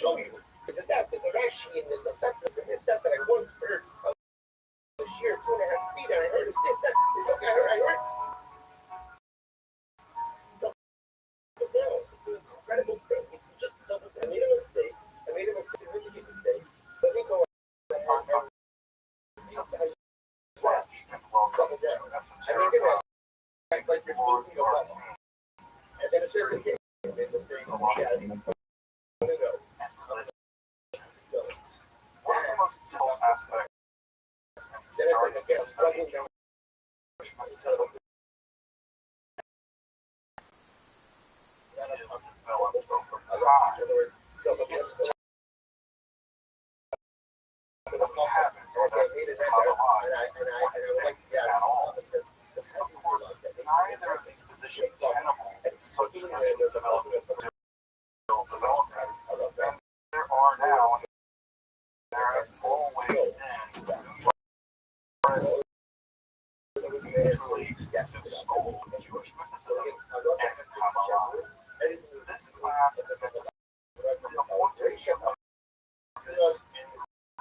show you. There's a Rashi and there's a Sefris and there's stuff that I once heard of the sheer 2.5 speed, and I heard it's this, that. Look, I heard. No, it's an incredible thing. Just I made a mistake. I made a significant mistake. Let me go and slash double down. I made it like you're thinking about it. And then it says again, I made a mistake. Neither of these positions tenable such traditions developed and there are now and there have always been mutually exclusive school of Jewish mysticism and Kabbalah. This class is from the foundation of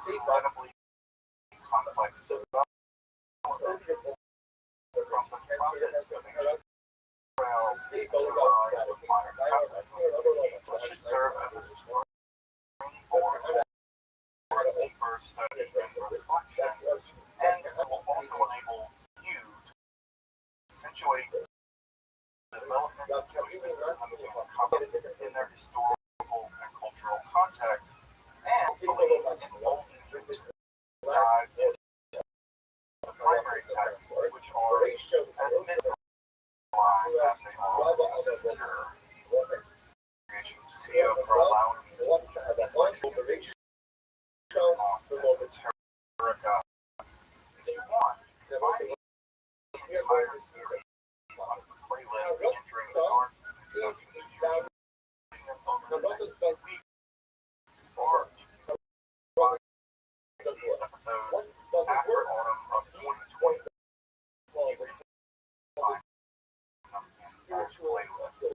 incredibly complex from the prophets of should serve as a springboard for a deeper study and reflection, and will also enable you to situate the development of Jewish mysticism in their historical and cultural context, and believe in molten dive into the primary texts, which are at minimum as they all consider creation for allowing this Herika. If you want, find the entire series on this playlist entering the dark over the next week or these episodes after autumn of 2020. You can find spiritual playlist. You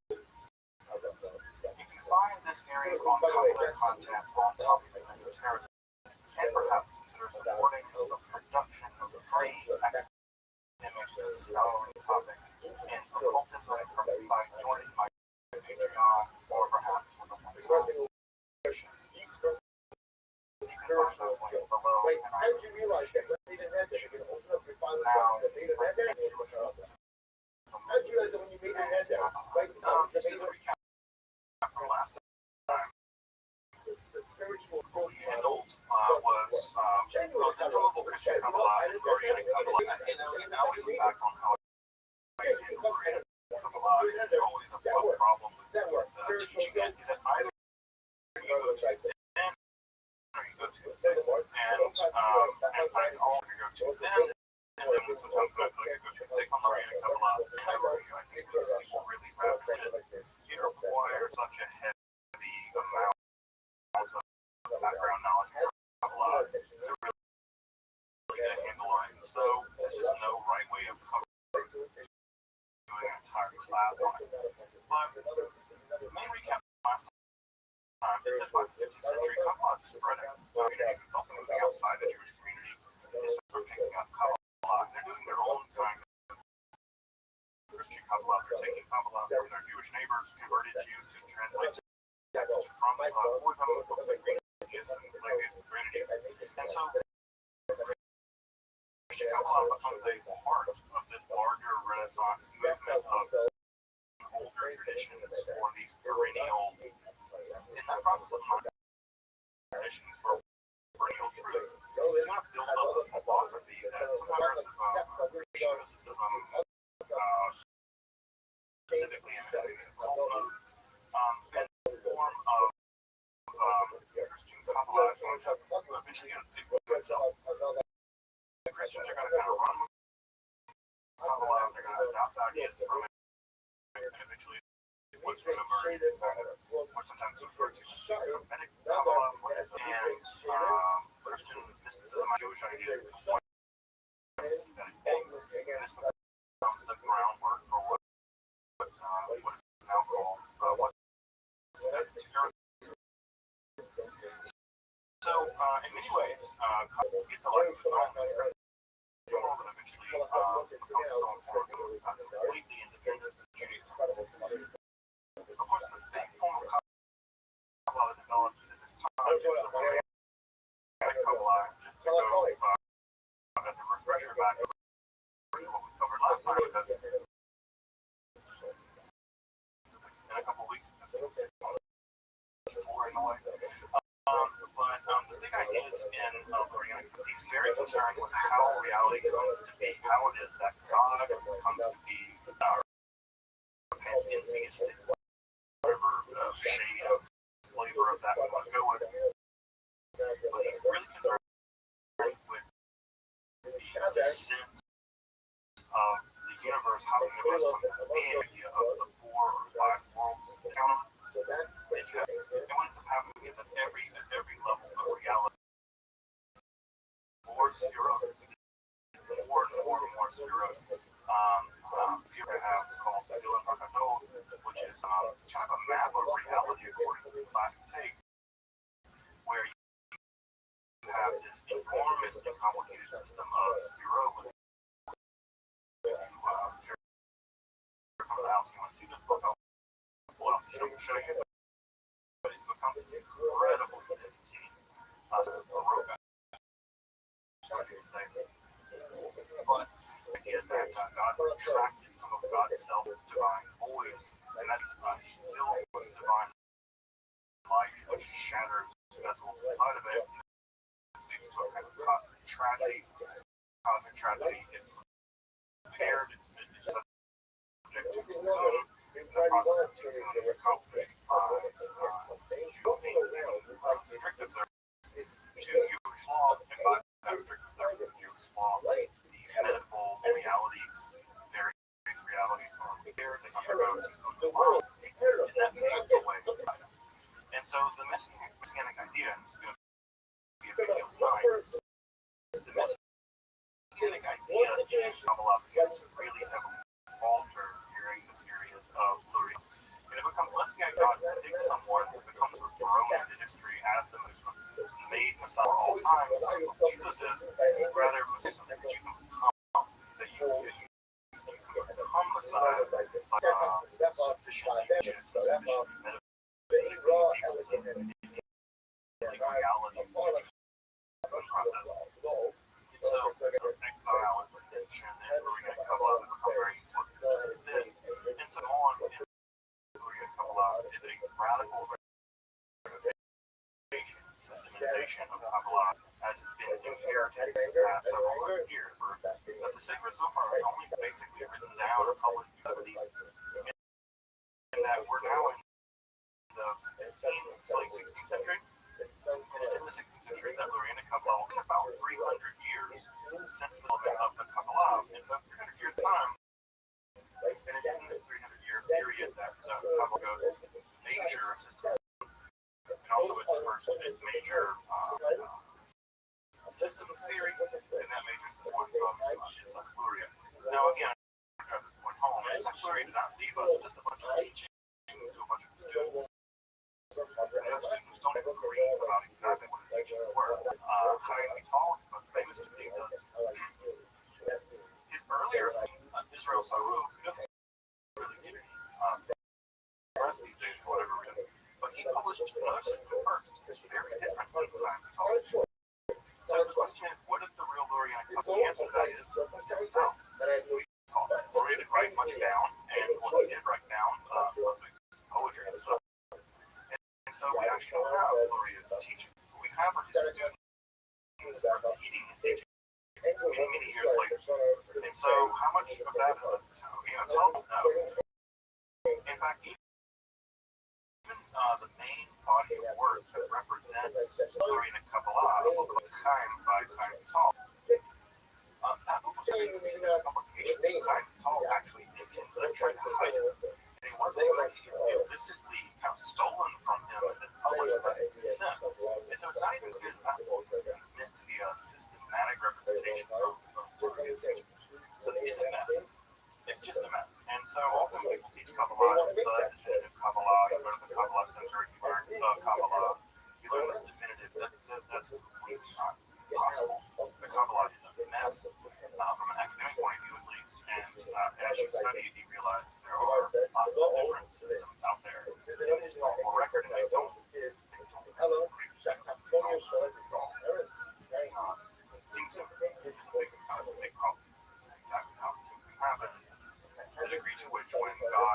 can find this series on popular content on topics of terrorism, and perhaps consider supporting the production of free academic scholarly topics in occultism by joining my Patreon or perhaps with a subscription. Below. How did you realize that when they didn't have that, you're going to open up your file now? How did you realize that when you made your head down? Right? Just to recap from last time, the spiritual quote you handled was controllable Christian Kabbalah and Oriental Kabbalah, and now we look back on how Oriental Kabbalah is always a problem with teaching it. Is that either you go to then or you go to and find all of your go-tos in, and then sometimes you go to take on the Oriental Kabbalah, I think people really wrap it. You require such a heavy amount of background knowledge of Kabbalah to really get a handle on it. So there's just no right way of covering doing an entire class on it. But the main recap last time is that by the 15th century, Kabbalah spreading. Also moving outside the Jewish community is sort of picking up Kabbalah. They're doing their own kind of Christian Kabbalah. They're taking Kabbalah from their Jewish neighbors, converted Jews to translate text from for them from the Greek and Trinity. And so Christian Kabbalah becomes a part of this larger Renaissance movement of older traditions or these perennial. In that process of traditions for perennial truth, it's not built up a philosophy that sometimes mysticism, specifically in the form of Christian Kabbalah, which eventually going to pick up itself. The Christians are going to kind of run with Kabbalah, they're going to adopt ideas from it, and eventually what's going to emerge, or sometimes referred to as Hermetic Kabbalah, and Christian mysticism, Jewish ideas, this becomes the groundwork for what is now called So, in many ways, Kabbalah gets a lot of its own world and eventually becomes its own form of completely independent Judaism. Of course, the big form of Kabbalah that develops at this time is the Rabbinic Kabbalah. Just to go as a refresher back to what we covered last time, because in a couple of weeks, but the big ideas in Lorianic, he's very concerned with how reality comes to be, how it is that God comes to be pantheistic, whatever shade of flavor of that we want to go with. But he's really concerned with the descent of the universe, how the universe comes to be, the idea of the 4 or 5 worlds encounter. And what ends up happening is at every level of reality, more zero, more and more zero. You have called Dylan Hakadol, which is kind of a map of reality according to the classic take, where you have this enormous and complicated system of zero. From the house, you want to see this book? Well, I'll show you. But it becomes this incredible entity, a robot. But the idea that God attracted some of God's self-divine void, and that still divine light, which shatters vessels inside of it, this leads to a kind of cosmic tragedy. Cosmic tragedy is paired, it's subject to the process of being accomplished by strict observance to Jewish law, and by that strict observance of Jewish law, the medical realities, various realities are repaired and undergo the world, and that moves away. And so the messianic idea, and this is going to be a big deal tonight, the messianic idea in Kabbalah begins to really heavily falter during the period of Luria. And it becomes less the idea God predicts someone who becomes thrown into history as the made Messiah for all time, Jesus is, rather something that you can become, that you can become Messiah by sufficiently just, sufficiently metaphysically reality process. So, exile and redemption and Lorianic Kabbalah become very important. And so on, Lorianic Kabbalah is a radical systemization of Kabbalah as it's been inherited in the past several hundred years. But the sacred Zohar is only basically written down or published in the 70s, and that we're now in the late 16th century, and it's in the 16th century that Lorianic Kabbalah, in about 300 years since the development of the Kabbalah, in about 300 years' time, and it's in this 300-year period that Kabbalah goes into its major system, and also its major systems theory, and that major system of Luria. Now again, I drive this point home, Luria did not leave us just a bunch of teachings to a bunch of students. And those students don't agree about exactly what his teachings were. Chaim Vital, most famous to me, does. His earlier Israel Saru, he doesn't really get any press these days for whatever reason. But he published another system first. It's very different from Chaim Vital. So the question is, what is the real Lorianic Kabbalah? The answer to that is, Loria didn't write much down, and what he did write down was poetry and stuff. And so we actually don't have Loria's teaching. We have her students repeating his teaching many, many years later. And so how much of that is Talmud? No. In fact, even the main body of works that represents Lorianic Kabbalah, Chaim by Chaim Vital, that book was made in a publication that Chaim Vital actually intentionally tried to hide it. And it wasn't illicitly kind of stolen from him and then published by his consent. And so it's not even good that book is meant to be a systematic representation of Lorianic teaching. So it's a mess. It's just a mess. And so often people teach Kabbalah as the definitive Kabbalah. You go to the Kabbalah Center, you learn Kabbalah, you learn this definitive, that's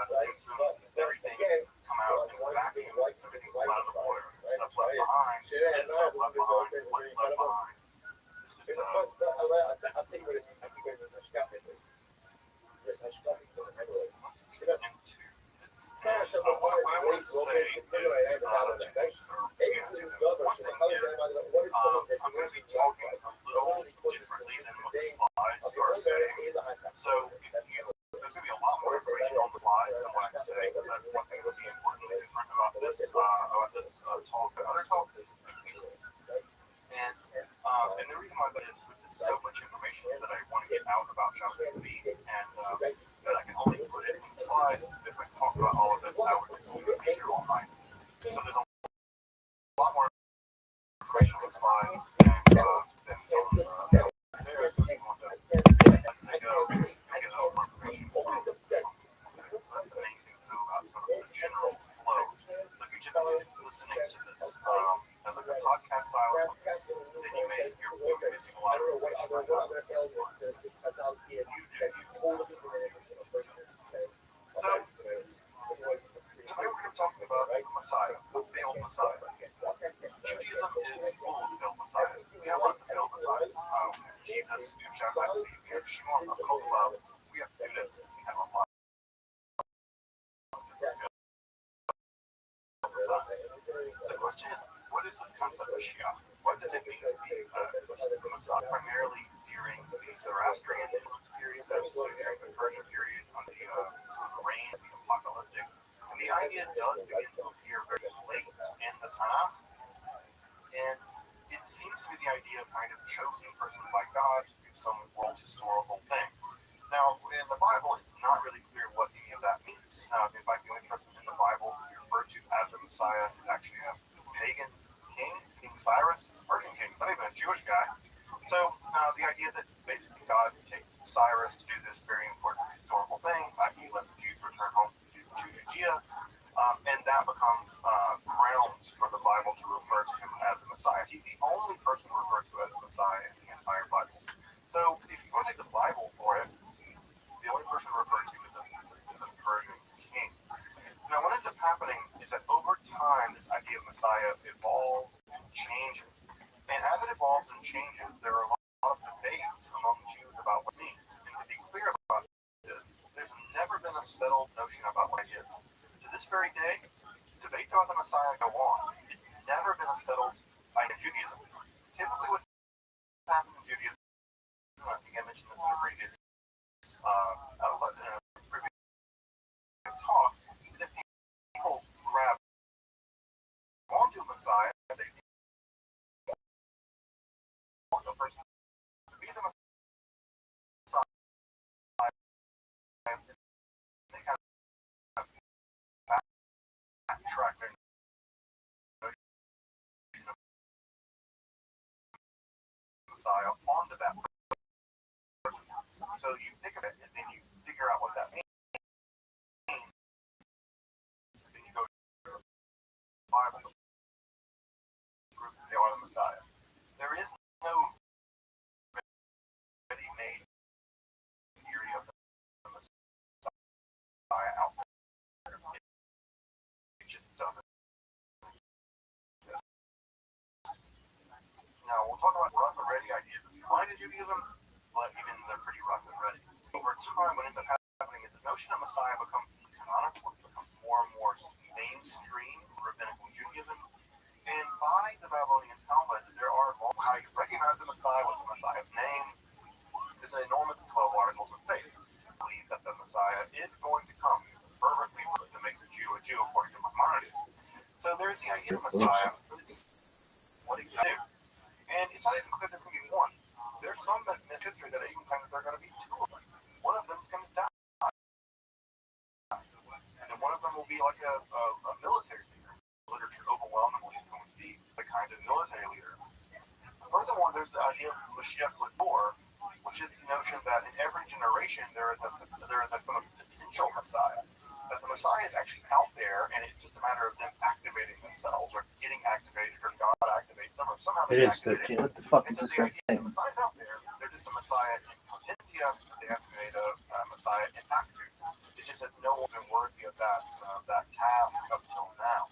the Simpsons, everything come out in a vacuum, everything comes out of the water. Stuff left behind, dead stuff left behind, what's left behind. It's just, what I want to say is, two things. One thing is, I'm going to be talking a little differently than what the slides are saying. So, there's going to be a lot more information on the slides than what I say. That's one thing that would be important to different about this talk and other talks. And the reason why that is, with so much information that I want to get out about chapter 3, and that I can only put it in slides. If I talk about all of it, I would be here all night. So there's a lot more information on the slides than on there. So if you want to go and get a little more information from them. So that's the main thing to know about sort of the general flow. So if you're just listening to this as like a podcast style, then you may you're missing a lot of information. So today we're going to talk about Messiah, the failed Messiah. Judaism is full of failed messiahs. We have lots of failed messiahs. Jesus, we have Shabbos, we have Shimon, we have Judas, we have a lot of failed messiahs. The question is, what is this concept of Mashiach? What does it mean to be a Messiah? Primarily during the Zoroastrian influence period, that's during the Persian period, on the reign of the apocalyptic. And the idea does begin to appear very late in the Tanakh. And it seems to be the idea of kind of chosen person by God to do some world historical thing. Now, in the Bible, it's not really clear what any of that means. If I go interested in the Bible, to be referred to as a Messiah is actually a pagan king, King Cyrus. It's a Persian king, not even a Jewish guy. So the idea that basically God takes Cyrus to do this very important historical thing, i.e. let the Jews return home to Judea, and that becomes grounds for the Bible to refer to him as a Messiah. He's the only person referred to as a Messiah in the entire Bible. So if you want to take the Bible for it, the only person referred to is a Persian king. Now, what ends up happening is that over time, this idea of Messiah evolves and changes. And as it evolves and changes, there are a lot of debates among Jews about what it means. And to be clear about this, there's never been a settled notion about what it is. To this very day, debates about the Messiah go on. It's never been a settled idea in Judaism. Typically, what happens in Judaism, I think I mentioned this in a previous talk, is if people grab onto Messiah, they want the person to be the Messiah, they kind of backtrack their notion of Messiah onto that person. So you think of it, and then you figure out what that means. Then you go to the Bible, group they are the Messiah. There is no ready-made theory of the Messiah out there. It just doesn't. Now we'll talk about rough and ready ideas that's fine in Judaism, but even they're pretty rough and ready. Over time, what ends up happening is the notion of Messiah becomes canonical, it becomes more and more mainstream rabbinical Judaism. And by the Babylonian Talmud, there are how you recognize the Messiah, what's the Messiah's name. There's an enormous 12 articles of faith. I believe that the Messiah is going to come fervently to make the Jew a Jew according to Maimonides. So there's the idea of Messiah. What he's going to do. And it's not even clear there's going to be one. There's some in this history that even claim that there are going to be two of them. One of them is going to die. And then one of them will be like a military leader. Literature overwhelmingly is going to be the kind of military leader. Furthermore, there's the idea of Mashiach Lador, which is the notion that in every generation there is a kind of potential Messiah. That the Messiah is actually out there, and it's just a matter of them activating themselves, or getting activated, or God activates them, or somehow they activate it. What the fuck is this guy saying? The Messiah's out there. They're just a Messiah in potentia. They have made a Messiah in active. It's just that no one's been worthy guilty of that task up till now.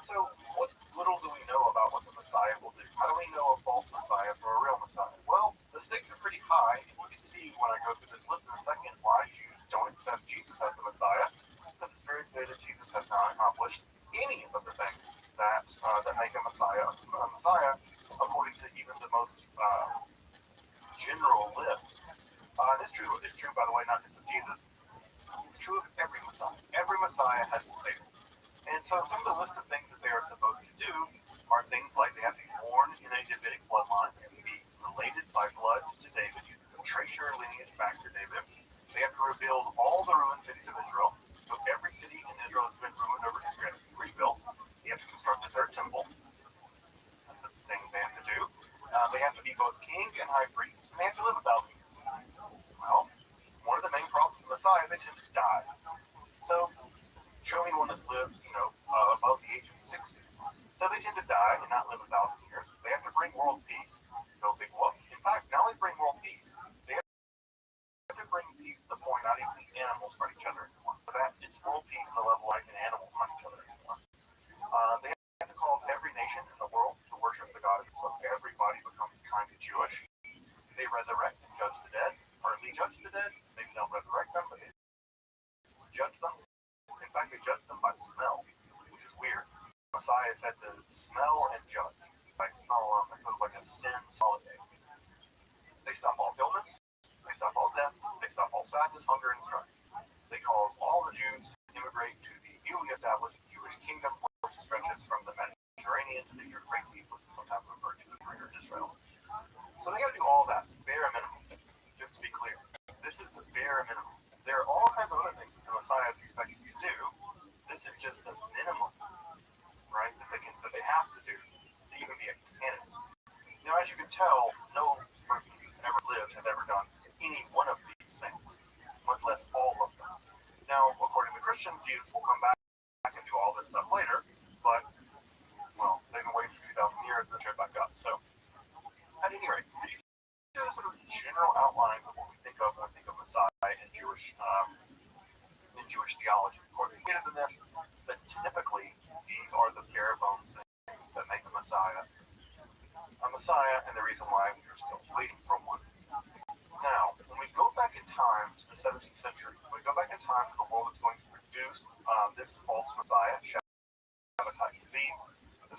So, what little do we know about what the Messiah will do? How do we know a false Messiah from a real Messiah? Well, the stakes are pretty high, and you can see when I go through this list in a second why Jews don't accept Jesus as the Messiah, because it's very clear that Jesus has not accomplished any of the things that make a Messiah according to even the most general lists. It's true, by the way, not just of Jesus. It's true of every Messiah. Every Messiah has failed. And so some of the list of things that they are supposed to do are things like they have to be born in a Davidic bloodline, they have to be related by blood to David, trace your lineage back to David. They have to rebuild all the ruined cities of Israel. So every city in Israel has been ruined over history has to be rebuilt. They have to construct a third temple. That's a thing they have to do. They have to be both king and high priest, and they have to live 1,000 years. Well, one of the main problems with the Messiah, they tend to die. So, show me one that's lived, above the age of 60. So they tend to die and not live 1,000 years. They have to bring world peace. No big whoops. In fact, not only bring world peace, they have to bring peace to the point not even the animals fight each other anymore. So that it's world peace on the level like an animals fight each other anymore. They have to call every nation in the world to worship the God, so everybody becomes kind of Jewish. They resurrect and judge the dead, or they judge the dead. Maybe they'll resurrect them, but they judge them. In fact, they judge them by smell, which is weird. Messiah said to smell and judge. By smell alone, it's sort of like a sin holiday. They stop all illness, they stop all death, they stop all sadness, hunger, and strife. They cause all the Jews to immigrate to the newly established Jewish kingdom, which stretches from the Mediterranean to the Euphrates, which is sometimes referred to as Greater Israel. So they got to do all that, bare minimum. Just to be clear, this is the bare minimum. There are all kinds of other things that the Messiah is expected to do. This is just the minimum, right? That they have to do to even be a candidate. Now, as you can tell, no person who's ever lived has ever done any one of these things, much less all of them. Now, according to Christians, Jesus will come back and do all this stuff later, but, well, they've been waiting for 2,000 years to show back up. So, at any rate, these are sort of general outlines of what we think of when we think of Messiah in Jewish theology. Of course, it's in this, but typically these are the bare bones things that make a Messiah, and the reason why we're still waiting for one. Now, when we go back in time to the 17th century, when we go back in time to the world that's going to produce this false Messiah, there's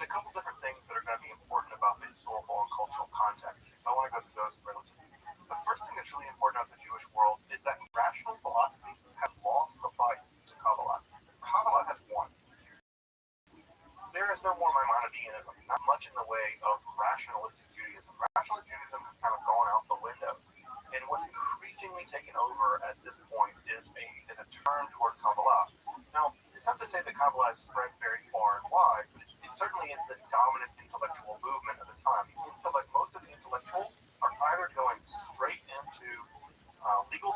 a couple different things that are going to be important about the historical and cultural context. So I want to go through those really. The first thing that's really important about the Jewish world is that rational philosophy has lost the fight to Kabbalah. Kabbalah has won. There is no more Maimonideanism, not much in the way of rationalistic Judaism. Rational Judaism has kind of gone out the window. And what's increasingly taken over at this point is a turn toward Kabbalah. Now, it's not to say that Kabbalah has spread very far and wide, but it certainly is the dominant intellectual movement of the time. Most of the intellectuals are either going straight into legal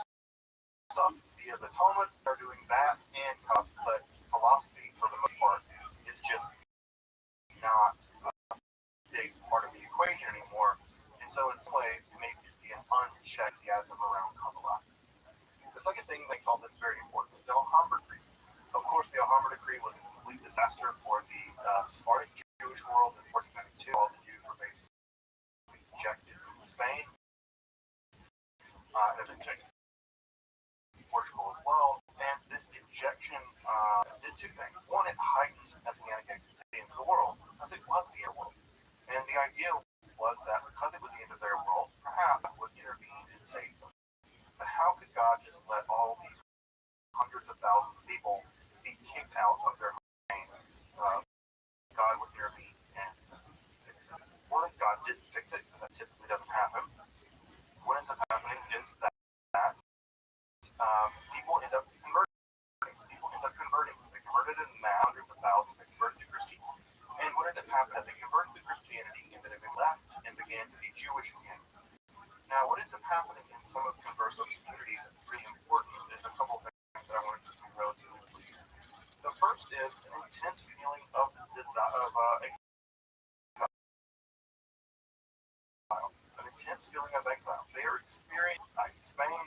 stuff via the Talmud, they're doing that, and but philosophy, for the most part, is just not a big part of the equation anymore. And so, in some ways, maybe just be an unchecked enthusiasm around Kabbalah. The second thing that makes all this very important is the Alhambra Decree. Of course, the Alhambra Decree was a complete disaster for the Sephardic Jewish world in 1492. All the Jews were basically ejected from Spain, and then ejected from Portugal as well. And this ejection did two things. One, it heightened Messianic activity into the world, because it was the end world. And the idea was that because it was the end of their world, perhaps it would intervene and save them. But how could God just let all these hundreds of thousands of people be kicked out of their home? God would intervene and fix it. What if God didn't fix it? That typically doesn't happen. What ends up happening is that people end up converting. They converted in hundreds of thousands. They converted to Christianity. And what ended up happening is they converted to Christianity and then they left and began to be Jewish again. Now, what ends up happening in some of the converso communities that's pretty important is a couple of things that I want to just be relatively clear. The first is an intense feeling of exile. They are experiencing Spain,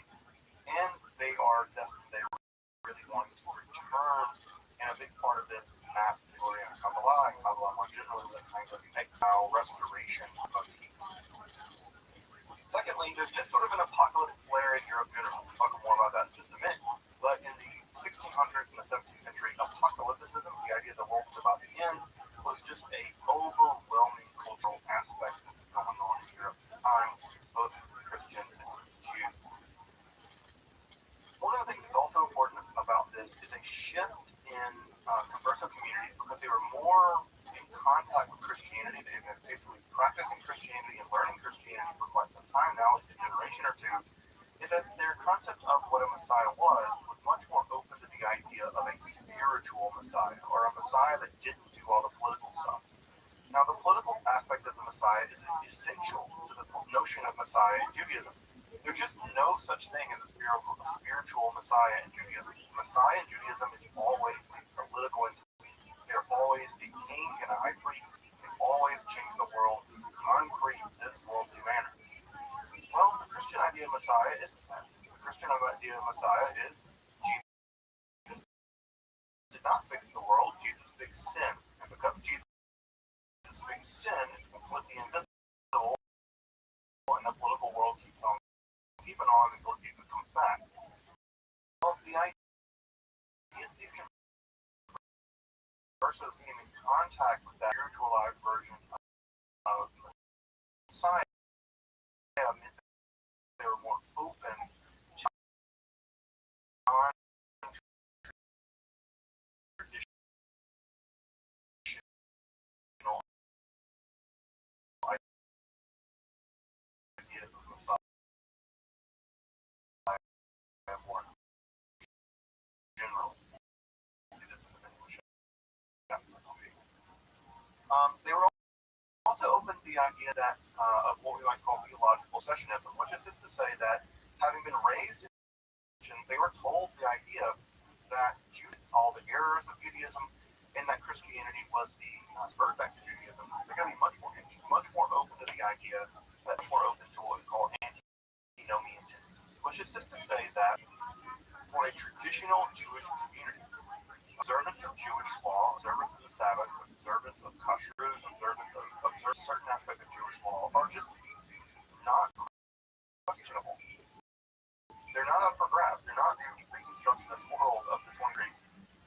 and they are destined. They really want to return converso communities because they were more in contact with Christianity. They've been basically practicing Christianity and learning Christianity for quite some time now, it's a generation or two, is that their concept of what a Messiah was much more open to the idea of a spiritual Messiah, or a Messiah that didn't do all the political stuff. Now, the political aspect of the Messiah is essential to the notion of Messiah in Judaism. There's just no such thing as a spiritual Messiah in Judaism. Messiah in Judaism is always a political entity. They're always a king and a high priest. They always change the world in concrete, this worldly manner. Well, the Christian idea of Messiah isn't that. The Christian idea of Messiah is Jesus did not fix the world, Jesus fixed sin. And because Jesus fixed sin, it's completely invisible, and the political world keeps on keeping on until Jesus comes back. Well, the idea of these versus being in contact with that spiritualized version of Messiah meant that they were more open to non-traditional ideas of Messiah, more general. They were also open to the idea that of what we might call theological sessionism, which is just to say that having been raised in Christians, they were told the idea that all the errors of Judaism and that Christianity was the spur back to Judaism. They're going to be much more open to the idea, much more open to what we call antinomianism, which is just to say that for a traditional Jewish community, observance of Jewish law, observance of the Sabbath, observance of kashrut, observance of certain aspects of Jewish law are just not questionable. They're not up for grabs. They're not the reconstructionist world of the 23.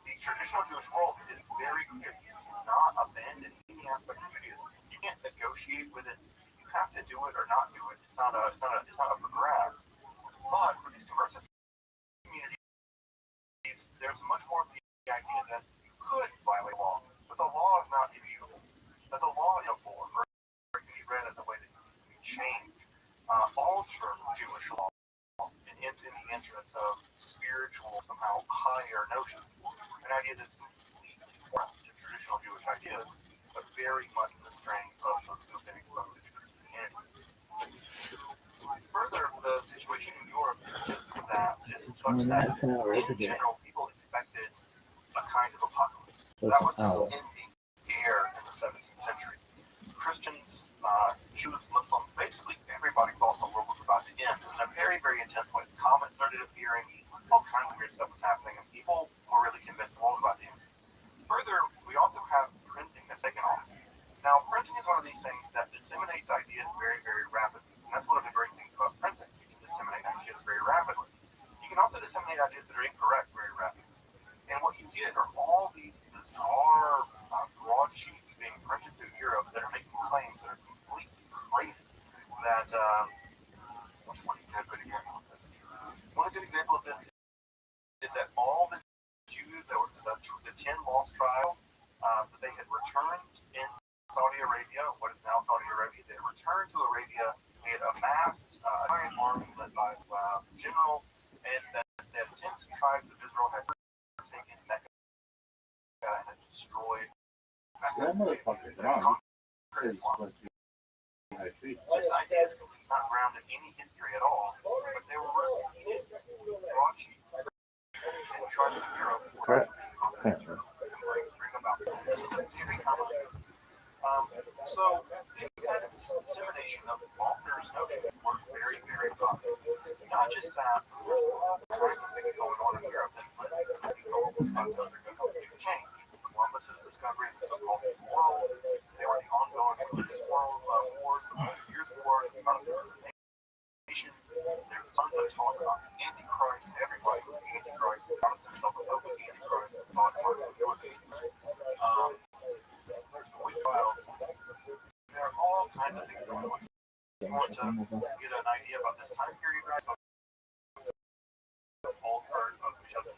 The traditional Jewish world is very clear. You cannot abandon any aspect of Judaism. You can't negotiate with it. You have to do it or not do it. It's not up for grabs. But for these conversion communities, there's much more of the idea that you could violate law, but the law is not immutable. That the law is or it can be read as a way that you change, alter Jewish law into the interest of spiritual, somehow higher notions. An idea that's completely foreign to traditional Jewish ideas, but very much in the strain of those who've been exposed to Christianity. Further, the situation in Europe is such that in general people expected a kind of apocalypse. That was just in the air in the 17th century. Christians, Jews, Muslims, basically everybody thought the world was about to end in a very, very intense way. Comets started appearing, all kinds of weird stuff was happening, and people were really convinced the world was about to end. Further, we also have printing that's taken off. Now, printing is one of these things that disseminates ideas very, very rapidly. And that's one of the great things about printing. You can disseminate ideas very rapidly. You can also disseminate ideas that are incorrect very rapidly. And what you get are all these bizarre broadsheets being printed through Europe that are making claims that are completely crazy. That, what's one good example of this? One good example of this is that all the Jews that were the 10 lost trial that they had returned in Saudi Arabia, what is now Saudi Arabia, they had returned to Arabia. They had amassed a giant army led by general, and that 10 tribes of Israel had taken Mecca and had destroyed Mecca. This idea is not grounded in any history at all, but they were repeated broadsheets in charge of Europe. So this kind of dissemination of authors' notions were very, very popular. Not just that, there's a thing going on in Europe that was change. Columbus's discovery of the so-called New World, they were the ongoing religious world wars, the 100 Years' War, the Protestant nation. There's tons of talk about the Antichrist. Everybody was the Antichrist. The Protestants self-proclaimed the Antichrist. There are all kinds of things going on. You want to get an idea about this time period, right? All part of each other.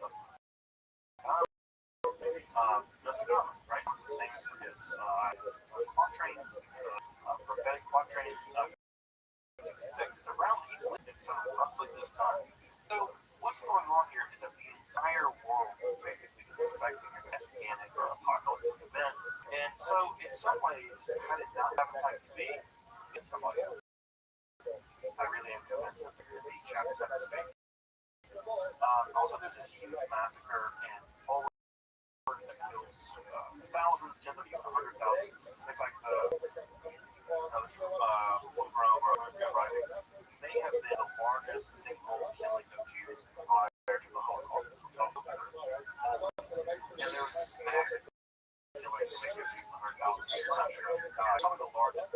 some ways, had it not hepatitis B, it's somebody else. I really am convinced that this is the hepatitis B. Also, there's a huge massacre in Poland that kills thousands, tens of even 100,000. In fact, Pogrom or Rising, they have been the largest single killing of Jews prior to the Holocaust. And there was massive killing of Jews, 100,000. Some of the largest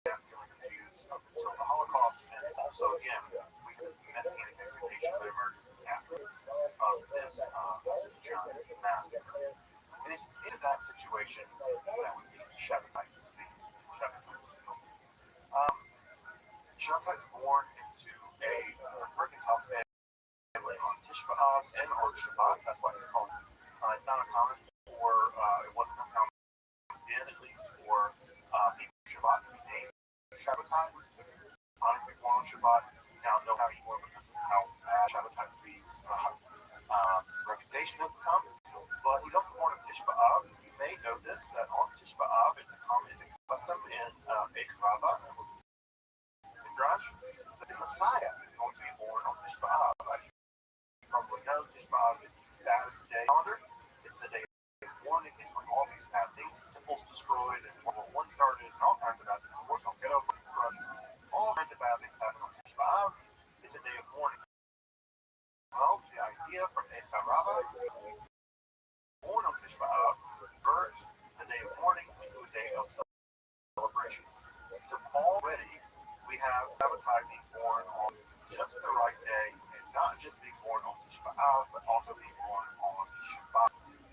mass killing of Jews up until the Holocaust, and also, again, we can see messianic expectations that emerged after this giant massacre. And it's in that situation that would be Shabbatai. Shabbatai is born into a mercantile family on Tisha B'Av and or Shabbat. That's why they call it. It's not uncommon for, it wasn't uncommon then, at least, for people in Shabbat to be named Shabbatai. Honestly, born on Shabbat. Now, know how you want because of how bad Shabbatai speaks. Reputation has become. But he's also born on Tisha B'Av. You may know this, that on Tisha B'Av, it's a common custom in Rabbah and Midrash that the Messiah is going to be born on Tisha B'Av. You probably know Tisha B'Av is the saddest day calendar. It's the day of mourning when all these bad things, temples destroyed, and World War I started, and all kinds of bad things. Wars don't get over, all kinds of bad things happen on Tisha B'Av. It's a day of mourning. Well, the idea from Rabbah, born on Tisha B'Av, converts the day of mourning into a day of celebration. So already we have Shabbatai being born on just the right day, and not just being born on Tisha B'Av, but also being born on Shabbat.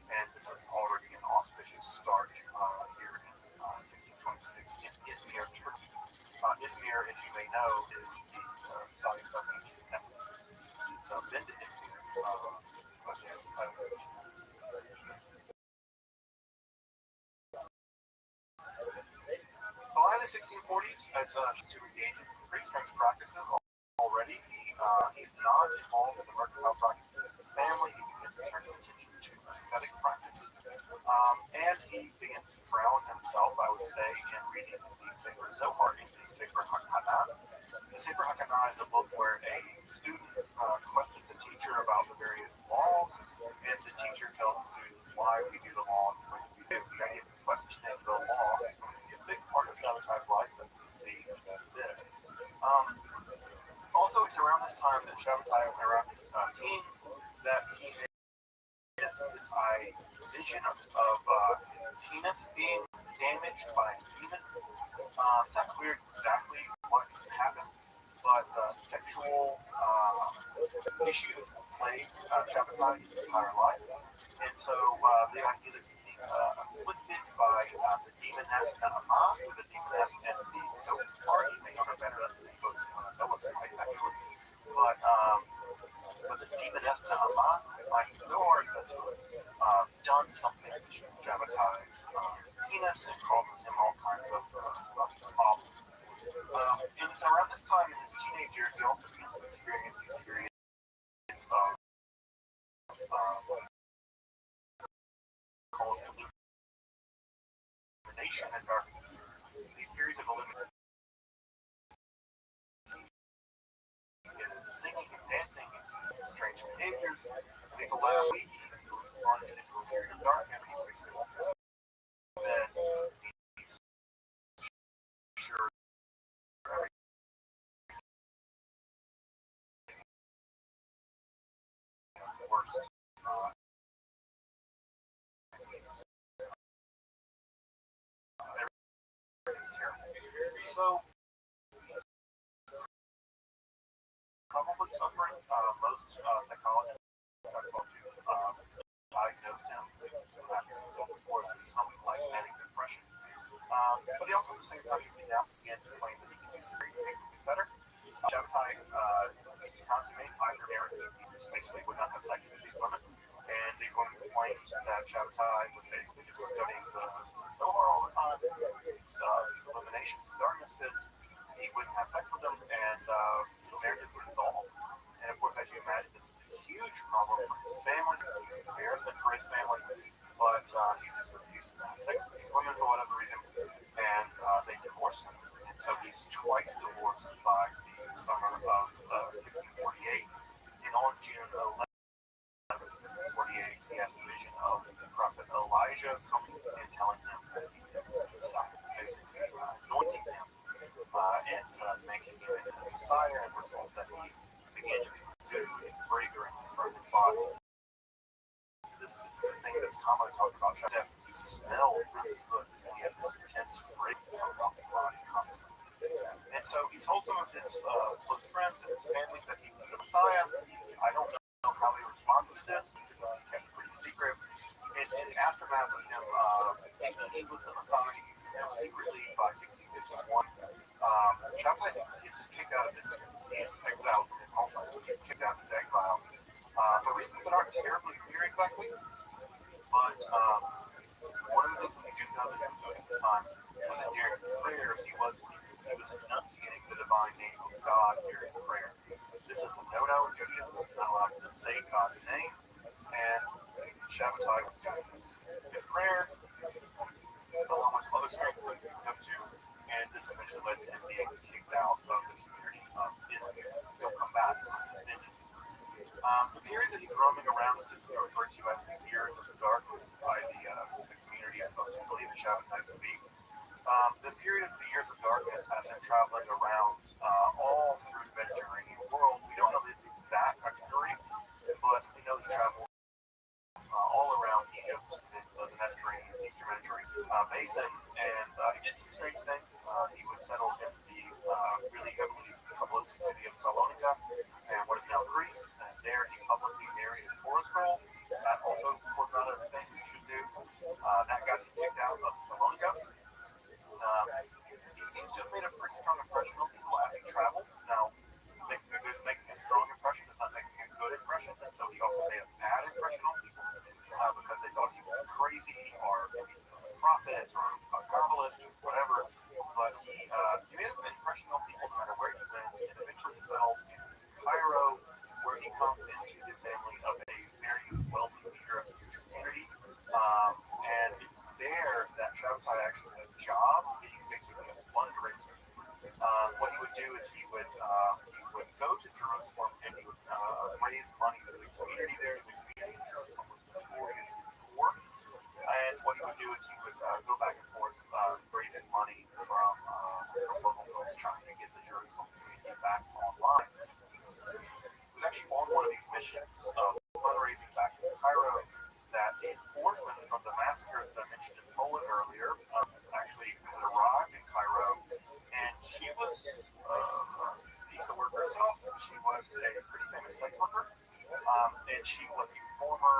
And this is already an auspicious start here in 1626 in Izmir, Turkey. Izmir, as you may know, is the site of ancient Ephesus. So been to Izmir, but yes, so by the 1640s, as to engage in some pretty strange practices already, he's not involved in the mercantile practices of his family. He begins to turn his attention to ascetic practices, and he begins to drown himself, I would say, in reading the Sefer Zohar into the Sefer Hakanah. The Sefer Hakanah is a book where a student questions the teacher about the various laws, and the teacher tells the student why we do the law the way we do. The idea of questioning the law is going to be a big part of Shabbatai's life, as we see in this. Also, it's around this time that Shabbatai, around his teens, that he gets this vision of his penis being damaged by a demon. It's not clear exactly what happened, but sexual issues plagued Shabbatai his entire life. And so the idea that he's being afflicted by the demoness Na'amah, who the demoness and the so party may know her better, that's the book, know what's right actually. But this demoness Na'amah, like Zohar, said to have done something to Shabbatai's penis and causes him all kinds of problems. And it's around this time in his teenage years, he also begins to experience these periods of called illumination and darkness. These periods of illumination is singing and dancing and strange behaviors. These allow weeks to plunge into a period of darkness. He wakes up then he's sure worst. So, probably suffering most psychologists I've talked to diagnose him with something like manic depression. But he also, at the same time, began to claim that he can use great things to be better. Shabbatai used to consummate either marriage. He just basically would not have sex with these women. And they're going to claim that Shabbatai was basically just studying the Zohar all the time, these illuminations and darkness fits. He wouldn't have sex with them, and marriages would dissolve. And of course, as you imagine, this is a huge problem for his family, it's a huge embarrassment for his family, but he just refused to have sex with these women for whatever reason. he was the Messiah, secretly by 1651. Shabbat is kicked out of his, he is kicked out of his homeland. He's kicked out of his exile for reasons that aren't terribly clear exactly. But one of the things we do know that he was doing at this time was that during prayers he was enunciating the divine name of God during prayer. This is a no-no in Judaism. You're not allowed to say God's name, and Shabbatai was doing this in prayer, along with other strength that he come to, and this eventually led to him being kicked out of the community of Israel. He'll come back eventually. The period that he's roaming around is typically referred to as the years of darkness by the community of folks who believe in Shabbatai to be. The period of the years of darkness has him traveling around all through the Mediterranean world. We don't know his exact itinerary, but we know he traveled all around Egypt, the Mediterranean, Eastern Mediterranean basin, and he did some strange things. He would settle in the really heavily publicized city of Salonika, and what is now Greece, and there he publicly married a Torah scroll. That also was not a thing you should do. That got him kicked out of Salonika. He seems to have made a pretty strong impression on people as he traveled. Now, making a strong impression is not making a good impression, and so he also made a bad impression on people because they thought he was crazy or maybe a prophet or a herbalist or whatever. But he made an impression on people no matter where he went, and eventually settled in Cairo, where he comes into the family of a very wealthy leader of the community. And it's there that Shabbatai actually has a job, being basically a fundraiser. What he would do is he would go to Jerusalem and he would raise money for the community there. The community in Jerusalem was notorious for war. And what he would do is he would go back and forth raising money from local folks trying to get the Jerusalem community back online. He was actually on one of these missions of fundraising back in Cairo that an orphan from the massacres that I mentioned in Poland earlier actually had arrived in Cairo, and she was a visa worker herself. She was a pretty famous sex worker, and she was a former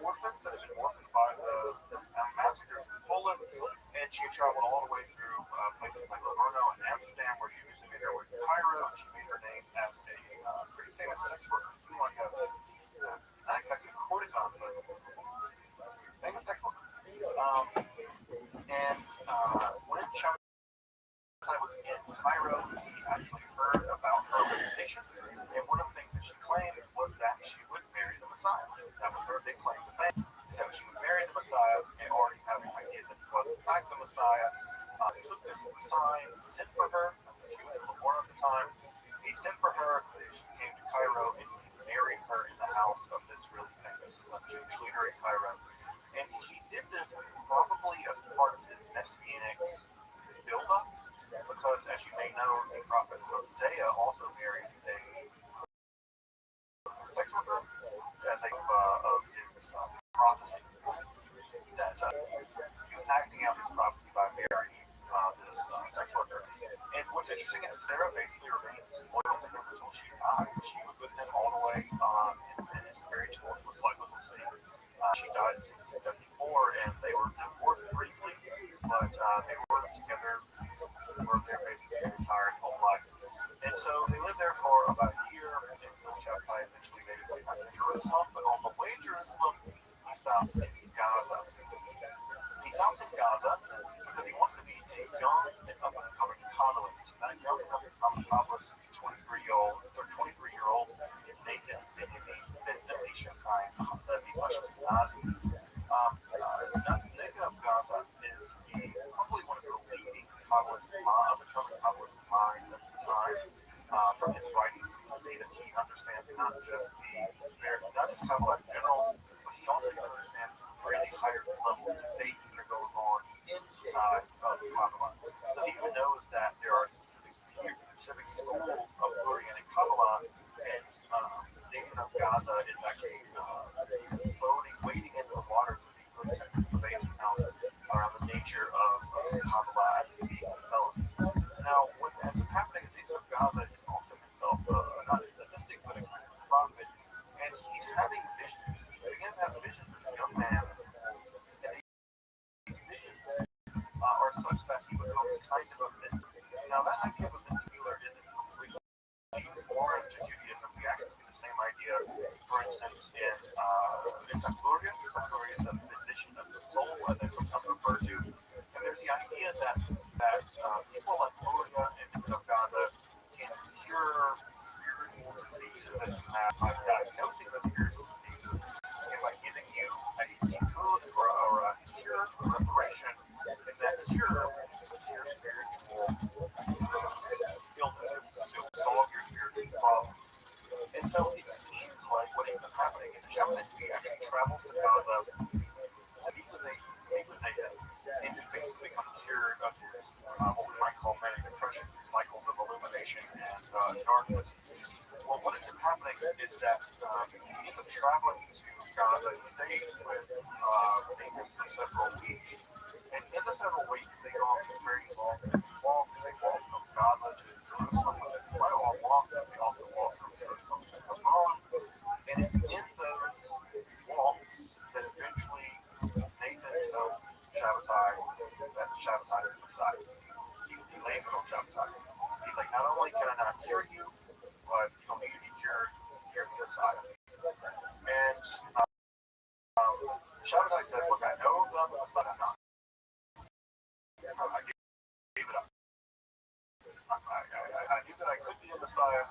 orphan that had been orphaned by the massacres in Poland, and she had traveled all the way through places like Livorno and Amsterdam, where she eventually made her way to Cairo, and she made her name as a pretty famous sex worker, like a not exactly a courtesan, but famous sex worker. And when Shabbatai was in Cairo, he actually heard about her reputation, and one of the things that she claimed was that she would marry the Messiah. That was her big claim to fame, that she would marry the Messiah, and already having ideas that he was in fact the Messiah. He took this sign, sent for her. She was in Livorno at the time. He sent for her. She came to Cairo, and he married her in the house of this really famous Jewish leader in Cairo. And he did this probably as part of his messianic buildup, because as you may know, the prophet Hosea also married a sex worker as a of his prophecy that he was acting out his prophecy by marrying this sex worker. And what's interesting is Sarah basically remained loyal to him until she died. She was with him all the way, and his marriage looks like was a she died in 1674, and they were divorced briefly, but they were together for their basically entire whole life. And so they lived there for about a year until Shabbatai eventually made his way back to Jerusalem. But on the way to Jerusalem, he stops in Gaza. He stops in Gaza because he wants to be a young and up-and-coming novelist. That young and up-and-coming novelist is 23-year-old Nathan Benjamin Ben-Nation Levi Ashkenazi. Nathan of Gaza is probably one of the leading up-and-coming novelist minds at the time. From his writing, you see that he understands not just Kabbalah in general, but he also understands really higher level debates that are going on inside of Kabbalah. So he even knows that there are specific schools of Oriental Kabbalah, and Nathan of Gaza is actually wading into the water to be really technical debates around the nature of Kabbalah as it's being developed. Now, what ends up happening is Nathan of Gaza is also himself not just a mystic, but a kind of prophet, and he's having visions. He begins to have visions as a young man, and reparation, and that cure was your spiritual illness. It would solve your spiritual problem. And so it seems like what ends up happening is the shamanism actually travels to Gaza, manipulated, and it basically becomes cured of his, what we might call manic depression, cycles of illumination and darkness. Well, what ends up happening is that he ends up traveling to Gaza and stays with Nathan for several weeks. And in the several weeks, they go on these very long walks. They walk from Gaza to Jerusalem, which is quite a long walk. They also walk from Jerusalem to Hebron. And it's in those walks that eventually Nathan tells Shabbatai that Shabbatai is the Messiah. He lays it on Shabbatai. He's like, not only can I not cure you, but you don't need to be cured. You're the Messiah. And Shabbatai said, look, I know I'm the Messiah. I'm not. I gave it up. I knew that I could be a Messiah.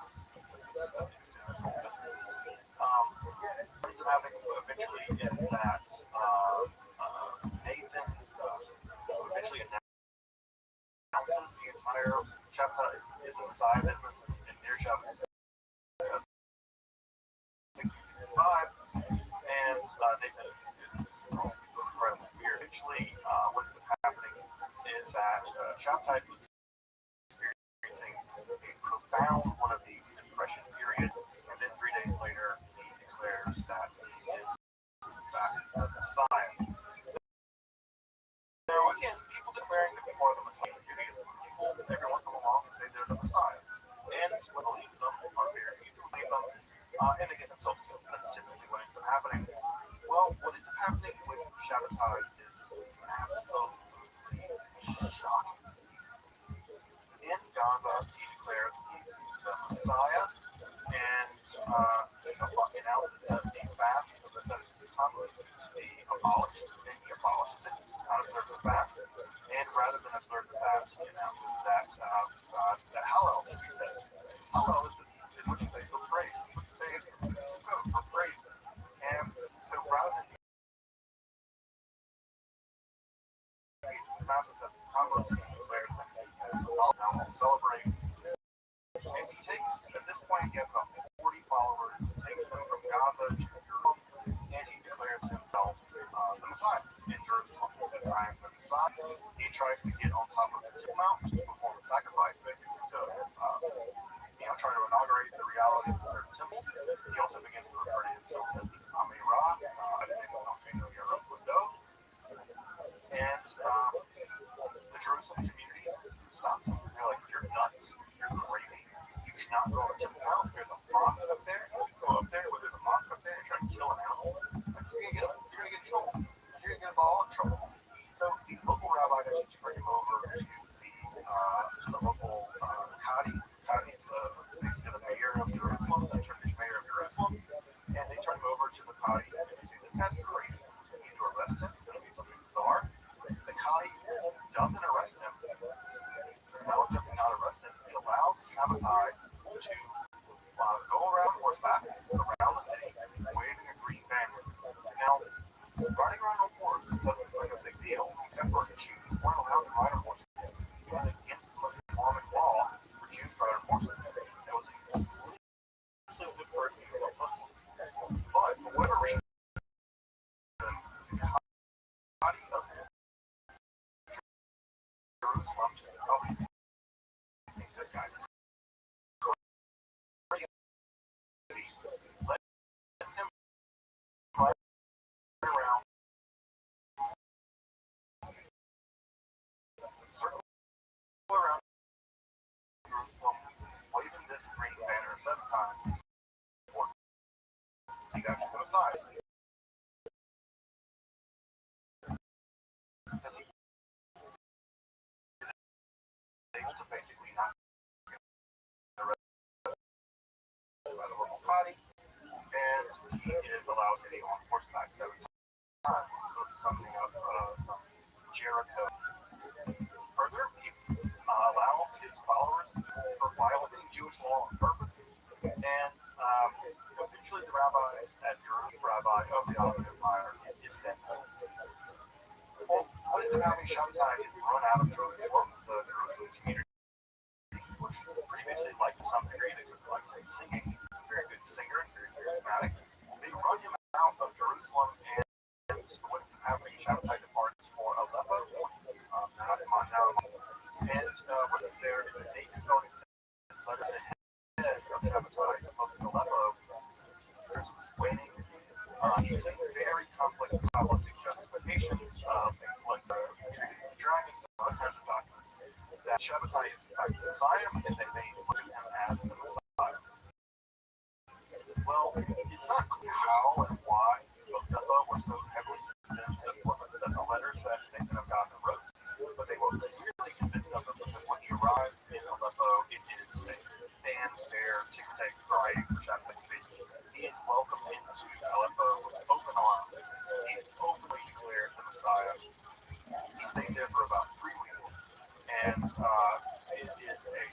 What's happening eventually is that Nathan eventually announces the entire Shabbatai is the Messiah business in near Shabbatai 65, and Nathan is incredibly weird. Eventually, what's happening is that Shabbatai was experiencing a profound one of these depression periods, and then 3 days later, he declares that he is back the Messiah. Now, again, people declaring that people are the Messiah. Everyone come along and say they're the Messiah. And when believe them are very few who believe them. And again, that's typically what ends up happening. Well, what ends up happening with Shabbatai is absolutely shocking. In Gaza, he declares he's the Messiah, and announces that the fast of the 70 converts is to be abolished, and he abolishes it, not observe the fast. And rather than observe the fast, he announces that that Hallel should be said. Hallel is what you say for praise. It's what you say for praise. And so rather than the fast of 70 converts, he declares that he has now will celebrate. And he takes, at this point, he has about 40 followers, takes them from Gaza to Jerusalem, and he declares himself the Messiah in Jerusalem. He says, I am the Messiah. He tries to get on top of the Temple Mount to perform a sacrifice, basically to try to inaugurate the reality of the third temple. He also begins to refer to himself as the Amirah, and the Jerusalem community stops him. They're like, you're nuts. You're crazy. You cannot go to the Temple Mount. There's a mosque up there. You go up there where there's a mosque up there and try to kill an animal. Like, you're gonna get in trouble. You're gonna get us all in trouble. So the local rabbi has to bring him over to the local Qadi. Qadi is basically the mayor of Jerusalem, the Turkish mayor of Jerusalem, and they turn him over to the Qadi and they say, this guy's crazy. We need to arrest him. It's gonna be something bizarre. The Qadi doesn't arrest him. No, it does not arrest him. It allows Shabbatai to go around horseback, around the city, waving a green banner. Now, riding around on horse doesn't bring a big deal, except for Jews weren't allowed to ride on horses. It was against the most Islamic law for Jews to ride on horses. It was exclusive for a Jew or Muslim. But for whatever reason, Qadi of Jerusalem just probably thinks this guy's crazy. Lets him ride around, circle around Jerusalem, waving this green banner 7 times before he got to the side. Because he was able to basically not get the rest by the local Qadi, and he is allowed to be on horseback 7 times. So it's something of some Jericho. Further, he allows his followers for violating Jewish law on purpose, and eventually the rabbi at Jerusalem, rabbi of the Ottoman Empire, is dead. Well, Naomi Shabbatai is run out of Jerusalem, the Jerusalem community, which previously liked to some degree, they liked singing, very good singer, very charismatic. They run him out of Jerusalem, and when Naomi Shabbatai departs for Aleppo, not in Montana, and when there is a Nathan going letters ahead of Shabbatai to folks in Aleppo, there's waiting, using very complex policy justifications, things like the treaties of the dragons, and other kinds of documents, that Shabbatai is in fact the Messiah, and they may look at him as the Messiah. Well, it's not clear how and why Aleppo were so heavily convinced that the letters that Nathan of Gaza wrote, but they were clearly convinced of them because when he arrived in Aleppo, it is a fanfare, tick-tack parade, for Shabbatai speak. He is welcomed into Aleppo with open arms. He's openly declared the Messiah. He stays there for about 3 weeks, and it is a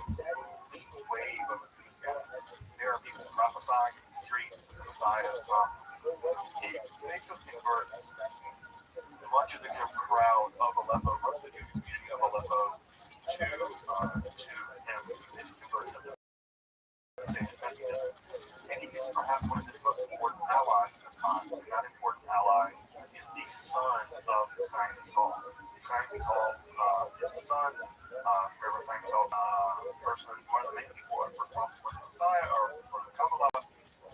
complete wave of enthusiasm. There are people prophesying in the streets that the Messiah has come. He basically converts much of the crowd of Aleppo, most of the Jewish community of Aleppo, to him. He basically converts them to the same message. And he is perhaps one of his most important allies at the time. And that important ally is the son of Chaim Vital. Chaim Vital, his son, Reverend Chaim Vital, person, one of the main people responsible for the Messiah or for the Kabbalah.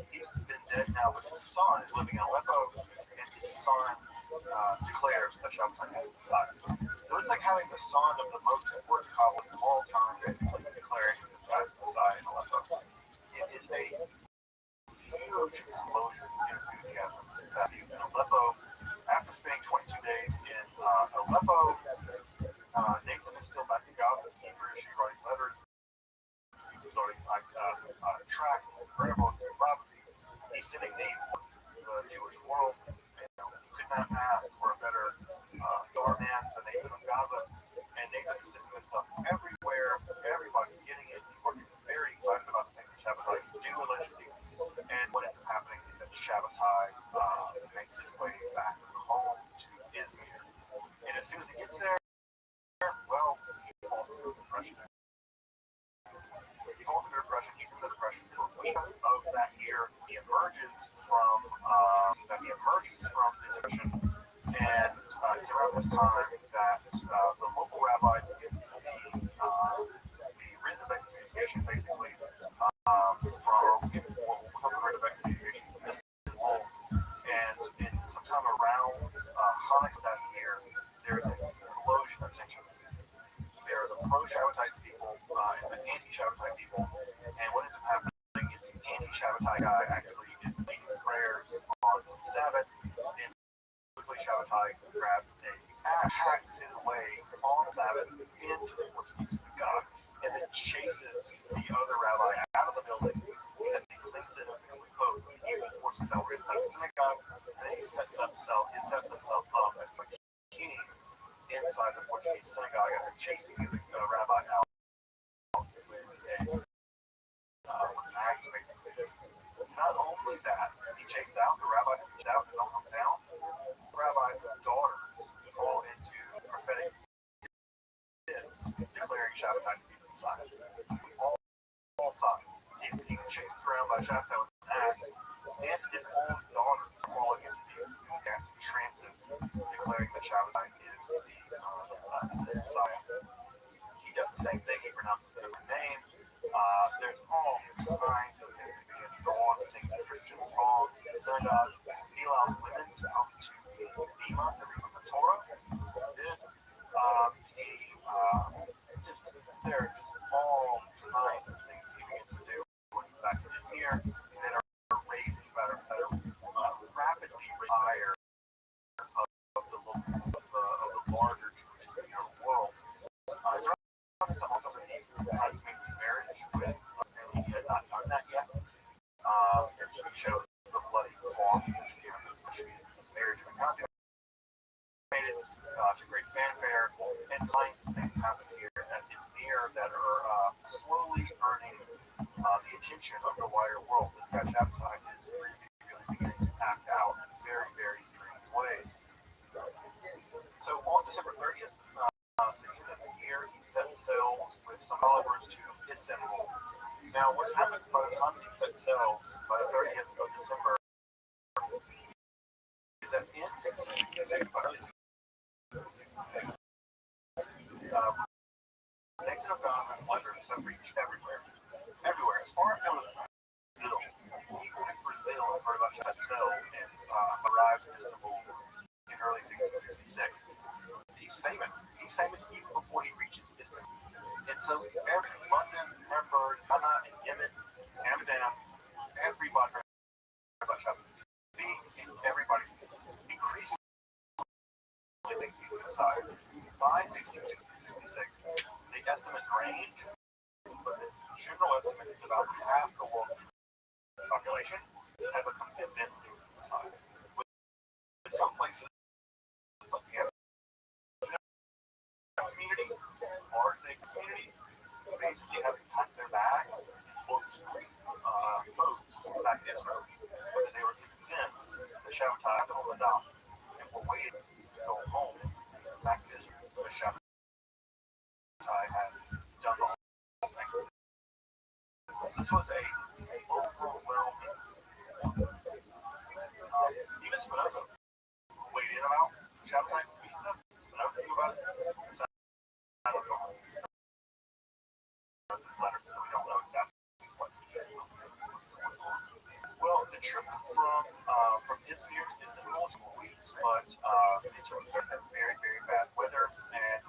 He's been dead now, but his son is living in Aleppo, and his son declares that Shabbatai is the Messiah. So it's like having the son of the most important Kabbalist of all time declaring this guy's the Messiah in Aleppo. It is a huge explosion in enthusiasm that in Aleppo, after spending 22 days in Aleppo, Nathan is still back in Gaza. He's writing letters, he's writing tracts and prayer books and prophecy. He's sending these to the Jewish world. And he could not ask for a better doorman than Nathan of Gaza. And Nathan is sending this stuff everywhere. Everybody's getting it. People are very excited about the things that Shabbatai can do allegedly. And what ends up happening is that Shabbatai makes his way back home to Izmir. And as soon as he gets there, well, he falls into depression. He falls into depression. He's in the depression for a week of that year. He emerges from the depression, and it's around this time that the local rabbi gets the written of excommunication, basically, gets the written of excommunication from this home. And in sometime around Hanukkah that year, there's an explosion of tension. There are the pro-Shabbatai people and the anti-Shabbatai people, and what ends up happening is the anti-Shabbatai guy actually is leading prayers on Sabbath, and quickly Shabbatai grabs hacks his way on Sabbath into the Portuguese synagogue, and then chases the other rabbi out of the building. He says he cleans it up in the code. He forces over inside the synagogue, and then he sets himself up as the king inside the Portuguese synagogue after chasing the rabbi out with an axe, basically. Not only that, he chased out the rabbi, chased out and don't come down. The rabbi's daughter fall into prophetic fits, declaring Shabbatai to be the Messiah. All sides. He's being chased around by Shabbatai with an axe, and his own daughter falling into these enthusiastic trances, declaring that Shabbatai is the Messiah. He does the same thing. He pronounces different names. There's all kinds of things he can go on and sing Christian songs in the synagogue. He allows women to come to the Bima to read the Torah. There are just all kinds of things he begins to do. Back to Izmir, that are raising better, rapidly higher of the larger Jewish world. So that's also that he has made some marriage with, and he had not done that yet. And so he shows the bloody cloth, marriage with consummated, to great fanfare, and kinds of things happen here at Izmir that are slowly earning the attention of the wider world. This guy Shabbatai is really beginning to act out in very, very strange ways. So on December Istanbul. Now, what's happened by the time these set sells, by the 30th of December, is that in 1666, by early 1666, Nixon of Ghana's letters have reached everywhere. Everywhere. As far as Brazil. People in Brazil have heard about that cell and arrived in Istanbul in early 1666. He's famous. He's famous even before he reaches Istanbul. And so every London, Hamburg, Ghana, and Yemen, Amsterdam, everybody heard about Shabbat. And everybody increasingly thinks he's inside. By 1666, the estimates range, but the general estimate is about half the world population have become convinced he was inside. In some places, like the community, or the community, basically have packed their bags and booked moves back to Israel, because they were convinced the Shabbatai had opened up and were waiting to go home back to Israel. The Shabbatai had done the whole thing. This was a overwhelming. Even Spinoza weighed in about Shabbatai pizza. Spinoza knew about it. I don't know this letter, so we don't know exactly what he did. Well, the trip from Izmir to Istanbul was 4 weeks, but it had very, very bad weather, and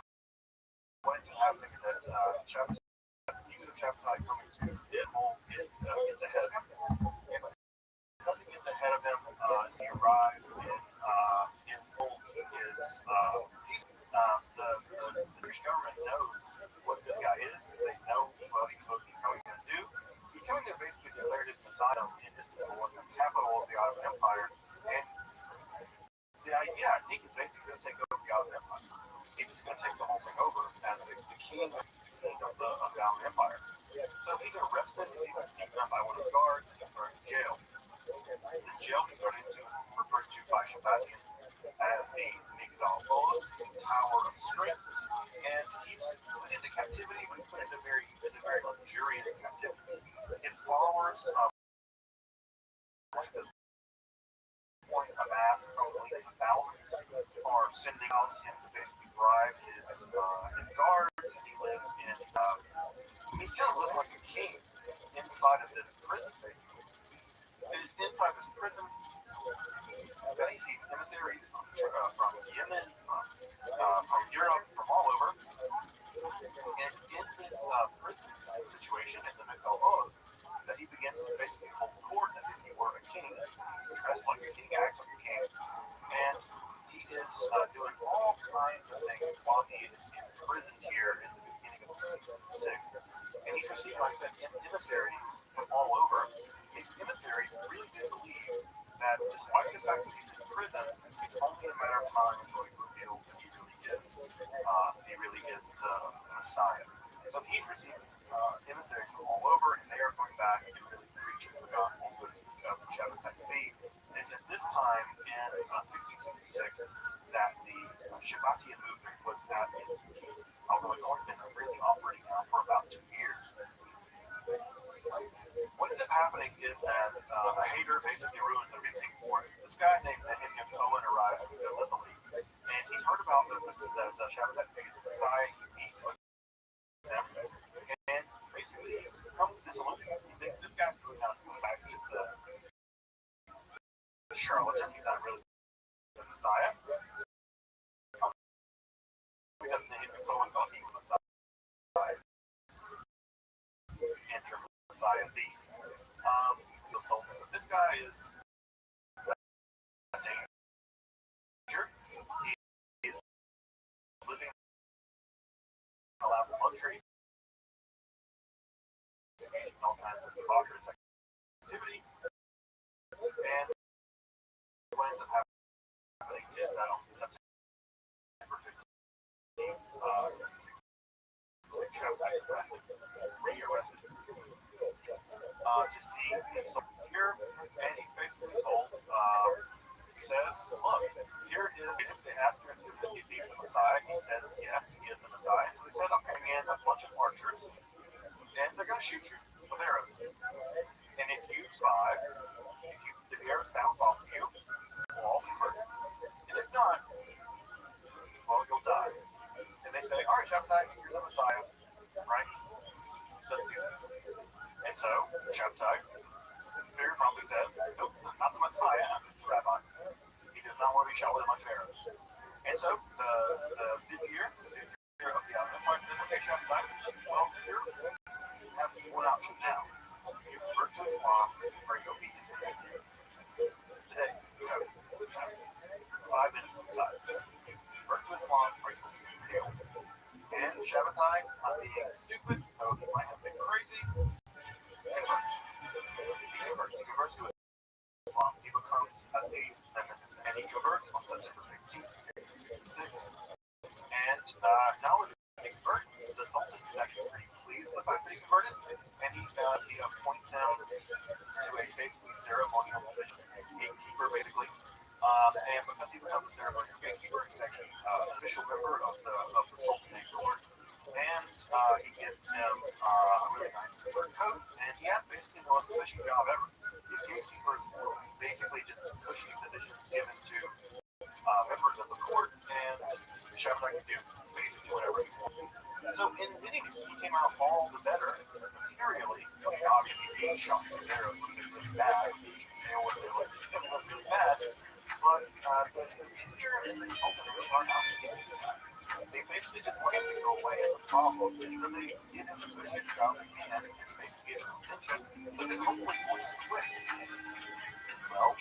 what ended up happening is that Shabbatai, even if Shabbatai coming to Istanbul is ahead of him, and because he gets ahead of him, as he arrives in Istanbul, the British government knows what this guy is. They know what he's coming to do. He's coming to basically declare his messiah in Istanbul, the capital of the Ottoman Empire. And the idea, I think, is basically going to take over the Ottoman Empire. He's just going to take the whole thing over as the king of the Ottoman Empire. So he's arrested, he's taken up by one of the guards, and he's thrown in jail. The jail he's thrown into is referred to by Shabbatians as the Migdal Oz, Tower of Strength. And he's put into captivity, but he's put into very luxurious captivity. His followers, at this point, amassed probably thousands, are sending out him to basically bribe his guards, and he lives in, he's kind of living like a king inside of this prison, basically. And inside this prison, then he sees emissaries from Yemen, from Europe, from all over. And it's in this prison situation in the Migdal Oz that he begins to basically hold court as if he were a king, dressed like a king, acts like a king. And he is doing all kinds of things while he is imprisoned here in the beginning of 1666. And he's received, like I said, emissaries from all over. These emissaries really do believe that despite the fact that he's in prison, it's only a matter of time until he reveals that he really is the Messiah. So he's receiving emissaries from all over, and they are going back and really preaching the gospel, so to speak, of the Shabbatai feast. And it's at this time in 1666 that the Shabbatian movement was at its peak, although it's only been really operating now for about 2 years. What ends up happening is that a hater basically ruins everything for it. This guy named Nehemiah Cohen arrives from Gallipoli, and he's heard about the Shabbatai feast of the Messiah. He meets with them, and basically he comes to disillusion. He thinks this guy's really not the Messiah. He's the charlatan. He's not really the Messiah. Because Nehemiah Cohen thought he was the Messiah. And the Messiah thief. This guy is a danger. He is living a lot of luxury and all kinds of debaucherous activity. And what ends up happening is that on September 15th, Shabbatai arrested, re-arrested, to see if someone's here, and he's basically told, he says, look, here is, if they ask him if he's the Messiah, he says, yes, he is the Messiah. So he says, I'm bringing in a bunch of archers, and they're going Messiah, right? Let's do this. And so, Shabbatai very promptly says, nope, not the Messiah, I'm just a rabbi. He does not want to be shot with a bunch of arrows. And so, this year of the Empire said, okay, Shabbatai, well, you have one option now. You convert to Islam, or you obedient today. You have 5 minutes to decide. You convert to Islam, or you fail. And Shabbatai, not being stupid, though he might have been crazy, converts. He converts to Islam. He becomes a thief. And he converts on September 16th, 1666. And not only did he convert, the Sultan is actually pretty pleased with the fact that he converted. And he appoints him to a basically ceremonial position, a gatekeeper basically. And because he becomes a ceremonial gatekeeper, he's actually an official member of the Sultanate court. And he gives him a really nice fur coat, and he has basically the most cushy job ever. These gatekeepers were basically just cushy positions given to members of the court, and Shabbatai could do basically whatever he wanted. So in many ways, he came out all the better materially. Obviously, being shot with arrows would have been really bad, and would have been really bad. But the minister and the Sultan really aren't out to get this guy. They basically just want him to go away as a problem, and so they get him the cushiest job they can, and basically get him attention, so they hopefully will quit. Well,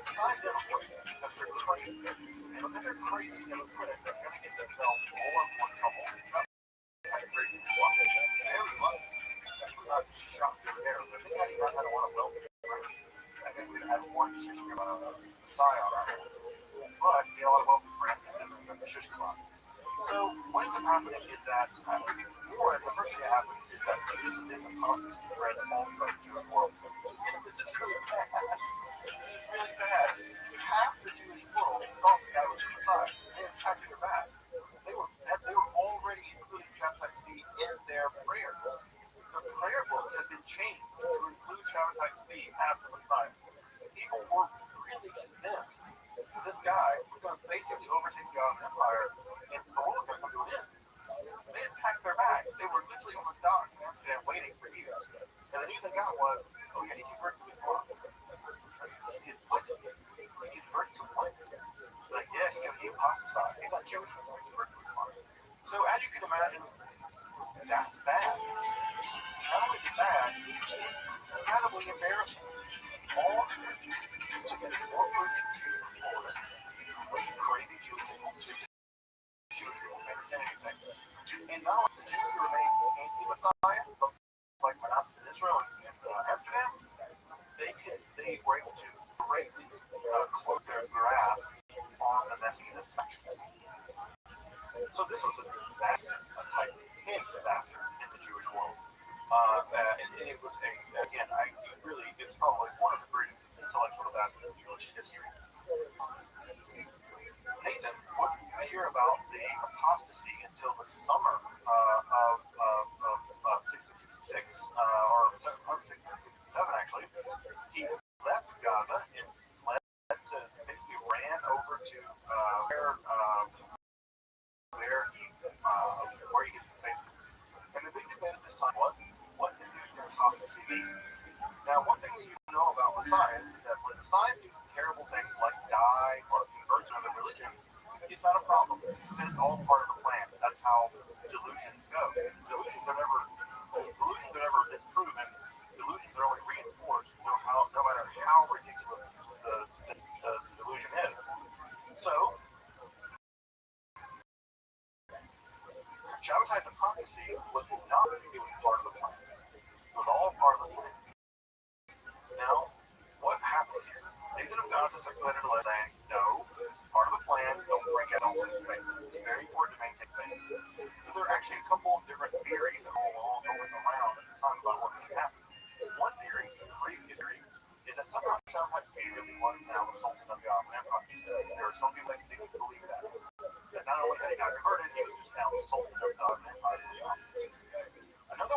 besides them quitting, because they're crazy, and because they're crazy and they're quitting, they're going to get themselves more and more trouble. Crazy walking very much. He was not shocked in there, but they had not had a lot of wealth. I think we'd had one shish kebab, Messiah on our hands. But he had a lot of wealthy friends and the shish kebab. So what ends up happening is that, the first thing that happens is that this apostasy spread all throughout the Jewish world. And this is really bad. This is really bad. Half the Jewish world thought the guy was the Messiah. They attacked their back. They were already including Shabbatai's feet in their prayers. The prayer book had been changed to include Shabbatai's feet as the Messiah. People were really convinced that this guy was going to basically overtake the Ottoman Empire and the world was going to come to an end. They had packed their bags. They were literally on the docks in Amsterdam waiting for years. And the news I got was, oh yeah, he converted to Islam. He did what? He converted to what? Like, yeah, he apostatized. He's not Jewish anymore. He converted to Islam. So as you can imagine, that's bad. Not only is it bad, it's incredibly embarrassing. All Christians to get more Christian Jews from Florida, like crazy Jewish people, Jewish people can't stand anything. And not only the Jews who remain anti-Messiah, but like Manasseh in Israel and Amsterdam, they were able to greatly close their grasp on the Messianic faction. So this was a disaster, a type of big disaster in the Jewish world. And it was it's probably one of the greatest intellectual disasters in Jewish history. Nathan wouldn't hear about the apostasy until the summer of 1666, or 1667 actually. He left Gaza and basically ran over to where he gets basically. And the big debate at this time was, what did the apostasy mean? Now, one thing that you know about Messiah is that when Messiahs do terrible things like die or convert to another religion, it's not a problem. It's all part of the plan. That's how delusions go. Delusions are never disproven. Delusions are only reinforced, no matter how ridiculous the delusion is. So, Shabbatai's apostasy was not part of the plan. It was all part of the plan. Now, what happens here? Nathan of Gaza circulated a letter saying, no, this is part of the plan, don't break out all this space. It's very important to maintain space. So there are actually a couple of different theories that are all going around at the time about what could happen. One theory, the craziest theory, is that somehow Shabbatai's feet really was now the Sultan of the Ottoman Empire. There are some people that believe that. That not only had he got converted, he was just now the Sultan of the Ottoman Empire. Another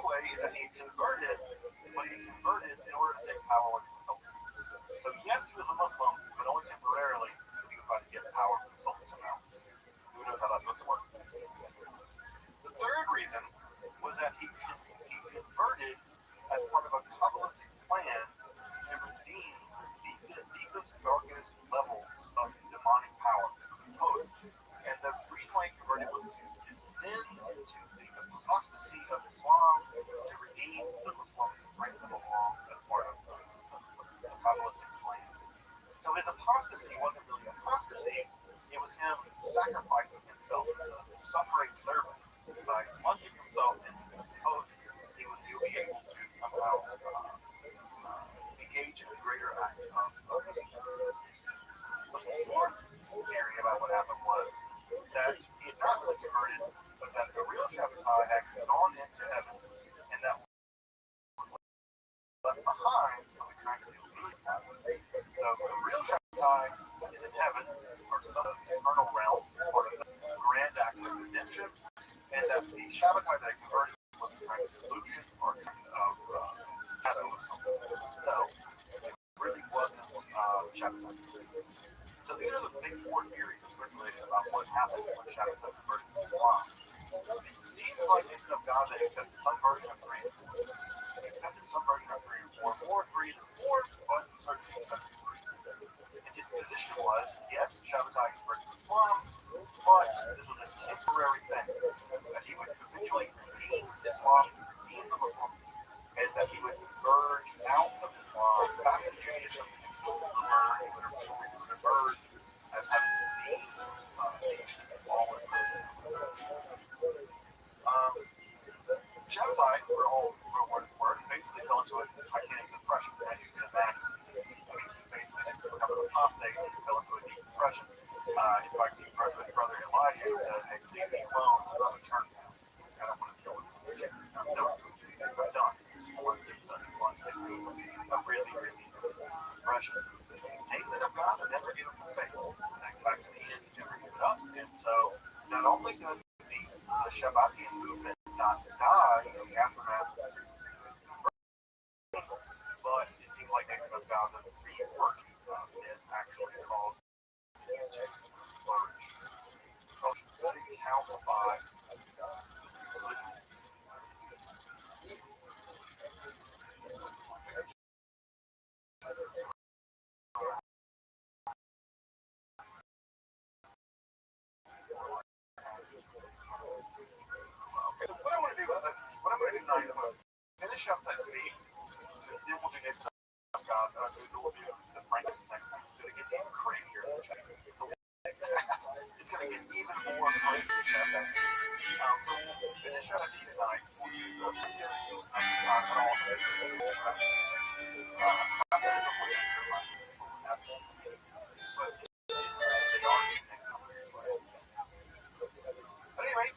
Shabbatai that converted was a kind of illusion or of shadow or something. So it really wasn't Shabbatai. So these are the big four theories that circulated about what happened when Shabbatai converted to Islam. It seems like it's of God that accepted some version of three and four. He accepted some version of three and four, more three than four, but certainly accepted three. And his position was, yes, Shabbatai converted to Islam, but this was a temporary thing, that he would eventually redeem Islam, redeem the Muslims, and that he would merge out of Islam back into Judaism, he would emerge as having been all in. Shabbatai, for all for what it's worth, basically fell into a titanic depression, as you can imagine. I mean, he basically didn't become an apostate, he fell into a deep depression. In fact, he wrote to his brother Elijah and said, hey, leave me alone, I'm a turn now. I don't want to kill him. I'm done. I'm done. I want to do something. I want to do a really, really depression. Nathan of God would never give him faith. In fact, in the end, he never gave it up. And so, not only does the Shabbatian movement not die in the aftermath of the but it seems like Nathan of God doesn't see it working. It actually called to flourish. Calcify. So what I'm going to do tonight is I'm going to finish up that speech, then we'll do Nathan of God, we'll do the Francis next time. It's going to get even crazier. It's going to get even more crazy. So we'll finish up tonight. We'll do the Francis next time, but also but anyway,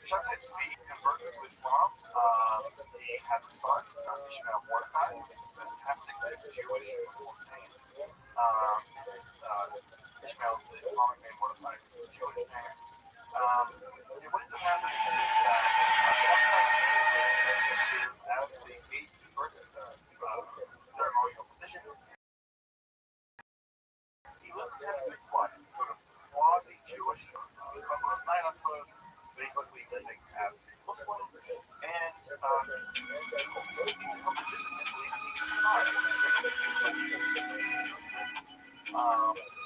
Shabtai Tzvi converted to Islam. He has a son, Ishmael Mordecai, fantastic Jewish name. Ishmael is the Islamic name, Mordecai is the Jewish name. And what ends up happening is as the gatekeeper, ceremonial position, he lives kind of mixed life, sort of quasi-Jewish, cover of night on clothes, basically living as a Muslim, and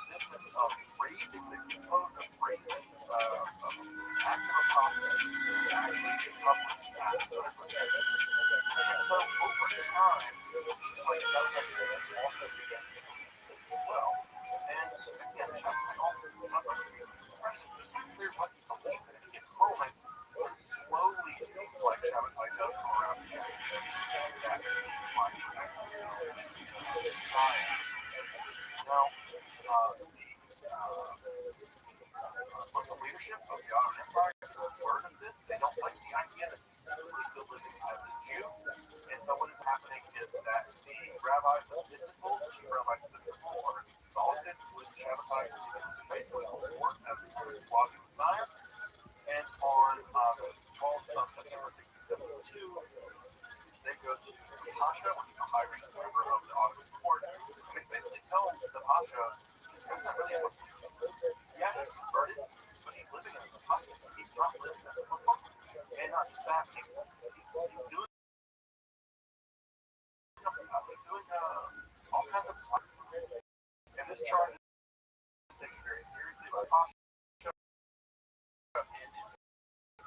stiffness of raising the component of raising active apostasy to actually become and so over time, like another also began to well. And again, Shabbatai also suffered from depression. It's not clear what he believes in any given moment, but slowly it seems like Shabbatai does come around to that decline. Now, the Muslim leadership of the Ottoman Empire learned of this. They don't like the idea that he's simply still living as a Jew. And so what is happening is that the rabbis of Istanbul, the chief rabbis of Istanbul, are exhausted with Shabbatai basically war as walking Messiah. And on the 12th of September 1672, they go to the Pasha, which is the high-ranking member of the Ottoman court, and they basically tell the Pasha, this guy's not really a Muslim. Yeah, he's converted, but he's living as a Pasha. He's not living as a Muslim. And not just that, he's doing all kinds of stuff. And this charge is taken very seriously by Pasha. In his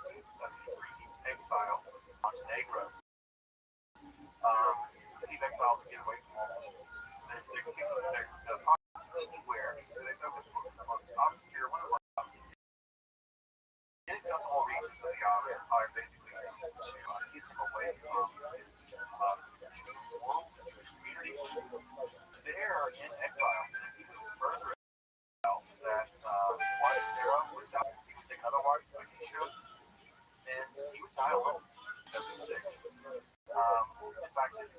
1773 exile to Montenegro. He's exiled to get away from all this. They're anywhere. They focus on the most obscure, one of the most inaccessible regions of the Ottoman Empire, basically, to get him away from his world, his community. There in exile, and if he was further exile, that wife Sarah would die. He would take another wife, like he should, and he would die alone. In fact, his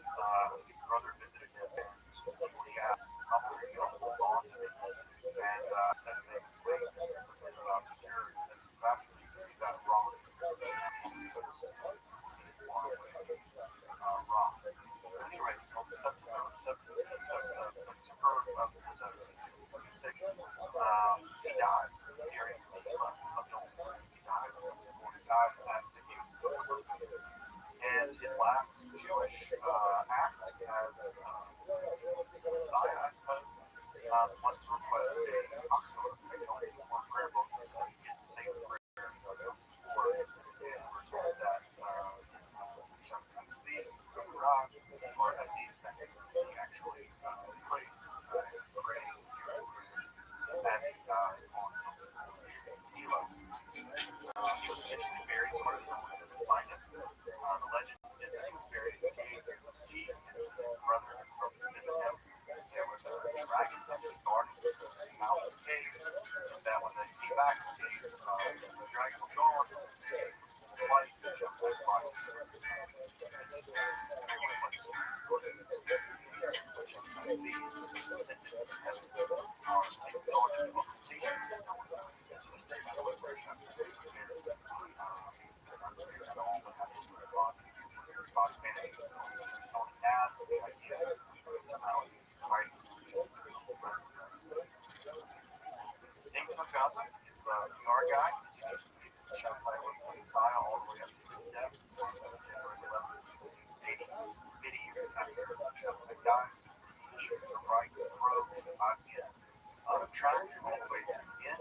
brother visited him, and he asked how much he hold on to it, and said they were slaves, and obscure, and especially he got wrong. dragon was gone, light, Shabbatai light. It's our guy. Shabbatai was the Messiah all the way up to his death. 80 years after Shabbatai died, he right throat tracked him all the way to the end.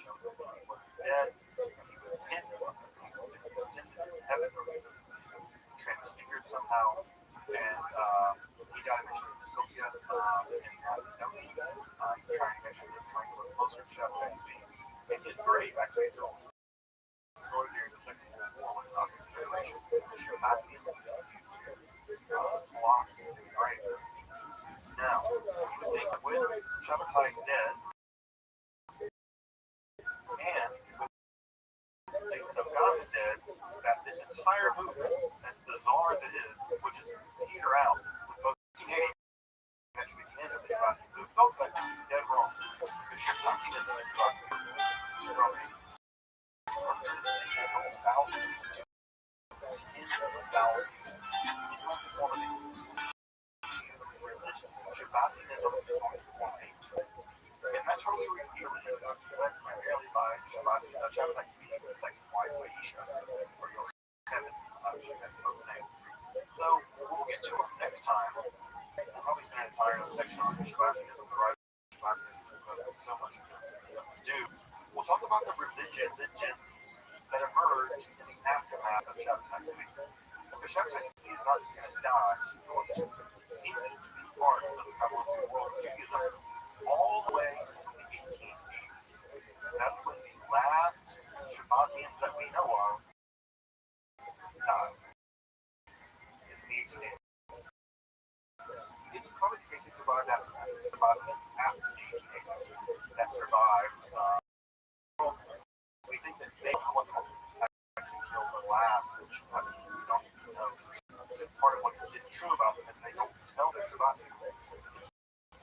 Shabbatai was dead. He was hidden. He was ascended to heaven, transfigured somehow, and he died eventually in dystopia in Macedonia. Trying to get closer to Shabbatai's feet. In his grave, actually, destroyed during the Second World War when the tribulation not in the block in the grave. Now, you would think with Shabbatai dead, and with things of God's dead, that this entire movement, that bizarre as it is, would just peter out with both 1980 eventually the end of the Shabbatai movement. Both that is dead wrong. Because Shabbatism is about from thousands to tens of thousands enormous religion. Shabbatism is only one thing. And that's totally revealed led primarily by Shabbatai speaking the second wife, Aisha, or your seven, she has both names. So we'll get to it next time. We'll probably spend an entire section on Shabbatism, the rise of Shabbatism, because there's so much to do. We'll talk about the religions that emerged in the aftermath of Shabbatai speaking. Because Shabbatai speaking is not just going to die, he needs to be part of the Kabbalistic world of Judaism all the way to the 1880s. That's when the last Shabbatians that we know of died. It's the 1880s. It's probably the case that survived after Shabbatians after the 1880s that survived. We think that they were what actually killed the last Shabbatians. We don't know. Because part of what is true about them is they don't tell their Shabbatians.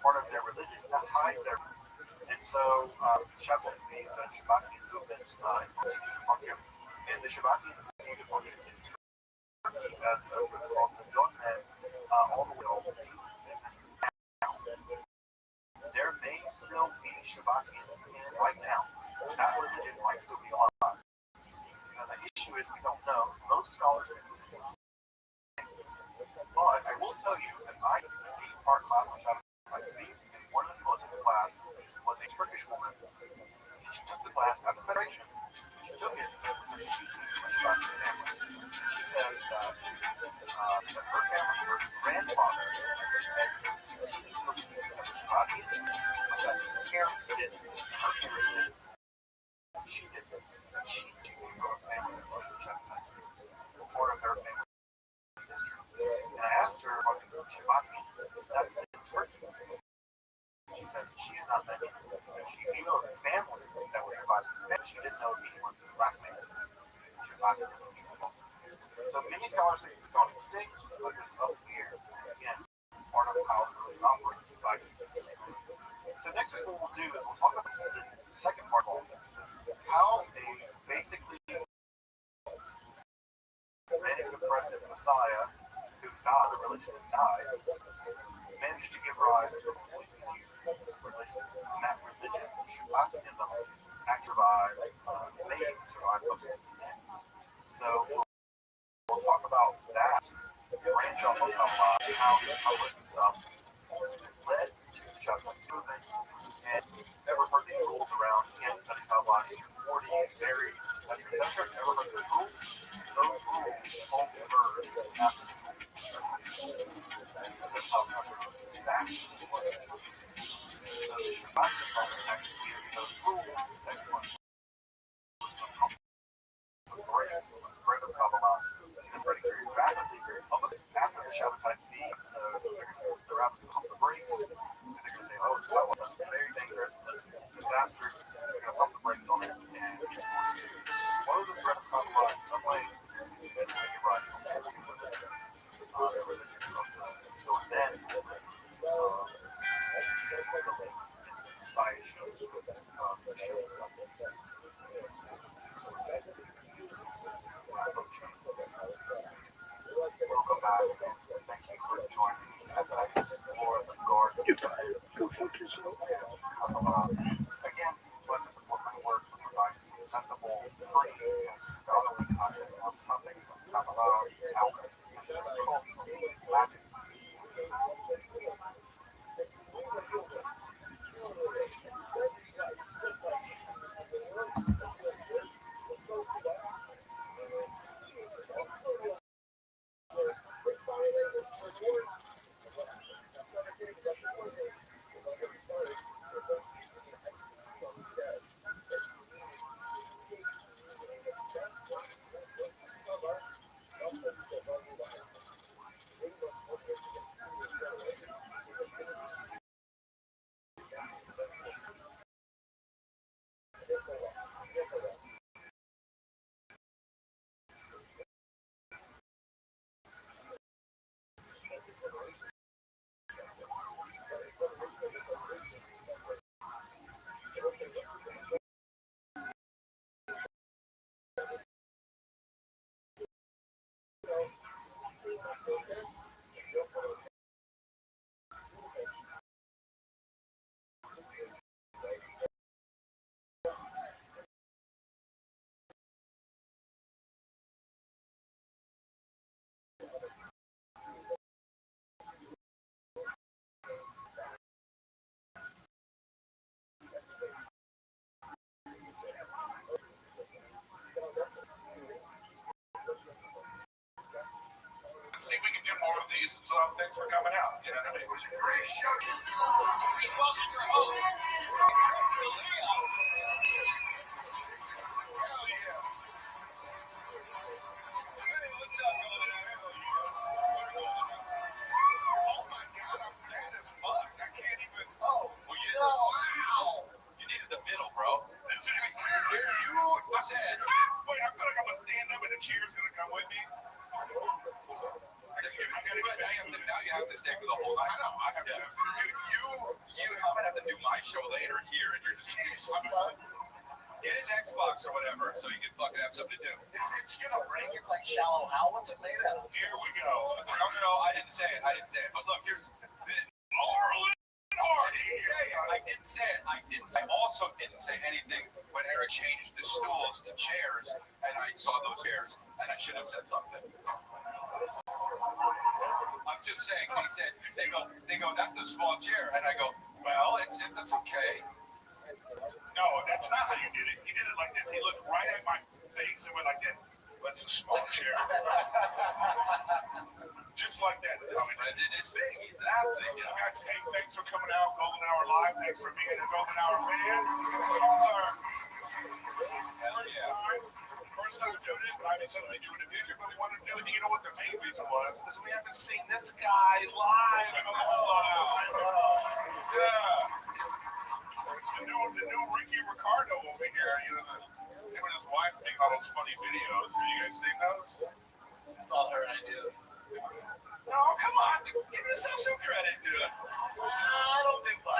Part of their religion to hide their. And so Shabbat, the Shabbatian movement and the Shabbatian movement in Turkey as the young men all the way over now. There may still be Shabbatians right now. That religion might still be alive. Now the issue is we don't know. Most scholars are but I will tell you that I being part class on Shabbatai, and one of the most of the class was a Turkish woman. She took the class at the Federation. She took it because she teaches my Shabbatai family. She said that her family, her grandfather, had teaching the Shabbatai, but that her parents didn't. Her parents didn't. She did it. She grew up family of Shabbatai. Part of her family. And I asked her about the Shabbatai that was in Turkey. She said she had not met anyone. She knew of a family that was Shabbatai, but she didn't know anyone who was black man. Shabbatai didn't know people. So many scholars think it's gone extinct, but it's up here. Again, part of how it really operates. So next week what we'll do is we'll talk about the second part of all this. How a basically manic depressive Messiah who died, the religion died, managed to give rise to a completely new religion. And that religion, Shabbatism, survived, may survive most of its name. So we'll talk about that, branch off of how the public stuff led to the Shabbatai movement, and ever heard these rules around studying Kabbalah in your 40s, varies, etc. Ever heard those rules? Those rules all emerged after the movement. That's how back to what it is. So the Shabbatai movement actually gives those rules that one bread of Kabbalah is spreading very rapidly, very public after the Shabbatai scene. So let's see if we can do more of these. And so thanks for coming out. You know what I mean? It was a great show. Hell yeah. Hey, what's up, Golden Hour? Oh my God, I'm mad as fuck. I can't even. Oh, well, you know. Wow. You needed the middle, bro. That's it. You said. Wait, I feel like I'm gonna stand up and the chair's gonna come with me. Now you have to stay for the whole night. I know. I have to. You might have to do my show later here, and you're just. It is Xbox or whatever, so you can fucking have something to do. It's gonna break. It's like Shallow Hal. What's it made out of? Here we go. No, I didn't say it. But look, here's Marlon Hardy. I didn't say it. I also didn't say anything when Eric changed the stools to chairs, and I saw those chairs, and I should have said something. I'm just saying. He said they go. That's a small chair, and I go, well, it's okay. No, that's not how you did it. He did it like this. He looked right at my face and went like this. That's a small chair. Just like that. It is big. He's an athlete. You know? Guys, hey, thanks for coming out. Golden Hour Live. Thanks for being a Golden Hour fan. Hell yeah. First time doing it, but I mean, something to do in the future, but we wanted to do it. You know what the main reason was? Because we haven't seen this guy live in a while. Yeah. The new Ricky Ricardo over here, you know, him and his wife make all those funny videos. Have you guys seen those? That's all her idea. No, come on, give yourself some credit, dude. I don't think so.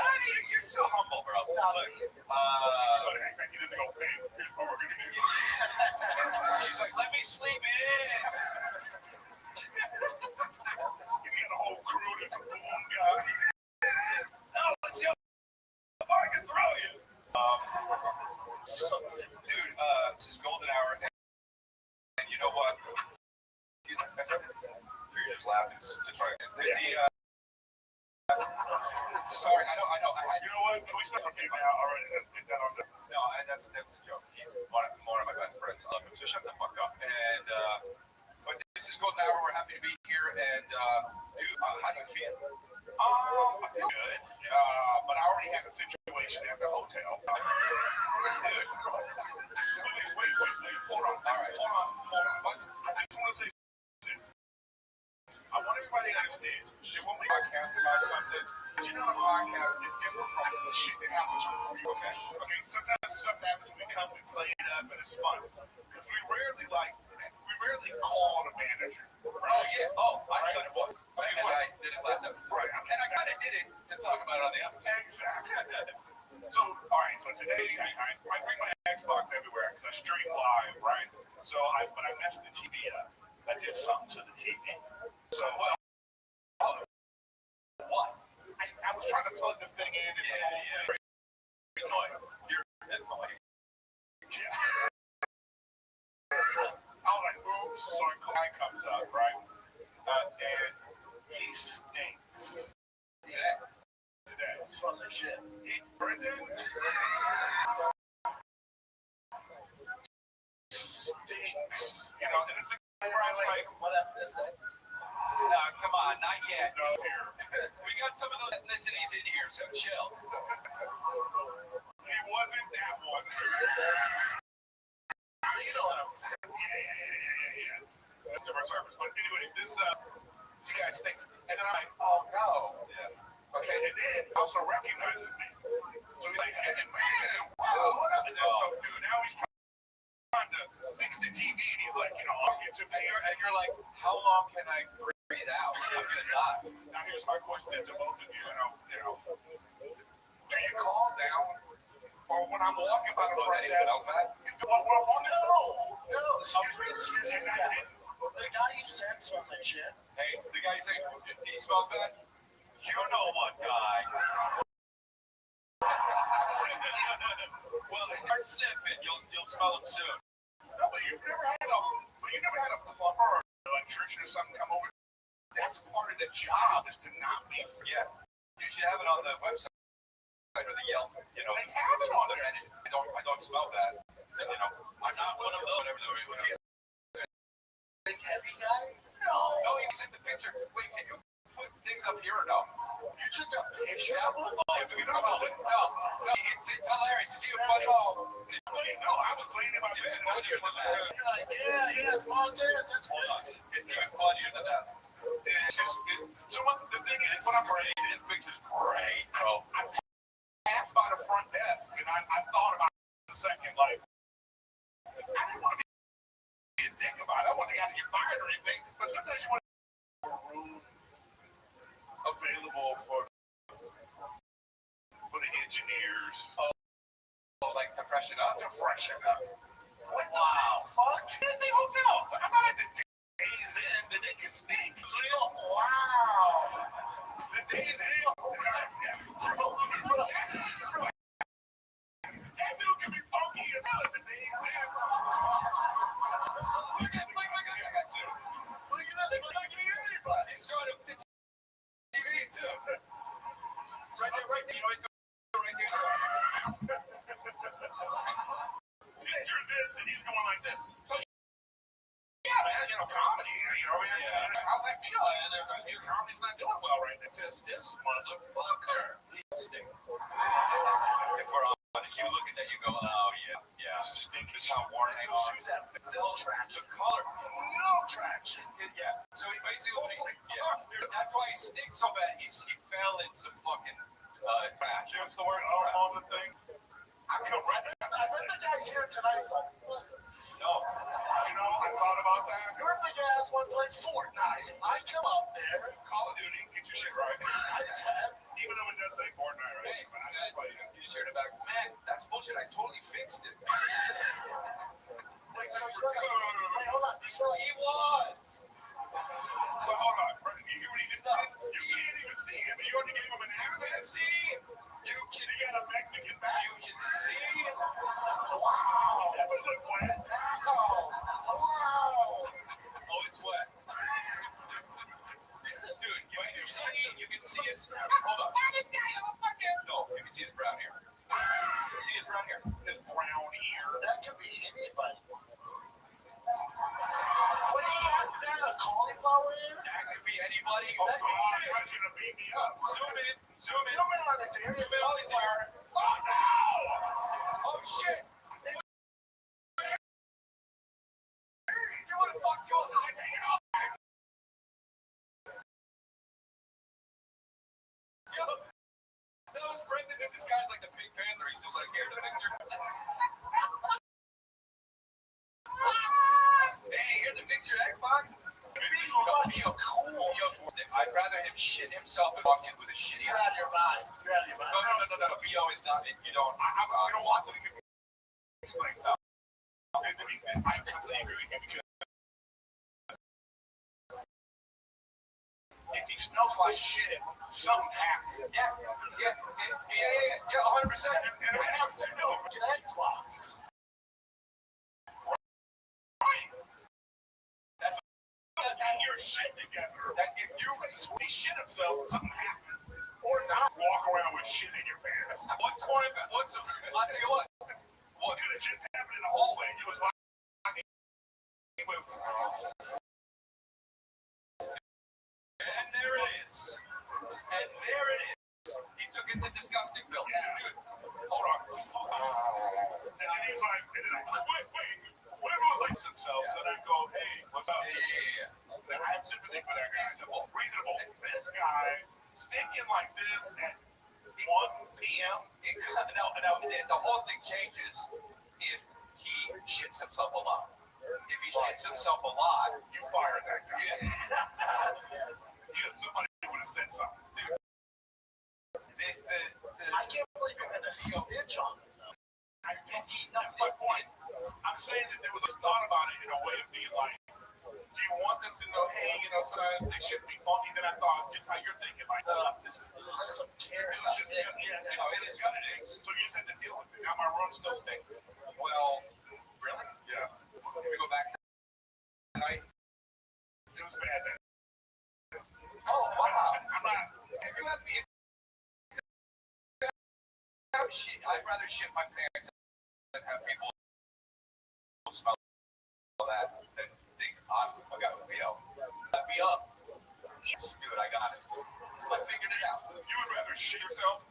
You're so humble, bro. Look, you didn't go, hey, here's what we're gonna do. She's like, let me sleep in. You get a whole crew to boom guy. No, let's see. I can throw you. Dude, this is Golden Hour, and you know what? You're just laughing to try to sorry, I know. You know what? Can we start talking about already? Let's get that on the. No, that's a joke. He's one of my best friends. I love him. So shut the fuck up. And but this is Golden Hour. We're happy to be here. And dude, how do you feel? I feel good. But I already had a situation at the hotel. Dude. Wait. Hold on. All right. Hold on. I just want to say this. I want everybody to understand that when we podcast about something, you know, the podcast is different from the shit that happens on the okay? Okay, sometimes stuff happens, we come, we play it up, and it's fun. Because we rarely call the manager. Right? Oh, yeah. Oh, I know what it was. And I did it last episode. Right. And I kind of did it to talk about it on the episode. Exactly. So, all right, so today I bring my Xbox everywhere because I stream live, right? So, but I messed the TV up. I did something to the TV. So, what? I was trying to plug the thing in and you're annoying. Yeah. I was like, oops, so a guy comes up, right? And he stinks. Today. He smells like shit. Brendan stinks. You know, and it's where I'm like, what ethnicity? Come on, not yet. No, here. We got some of those ethnicities in here, so chill. He wasn't that one. You know what I'm saying? Yeah. That's different service. But anyway, this guy stinks. And then I'm like, oh no. Yeah. Okay, and then he also recognizes me. So he's like, hey, man, wow, what up? And then so, dude, now he's trying to fix the TV, and he's like, you know, I'll get to me. And you're like, how long can I breathe out? I'm gonna die. Now here's my question to both of you. You know, do you calm down? Or when I'm walking by the front desk, no. Excuse me. The guy you said smells like shit. Hey, the guy you said he smells bad? You know what guy? Well, start sniffing. You'll smell him soon. No, but you never had a plumber or an electrician or something come over. That's part of the job is to not be. Yeah, you should have it on the website or the Yelp. You know, they have it on there, and I don't smell that. And, you know, I'm not one of those. Whatever. Big heavy guy? No, he's in the even funnier than that. It's just, the thing is, what I'm saying is, this picture's great, bro. I passed by the front desk, and I thought about it a second, like, I didn't want to be a dick about it. I wasn't going to get fired or anything, but sometimes you want to have a room available for the engineers. Oh, like to freshen up? To freshen up. What the fuck? It's a hotel. I'm not at the Days Inn. Did they get steamed? Wow. The Days Inn. That dude can be funky as hell at the Days Inn. Look at that too. Look at that. They look like anybody. He's trying to fit TV too. Right there. You know, he's right there. Picture this, and he's going like this. So, yeah, man, you know, comedy, how's that feel? Comedy's not doing well right now. Just this motherfucker. Stink. If we're honest, you look at that, you go, oh, yeah. This is stink. This is how Warren Hang's shoes have no traction. The color, no traction. Yeah. So he basically, that's why he stinks so bad. He fell in some fucking trash. Just the word on the thing. I come right back. I bet the guy's here tonight. No. You know, I thought about that. Your big ass want to play Fortnite. I come up there. Call of Duty, get your shit right. I can. Even though it does say Fortnite, right? Hey, but I just play it. You just heard about it. Man, that's bullshit. I totally fixed it. Wait, hold on. He was. Well, hold on. You hear what he just did? You can't even see him. You already gave him an accident. See? You can see. A Mexican back. You can see. Wow. That would look wet. Wow. Oh, it's wet. Dude, you can see his. Hold on. No, you can see his brown hair. You can see his brown hair. His brown hair. That could be anybody. What do you have? Is that a cauliflower ear? That could be anybody. Oh, God, you're going to beat me up. Zoom in. Zoom in on this ear. Zoom in on his ear. Oh, no! Oh, shit. You would have fucked your eye. Take it off. Yo, that was Brendan in disguise like the Pink Panther. He's just like, here's the picture. Hey, here's the picture, Xbox. Cool. I'd rather him shit himself and walk in with a shitty. You're out of your mind. No. BO is not. You don't. I don't want to explain that. I completely agree with him because if he smells like shit, something happened. Yeah, 100%. And I have to know. An Xbox. Right. That's get your shit together. That if you shit himself, something happened. Or not walk around with shit in your pants. What's more important? I'll tell you what. What could have just happened in the hallway? It was like. And there it is. He took it to disgusting film. Yeah. Dude, hold on. And then he's like, wait. Whatever was like himself, then I go, hey, what's up? Yeah. Then I have sympathy for that guy. Reasonable. This guy stinking like this at 1 p.m. The whole thing changes if he shits himself a lot. If he shits himself a lot, you fire that guy. Yeah. Somebody would have said something. Dude. I can't believe you're going to snitch on him. That's my point. I'm saying that there was a thought about it in a way of being like, do you want them to know, hey, sometimes they shouldn't be funny? Then I thought, just how you're thinking, like, this is some carrot. It is what it is. So you just have to deal with it. Now my room still stinks. Well, really? Yeah. Can we go back to tonight? It was bad then. Oh, wow. I'm not. If you have me, I'd rather shit my pants than have people smell that than think I got to be up. Let me up. Yes, dude, I got it. I figured it out. You would rather shit yourself?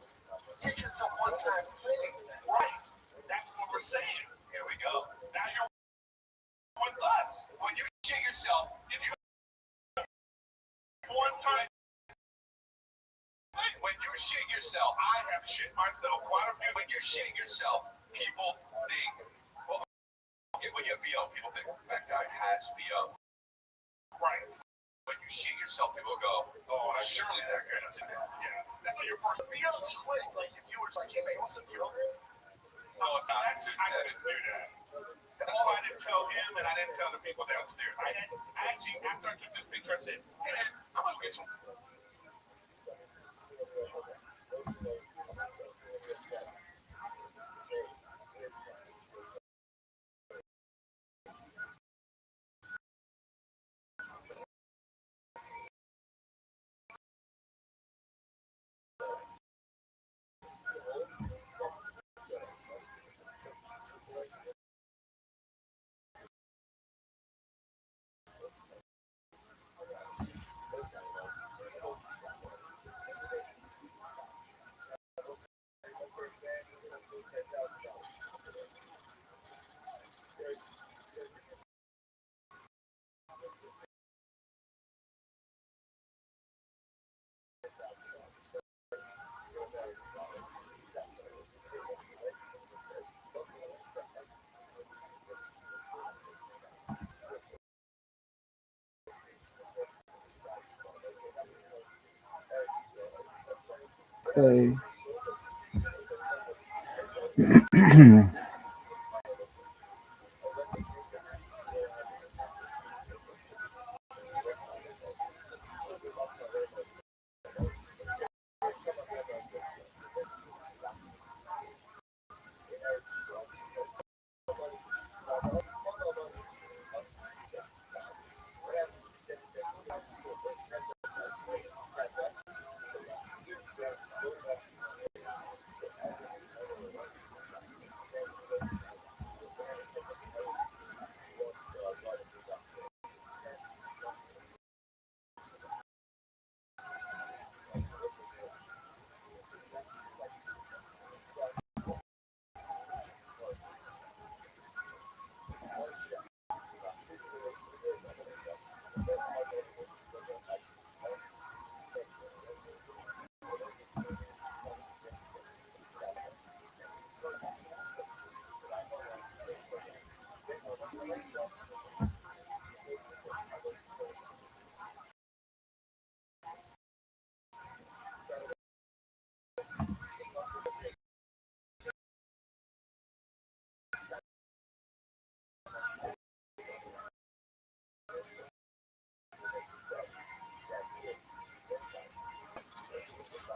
It's just a one-time thing. Right. That's what we're saying. Here we go. Now you're with us. When you shit shit yourself. I have shit myself quite a few. When you shit yourself, people think, well, when you have BO, people think that guy has BO. Right. When you shit yourself, people go, oh, surely that guy doesn't. Yeah. That's not your first. BO's quick. Like, if you were like, hey, man, what's up, BO? No, it's not. I didn't do that. I didn't tell him, and I didn't tell the people downstairs. I didn't. Actually, after I took this picture, I said, hey, man, I'm going to get some. Okay.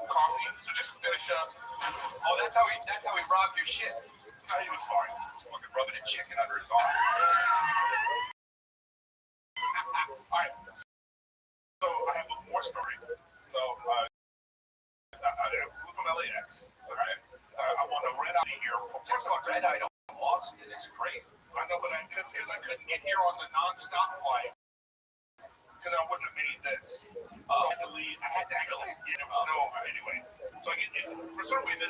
Coffee. So just finish up. Oh, that's how he robbed your shit. No, he was fine. He's fucking rubbing a chicken under his arm. All right. So I have one more story. So I flew from LAX. All right. So I want to rent out here. Talks about red eye lost it. It's crazy. I know, but because I couldn't get here on the non-stop flight. Because I wouldn't have made this. I had to leave. I had to actually. You know, anyways. So I get for some reason.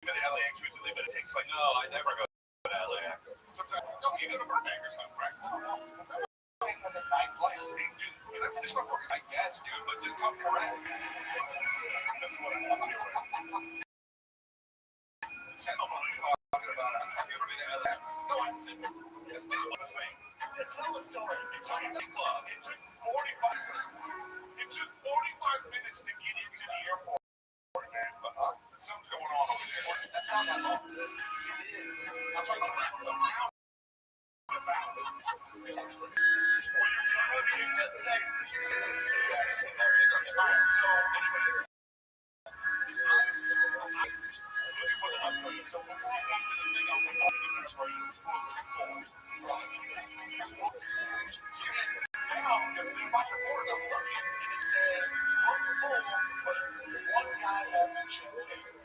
Been to LAX recently, but it takes like, no, I never go to LAX. Sometimes, no, you go to Burbank or something, right? Burbank has a night flight. Dude, can I finish my fucking, I guess, dude, but just come correct. That's what I'm doing. I'm talking about, have you ever been to LAX? No, I said, it's not the same. Tell the story. It took a club. It took 45 minutes to get into the airport. Man, but something's going on over there. That's not that long. It is. I'm talking about the roundabout. When you're driving, let's say, so anyway, looking for the upgrade. So before I got to the thing, I went over to this for you. There's my support number, and it says, one guy hasn't checked in.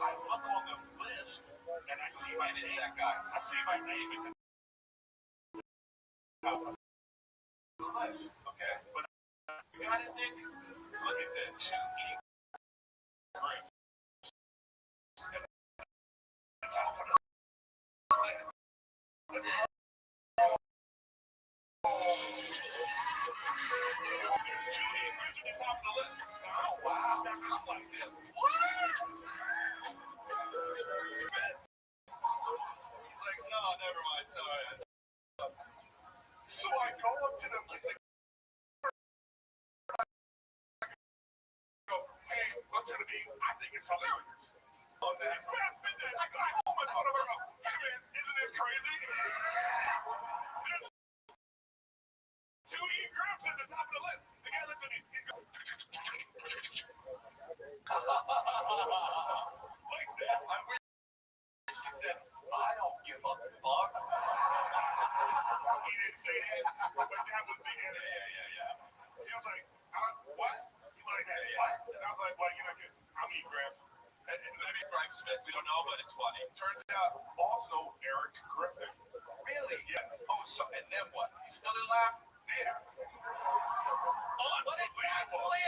I look on the list and I see my name. That guy. I see my name in the list. Okay, but you got it, Nick. Look at the 2 E groups. He's top of the list. Oh, wow. Like this. What? He's like, no, never mind. Sorry. So I go up to them, like, go, hey, what's gonna be? I think it's hilarious. On that fast midnight, I got home and thought about, hey man, isn't this crazy? There's two E-groups at the top of the list. The guy looks at me, he goes, like that. I wish she said, I don't give a fuck. He didn't say that, but that was the end. Yeah. He was like, what? He like, what? And I was like, well, you know, because I'm E-Grams. And maybe Brian Smith, we don't know, but it's funny. Turns out, also Eric Griffin. Really? Yeah. Oh, so, and then what? He still didn't laugh? Yeah. Oh, but it's actually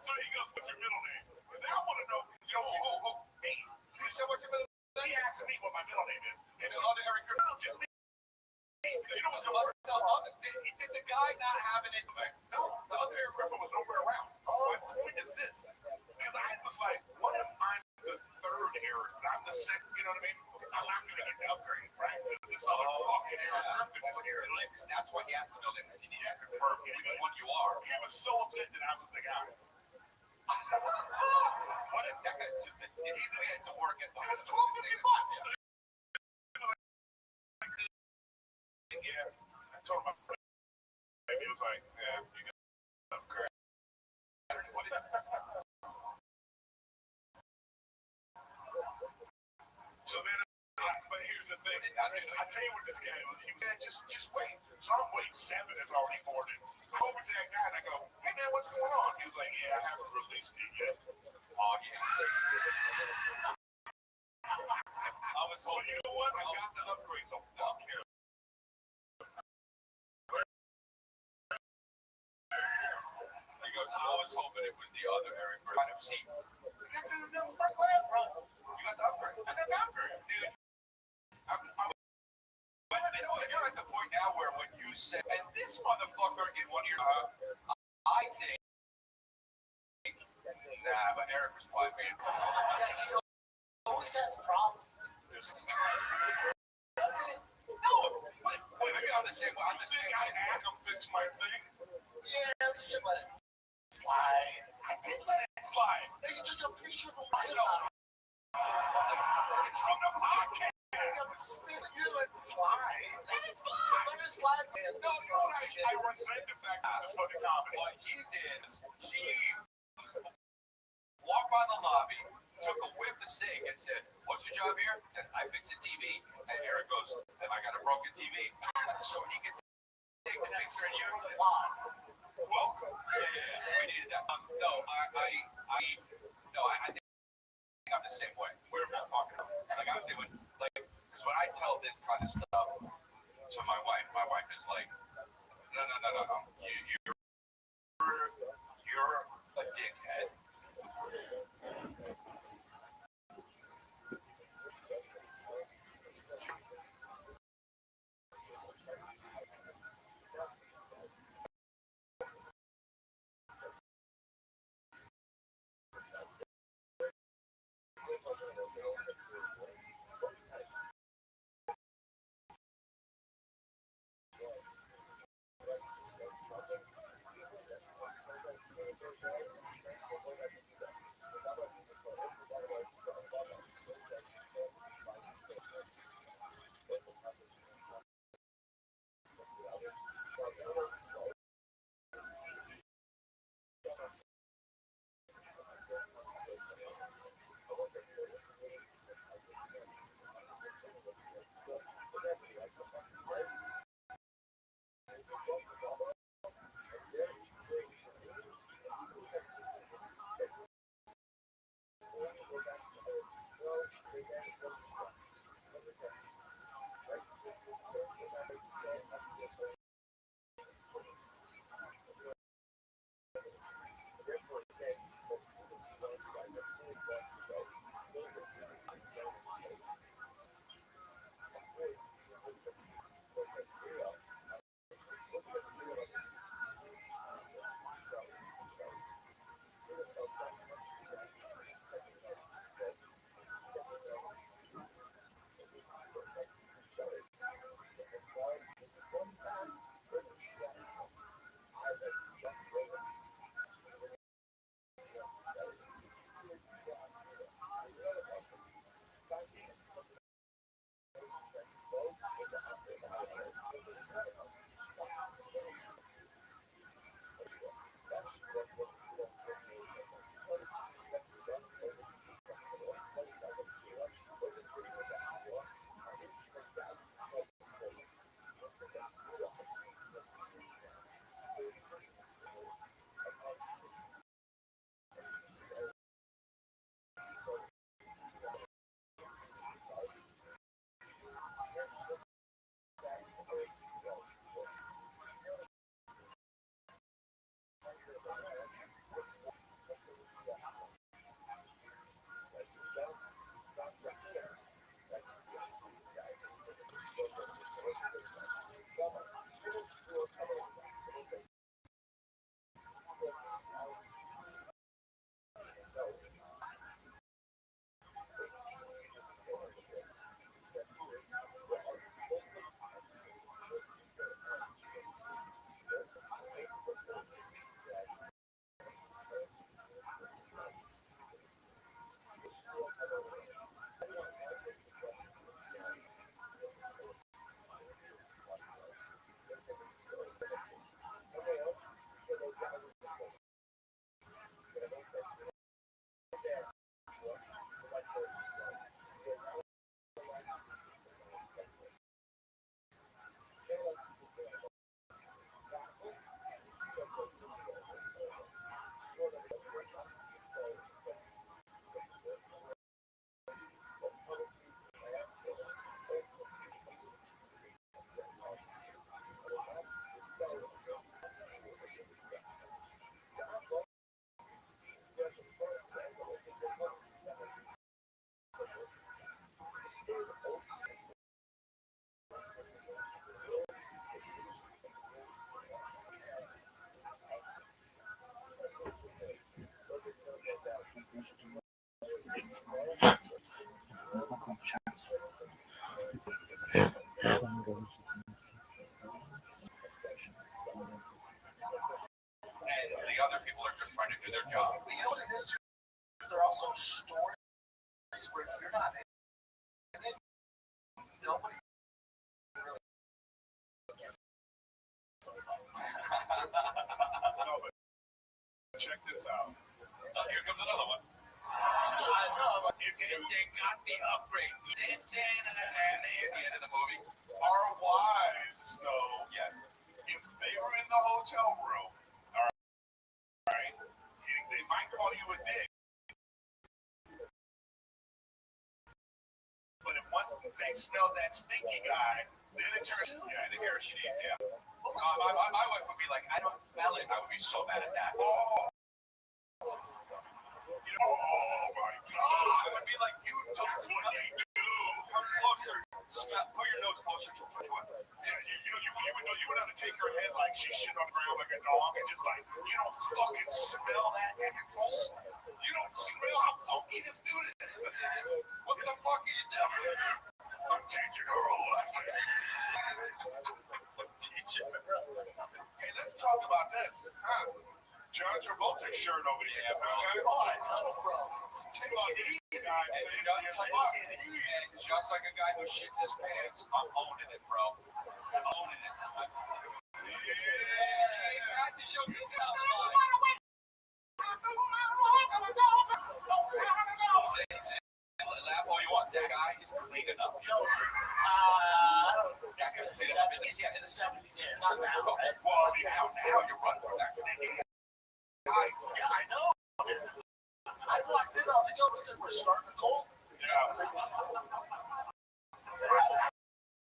So he goes, what's your middle name? And I want to know, you know, me. You said what's your middle name? He asked me what my middle name is. And the other Eric Griffin, no, just me. You know what the word? He did the guy not having it. Like, no, the other Eric Griffin was nowhere around. My point is this. Because I was like, what if I'm the third Eric? I'm the second, you know what I mean? I'm not going to get the upgrade, right? This is all fucking Eric Griffin is here. That's why he asked the building because he needed to confirm what you are. He was so upset that I was the guy. What if that guy's just, he's the guy to work at. It's $12.55. Yeah. I told him, he was like, yeah, you got to upgrade. So then, but here's the thing. I tell you what this guy was. He was like, just wait. So I'm waiting 7 is already boarded. I go over to that guy and I go, hey man, what's going on? He was like, yeah, I haven't released it yet. Oh yeah. I was told, you know what? I got the upgrade, so fuck him. He goes, I was hoping it was the other Eric Griffin. See, you got the front glass, bro. You got the upgrade. I got the upgrade, dude. But you know, you're at the point now where when you say, and this motherfucker in one ear, I think, nah, but Eric was probably being. Yeah, he always has problems. No, maybe I'm the same. I'm the same. I had him fix my thing. Yeah, you should let it slide. I did let it slide. Hey, you took a picture from my phone. It's from the podcast. You let it slide. Let it slide. Let it slide, man. No, you know what I resent the fact that this is fucking comedy. What he did is he walked by the lobby, took a whiff of steak and said, what's your job here? And I fix a TV. And Eric goes, then I got a broken TV. So he could take an extra and use it. Well, yeah, we needed that. I think I'm the same way. We're not talking about it. Like, I would say, because when I tell this kind of stuff to my wife is like, no. You're a dickhead. And the other people are just trying to do their job. You know what it is? They're also stories where if you're not in it, nobody really gets no, but check this out. Here comes another one. I know. If they got the upgrade, then at the end of the movie, our wives know. Yeah. If they were in the hotel room, all right, they might call you a dick. But if once they smell that stinky guy, then it turns. Yeah, the hair she needs. Yeah. My wife would be like, I don't smell it. I would be so mad at that. Oh. You know, oh my God! I would be like, you don't smell it. Come closer. Put your nose closer to which one? Yeah, you would have to take her head like she's shit on the ground like a dog and just like, you don't fucking smell that asshole. You don't smell how funky this dude is. What the fuck are you doing? I'm teaching her a lesson. I'm teaching her a lesson. Hey, let's talk about this. John Travolta's shirt over here. Oh, I know, bro. Take it easy. And just like a guy who shits his pants, I'm owning it, bro. I'm owning it. Yeah. I have to show you something. Say, laugh all you want. That guy is clean enough. I don't know. Back in the 70s, yeah, in the 70s, yeah. Not now. Well, now you run from that. Yeah, I know. I walked in, I was like, yo, looks like we're starting to cold. Yeah.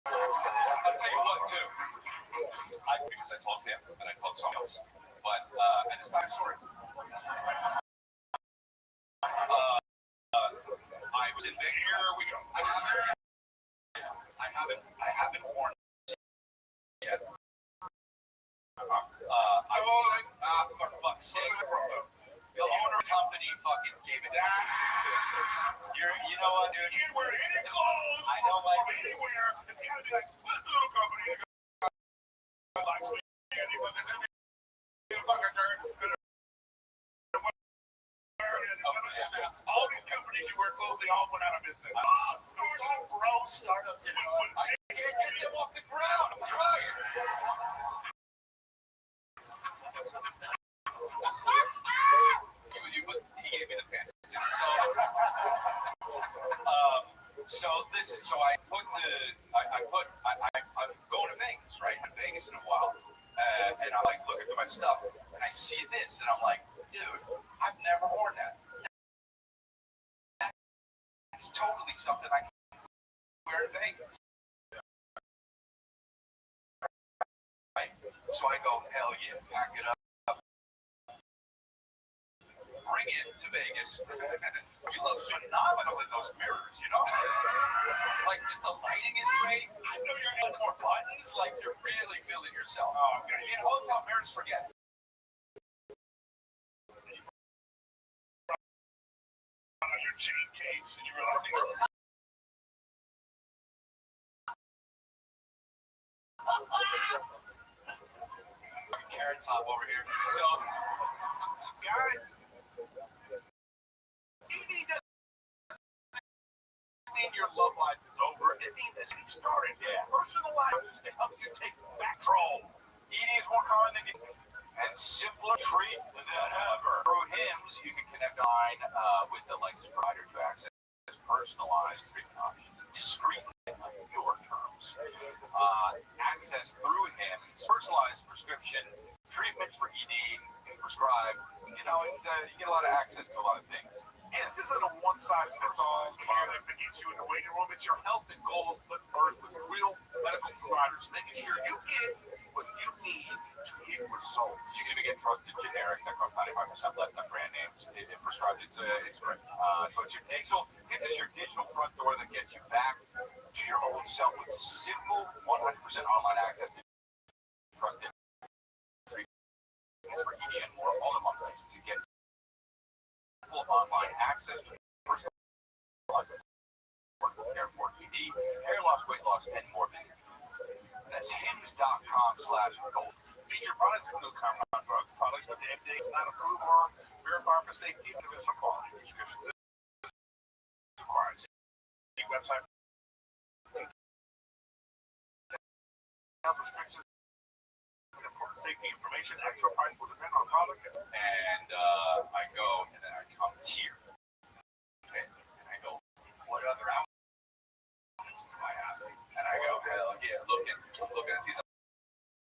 I'll tell you what, too. Because I told him, and I told someone else. But, and it's not a story. I was in the here we go. I haven't worn it yet. For fuck's sake. The owner company fucking gave it down. You know what, dude? You can wear any clothes. I know, like anywhere. It's gonna be like, what's the little company? Like, all these companies you wear clothes, they all went out of business. Bro, startups. I can't get them off the ground. I'm trying. He gave me the pants too. So listen. So I'm going to Vegas, right? I'm in Vegas in a while, and I'm like looking at my stuff, and I see this, and I'm like, dude, I've never worn that. It's totally something I can wear in Vegas. Right? So I go, hell yeah, pack it up. Bring it to Vegas. You look phenomenal in those mirrors, you know? Like, just the lighting is great. I know you're getting more buttons, like, you're really feeling yourself. Oh, okay. In hotel mirrors, forget it. On your chain case, and you realize Carrot Top over here. So, guys, ED doesn't mean your love life is over. It means it's started. Yeah. Personalized to help you take back control. ED is more common than you and simpler treat than ever. Through HIMS, you can connect online with the licensed provider to access personalized treatment options discreetly on your terms. Access through HIMS, personalized prescription treatments for ED prescribed. You know, you get a lot of access to a lot of things. And this isn't a one-size-fits-all care that gets you in the waiting room. It's your health and goals put first with real medical providers, making sure you get what you need to get results. You can even get trusted generics that cost 95% less than brand names. If prescribed, it's great. So it's your digital front door that gets you back to your own self with simple 100% online access to trusted for ED and more, all in one place to get full online access to personalized care for ED, hair loss, weight loss, and more. /gold. Featured products include compound drugs, products that the FDA is not approved or verified for safety and for quality. Prescription required. See website. Restrictions. Important safety information. Actual price will depend on product. And I go and then I come here. Okay. And I go, what other outlets do I have? And I go, hell yeah, looking at these.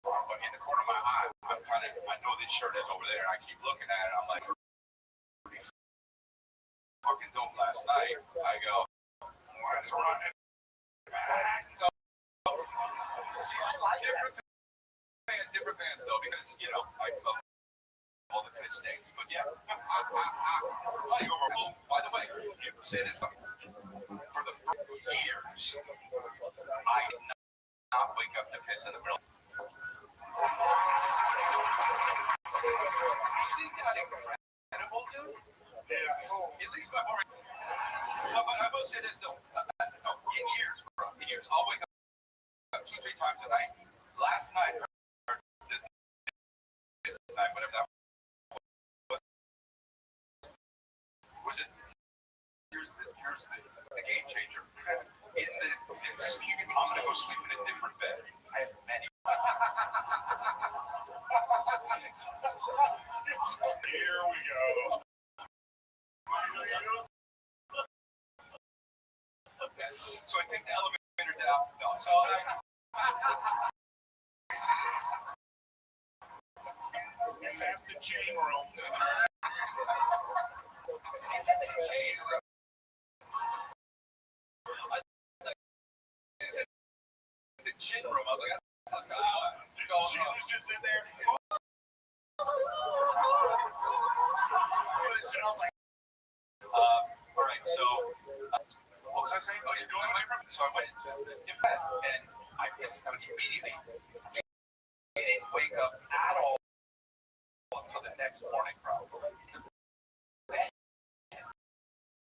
But in the corner of my eye, I know this shirt is over there. And I keep looking at it. I'm like, fucking dope last night. I go, what's wrong? So, different fans though, because I love all the United States. But yeah, by the way, you say this for the first years, I did not wake up to piss in the middle. See that incredible, dude? Yeah. At least my heart. But I will say this though, in years, I'll wake up 2-3 times a night. Last night. Whatever that was it. Here's the game changer. I'm gonna go sleep in a different bed. I have many. Here we go. So I take the elevator down. No, so that's the chain room. Chain room. The chin room. I was like, that's going on. She was just in there. It sounds like. All right, so what was I saying? Oh, you're going away from it. So I went to bed and I passed out immediately. I didn't wake up at all until the next morning, probably.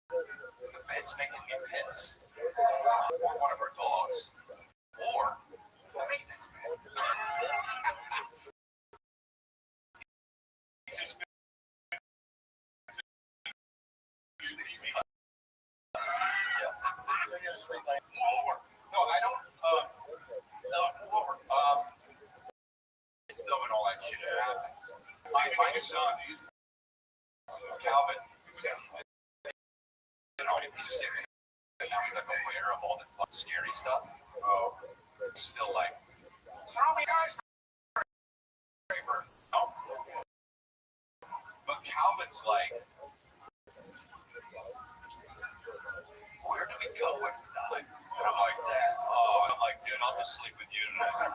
The bed's making me piss. Or one of our dogs. Or the maintenance man. He's just been. No, I don't. It's though and all that shit happens. My son, Calvin, he's 6, and now he's like aware of all the scary stuff. Oh, still like, throw me guys. No. But Calvin's like, where do we go with that? And I'm like, dude, I'll just sleep with you tonight.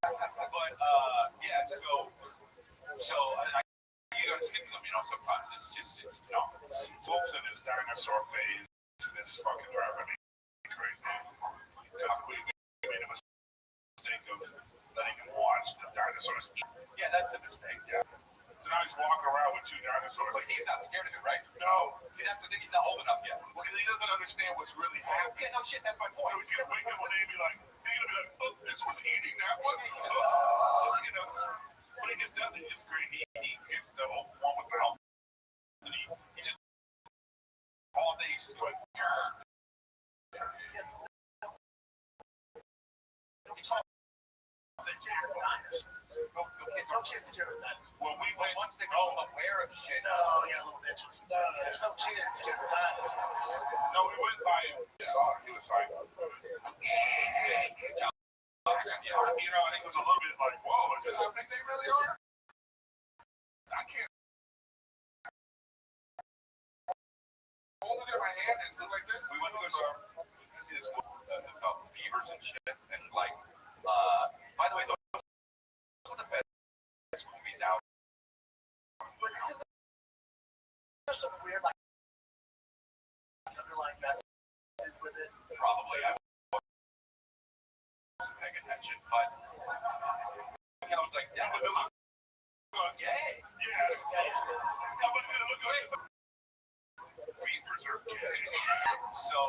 But, yeah, so you gotta sleep with them, sometimes it's Wolf's in his dinosaur phase, this fucking driving me crazy. We made a mistake of letting him watch the dinosaurs eat. Yeah, that's a mistake, yeah. So now he's walking around with 2 dinosaurs. But he's not scared of it, right? No. See, that's the thing, he's not old enough yet. Well, he doesn't understand what's really happening. Yeah, no shit, that's my point. So he's gonna wake up one day and be like, oh, this was eating that one? But he just doesn't just great. He gets the whole one with mouth. And he just, all day he's just going, no kids scared of that. Well, we went once they go aware of shit. No, yeah, little bitches. No, there's no kids scared of dinosaurs. No, we went by him. He was fine. And it was a little bit like, whoa, is this how big they really are? I can't hold it in my hand and do like this. We went to go see this about beavers and shit. And like, by the way, those are the best movies out. But isn't there some weird, like, underlying message with it? Probably. I wasn't paying attention, but I was like, yeah, but it looks gay. Yeah. Look gay. Beavers are gay. So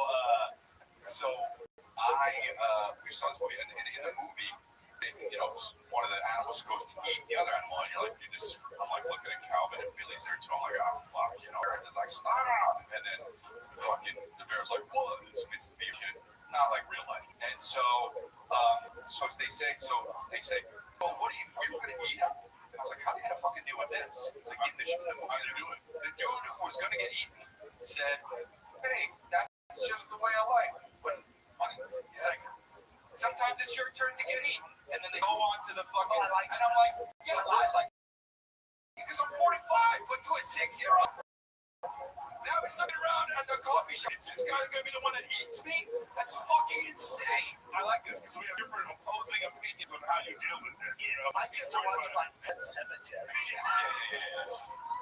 we saw this movie, and in the movie, one of the animals goes to eat the other animal, and you're like, dude, this is. I'm like looking at Calvin and Billy's there too. I'm like, oh fuck, It's like stop, and then fucking the bear's like, what? It's not like real life, and so they say, oh, what are you gonna eat him? And I was like, how are you gonna fucking deal with this? Like, eat this shit. How are you gonna do it? The dude who was gonna get eaten said, hey, that's just the way I like. But he's like, sometimes it's your turn to get eaten. And then they go on to the fucking, and I'm like, yeah, I like it because I'm 45, but to a 6-year-old. Now he's looking around at the coffee shop. Is this guy gonna be the one that eats me? That's fucking insane. I like this because we have different opposing opinions on how you deal with this. I get to watch like Pet Cemetery. Yeah.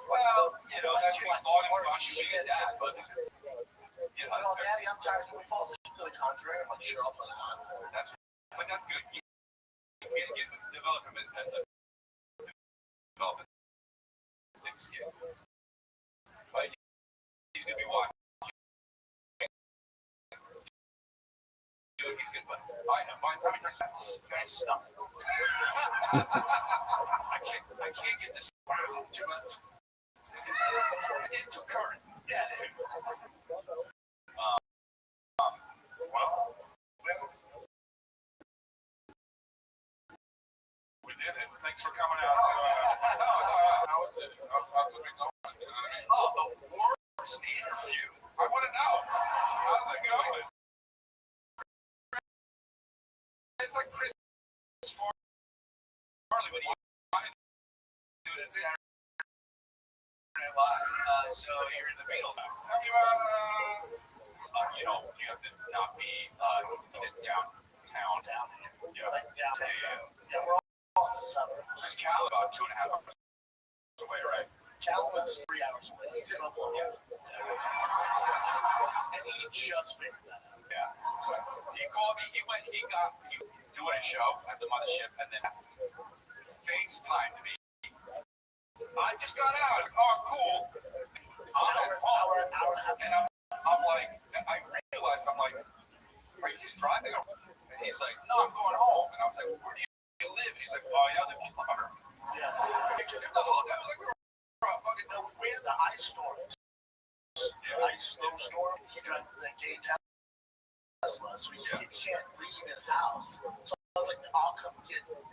Well, that's what all the fun you get that, but well, Daddy, I'm tired. Can we fall asleep to the Conjuring? I'm like, sure, I'll put it on. But that's good. You develop him as a development skill. But he's gonna be watching. He's good, but by the time he turns out, nice stuff. I can't get this too much. It's too current. Yeah. We did it. Thanks for coming out. How is it? How's it been going? Oh, the worst interview. I want to know. How's it going? It's like Chris Farley when he do it at Saturday Night Live. So you're in the Beatles. Tell me about, you have to not be downtown. Yeah, we're all in the suburbs. There's Cal about 2.5 hours away, right? Calvin's 3 hours away. He's in Oklahoma. And he just figured that out. Yeah. He called me. He doing a show at the mothership, and then FaceTimed me. I just got out. Oh, cool. Hour and a half. And I'm like, I realized, are you just driving? And he's like, no, I'm going home. And I was like, where do you live? And he's like, oh, yeah, I live in Florida. Yeah. The whole guy was like, we had the ice storm. The ice snowstorm. He tried to gay Tesla, so he can't leave his house. So I was like, I'll come get him.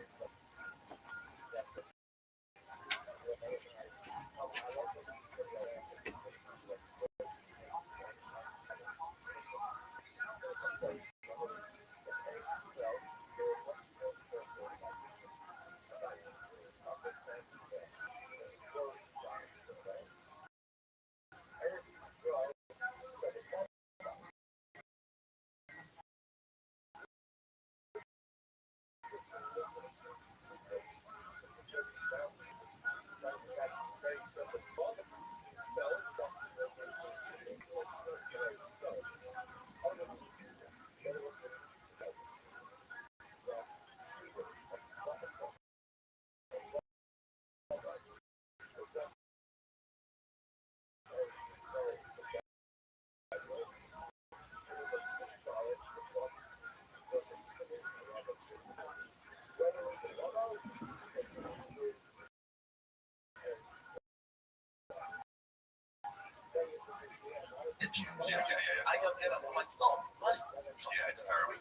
I go get him. I'm like, oh, buddy. Yeah, it's terrible.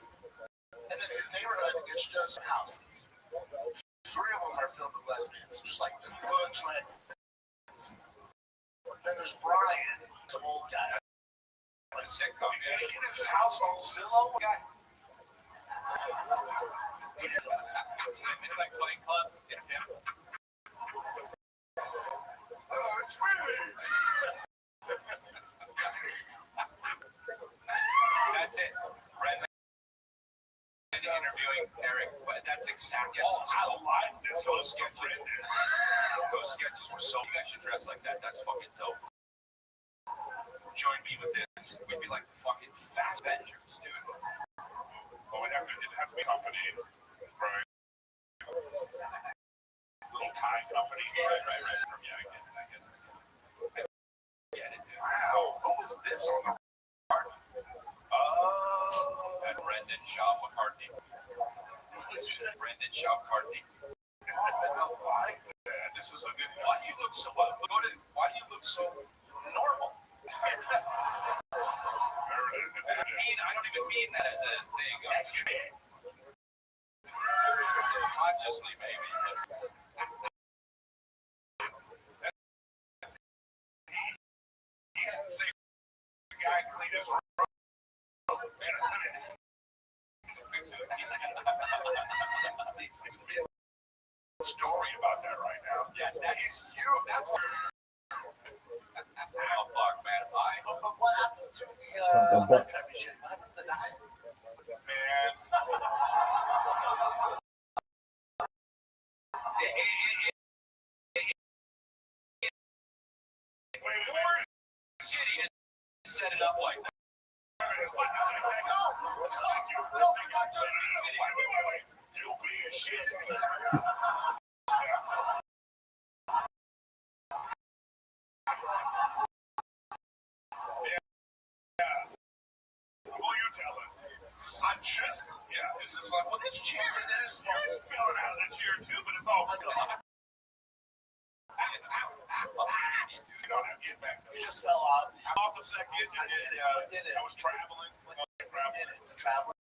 And then his neighborhood is just houses. 3 of them are filled with lesbians, just like the good lesbians. Then there's Brian, some old guy. Like a sitcom. In his house on Zillow, guy. It's like Playing Club. It's him. Oh, it's me. That's it. Brandon interviewing Eric, but that's exactly. Oh, I like this. Those sketches were so. You guys should dress like that. That's fucking dope. Join me with this. We'd be like the fucking Fast Avengers, dude. Oh, it'd have to be company, right? Little time company. Right. Yeah, I get it, dude. Wow, who was this on the card? Oh, and Brendan Shaw McCarthy. Brendan Schaub-Carthy. Why? This is a good. Why do you look so? Why do you look so normal? I don't even mean that as a thing. Consciously, maybe. He had to say the guy clean his room. Story about that right now. Yes, that is you. That's what. Oh, fuck, man. But what happened to the championship? What happened to the night? Man. City has set it up like that. Wait. You'll be a shit. Sanchez. Yeah, this is like, well, this chair is spilling out of the chair too, but it's all good. You don't have to get back. You just fell off. Off a second. I was traveling. Traveling.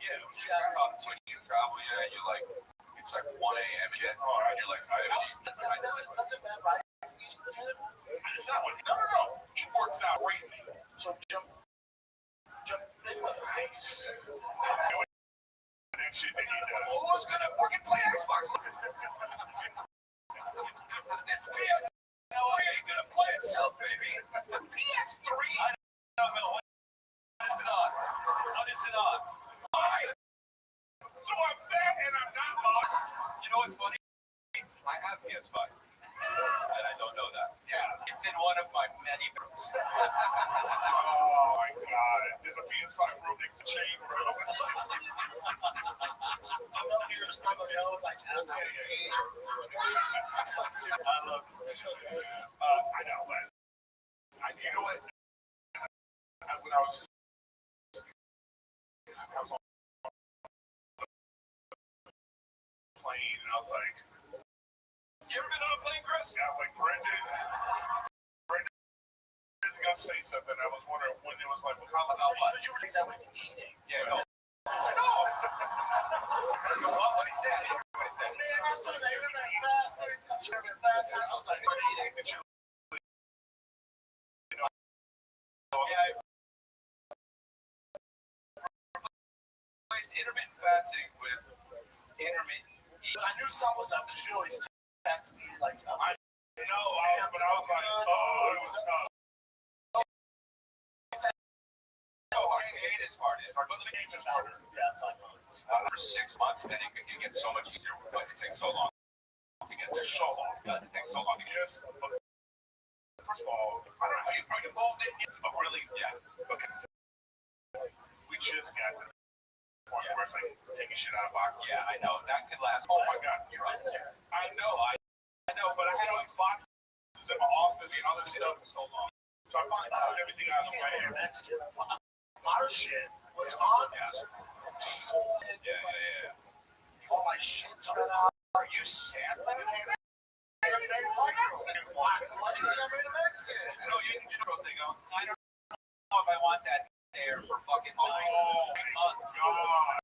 Yeah, it was when you travel, you're like, it's like 1 a.m. again. All right, you're like, doesn't matter, right? It's not what, no. He works out crazy. So jump in with him. Nice. Who's gonna fucking play Xbox? This PS3 ain't gonna play itself, baby. PS3? I don't know. What is it on? Why? So I'm fat and I'm not locked. You know what's funny? I have PS5. And I don't know that. Yeah. It's in one of my many rooms. Oh my god. There's a PS5 room next to chain room. I'm not here to stop the hell like that. I love it. I know, but you know what? When I was on a plane and I was like, you ever been on a plane, Chris? Yeah, I was like, Brendan's gonna say something. I was wondering when it was like, well, how about what? You were exactly eating. Yeah, no. I know. What he said. Man, I'm still there. You're that fast. I'm just like, intermittent fasting with intermittent eating. I knew something was up because you always text me like, I know, but I was like, it was tough. It is hard, but the game is harder. Yeah, 5 months. For 6 months, then it gets so much easier, but it takes so long to get there. So long. It takes so long to get there. First of all, I don't know how you probably involved in it, but really, yeah. Okay. We just got the point where it's like taking shit out of boxes. Yeah, I know. That could last. Oh my god, you're right there. I know, but I had all these boxes in my office and all this stuff for so long. So I finally put everything out of the way. Our shit was on us. Yeah. All my shit's on out. Are you Santa? Why do you have Mexican? No, you know they go. I don't know if I want that there for fucking months. God.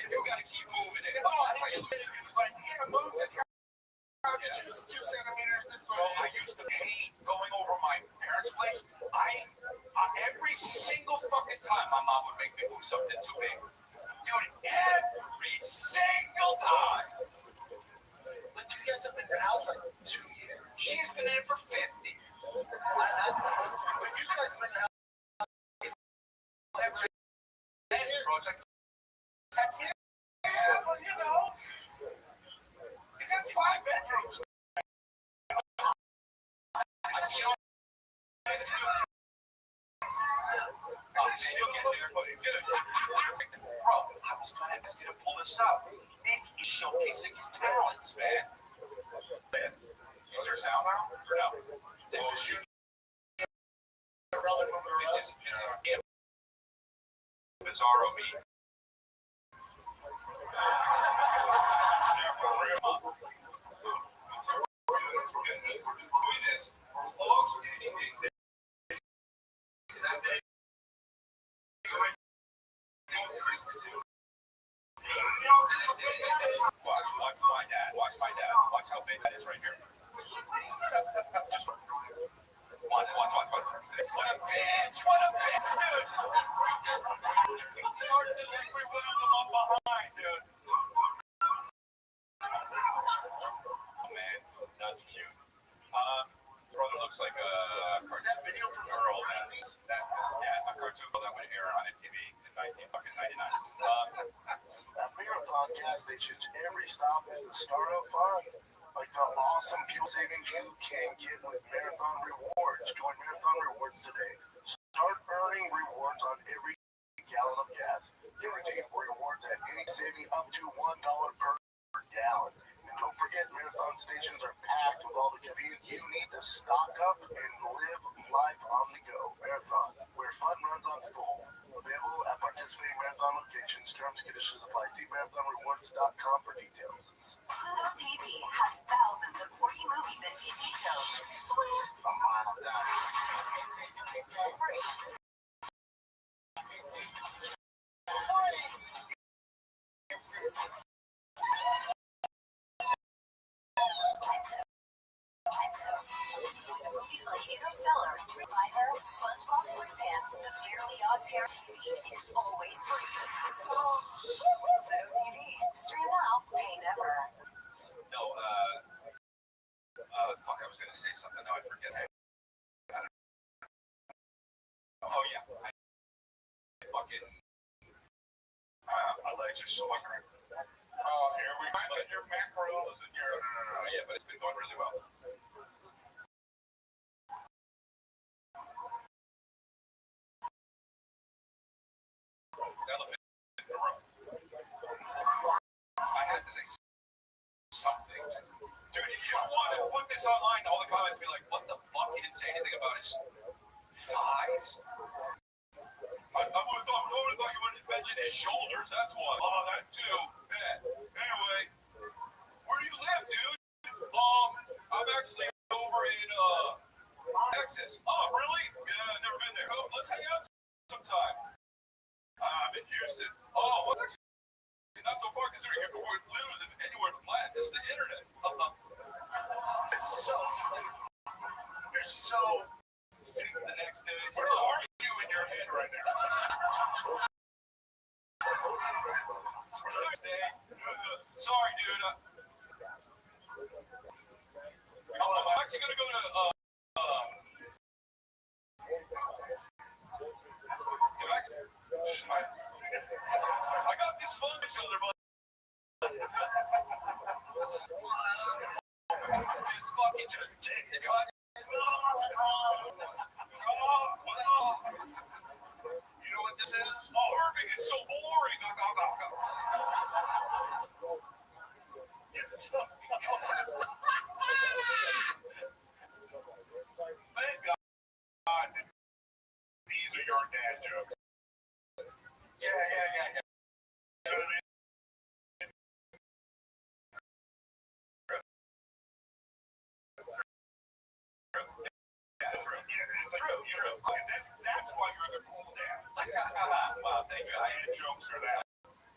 You gotta keep moving it. It's like, move it. It's 2 centimeters this way. I used to hate going over my parents' place. Every single fucking time my mom would make me move something too big. Dude, every single time. But you guys have been in your house like 2 years. She's been in it for 50. But you guys have been in your house every day, bro. It's like, yeah, but you know, it's in 5 bedrooms. Bro, I was gonna ask you to pull this out. Nick is showcasing his talents, man. Is there sound now? Or no? This is you. This is him. Bizarro me. It's right here. Just one. What a bitch! What a bitch, dude! Hard to think we would have them up behind, dude. Oh, man, that's cute. Brother looks like a cartoon. That video from Earl, man. Yeah, a cartoon that would air on MTV in 1999. That marathon gas station, every stop is the start of fun. Like the awesome fuel savings you can get with Marathon Rewards. Join Marathon Rewards today. Start earning rewards on every gallon of gas. Get redeemed rewards at any saving up to $1 per gallon. And don't forget, Marathon stations are packed with all the convenience you need to stock up and live life on the go. Marathon, where fun runs on full. Available at participating Marathon locations. Terms and conditions apply. See marathonrewards.com for details. Pluto TV has thousands of free movies and TV shows. Swear from Mom and Dad. This is free. This is free. This is movies like Interstellar, Reviver, SpongeBob SquarePants, The Fairly Odd Parents TV is always free. Pluto TV. Stream now, pay never. No, fuck, I was gonna say something, now I forget. Oh, yeah, fucking, my legs are so hungry. Oh, here we go, and your macros and your, yeah, but it's been going really well. Elephant in the room. I had to say something. Dude, if you want to put this online, all the comments be like, what the fuck? He didn't say anything about his thighs. I would have thought you would have mentioned his shoulders. That's one. Oh, that too. Yeah. Anyway, where do you live, dude? I'm actually over in Texas. Oh, really? Yeah, never been there. Oh, let's hang out sometime. I'm in Houston. Oh, what's actually not so far considering you can work literally anywhere on the planet. This is the internet. It's so funny. You're so Speaking the next day. Where are you in your head right now? Next day. Sorry, dude. I'm actually gonna go to I got this phone controller, but just kidding. You know what this is? Oh, Irving is so boring. Thank God. These are your dad jokes. Yeah. You know what I mean? That's why you're the cool dad. Well, thank you. I had jokes for that.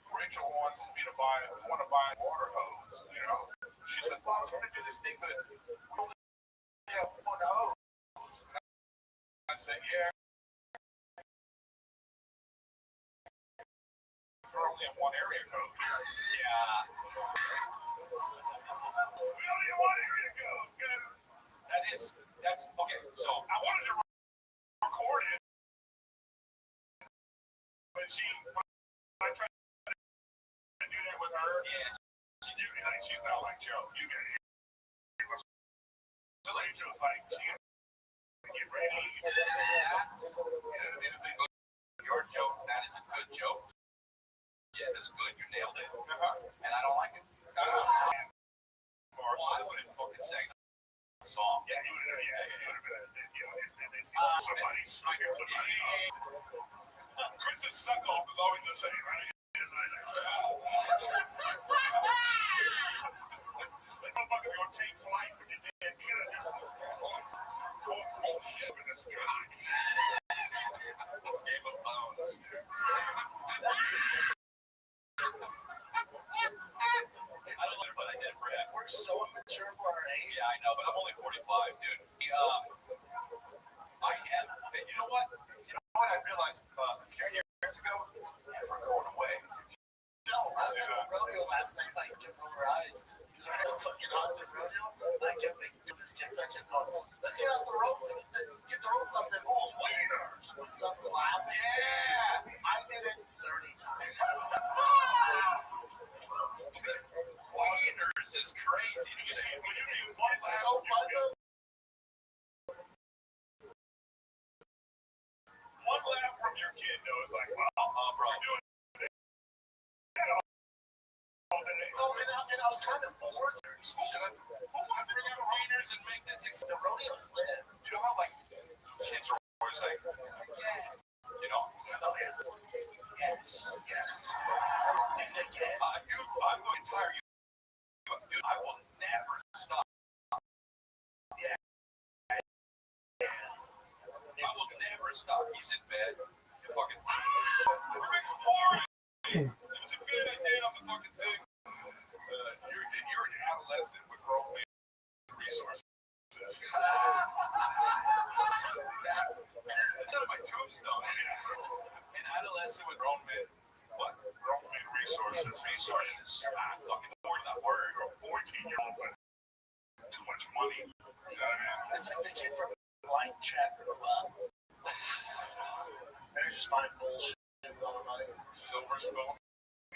Rachel wants me to buy a water hose, you know. She said, well, I was going to do this thing, but we only have one hose. I said, yeah. We're only in one area code. Yeah. We only have one area code. That's, okay, so I wanted to record it. But I tried to do that with her. Yeah. She's not like Joe. You get it. So like Joe, like, she get ready. Your joke, that is a good joke. Yeah, that's good. You nailed it. And I don't like it. Well, I wouldn't fucking sing the song. Yeah, you would have been, somebody. Chris's suck off is always the same, right? That motherfucker's gonna take flight with your dead kid. Oh shit, with this guy. Game of Bones. I don't know, but I did, Brad. We're so immature for our age. Yeah, I know, but I'm only 45, dude. I am. And you know what? I realized a few years ago, it's never going away. No, I was at a rodeo last night. I kept roll her eyes. Because we're going to fucking Austin rodeo. I kept making this kick. I kept going, let's get off the ropes and get the ropes off the balls. Wieners! When something's laughing. Yeah! I did it 30 times. Wieners is crazy. It's so fun though. One laugh from your kid, though, is like, wow, bro. And I was kind of bored. Should I bring out wieners and make this The rodeo's lit. You know how, like, kids are always like, Yeah. you know? Oh, yeah. Yes. And again. I'm going to tire you. Dude, I will never stop. Yeah. I will never stop. He's in bed. You fucking. Rick's boring. It was a good idea on the fucking thing. You're an adolescent with grown man resources. That's not my tombstone. An adolescent with grown men. What? Grown men resources. Resources. Fucking bored, not word. Or 14-year-old with too much money. You know what I mean? It's like the kid from Blind Check grew up. They're just buying bullshit with all the money. Silver Spoon.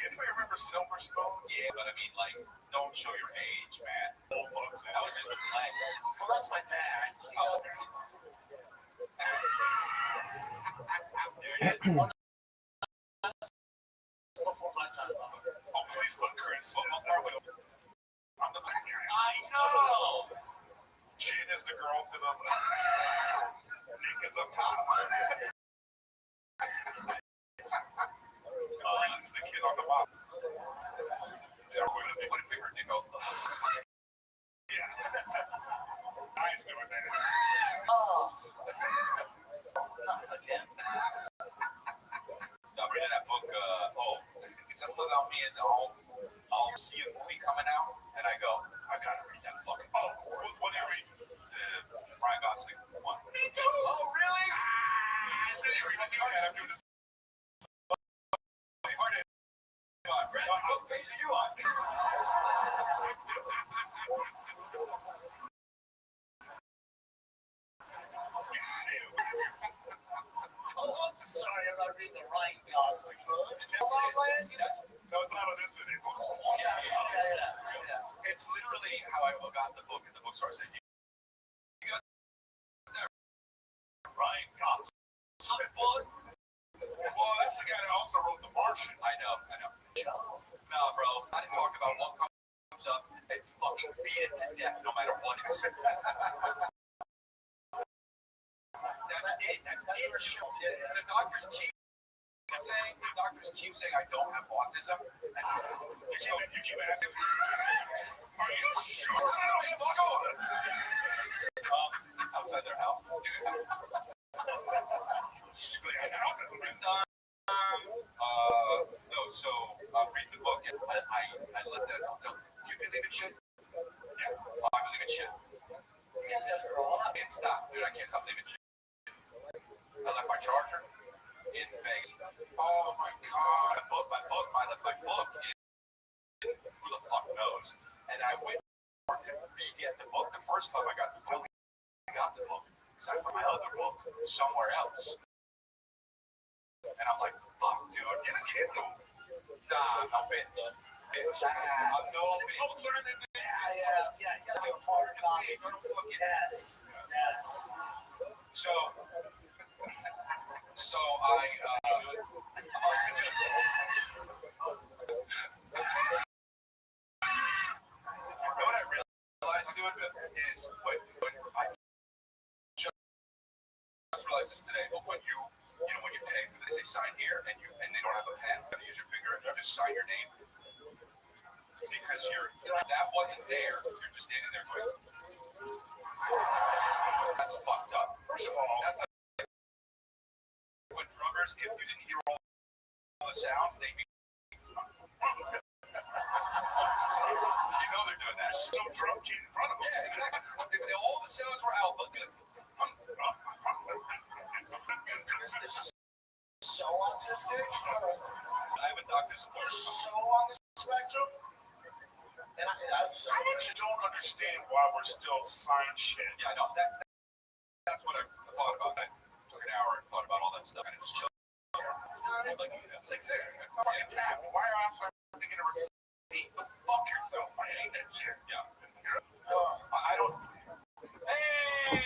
Anybody remember Silver Spoon? Yeah, but I mean, like, don't show your age, man. Old folks. I was just playing. Well, that's my dad. Oh. There it is. Before my time. Oh, please put Chris. I'm the bad guy. I know. Jen is the girl to the Nick is up top. It's the kid on the bottom. Is that what they put a finger Nick out? Yeah. Nice doing that. Oh. Not again. I'm reading that book. It's a book about me as I'll see a movie coming out, and I go, I gotta read that fucking book. What do you read? The Ryan Gosling one. Me too. Oh, really? Did you read the art? I'm doing this. What page are you on? Oh, I'm sorry I'm not reading the Ryan Gosling book. No, it's not on this anymore. Yeah. It's literally how I got the book in the bookstore. I said, you got that Ryan Gosling book? Well, that's the guy that also wrote The Martian. I know. No, bro. I didn't talk about what comes up and fucking beat it to death no matter what it is. That's not even show. The doctors keep saying I don't have autism. You keep asking, are you sure? Fuck all of it. Outside their house. No, so read the book and I let that go. Do you believe in shit? Yeah, I believe in shit. You guys gotta grow up. I can't stop, dude. I can't stop believing shit. I left my charger in Vegas. Oh my god. I left my book in who the fuck knows. And I went to re-get the book. The first time I got the book, because I put my other book somewhere else. And I'm like, fuck, dude, get a Kindle. Nah, I'm no bitch. I'm no bitch. Yeah. You gotta have a hard copy. Yes. So I, what I realized, dude, is when I just realized this today, but when you pay, they say sign here, and they don't have a pen, you gotta use your finger and you just sign your name. Because that wasn't there, you're just standing there going, that's fucked up. First of all, that's like when drummers, if you didn't hear all the sounds, they'd be, you know they're doing that. some drunk kid in front of him. Yeah, exactly. All the sounds were alpha. This is so autistic. I have a doctor's You're appointment. so on the spectrum. And I actually don't understand why we're still science shit. Yeah, I know. That's what I thought about. I took an hour and thought about all that stuff and just chilled. Fucking tap. Why are I to get a receipt? Fuck yourself. I hate that shit. Yeah. I don't. Hey!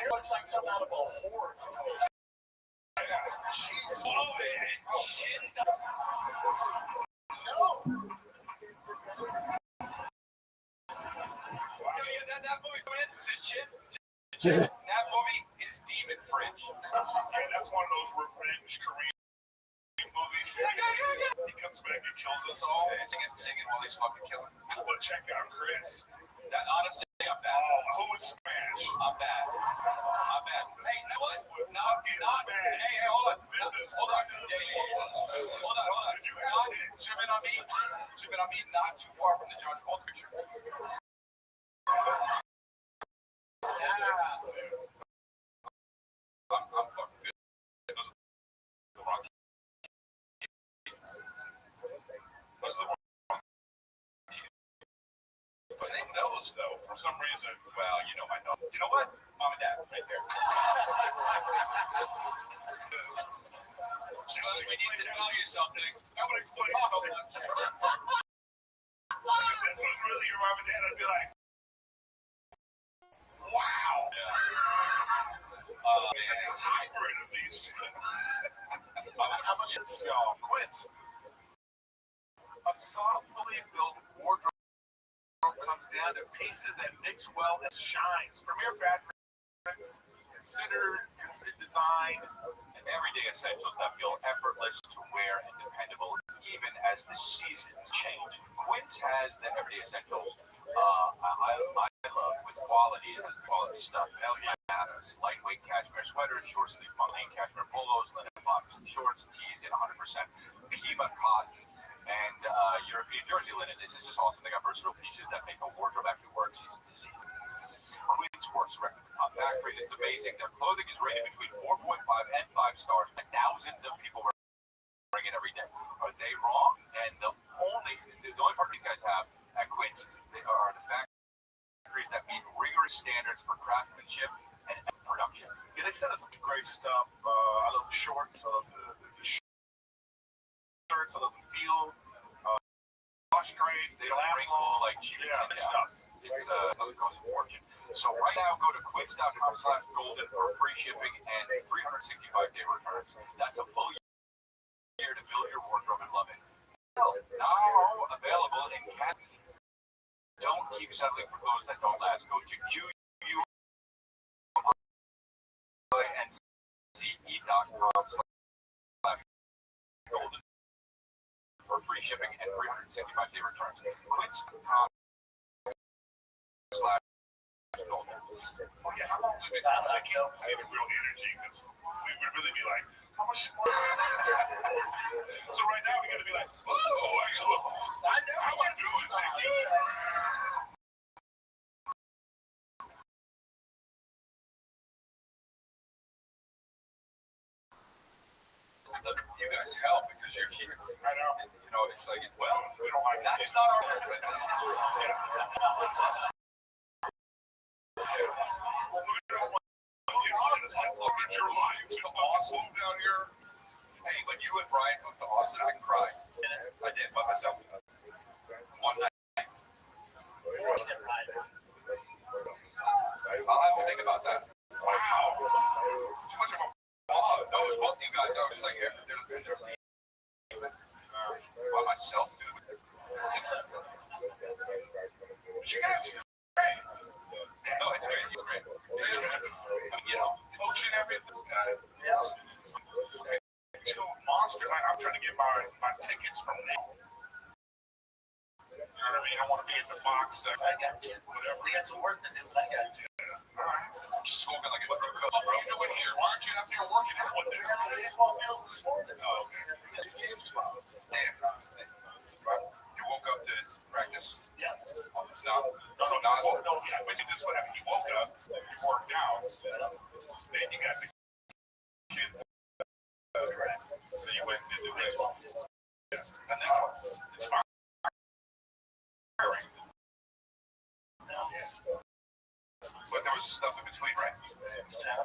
It looks like something out of a horror. Jesus. Oh, shit. No. That movie, man, is his chin. That movie is Demon French. Yeah, that's one of those revenge Korean movies. He comes back and kills us all. Singing while he's fucking killing. Well, check out Chris. That honestly, I'm bad. Oh, who would smash? I'm bad. Hey, you know what? Not bad. Hey, hold on. Hold on. Hold on. Zoom in on me. Not too far from the John Paul picture. I'm fucking good. Same nose, though, for some reason. Well, you know my nose. You know what? Mom and Dad, right there. So we need to tell you something. I would explain something. If this was really your mom and dad, I'd be like, wow. Man, Hybrid of these two. how much it's Quince. a thoughtfully built wardrobe comes down to pieces that mix well and shines. Premier fabrics, considered design, and everyday essentials that feel effortless to wear and dependable even as the seasons change. Quince has the everyday essentials I love with quality stuff. Hell yeah, it's lightweight cashmere sweaters, short sleeve monoline cashmere polos, linen bottoms and shorts, tees in 100% Pima cotton, and European jersey linen. This is just awesome. They got versatile pieces that make a wardrobe actually work season to season. Quince works directly with top factories. It's amazing. Their clothing is rated between 4.5 and 5 stars, and thousands of people wearing it every day. Are they wrong? And the only part these guys have at Quince, they are the factories that meet rigorous standards for craftsmanship and production. Yeah, they sent us some great stuff. I love the shorts. I love the shirts. I love the feel. Wash great. They don't bring all like cheap stuff. It's it costs a fortune. So right now, go to quince.com/golden for free shipping and 365-day returns. That's a full year to build your wardrobe and love it. Now available in Canada. Don't keep settling for clothes that don't last. Go to QUINCE.com/golden for free shipping and 365-day returns. Quince.com/golden. Oh, yeah, how long would it take you? I have real energy because we would really be like, how much? So right now we got to be like, oh, I want to do it. Thank you. You guys help because you're here. I know. You know, it's like, well, We don't like that's it. not our Well, we don't want to look at your life. to Austin down here. Hey, when you and Brian moved to Austin, I cried. I did by myself. One night. I will think about that. Wow. Too much of a no, it was both you guys. I was like, there's by myself, dude. But you guys, great. No, it's great. It's great. You know, Ocean, everything. Two monsters. I'm trying to get my tickets from them. You know what I mean? I want to be at the box section. I got you. Whatever. We got some work to do. I got you. All right. Smoking like a what are you doing here? Why aren't you out there working out one day? Baseball field this morning. Oh, okay. Two games tomorrow. Damn. You woke up to as well. And then it's firing. But there was stuff in between, right? Yeah,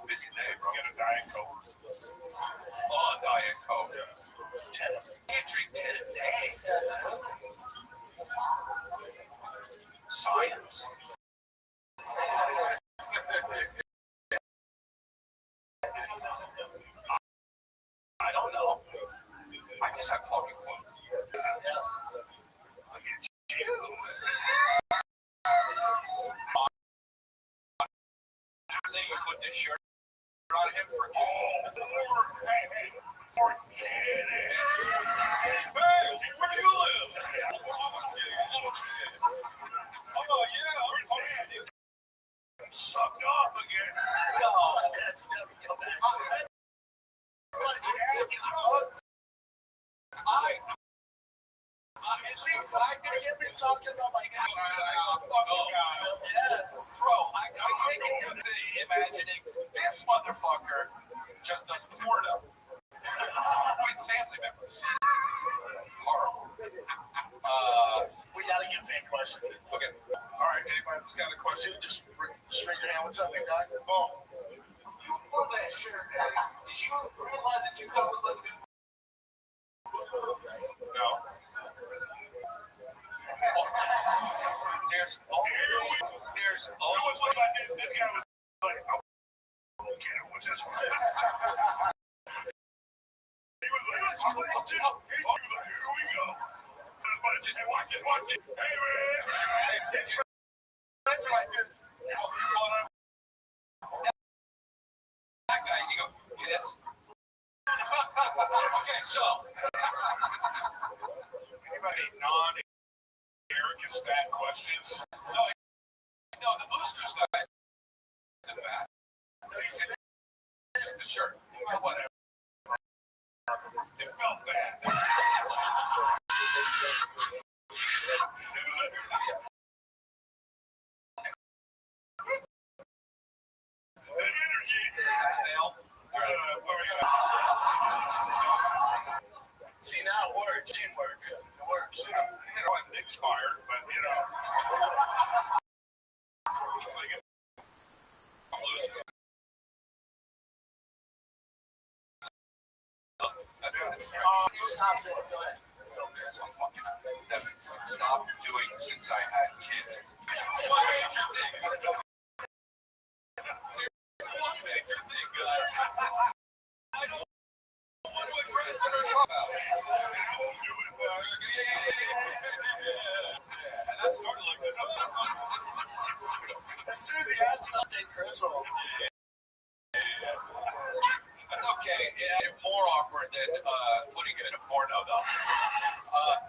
busy day, bro. Get a Diet Coke. Oh, a Diet Coke. 10. Can't drink 10 a day. Science. I don't know. I just have talking points. Look at you. Say you put this shirt on him for hey, forget it. Hey, where do you live? Oh, yeah, I'm sucked off again. No, that's never come back. At least I can hear me talking about my guy. Yes. Bro, I can't do the imagining this motherfucker just does porno with family members. Horrible. We gotta get fan questions. Okay. All right. Anybody who's got a question? Just raise your hand. What's up, big guy? Oh. You wore that shirt. Did you realize that you come with like no. There's always like this guy was like, oh, okay, what's this one? He was like, let's go. Here we go. Watch it. Hey, man. His friends are like this. That guy, you go, yes. Okay, so. Anybody non-Eric stat questions? No, the Boosters guy isn't bad. No, he said the shirt. Whatever. It felt bad. That energy. See, now it works. Teamwork. It works. I'm expired, but you know. It's like I'm losing. Stop it. Go ahead. Stop doing since I had kids. I don't want to address it or talk about it. And that's sort of like this. As soon as he asks about Dave Chris, That's okay. Yeah, it's more awkward than putting it in a porno, though.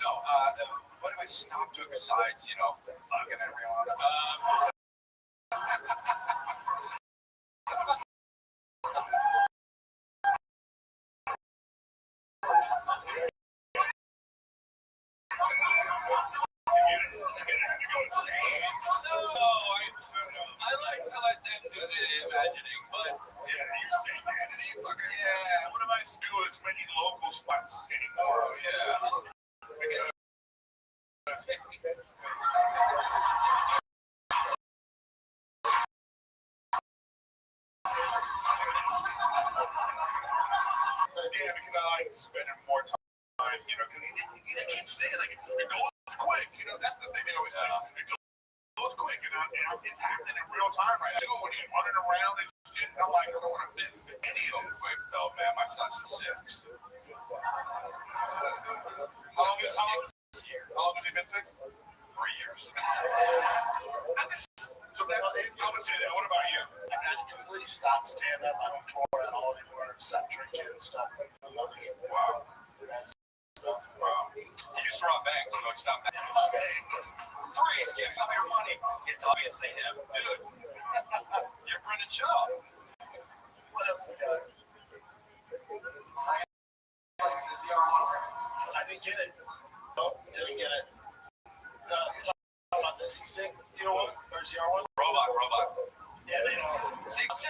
No. What if I stop doing besides, fucking everyone? I like to let them do the imagining, but you say that, and you fucking what am I doing as many local spots anymore? Oh, yeah. Yeah, because I like spending more time, because they keep saying, like, it goes quick, that's the thing they always say. It goes quick, it's happening in real time right now. When he's running around and shit, I'm like, I don't want to miss any of them. Quick, though, man, my son's 6. How long has he been 6? 3 years. So that's it. I would say that. What about you? I just completely stopped stand up. I don't pour at all anymore. Stop drinking and stuff. Wow. That stuff. Wow. He used to rob banks, so he stopped that. Freeze, give me your money. It's obviously him. Dude, you're Brendan Shaw. What else we got? I didn't get it. No, didn't get it. You're talking about the C6, 01 or 01? Robot. Yeah, they don't. C6.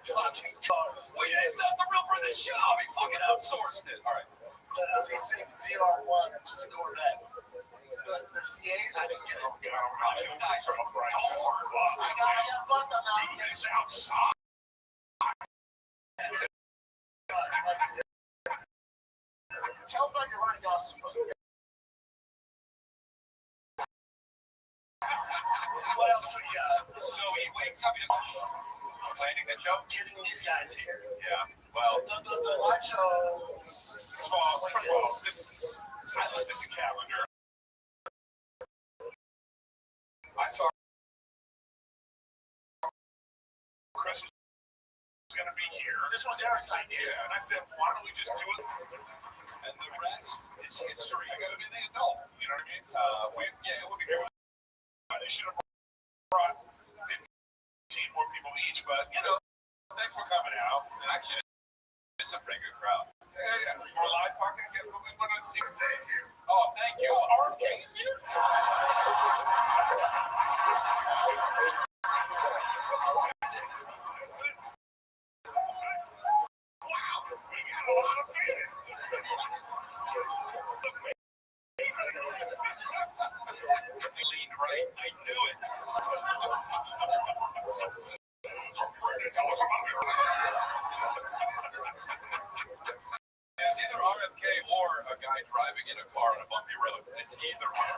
fucking cars. Well, yeah, it's not the real for the show. He fucking outsourced it. All right. The Z6 ZR1, just a Corvette. The C8, I didn't get it. Nice. I got fucked on that. He's outside. Tell him about your Ryan Gosling book. What else we got? So he wakes up. He's planning the joke. Getting these guys here. Yeah. Well, The live show. first of all, I looked at the calendar. I saw Chris was going to be here. This was Eric's idea. Yeah, and I said, why don't we just do it? And the rest is history. I got everything to know. You know what I mean? It would be great. They should have brought 15 more people each, but, thanks for coming out. And actually, it's a pretty good crowd. Yeah. We're live talking again, but we want to see. Thank you. Oh, thank you. RFK is here. It's either RFK or a guy driving in a car on a bumpy road. It's either one.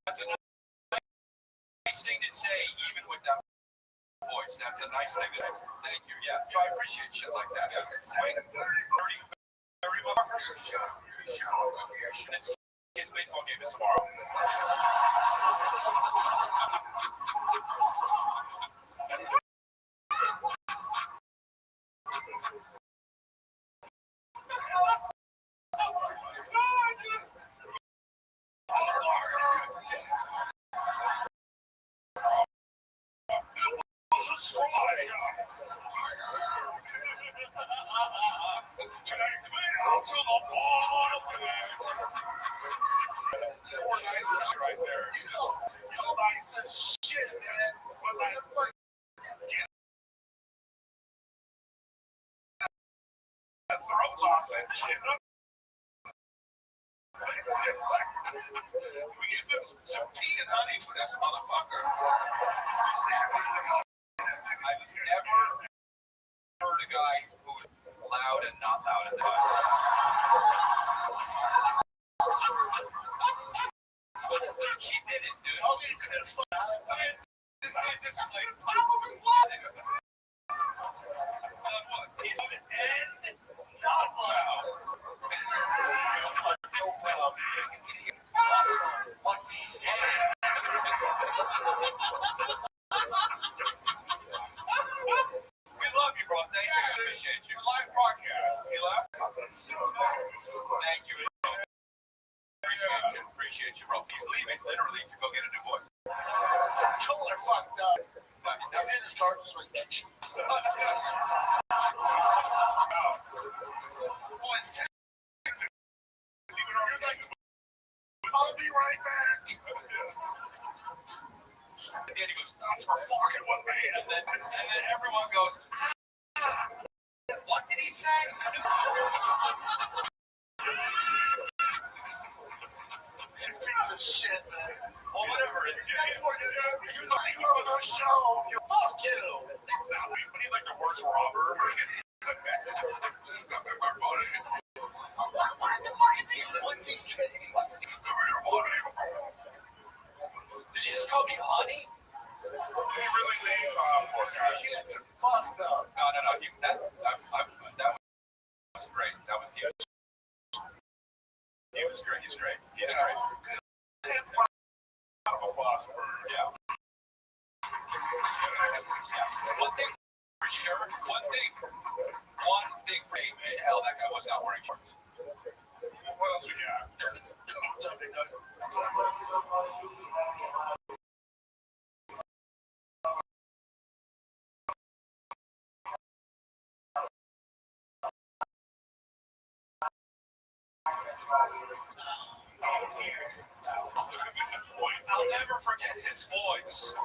That's a nice thing to say, even with that voice. That's a nice thing to thank you. Yeah, I appreciate shit like that. His baseball game is tomorrow. Right there. Nobody says shit, man. Throat loss and shit. We get some tea and honey for this motherfucker. I've never heard a guy who was loud and not loud at the time. He did it, dude. Okay, Chris. This played top of his life. He's and not loud. What's he saying? We love you, bro. Thank you. I appreciate you. Live podcast. You left? Thank you. Appreciate you, bro. He's leaving literally to go get a new voice. Controller fucked up. He's in his car just like. Well, it's Texas. He's like, I'll be right back. And then he goes, thanks for fucking with me. And then everyone goes, what did he say? Piece of shit, man. Well, whatever it is. He was like, you're on our show. Fuck you. It's not me, but he's like the worst robber. What's he saying? Did you just call me honey? He really made poor guy. Kids are fucked up. No. That was great. That was huge. He was great. He's great. He's great. Yeah. One thing for sure. One thing for hell, that guy was not wearing shorts. What else we got? I'll never forget his voice.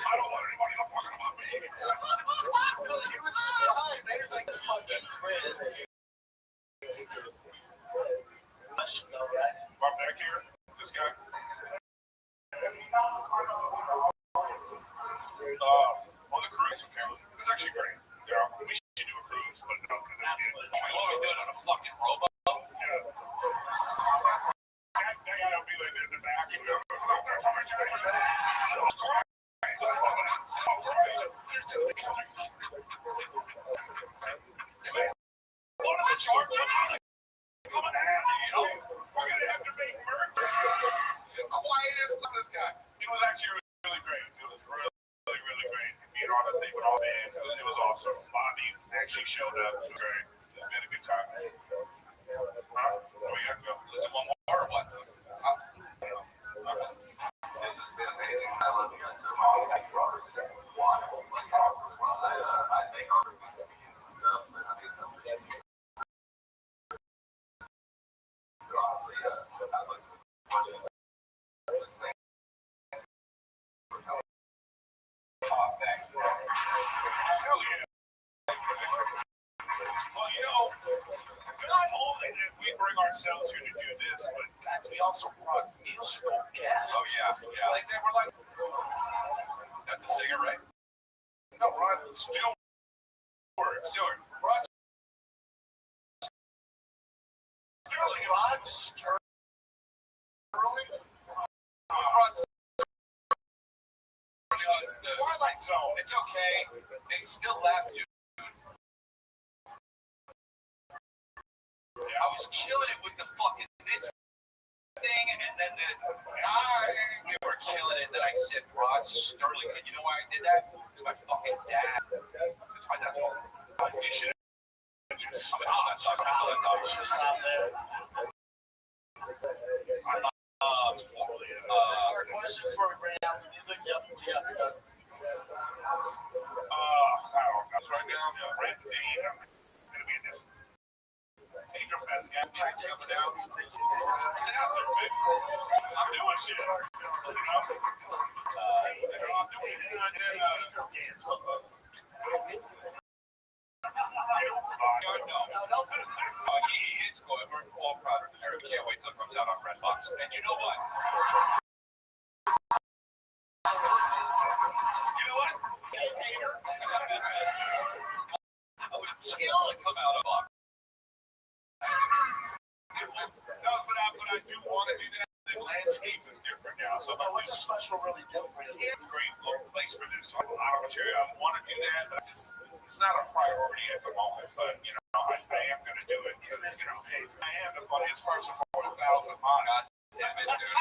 I don't want anybody talking about me. He was fine, man. It's like fucking Chris. I should know, right? Right back here, this guy. On the cruise, apparently. It's actually great. Yeah, we should do a cruise, but no, because Absolutely. we do it on a fucking rowboat. Yeah. That guy will be like in the back. One of the charts coming at me, you know? We're gonna have to make merch. The quietest of this guy. It was actually really great. It was really great. Being on the thing with all the hands. It was awesome. Bobby actually showed up. It was great. We had a good time. Oh, yeah, go. Is it one more or what? This has been amazing. I love you guys so much. Thanks for all this stuff. Wonderful. I take all the convenience and stuff, but I think some of it is honestly, I was watching this thing. Oh, thanks, bro. Hell yeah. Well, you know, not only did we bring ourselves here to do this, but guys, we also brought musical guests. Oh, yeah. Yeah. Like, they were like, that's a singer, right? No, Rod Stewart. Rod Sterling. Rod Sterling? Rod Sterling is the Twilight Zone. It's okay. They still laugh, dude. I was killing it with the fucking this thing, and then we were killing it. Then I said Rod Sterling, and you know why I did that? Because my fucking dad. Because my dad's old. You should have just Stop there. Question for Brandon. Music, yep. I don't know. Right now, Red Dean. I'm gonna be in this. Hey, girl, that's got me. I take it out. I'm doing shit. You know? I'm doing it. It's going. We're all proud of it. We can't wait till it comes out on Redbox. And you know what? You know what? I would kill to come out of box. No, but I do want to do that. The landscape is different now. So, what's a special really do for you? It's a great little place for this. So I want to do that, but it's not a priority at the moment. But you know, I am going to do it. You know, I am the funniest person for 1,000 miles. God damn it, dude.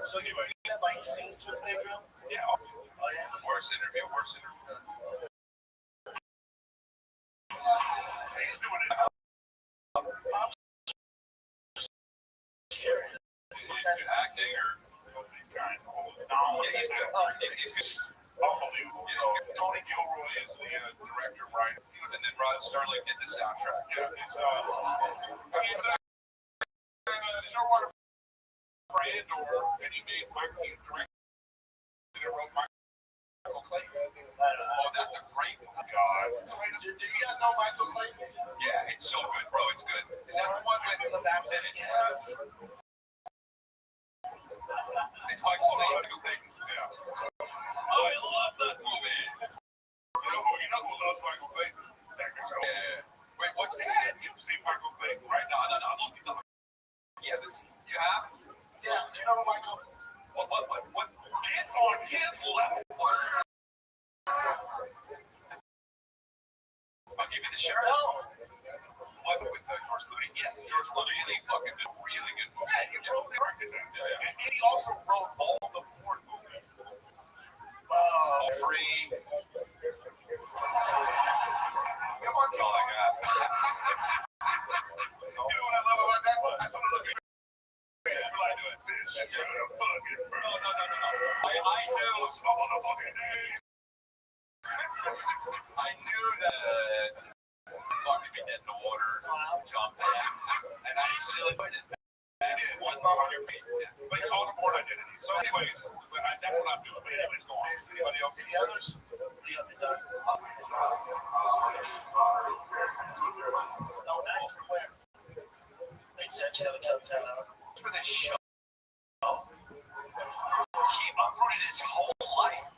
So anyway, you have like scenes with Gabriel? Yeah. Oh yeah. Worst interview. He's doing it. He's acting or these guys. No, he's good. He's unbelievable. You know, Tony Gilroy is the director, right? And then Rod Sterling did the soundtrack. Yeah, it's Sherwater for Andor, and he made Michael Clayton. Oh, that's a great God. Do you guys know Michael Clayton? Yeah, it's so good, bro. It's good. Is that the one with the back then? Yes. It's Michael Clayton. Yeah. I love that movie. You know who loves Michael Clayton? Yeah. Wait, what's that? You've seen Michael Clayton, right? No. Look. Yes, you have? Yeah, do you know who Michael? What? Get on his level. I'll give you the sheriff. No. What with George Clooney? Yes, George Clooney. Really fucking good. Really good movie. Yeah, he wrote and directed that. Yeah. And he also wrote all the porn movies. Free. Come on, that's all I got. You know what I love I knew that fuck if he did in the water, jump in, and I easily avoided that. One thought on your face, but you're on board identity. So, anyways, that's what I'm doing. But anyways, go on. Anybody else? Any others? No, nice. From where? They said you had to come 10 out. For this show, he uprooted his whole life.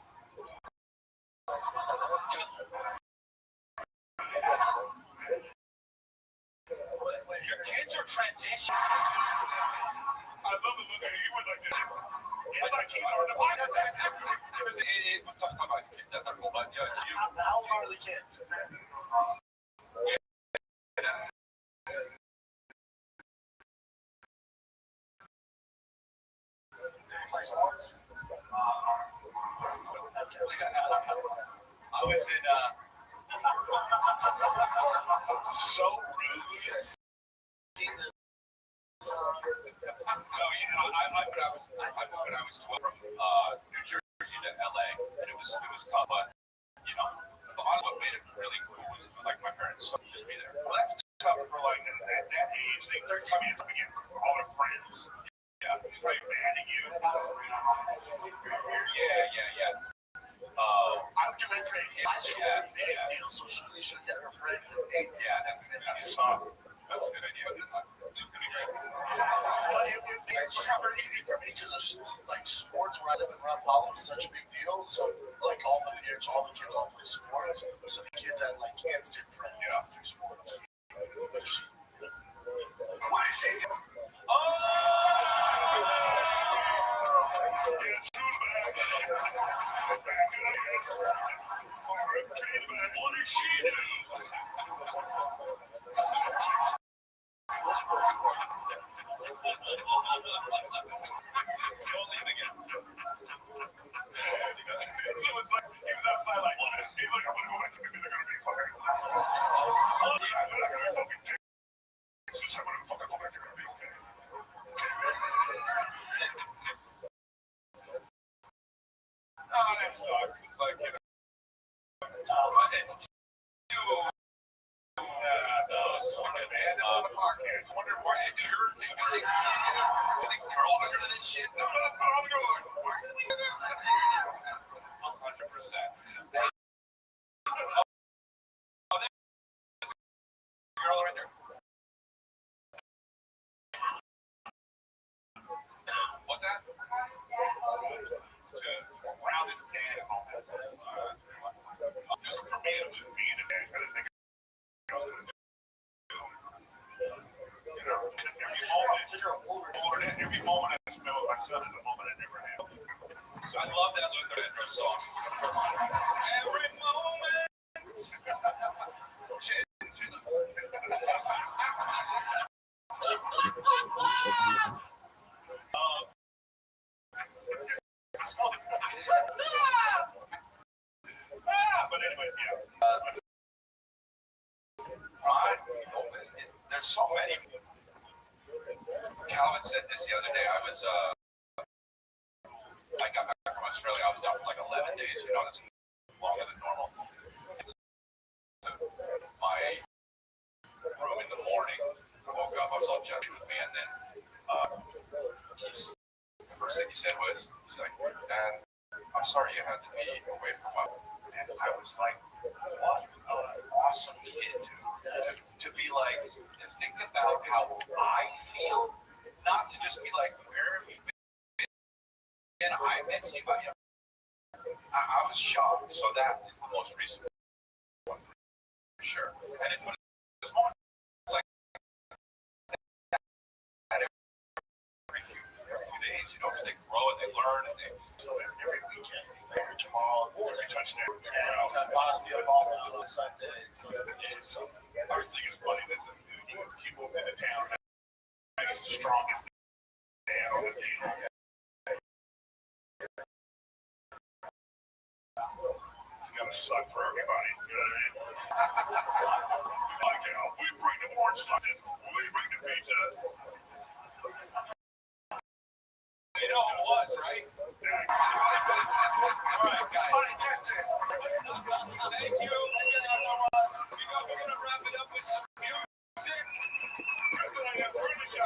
Your kids are transitioning. I love the look at you. You were like this. It's like he's on the podcast. We're talking about kids. That's not cool, but yeah, it's you. How old are the kids? Play sports? I was in so rude. Seen this? No, you know, when I was 12 from New Jersey to LA, and it was tough, but you know, a lot of what made it really cool was like my parents just be there. Well, that's tough for like at that age. They're coming to get all their friends. Yeah, he's probably mad at you. Yeah. I would do it for a deal, so she should get her friends and date. Yeah, that's tough. That's a good idea. It's gonna be great. But it's super easy for me because like sports where I live in Rough Hollow is such a big deal. So like all the kids all play sports. So the kids have like instant friends through sports. But she, what is it? What is she doing? Don't leave again. He was outside like, what is he? Look, I'm gonna go back to maybe they're gonna be fucking. Oh, yeah, they're not gonna be fucking dicks. So I'm gonna fucking go back, they're gonna be okay. Oh, that sucks. It's like, you know, it's too. No, sorry, man. On the podcast. I wonder why you're the girl listen to this shit. No, I'm going. 100%. Girl right there. What's that? Just round his head and all that. Just for me, it was just being a man. I didn't think every moment I spent with my son is a moment I never had. So I love that Luther Vandross song. Every moment. But anyway, yeah. There's so many. Calvin said this the other day. I got back from Australia. I was down for like 11 days. You know, that's longer than normal. So my room in the morning. I woke up. I was all judgy with me, and then the first thing he said was, he's like, "Dad, I'm sorry you had to be away from us." And I was like, "What an awesome kid to be like, to think about how I feel, not to just be like, where have you been? And I miss you, but I was shocked. So that is the most recent one for sure. And it was moments like that every few days, you know, because they grow and they learn and they. So every weekend, later tomorrow, Every touchdown. and got Bosnia ball out on Sunday. So I was thinking it's funny that the people in the town is the strongest man on the team. It's gonna suck for everybody. You know what I mean? Like, you know, we bring the orange slices, we bring the pizzas. He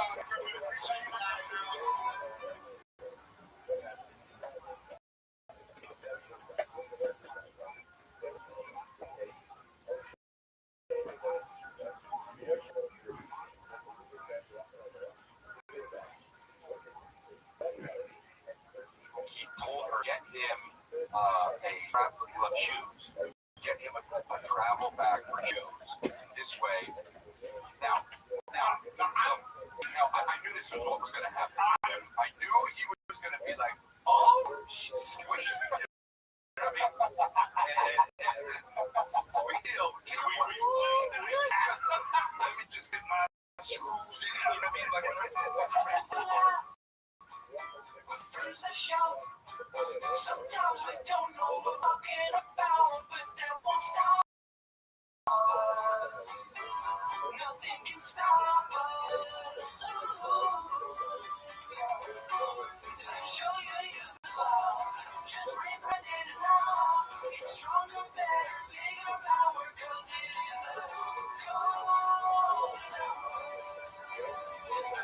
told her, get him a travel shoes. Get him a travel bag for shoes. This way. Now, I knew this was what was going to happen. I knew he was going to be like, oh, she's sweet. You know what I mean? Sweet deal. Let me just get my shoes. You know what I mean? Like, Friends that shout. Sometimes we don't know what we're talking about, but that won't stop. Nothing can stop us. As I show you use the love, just reprint it enough. It's stronger, better, bigger power, 'cause it is the code. It's the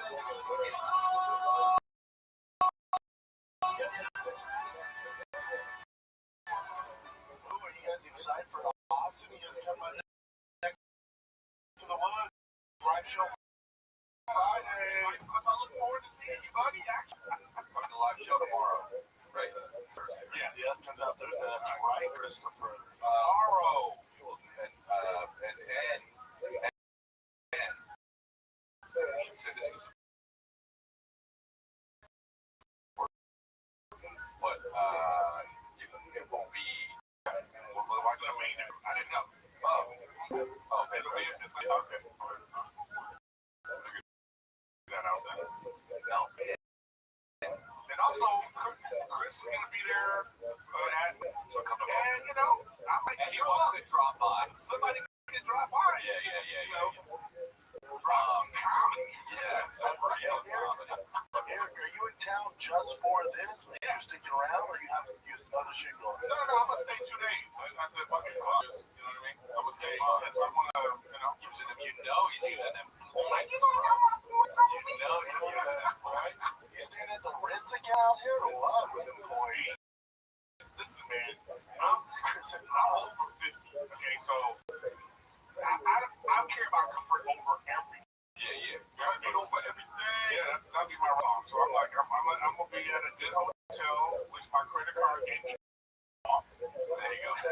code. Are you guys excited for Austin? You guys come out next to the woods. Live show Friday. I look forward to seeing you, buddy. I'm on the live show tomorrow. Right. Yeah, that's comes out Thursday. That's right, Christopher. Tomorrow. And she said this is. But it won't be. Well, why did I mean it? I didn't know. It'll be it's like, okay. Figure that out then. No. And also, Chris is going to be there. And, you know, I might show up. To drop by. Somebody can drop by. Yeah. Drop some comedy. Yeah, some real comedy. Eric, are you in town just for this? Are you sticking around, or you have other shit going? No, I'm gonna stay 2 days. I said, fuck it, you know what I mean? I'm gonna stay. So I'm gonna, using them. You know he's using them. Like, you know he's using them, right? You staying at the Ritz again out here, or what? With employees? Listen, man, I'm over 50. Okay, so I care about comfort over everything. Yeah. Comfort over everything. Yeah, that'd be my wrong. So I'm like, I'm gonna be at a good hotel, which my credit card gave me off. There you go. And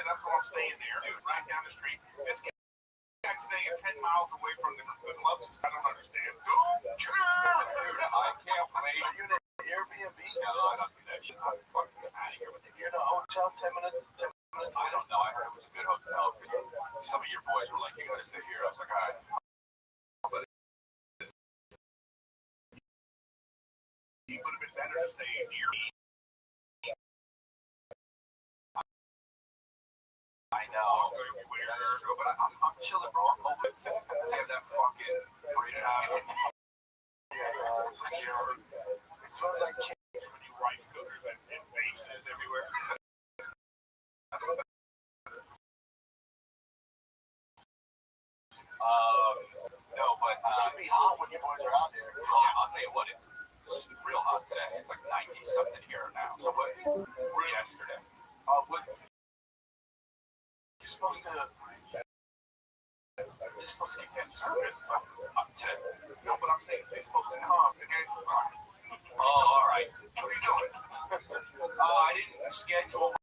that's why I'm staying there, dude, right down the street. This guy's staying 10 miles away from the clubs. I don't understand. Don't care, dude. I can't wait. Are you in an Airbnb? No, I don't do that shit. I'm fucking out of here with it. You're in a hotel 10 minutes. I don't know. I heard it was a good hotel. Some of your boys were like, you gotta stay here. I was like, all right. But it would have been better to stay here. I know. That is true. But I'm chilling, bro. I'm hoping to have that fucking free time. It smells like Rice cookers and bases everywhere. No, but it should be hot when you boys are out there. Yeah, I'll tell you what, it's real hot today. It's like 90 something here now. So what? Yesterday. What? You're supposed to get that service today. No, but I'm saying they're supposed to come. Okay. All right. What are you doing? I didn't schedule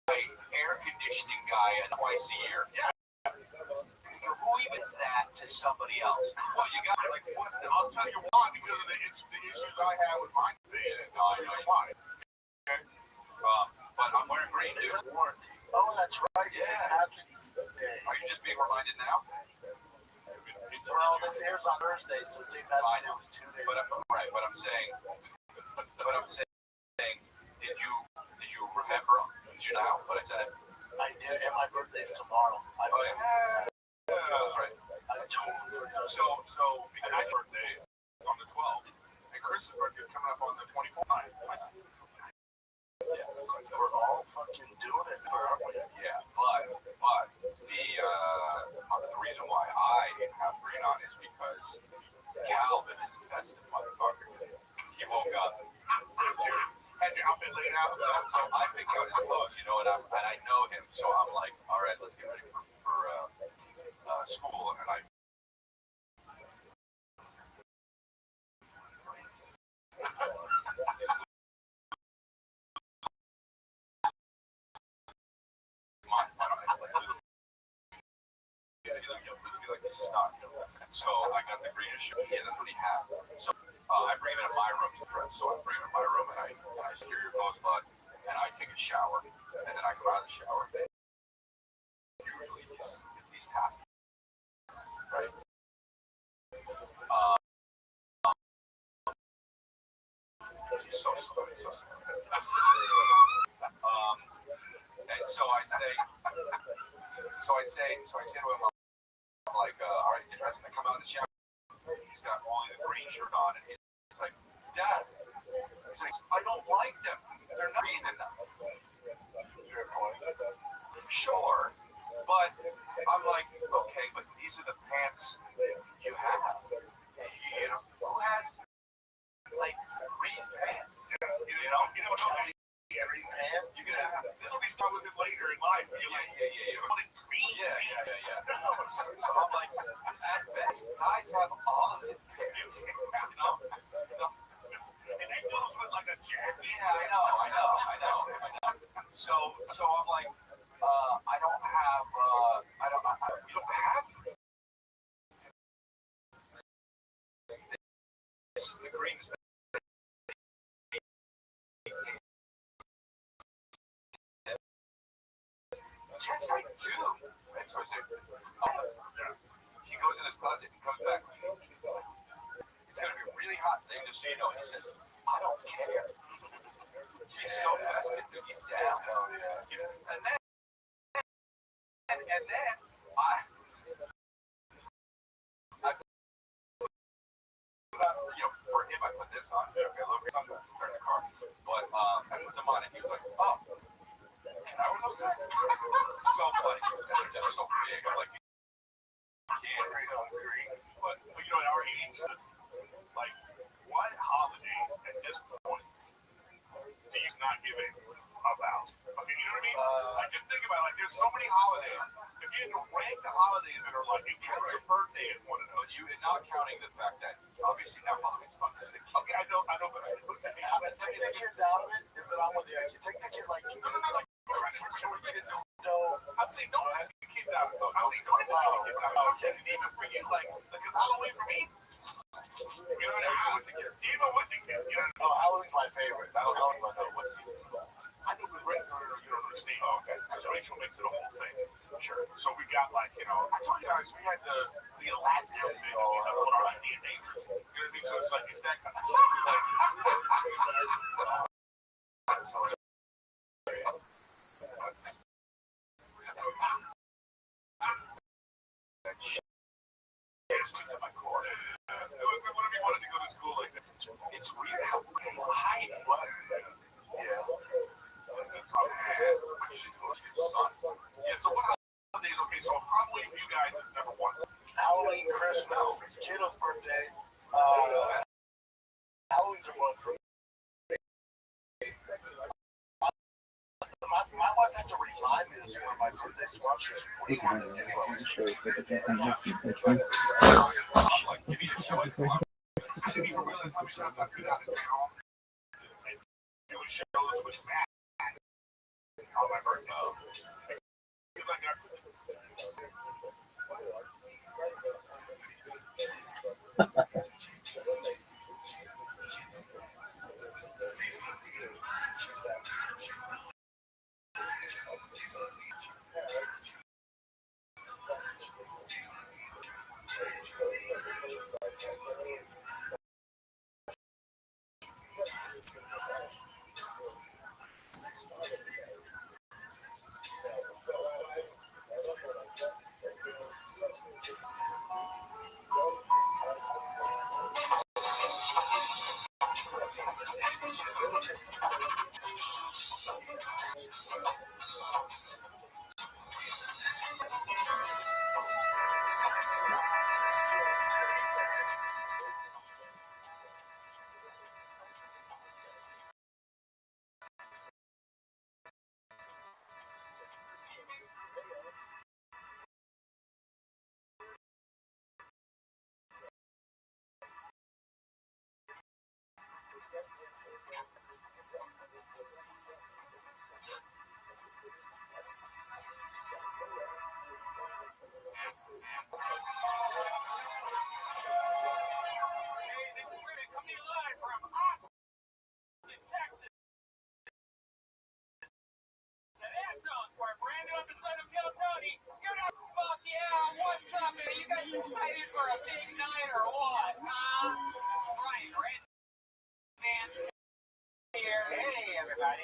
my air conditioning guy twice a year. Yeah. Who evens that to somebody else? Well, you got like what? I'll tell you why, because of the issues I have with my bed. No, I know why. Okay. But I'm wearing green, dude. It's a warranty. Oh, that's right. Yeah. St. Patrick's Day. Are you just being reminded now? Well, this airs on Thursday, so St. Patrick's Day was 2 days. Right, but I'm saying, did you remember? Did you know what I said? I did, and my birthday's tomorrow. Yeah, that's right. I totally forgot. So, because my birthday is on the 12th, and Chris's birthday is coming up on the 24th. Yeah, so we're all fucking doing it, aren't we? Yeah, but the reason why So I pick out his clothes, you know, and I know him, so I'm like, all right, let's get ready for school, and I. Like this is not. So I got the greenish shirt. Yeah, that's what he had. So I bring him into my room to dress. So I bring him in my room and I secure your clothes, bud, and I take a shower, and then I come out of the shower. Usually he's happy, right? He's so slow. He's so slow. And so I say to him, I'm like, all right, get dressed. And I come out of the shower. He's got only the green shirt on, and he's like, Dad. He's like, I don't like them. They're not green enough. Sure, but I'm like, okay, but these are the pants you have. You know, who has like green pants? You know, green pants. You're gonna have this will be start with it later in life. Yeah. Green pants. So I'm like, at best, guys have olive pants. You know. And they goes with like a jacket. Yeah, I know. So I'm like, I don't have, you don't have. This is the greens. Yes, I do. And so I said, he goes in his closet and comes back. It's going to be really hot today, just so you know. And he says, I don't care. He's so vested that he's down. And then for him, I put this on. Okay, look, I'm going to turn the car. But I put them on, and he was like, oh, can I wear those? So funny. And they're just so big. I'm like, you can't read on green. But, you know, our age is like, what holidays at this point do you not give a about? Okay, you know what I mean? Like, just think about it. Like, there's so many holidays. If you had to rank the holidays that are like, if your birthday is one of those, you are not counting the fact that obviously now holidays fun. Okay, I know, but take the kids out of it, but I'm with you. You take the kid like, no, like Christmas, your kids don't. I'm saying don't have the kids out of it. I'm saying don't have the kids out of it. Kids even for you, like, because Halloween for me, you know what I mean? With the kids, even with the kids, you know. Oh, Halloween's my favorite. I don't know what season. I do the regular, you know, the state. Oh, okay. So Rachel makes it a whole thing. Sure. So we got like, you know, I told you guys we had the Latin outfit. These are one of our Indian neighbors. You know what I mean? So it's like it's that kind of to my core. Whenever you wanted to go to school like that, it's weird how high it was. Yeah. Yeah, so what holidays? Okay, so probably for you guys it's number one. Halloween, Christmas, kiddo's birthday. Halloween's are one for me. My wife had to remind me this one of my birthday sponsors. What do you want to do? Like, give me a show at Columbus. I didn't even realize how many times I've been out of town and doing shows with Matt on my birthday.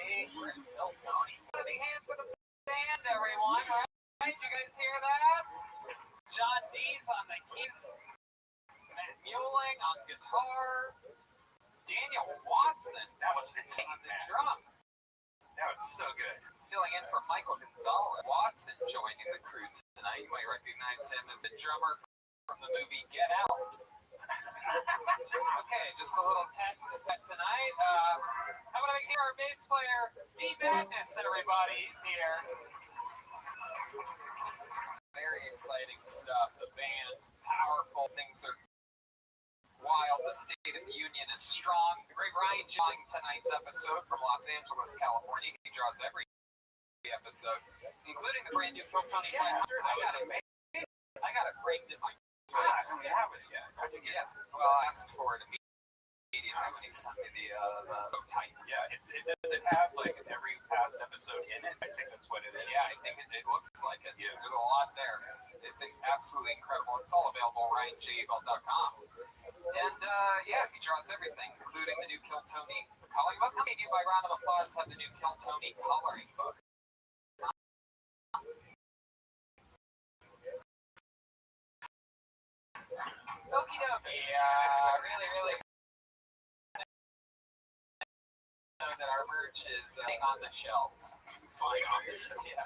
Tony. A big hand for the band, everyone. Right? You guys hear that? John D's on the keys. Matt Mueling on guitar. Daniel Watson. That was insane on the drums. That was so good. Filling in for Michael Gonzalez. Watson joining the crew tonight. You might recognize him as a drummer from the movie Get Out. Okay, just a little test to set tonight. How about I hear our bass player, D. Madness, everybody? He's here. Very exciting stuff. The band, powerful. Things are wild. The State of the Union is strong. The great Ryan joining tonight's episode from Los Angeles, California. He draws every episode, including the brand new Kill Tony 500. I got it framed in my. I don't have it yet. I think yeah. Well, I asked for it immediately when he sent me the type. Yeah, does it have like every past episode in it? I think that's what it is. Yeah, I think it looks like it. Yeah. There's a lot there. It's absolutely incredible. It's all available at RyanJabel.com. And yeah, he draws everything, including the new Kill Tony coloring book. How many of you, by round of applause, have the new Kill Tony coloring book? Okie dokie. Yeah, really know that our merch is on the shelves. Fine on the shelves. Yeah.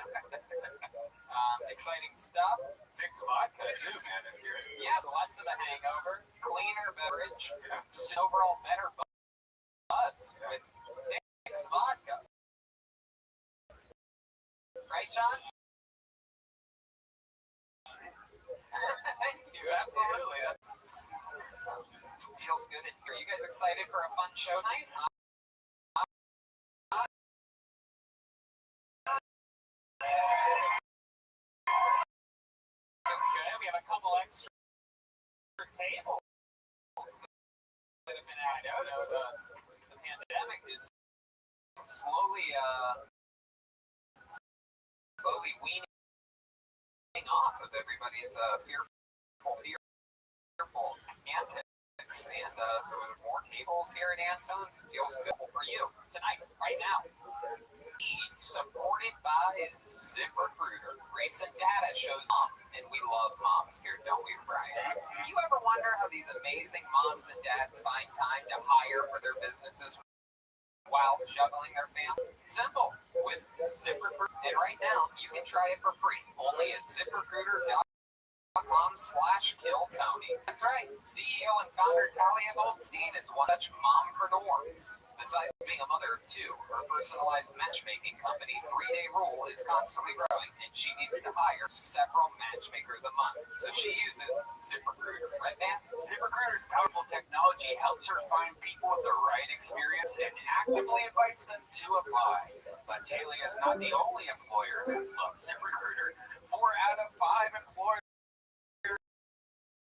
Exciting stuff. Fix vodka too, man. Yeah, less of a hangover, cleaner beverage, just an overall better buzz with Fix vodka. Right, John? Thank you. Absolutely. Feels good in here. You guys excited for a fun show night? Feels good. We have a couple extra tables that have been added. I know the pandemic is slowly weaning off of everybody's fearful antics, and so we have more tables here at Antone's. It feels good for you tonight, right now. Supported by ZipRecruiter. Recent data shows and we love moms here, don't we, Brian? You ever wonder how these amazing moms and dads find time to hire for their businesses while juggling their family? Simple. With ZipRecruiter. And right now, you can try it for free. Only at ZipRecruiter.com/KillTony. That's right. CEO and founder Talia Goldstein is one such mompreneur. Besides being a mother of two, her personalized matchmaking company, 3-Day Rule, is constantly growing, and she needs to hire several matchmakers a month. So she uses ZipRecruiter. Right, man? ZipRecruiter's powerful technology helps her find people with the right experience and actively invites them to apply. But Talia is not the only employer that loves ZipRecruiter. 4 out of 5 employers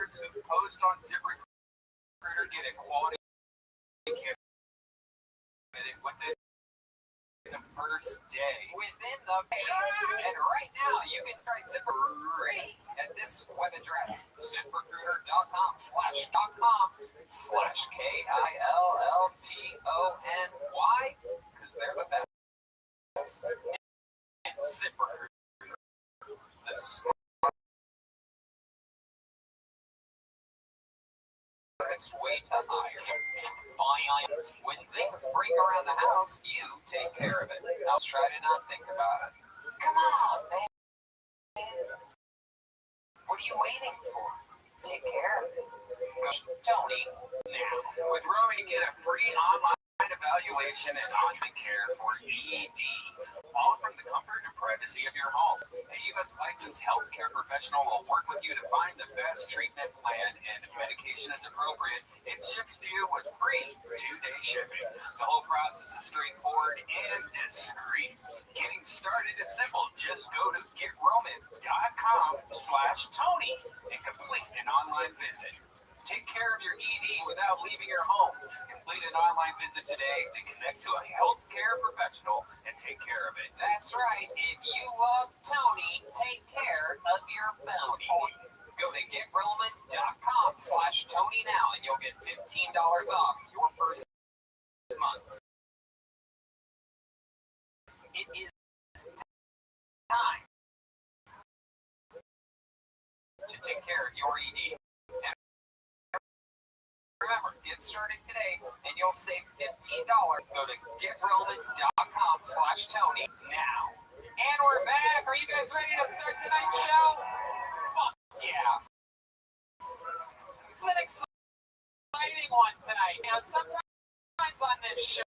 who post on ZipRecruiter get a quality candidate within the first day. Within the day. And right now, you can try ZipRecruiter at this web address, ZipRecruiter.com/KILLTONY, because they're the best. It's ZipRecruiter. The smartest way to hire. When things break around the house, you take care of it. Now try to not think about it. Come on, man. What are you waiting for? Take care of it. Tony, now. With Robbie, get a free online evaluation and online care for ED, all from the comfort and privacy of your home. A U.S. licensed healthcare professional will work with you to find the best treatment plan, and if medication is appropriate, it ships to you with free 2-day shipping. The whole process is straightforward and discreet. Getting started is simple. Just go to GetRoman.com/Tony and complete an online visit. Take care of your ED without leaving your home. Complete an online visit today to connect to a healthcare professional and take care of it. That's right. If you love Tony, take care of your bounty. Go to GetRoman.com/Tony now and you'll get $15 off your first month. your ED. And remember, get started today and you'll save $15. Go to GetRoman.com/Tony now. And we're back. Are you guys ready to start tonight's show? Fuck yeah. It's an exciting one tonight. You know, sometimes on this show,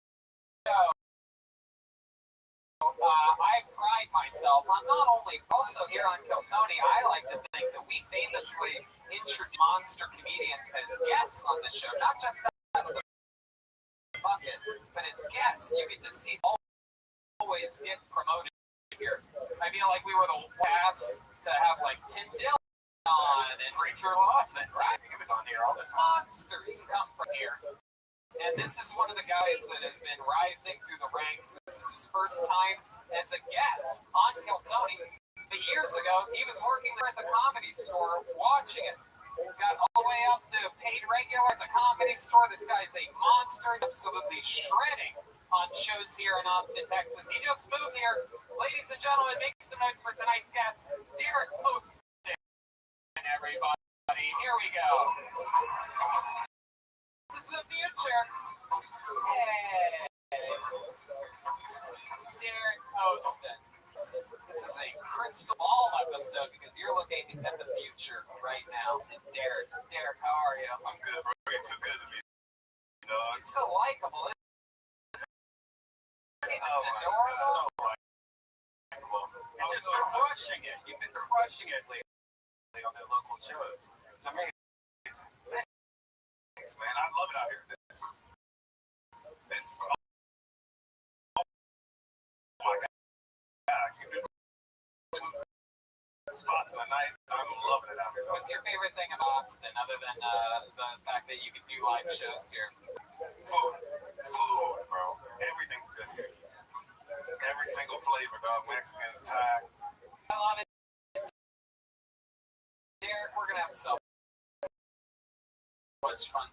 I pride myself on not only, also here on Kill Tony, I like to think that we famously introduce monster comedians as guests on the show, not just out of the bucket, but as guests. You get to see always get promoted here. I feel like we were the last to have like Tim Dillon and Richard Lawson, right? He was on here all the monsters come from here. And this is one of the guys that has been rising through the ranks. This is his first time as a guest on Kill Tony. But years ago, he was working there at the Comedy Store, watching it. Got all the way up to paid regular at the Comedy Store. This guy's a monster, absolutely shredding on shows here in Austin, Texas. He just moved here. Ladies and gentlemen, make some noise for tonight's guest, Derek Poston. Everybody, here we go. This is the future. Hey. Derek Poston. This is a crystal ball episode because you're looking at the future right now. And Derek, how are you? I'm good, bro. It's too good to be. You know, He's so likable. He's adorable. So likable. You're just crushing it. You've been crushing it lately on the local shows. It's amazing. Thanks, man. I love it out here. This oh my God. You've been two spots of the night. I'm loving it out here. What's your favorite thing about Austin other than the fact that you can do live shows here? Food, bro. Everything's good here. Every single flavor, dog. Mexican, Thai. I love it. Derek, we're going to have so much fun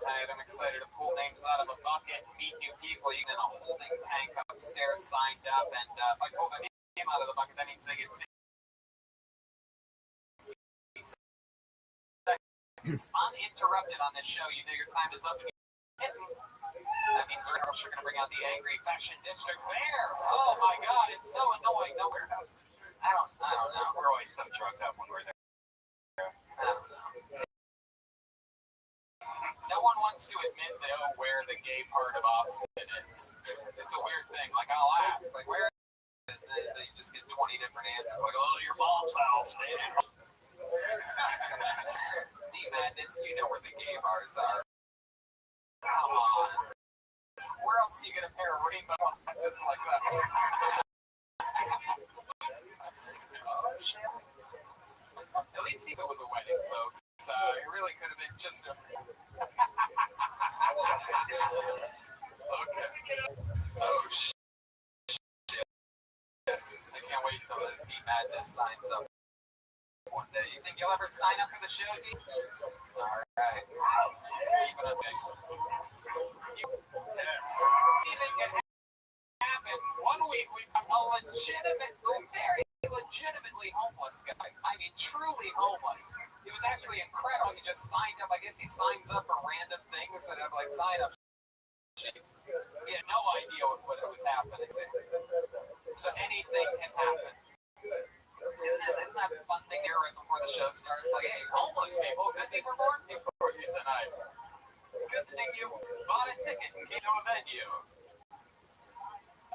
tonight. I'm excited to pull names out of a bucket, meet new people. You can a holding tank upstairs signed up, and if I pull their name out of the bucket, that means they get 60 seconds uninterrupted on this show. You know your time is up. That means we're going to bring out the angry fashion district bear. Oh my God, it's so annoying. No warehouse district. I don't know. We're always so trucked up when we're there. I don't know. No one wants to admit they know where the gay part of Austin is. It's a weird thing. Like, I'll ask, like, where is it? They just get 20 different answers. Like, oh, your mom's house, man. D-Madness, you know where the gay bars are. Come on. Where else do you get a pair of rainbow glasses like that? Oh, shit. At least it was a wedding, folks. It really could have been just a... Okay. Oh, shit. I can't wait till the D-Madness signs up one day. You think you'll ever sign up for the show, D? Alright. Keeping us in. Yes. Even can happen. 1 week we've got a very legitimately homeless guy. I mean, truly homeless. It was actually incredible. He just signed up. I guess he signs up for random things that have like sign up sheets. He had no idea what was happening. So anything can happen. Isn't that a fun thing there right before the show starts? Like, hey, homeless people, good thing we're born for you tonight. Good thing you bought a ticket and came to a venue.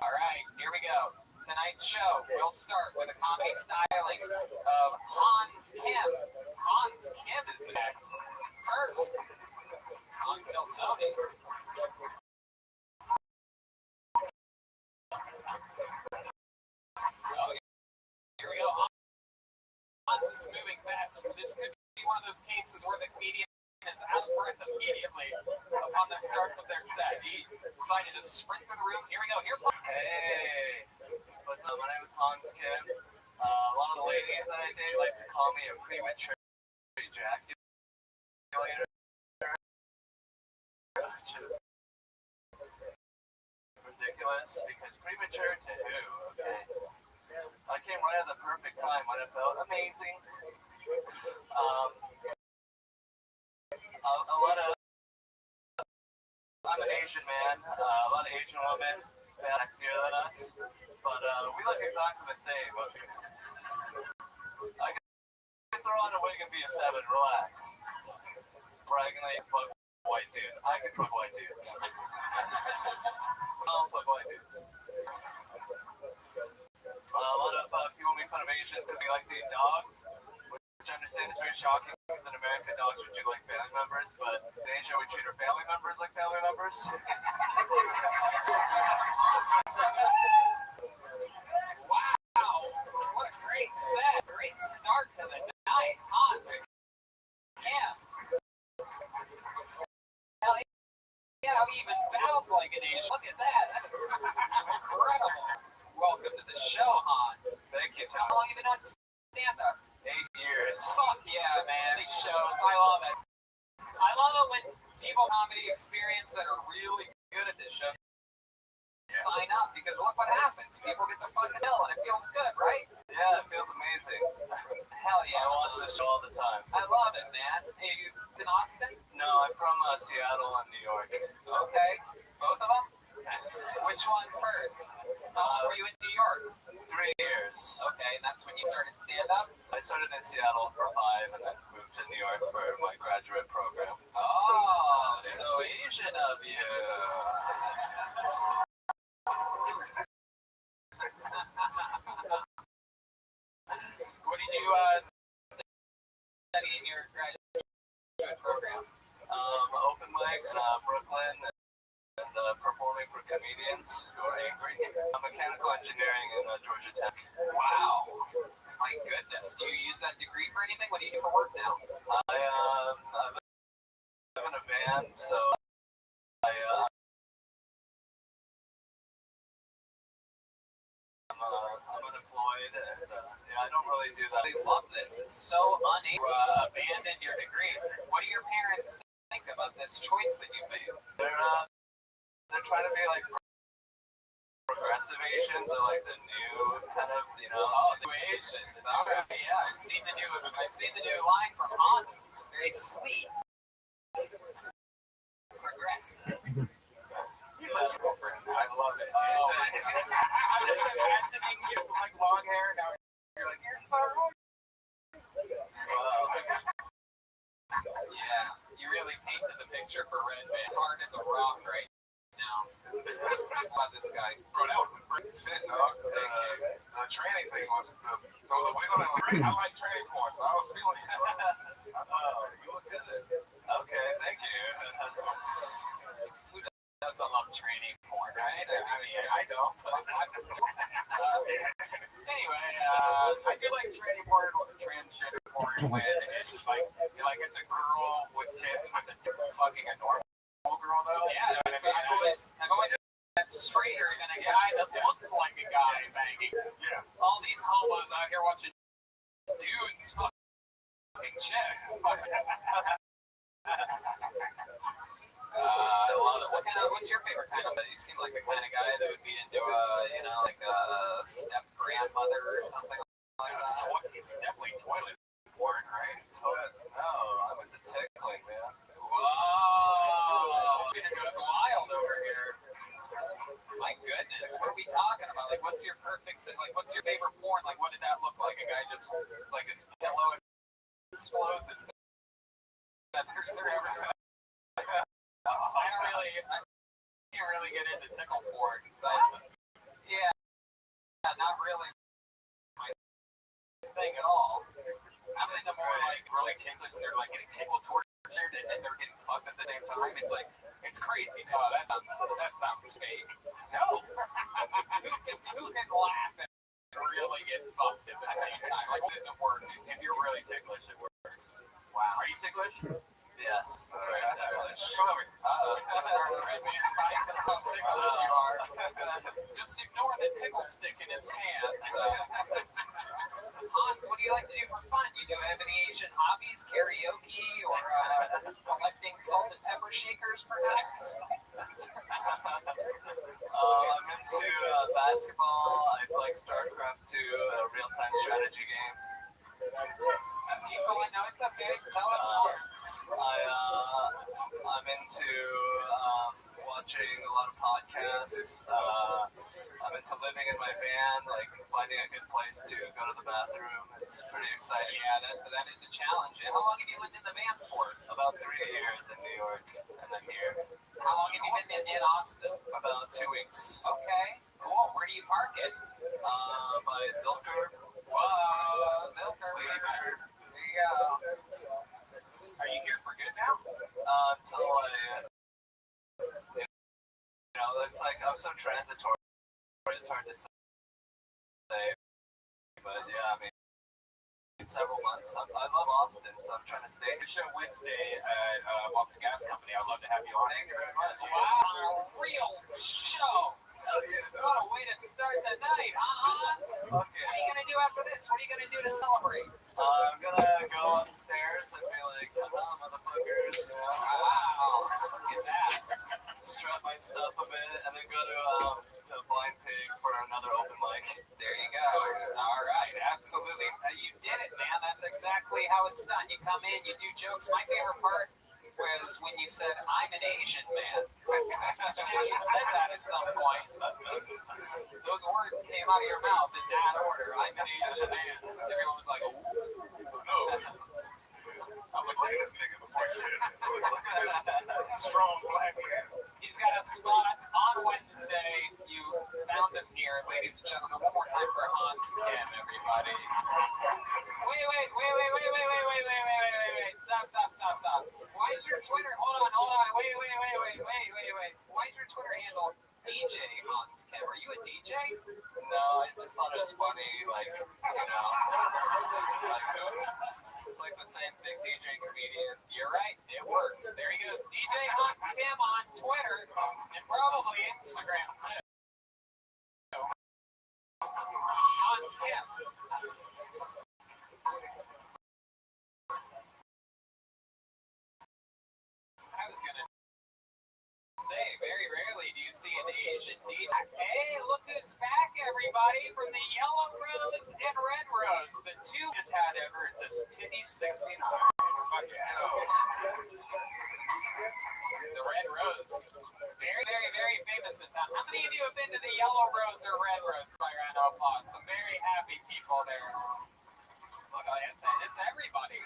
All right, here we go. Tonight's show will start with a comedy stylings of Hans Kim. Hans Kim is next. First, on Kill Tony. Oh, here we go. Hans is moving fast. This could be one of those cases where the comedian is out of breath immediately upon the start of their set. He decided to sprint through the room. Here we go. Here's one. Hey, what's up? My name is Hans Kim. A lot of the ladies that I date like to call me a premature ejaculator. Which is ridiculous because premature to who? Okay. I came right at the perfect time when it felt amazing. A lot of I'm an Asian man. A lot of Asian women sexier than us, but we look exactly the same. I can throw on a wig and be a 7. Relax. Bragging like fuck white dudes. I can fuck white dudes. I'll fuck white dudes. A lot of people make fun of Asians because they like to eat dogs, which I understand is very shocking because in America dogs would treat like family members, but in Asia we treat our family members like family members. Wow, what a great set, great start to the night, Hans. Yeah. Hell yeah, he even bows like an Asian. Look at that, that is incredible. Welcome to the show, Hans. Thank you, Tom. How long have you been on stand-up? 8 years. Fuck yeah, man. These shows, I love it. I love it when people comedy experience that are really good at this show sign up, because look what happens. People get the fucking hill and it feels good, right? Yeah, it feels amazing. Hell yeah. I watch this show all the time. I love it, man. Hey, you in Austin? No, I'm from Seattle and New York. Okay. Both of them? Which one first? Were you in New York? 3 years. Okay, and that's when you started stand-up? I started in Seattle for 5 and then moved to New York for my graduate program. Oh, so Asian of you. What did you study in your graduate program? Open mics, Brooklyn, and performing for comedians who are angry. Mechanical engineering in Georgia Tech. Wow. My goodness. Do you use that degree for anything? What do you do for work now? I live in a van, so I'm unemployed, and yeah, I don't really do that. I love this. It's so unable to abandon your degree. What do your parents think about this choice that you made? They're trying to be like progressive Asians, or like the new kind of, you know. Oh, the new Asians. All right, yeah. I've seen the new line from Han. Very sleek. Progressive. I love it. Oh, I'm just imagining you with like long hair, now you're like, you're so wrong. Wow. yeah. You really painted the picture for Red Van. Hard as a rock right now. About this guy. Bro, that was a great set, dog. The training thing was throw the wiggle and great. I like training porn, so I was feeling it. You look good. Okay, thank you. Who doesn't love training porn, right? I mean, I don't. anyway, I feel like training porn or transgender porn when it's like it's a girl with tits with a fucking a normal girl though. Yeah, you know what I mean? I've always said straighter than a guy that looks like a guy banging. Yeah. All these homos out here watching dudes fucking chicks. I love it. What's your favorite kind of? You seem like the kind of guy that would be into like a step grandmother or something like that. It's definitely toilet porn, right? No, I'm into tickling, man. Whoa! It goes wild over here. My goodness, what are we talking about? Like, what's your perfect? Like, what's your favorite porn? Like, what did that look like? A guy just like his pillow explodes and feathers are everywhere. I can't really get into tickle porn. Yeah, not really my thing at all. I'm into more like really ticklish. They're like getting tickle tortured and they're getting fucked at the same time. It's like it's crazy. Oh, that sounds fake. No, who can laugh and really get fucked at the same time? Like, what doesn't work? If you're really ticklish, it works. Wow. Are you ticklish? Yes. Very ticklish. Come over. Red man fights and how ticklish you are. Just ignore the tickle stick in his hands. Hans, what do you like to do for fun? You do have any Asian hobbies? Karaoke or collecting salt and pepper shakers, perhaps? I'm into basketball. I like StarCraft 2, a real-time strategy game. Do you I know it's okay. Tell us more. I'm into watching a lot of podcasts. I'm into living in my van, like finding a good place to go to the bathroom. It's pretty exciting. Yeah, that is a challenge. And how long have you lived in the van for? About 3 years in New York, and then here. How long have you been in Austin? About 2 weeks. Okay, cool. Where do you park it? By Zilker. Whoa, Milker. Ladybird. There you go. Are you here for good now? Until it's like I'm so transitory. It's hard to say, but yeah, I mean, in several months. I love Austin, so I'm trying to stay. The show Wednesday at Walker Gas Company. I'd love to have you on. Thank you very much. Wow, real show. What a way to start the night, huh, Hans? Okay. What are you gonna do after this? What are you gonna do to celebrate? I'm gonna go upstairs and be like, come on, motherfuckers. Wow, look at that. Strut my stuff a bit, and then go to Blind Pig for another open mic. There you go. All right, absolutely. You did it, man. That's exactly how it's done. You come in, you do jokes. My favorite part was when you said, "I'm an Asian man." You said that at some point. Those words came out of your mouth in that order. I'm an Asian man. Everyone was like, "Ooh." I'm like, look at this nigga before he said it. Look at this strong black man. He's got a spot on Wednesday. You found him here, ladies and gentlemen. One more time for Hans Kim, everybody. Wait. Stop. Why is your Twitter? Hold on. Wait. Why is your Twitter handle DJ Hans Kim? Are you a DJ? No, I just thought it was funny, like, it's like the same thing, DJ comedian. You're right. It works. There he goes. DJ Hans Kim on Twitter and probably Instagram too. Hans Kim. I was gonna say, very rarely do you see an Asian DJ. Hey, look who's back, everybody, from the Yellow Rose and Red Rose. The two has had ever since Titty 69. Fuck yeah. The Red Rose. Very famous in town. How many of you have been to the Yellow Rose or Red Rose by round of applause? Some very happy people there. Look, it's everybody.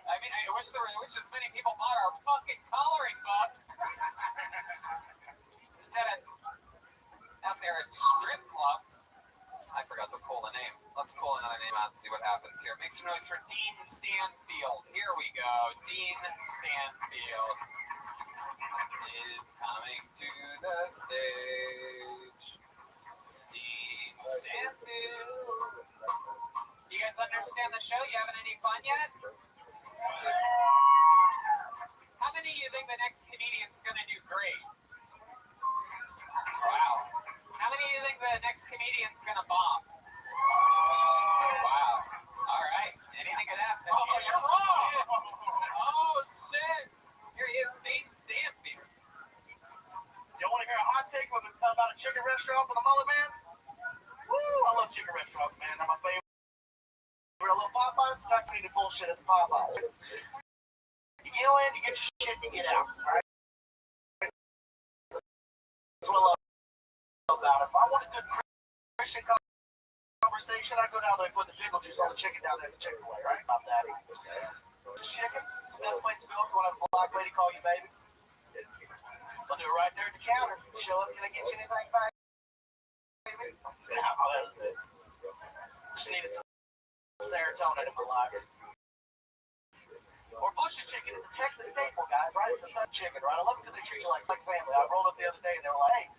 I mean, I wish as many people bought our fucking coloring book. Instead of out there at strip clubs. I forgot to pull the name. Let's pull another name out and see what happens here. Make some noise for Dean Stanfield. Here we go. Dean Stanfield is coming to the stage. Dean Stanfield. You guys understand the show? You having any fun yet? How many of you think the next comedian's going to do great? Wow. How many of you think the next comedian's going to bomb? Wow. All right. Anything could happen. Oh, you're wrong. Oh, shit. Here he is, Dean Stanfield. You want to hear a hot take about a chicken restaurant for the mullet man? Woo! I love chicken restaurants, man. They're my favorite. We're a little Popeyes. It's not community bullshit at the Popeyes. You go in, you get your shit, you get out. All right? That's what I love about it. If I want a good Christian conversation, I go down there and put the pickle juice on the chicken down there at the Chick-fil-A, right? About that. Just chicken. It's the best place to go if you want to have a black lady call you baby. I'll do it right there at the counter. Show up. Can I get you anything back? Yeah, that was it. Just needed some serotonin in my life. Or Bush's chicken. It's a Texas staple, guys, right? It's a nut chicken, right? I love it because they treat you like family. I rolled up the other day and they were like, hey,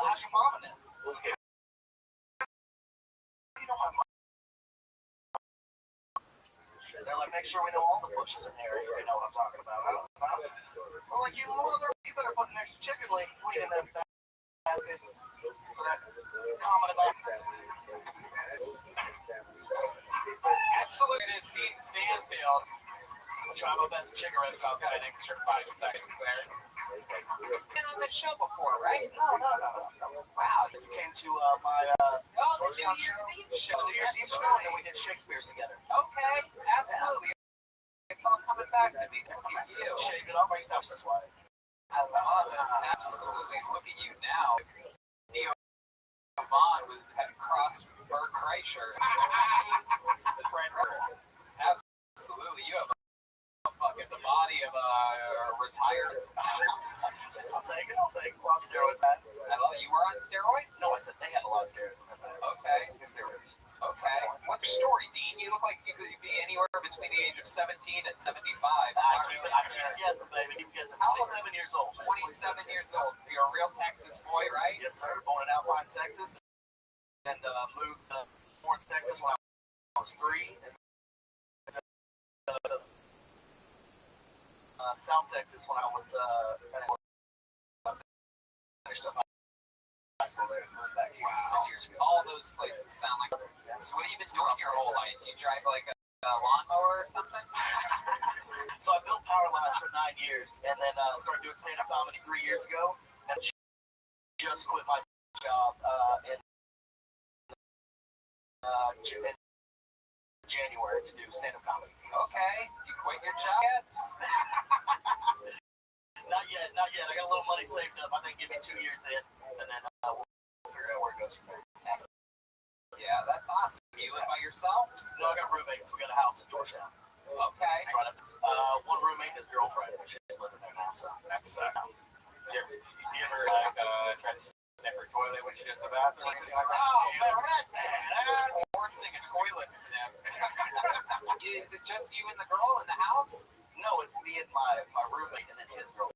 how's your mom in it? You know my mom. They're like, make sure we know all the Bushes in there. You know what I'm talking about. I don't know. Well, like, you better put an extra chicken leg in that basket for that comment about Absolutely. It is Dean Stanfield. I'll try my best chicken restaurant. Got an extra 5 seconds there. You've been on the show before, right? No. Wow, you came to my... Oh, Georgetown New Year's Eve show. show. New Year's Eve That's show, and right. then we did Shakespeare's together. Okay, absolutely. It's all coming back to me. Look at you. Shaved it off, I used to have this way. I love it. Absolutely. Look at you now. Neo Vaughn had crossed Bert Kreischer. The brand new. Absolutely. You have the body of a retired. I'll take it. A lot of steroids, man. I love it. You were on steroids? No, I said they had a lot of steroids in their past. Okay. Steroids. Okay. What's your story, Dean? You look like you could be anywhere between the age of 17 and 75. I can guess it, baby. You can guess it. 27 years old. 27 years old. You're a real Texas boy, right? Yes, sir. Born in Alpine, Texas. And moved to Florence, Texas when I was 3. And, South Texas when I was finished up high school there and moved back here 6 years ago. All those places sound like. So what have you been doing your whole life? You drive like a lawnmower or something? So I built power lines for 9 years, and then started doing stand-up comedy 3 years ago, and just quit my job in January to do stand-up comedy. Okay. You quit your job yet? Not yet. I got a little money saved up. I think give me 2 years in, and then we'll figure out where it goes from there. Yeah, that's awesome. You live by yourself? No, I got roommates. We got a house in Georgetown. Okay. One roommate, his girlfriend, which is living there now. So That's you ever try to sniff her toilet when she does the bathroom? Oh, man. Forcing a toilet snap. Is it just you and the girl in the house? no, it's me and my roommate, and then his girlfriend.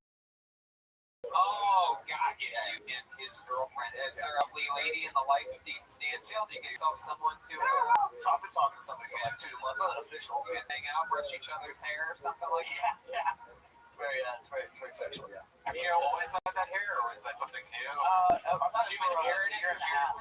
Oh, God, yeah. You and his girlfriend. Is there a lady in the life of Dean Stanfield? You get yourself someone to I've been talking to somebody for the last 2 months. Nothing official. you guys hang out, brush each other's hair or something like that? Yeah. It's very sexual. Yeah. Have you always had that hair, or is that something new? I'm not You've been hearing it year and a half.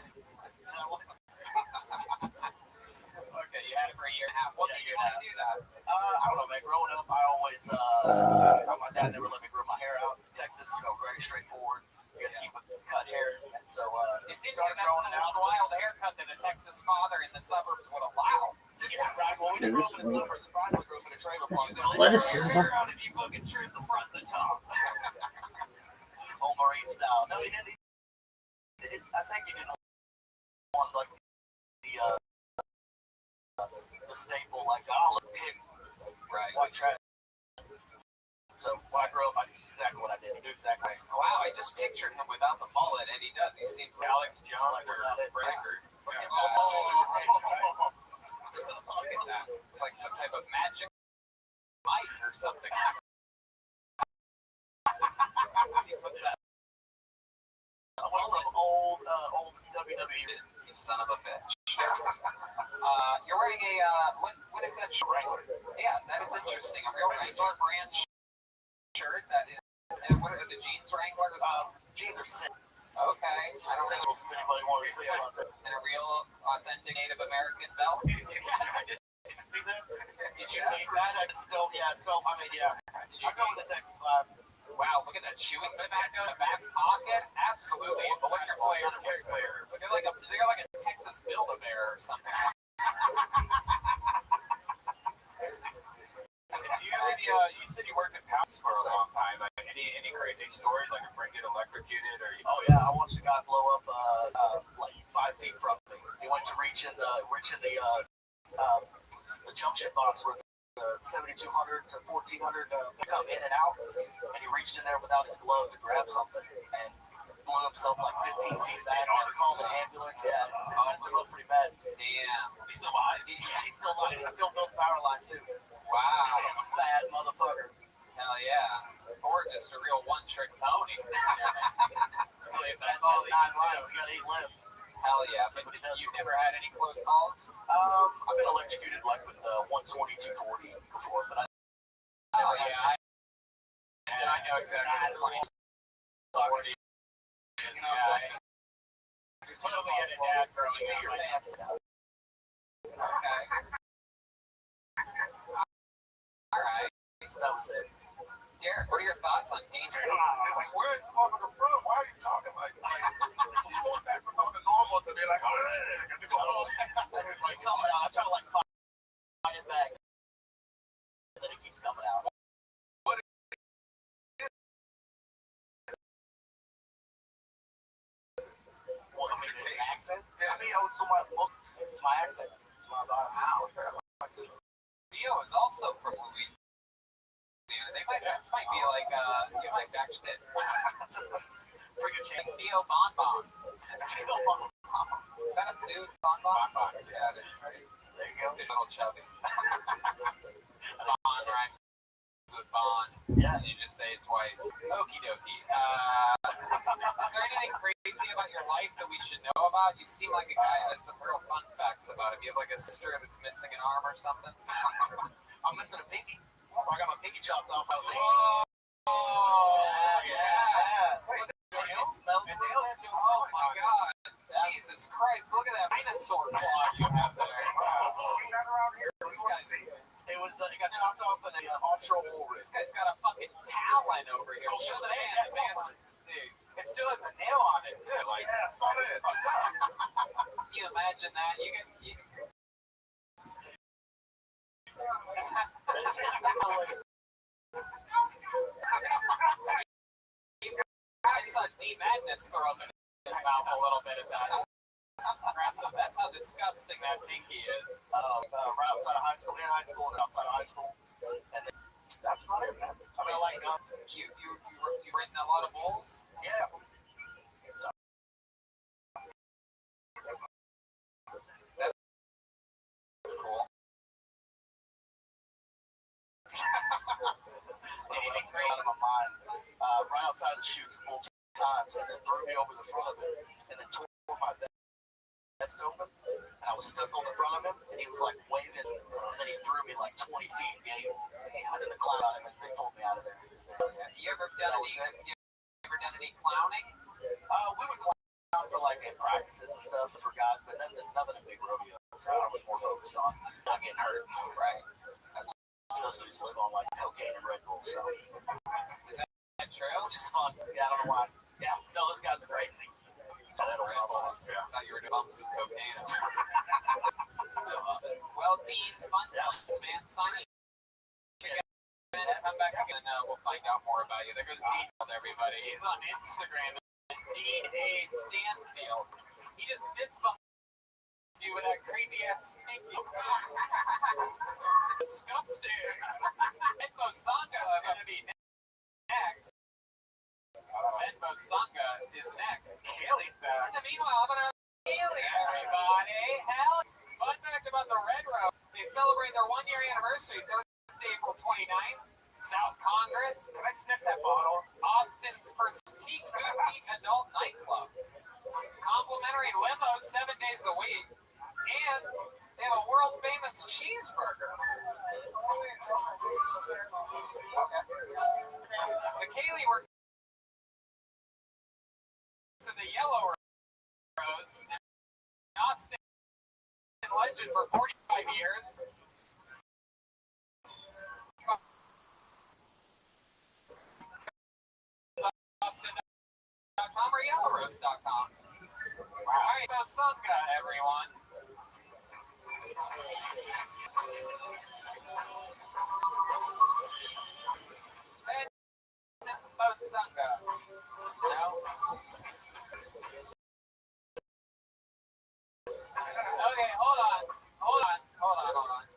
Okay, you had it for a year and a half. What made you want to do that? I don't know, man. Growing up, I always, my dad never let me grow my hair out. Texas, very straightforward. You gotta keep it cut hair. And so, It seems started like that's growing it a out. wild haircut that a Texas father in the suburbs would allow. Yeah, right. Well, we didn't grow up in the suburbs. Brian grew up in a trailer park. How did you fucking trim the front and the top? Old Marine style. No, he didn't. I think he didn't want like the staple like olive pig, Right. white trash. So when I grew up, I knew exactly what I did. I knew exactly. Wow, I just pictured him without the mullet, and he does. He seems like Alex Jones or Frank or Look at that. It's like some type of magic light or something. He puts that. I went from old WWE. You son of a bitch. You're wearing a what is that shirt? Yeah, that is interesting. A real Wrangler brand shirt. That is. What are the jeans Wranglers? Jeans are sick. Okay. I don't know. Essentials if anybody wants to see about that. And a real authentic Native American belt. Did you see that? Did you take that? It's still, yeah. Did you I go with the Texas vibe. Wow, look at that chewing tobacco in the back pocket. Absolutely. But what's your player? They're like a Texas Build-A-Bear or something. You said you worked at Pounds for a long time. Like, any crazy stories, like a friend get electrocuted, or Oh yeah, I watched a guy blow up like 5 feet from me. He went to reach in the junction box where the 7200 to 1400 come in and out, and he reached in there without his glove to grab something and blew himself like 15 feet back. Called an ambulance. Yeah, I still look pretty bad. Damn. He's alive. He's still alive. He's still building power lines too. Wow. Bad motherfucker. Hell yeah. Or just a real one-trick pony. Really, that's all 9 lines. He got 8 left. Hell yeah. But you never had any close calls? I've been electrocuted like with 120, 240 before, but I Oh yeah. I know exactly what you're talking about. just tell me you had a dad growing up. Okay. Alright. So that was it. Derek, what are your thoughts on Dean? It's like, where is this motherfucker from? Why are you talking like you going back from talking normal to be like, oh, yeah, get the go. Like, coming out. I try to like find it back. Then it keeps coming out. Well, I mean, his accent? Yeah, I mean, it's my accent. It's my how. Theo is also from Louisiana. This might be like, you might actually Bring a chance. Theo Bonbon. Theo Bonbon. Is that a food? Bonbon? Yeah, it is, right? There you go. It's a little chubby. Bon rhymes with Bon. Yeah. And you just say it twice. Okie dokie. Is there anything crazy about your life that we should know about? You seem like a guy that has some real fun facts about it. You have like a sister that's missing an arm or something? I'm missing a pinky. I got my pinky chopped off. I was 18. Oh, yeah. Oh my God. Jesus Christ, look at that dinosaur claw you have there. It was, it got chopped off in a offshore war. This guy's got a fucking talon over here. Oh, show the man. It still has a nail on it, too. Like, Yeah, I saw that. Can you imagine that? I saw D Madness throw up in his mouth a little bit at that. Impressive. That's how disgusting that pinky is. Right outside of high school, in high school, and outside of high school. And then, that's about it, man. I mean, like, You written a lot of bulls? yeah. That's cool. Anything great out of my mind. Right outside of the chutes multiple times, and then threw me over the front of it, and then tore my vest open. And I was stuck on the front of him, and he was like waving, and then he threw me like 20 feet, and in the cloud on him, and they pulled me out of there. You ever done any clowning? We would clown for like in practices and stuff for guys, but nothing in big rodeo. So I was more focused on not getting hurt. Right. Those dudes live on like cocaine and Red Bull, so Is that true? which is fun. Yeah, I don't know why. Yeah, no, those guys are crazy. Red Bull. I thought you were doing bumps of cocaine. Well, Dean, fun times, man. Sign come back again and we'll find out more about you. There goes Dean, everybody. He's on Instagram. Dean A. Stanfield. He just fist bumped you with that creepy ass pinky. Disgusting. Benbo Sanga is going to be next. Benbo Sanga is next. Haley's back. And meanwhile, I'm going to Haley, everybody. Hell, fun fact about the Red Road. They celebrate their 1-year anniversary Thursday, April 29th. South Congress. Can I sniff that bottle? Austin's first boutique adult nightclub. Complimentary limos 7 days a week. And they have a world famous cheeseburger. McKaylee works in the Yellow Rose. Austin legend for 45 years. Austin.com or YellowRose.com. All right, Bosunga, everyone. And Bosunga. No? Okay, hold on.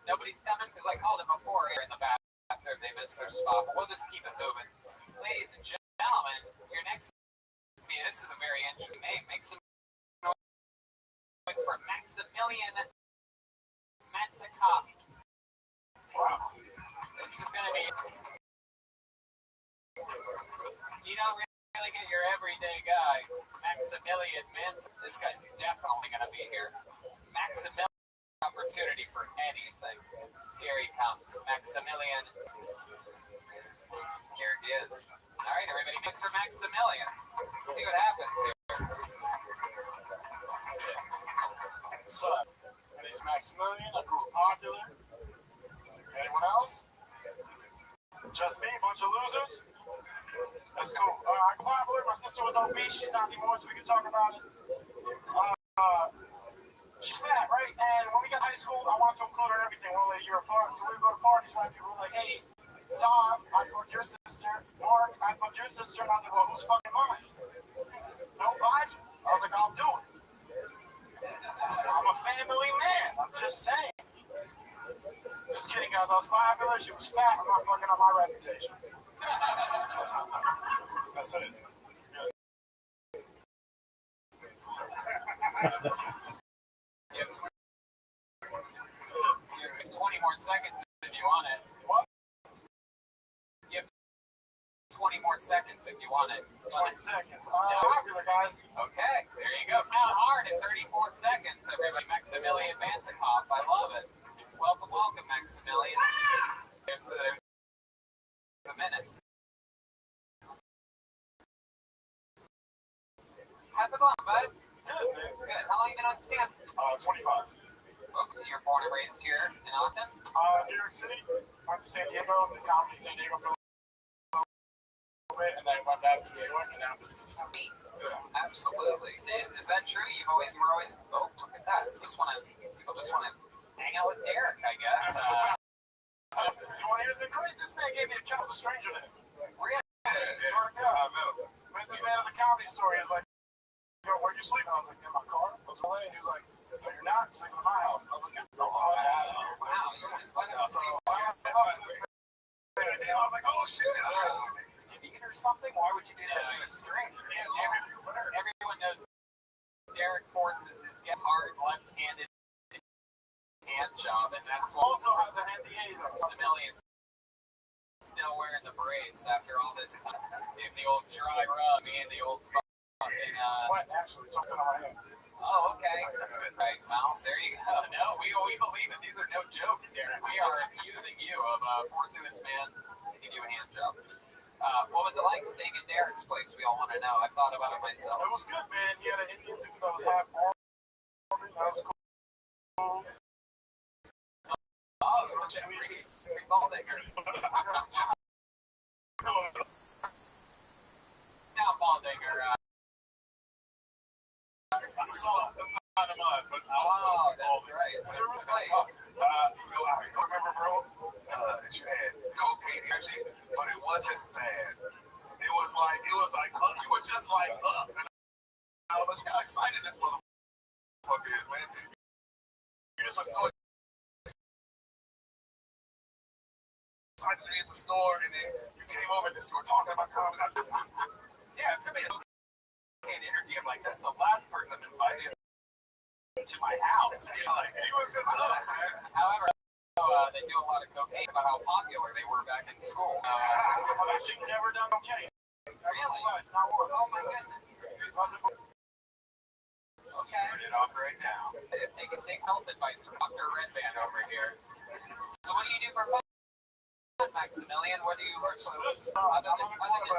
Nobody's coming because I called it before here in the back after they missed their spot. But we'll just keep it moving. Ladies and gentlemen, your next this is a very interesting name. Make some noise for Maximilian Mantecoft. Wow. This is going to be... You don't really get your everyday guy, Maximilian Mint. This guy's definitely going to be here. Maximilian, opportunity for anything. Here he comes, Maximilian. Here he is. All right, everybody, thanks for Maximilian. Let's see what happens here. What's up? My name's Maximilian. I grew up popular. Anyone else? Just me, bunch of losers? That's cool. I'm popular. My sister was obese. She's not anymore, so we can talk about it. She's fat, right? And when we got to high school, I wanted to include her in everything. We're only a year apart, so we would go to parties, right? People were like, hey, Tom, I put your sister. Mark, I put your sister. And I was like, well, who's fucking mine? Nobody. I was like, I'll do it. I'm a family man. I'm just saying. Just kidding, guys. I was popular. She was fat. I'm not fucking up my reputation. That's it. Yes. 20 more seconds if you want it. What? You have 20 more seconds if you want it. 20 seconds. Popular, guys. Okay, there you go. Count hard in 34 seconds, everybody. Maximilian Vantikov. I love it. Welcome, welcome, Maximilian. There's a minute. How's it going, bud? Good, man. Good. How long you been on stand? 25. Okay, you're born and raised here in Austin? New York City. Went to San Diego, the comedy San Diego for a little bit, and then went back to New York, and now this is Me. Yeah. Absolutely. Is that true? We're always, oh, look at that. People just want to hang out with Derek, I guess. you want to hear something crazy? This man gave me a job as a stranger to him. Really? Swear to God. Met this man at the comedy store. He was like, yo, where you sleeping? I was like, in my car. I was away, and he was like, no, you're not sleeping in my house. I was like, get the fuck out of here. Wow, you just let him So see. I was like, oh shit. If or something, why would you do that to a stranger? Everyone knows Derek forces his get hard left-handed hand job, and that's what Also has an NDA though. Maximilian still wearing the braids after all this time. In the old dry rub, and the old fucking Sweat actually talking on my hands. oh, okay. Right, well, there you go. No, we believe it. These are no jokes, Derek. We are accusing you of forcing this man to give you a hand job. What was it like staying at Derek's place? We all want to know. I thought about it myself. It was good, man. He had an Indian dude that was half Mormon. That was cool. Oh, it was a free ball digger. Now, ball digger. Oh, that's right. Whatever place. I remember, bro, that you had cocaine energy, but it wasn't bad. It was like, you were just like, I was like, how excited this motherfucker is, man. You just were so excited to be at the store, and then you came over to the store talking about comedy. Yeah, to me, cocaine energy. I'm like, that's the last person invited to my house. You know, like, He was just up, man. however, they do a lot of cocaine about how popular they were back in school. I've actually never done cocaine. Really? Not once. Oh my goodness. Okay. Turn it off right now. Take health advice from Dr. Redband over here. So what do you do for fun, Maximilian? What do you work for? Other than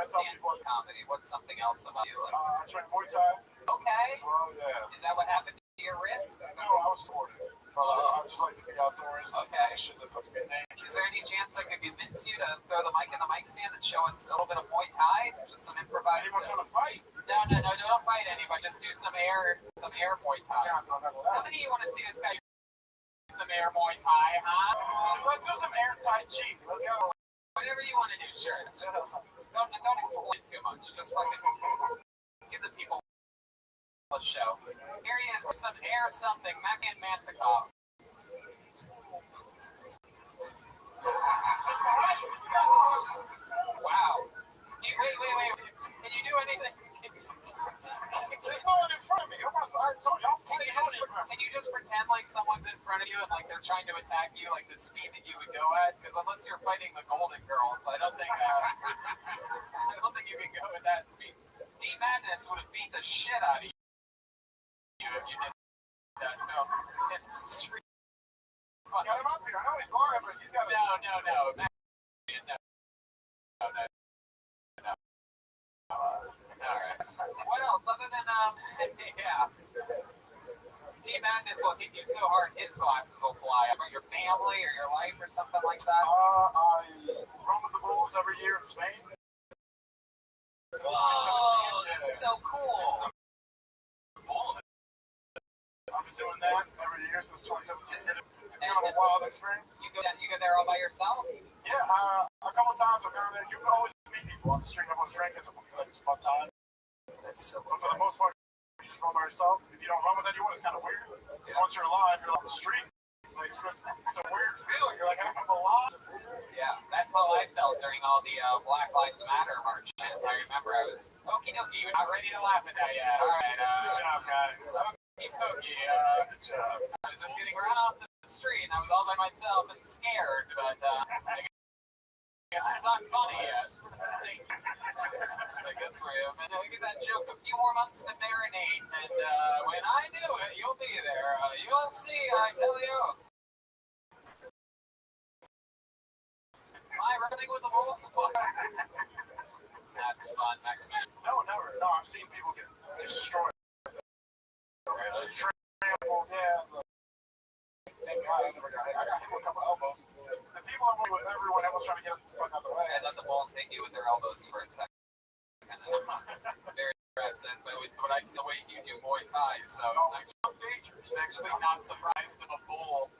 stand-up comedy, what's something else about you? I train Muay Thai. Okay. Well, yeah. Is that what happened to your wrist? No, I was supportive. I just like to be outdoors. Okay. Shit that puts me in danger. Is there any chance I could convince you to throw the mic in the mic stand and show us a little bit of Muay Thai? Just some improvised. Anyone trying to fight? No, don't fight anybody. Just do some air Muay Thai. Yeah, no, never How that. many of you want to see this guy do some air Muay Thai, huh? Let's do some air Tai Chi. Let's go. Whatever you want to do, sure. Just don't explain too much. Just fucking give the people a show. Here he is, some air something, Maximilian Vantikov. Wow. Wait. Can you do anything? There's no one in front of me. I told you, I'm fucking Can you just pretend like someone's in front of you and like they're trying to attack you like the speed that you would go at? Because unless you're fighting the Golden Girls, I don't think you can go at that speed. D-Madness would have beat the shit out of you if you did that. No, it's street. Got him up here. I know he's blind, but he's got No. Alright. What else other than yeah. D-Madness will hit you so hard his glasses will fly. About your family or your life or something like that. I run with the Bulls. every year in Spain. Whoa, that's so cool. I'm just doing that every year since 2017. Is it Kind of a wild experience. you go there all by yourself? Yeah, a couple of times I've gone there. You can always meet people on the street. Everyone's drinking. It's a fun time. That's so But for the most part, you just run by yourself. If you don't run with anyone, it's kind of weird. Yeah. Once you're alive, you're on the street. Like, so it's a weird feeling. You're like, I'm alive. Yeah, that's how I felt during all the Black Lives Matter marches. I remember I was, okie dokie, you're not ready to laugh at that yet. All right, good job, guys. Okie dokie. Good job. I was just getting run off the street and I was all by myself and scared, but I guess it's not funny yet. I guess for you. And I'll give that joke a few more months to marinate, and when I do it, you'll be there. You'll see, I tell you. Am I running with the whole supply? That's fun, next man. No, never. No, I've seen people get destroyed. Trampled, yeah. Thank God I never got hit. I got hit with a couple elbows. The people I'm with, everyone else trying to get the fuck out of the way. And then the Bulls hit you with their elbows for a second. Very impressive, but I still wait. You do Muay Thai, so I'm actually not surprised if a bull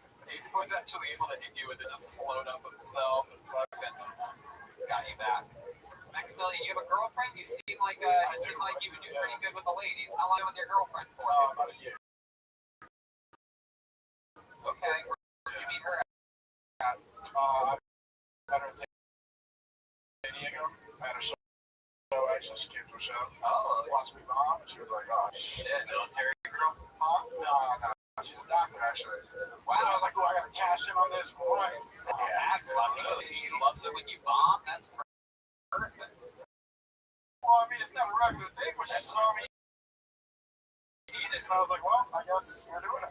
was actually able to hit you and then just slowed up himself and got you back. Maximilian, you have a girlfriend? You seem like you would do pretty good with the ladies. How long with your girlfriend for? About a year. Okay, where did you meet her at? I met her in San Diego. I had a show. Actually, she came to a show. Oh, Watched me mom, and she was like, "Oh shit, military girl? mom? No, she's a doctor actually." Wow. So I was like, "Oh, I gotta cash in on this right." Yeah, absolutely. She loves it when you bomb. That's perfect. Well, I mean, it's not a regular thing, but she saw me eat it, and I was like, "Well, I guess we're doing it."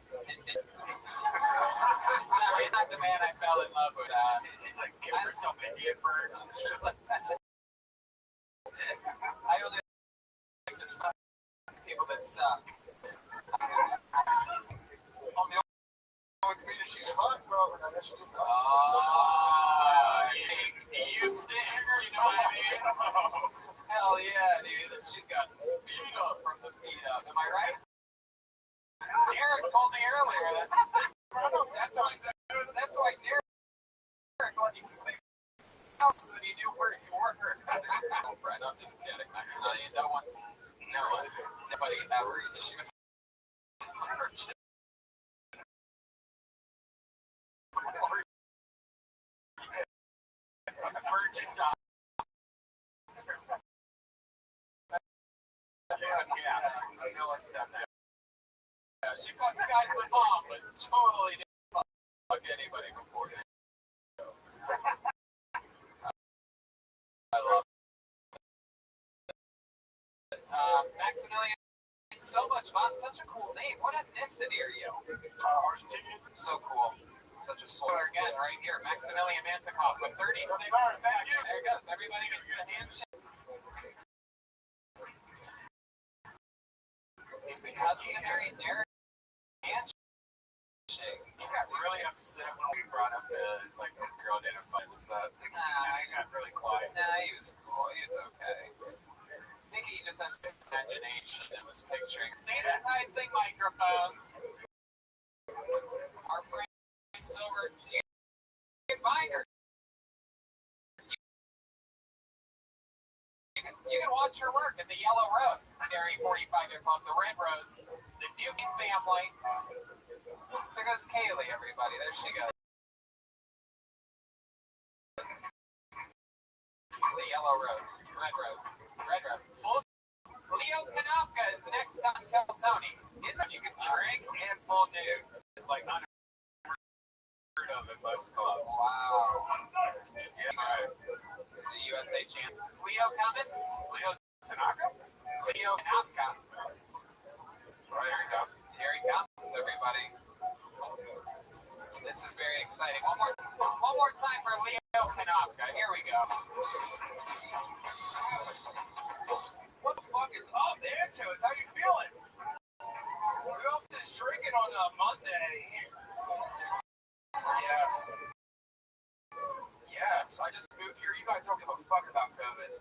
Sorry, not the man I fell in love with. She's like, give herself Indian birds and shit like that. I only like to fuck people that suck. I'm the only comedian she's fun, bro. And I guess she just loves You stink, you know what I mean? Hell yeah, dude. She's got beat up from the feet up. Am I right? Derek told me earlier that that's why Derek let you sleep out so that he knew where you were. Girlfriend, I'm just kidding. Maximilian, don't want to know nobody ever. She was virgin. Virgin time. Yeah, I know what's done that. She fucks guys with mom, but totally didn't fuck anybody before. I love it. Maximilian, it's so much fun. Such a cool name. What ethnicity are you? Argentinian. So cool. Such a spoiler again, right here. Maximilian Mantikov with 36 seconds. There it goes. Everybody gets the handshake. The customary Derek handshake. He got really upset when we brought up his girl didn't fight us that. He got really quiet. Nah, he was cool. He was okay. Maybe he just has good imagination and was picturing sanitizing microphones. Our friends over you can find her. You can watch her work at the Yellow Rose, Dairy 45 Club, the Red Rose, the Newton family. There goes Kaylee, everybody. There she goes. The Yellow Rose, Red Rose, Red Rose. Leo Kanopka is next on Kill Tony. You can drink and full nude. It's like unheard of in most clubs. Wow. Yeah. The USA champ. Leo coming? Leo Tanaka? Leo Kanopka. There he comes. Here he comes, everybody. This is very exciting. One more time for Leo Kanopka. Here we go. What the fuck is up there, Toads? How you feeling? Who else is drinking on a Monday? Yes. I just moved move here, you guys don't give a fuck about COVID.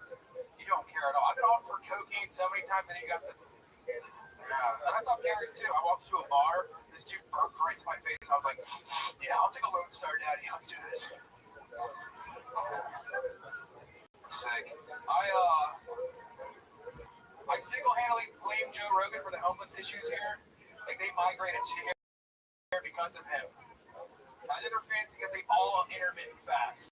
You don't care at all. I've been offered cocaine so many times, and you guys. And I saw Gary too. I walked to a bar. This dude burped right to my face. I was like, "Yeah, I'll take a Lone Star, Daddy. Let's do this." Sick. I single-handedly blame Joe Rogan for the homeless issues here. Like they migrated to here because of him. I did their fans because they all intermittent fast.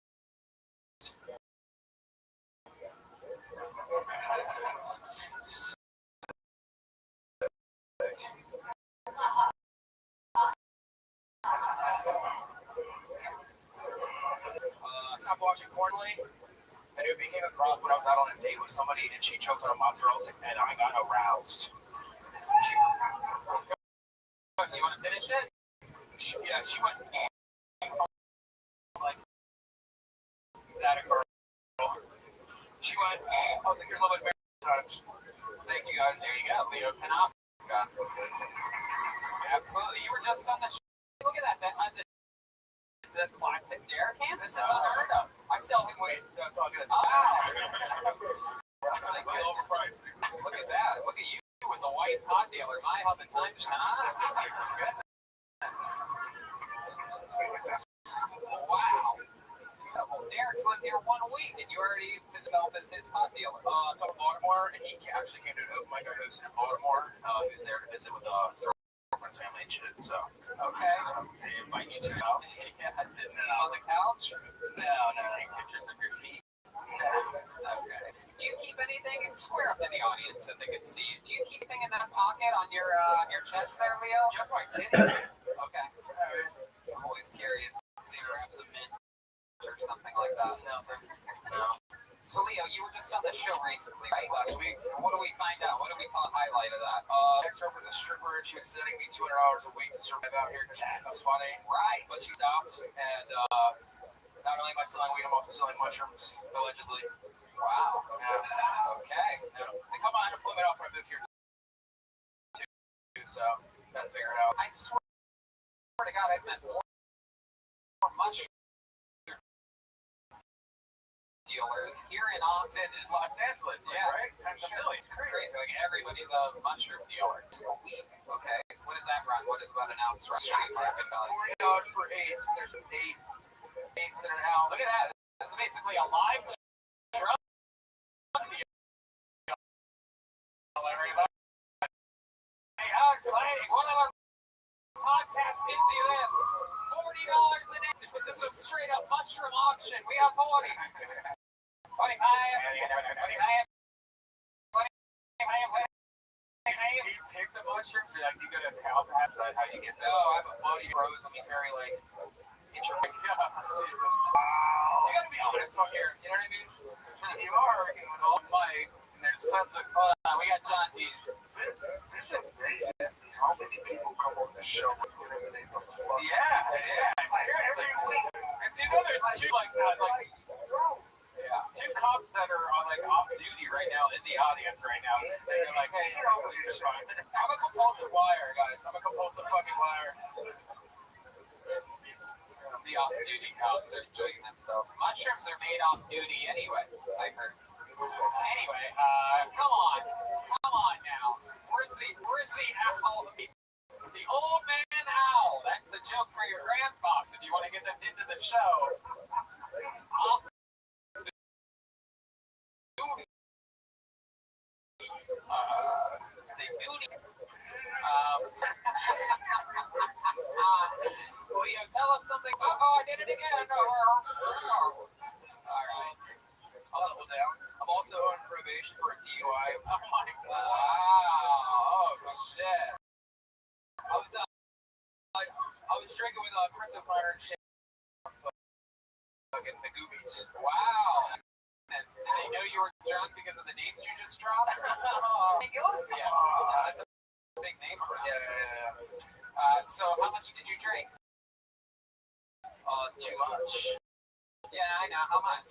I stopped watching Cornley. I knew it became a problem when I was out on a date with somebody and she choked on a mozzarella stick and I got aroused. You want to finish it? She went like that. A girl. She went. I was like, "Here's a little bit of touch." Thank you guys. Here you go, Leo Panoptica. Absolutely. You were just on the. Look at that. It's a classic Derek Ham. This is unheard of. I sell him weight, so it's all good. Oh. Like, overpriced. Look at that. Look at you with the white pot dealer. My how the time just. Wow. Well, Derek's lived here 1 week, and you already himself as his pot dealer. So in Baltimore, and he actually came to an open mic I hosted in Baltimore. Who's there to visit with his girlfriend's family and shit. So okay, they invite you to the house. Yeah, this on the couch. No, take pictures of your feet. Okay. Do you keep anything? Square up in the audience so they can see you. Do you keep anything in that pocket on your chest there, Leo? Just my titty. Okay. I'm always curious to see wraps of mint or something like that. No. So Leo, you were just on the show recently, right? Last week. What do we find out? What do we call a highlight of that? Next over was a stripper and she was sending me $200 a week to survive out here because that's funny. Right. But she stopped and not only am I selling weed, I'm also selling mushrooms, allegedly. Wow. Yeah. Okay. They come on unemployment offer I moved here too, so gotta figure it out. I swear to God, I've met more mushroom dealers here in Austin, in Los Angeles, right? It's crazy. Like everybody's a mushroom dealer. Okay. What does that run? What is about an ounce run? Street market value. $40 per eighth. There's an eighths in an ounce. Look at that. This is basically a live drug deal. Hey, Alex, one of our podcasts gives you this. $40 an inch. This is straight up mushroom auction. We have 40. 25. Do you pick the mushrooms? Like you go to Cal Pass, how you get them? No, I have a buddy who grows them. He's very like intricate. Wow. You gotta be honest on here. You know what I mean? You are working with all mic, and there's tons of. Hold on, we got John Dees. This is amazing. How many people come on the show? Yeah. Every week. And see, there's two two cops that are on off duty right now in the audience right now. They're like, hey, please are fine. I'm a compulsive liar, guys. I'm a compulsive fucking liar. The off-duty cops are enjoying themselves. Mushrooms are made off duty anyway, I heard. Anyway, come on now. Where's the owl? The old man owl. That's a joke for your grandpops if you want to get them into the show. Leo, tell us something. I did it again. All right. I'll level down. I'm also on probation for a DUI. I'm like, wow. Oh, shit. I was drinking with Chris O'Connor and shit. Fucking the Goobies. Wow. Did they know you were drunk because of the names you just dropped? Yeah, that's a big name. Yeah. So how much did you drink? Too much. Yeah, I know. How much?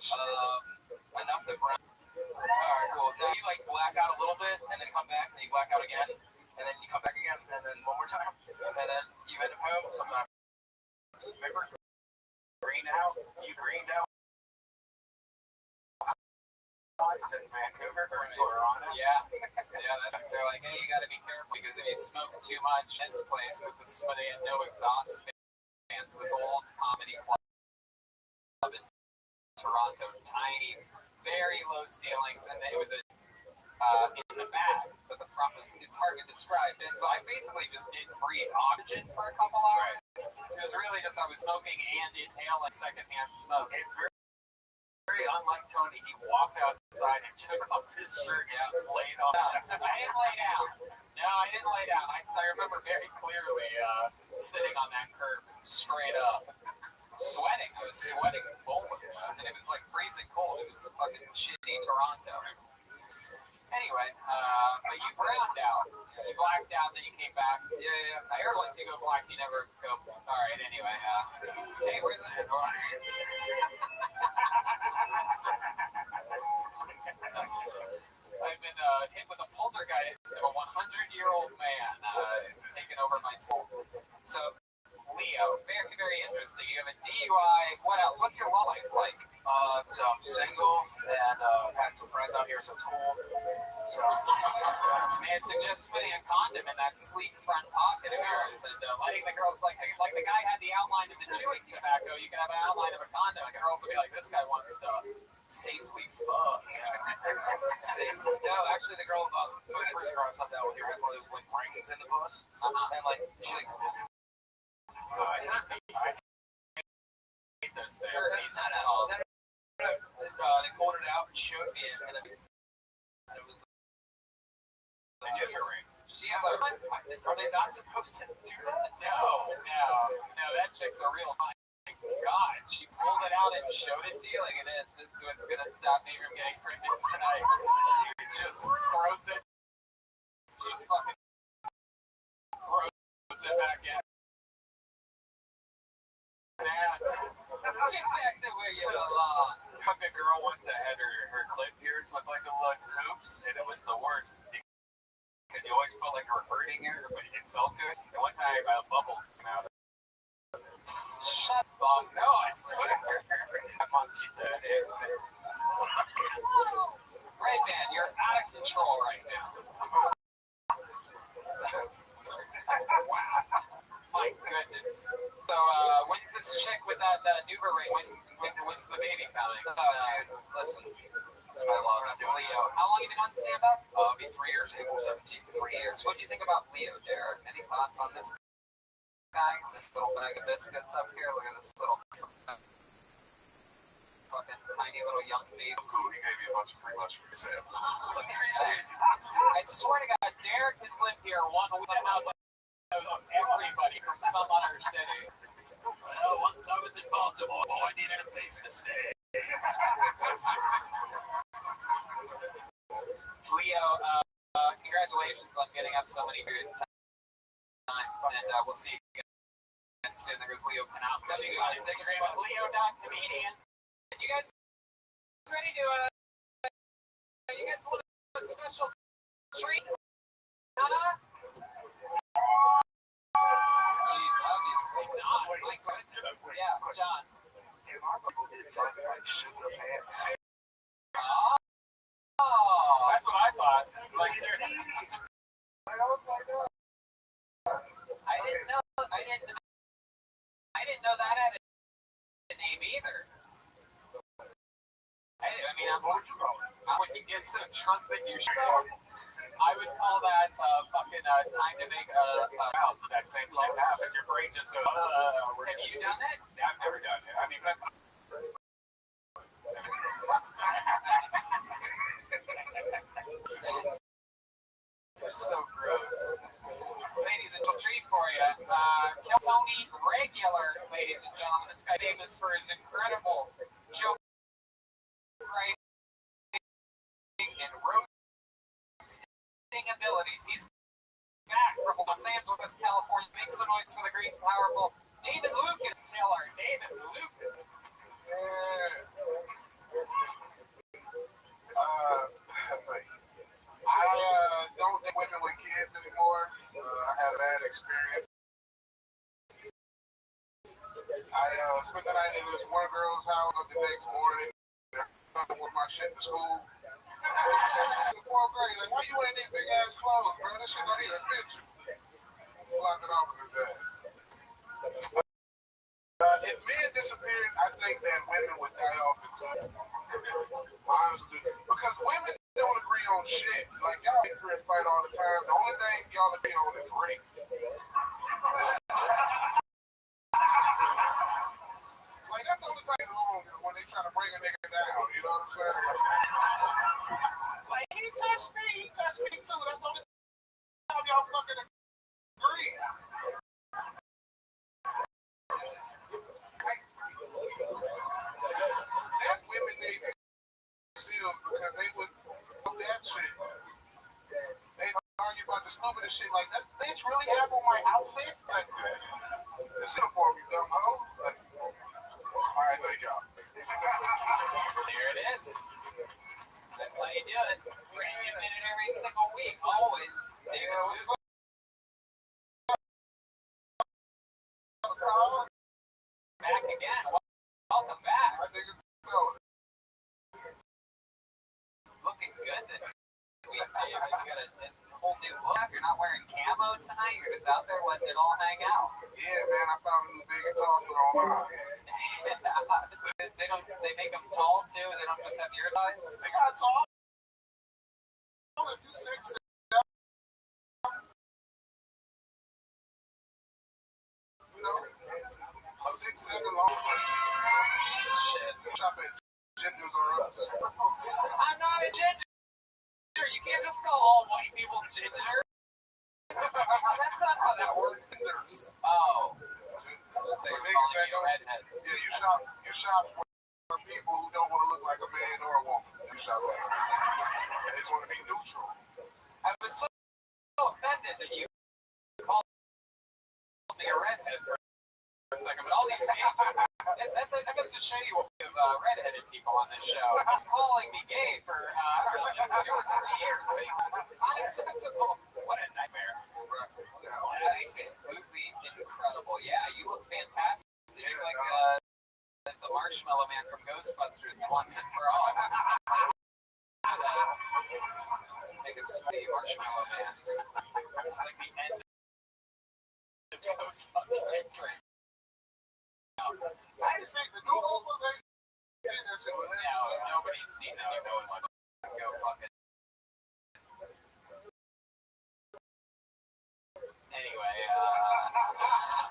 Enough to burn. Alright, cool. Now you black out a little bit, and then come back, and then you black out again, and then you come back again, and then one more time, and then you end up home sometimes. Remember? Green out. You greened out. in Vancouver or Toronto. Yeah, they're like, hey, you got to be careful because if you smoke too much in this place, because they had no exhaust fans, this old comedy club in Toronto, tiny, very low ceilings, and it was in the back, but the front was, it's hard to describe. And so I basically just didn't breathe oxygen for a couple hours. It was really just I was smoking and inhaling secondhand smoke. Very unlike Tony, he walked outside and took off his shirt and was laid on. I didn't lay down. No, I didn't lay down. I remember very clearly sitting on that curb straight up, sweating. I was sweating bullets, and it was like freezing cold. It was fucking shitty Toronto. Anyway, but you blacked out. You blacked out, then you came back. Yeah. I heard once you go black, you never go. All right. Anyway, hey, where's that? I've been hit with a poltergeist of a 100-year-old man taking over my soul. So, Leo, very, very interesting. You have a DUI. What else? What's your law life like? So I'm single and had some friends out here, so it's cool. So May I suggest putting a condom in that sleek front pocket of yours and letting the girls, like the guy had the outline of the chewing tobacco, you can have an outline of a condom, and the girls will be like, this guy wants to safely fuck. safe. No, actually, the girl, the most recent girl I slept out with here has one of those like rings in the bus, and like she like. Not at all. They pulled it out and showed me it, and it was a junior ring. She has a... Are they not supposed to do that? No, that chick's a real fine. God, she pulled it out and showed it to you like it is. This is gonna stop me from getting pregnant tonight. She just throws it. She just fucking throws it back in. Get back to where you belong. Fucking girl once that had her clit pierced with like a little hoops, and it was the worst because you always felt like you were hurting her, but it felt good. And one time a bubble came out. Shut up. No, I swear. She said it. Right, man, you're out of control right now. Wow. My goodness. So, when's this chick with that Nuva ring? When's the baby coming? Listen, it's my law. I'm doing Leo, how long have you been on stand-up? It'll be 3 years, April 17th. 3 years. What do you think about Leo, Jared? Any thoughts on this guy? This little bag of biscuits up here? Look at this little fucking tiny little young baby. That's cool. He gave me a bunch of free lunch for sale. I swear to God, Derek has lived here 1 week now, but knows everybody from some other city. Well, once I was in Baltimore, I needed a place to stay. Leo, congratulations on getting up so many good times, and we'll see you again soon. There's Leo Canal coming on Instagram at Leo.comedian. You guys ready to, you guys want a special treat? Jeez, obviously not. My goodness. Yeah, John. Oh, That's what I thought. Like, seriously. I didn't know that had a name either. I mean, when you get so drunk that you show, I would call that fucking time to make that same shit happens. Your brain just goes, Have you done that? I've never done it. I mean, You're so gross. Ladies and gentlemen, treat for you. Tony Regular, ladies and gentlemen. This guy famous for his incredible joke writing and roasting abilities. He's back from Los Angeles, California. Make some noise for the great, powerful David Lucas. Killer, David Lucas. I don't think women with kids anymore. I had a bad experience. I spent the night in this one girl's house the next morning with my shit to school. fourth grade, like, why you wearing these big ass clothes, bro? This shit don't even fit you. Block it off with his ass. If men disappeared, I think that women would die off in time. Honestly, because women don't agree on shit. Like, y'all agree and fight all the time. The only thing y'all agree on is rape. Like, that's the only time long is when they try to bring a nigga down. You know what I'm saying? Like, he touched me too. That's the only time y'all fucking agree. That's women Navy SEALs because they would do that shit. They argue about the stupidest shit like that. Bitch really have on my outfit? Like, this uniform, you dumb hoe. Like, alright, thank y'all. There it is. That's how you do it. Bring him in every single week, always. Yeah, what's up? Back again. Welcome back. I think it's so. Looking good this week, Dave. You got a whole new look. You're not wearing camo tonight. You're just out there letting it all hang out. Yeah, man, I found a new big and tall store online. They make them tall too. They don't just have your size. They got tall. If you 6'7", you know, a 6'7" long. Shit. Shop at Genders or Us. I'm not a ginger. You can't just call all white people ginger. That's not how that works. Oh. They're calling you a redhead. Yeah, you shop for people who don't want to look like a man or a woman. You shop there. They just want to be neutral. I was so offended that you called me a redhead for a second, but all these that goes to show you what we have redheaded people on this show. Calling me gay for 2 or 3 years, unacceptable. What a nightmare. Absolutely incredible. Yeah, you look fantastic. You look like the Marshmallow Man from Ghostbusters once and for all. Make a sweaty Marshmallow Man. It's like the end of Ghostbusters right now. I just think the new ones, they say that shit was nobody's seen the new Ghostbusters. Go fucking. Anyway,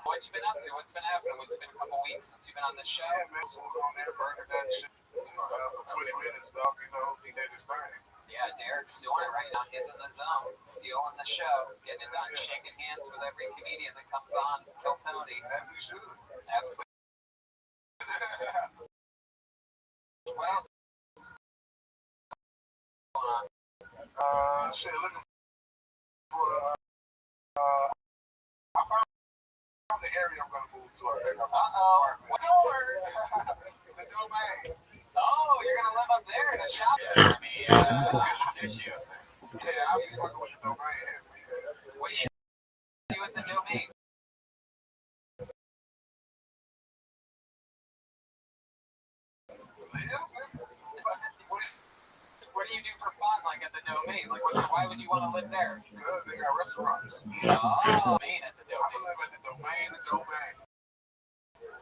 what you been up to? What's been happening? It's been a couple weeks since you've been on this show. Yeah, man, so was on there burning that shit for 20 minutes, dog. You know, he did his thing. Yeah, Derek's doing it right now. He's in the zone, stealing the show, getting it done, shaking hands with every comedian that comes on. Kill Tony. As he should. Absolutely. What else? Shit, looking for, I found the area I'm gonna move to. I think I'm What doors? the domain. Oh, you're gonna live up there in a shop center. Yeah, I'll be fucking with the domain. What do you do with the domain? What do you do for fun, like at the domain? Like, why would you want to live there? Because they got restaurants. Oh, domain at the I'm domain. gonna live at the domain.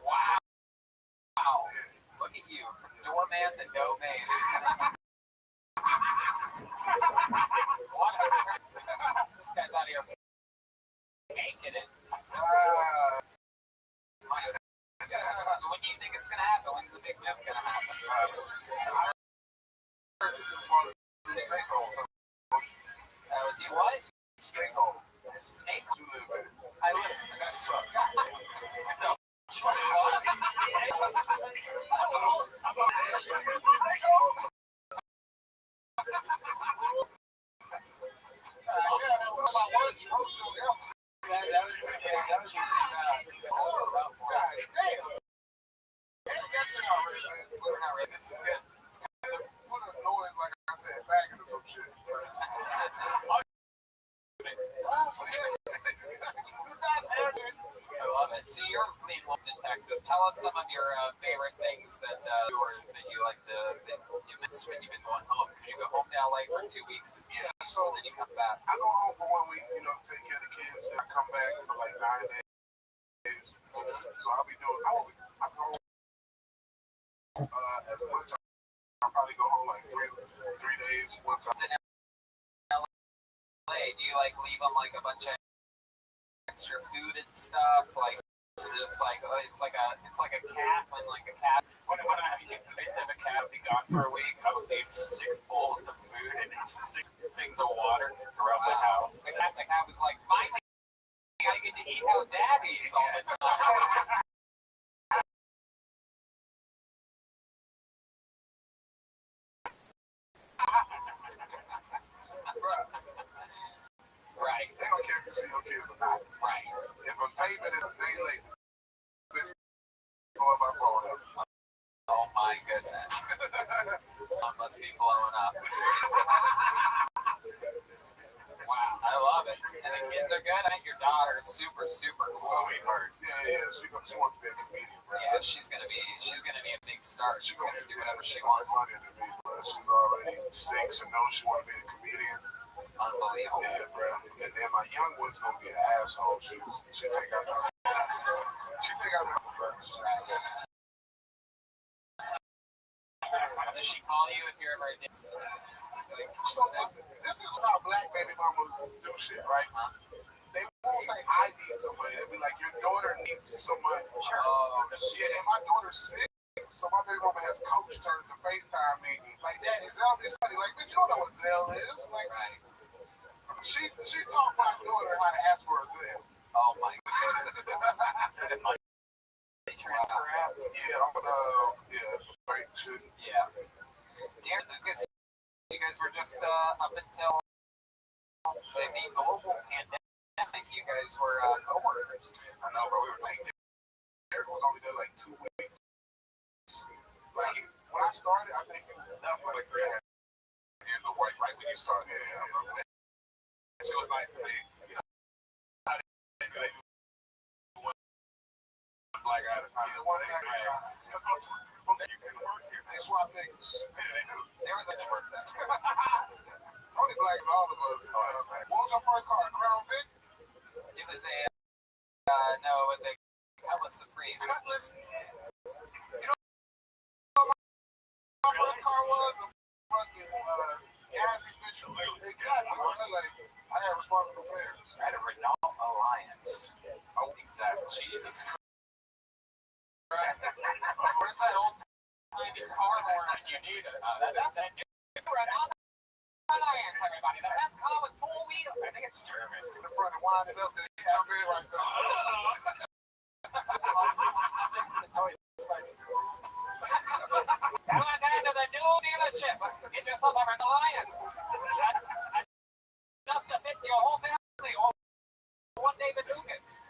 Wow. Wow. Look at you, from doorman to domain. This guy's out here making it. So when do you think it's gonna happen? When's the big move gonna happen? Do what? Snake hole. Snake? You live in. I live. That sucks. This is good. Put a noise like I said back into some shit. I love it. So you're in Austin, Texas. Tell us some of your favorite things that you like to that you miss when you've been going going home? Because you go home to LA for 2 weeks, Yeah, so and then you come back. I go home for 1 week, take care of the kids. Then I come back for like 9 days. So I'll be doing. I'm home as much. I'll probably go home like 3 days once. In LA, do you like leave them like a bunch of extra food and stuff? Like just like it's like a cat when like a cat. When they have a cat be gone for a week, I would leave 6 bowls of food and 6 things of water around the house. The cat was like, finally, I get to eat how Dad eats all the time. Right. They don't care if you see your kids or not. Right. If a payment is a day late, going by phone up. Oh my goodness. That must be blowing up. Wow, I love it. And the kids are good. I think your daughter is super, super cool. Sweetheart. Yeah. She wants to be a comedian. Right? Yeah, she's gonna be a big star. She's gonna do whatever she wants. Funny to me, but she's already 6 and knows she wants to be a comedian. Unbelievable. Yeah, bro. And then my young one's gonna be an asshole. She take out the first. Does she call you if you're ever a So this is how black baby mamas do shit, right? They won't say I need somebody. They'll be like, your daughter needs somebody. Oh, Yeah, and my daughter's sick. So my baby mama has coach turned to FaceTime me. Like, Daddy, Zell is funny. Like, bitch, you don't know what Zell is. Like, right. She taught my daughter how to ask for a Zell. Oh my God. Yeah, I'm gonna, right, shouldn't. Yeah. Darren Lucas, you guys were just up until the global pandemic, you guys were co-workers. I know, bro, we were like, Derek was only there like 2 weeks. Like, when I started, I think that was like 3 years of work, right when you started. Yeah, she was nice to me. I didn't like one black guy at a time. Yeah, one black guy. You can work here. They swap niggas. Yeah, they do. There was a work there. Tony Black and all of us. What was your first car? A Crown Vic? It was a, no, it was a Cutlass Supreme. Cutlass? You know what my first car was? The fucking gassy bitch. Exactly. Like, I had responsible parents. I had a Renault Alliance. Oh, exactly. Jesus Christ. Where's that old timey car horn when you need it? That's that new Renault Alliance, everybody. The best car with 4 wheels. I think it's German. The front and winding up, then you jump in right there. Come on down to the new dealership. Get yourself a Renault Alliance. Enough to fit your whole family or one day the Ducats.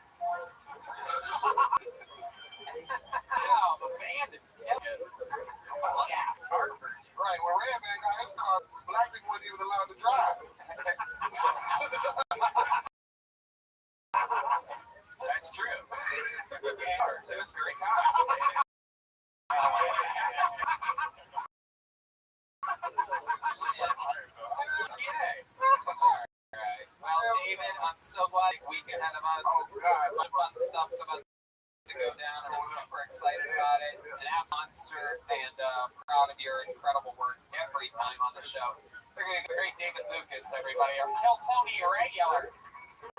Wow, the band is killing. Look out, Harvard. Right, when Redman got his car, black people weren't even allowed to drive. That's true. Yeah, it was very time. Well, David, I'm so glad week ahead of us. The fun stuff's about to go down, and I'm super excited about it. An app monster, and proud of your incredible work every time on the show. We're going to great David Lucas, everybody. Our Kill Tony regular,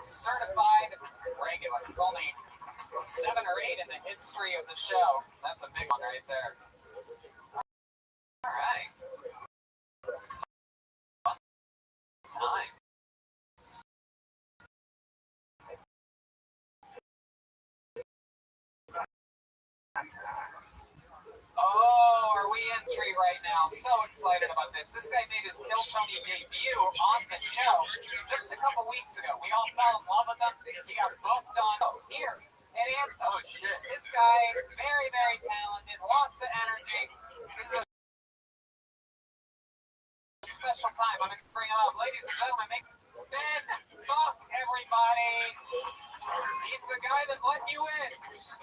certified regular. It's only 7 or 8 in the history of the show. That's a big one right there. All right. Time. Oh, are we entry right now? So excited about this. This guy made his Kill Tony debut on the show just a couple weeks ago. We all fell in love with him. He got booked on here at Anto. Oh, shit. This guy, very, very talented, lots of energy. This is a special time. I'm going to bring it up. Ladies and gentlemen, make Ben Buck, everybody. He's the guy that let you in. He's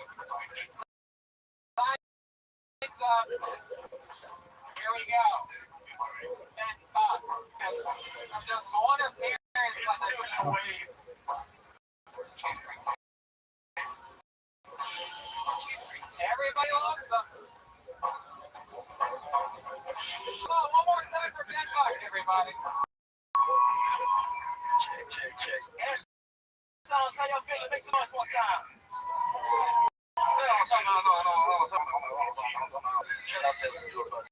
up. Here we go. Just one appearance on the wave. Everybody loves them. Oh, one more time for Denmark, everybody. Check. And sounds how y'all feeling. Make some noise one time. Shout out to the tour bus.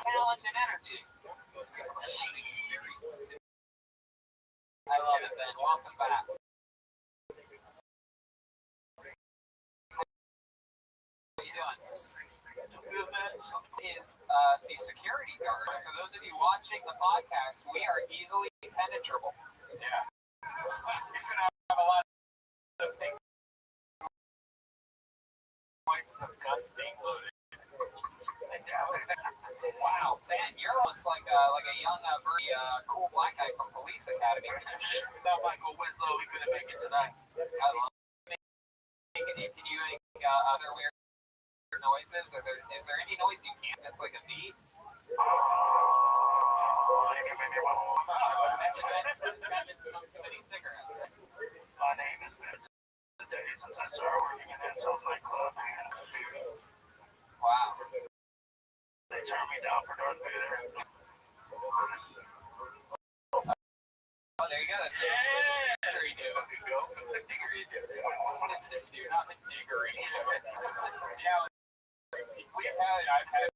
Talent and energy. I love it, Ben. Welcome back. What are you doing? Is the security guard. For those of you watching the podcast, we are easily penetrable. Yeah. He's going to have a lot of things. Some guns being loaded. Wow, Ben, you're almost like a young, very cool black guy from Police Academy. Without Michael Winslow, we couldn't make it tonight. I love it. Can you make other weird noises? Is there any noise you can't that's like a beat? That's been smoked too many cigarettes. My name is Vince. The day since I started working in Enzo's nightclub, Wow. they turned me down for Darth Vader. Oh, there you go. That's a didgeridoo. It's a didgeridoo, not a diggery. Yeah, I've had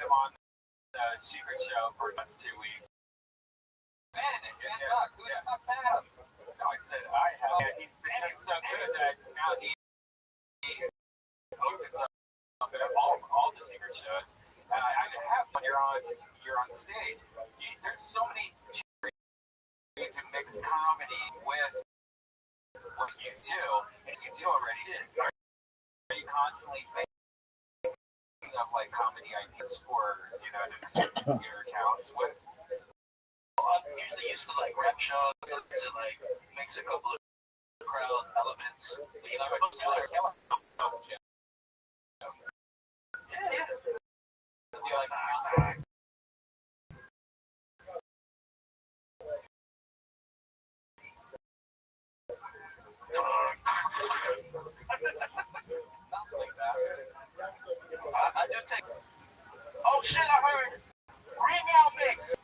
him on the secret show for the last 2 weeks. Man, who the fuck's Adam? No, I said I have. Yeah, he's been so good that now he opens up at all the secret shows. And I have when you're on stage. There's so many you can mix comedy with what you do, and you do already. Are you constantly thinking of like comedy ideas for to mix your talents with? I'm usually used to like rap shows to like mix a couple of crowd elements. You know, yeah. Do you like that? I just take. Oh shit! I heard. Ring out mix.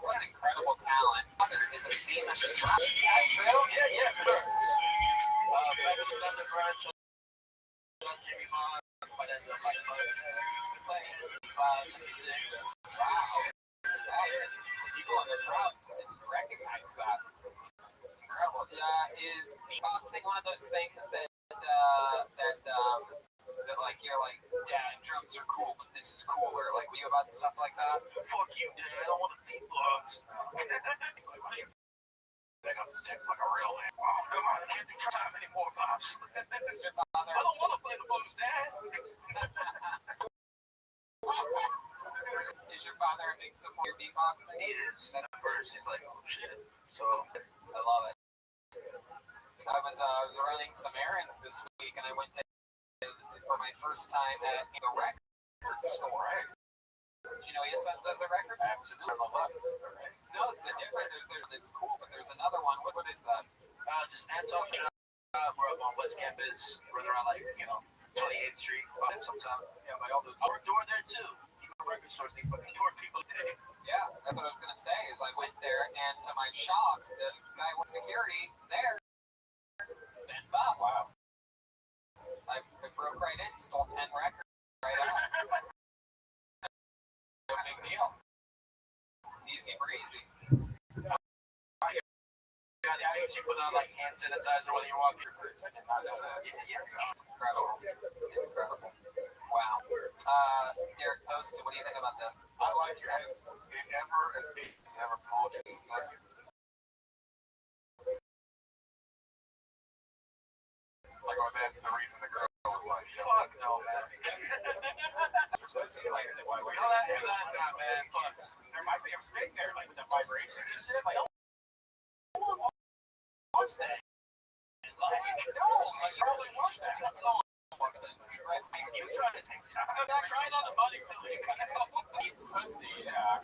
What an incredible talent. Is a famous rapper. Is that true? Yeah. Jimmy Bond. Wow. People in the crowd didn't recognize that. Incredible. Is beatboxing one of those things that like you're like, Dad, drums are cool, but this is cooler. Like, were you about stuff like that? Fuck you, Dad. I don't want to beatbox. Pick up sticks like a real man. Oh, come on, I can't do time anymore, Pops. I don't want to play the blues, Dad. Is your father a big supporter of beatboxing? He is. At first, he's like, oh shit. So I love it. I was running some errands this week, and I went to for my first time at the record store. You know earphones as a record? Absolutely. No, it's a different. It's cool, but there's another one. What is that? Just Anton shop. We're up on West Campus. We're around 28th Street. Sometime. Yeah, by all those. Our door there too. Even record stores, they put door people today. Yeah, that's what I was gonna say. Is I went there and to my shock, the guy with security there. And Bob. Wow. I broke right in, stole 10 records right out. No big deal. Easy breezy. Yeah, I usually put on hand sanitizer when you walk your groups. I did not know that. Yeah. Incredible. Incredible. Wow. Derek posted, what do you think about this? I like it as it never told you some lessons. That's the reason the girl was like, fuck no, man. Why we don't have to do that, man. Look, there might be a thing there, with the vibrations and shit. What's that? No, you probably want that. You trying to take time? I'm not trying on the money. Eats pussy, yeah.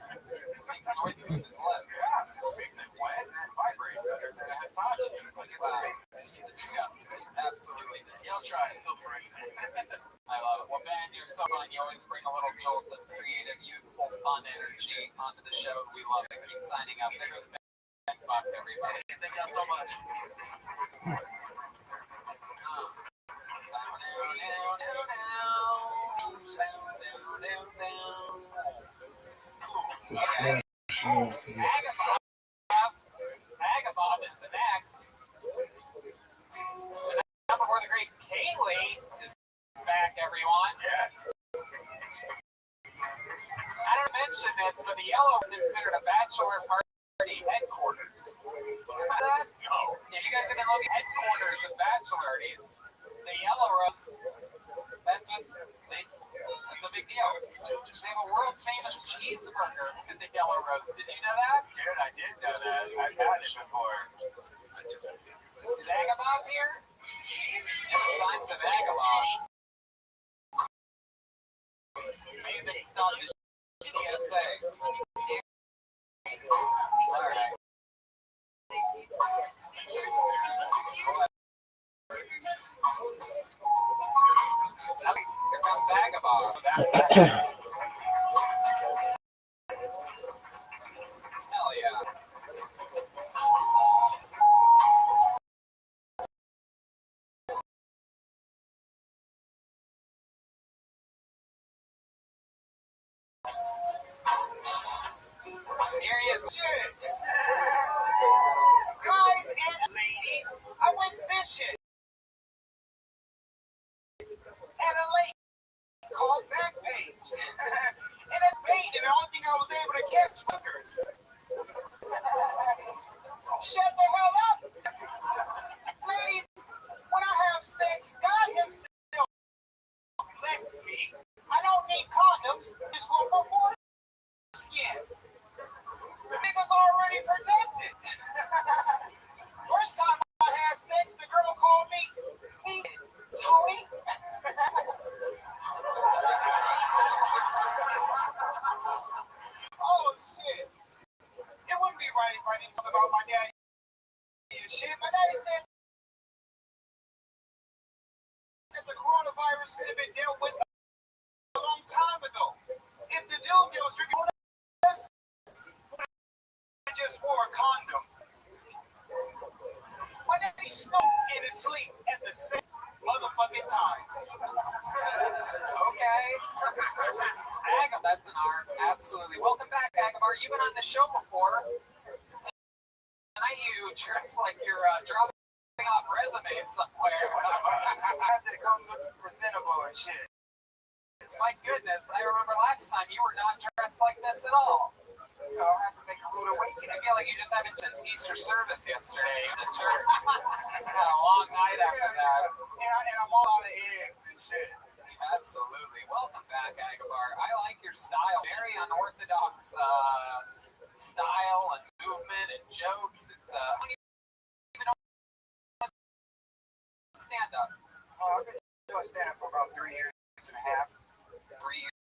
Makes noises with his lips. Yeah, it makes it wet and vibrate better than Hitachi. It's disgusting. Absolutely disgusting. You'll try it. Feel free. I love it. Well, Ben, you're so fun. You always bring a little jolt of creative, youthful, fun energy onto the show. We love it. Keep signing up. There goes Ben Buck, everybody. Thank y'all so much. Okay. Agabob is the next. The number for the great Kaylee is back, everyone. Yes. I don't mention this, but the Yellow is considered a bachelor party headquarters. That? No. If you guys have been looking at headquarters of bachelor parties, the Yellow Rose, that's a big deal. They have a world famous cheeseburger at the Yellow Rose. Did you know that? Dude, I did know that. I've had it before. Is Agabob here? Yeah, the signs of Agabob. Maybe they stopped the TSA. Alright. Here comes Agabob. Hell yeah. Here he is. Shit. Guys and ladies, I went fishing. And a lake called Backpage. And it's bait, and the only thing I was able to catch was hookers. Shut the hell up. Ladies, when I have sex, God himself blessed me. I don't need condoms. Just one for skin. The nigga's already protected. First time I had sex, the girl called me Tony. Oh shit. It wouldn't be right if I didn't talk about my daddy and shit. My daddy said that the coronavirus could have been dealt with a long time ago. If the dude that was drinking just wore a condom. Why didn't he smoke in his sleep at the same motherfucking time? Okay. Agabob, that's an art. Absolutely. Welcome back, Agabob. You've been on the show before. Tonight you dress like you're dropping off resumes somewhere. It comes looking presentable and shit. My goodness, I remember last time you were not dressed like this at all. You know, I have to make a rude awakening. I feel like you just haven't done Easter service yesterday at the church. Had a long night after that. And I'm all out of eggs and shit. Absolutely. Welcome back, Agabob. I like your style. Very unorthodox style and movement and jokes. It's stand up. I've been doing stand-up for about 3 years and a half. 3 years.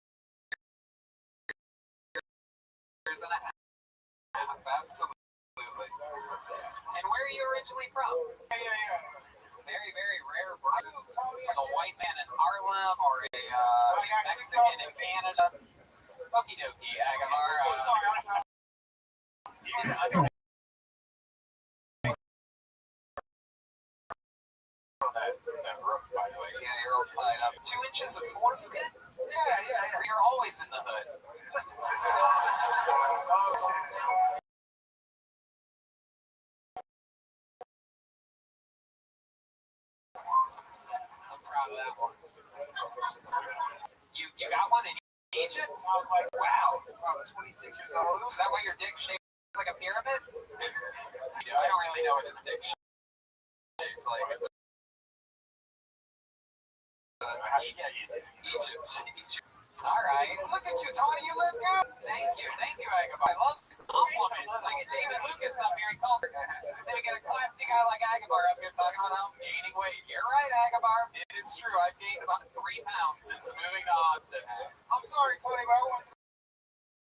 are you originally from? Yeah. Very, very rare breed. It's like a white man in Harlem or a Mexican in Canada. Okie dokie, Agavar. That roof, by the way. Yeah, you're all tied up. 2 inches of foreskin? Yeah. You're always in the hood. Oh, shit. I'm proud of that one. You got one in Egypt? I was like, Wow. I was 26 years old. Is that why your dick shaped like a pyramid? I don't really know what his dick shaped like. It's Egypt. All right. Look at you, Tony. You look good. Thank you, Agavar. I love these compliments. I get David Lucas up here. He calls it. Then we get a classy guy like Agavar up here talking about how I'm gaining weight. You're right, Agavar. It is true. I've gained about 3 pounds since moving to Austin. I'm sorry, Tony, but I want to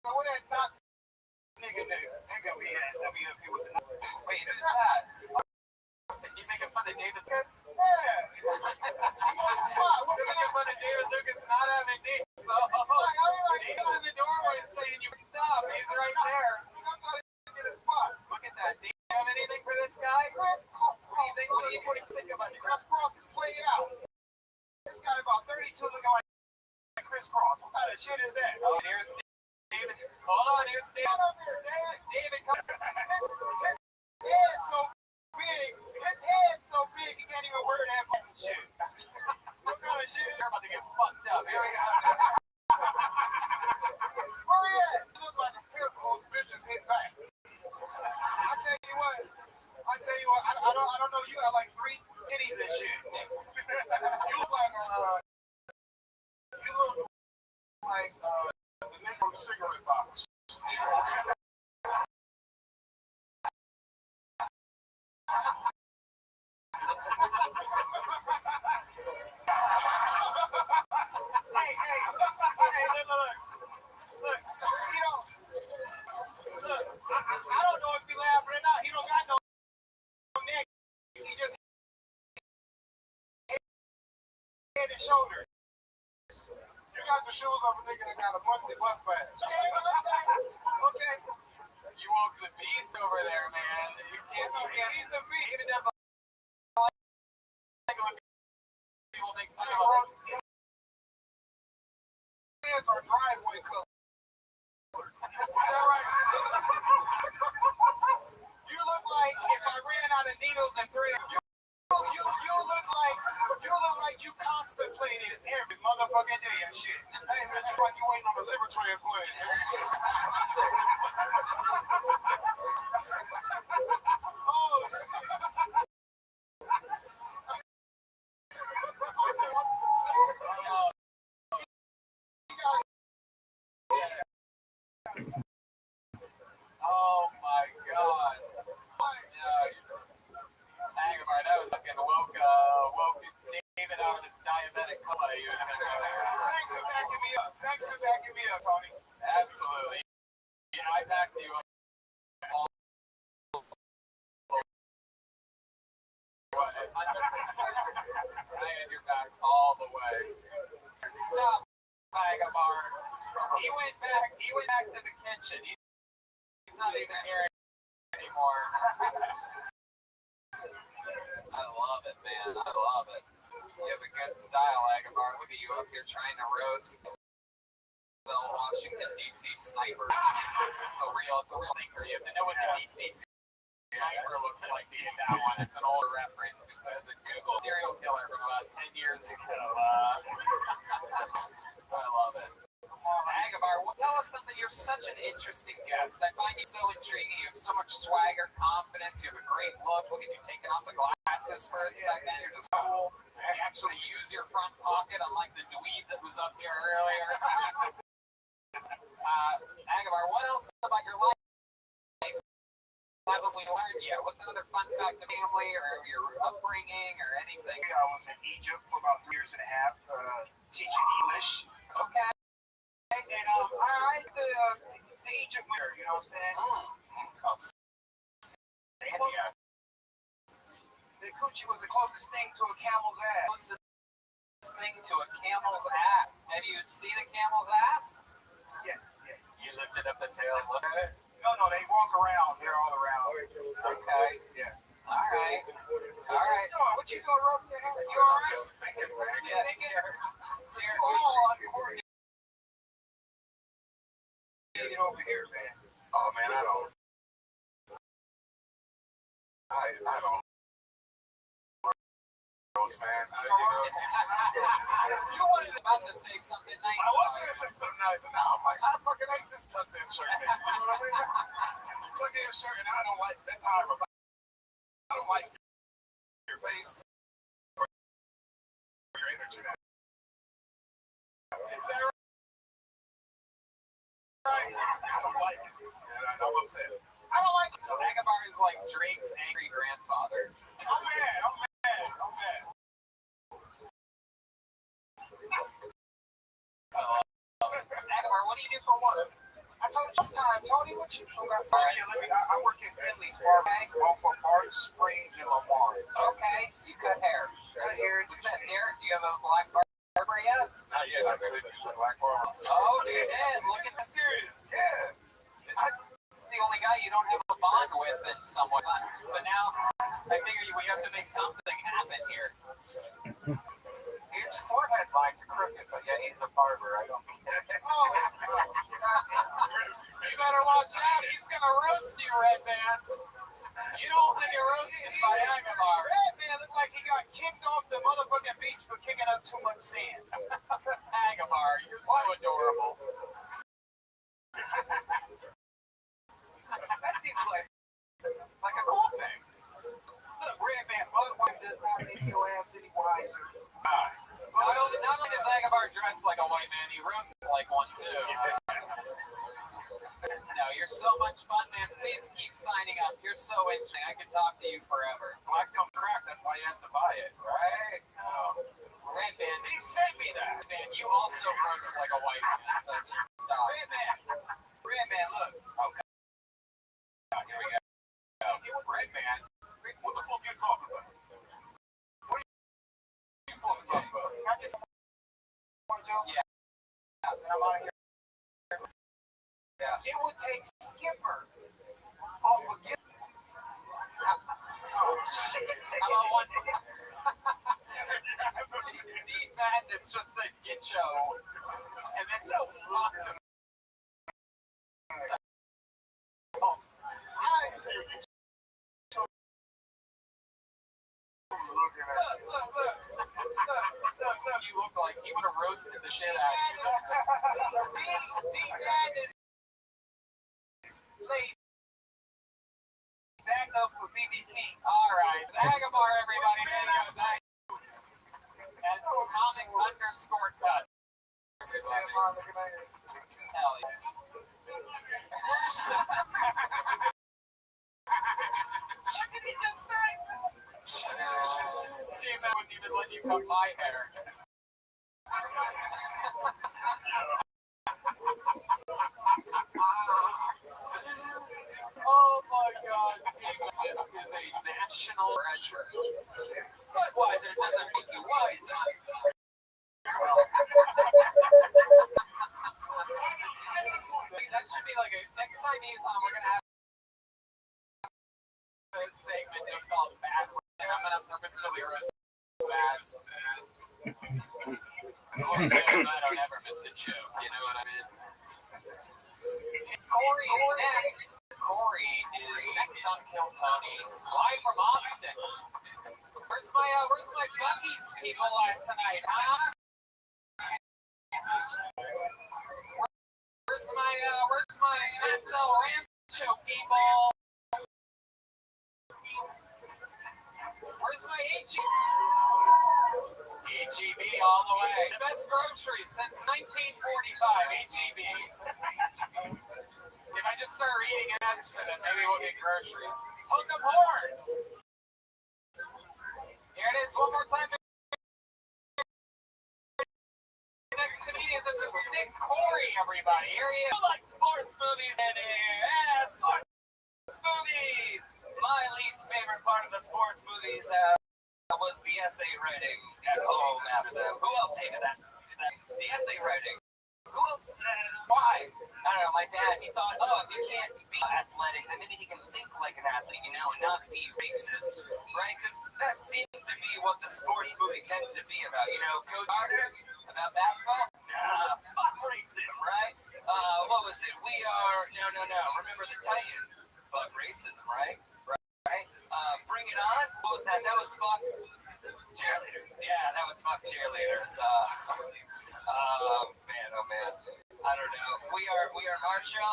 know what that not nigga do. Nigga be at WFP with the Wait, who's that? You making fun of David Lucas? Yeah. You want a spot? What You're we making got? fun of David Lucas not having needs. So, he's in the doorway saying you can stop. He's right there. I'm trying to get a spot. Look at that. Do you have anything for this guy? Chris Cross. What do you think about it? Chris Cross is played out. This guy about 32 looking like Chris Cross. What kind of shit is that? Oh, here's David. Hold on, here's David. Come up here, Dad. David, come. His head's so big. His head's so big he can't even wear that fucking shit. What kind of shit is You're about to get fucked up. Here we go. Where he at? He look like a pair of those bitches hit back. I tell you what. I don't know. You got like 3 titties and shit. You look like the nigga from the cigarette box. Hey, look. Look, I don't know if he laughing or not. He don't got no neck. He just head and shoulders. You got the shoes of a nigga that got a monthly bus pass. Okay. You woke the beast over there, man. You can't. He's a beast. David doesn't like when people make fun of him. Pants are driveway color. Is that right? You look like if I ran out of needles and thread. You look like you contemplated every motherfucking day and shit. Hey, bitch, you like you waiting on a liver transplant. Oh, Oh my god. Agavar, that was fucking woke David out of his diabetic coma. thanks for backing me up, Tony. Absolutely. Yeah, I backed you up. I had your back all the way. Stop, Agavar. He went back to the kitchen. He's not even here anymore. I love it, man. I love it. You have a good style, Agavar. Look at you up here trying to roast the Washington, D.C. sniper. It's a real thing for you. To know what the D.C. sniper looks like in that one. It's an older reference because it's a Google serial killer from about 10 years ago. I love it. Agavar, well, tell us something. You're such an interesting guest. I find you so intriguing. You have so much swagger, confidence. You have a great look. Look at you taking off the glasses for a second. You're just cool. You actually use your front pocket, unlike the dweeb that was up here earlier. Agavar, what else about your life haven't we learned yet? What's another fun fact of family or your upbringing or anything? I was in Egypt for about 3 years and a half, teaching English. Okay. And I the Egypt winter, you know what I'm saying? Sandy The coochie was the closest thing to a camel's ass. Closest thing to a camel's ass. Have you seen a camel's ass? Yes. You lifted up the tail and looked at it? No, they walk around. They're all around. Okay. Yeah. All right. What you doing, Rob? You all right? Just thinking, man. Yeah. You're all get over here, man. Oh, man, I don't. Man. You wanted about to say something nice. I was going to say something nice, and now I'm like, I fucking hate this tucked in shirt. You know what I mean? Tucked in shirt, and I don't like that time. I don't like your face or your energy. Is that right? I don't like it. And I'm upset. I don't like it. Agabar is like Drake's angry grandfather. I'm mad. Agabar, what do you do for work? I told you last time, Tony, what you do? I work at Bentley's Barber off of Art Springs in Lamar. Okay, you cut hair. Cut hair. You cut hair? Do you have a black barber yet? Not yet. I could use a black barber. Oh, you did. Look at this. Serious? Yeah. It's the only guy you don't have a bond with in some way. So now I figure we have to make something happen here. His forehead line's crooked, but yeah, he's a barber. I don't mean that. You better watch out. He's going to roast you, Red Man. You don't want to get roasted by Agabar. Red Man looked like he got kicked off the motherfucking beach for kicking up too much sand. Agabar, you're so adorable. That seems like a cool thing. Look, Red Man, Budweiser does not make your ass any wiser. Not only does Agabar dress like a white man, he roasts like one too. No, you're so much fun, man. Please keep signing up. You're so interesting. I could talk to you forever. Black don't crack, that's why he has to buy it, right? Red Man, He sent me that. man, you also roast like a white man, so just stop. Red Man, look. Okay. Here we go. Red Man, what the fuck you talking about? What are you fucking talking about? Can I just want to do? Yeah. And I'm out of here. Yeah. It would take Skipper off of Skipper. Oh, shit. How about one? Deep Madness just said get yo, and then just locked him. Oh, I didn't say get yo. Look. You look like he would have roasted the shit out of you. Deep Madness. Late. Back up for BB King. All right, Agabar, everybody. There you go. Nice. And comic underscore cut. Everybody. Hell yeah. What did he just say? Damn, that wouldn't even let you cut my hair. Oh my God, David, this is a national treasure. But why? That doesn't make you wise. That should be like a next time he's on. We're gonna have a segment just called Bad. I'm gonna purposefully roast bad. As long as I don't ever miss a joke, you know what I mean? Corey is next. Corey is next on Kill Tony, live from Austin. Where's my Bucky's people at tonight, huh? Where's my Mental Rancho people? Where's my HEB all the way? The best grocery since 1945, HEB. If I just start reading ads to them, maybe we'll get groceries. Hook 'em horns! Here it is, one more time. Next comedian, this is Nick Corey, everybody. Here he is. Like sports movies in here. Yeah, sports movies! My least favorite part of the sports movies was the essay writing at home after them. Who else hated that? The essay writing. Who else? Why? I don't know. My dad, he thought, oh, if you can't be athletic, then maybe he can think like an athlete, you know, and not be racist, right? Because that seems to be what the sports movies tend to be about, you know. Coach Carter about basketball? Nah, fuck racism, right? What was it? We are no. Remember the Titans? Fuck racism, right? Right? Bring it on. What was that? That was fuck cheerleaders. Yeah, that was fuck cheerleaders. Oh man. I don't know. We are Marshall.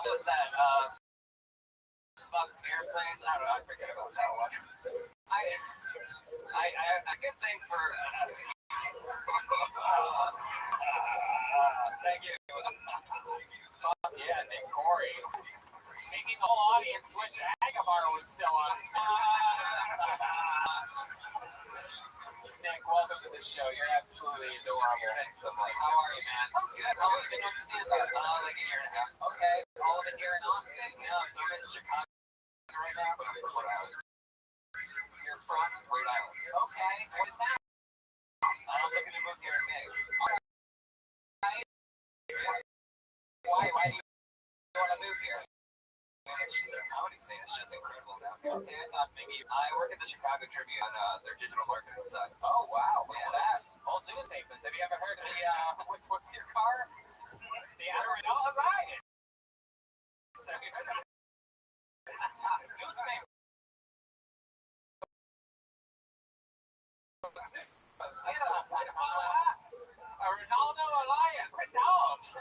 What was that? Fuck airplanes. I don't know. I forget about that one. I can think for. Thank you. Fuck yeah, Nick Corey. Making the whole audience wish Agamar was still on Nick, welcome to the show. You're absolutely adorable. Thanks so much. How are you, man? I'm good. How long have you been on stand-up? Like a year and a half. Okay, all of it here in Austin? Yeah, so I'm in Chicago right now, but I'm from Rhode Island. You're from Rhode Island. Okay, what is that? I'm looking to move here in May. Why do you want to move here? Comedy scene is just incredible now. Okay, I thought maybe I work at the Chicago Tribune on their digital marketing side. Oh wow, yeah, that's old newspapers. Have you ever heard of the what's your car? The Adderall. Oh, right. So have you heard of newspaper? Ronaldo Alliance. Ronaldo.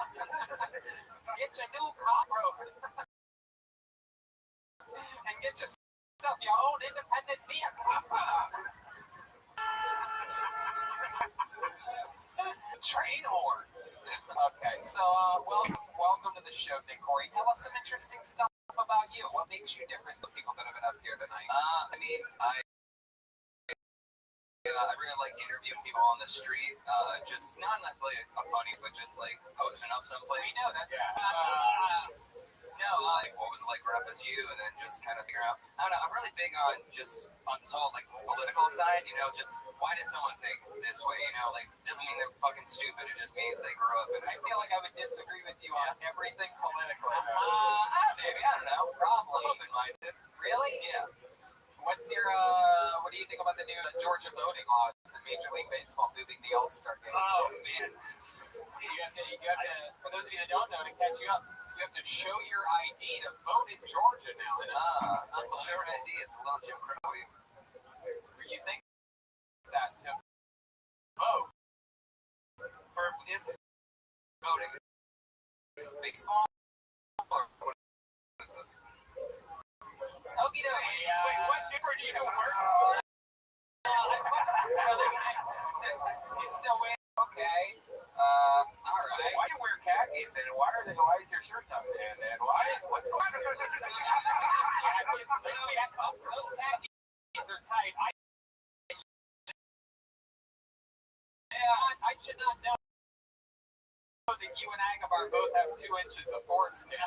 Get your new car broker. And get yourself your own independent vehicle. Train horn. Okay, so welcome to the show, Nick Corey. Tell us some interesting stuff about you. What makes you different than people that have been up here tonight? I really like interviewing people on the street. Just not necessarily a funny, but just like posting up someplace. We know that's like what was it like growing up as you, and then just kind of figure out. I don't know. I'm really big on just on the whole like political side. You know, just why did someone think this way? You know, like doesn't mean they're fucking stupid. It just means they grew up. And I feel like I would disagree with you on everything political. Maybe I don't know. Probably. I'm open-minded. Really? Yeah. What do you think about the new Georgia voting laws in Major League Baseball moving the All-Star game? Oh man. You have to, for those of you that don't know, to catch you up, you have to show your ID to vote in Georgia now. Sure ID. It's a little Jim Crow. You think that to vote For is voting baseball or what is this? Okie dokie. Wait, what different do you work for? You still win? Okay. All right. Why do you wear khakis and why is your shirt tucked in? And what's going on? Those khakis are tight. I should not know that you and Agabar both have 2 inches of force now.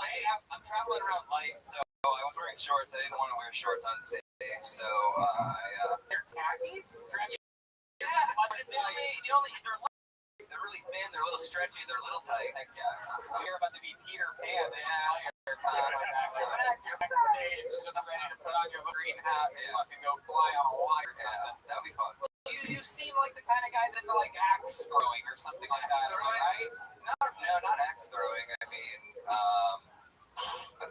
I'm traveling around light, so I was wearing shorts. I didn't want to wear shorts on stage, so They're khakis? yeah. They're really thin. They're a little stretchy. They're a little tight. I guess. You're about to be Peter Pan. You're backstage, just ready to put on your green hat and fucking go fly on a wire or something. That'd be fun. You seem like the kind of guy that's into like axe throwing or something like that, right? No, not axe throwing. I mean, I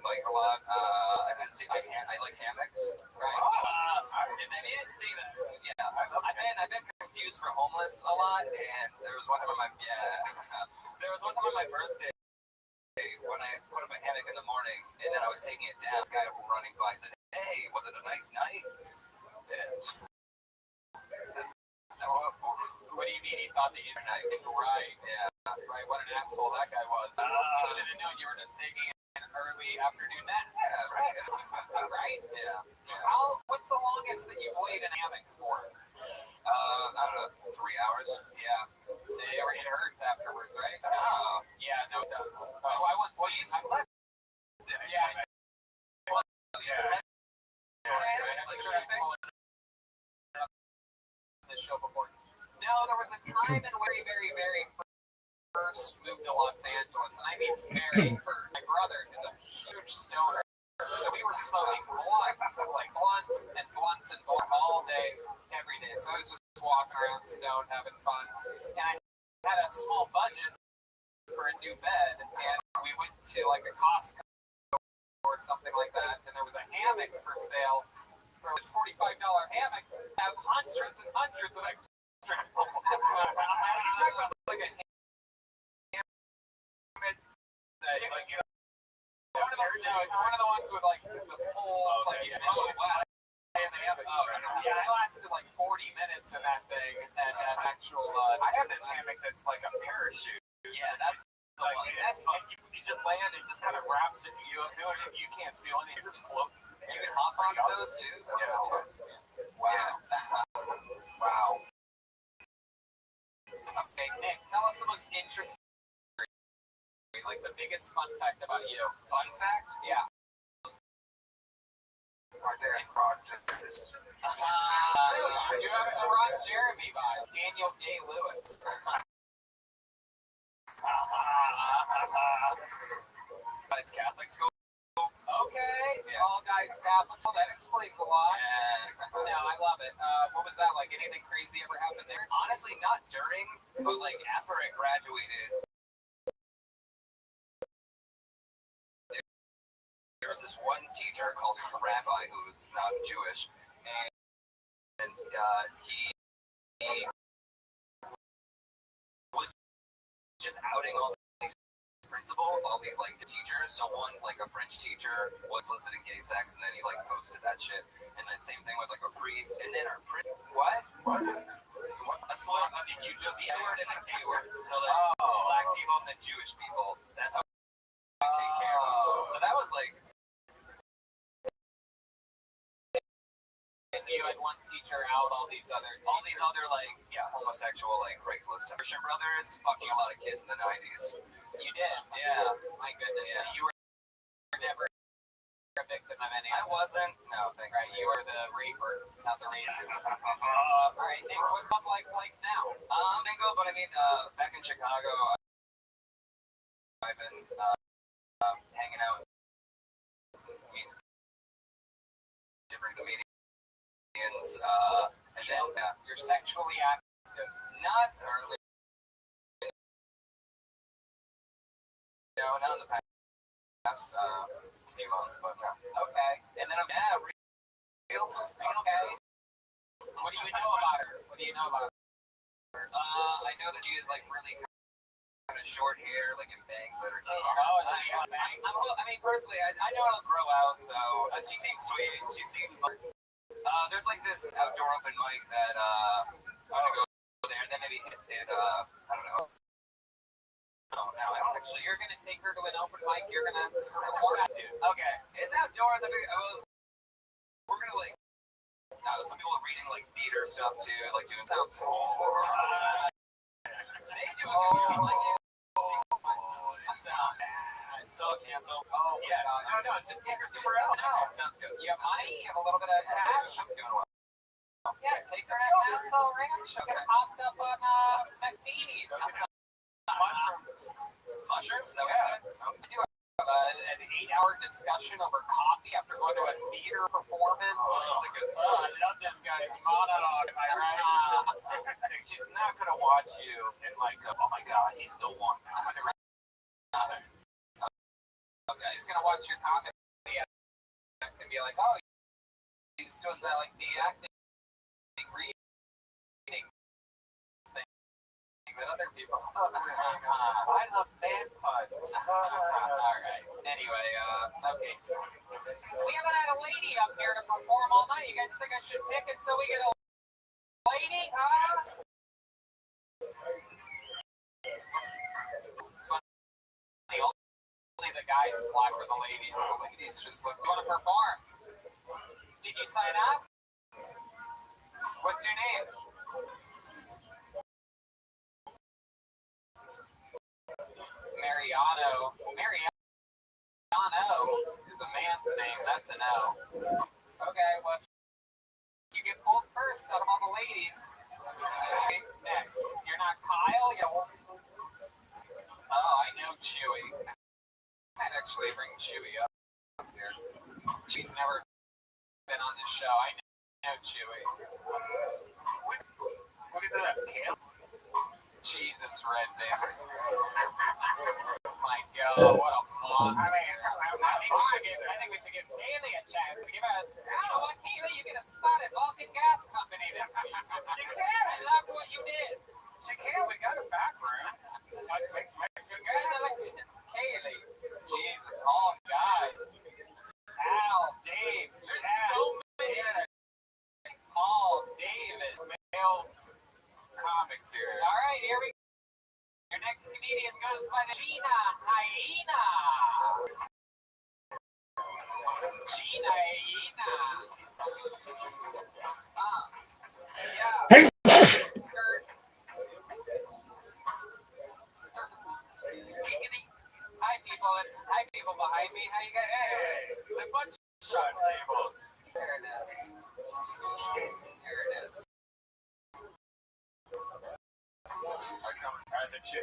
bike a lot. I like hammocks. Right. I've been confused for homeless a lot, and there was one time on my birthday when I put up a hammock in the morning, and then I was taking it down. This guy running by said, "Hey, was it a nice night?" And what do you mean he thought that you were nice? Right. Yeah. Right. What an asshole that guy was. You should have known you were just taking an early afternoon nap. yeah, right. Right? Yeah. What's the longest that you've laid in a hammock for? I don't know, 3 hours. Yeah. It hurts afterwards, right? No. Yeah, no, it does. Oh, I once slept. Yeah. Yeah. there was a time in very, very, very first moved to Los Angeles, and I mean very first. My brother is a huge stoner, so we were smoking blunts and blunts all day, every day. So I was just walking around stoned, having fun, and I had a small budget for a new bed, and we went to like a Costco or something like that, and there was a hammock for sale. For this $45 hammock, have hundreds and hundreds of extra. Like a it's one of the ones with like the full and they have it. Yeah, I lasted like 40 minutes in that thing, and actual. I have this hammock that's like a parachute. Yeah, that's the one. That's fun. You just land and just kind of wraps it you up to it, and you can't feel anything. You just float. You can hop on those too. That's fun. Wow. Wow. Okay, Nick, tell us the most interesting. Like the biggest fun fact about you. Fun fact? Yeah. Are there any projects? You have the Ron Jeremy vibe. Daniel Day-Lewis. It's Catholic school. Okay. Yeah. All guys Catholic. So that explains a lot. Yeah. No, I love it. What was that like? Anything crazy ever happened there? Honestly, not during, but like after I graduated. There was this one teacher called Rabbi who was not Jewish, and he was just outing all these principals, all these like teachers. So one, like a French teacher, was soliciting gay sex, and then he like posted that shit. And then same thing with like a priest, and then our what? A slur. I mean, you just the word and the K word. So like black people and the Jewish people. That's how we take care of them. So that was like. You had one teacher out, all these other like homosexual like Craigslist Christian brothers fucking a lot of kids in the 90s. You did? Yeah. My goodness. Yeah. You were never a victim of any. I wasn't. No, thank right. You were the raper, not the raper. All right, Nick. What's up like now? Bingo, but I mean, back in Chicago, I've been hanging out with different comedians. And then you're sexually active. Not early. No, not in the past few months, but okay. And then I'm real. Okay. What do you know about her? What do you know about her? I know that she is like really kind of short hair, like in bangs that are. I mean, personally, I know it'll grow out, so she seems sweet. She seems like. There's like this outdoor open mic that I'm gonna go there and then maybe hit it. I don't know. No, I don't actually. You're gonna take her to an open mic. You're gonna perform to. Okay, it's outdoors. We're gonna like. Some people are reading like theater stuff too, like doing sound. They do so cancel. Oh yeah. No, just take her somewhere else. No, sounds good. You have money? You have a little bit of cash? I'm doing well. Yeah, take her to Council Ranch. She'll get hopped up on McTeenies. Mushrooms? So yeah. Do an 8-hour discussion over coffee after going to a theater performance. That's a good story. I love this guy's monologue. Am I right? She's not gonna watch you and like, oh my god, he's the one. She's gonna watch your comedy and be like, oh, he's doing that like the acting reading thing that other people. I love bad puns. Alright. Anyway, okay. We haven't had a lady up here to perform all night. You guys think I should pick it so we get a lady? Only the guys fly for the ladies. The ladies just look. You want to perform? Did you sign up? What's your name? Mariano. Mariano is a man's name. That's an O. Okay, well, you get pulled first out of all the ladies. Okay. Next. You're not Kyle, you old... Oh, I know Chewy. I'd actually bring Chewy up here. Chewy's never been on this show. I know Chewy. Look at that. Jesus, Red Bear. My God, what a monster. I think we should give Kaylee a chance. Give her, you know what, Kaylee, you get a spot at Vulcan Gas Company this week. She can. I love what you did. She can. We got a back room. Congratulations, Kaylee. Jesus, oh God. Al, Dave. There's so many. Paul, David. Male comics here. All right, here we go. Your next comedian goes by Gina Hyena. Gina Hyena. Yeah. Skirt. Hi, people behind me. How you guys? Hey, the butt shot tables. There it is. There it is. The chick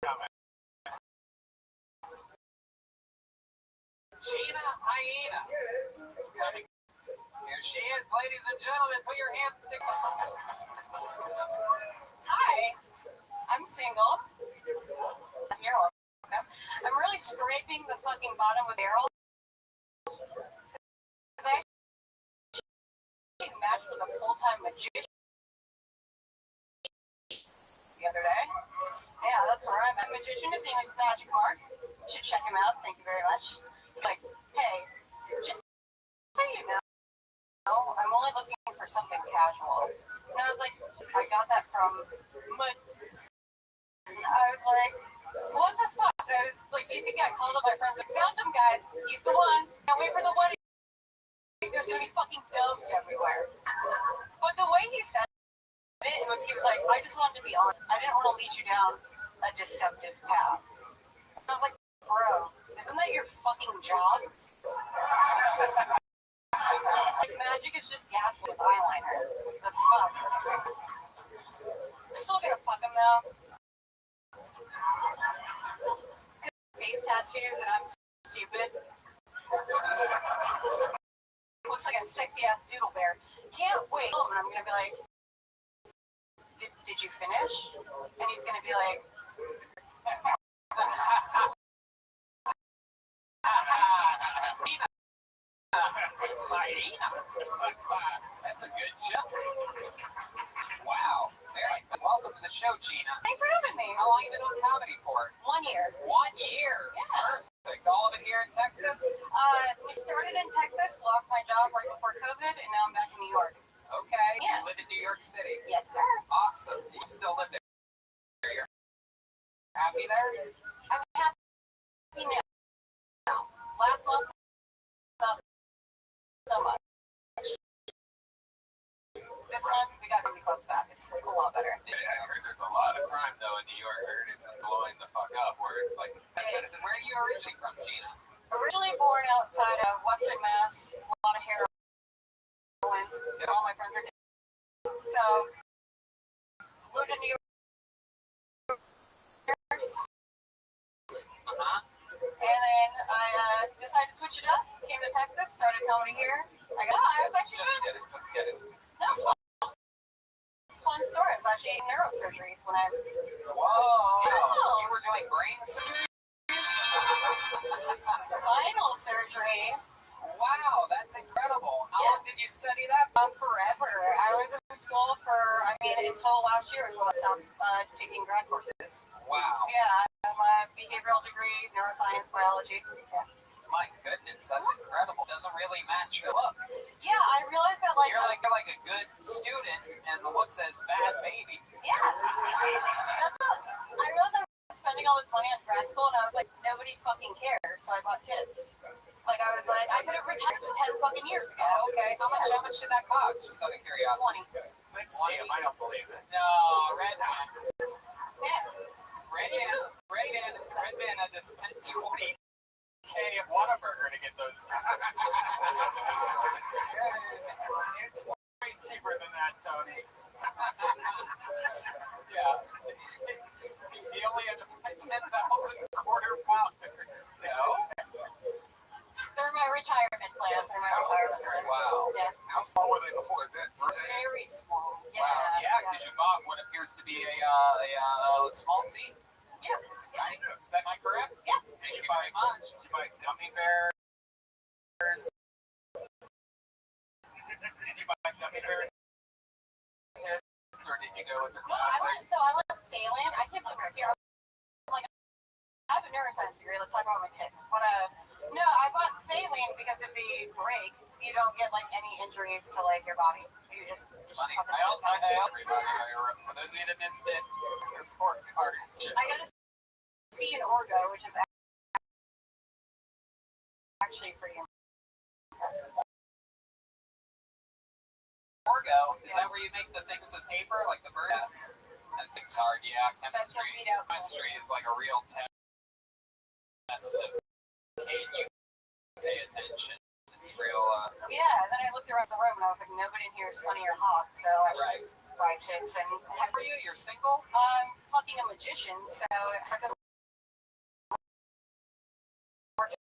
coming. Gina Hyena is coming. Here she is, ladies and gentlemen. Put your hands together. Hi, I'm single. You're welcome. I'm really scraping the fucking bottom of the barrel. Because I actually matched with a full-time magician the other day. Yeah, that's where I'm a magician. His name is Magic Mark. You should check him out. Thank you very much. Like, hey, just so you know, I'm only looking for something casual. And I was like, I got that from I was like, what the fuck? I was like, do you think I called up my friends? I found him, guys. He's the one. Can't wait for the wedding. There's gonna be fucking doves everywhere. But the way he said it was, he was like, I just wanted to be honest. I didn't want to lead you down a deceptive path. And I was like, bro, isn't that your fucking job? Like, magic is just gas with eyeliner. The fuck? Still gonna fuck him though. Face tattoos and I'm stupid. Looks like a sexy ass doodle bear. Can't wait. And I'm gonna be like, did you finish? And he's gonna be like, That's a good job. Wow. Very good. Welcome to the show, Gina. thanks for having me. How long have you been doing comedy for? 1 year. 1 year. Yeah. Perfect. All of it here in Texas? We started in Texas, lost my job right before COVID, and now I'm back in New York. Okay. Yeah. You live in New York City. Yes, sir. Awesome. You still live there? You're happy there? I'm happy now. Last month, not so much. This month, we got really close back. It's a lot better. Yeah, I heard there's a lot of crime, though, in New York. I heard it's blowing the fuck up, where it's like... Where are you originally from, Gina? Originally born outside of Western Mass, a lot of heroin. All my friends are dead. So, moved to New York. And then I decided to switch it up. Came to Texas, started comedy here. I was actually good. Just get it. No, it's a fun story. I was actually in neurosurgeries when I... Whoa! You were doing brain surgery? Spinal surgery. Wow, that's incredible. How long did you study that? Forever. I was in school for, until last year until I stopped taking grad courses. Wow. Yeah, I have a behavioral degree, neuroscience, biology. Yeah. My goodness, that's incredible. Doesn't really match your look. Yeah, I realized that, like... You're like a good student, and the look says bad baby. Yeah. I realized I was spending all this money on grad school, and I was like, nobody fucking cares, so I bought kids. Like, I was like, I could have retired 10 fucking years ago. Oh, okay. How much did that cost? Just out of curiosity. 20. Let's see him. I don't believe it. No, Redman. Yeah. Redman had to spend $20K at Whataburger to get those. It's way cheaper than that, Tony. quarter pounders. No. They're my retirement plan. They're my retirement plan. Wow. Yeah. How small were they before? Is that Very small. Yeah. Wow. Yeah, because you bought what appears to be a small seat. Yeah. Right? Is that not correct? Yeah. Did you buy much? Did you buy gummy bears? Did you buy gummy bears? Or did you go with the No, I classic? went to Salem. I can't believe we're here. Like, I have a neuroscience degree. Let's talk about my tits. But no, I bought saline because if they break, you don't get like any injuries to like your body. You just Funny. cover I it. everybody. For those of you that missed it, report card. I got to see an orgo, which is actually pretty impressive. Orgo, is that where you make the things with paper, like the birds? That seems hard, yeah. Chemistry is like a real test of you pay attention. It's real. Yeah, and then I looked around the room and I was like, nobody in here is funny or hot, so I just buy chicks and For you, you're single? I'm fucking a magician, so it has to work out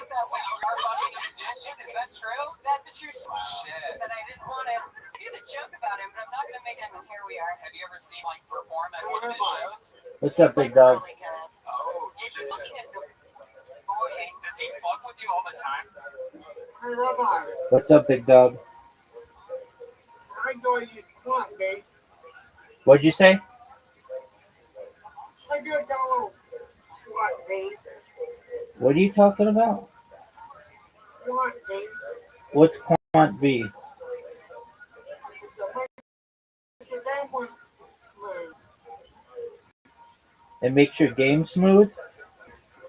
that So way. you are fucking a magician? Is that true? That's a true story. Shit. That I didn't want to do the joke about him, but I'm not going to make him, and here we are. Have you ever seen like perform at one of his shows? What's up, He's, big dog? really good. Oh, It's shit. fucking annoying. Does he fuck with you all the time? What's up, big dog? I know you want me. What'd you say? I just don't want me. What are you talking about? Want me. What's Quant V? So that was smooth. It makes your game smooth?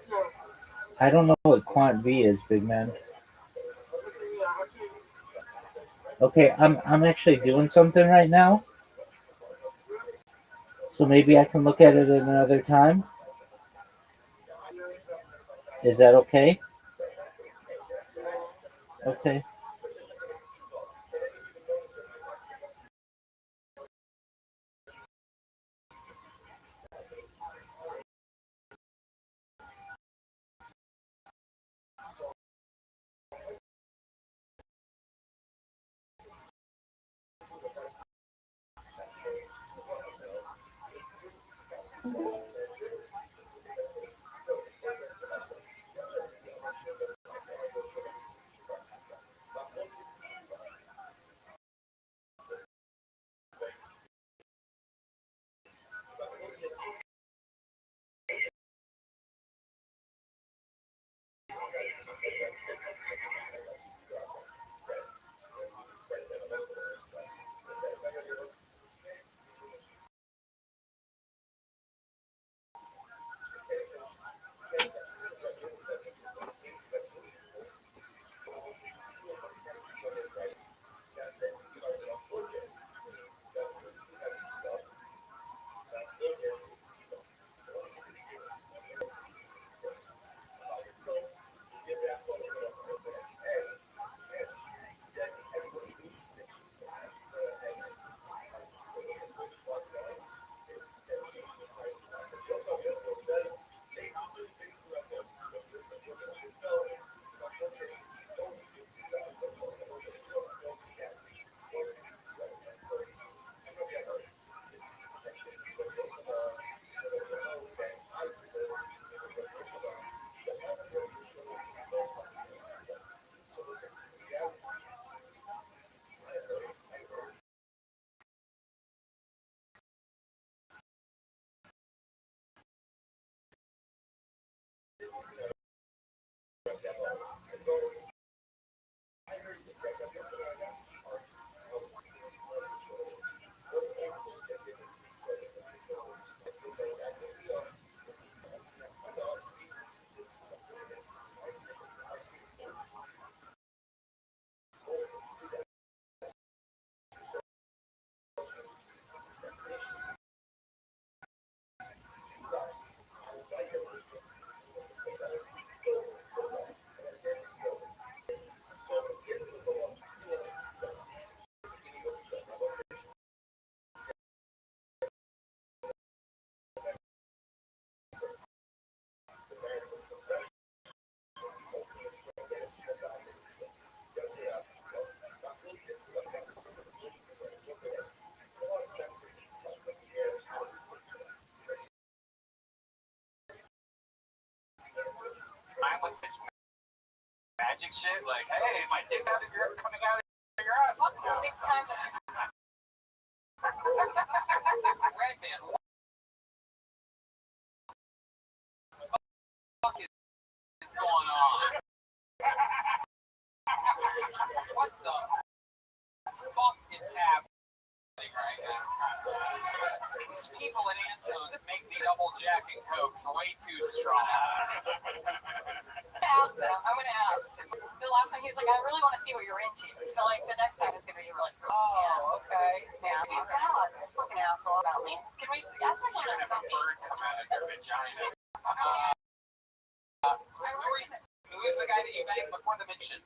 No. I don't know what Quant V is, big man. Okay, I'm actually doing something right now. So maybe I can look at it at another time. Is that okay? Okay. shit like, hey, my dick's out of your coming out of your ass. 6 times. Red man, what the fuck is going on? What the fuck is happening right now? These people in Antones make the double Jack and Cokes way too strong. I'm gonna ask. The last time he was like, I really want to see what you're into. So like the next time it's gonna be really cool. Oh, okay. Yeah. He's God, this fucking asshole about me. Can we ask my son Have a about me? bird come out of your vagina. Who is the guy that you banged before the mission?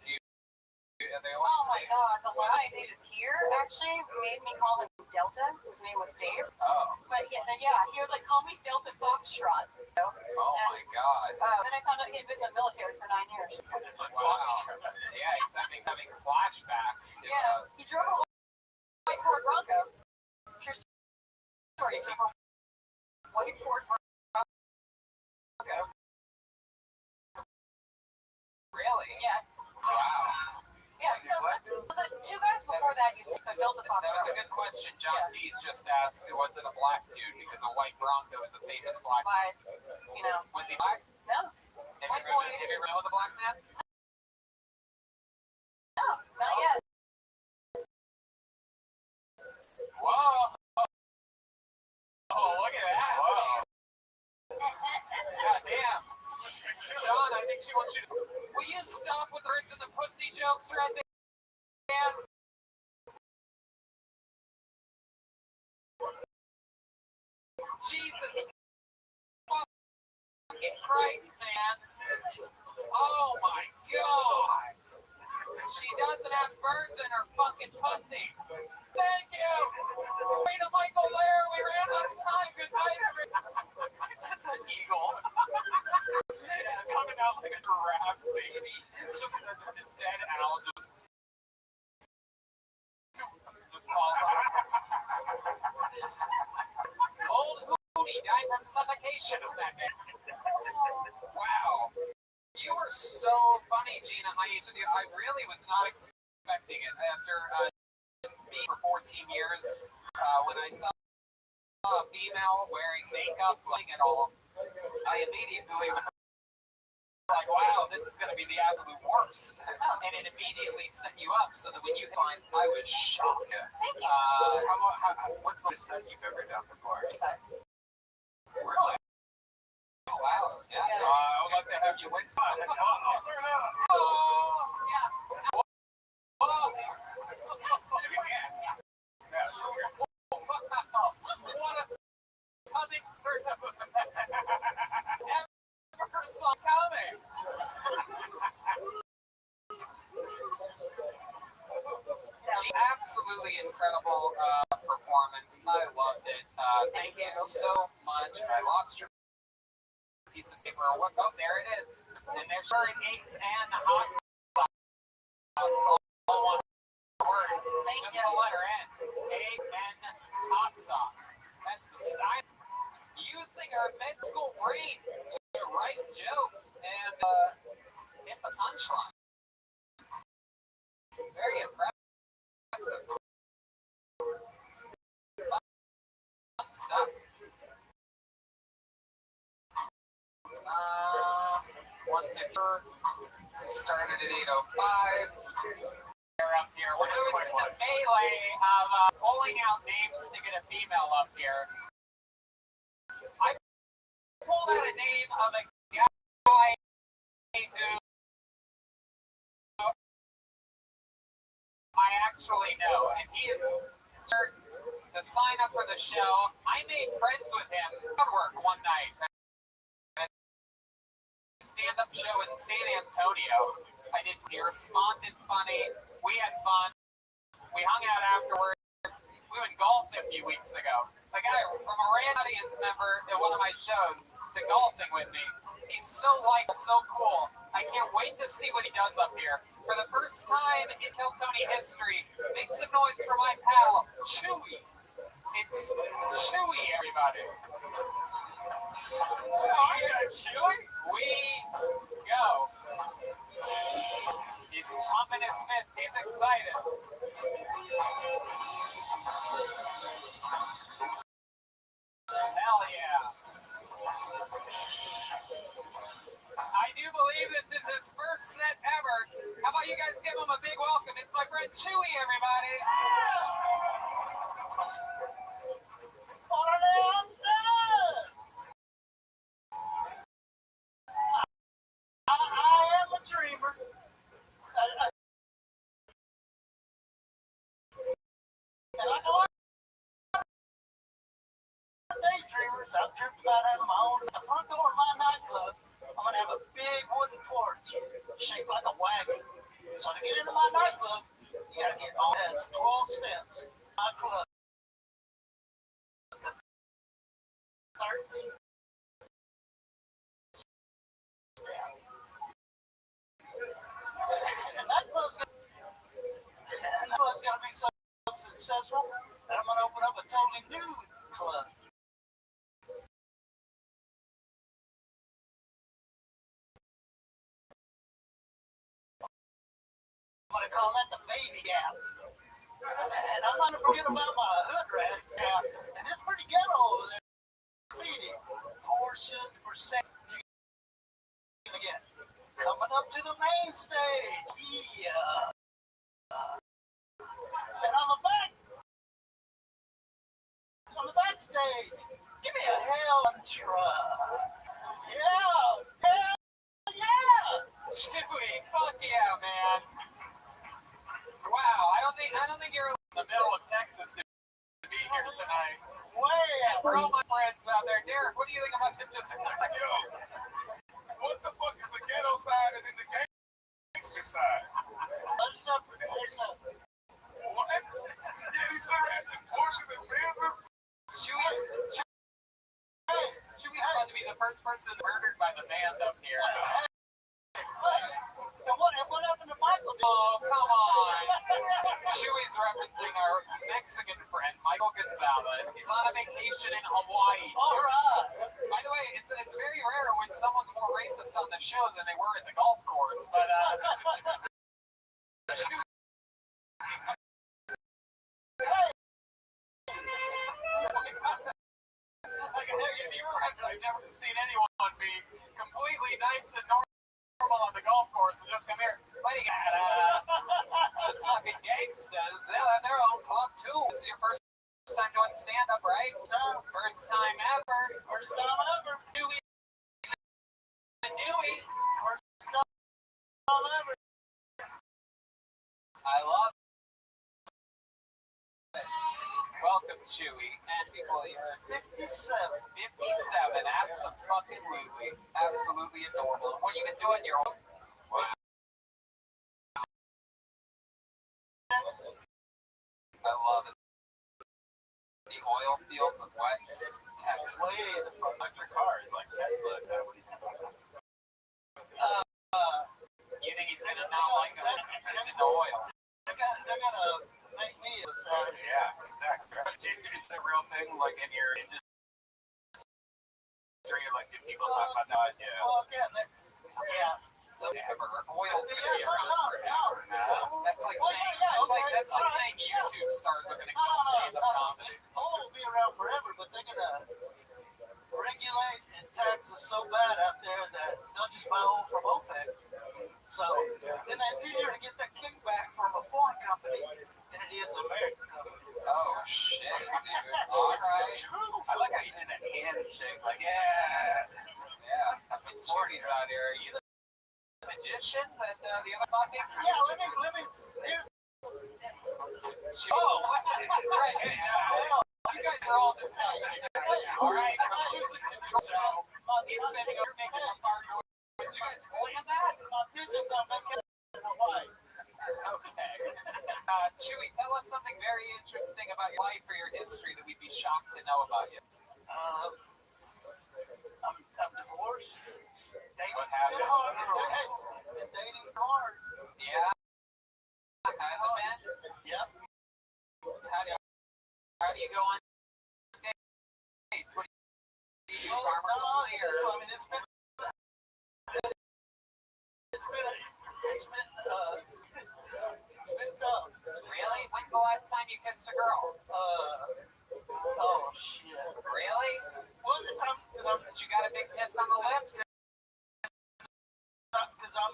They always Oh my say. God, the one I dated here actually made me call him Delta. His name was Dave. Oh. But yeah, he was like, call me Delta Foxtrot. Oh my God. Then I found out he had been in the military for 9 years. Wow. Yeah, he's having flashbacks. Yeah, he drove a white Ford Bronco. True story. He came from white Ford Bronco. Really? Yeah. Wow. Yeah, so the 2 guys before that used to, so Delta Foxtrot. That was a good question. John Dees just asked, was it a black dude? Because a white Bronco is a famous black. But, Was he black? no. Have you ever known the black man? No, not yet. Whoa. Oh, look at that. Whoa. God damn. John, I think she wants you to. Will you stop with the birds and the pussy jokes right there? Jesus fucking Christ, man. Oh my God. She doesn't have birds in her fucking pussy. Thank you. Wait a Michael Lair. We ran out of time. Good night, everyone. It's just an eagle. It's coming out like a giraffe, baby. It's just a dead owl just falls off. Old Hootie died from suffocation of that day. Wow. You were so funny, Gina. I really was not expecting it after being for 14 years. When I saw a female wearing makeup, like it all, I immediately was like, wow, this is going to be the absolute worst. And it immediately set you up so that when you find, I was shocked. Thank you. What's the set you've ever done before? Really? Oh, wow. Yeah. I would like to have you win some. Oh, yeah. Whoa. What a stunning turn of events. Never saw coming. Absolutely incredible performance. I loved it. Thank you so much. I lost your piece of paper. Oh, there it is. And there's eggs and hot sauce. All one word. Just the letter N. Egg and hot sauce. That's the style. Using our med school brain to write jokes and hit the punchline. Very impressive. Fun stuff. One picture. We started at 8:05. They're up here. We're doing the melee of pulling out names to get a female up here. I pulled out a name of a guy who I actually know, and he is to sign up for the show. I made friends with him at work one night. Stand-up show in San Antonio. He responded funny. We had fun. We hung out afterwards. We went golfing a few weeks ago. The guy from a random audience member at one of my shows to golfing with me. He's so so cool. I can't wait to see what he does up here. For the first time in Kill Tony history, make some noise for my pal, Chewy. It's Chewy, everybody. Oh, yeah, Chewy? We go. He's pumping his fist. He's excited. Hell yeah. I do believe this is his first set ever. How about you guys give him a big welcome? It's my friend Chewy, everybody. I am a dreamer. And like a lot of daydreamers, I've dreamt about having my own. The front door of my nightclub, I'm going to have a big wooden porch shaped like a wagon. So to get into my nightclub, you got to get on as 12 steps. My club. 13. And that club's going to be so successful that I'm going to open up a totally new club. I'm going to call that the baby gap. And I'm not going to forget about my hood rats. And it's pretty ghetto over there. Seating. Porsches for sale. Again. Coming up to the main stage. Yeah. And on the backstage, give me a hell truck. Yeah. Chewy, fuck yeah, man. Wow, I don't think you're in the middle of Texas to be here tonight. For all my friends out there, Derek, what do you think about him just What the fuck is the ghetto side and then the gangster side? What? Yeah, these niggas had some Porsches and Benzes. Chewy's about to be the first person murdered by the band up here. What happened to Michael? Oh, come on. Chewy's referencing our Mexican friend, Michael Gonzalez. He's on a vacation in Hawaii. All right. By the way, it's very rare when someone's more racist on the show than they were at the golf course. But, I've never seen anyone be completely nice and normal on the golf course and just come here. What do you got? Those fucking gangsters, they'll have their own club too. This is your first time doing stand-up, right? First time ever. First time ever. Dewey. First time ever. I love it. Welcome, Chewy. And people, you're 57. 57. Absolutely. Absolutely adorable. What have you been doing your whole... I love it. The oil fields of West Texas. Way the front electric cars like Tesla. You think he's gonna not like them in the oil? They're gonna make me a side. Yeah, exactly. It's a real thing, like in your industry, like if people talk about that, yeah. Oh, yeah. Oil's gonna be around forever. That's like saying YouTube stars are gonna kill stand-up comedy. Oil will be around forever, but they're gonna regulate and tax us so bad out there that they'll just buy oil from OPEC. So then it's easier to get that kickback from a foreign company than it is an American company. Oh shit, dude. Alright. I like how you did that handshake, like, yeah. I've been shorties out here. Are you the magician that the other talking? Yeah, let me here's Oh, right. Hey, you guys are all discussing. Alright, who's in control? He's bending over, making a fart noise. You guys plan that? my pigeons on vacation in Hawaii. Okay. Chewy, tell us something very interesting about your life or your history that we'd be shocked to know about you. I'm divorced. What happened? Dating's hard. Yeah. Has it been? Yep. How do you go on dates? What do you do? Farmer only or? I mean, it's been It's been tough. Really? When's the last time you kissed a girl? Oh shit. Really? Well, the time that Since you got a big kiss on the lips? because I've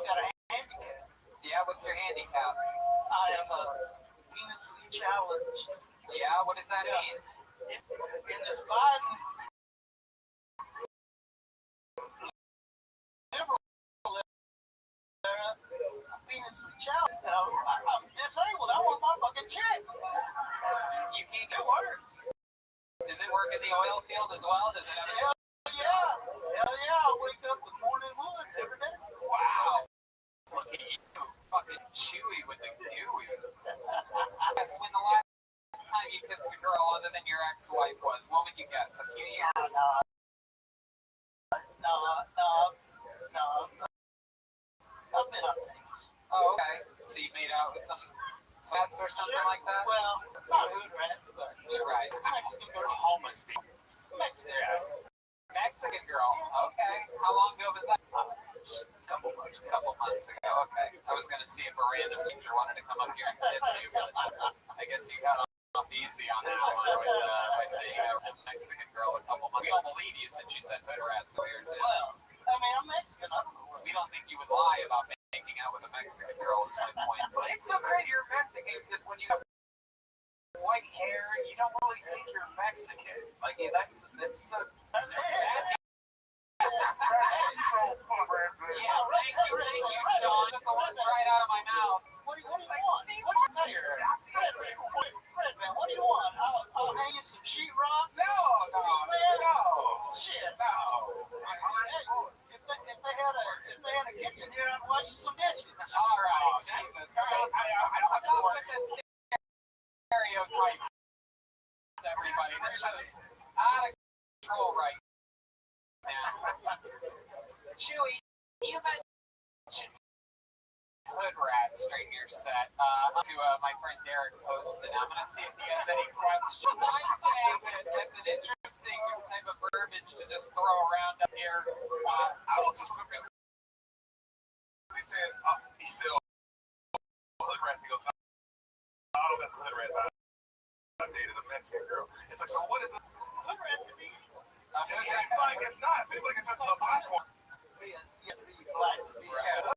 got a handicap. Yeah, what's your handicap? I am venusly challenged. Yeah, what does that mean? In this Biden liberal era, I'm venusly challenged. I'm disabled. I want my fucking check. You can't It get works. Does it work in the oil field as well? Does it have a... Hell yeah. I wake up with morning wood every day. Wow. Look at you. Fucking chewy with the gooey. Guess when the last time you kissed a girl other than your ex-wife was, what would you guess? A few years? No. I've been up things. Oh, okay. So you made out with some sets or something like that? Well, not hood rats, but You're right. Mexican girl, homeless people. Mexican girl. Mexican girl. Okay. How long ago was that? Couple months ago. Couple months ago. Okay. I was going to see if a random stranger wanted to come up here and kiss you, but I guess you got off easy on that one by saying a Mexican girl a couple months. We don't believe you since you said hood rats earlier, too. Well, I mean, I'm Mexican. I don't know. We don't think you would lie about making out with a Mexican girl, is my point. But it's so great you're Mexican because when you have white hair, you don't really think you're Mexican. Like, that's so... Yeah, thank you, John. Took the words right out of my mouth. What do you want? Fred, man, what do you want? I'll hang you some sheetrock. No. Shit, no. Hey, if they had a kitchen here, I'd wash you some dishes. All right, Jesus. Stop with this stereotypes, everybody. This show's out of control right now. Chewy, you mentioned hood rats during your set. My friend Derek posted. I'm going to see if he has any questions. I'd say that that's an interesting type of verbiage to just throw around up here. I was just confused. He said, hood rats. He goes, no, that's a hood rat. I dated a Mexican girl. It's like, so what is a hood rat to me? It's like, it's not. It seems like it's just a black one. You have to be black to be Yeah.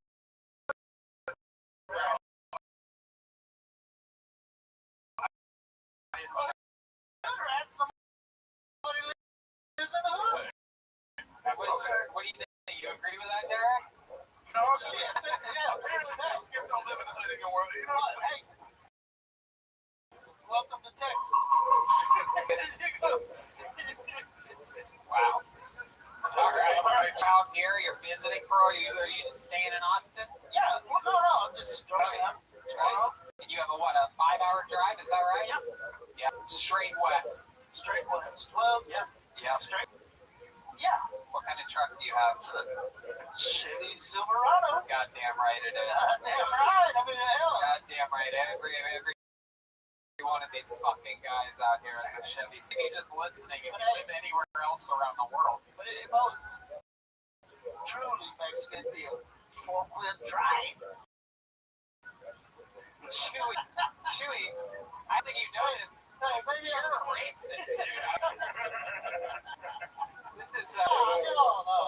hood rat. Somebody lives in the hood. What do you think? You agree with that, Derek? No, shit. Yeah, apparently Mexicans don't live in the hood anymore. Hey, welcome to Texas. Wow. All right. Out here, you're visiting, bro. Are you just staying in Austin? Yeah, well, no, I'm just driving. Right. And you have a 5-hour drive? Is that right? Yep. Yeah. Straight west. Straight west. Well, yeah. Yeah. Straight. Yeah. What kind of truck do you have? Chevy Silverado. Goddamn right it is. Goddamn right. I mean, hell. Goddamn right. Every one of these fucking guys out here is a Chevy. You're just listening if you live anywhere else around the world. But it most truly Mexican deal. Forklift drive. Chewy, I think you noticed. Hey, maybe You're a racist. This is no.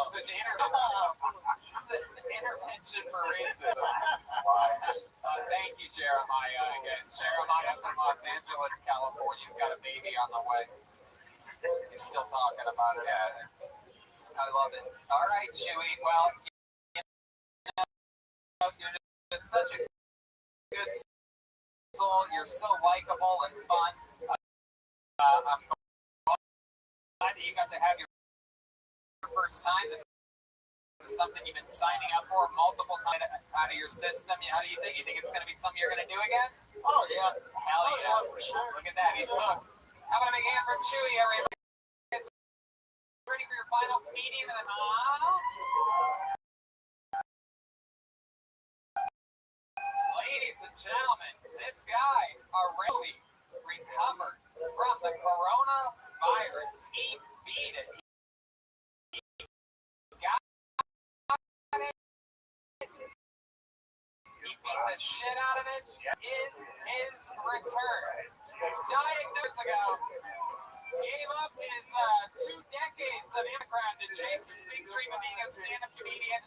It's an intervention for racism. Thank you, Jeremiah. Again, Jeremiah from Los Angeles, California's got a baby on the way. He's still talking about it. I love it. All right, Chewy. Well, you're just such a good soul. You're so likable and fun. I'm glad that you got to have your first time. This is something you've been signing up for multiple times out of your system. How do you think? You think it's going to be something you're going to do again? Oh, yeah. Hell yeah. For sure. Look at that. He's hooked. How about a big hand for Chewy, everybody? Ready for your final comedian of the Ladies and gentlemen, this guy, Rabbbi, recovered from the coronavirus. He beat it. He got the shit out of it is his return. Dying years ago, gave up his 2 decades of immigrant to chase his big dream of being a stand-up comedian.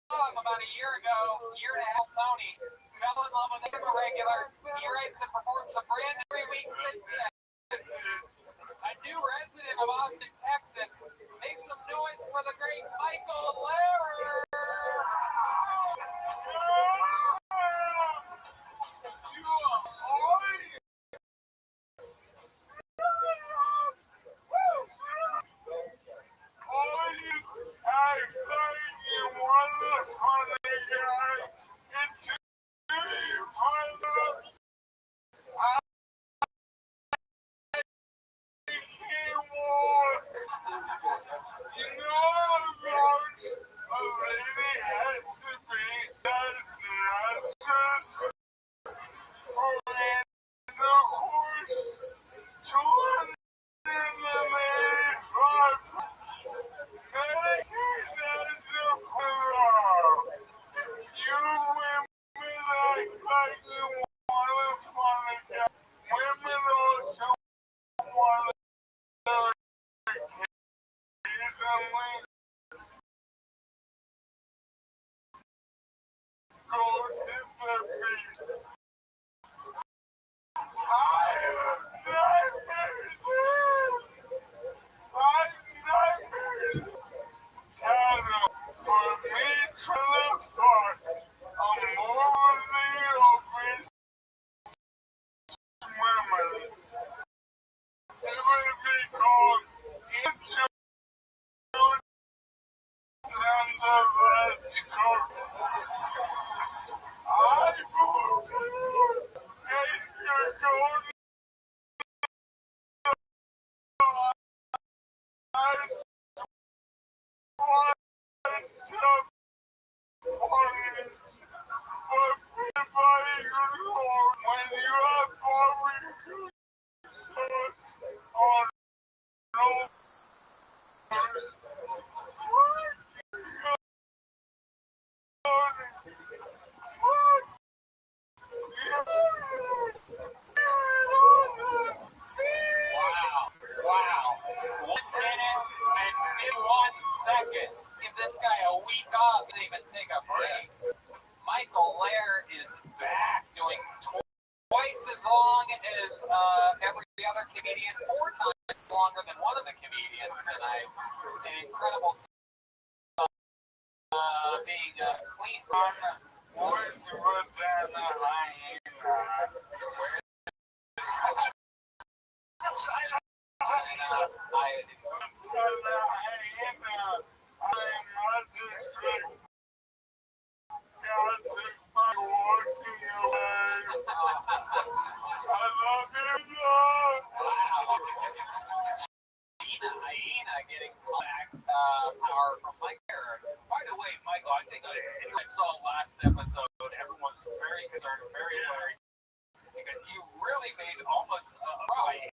About a year and a half, Tony fell in love with him a regular. He writes and performs a brand every week since then. A new resident of Austin, Texas. Make some noise for the great Michael Lehrer. Give this guy a week off and even take a break. Michael Lehrer is back doing twice as long as every other comedian, 4 times longer than one of the comedians, and an incredible being clean on words than a hyena. Getting back power from Mike Lehrer. By the way, Michael, I think I saw last episode, everyone's very concerned, very worried, because you really made almost a cry.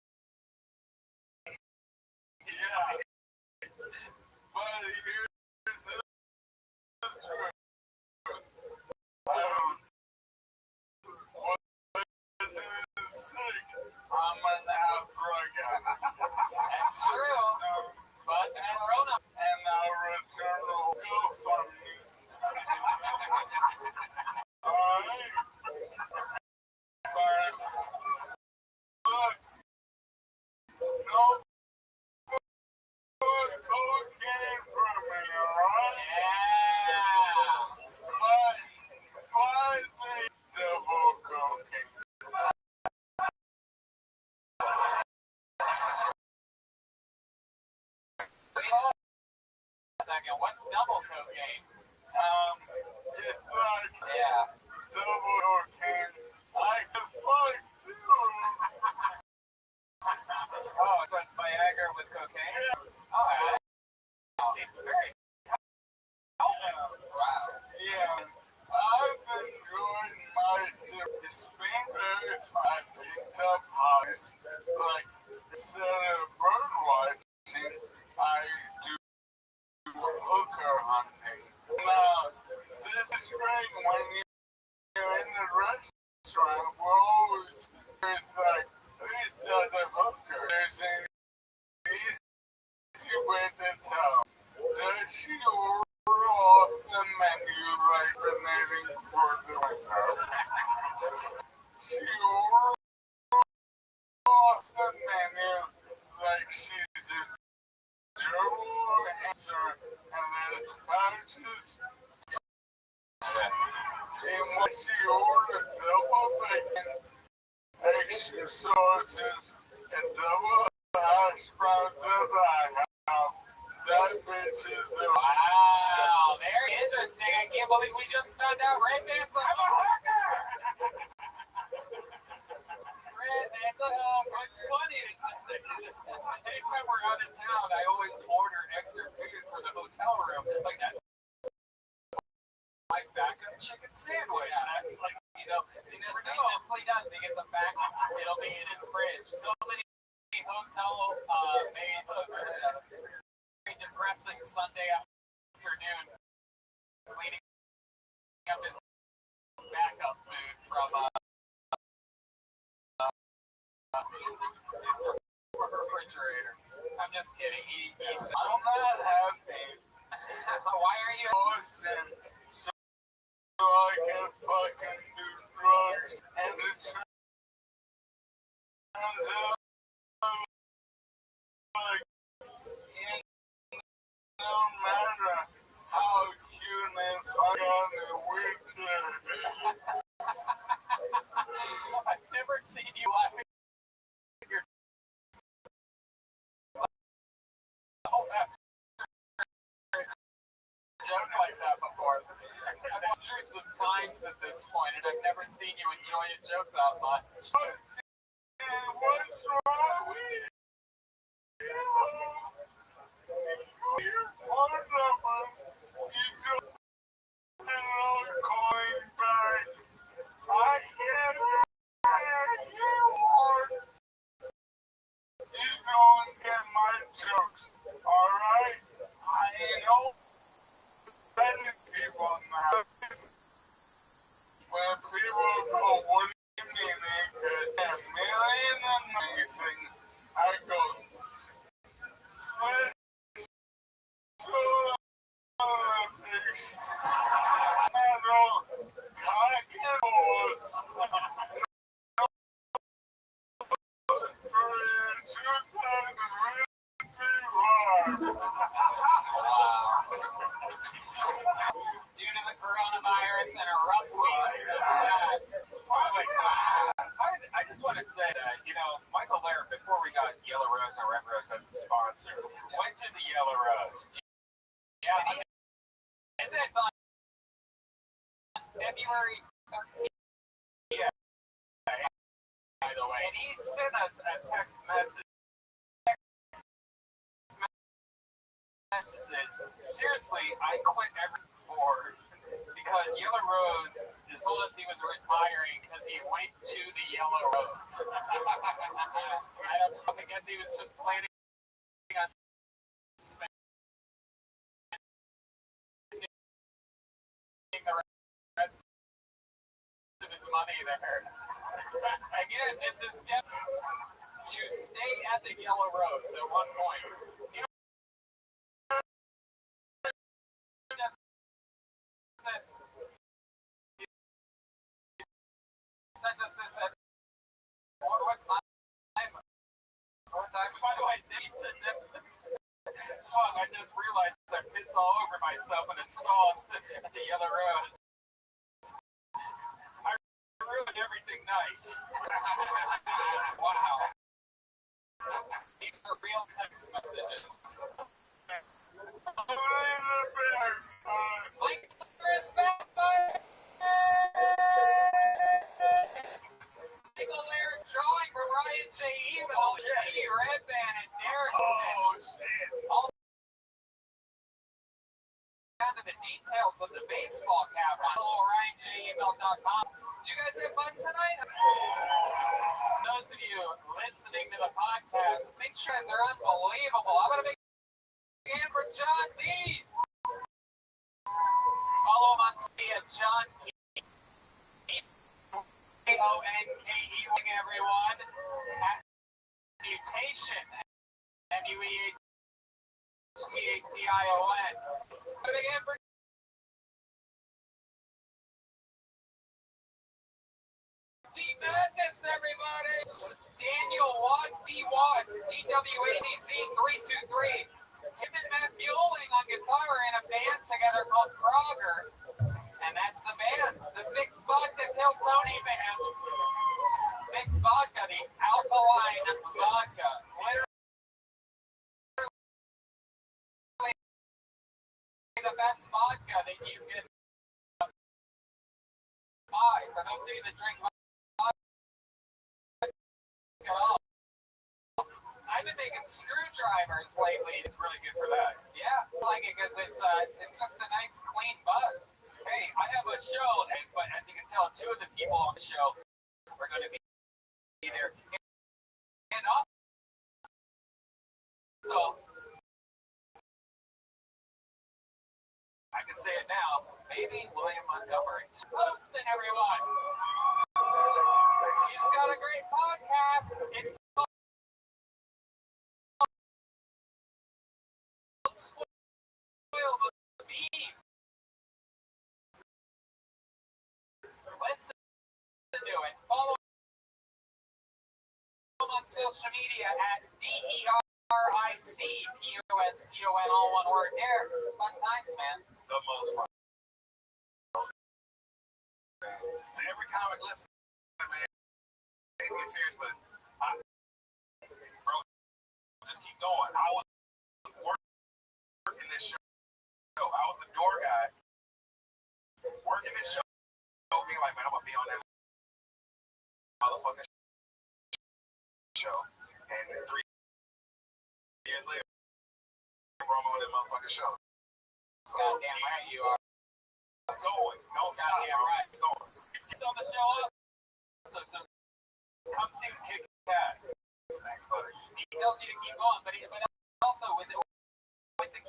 Yeah. But here's the truth. I'm an Africa. That's true. But Corona and our return will go from me. Alright. But look, no cocaine for me, alright? Yeah. But slightly double cocaine. Second, what's double cocaine? It's like, yeah, double cocaine. I can fuck too. Oh, so it's Viagra with cocaine? Yeah. Oh, it seems very wow. Yeah, I've been doing myself. It's been very fun. I picked up highs. Like, instead of bird watching, I do hooker hunting. Now, this is great when you're restaurant, we're always, there's like, there's the hooker. There's an easy way to tell. Does she order off the menu like the knitting for the winter? She orders off the menu like she's a gerbil answer, and there's pouches. And when she orders double bacon, extra sauces, and double hash browns that I have, that bitch is the Wow, very interesting. I can't believe we just found out Red Man's a hooker. Red Man's a hooker. What's funny is anytime we're out of town, I always order extra food for the hotel room. Like that's my backup chicken sandwich. That's like, you know, he never famously does. He gets a back. It'll be in his fridge. So many hotel made very depressing Sunday afternoon cleaning up his backup food from refrigerator. I'm just kidding. He eats it. I'm not happy. Why are you? Listen, so I can fucking do drugs, and it turns out like, no matter how cute and fun on the winter. I've never seen you laugh at your joke like that before. Hundreds of times at this point, and I've never seen you enjoy a joke that much. What's wrong with you? You're part of them. You don't calling back. I can't hear you. You don't get my jokes, alright? I know many people now. When people go, what do you mean? Because $1 million and anything, I go, switch to Olympics. I don't, I can always. Due to the coronavirus and a rough week. I just want to say that, you know, Michael Laird, before we got Yellow Rose and Red Rose as a sponsor, went to the Yellow Rose. Yeah, he said on February 13th. Yeah, by the way, and he sent us a text message. Seriously, I quit every board because Yellow Rose told us he was retiring because he went to the Yellow Rose. I don't know, I guess he was just planning on spending the rest of his money there. Again, this is steps to stay at the Yellow Rose at one point. You know, sent us this at what time? By the way, Dave said this. Fuck, I just realized I pissed all over myself in a stall at the Yellow Rose. I ruined everything nice. Wow. These are real text messages. Like Chris Backfire. Michael Laird drawing for Ryan J. Evil, J. Red Band, and Derek Smith. All down to the details of the baseball cap on RyanJEvil.com. Did you guys have fun tonight? Those of you listening to the podcast, make sure they're unbelievable. I'm going to make a hand for John Deeds. Follow him on at John Keith. K-O-N-K-E, everyone. Mutation. M-U-E-H-T-A-T-I-O-N. What are they in for? Madness, everybody! Daniel Watts, DWADC 323. Him and Matt Mueling on guitar in a band together called Frogger. And that's the band, the Fix Vodka Kill Tony band. Fix Vodka, the alkaline vodka. Literally the best vodka that you can buy. For those of you that drink vodka at all. I've been making screwdrivers lately. It's really good for that. Yeah, I like it because it's just a nice clean buzz. Hey, I have a show, but as you can tell, two of the people on the show are going to be there. And also, I can say it now, maybe William Montgomery. Posting, everyone. He's got a great podcast. It's called Spoil the Beef. Listen to it. Follow him on social media at DERICPOSTON, all one word there. Fun times, man. The most fun. To every comic listener, man, get serious, but bro, just keep going. I was working this show. I was a door guy working this show, being like, man, I'm gonna be on that motherfucking show. And 3 years later, I'm on that motherfucking show. So, Goddamn right you are. Going. Don't stop, Goddamn bro. right. Going. It's on the show up. So come see him kick ass. Thanks, buddy. He tells you to keep going, but also with the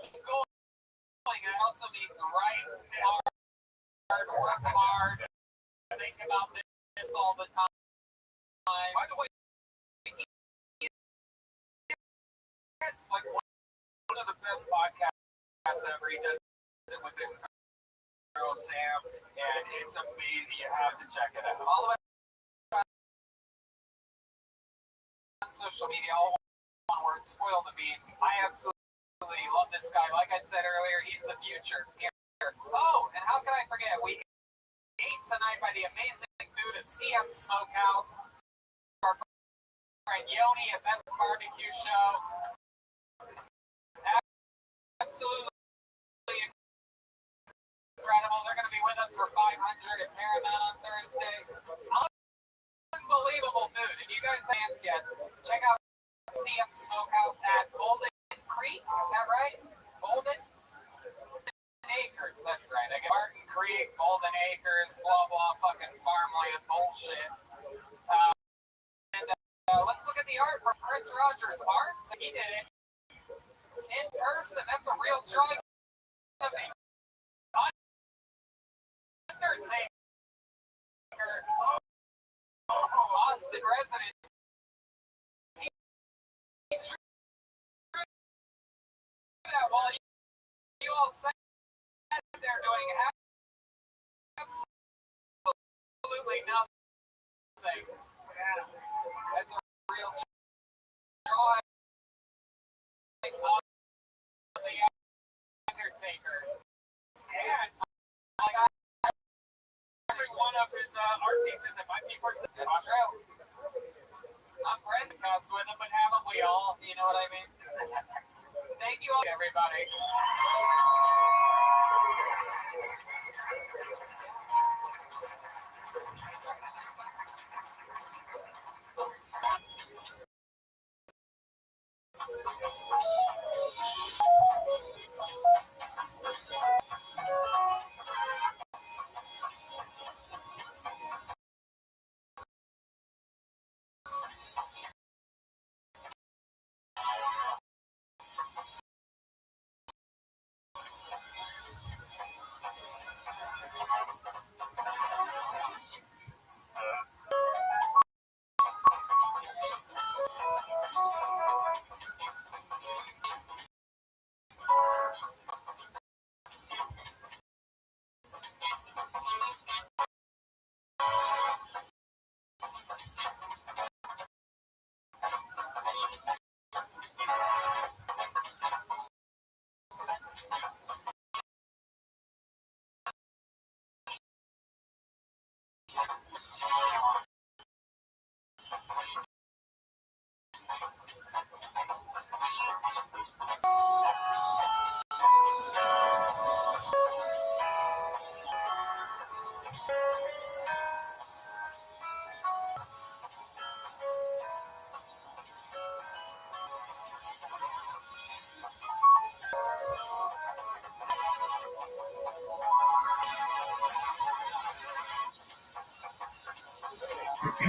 keep going, it also means write hard, work hard, think about this all the time. By the way, it's like one of the best podcasts ever. He does it with this girl Sam, and it's amazing. You have to check it out. All the way on social media, all one word, spoil the beans. I absolutely love this guy. Like I said earlier, he's the future. Oh, and how can I forget? We ate tonight by the amazing food of CM Smokehouse. Our friend Yoni at Best Barbecue Show. Absolutely incredible. They're going to be with us for 500 at Paramount on Thursday. Unbelievable food. If you guys haven't yet, check out CM Smokehouse at Golden Creek. Is that right? Golden Acres. That's right. I get Martin Creek, Golden Acres, blah, blah, fucking farmland bullshit. Let's look at the art from Chris Rogers' art. He did it in person. That's a real drawing of the Undertaker, Austin resident. He drew that while you all sat there doing absolutely nothing. That's a real drawing of the Undertaker. And every one of his art pieces at my people. That's true. I'm friends with him, but haven't we all? You know what I mean? Thank you all, everybody. Fuck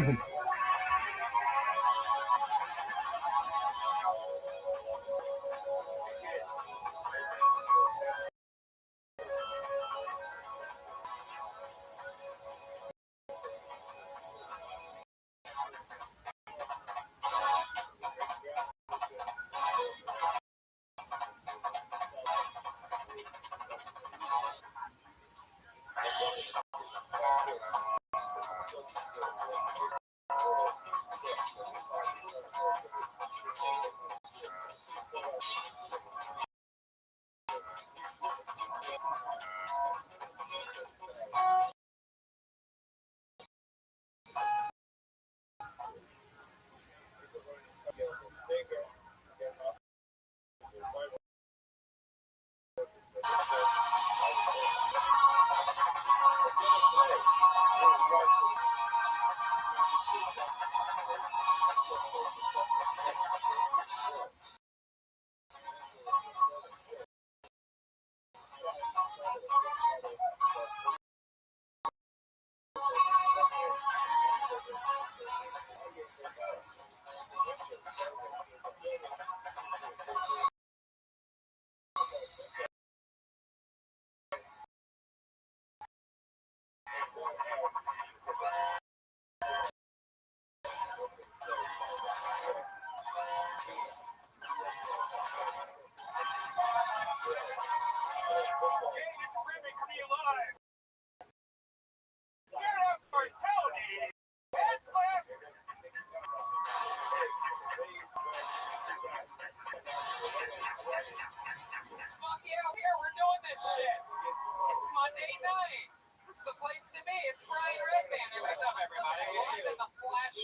yeah, here, we're doing this shit. It's Monday night. This is the place to be. It's Brian Redband. What's up, everybody? Live in the flesh.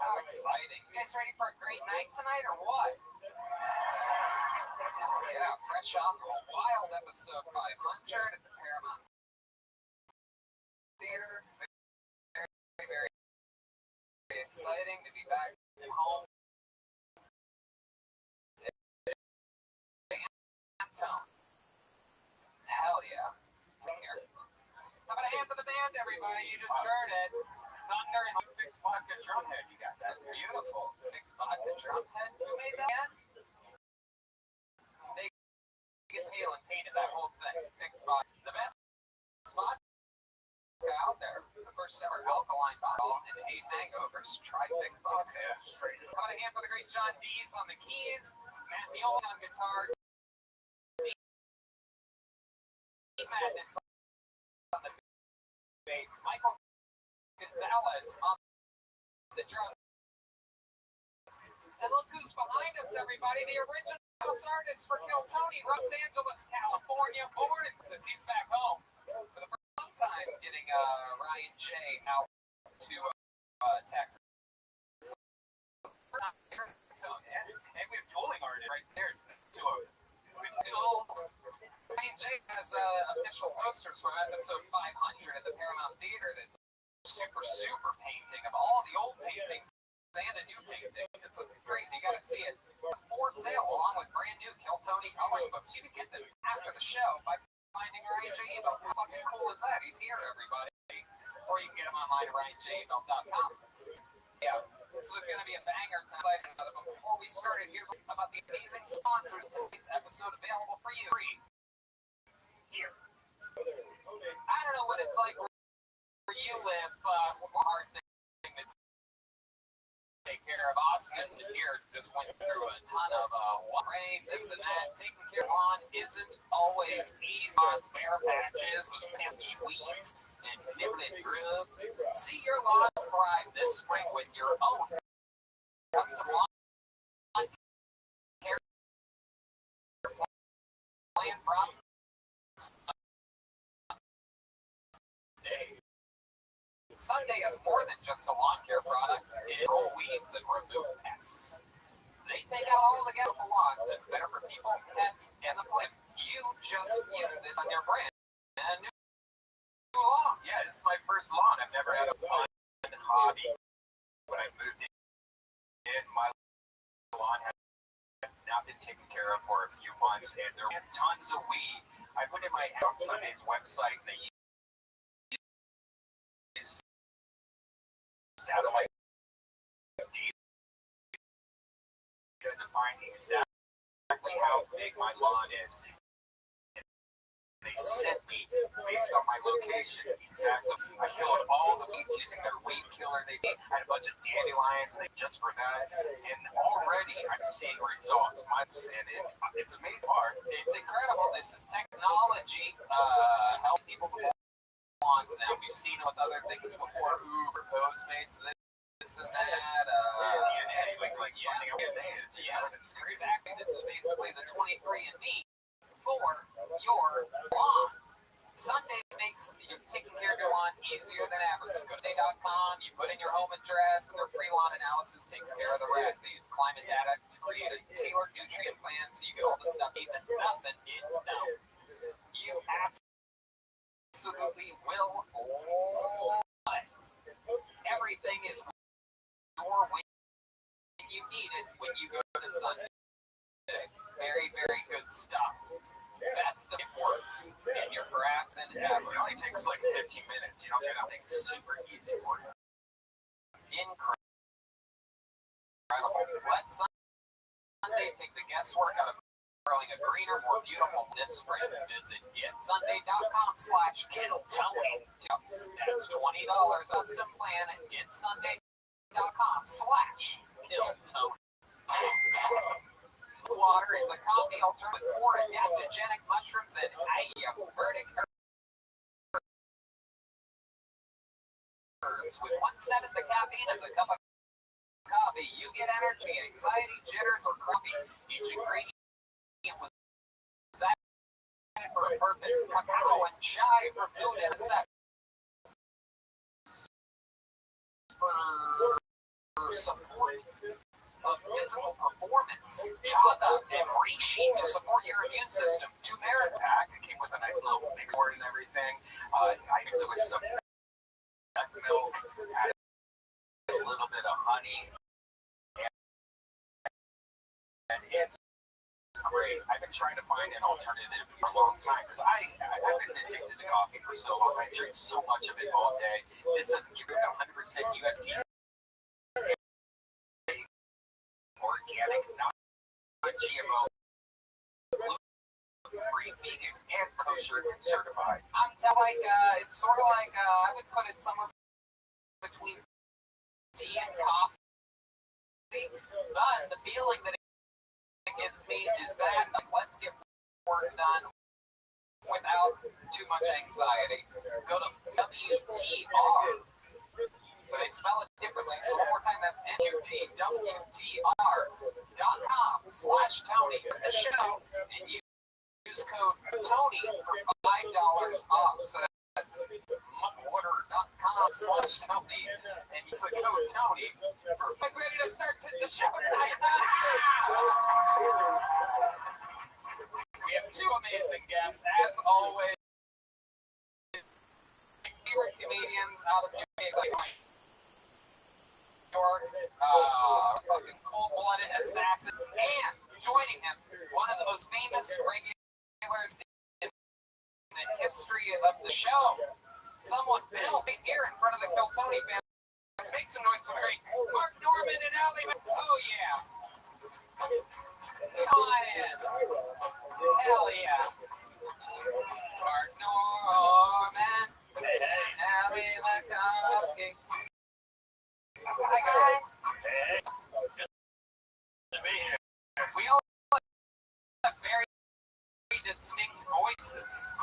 How exciting. You guys ready for a great night tonight or what? Yeah, fresh off of a wild episode 500 at the Paramount Theater. Very, very exciting to be back home. Hell yeah. Here. How about a hand for the band, everybody? You just heard it. Thunder and Fix Vodka Drumhead. You got that. That's beautiful. Fix Vodka Drumhead. Who made that? They get Peel and painted that whole thing. Fix Vodka. The best vodka out there. The first ever alkaline bottle and 8 hangovers. Try Fix Vodka. How about a hand for the great John Dees on the keys. Matt Miola on guitar. Madness on the bass, Michael Gonzalez on the drums. And look who's behind us, everybody. The original artist for Kill Tony, Los Angeles, California. Born and says he's back home for the first time, getting Ryan J out to Texas. And we have dueling artists right there. Ryan J has official posters from episode 500 at the Paramount Theater that's super painting of all the old paintings and a new painting. It's crazy. You gotta see it. It's for sale along with brand new Kill Tony coloring books. You can get them after the show by finding Ryan J. Ebel. How fucking cool is that? He's here, everybody. Or you can get him online at ryanjebel.com. Yeah, this is going to be a banger tonight. But before we start, here's about the amazing sponsor of tonight's episode available for you. Here. I don't know what it's like where you live. Hard thing to take care of. Austin here just went through a ton of rain, this and that. Taking care of lawn isn't always easy. Lawns, bare patches with pesky weeds and nibbling grubs. See your lawn thrive this spring with your own custom lawn care plan from Sunday is more than just a lawn care product. It will weeds and remove pests. They take out all the ghetto lawn that's better for people, pets, and the planet. You just use this on your brand. And a new lawn. Yeah, this is my first lawn. I've never had a fun hobby. When I moved in, my lawn had not been taken care of for a few months, and there were tons of weed. I put in my on Sunday's website, they use out of my data to find exactly how big my lawn is. They sent me, based on my location, exactly. I killed all the weeds using their weed killer. They had a bunch of dandelions just for that. And already I'm seeing results. It's amazing. It's incredible. This is technology helping people with lawns now. We've seen it with other things before. Uber, Postmates, this and that. Exactly. This is basically the 23andMe for your lawn. Sunday makes taking care of your lawn easier than ever. Just go to day.com, you put in your home address, and their free lawn analysis takes care of the rest. They use climate data to create a tailored nutrient plan so you get all the stuff needs and nothing it don't. You absolutely will love it. Everything is your way when you need it when you go to Sunday. Very, very good stuff. Best of it works. And your grass and it only takes like 15 minutes. You don't get anything super easy for you. Incredible. Let Sunday take the guesswork out of growing a greener, more beautiful this spring. Visit getsunday.com/killtony. That's $20 custom plan at getsunday.com/killtony. Water is a coffee alternative with 4 adaptogenic mushrooms and ayurvedic herbs. With 1/7 the caffeine as a cup of coffee, you get energy, anxiety, jitters, or coffee. Each ingredient was designed for a purpose. Cacao and chai for food and sex. For support of physical performance, chaga and reishi to support your immune system. Turmeric pack, it came with a nice little mix board and everything. I mixed it with some nut milk, added a little bit of honey, and it's great. I've been trying to find an alternative for a long time because I've been addicted to coffee for so long. I drink so much of it all day. This doesn't give you 100% USD. Organic, non-GMO, gluten-free, vegan, and kosher certified. It's sort of like I would put it somewhere between tea and coffee. But the feeling that it gives me is that let's get work done without too much anxiety. Go to WTR. So they spell it differently. So one more time, that's NUTWTR.com/Tony. The show, and you use code Tony for $5 off. So that's muckorder.com/Tony. And use the code Tony for ready to start the show tonight. We have 2 amazing guests, as always. Favorite comedians out of New York. Fucking cold-blooded assassin, and joining him, one of the most famous regulars in the history of the show. Someone built here in front of the Kill Tony family. Make some noise for Mark Norman and Allie. Oh yeah, come on in. Hell yeah, Mark Norman. Allie Makovsky. Hi guys. Hey, good to be here. We all have very distinct voices.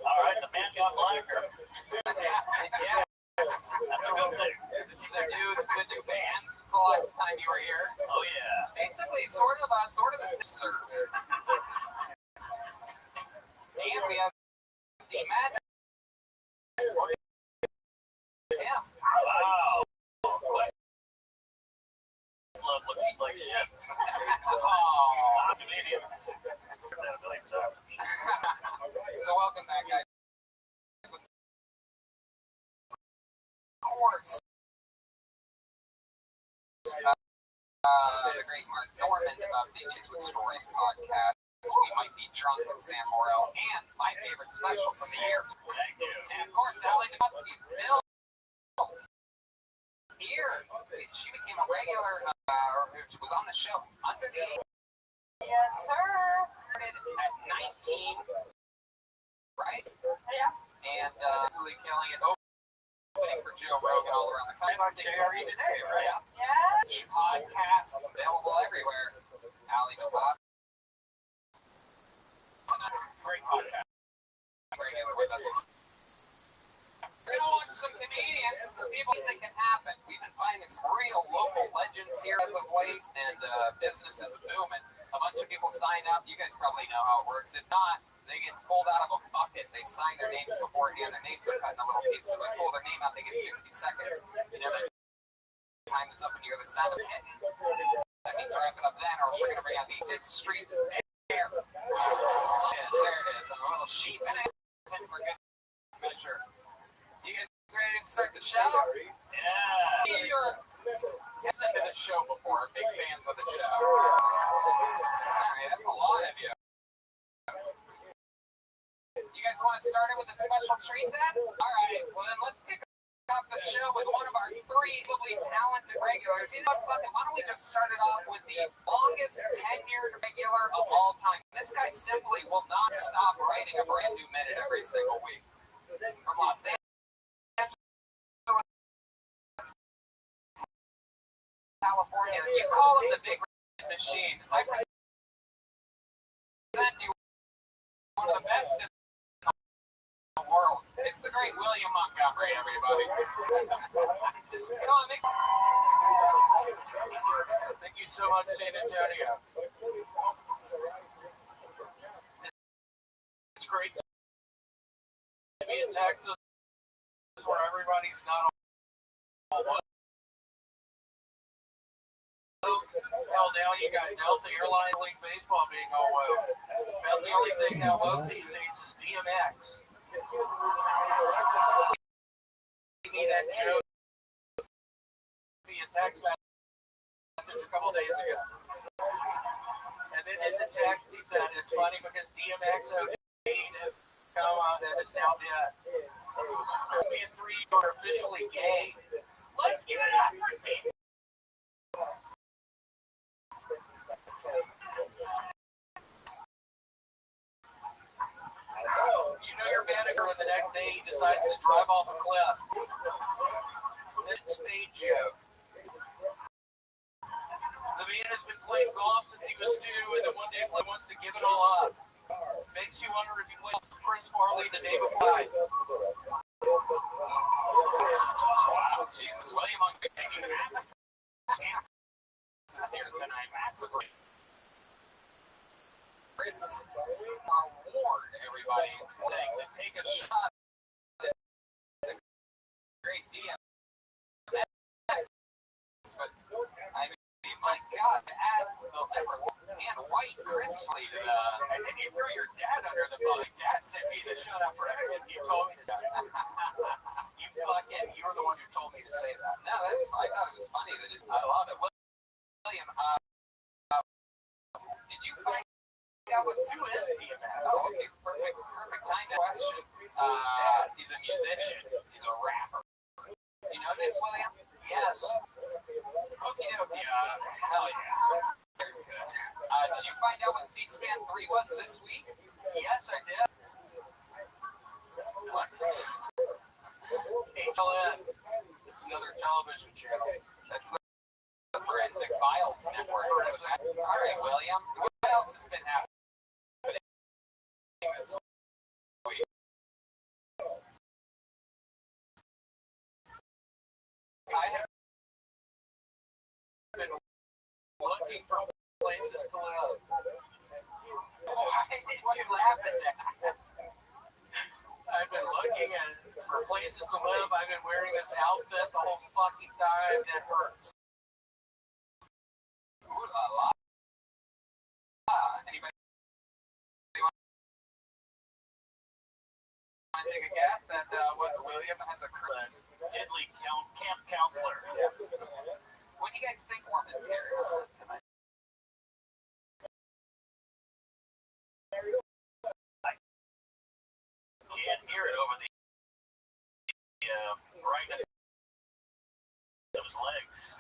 All right, the man got blacker. Yeah, that's a good thing. This is a new band since the last time you were here. Oh yeah. Basically, sort of the sister. And we have the Madness. Yeah. Wow. This love looks like shit. Oh. I'm Canadian. So welcome back, guys. Of course. The great Mark Norman of Beaches with Stories podcast. we might be drunk with Sam Morril, and my favorite special from the year. And of course, Allie Dubowski, Bill here. She became a regular, or was on the show under the age. Yes, sir. Started at 19, right? Yeah. And absolutely killing it. Opening for Joe Rogan all around the country. JRE today, right? Yeah. Podcasts available everywhere. Allie Dubowski. Great podcast. Regular with us. We're gonna watch some comedians for people that can happen. We've been finding some real local legends here as of late, and business is booming. A bunch of people sign up. You guys probably know how it works. If not, they get pulled out of a bucket. They sign their names beforehand. Their names are cut in a little piece. So they pull their name out. They get 60 seconds. You know, their time is up, and you hear the sound of a kitten. That means wrap it up then, or else you're gonna bring out the 5th Street Air. There it is. A little sheep in it for good measure. You guys ready to start the show? Yeah. You're listened to the show before. Big fans of the show. Alright, that's a lot of you. You guys want to start it with a special treat then? Alright, well then let's kick off the show with one of our 3 really talented regulars. You know what, fuck it, why don't we just start it off with the longest tenured regular of all time. This guy simply will not stop writing a brand new minute every single week. From Los Angeles, California. You call him the Big Red Machine. I present you one of the best in the world. It's the great William Montgomery, everybody. Come on, Nick. Thank you so much, San Antonio. It's great to be in Texas, where everybody's not all one. Hell, now you got Delta Airline League Baseball being all woke. About the only thing now woke these days is DMX. He need that joke via text message a couple days ago. And then in the text he said, it's funny because DMX OD'd and that is now dead. Me and 3 are officially gay. Let's give it up for Steve. You know your manager, and the next day he decides to drive off a cliff. It's spade joke. The man has been playing golf since he was 2, and then one day he wants to give it all up. Makes you wonder if he played Chris Farley the day before. Wow, Jesus, William, I'm taking massive chances here tonight, massively. Risks are warned, everybody. It's one thing to take a shot at the great DM. But, I mean, my God, add the ever and white gracefully to and then you throw your dad under the bus. Dad sent me to shut up for everything. You told me to. You were the one who told me to say that. No, that's fine. I thought it was funny. I love it. William, did you find out what who is DMX? Oh, okay. Perfect time to question. He's a musician. He's a rapper. Do you know this, William? Yes. Okay. Hell yeah. Very good. Did you find out what C-SPAN 3 was this week? Yes, I did. What? HLN. It's another television channel. That's the Forensic Files Network. All right, William. What else has been happening this week? I have been looking for places to live. Why did you laugh at that? I've been looking for places to live. I've been wearing this outfit the whole fucking time. That hurts. Ooh la la. Anybody want to take a guess at what William has a deadly camp counselor? Yeah. What do you guys think Mormon's here tonight? Can't hear it over the brightness of his legs.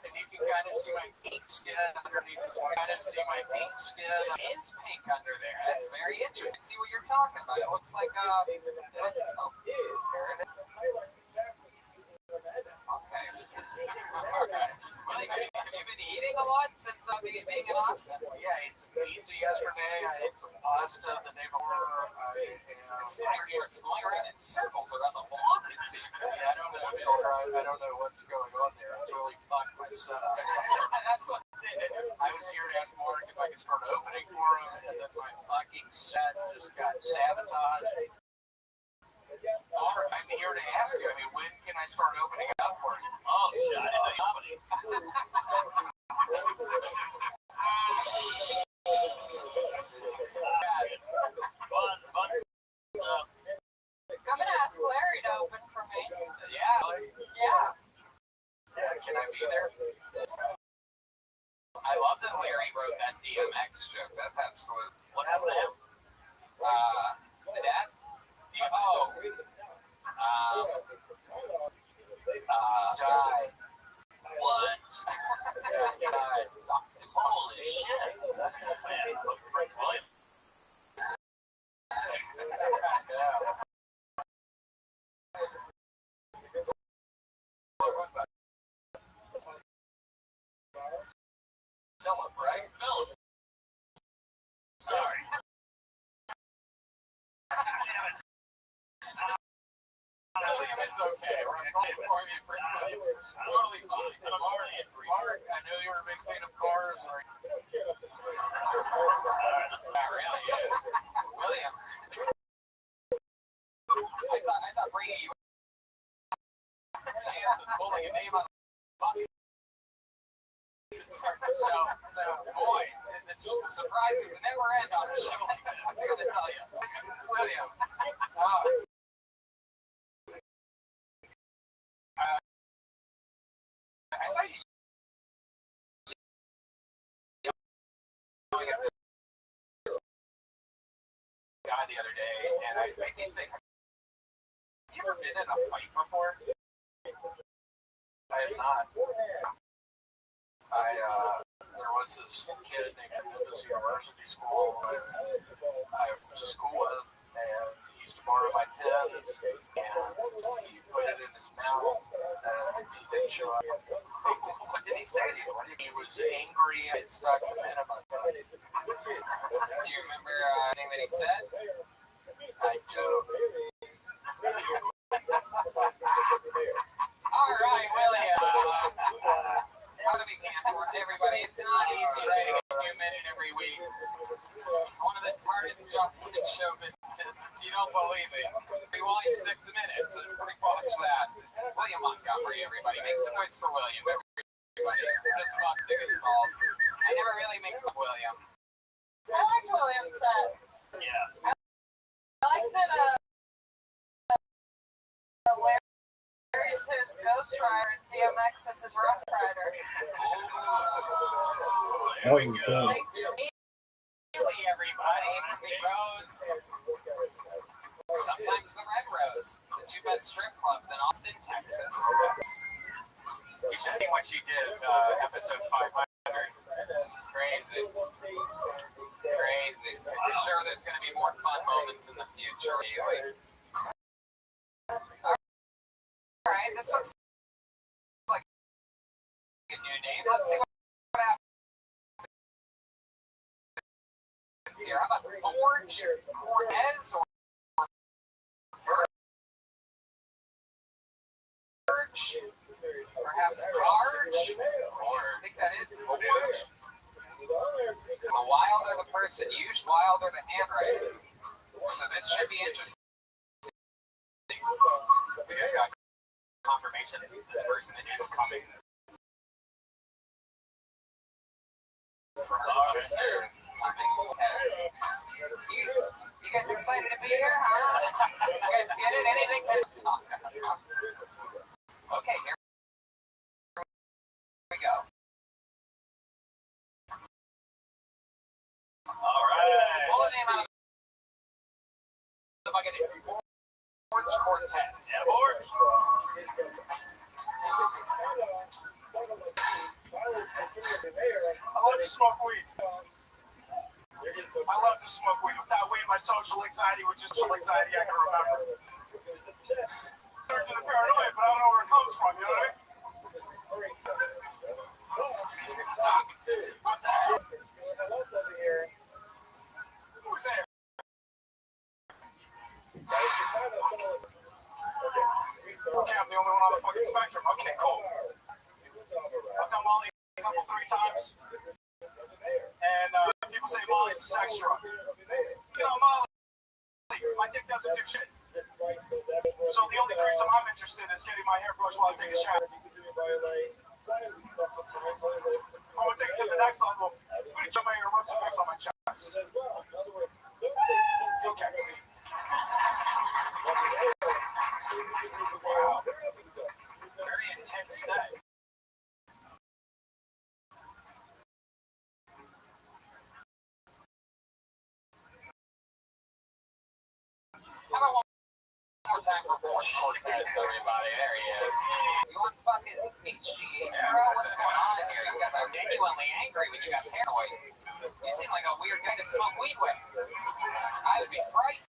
And you can kind of see my pink skin underneath. Kind of see my pink skin. It is pink under there. That's very interesting. See what you're talking about. It looks like there it is. Okay. Well, have you been eating a lot since being in Austin? Yeah, I ate some pizza yesterday. I ate some pasta the day before. It's going around in circles around the block, it seems. Yeah, I don't know what's going on there. It's really fucked my setup. That's what did it. I was here to ask Mark if I could start opening for him, and then my fucking set just got sabotaged. Mark, I'm here to ask you. I mean, when can I start opening up for you? Oh, shit, I didn't know comedy. Fun stuff. I'm gonna ask Larry to open for me. Yeah. Yeah. Yeah, can I be there? I love that Larry wrote that DMX joke. That's absolute. What happened to him? The dad? Oh. Died. What? Died. Holy shit. Man, Prince William. Yeah. What was that? Philip, right? Philip. Sorry. William is okay. We're going to call him Prince William. Totally fine. I'm already at 3. Mark, I know you're a big fan of cars. Or... That really is. William. I thought Brady was a chance of pulling a name on the bucket. So, boy, the surprises never end on a show like that. I'm going to tell you. William. I saw you guy the other day, and I made me think, have you ever been in a fight before? I have not. There was this kid named at this university school I went to school with, and he used to borrow my pens, and he put it in his mouth, and he didn't show up. What did he say to you? He was angry and stuck the pen in my pen. Do you remember anything that he said? I don't. All right, William. How to be for everybody. It's not easy writing a human every week. One of the hardest jobs in show business. If you don't believe me, rewind 6 minutes and rewatch that. William Montgomery, everybody. Make some noise for William, everybody. Just busting his balls. I never really make fun of William. I like William's set. Yeah. I like that Larry's his Ghost Rider and DMX is his Rough Rider. There we go. Thank you. Really, everybody. The Rose. Sometimes the Red Rose. The 2 best strip clubs in Austin, Texas. You should see what she did episode 500. Crazy. Crazy. I'm sure there's going to be more fun moments in the future. Alright, this looks like a new name. Let's see what happens here. How about Forge, Cortez, or Verge? Perhaps Barge? I think that is Forge. The wilder the person used, wilder the handwriting. So this should be interesting. We just got confirmation that this person is coming from our sisters. You guys excited to be here, huh? You guys get it? Anything to talk about? Okay, here we go. All came out of the fucking Orange Cortez. Yeah, Orange. I love to smoke weed. I love to smoke weed. Without weed, my social anxiety was just social anxiety I can remember. Turns into paranoia, but I don't know where it comes from, you know what I mean? What the heck? Who's there? Okay, I'm the only one on the fucking spectrum. Okay, cool. I've done Molly a couple, 3 times. And people say Molly's a sex drug. You know, Molly, my dick doesn't do shit. So the only threesome I'm interested in is getting my hair brushed while I take a shower. I want to take it to the next level. I'm going to show my hair, rub some mix on my chest. Okay. Wow. Very intense set. How about one more time for Orange Cortez, everybody? There he is. You want fucking HGH, bro? What's going on here? You got genuinely angry when you got paranoid. You seem like a weird guy to smoke weed with. I would be frightened.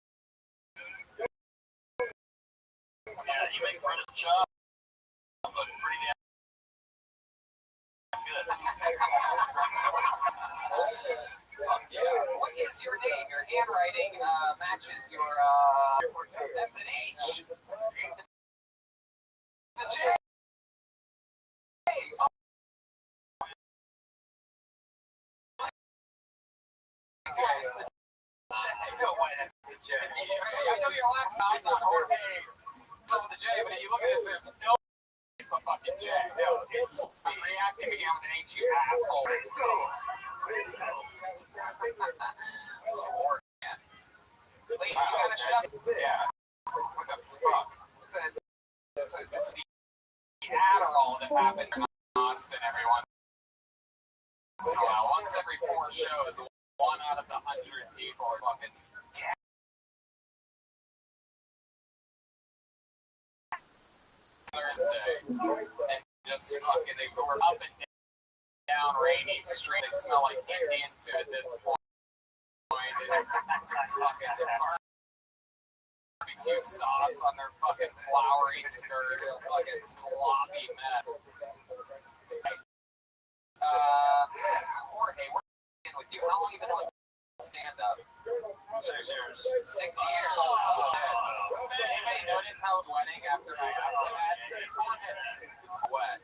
Yeah, you make fun of the job, but pretty damn good. Fuck yeah. What is your name? Your handwriting matches your, that's an H. It's a J. Oh. Okay, it's a J. No way, that's a J. I know you're laughing. I'm not Jorge. So with a J, but if you look at this, there's no. It's a fucking J. No, it's. I'm reacting again with an H, you asshole. Lee, you gotta shut. Yeah. What the fuck? It's the Adderall that happened in Austin, everyone. So once every 4 shows, 1 out of the 100 people are fucking. Thursday, and just fucking they go up and down Rainy Street. They smell like Indian food at this point. And fucking barbecue sauce on their fucking floury skirt, fucking sloppy mess. Jorge, we're in with you. How long have you been doing stand up? 6 years. 6 years. Anybody notice how it's sweating after I asked him that? It's wet.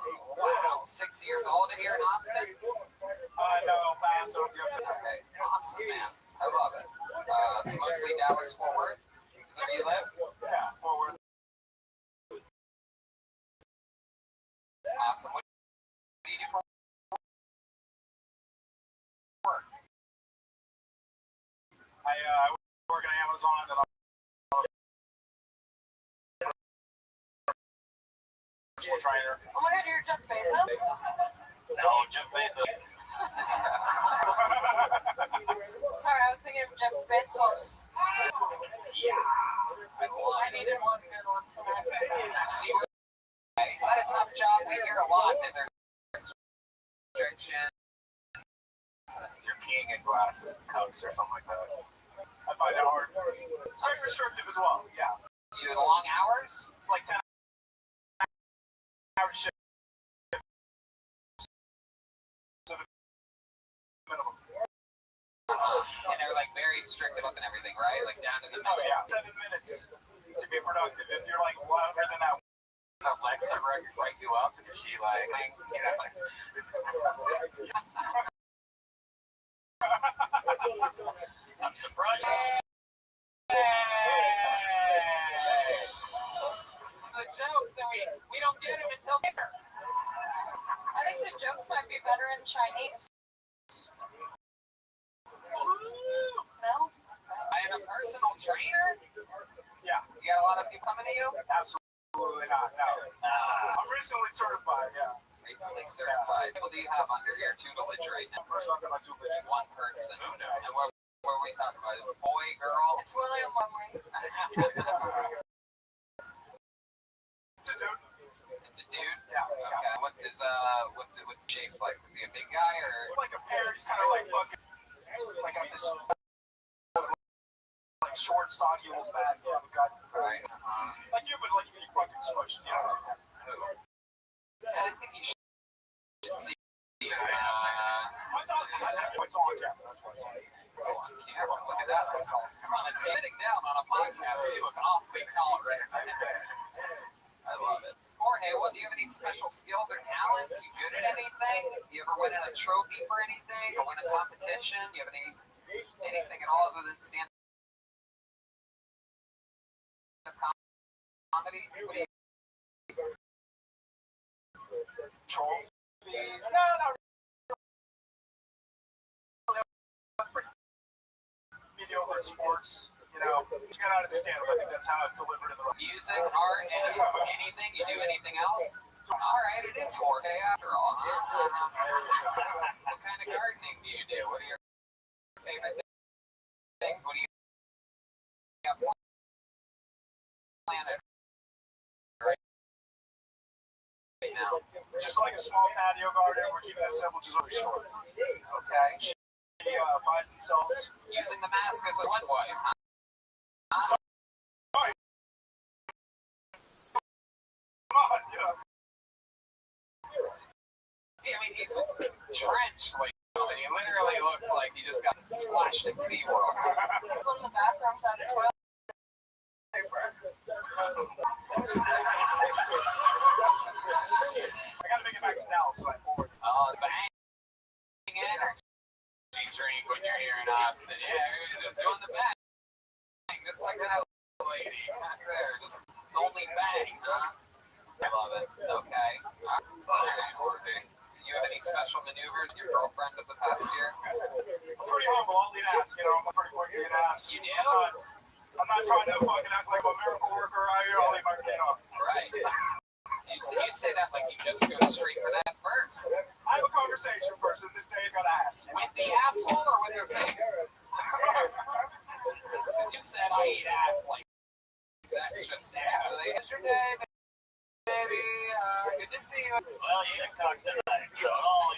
Wow, 6 years old here in Austin? No, pass. Okay, awesome, man. I love it. So mostly Dallas, Fort Worth? Is that where you live? Yeah, forward. Awesome. What do you do for work? I work at Amazon and I'm a trainer. Oh my god, you're Jeff Bezos? No, Jeff Bezos. Sorry, I was thinking of Jeff Bezos. Yeah. I needed one good one tonight. See, is that a tough job? We hear a lot that there's restriction. You're peeing in glass cups or something like that. I find it hard. It's very restrictive as well. Yeah. You do the long hours? Like 10-hour shift. Minimum. And they're like very strict about and everything, right? Like down to the Oh minute. yeah, 7 minutes to be productive. If you're like longer than that, Does Alexa write you up? And is she like, you know, like I'm surprised. the jokes and we don't get them until later. I think the jokes might be better in Chinese. No? I am a personal trainer. yeah, You got a lot of people coming to you. absolutely not. No. I'm recently certified. Yeah. recently certified. What do you have under your tutelage right now? One person under my tutelage. One person. And what are we talking about? Boy, girl? It's William Lumley. It's a dude. It's a dude? Yeah. It's Okay. What's his shape like? Is he a big guy or? like a pear. He's kind of like fucking, like got this like short, stocky, old fat guy. Right. Like you, but like you fucking smushed. You know. I think you should see. I thought it's on camera. That's what I said. Oh, on camera. Look at that. Come on, it's sitting down on a podcast. You look awfully tall right now. I love it. Jorge, what, do you have any special skills or talents? You good at anything? You ever win a trophy for anything? Or win a competition? You have anything at all other than stand-up comedy? What do you? Trophies? No. Mediocre in sports. You know, you gotta understand. I think that's how it's delivered in the Music, art, anything? You do anything else? All right, it is Jorge after all, huh? What kind of gardening do you do? What are your favorite things? What do you have planted right now? just like a small patio garden. We're keeping it simple, just over short. Okay. She buys and sells. Using the mask as a one way. I mean, he's drenched, like, and he literally looks like he just got splashed in SeaWorld. One of the bathrooms had a toilet paper. I gotta make it back to Dallas, so I forward. Oh, the bang energy drink when you're here in Austin. Yeah, you're just doing the bang. Just like that lady back there. It's only bang, huh? I love it. Okay. All right, Jorge. Do you have any special maneuvers with your girlfriend of the past year? I'm pretty humble. I'll eat ass. You know, I'm pretty quick to eat ass. You do? I'm not trying to fucking act like I'm a miracle worker out here. I'll eat my kid off. Right. You say that like you just go straight for that first. I have a conversation person. This day I gotta ask. With the asshole or with your face? Because you said I eat ass like that's just naturally. How's your day, baby? Good to see you. Well, you can talk tonight, so I love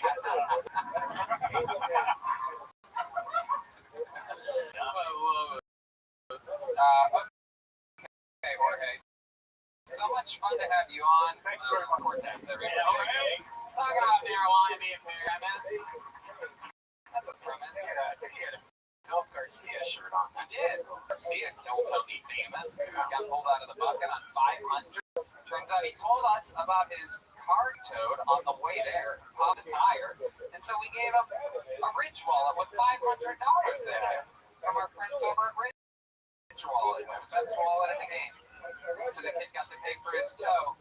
it. Okay, Jorge. So much fun to have you on. Thank you very much. Cortez, everybody. Talking about marijuana being famous. That's a premise. I think he had a Phil Garcia shirt on. I did. Garcia killed Tony Famous. Got pulled out of the bucket on 500. Turns out he told us about his car towed on the way there, popped a tire, and so we gave him a Ridge wallet with $500 in it from our friends over at Ridge Wallet. It was the best wallet in the game. So the kid got to pay for his tow.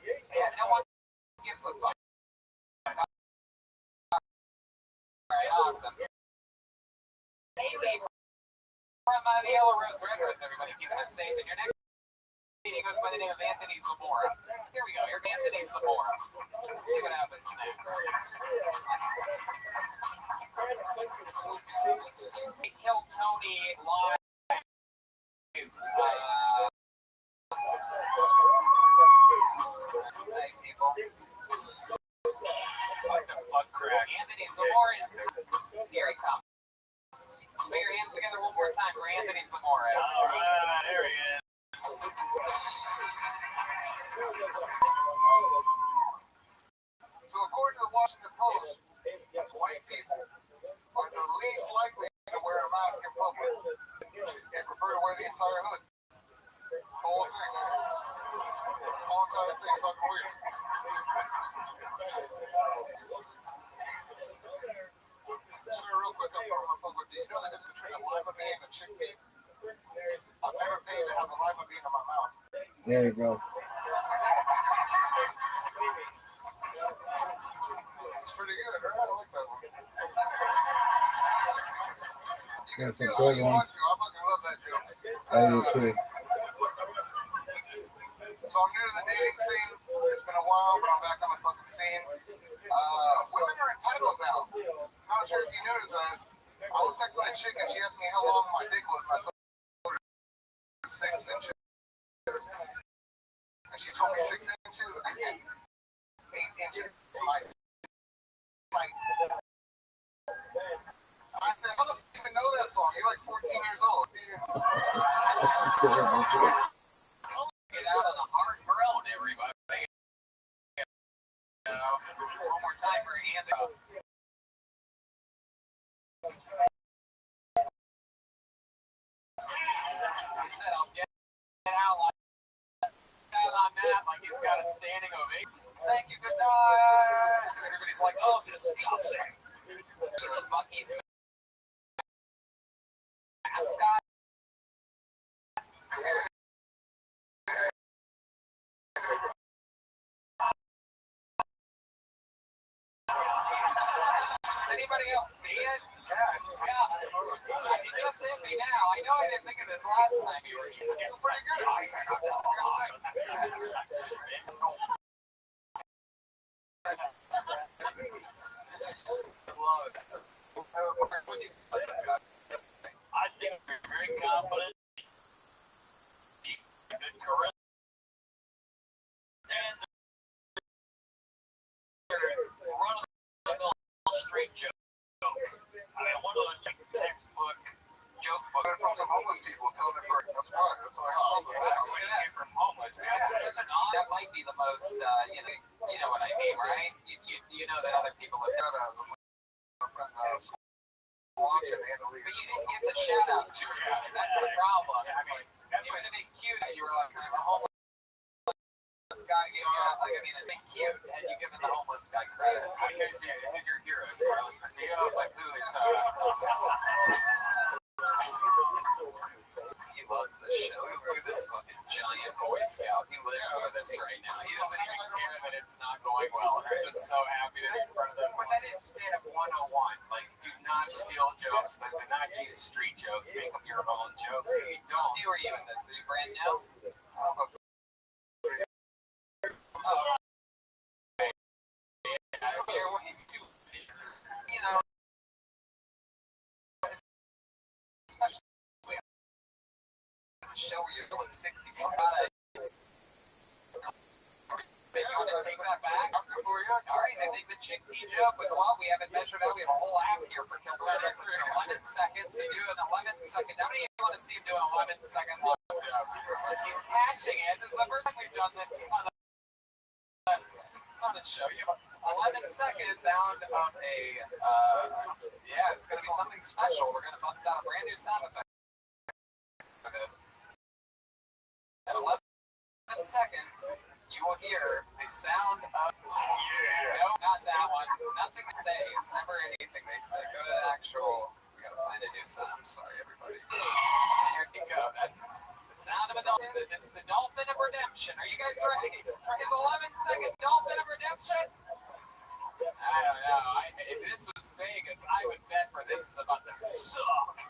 And no one gives a fuck. Alright, awesome. Haley from the Yellow Rose Red Rose, everybody, keeping us safe. And your next meeting goes by the name of Anthony Zamora. Here we go, here's Anthony Zamora. Let's see what happens next. He killed Tony live. Hey, people. Anthony Zamora is here. He comes. Put your hands together one more time for Anthony Zamora. All right, there he is. So according to the Washington Post, white people are the least likely to wear a mask in public and prefer to wear the entire hood. Whole thing. Whole entire thing. Fucking weird. Sir, real quick, I'm going to fuck with you. You know the difference between a lima bean and a chickpea? I've never paid to have a lima bean in my mouth. There you go. It's pretty good, right? I like that one. You can That's a feel how good you one. want to. I fucking love that joke. I do too. So I'm new to the dating scene. It's been a while. while, but I'm back on the fucking scene. Women are entitled now. I'm not sure if you noticed that. I was texting a chick and she asked me how long my dick was, and I told her 6 inches. And she told me 6 inches. I get 8 inches. I said, how the fuck do you even know that song? You're like 14 years old. Get out of the hard grown, everybody. One more time for Anthony. He said, I'll get out like that on that, like he's got a standing ovation. Thank you, good night. Everybody's like, oh, disgusting. Bucky's mascot. Does anybody else see it? Yeah. It just hit me now. I know I didn't think of this last time you were here. It's pretty good. I think we're very confident. Good correct. And run straight joke. I mean, one of those textbook joke books from some homeless people telling me that's why. That's why I was from homeless. That might be the most, you know what I mean, right? You know that other people have done it. But you didn't get the shout out to it. That's the problem. I mean, you would have been cute if you were like, I'm a homeless guy. Like, I mean, it'd be cute had you given the homeless guy credit. Because he's your hero, Carlos Macio, like who is, he loves this show. Look at this fucking giant Boy Scout. He lives for this right now. He doesn't even care that it's not going well. They're just so happy to be in front of them. But that is stand-up 101. Like, do not steal jokes, but do not use street jokes. Make up your own jokes. If you don't, who are you in this? Are you brand new? I don't care what he's doing. You know, especially show where you're doing 60 spots. You want to take that back? All right, I think the chickpea joke was well. We haven't measured out. We have a whole app here for Kilton. It's 11 seconds. You do an 11-second. How many of you want to see him do an 11-second long joke? He's catching it. This is the first time we've done this on the show. You have 11-second sound of a, it's going to be something special. We're going to bust out a brand new sound effect for this. At 11 seconds, you will hear the sound of, no, not that one. Nothing to say. It's never anything they say. Go to the actual, we got to find a new sound. I'm sorry, everybody. Here you go. That's the sound of a dolphin. This is the dolphin of redemption. Are you guys ready for his 11-second dolphin of redemption? I don't know. If this was Vegas, I would bet for this is about to suck.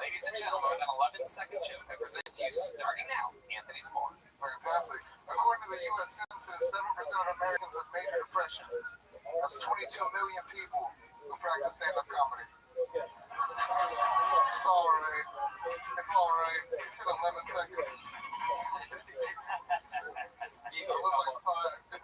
Ladies and gentlemen, an 11-second joke I present to you starting now. Anthony Moore. Fantastic. According to the U.S. Census, 7% of Americans have major depression. That's 22 million people who practice stand-up comedy. It's all right. It's all right. It's in 11 seconds. You go like 5.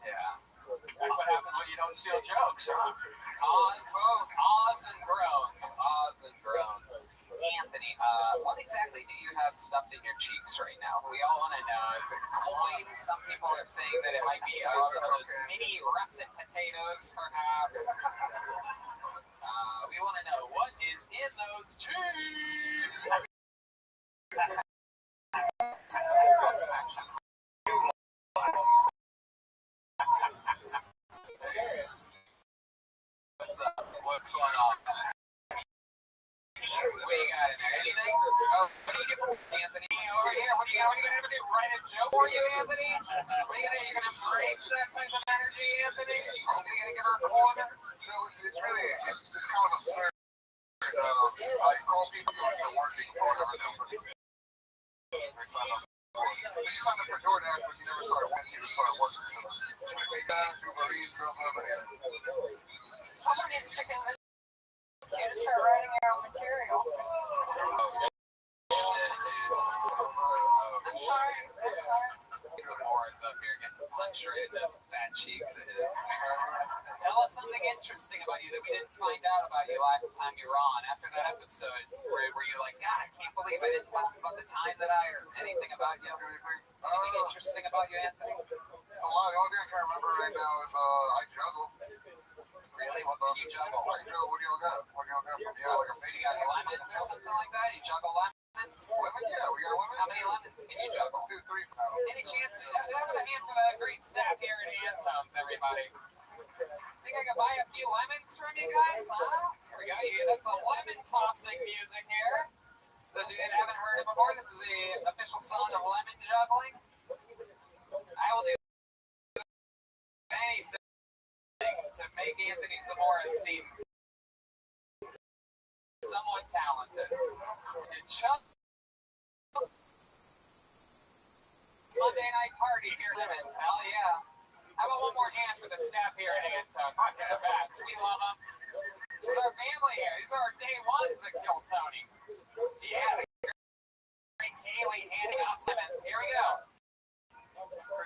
Yeah. That's what happens when you don't steal jokes, huh? Ahs and groans. Ahs and groans. Anthony, what exactly do you have stuffed in your cheeks right now? We all want to know. Is it coins? Some people are saying that it might be some of those mini russet potatoes, perhaps. We want to know what is in those cheeks. What's going on? What do you got in there? Anything? What do you do, Anthony? Over here, what are you going to do? Write a joke for you, Anthony? What are you going to do? You're going to embrace that type of energy, Anthony? Are you going to give her a corner? You know, it's really, it's kind of absurd. I call people who are working for whatever they're you signed up for DoorDash, but you never started once you started working for them. Uber Eats, Someone needs to convince you to start writing your own material. I'm sorry. Zamora's up here getting punched right in those fat cheeks of his. Tell us something interesting about you that we didn't find out about you last time you were on. After that episode, where you're like, God, I can't believe I didn't talk about the time that I or anything about you. Anything interesting about you, Anthony? A lot. The only thing I can remember right now is I juggle. Really? What can you juggle? I juggle. What do you got? What do you got? Yeah, like a You got lemons or something like that? You juggle lemons? Lemon? Yeah, we got lemon. How many lemons can you juggle? Let's do 3 for now. Any chance? That's a hand for that great staff here at Ants Homes, everybody. Think I can buy a few lemons from you guys, huh? Here we go. That's a lemon tossing music here. Those of you that haven't heard it before, this is the official song of lemon juggling. I will do anything to make Anthony Zamora seem somewhat talented. And Chuck Monday night party here, lemons. Hell yeah. How about one more hand for the staff here at Antone? They're the best. We love them. This is our family here. These are our day ones at Kill Tony. Yeah, the great Haley handing out lemons. Here we go.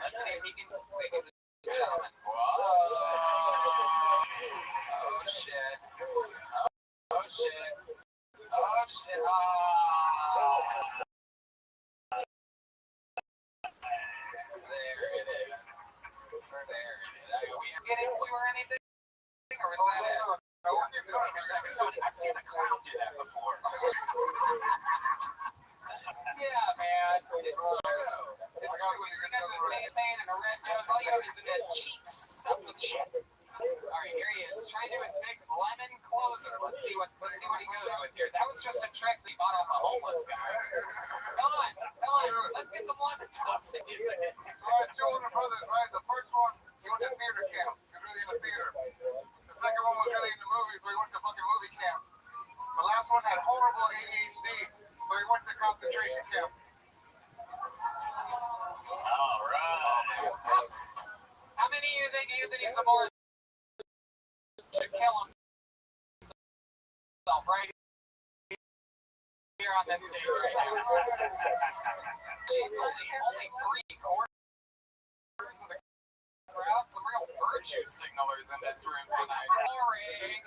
Let's see if he can speak as a gentleman. Whoa. Oh, shit. Oh, shit. Oh, shit. Oh. There it is. There it is. Are we get into or anything? Or was that it? Tony, I've seen a clown do that before. Yeah, man. It's true. It's true. We see guys with a face paint and a red nose. All you have is cheeks stuffed with shit. Alright, here he is. Trying to do his big lemon closer. Let's see what he goes with here. That was just a trick we bought off a homeless guy. Come on. Let's get some lemon tossing music in. So I had 2 older brothers, right? The first one, he went to theater camp. He was really in the theater. The second one was really into movies, so he went to fucking movie camp. The last one had horrible ADHD, so he went to concentration camp. Alright. How many of you think Anthony Zamora should kill himself right here on this stage right now? Jeez, only 3/4 of the crowd. Some real virtue signalers in this room tonight. Boring.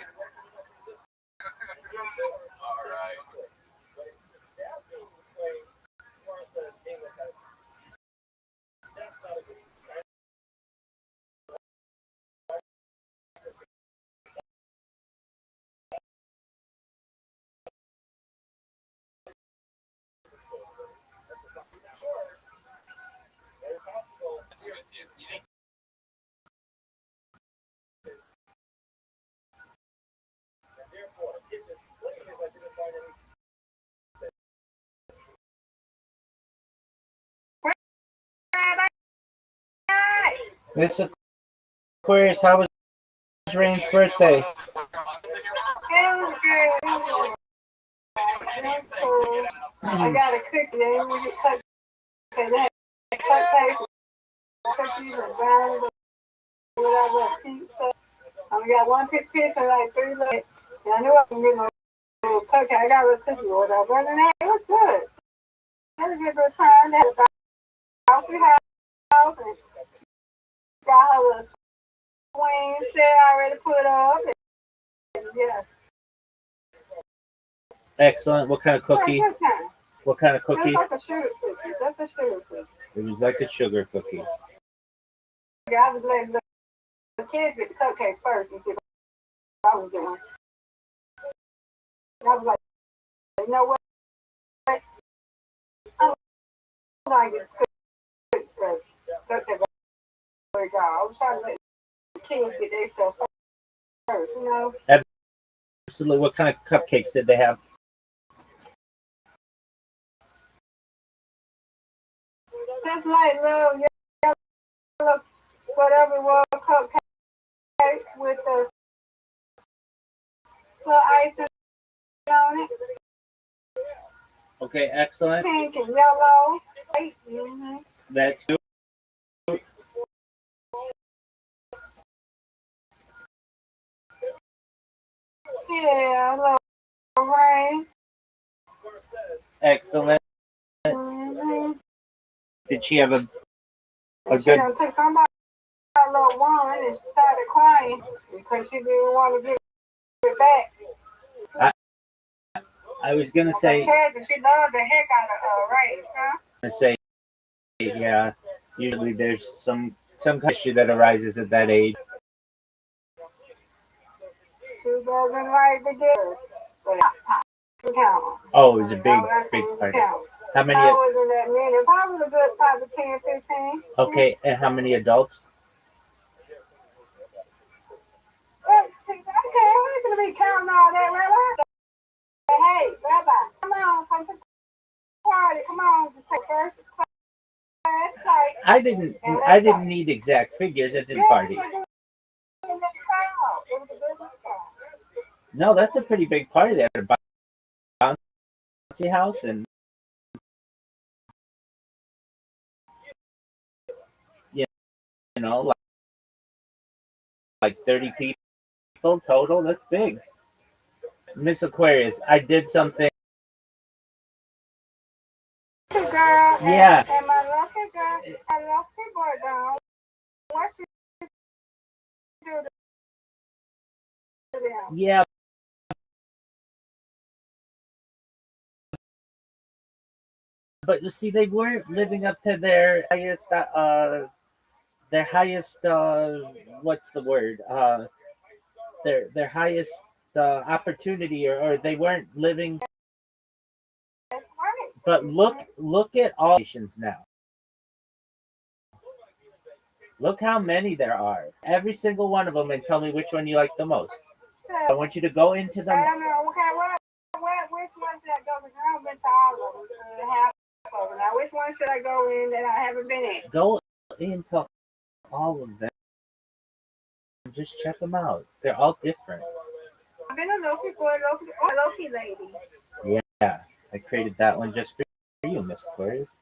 All right. You think Miss Aquarius, how was Rain's birthday? It was good. I got a cookie. They didn't get cut. They had cut paper, cookies, and brownies, whatever, pizza. I got one piece and like 3 left. And I knew I was getting a little cookie. I got a little cookie or whatever. Other than that, it was good. It was a good little time. They had a bouncy house and got her little swing set already put up. And yeah. Excellent. What kind of cookie? Good time. What kind of It was cookie? like a sugar cookie. That's a sugar cookie. It was like a sugar cookie. I was letting the kids get the cupcakes first and see what I was doing. And I was like, you know what? I'm going to get the cupcakes. I was trying to let the kids get their stuff first, you know? Absolutely. What kind of cupcakes did they have? Just like little yellow, whatever it was, cupcakes with the little icing on it. Okay, excellent. Pink and yellow. Mm-hmm. That too. Yeah, hello, Ray. Excellent. Mm-hmm. Did she have a She good? done took somebody little one and she started crying because she didn't want to give it back. I was gonna say. She loved the heck out of Ray, huh? Say, yeah. Usually there's some kind of issue that arises at that age. She doesn't like the gift. Oh, it was a big party. How many? I wasn't that many. Probably a good probably 10, 15. Okay, and how many adults? Okay, we're going to be counting all that, Rabbi. Hey, Rabbi, come on, come to the party. Come on, to take first class flight. I didn't need exact figures at this party. No, that's a pretty big party there. Bouncy house and you know like 30 people total. That's big. Miss Aquarius, I did something. Girl, Yeah. and my lucky girl, I lucky boy down. What you do to them? Yeah. But you see, they weren't living up to their highest, what's the word? Their highest opportunity, or they weren't living. That's right. But look at all nations now. Look how many there are. Every single one of them, and tell me which one you like the most. I want you to go into I them. don't know. Okay, which one should I go? Because I haven't been to all of them. Half of them. Now, which one should I go in that I haven't been in? Go into all of them. Just check them out. They're all different. I've been a Loki boy, Loki lady. Yeah, I created that one just for you, Miss Aquarius.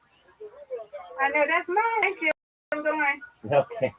I know that's mine. Thank you. I'm going. Okay.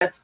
Test.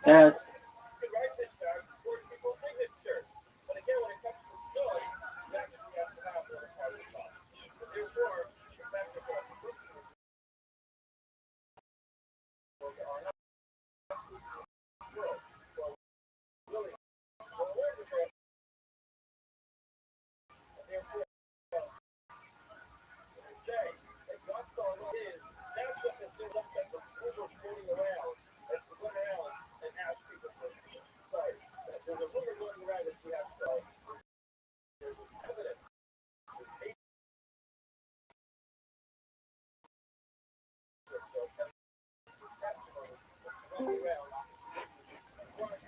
Test.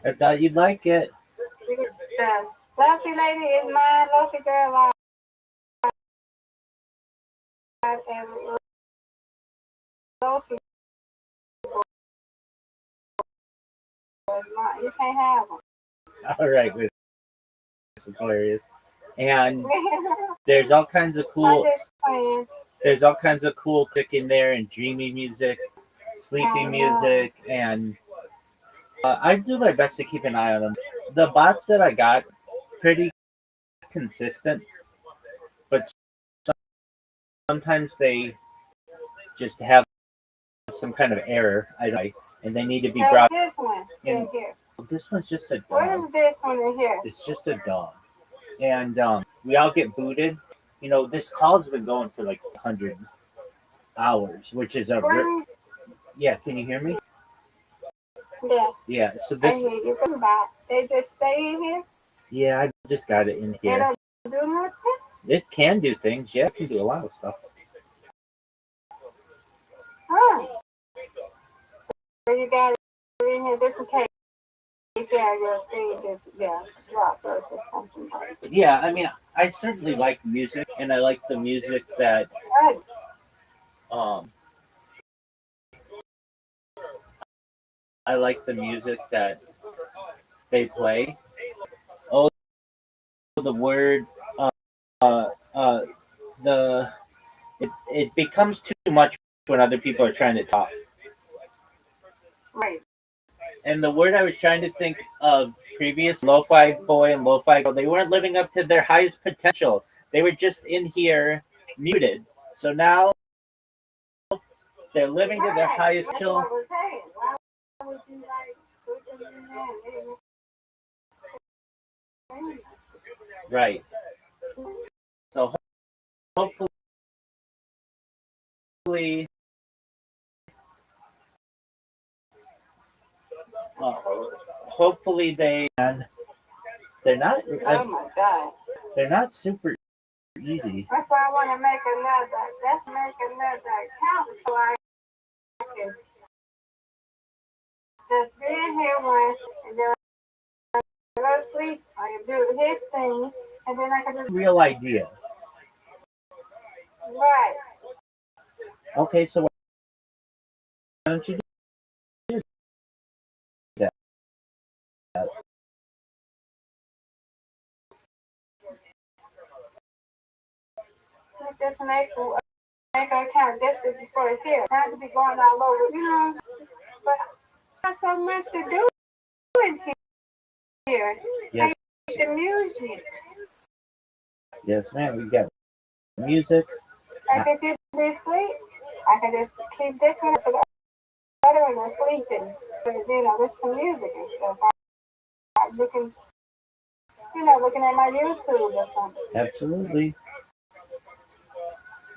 I thought you'd like it. The fluffy lady is my Lofi girl live, and Lofi was not. You can't have them. All right, this is hilarious. And there's all kinds of cool. There's all kinds of cool music in there, and dreamy music, sleepy music, and I do my best to keep an eye on them. The bots that I got, pretty consistent, but sometimes they just have some kind of error, and they need to be brought. This one in here. This one's just a What dog. is this one in here? It's just a dog, and we all get booted. You know, this call's been going for like 100 hours, which is a yeah. Can you hear me? Yeah. Yeah. So I this. hear you. Come back. They just stay in here. Yeah, I just got it in They here. don't do nothing. It can do things. Yeah, it can do a lot of stuff. Huh. So you got it in here just in case. Yeah, your thing just drop or something. Yeah, I mean, I certainly like music, and I like the music that Right. I like the music that they play. Oh, the word, the it becomes too much when other people are trying to talk. Right. And the word I was trying to think of previous, lo-fi boy and lo-fi girl, they weren't living up to their highest potential. They were just in here muted. So now they're living to their highest potential. Why would you like put them in there? Right. So hopefully hopefully they're not. Oh my God. They're not super easy. That's why I want to make another. Let's make another account so I can just be in here once and then I go to sleep. I can do his thing and then I can do Real idea. right. Okay, so why don't you do that? Just make an account just before it's here. Not to be going all over, you know. But there's so much to do in here. Yes. Like the music. Yes, ma'am. We got music. I can just be asleep. I can just keep this one for the other one and sleeping. Because, you know, listen to music and stuff. I'm looking, looking at my YouTube or something. Absolutely.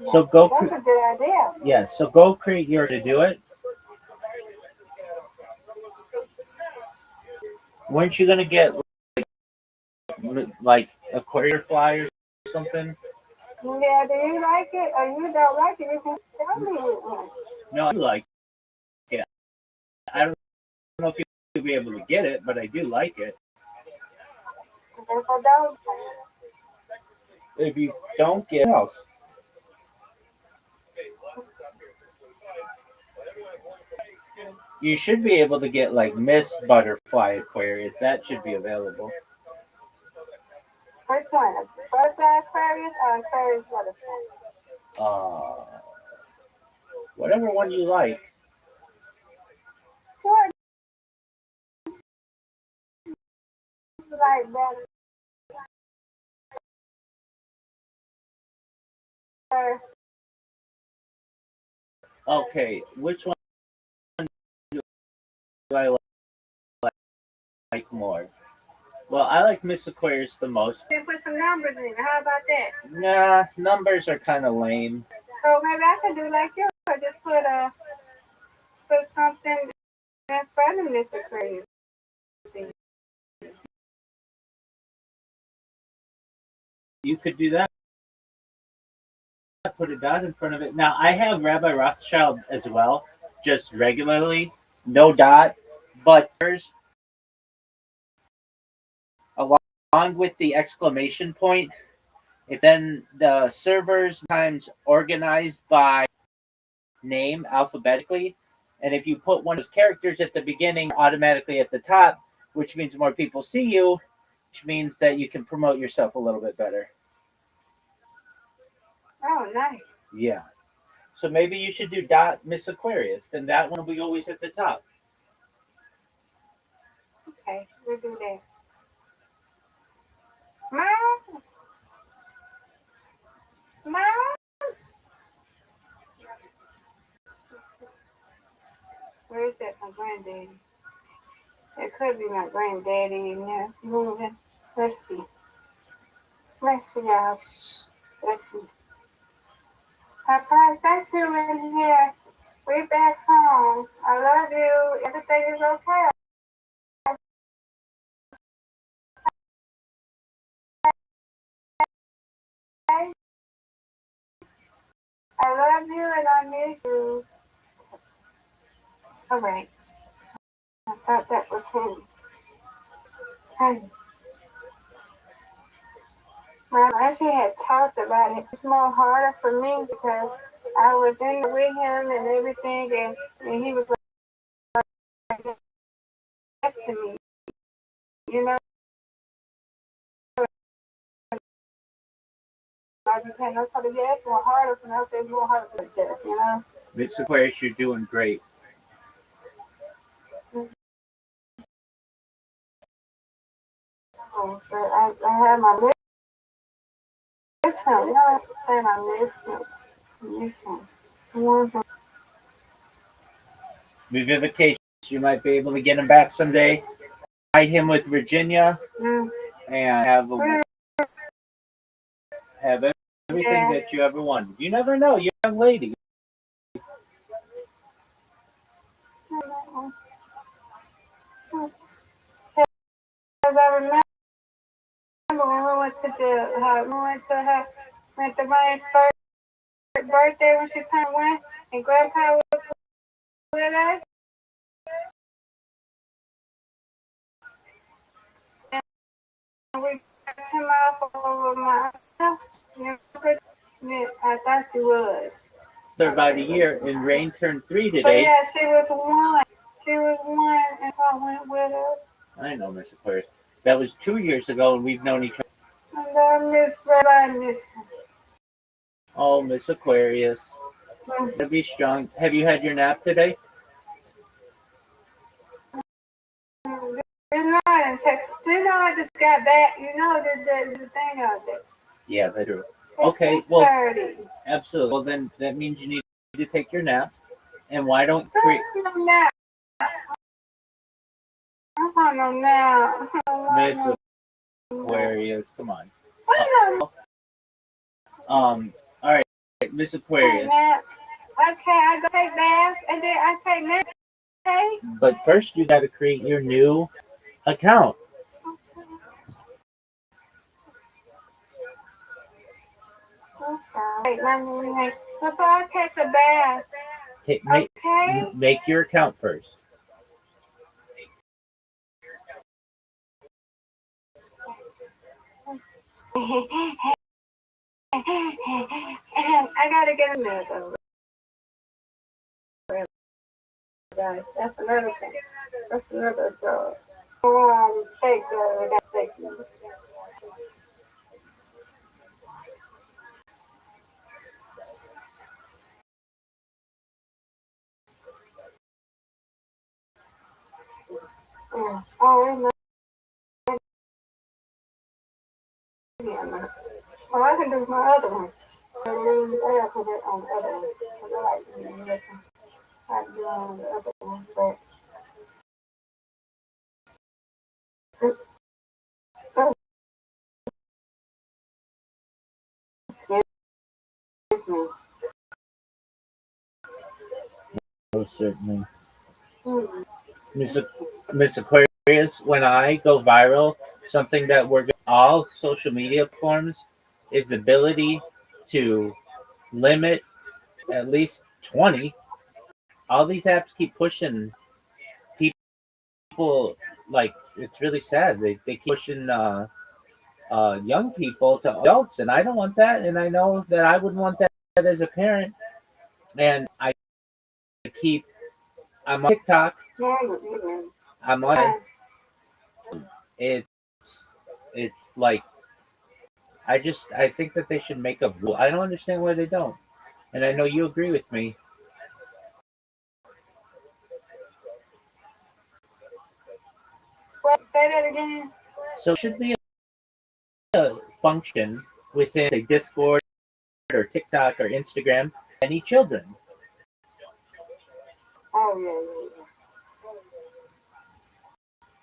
Yeah. So go. That's a good idea. Yeah. So go create your to do it. Weren't you gonna get like a courier fly or something? Yeah, do you like it or you don't like it? You can tell me one. No, I like it. I don't know if you'll be able to get it, but I do like it. If I don't, If you don't get it, you should be able to get like Miss Butterfly Aquarius. That should be available. which one? Butterfly Aquarius or Aquarius Butterfly? Whatever one you like. What? Like better. Okay, which one I like more? Well, I like Miss Aquarius the most. Then put some numbers in it. How about that? Nah, numbers are kind of lame. So maybe I can do like you. Just put something in front of Miss Aquarius. You could do that. Put a dot in front of it. Now, I have Rabbi Rothschild as well, just regularly, no dot. But there's, along with the exclamation point, if then the servers sometimes organized by name alphabetically, and if you put one of those characters at the beginning, automatically at the top, which means more people see you, which means that you can promote yourself a little bit better. Oh, nice. Yeah. So maybe you should do dot Miss Aquarius. Then that one will be always at the top. Okay, we'll do that. Mom? Mom? Where is that? My granddaddy. It could be my granddaddy in there moving. Let's see. Let's see, y'all. Let's see. Papa, is that you in here? We back home. I love you. Everything is okay. I love you and I miss you. All right. I thought that was him. Hey. Well, as he had talked about it, it's more harder for me because I was in there with him and everything, and he was like yes to me. You know, I just had no time to get it's more harder for me. I say it's more harder for just, you know. Miss Aquarius, you're doing great. So I had my miss him. You know what I'm saying? I miss him. Revivification, you might be able to get him back someday. Fight him with Virginia and have everything that you ever wanted. You never know, young lady. Because I remember when we went to Ryan's birthday when she turned 1, and Grandpa was with us. And we got him off over my house. Yeah, I thought she was. For about a year, and Rain turned 3 But today. yeah, she was 1. She was 1, and I went with her. I know, Miss Aquarius. That was 2 years ago, and we've known each other. And I miss Rabbi, miss him. Oh, Miss Aquarius. To be strong. Have you had your nap today? I just got back. You know the thing out there. Yeah, that's true. Okay, well, 30. absolutely. Well, then that means you need to take your nap. And why don't Now. I don't know now. Miss Aquarius, come on. All right, Miss Aquarius. Okay, I go take baths and then I take naps. Okay. But first, you got to create your new account. Wait, before I take a bath. Make your account first. I gotta get a minute though. Guys, that's another thing. That's another job. Take oh, well, I can do my other one. I gotta put it on the other one. I like this one. I do on the other one, but Certainly. Mm. Miss, Miss Aquarius, when I go viral, something that we're all social media platforms is the ability to limit at least 20. All these apps keep pushing people, like, it's really sad. They keep pushing young people to adults, and I don't want that. And I know that I wouldn't want that as a parent. And keep, I'm on TikTok, Yeah, you I'm on, it's, it's like, I think that they should make a rule. I don't understand why they don't. And I know you agree with me. What, say that again? So it should be a function within, say, Discord or TikTok or Instagram, any children. Oh, yeah.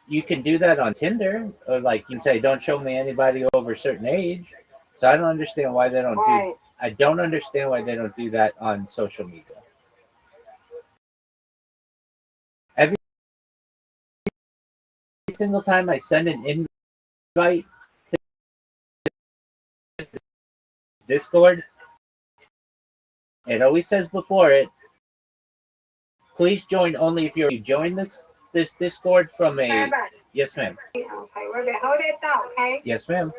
You can do that on Tinder, or like you can say, don't show me anybody over a certain age. So I don't understand why they don't do. Right. I don't understand why they don't do that on social media. Every single time I send an invite to Discord, it always says before it, please join only if you join this Discord from a. Bye bye. Yes, ma'am. Okay, well, then hold that thought, okay? Yes, ma'am.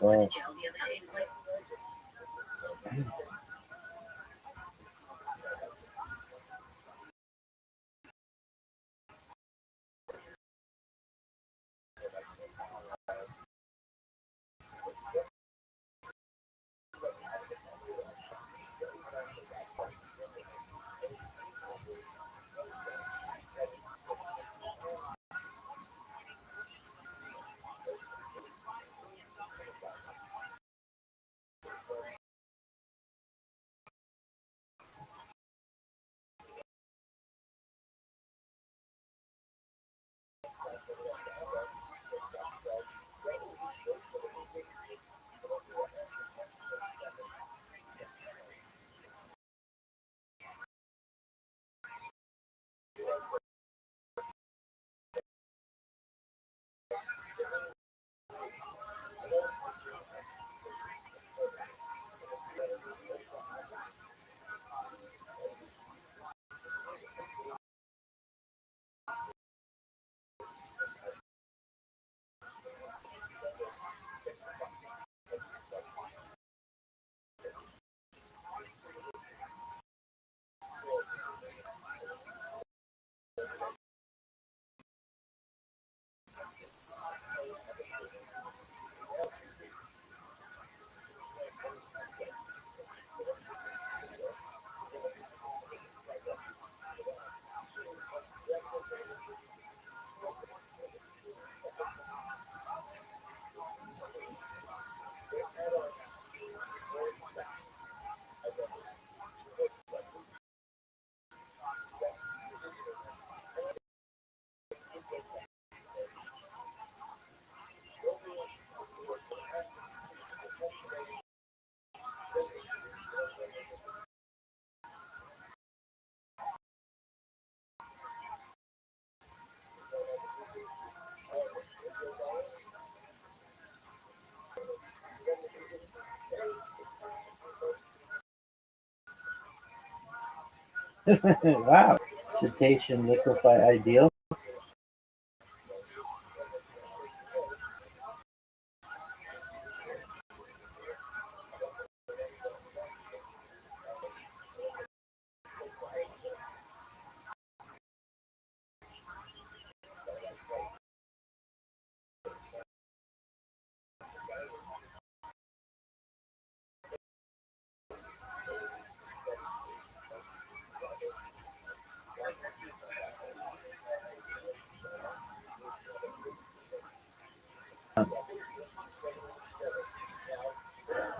Oh. Wow. Cetacean liquefy ideal.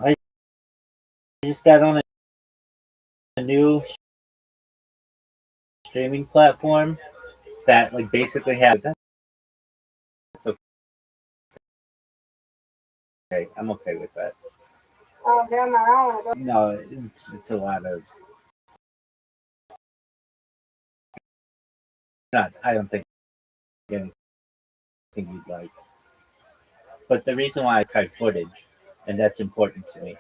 I just got on a new streaming platform that like basically has that's okay. I'm okay with that. Oh, they're on their own. No, it's a lot of not. I don't think anything you'd like. But the reason why I archive footage, and that's important to me.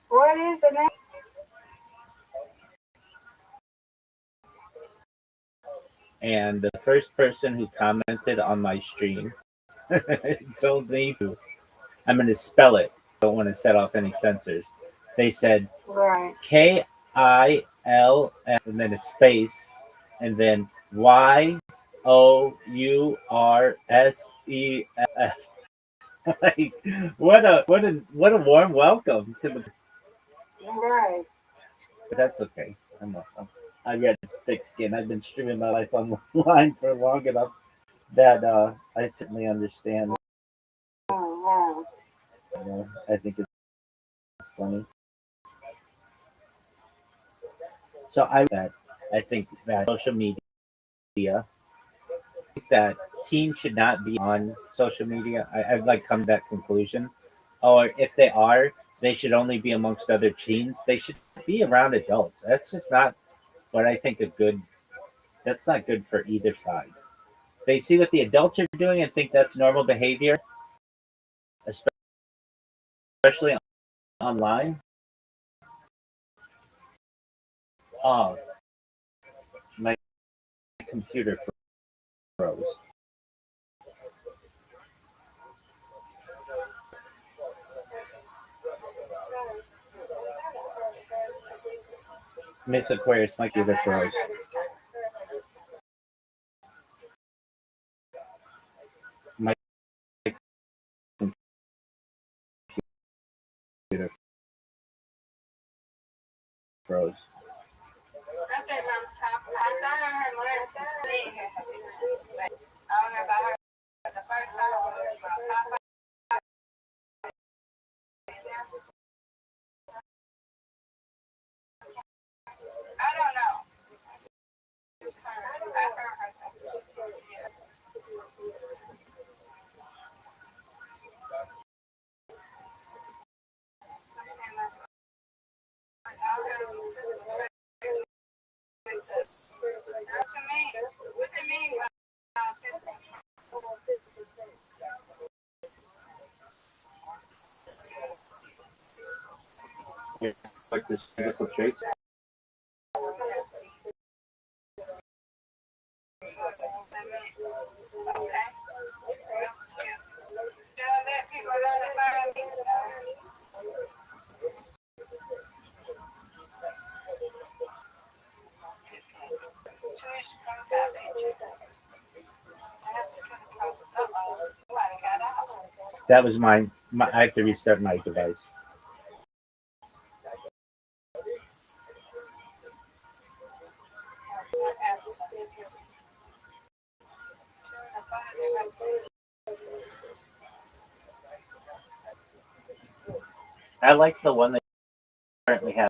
What is the name? And the first person who commented on my stream told me I'm going to spell it. I don't want to set off any censors. They said Right. KIL and then a space and then YOURSEF. Like what a warm welcome to the. Right. But that's okay. I've got thick skin. I've been streaming my life online for long enough that I certainly understand. Oh, I think it's funny. So I think that social media that teens should not be on social media. I've like come to that conclusion. Or if they are, they should only be amongst other teens. They should be around adults. That's just not what I think a good. That's not good for either side. They see what the adults are doing and think that's normal behavior, especially online. Oh, my computer froze. Miss Aquarius, my computer froze. My computer froze. Like this physical traits. That was mine. I have to restart my device. I like the one that you currently have,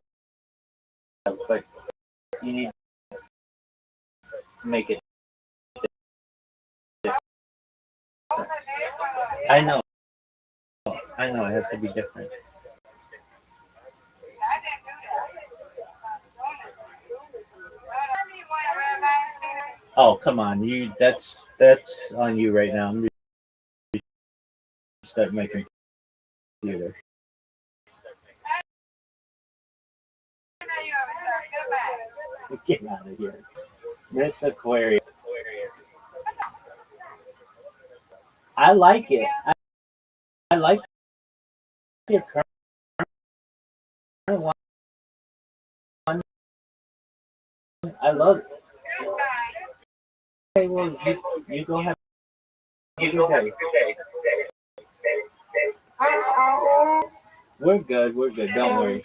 but you need to make it. I know. I know. It has to be different. Oh come on, you. That's on you right now. I'm gonna start my computer. Get out of here. Miss Aquarius. I like it. I like your current one. I love it. Okay, well, you go have a good day. We're good. We're good. Don't worry.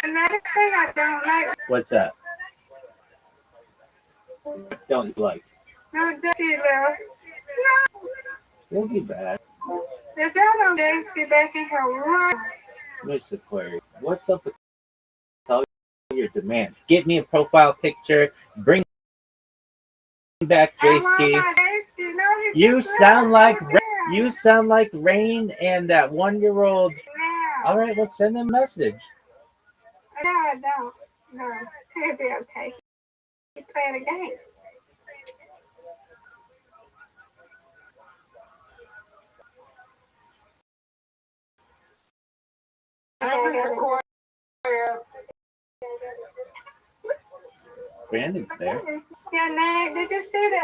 Another thing I don't like. What's that? Don't you like? No, Jackie left. We'll be back. If y'all don't dance, get back in her room. Miss Aquarius. What's up with all your demands? Get me a profile picture. Bring back J-Ski. You sound like Rain and that 1-year-old. All right, let's send them a message. No, I don't. No, he'll be okay. He's playing a game. Brandon's there. Yeah, Nate, did you see the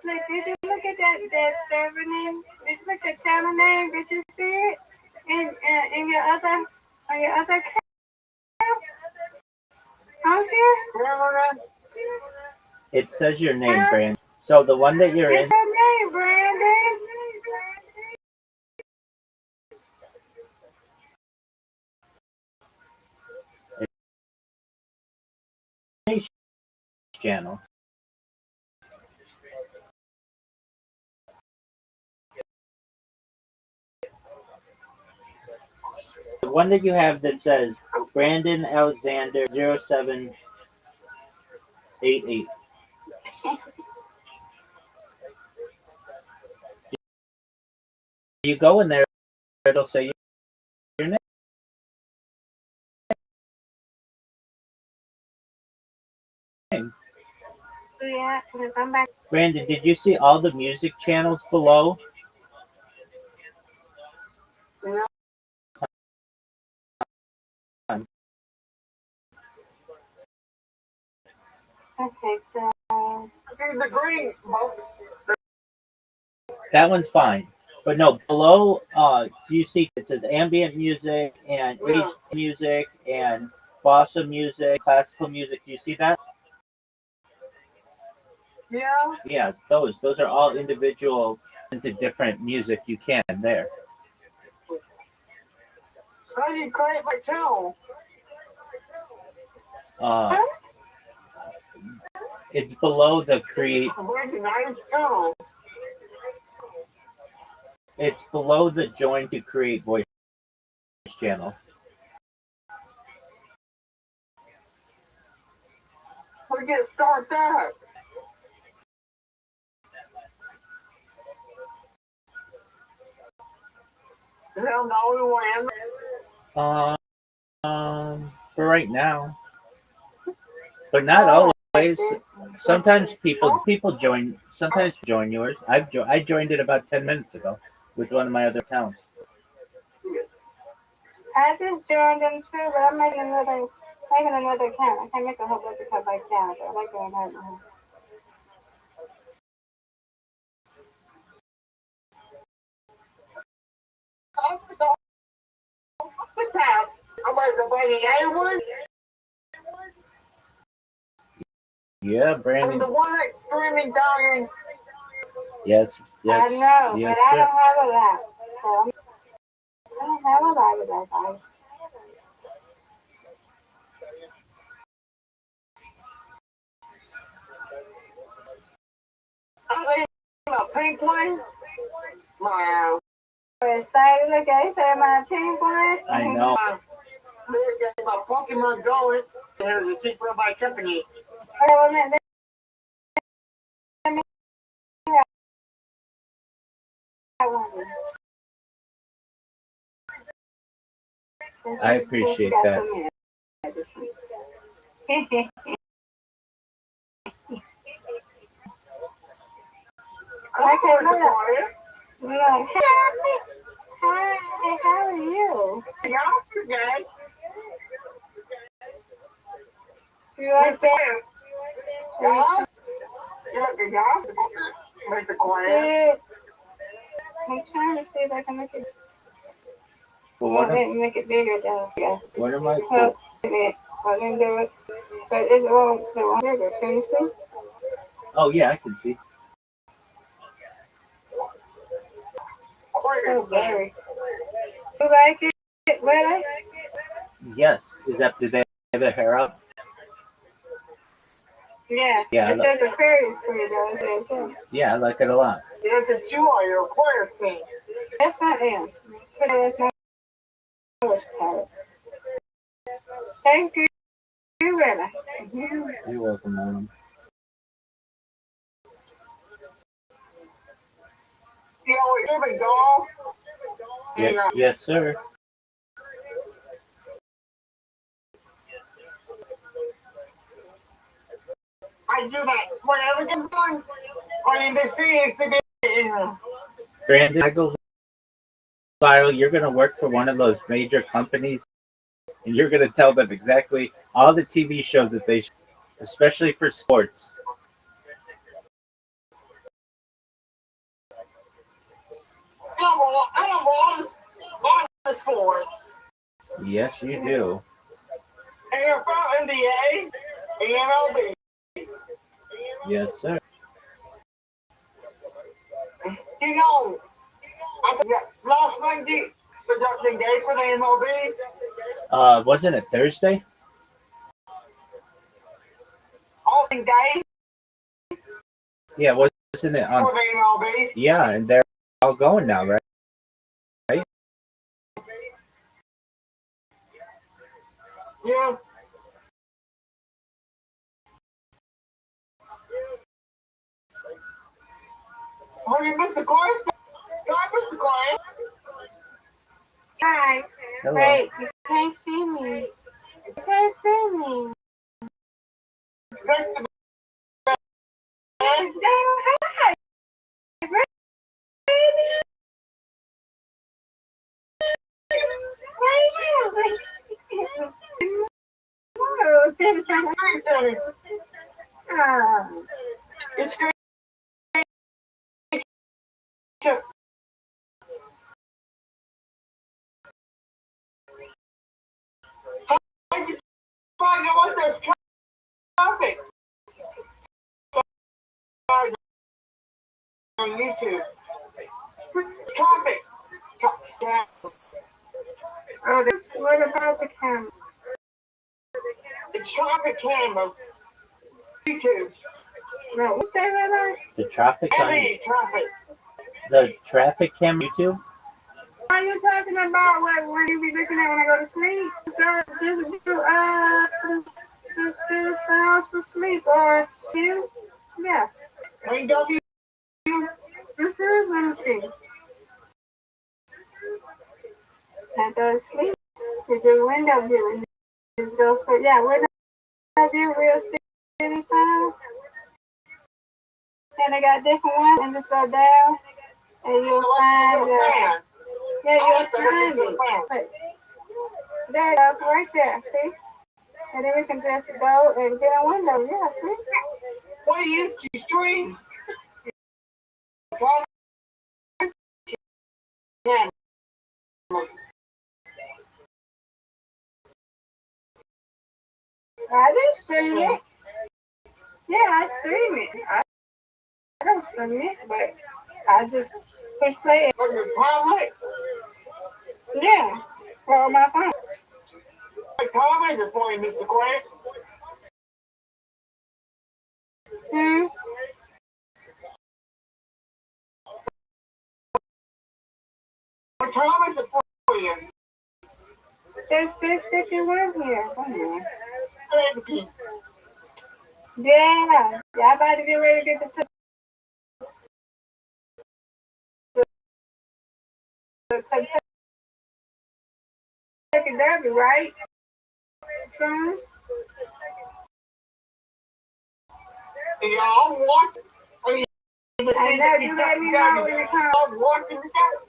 look, did you look at that server name? Did you look at channel name? Did you see it in your other account? Okay. It says your name, Brandon. So the one that you're in. It's your name, Brandon. Channel. The one that you have that says Brandon Alexander 0788. You go in there, it'll say your name. Yeah, because I'm back. Brandon, did you see all the music channels below? No. Okay, so see the green. That one's fine. But no, below, you see it says ambient music and H music and bossa music, classical music. Do you see that? Yeah. Yeah, those are all individual into different music you can there. How do you create my channel? It's below the create. It's below the join to create voice channel. We can start that. Hell no, we want For right now, but not always. Sometimes people join. Sometimes join yours. I joined it about 10 minutes ago with one of my other accounts. I just joined them too, but I'm making another account. I can't make a whole bunch of accounts like that. I like doing that now. I'm ready to buy the other one. Yeah, Brandon. The one that's streaming down. Yes. I know, yes, but I don't have a lot. So I don't have a lot of that, guys. A pink one? Wow. I'm excited. Look at it. My pink one. I know. My Pokemon Go. There's a secret by company. I appreciate that. Hi, how are you? Y'all good. You like that? Yeah. The guys make the class. Yeah. I'm trying to see if I can make it. Well, Well, let me make it bigger though. Yeah. what am I? Well, I can do it. But it won't bigger. Can you see? Oh yeah, I can see. Oh, Gary. You like it? Really? Yes. Is that did they have the hair up? Yes. Yeah, It says Aquarius for you though. Yeah, I like it a lot. It's a chew on your Aquarius thing. Yes, I am. That's my color. Thank you. You really. You're welcome, Mom. You know, every dog. Yes, yes, sir. I do that whenever it's going. Or in the sea, it's a bit. Brandon, I go viral. You're gonna work for one of those major companies, and you're gonna tell them exactly all the TV shows that they, especially for sports. I have all the sports. Yes, you do. NFL, NBA, MLB. Yes, sir. You know, I think last Monday, production day for the MLB. Wasn't it Thursday? Opening day Yeah, wasn't it on? for the MLB. Yeah, and they're all going now, right? Yeah. Oh, you missed the chorus? So I missed the chorus. Hi. Hello. Wait, you can't see me. You can't see me. Thanks to Hi. it's great. How did you find out what there's traffic? On YouTube. Traffic. Oh, this, what about the camera? The traffic cameras. YouTube. No, what's that about? The traffic on Heavy traffic. the traffic cam YouTube. What are you talking about? What you be looking at when I go to sleep? Just do sounds for sleep or you? Yeah. When W. Let me see. I go to sleep. You do window view. Just go for, yeah, window view, real city sounds. And I got different ones, and just go down, and you'll find yeah, you'll find it. But there it is, right there, see? And then we can just go and get a window, yeah, see? What do you stream? I didn't stream it. Yeah, I stream it. I don't stream it, but I just push play it. On your tablet? Yeah, or on my phone. My comment is for you, Mr. Grace. My comment is for you. There's 651 here. Come on. Thank you. Yeah, y'all about to get ready to get the Kentucky Derby, right? Soon. Y'all watch. I know, you let me know when you come. I'm watching the game.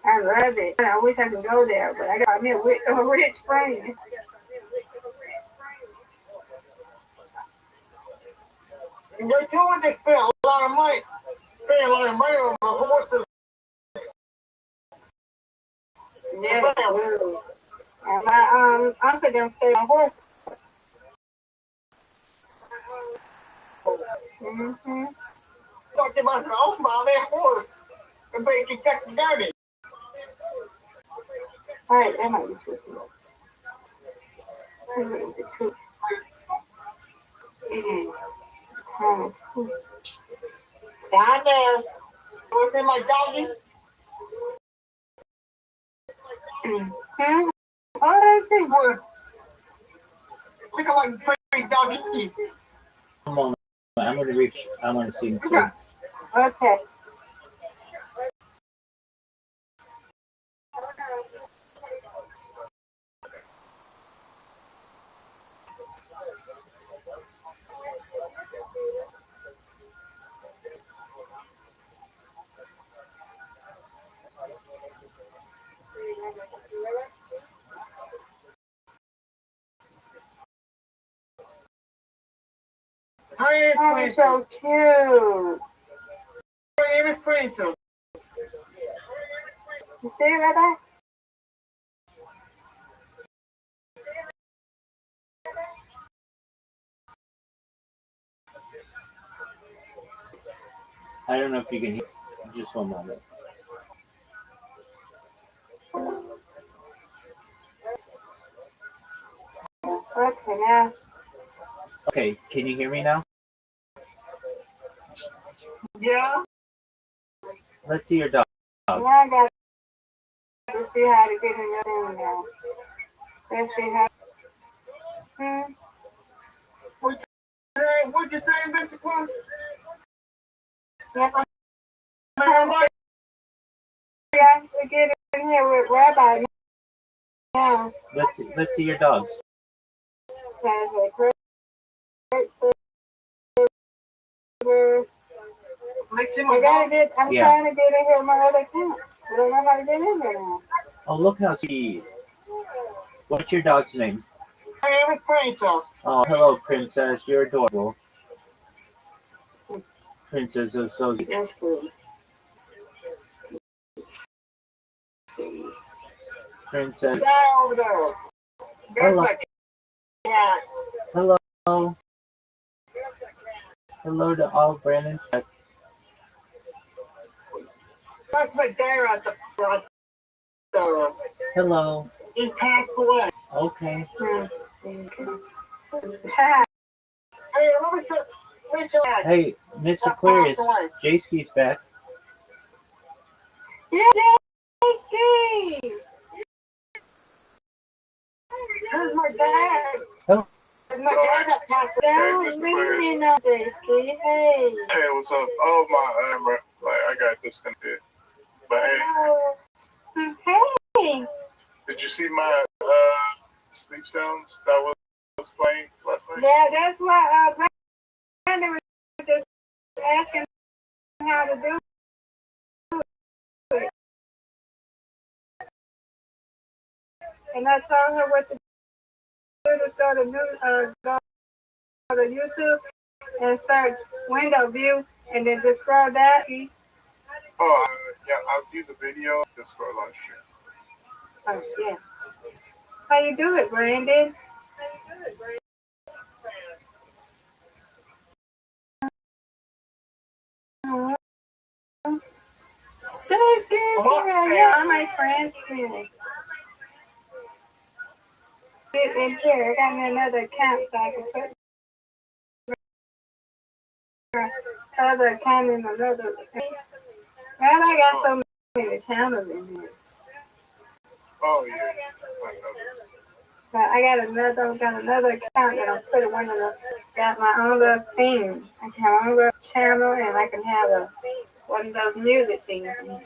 I love it. I wish I could go there, but I got me a rich friend. We're doing this for a lot of money. Pay a lot of money on the horses. Yeah, and my uncle them stay on horse. Mm-hmm. Talking about the old on that horse. And they can check the dirty. All right, that might be too slow. Too. Down there. What's in my doggy? Mm-hmm. Oh, that's it. Look at my pretty doggy. Come on, I'm gonna reach. I want to see him too. Okay. Hi, Oh, so cute. my name is Princess. You see it right there? I don't know if you can hear. Just one moment. Okay, now. Okay, can you hear me now? Yeah. Let's see your dog. Now I got to see how to get in your room now. Let's see how. What'd you say, Mr. Clark? Yes, I'm to get in here with Rabbi now. Let's see your dogs. Has a great silver. I'm Yeah. trying to get in here with my other account. I don't know how to get in there now. Oh, look how she. What's your dog's name? My name is Princess. Oh, hello, Princess. You're adorable. Princess is so. Let's see. Princess. Guy over there. Hello. Yeah. Hello. Hello to all Brandon's pets. That's my dad at the front door. Hello. He passed away. Okay. Hey, where's your dad? Hey, Miss Aquarius. J-Ski's back. Yeah, J-Ski! Where's my dad? Hello. My dad that passed away. Don't leave me now, J-Ski. Hey. Hey, what's up? Oh my, I got disconnected. But hey, Hey. did you see my sleep sounds that was playing last night? Yeah, that's what Brandon was just asking how to do it. And I told her what to do to go to go to YouTube and search window view and then just scroll down. Oh, yeah, I'll view the video just for live stream. Oh, yeah. How you do it, Brandon? Just good. Yeah, all my friends too. In here, I got me another account so I can put my other account in another account. Well, I got so many channels in here. Oh, yeah. I noticed. So I got another account that I'm putting one of the, got my own little thing. I can have my own little channel and I can have one of those music things in here.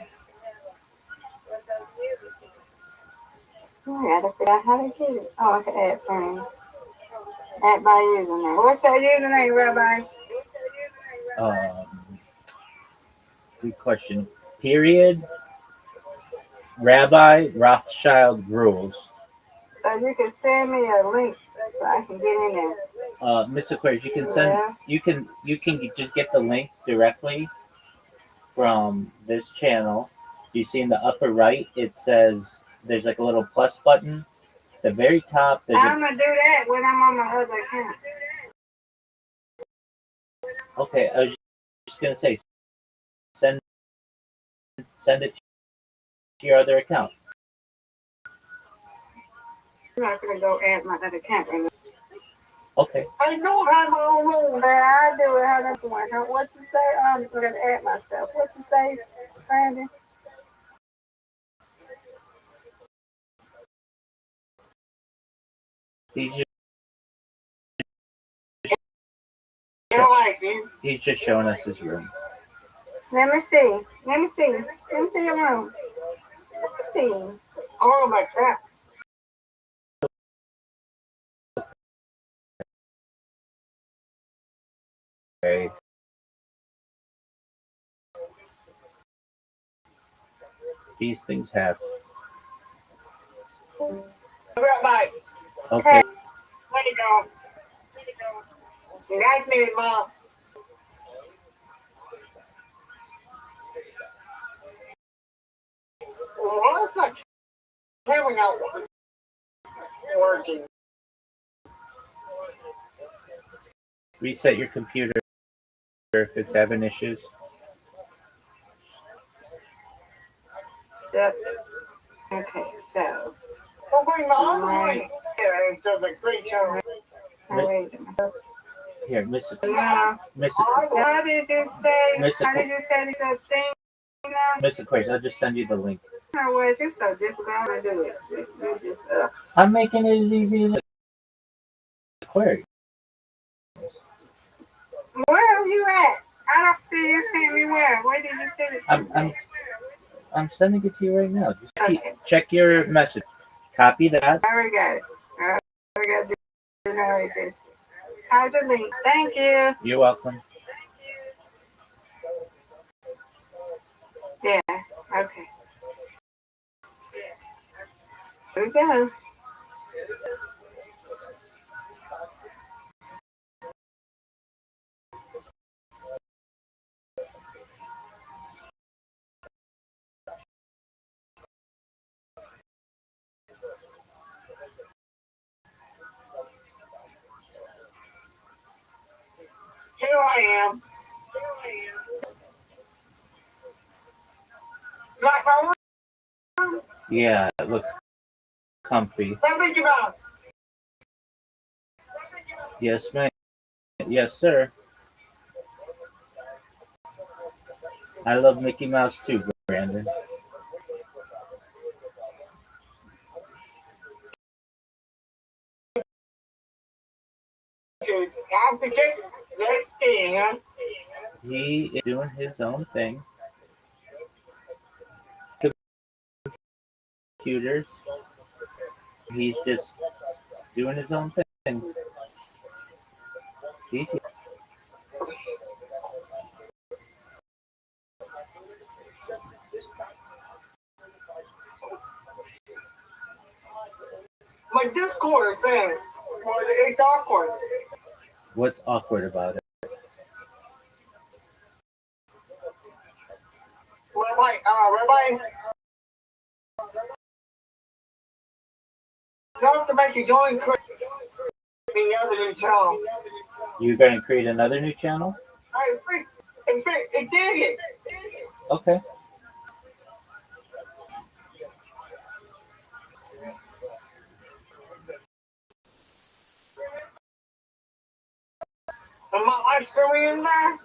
I gotta figure out how to get it. Oh, I can add friends. Add by username. What's your username, Rabbi? Good question. Period. Rabbi Rothschild rules. So you can send me a link so I can get in there. Miss Aquarius, you can send Yeah. you can just get the link directly from this channel. You see in the upper right, it says there's like a little plus button. At the very top, there's I'm gonna do that when I'm on my other account. okay. I was just gonna say send it to your other account. I'm not gonna go add my other account right now. Okay. I know how my own room, but I do it how that's going. What you say? I'm gonna add myself. What you say, Brandon? He's just showing us his room. Let me see. Let me see. Let me see your room. Let me see. Oh my God. Okay. These things happen. Rabbi, Okay. where you go? Nice meeting, Mom. Well, it's not coming out working. Reset your computer if it's having issues. Yep. Okay, so. Oh, wait, Mom. Right. Yeah, it does a great job. Here, Miss How did you say? Miss How did you say the thing now? Miss Aquarius, I'll just send you the link. No way, it's so difficult to do it. You just I'm making it as easy as Aquarius. Where are you at? I don't see you send me where. Where did you send it to? I'm sending it to you right now. Just check your message. Copy that. I already got it. I got to do it. Hide the link. Thank you. You're welcome. Yeah. Okay. Here we go. Here I am. Like my room? Yeah, it looks comfy. Let me get out. Yes, ma'am. Yes, sir. I love Mickey Mouse too, Brandon. I suggest let's stay, huh? He is doing his own thing. Computers. He's just doing his own thing. He's My Discord says, well, it's awkward. What's awkward about it? Rabbi, not to make you join the other new channel. You're going to create another new channel? It did it. Okay. Am I still in there?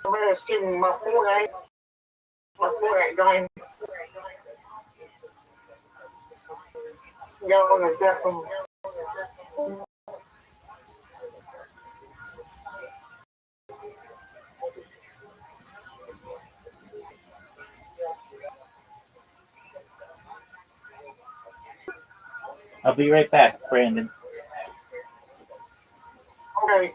I'm going to give my phone ain't going. Go on the second. I'll be right back, Brandon. Okay.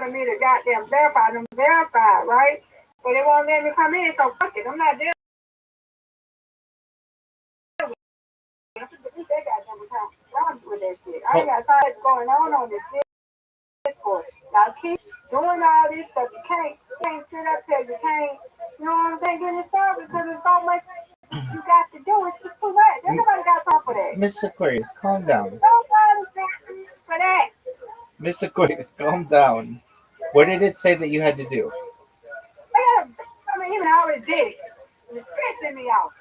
wanted me to goddamn verify them, right? But they won't let me come in, so fuck it. I'm not there. They goddamn account. I'm with that shit. I ain't got time going on this Discord. Y'all keep doing all this stuff. You can't sit up here. You can't, you know what I'm saying, get it started because there's so much you got to do. It's just too much. Everybody got time for that. Miss Aquarius, calm down. Nobody's got for that. Miss Aquarius, calm down. What did it say that you had to do? I mean, even I already did it. It's pissing me off.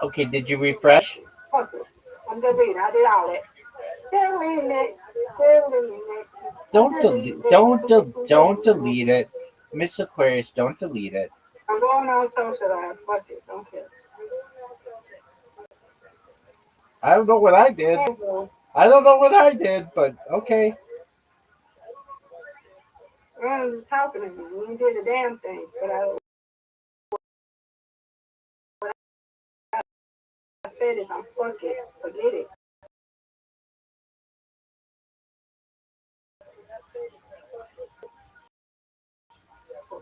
Okay, did you refresh? Fuck it. I'm deleting. I did all that. Deleting it. Don't delete it. Miss Aquarius, don't delete it. I'm going on socialize. Fuck it. Don't care. I don't know what I did. But okay. I was talking to you. You did a damn thing. But I said is I'm fuck it. Forget it.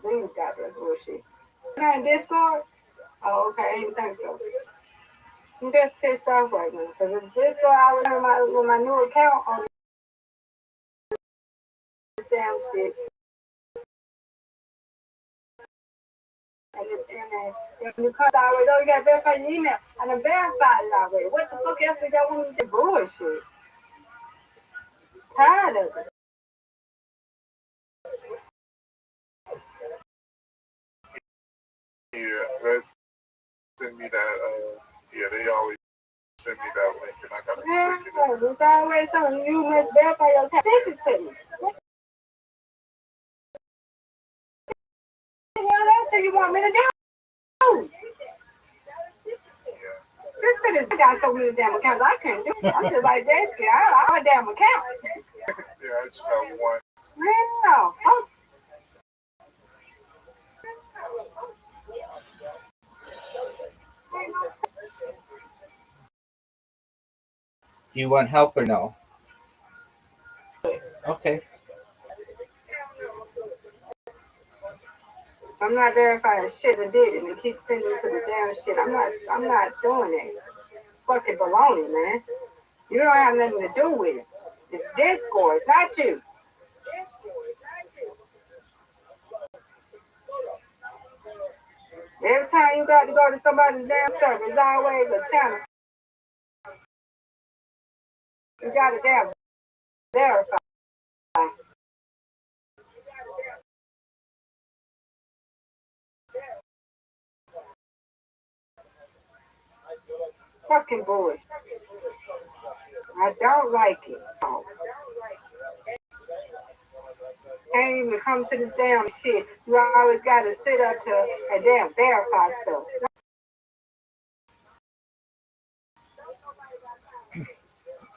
Believe got that bullshit. You're in Discord? Oh, okay. I didn't think so. I'm just pissed off right now. Because if Discord, I was with my new account on this damn shit. And you come already, oh, you got to verify your email. And I verified it already. What the fuck else did y'all want me to do? Bullshit. Tired of it. Yeah, that's send me that. Yeah, they always send me that link, and I gotta click it. It's always something you must verify your account. Send it to me. What else do you want me to do? This shit is got so many damn accounts. I can't do it. I'm just like Jessica. I have a damn account. Yeah, I just have one. No. Do you want help or no? Okay. I'm not verifying shit I did and keep sending to the damn shit. I'm not doing that. Fucking baloney, man. You don't have nothing to do with it. It's Discord. It's not you. Every time you got to go to somebody's damn server, it's always a channel. You got to damn verify. Fucking bullshit. I don't like it. Can't even come to this damn shit. You always got to sit up to and damn verify stuff.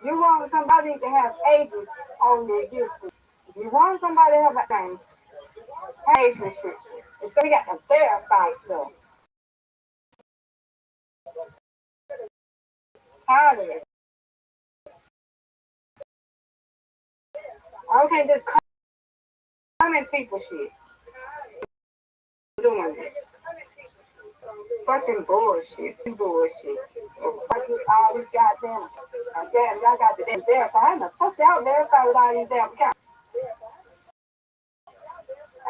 You want somebody to have agents on their district. If you want somebody to have a thing, agent shit. And so you got to verify stuff. Tired of it. I can't just come in people shit. Doing it. Fucking bullshit. Bullshit. Fucking all this goddamn. Damn, y'all got the damn verify. How the fuck y'all verify with all these damn accounts? I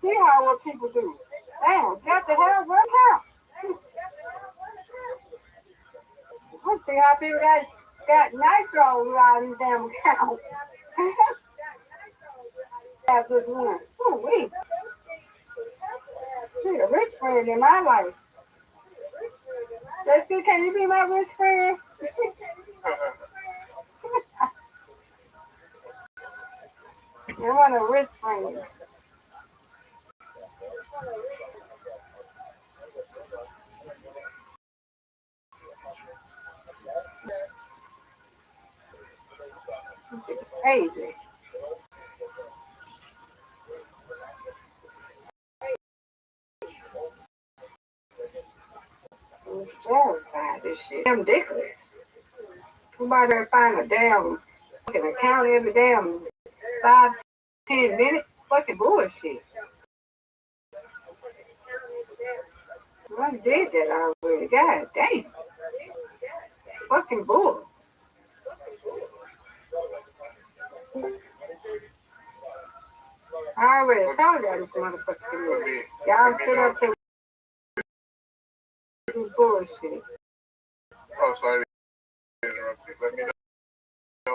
see how what people do. Damn, got to have one account. I see how people got nitro with all these damn accounts. Have this one. Ooh, wait. She's a rich friend in my life. Let's see, can you be my rich friend? I want a rich friend. Crazy. I'm terrified of this shit. Damn ridiculous. Somebody better find a damn an account every damn 5-10 minutes. Fucking bullshit. I did that already. God damn. Fucking bull. I already told y'all this motherfucking movie. Y'all sit up here with this bullshit. Oh, sorry to interrupt you. Let me know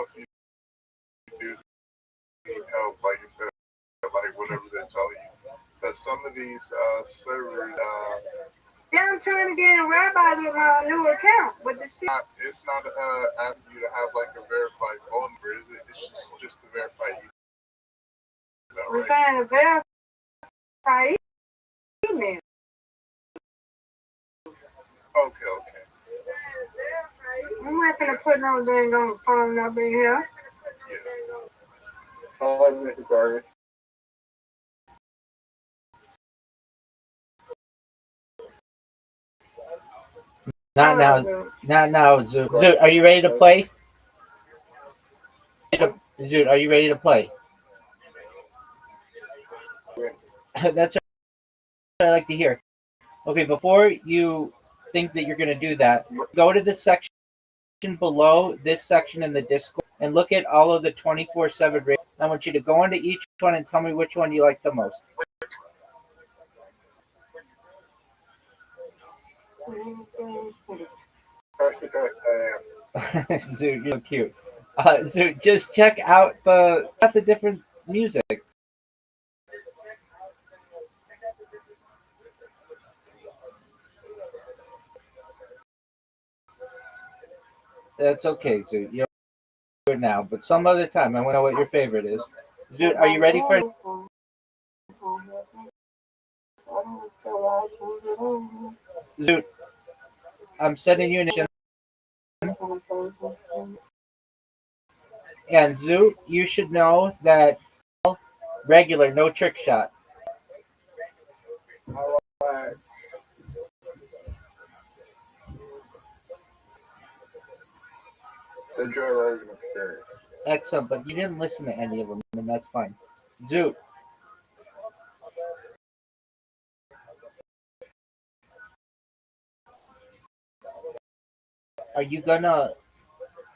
if you do need help, like you said, like whatever they're telling you. Because some of these servers, Yeah, I'm trying to get a Rabbi with my new account, but the shit. it's not asking you to have like a verified phone number, is it? It's just to verify you. We're Right? trying to verify email. Okay. I'm not gonna put no dang on phone number in here. Oh, Mr. Garvey. Not now. Not now, Zoot. Zoot, are you ready to play? Zoot, are you ready to play? That's what I like to hear. Okay, before you think that you're going to do that, go to the section below this section in the Discord and look at all of the 24/7 ratings. I want you to go into each one and tell me which one you like the most. Zoot, you're cute. Zoot, just check out the different music. That's okay, Zoot. You're good now, but some other time I want to know what your favorite is. Zoot, are you ready for it? Zoot, I'm sending you an invitation. And Zoot, you should know that regular, no trick shot. The Joe Rogan Experience. Excellent, but you didn't listen to any of them, and that's fine. Zoot. Are you gonna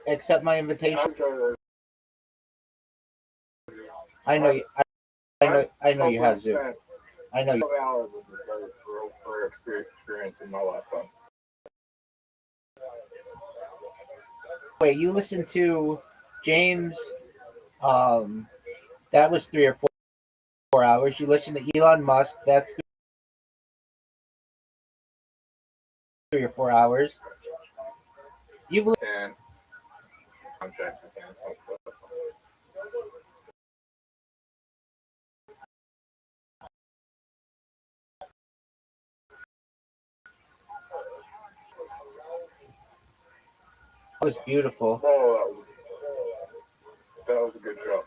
accept my invitation? I know you. I know you have Zoot. I know you. Hours of for experience in my lifetime. Wait, you listened to James? That was 3 or 4 hours. You listened to Elon Musk. That's 3 or 4 hours. You've listened. That was beautiful. Oh, that was a good show.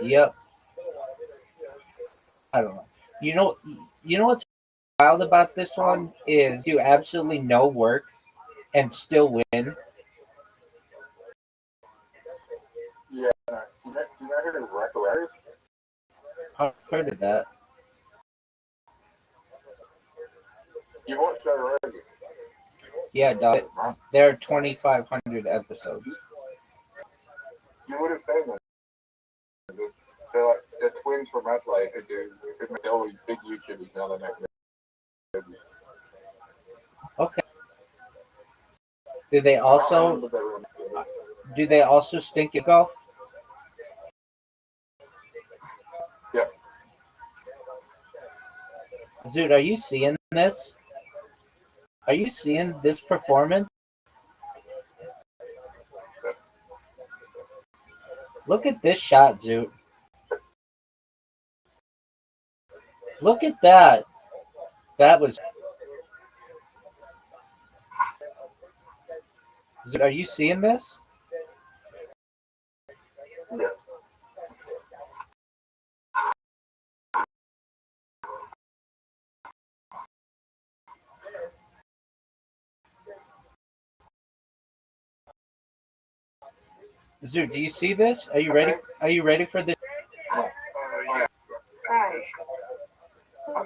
Yep. I don't know. You know what's wild about this one is do absolutely no work and still win. Yeah. You not heard of Rackaway? I've heard of that. You watched that already? Yeah, dog. There are 2,500 episodes. You would have seen them. They're like the twins from Adelaide who do they're always big YouTubers now. They make movies. Okay. Do they also stink at golf? Yeah. Dude, are you seeing this? Are you seeing this performance? Look at this shot, Zoot. Look at that. That was. Zoot, are you seeing this? Yeah. Zoo, do you see this? Are you ready? Are you ready for this? Yeah. Right. I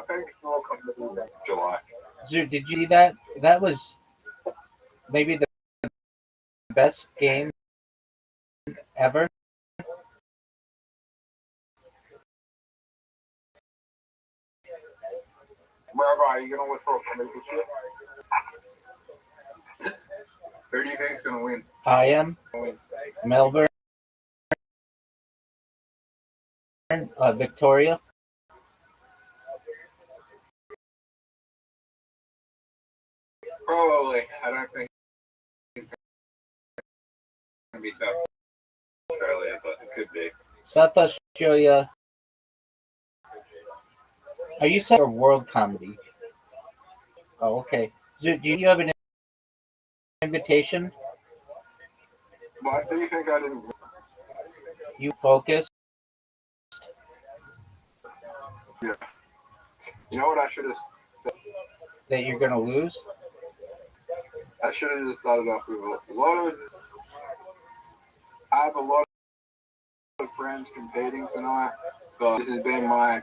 think we'll come to July. Zoo, did you see that? That was maybe the best game ever. Wherever are you gonna withdraw from this year? Who do you think's gonna win? I am Melbourne, Victoria. Probably. I don't think it's gonna be South Australia, but it could be. South Australia. Are you saying or world comedy? Oh, okay. Zoo, do you have an invitation? Why do you think I didn't? You focus. Yeah. You know what I should have? That you're gonna lose. I should have just started off with a lot of. I have a lot of friends competing tonight, but this has been my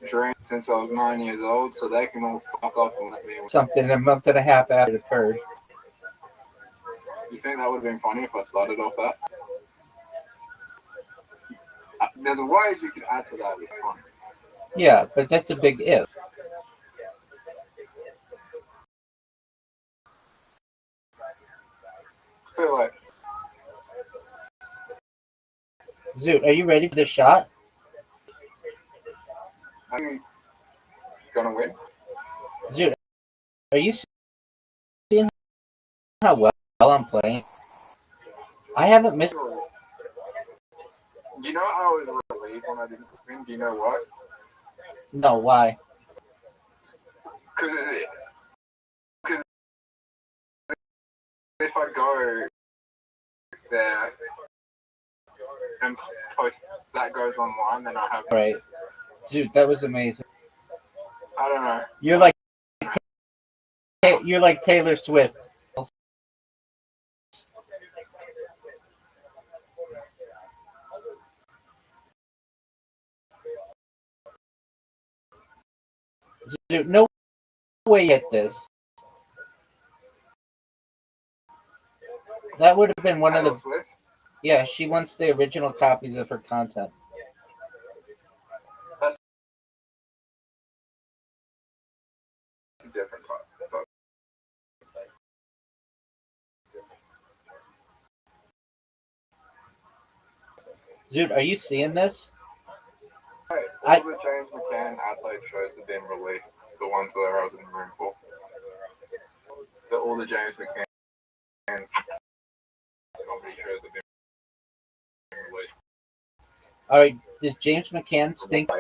dream since I was 9 years old, so they can all fuck off and let me win. Something a month and a half after it occurred. You think that would have been funny if I started off that? There's a way you could add to that with fun. Yeah, but that's a big if. So like, Zoot, are you ready for the shot? I think he's gonna win. Zoot, are you seeing how well I'm playing? I haven't missed. Do you know how I was relieved when I didn't win? Do you know why? No, why? Because if I go there and post that goes online, then I have. Right. Zoot, that was amazing. I don't know. You're like Taylor Swift. Zoot, no way you hit this. That would have been one of Taylor the. Swift? Yeah, she wants the original copies of her content. That's a different type. Zoot, are you seeing this? All the James McCann Adelaide shows have been released. The ones where I was in the room for. All the James McCann comedy shows have been released. All right. Does James McCann stink?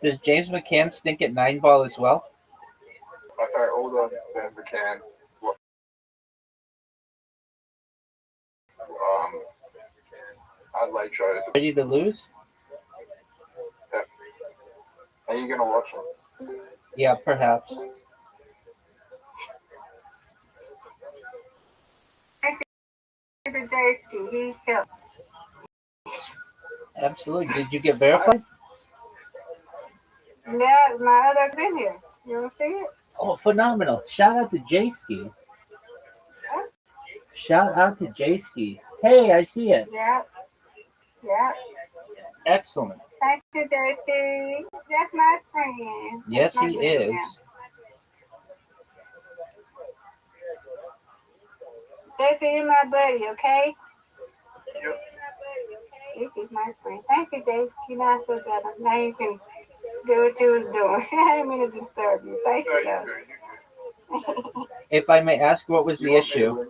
Does James McCann stink at 9-ball as well? I say all the James McCann. Adelaide shows. Ready to lose? Are you gonna watch them? Yeah, perhaps. Mr. Jaski, he helped. Absolutely. Did you get verified? Yeah, my other been here. You want to see it? Oh, phenomenal. Shout out to J-Ski. Huh? Shout out to J-Ski. Hey, I see it. Yeah. Yeah. Excellent. Thank you, Jaski. That's my friend. Yes, That's my he friend is. now. Jaski, you're my buddy, okay? Yep. This is my friend. Thank you, Jaski. Now I feel better. Now you can do what you was doing. I didn't mean to disturb you. Thank you, though. If I may ask, what was the issue?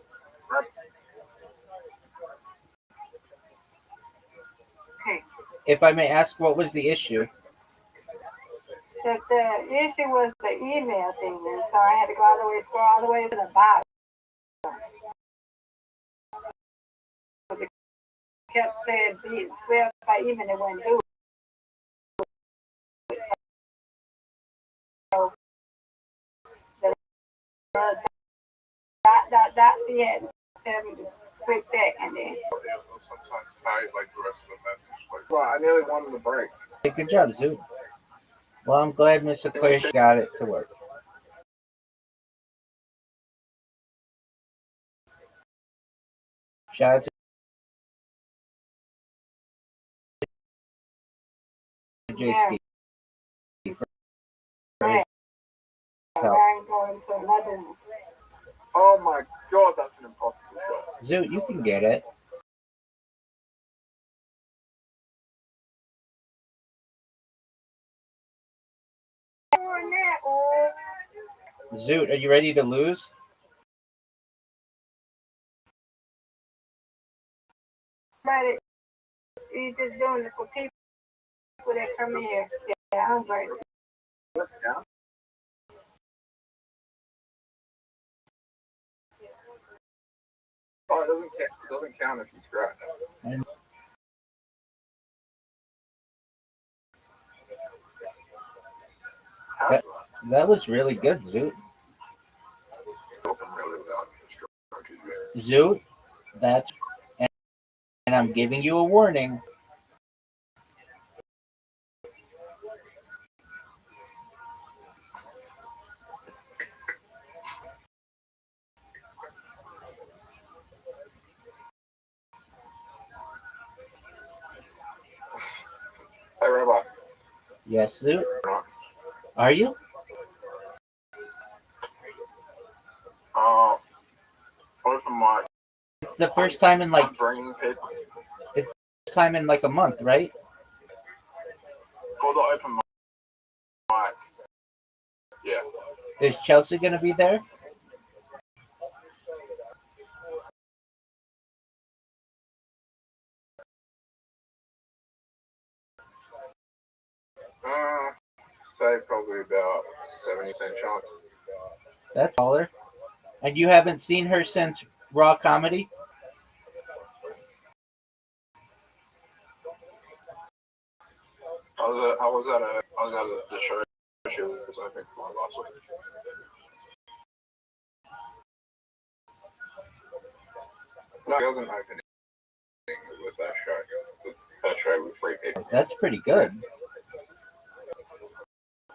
If I may ask, what was the issue? That the issue was the email thing, and so I had to scroll all the way to the bottom. It kept saying, well, by email, it wouldn't do it. So, the dot, you had to tell me to click that, and then sometimes I like the rest of the message. Like, well, I nearly wanted to break. Hey, good job, Zoot. Well, I'm glad Mr. Clash got it to work. Shout out to JSP. Oh my god, that's an impossible shot. Zoot, you can get it. Zoot, are you ready to lose? But you just doing it for people that come here. Yeah, I'm great. Oh, it doesn't count if you scratch. That was really good, Zoot. Zoot, that's... And I'm giving you a warning. Hey, Rabbi. Yes, Zoot. Are you? Open my. It's the first time in like... It's time in like a month, right? for the open mic. Yeah. Is Chelsea gonna be there? Say probably about 70% chance. That's taller. And you haven't seen her since Raw Comedy? I was at the show. She was, I think, last week. No, it wasn't opening. It was that show. It was that show with 3 people. That's pretty good.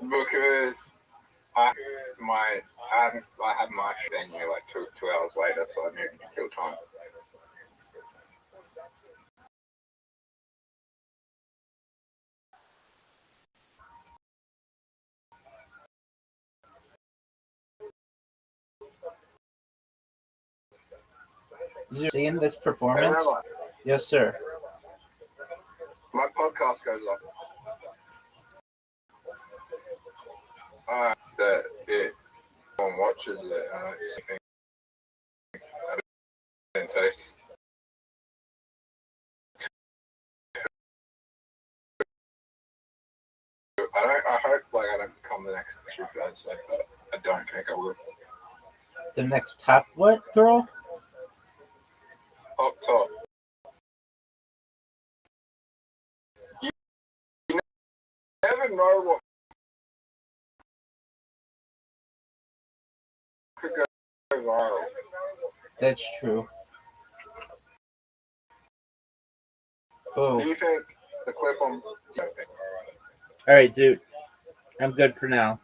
Because I had my venue like two hours later, so I needed to kill time. Did you see this performance? Yes, sir. My podcast goes up. That it one watches it. I didn't say. I hope like I don't become the next issue guys, but I don't think I will. The next top what girl? Up top. You never know what could go viral. That's true. Oh. Do you think the clip on? All right, dude. I'm good for now.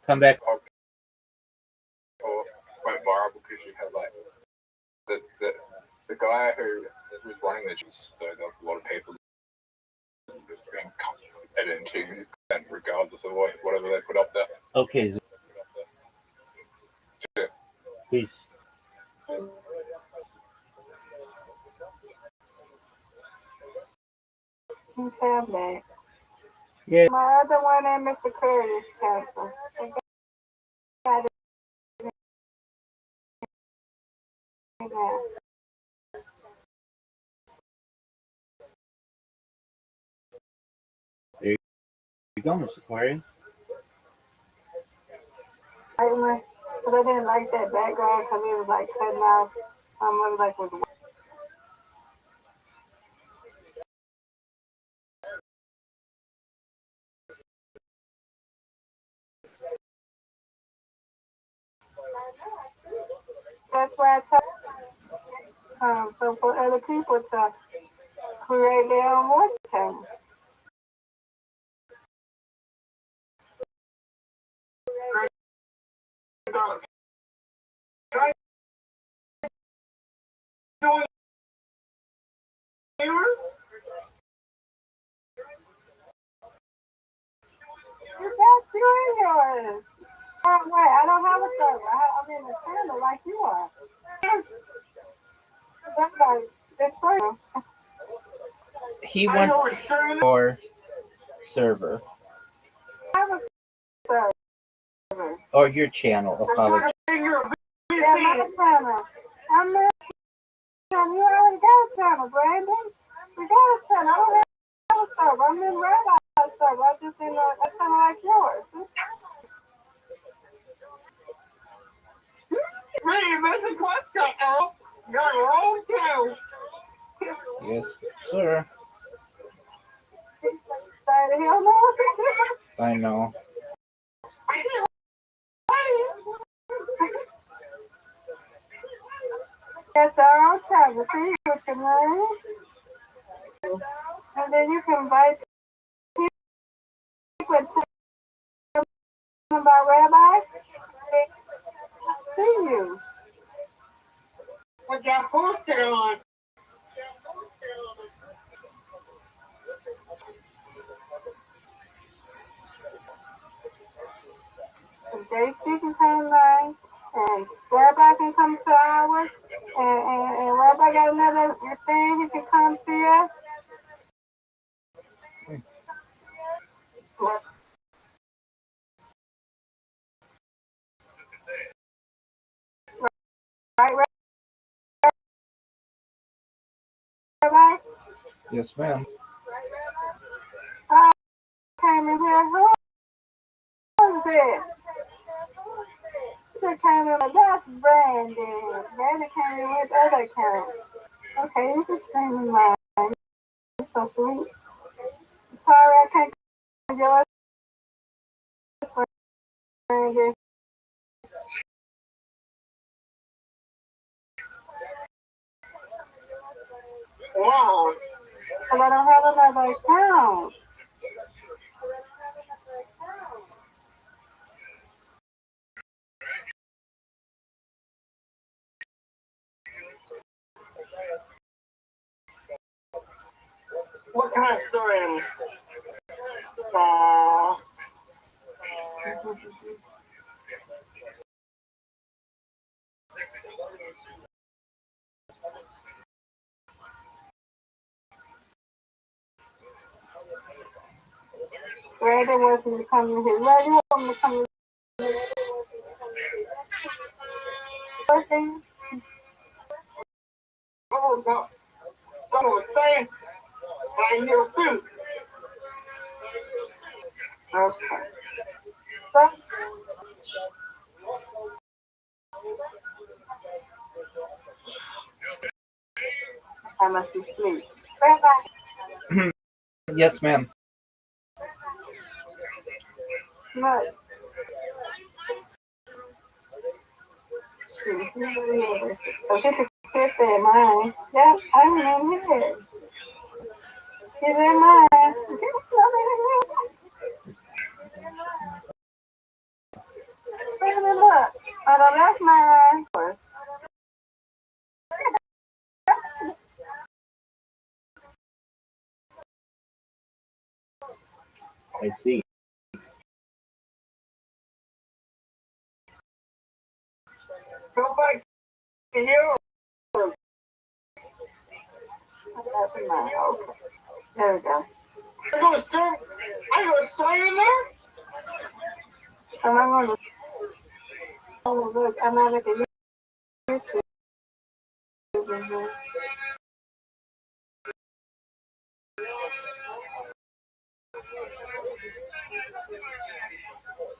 Come back. Or went viral because you had like the guy who was running the juice. So there was a lot of people just being editing and regardless of whatever they put up there. Okay. Yeah. Peace. Okay, I'm back. Yeah. My other one and Mr. Curtis canceled. Got it. There you go, Mr. Aquarium. Because I didn't like that background because it was like cutting off. It was like was that's why I told So for other people to create their own voice channel. That's yours. Wait, I don't have a server. I'm in a channel like you are. That's like, it's free. He wants your server. I have a server. Or your channel, apologies. Yeah, my channel. I'm not channel. You already got a channel, Brandon. We got a channel. I don't have a server. I'm in Rabbi's server. I just in a channel like yours. Man, this is what's going on. You're your own too. Yes, sir. Say the hell no. I know. That's our own channel. See, you can learn. And then you can invite people and tell them about Rabbi. See you. What y'all posted on? And JC can come live. And Rabbi can come to ours. And Rabbi got another thing. He can come see us. Right, Rabbi? Yes, ma'am. Came in here. Who is it? She came in. That's Brandon. Brandon came in with other account. Okay, you can stream in mine. It's so sweet. Sorry, I can't come to yours. Brandon. Wow. Because I don't have another account. What kind of story? Aww. Brandon wants me to come in here. Well, you want me to come in here? Oh, no. Someone was saying, right here too. Okay. So, I must be asleep. Rabbi. Yes, ma'am. No. So she can sit there in mine. Yeah, I'm in here. She's in mine. Look. Oh, that's mine. I see. Go back to you. That's mine. Okay. There we go. I go to stay in there? And I'm going to, oh, look, I'm not at the YouTube.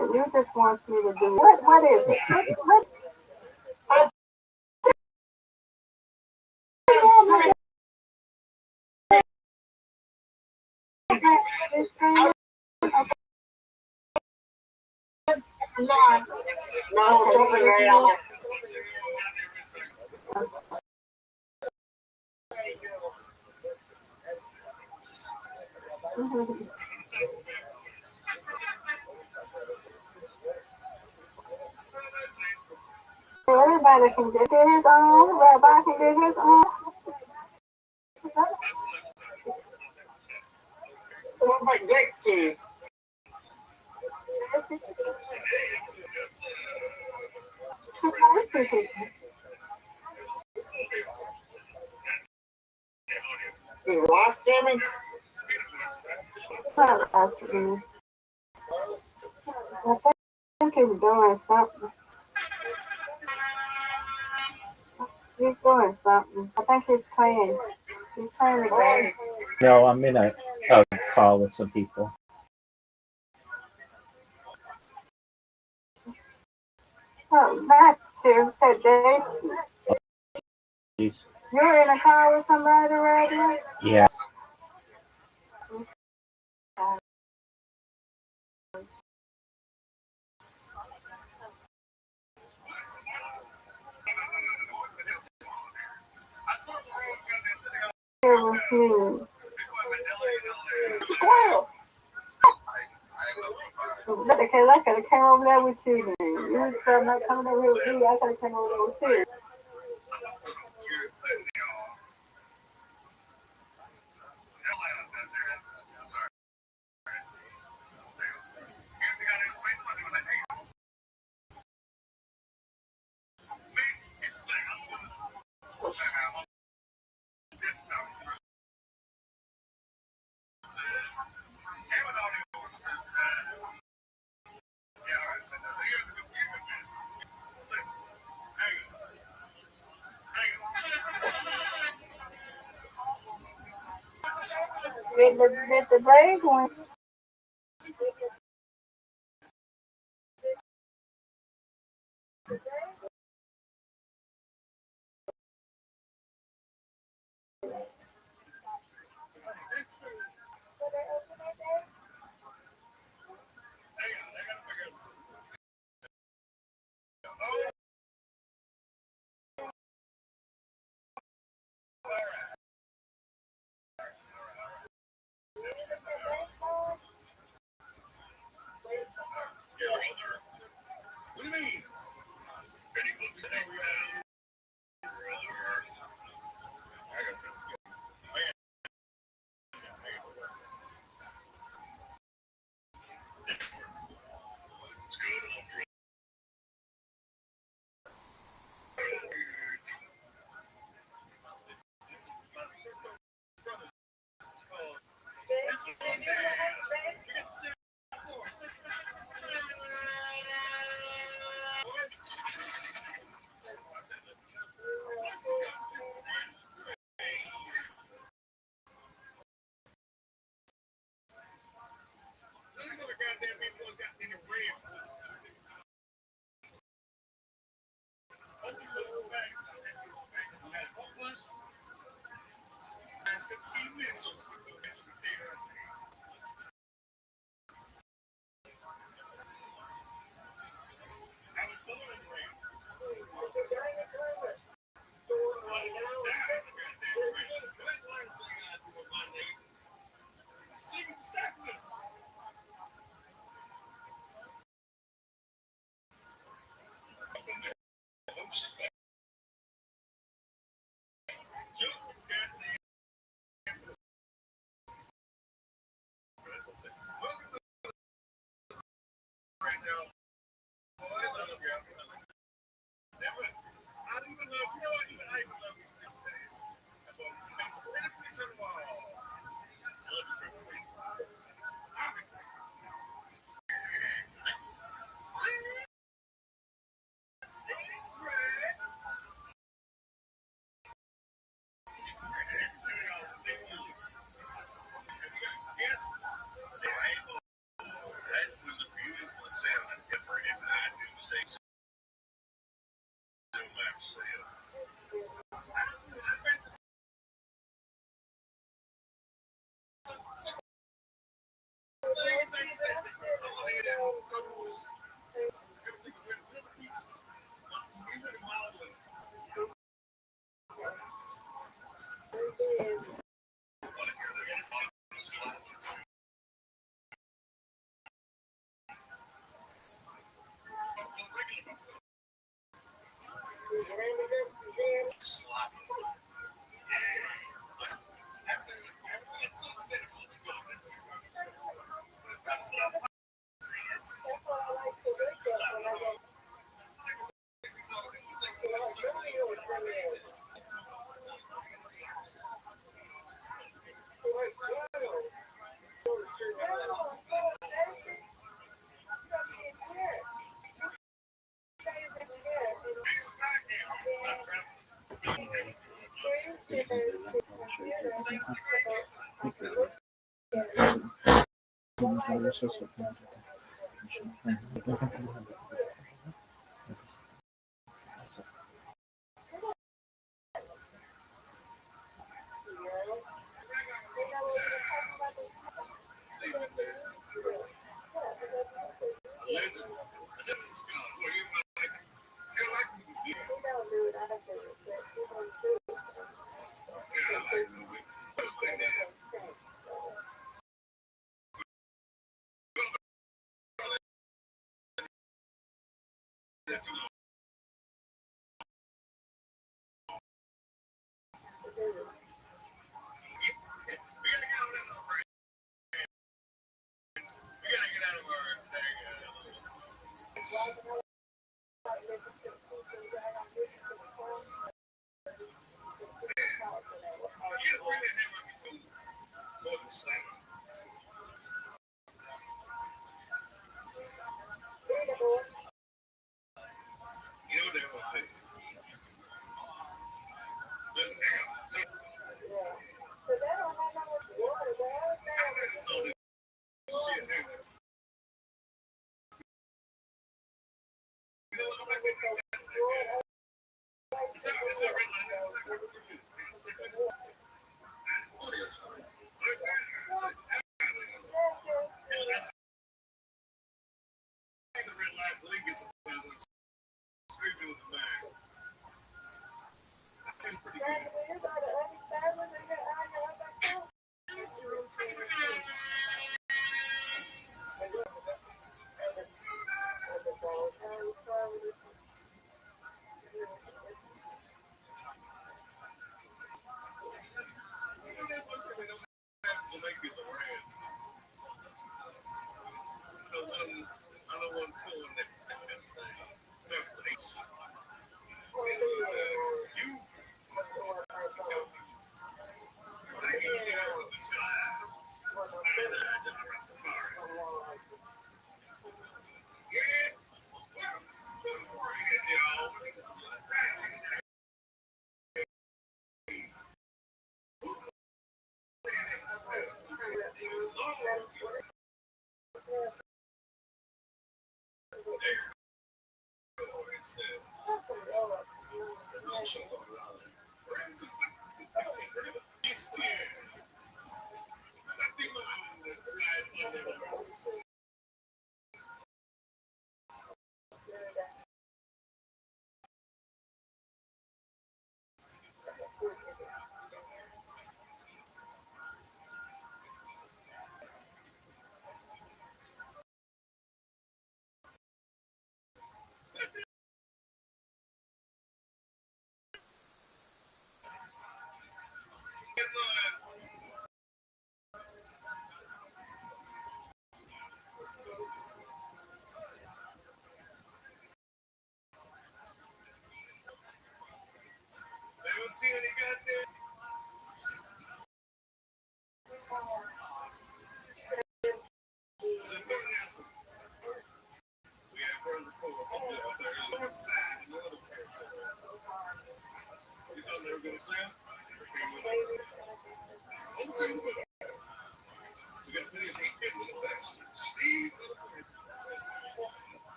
You just want me to do what is it? What? No, something Everybody can do his own. Rabbi can do his own. So what about next kid? Is Ross Salmon? Not us, man. I think he's doing something. He's doing something. I think he's playing. He's playing the game. No, I'm in a call with some people. Oh, that's true. So, Jason, Jeez. you're in a car with somebody right now? Yes. Here with me. But because I could have came over there with you then. You were not coming over here with me. I could have came over there with you. With the brave one. What do you mean?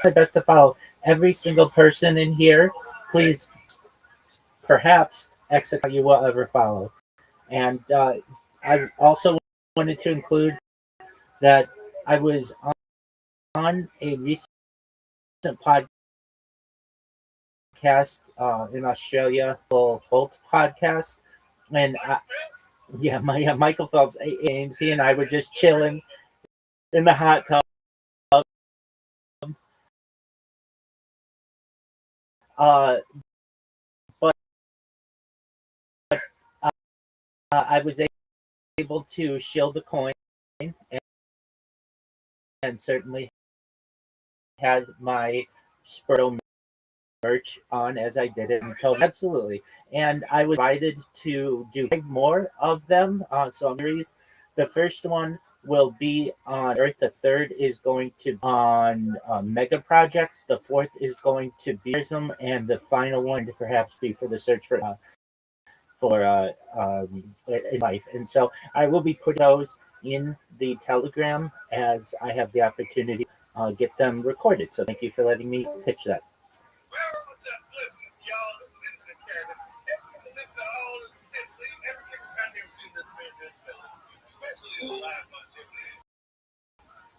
My best to follow every single person in here. Please, perhaps X account you will ever follow. And I also wanted to include that I was on a recent podcast in Australia, Full Holt podcast, and Michael Phelps, AMC, and I were just chilling in the hot tub. But I was able to shield the coin and certainly had my Spurto merch on as I did it until absolutely. And I was invited to do 5 more of them. So the first one will be on Earth. The third is going to be on mega projects. The fourth is going to be Prism, and the final one to perhaps be for the search for life. And so I will be putting those in the Telegram as I have the opportunity to get them recorded. So thank you for letting me pitch that. Well, what's up? Listen, y'all, this is Innocent Character. Every single goddamn student that's been good fellas, especially the live longevity,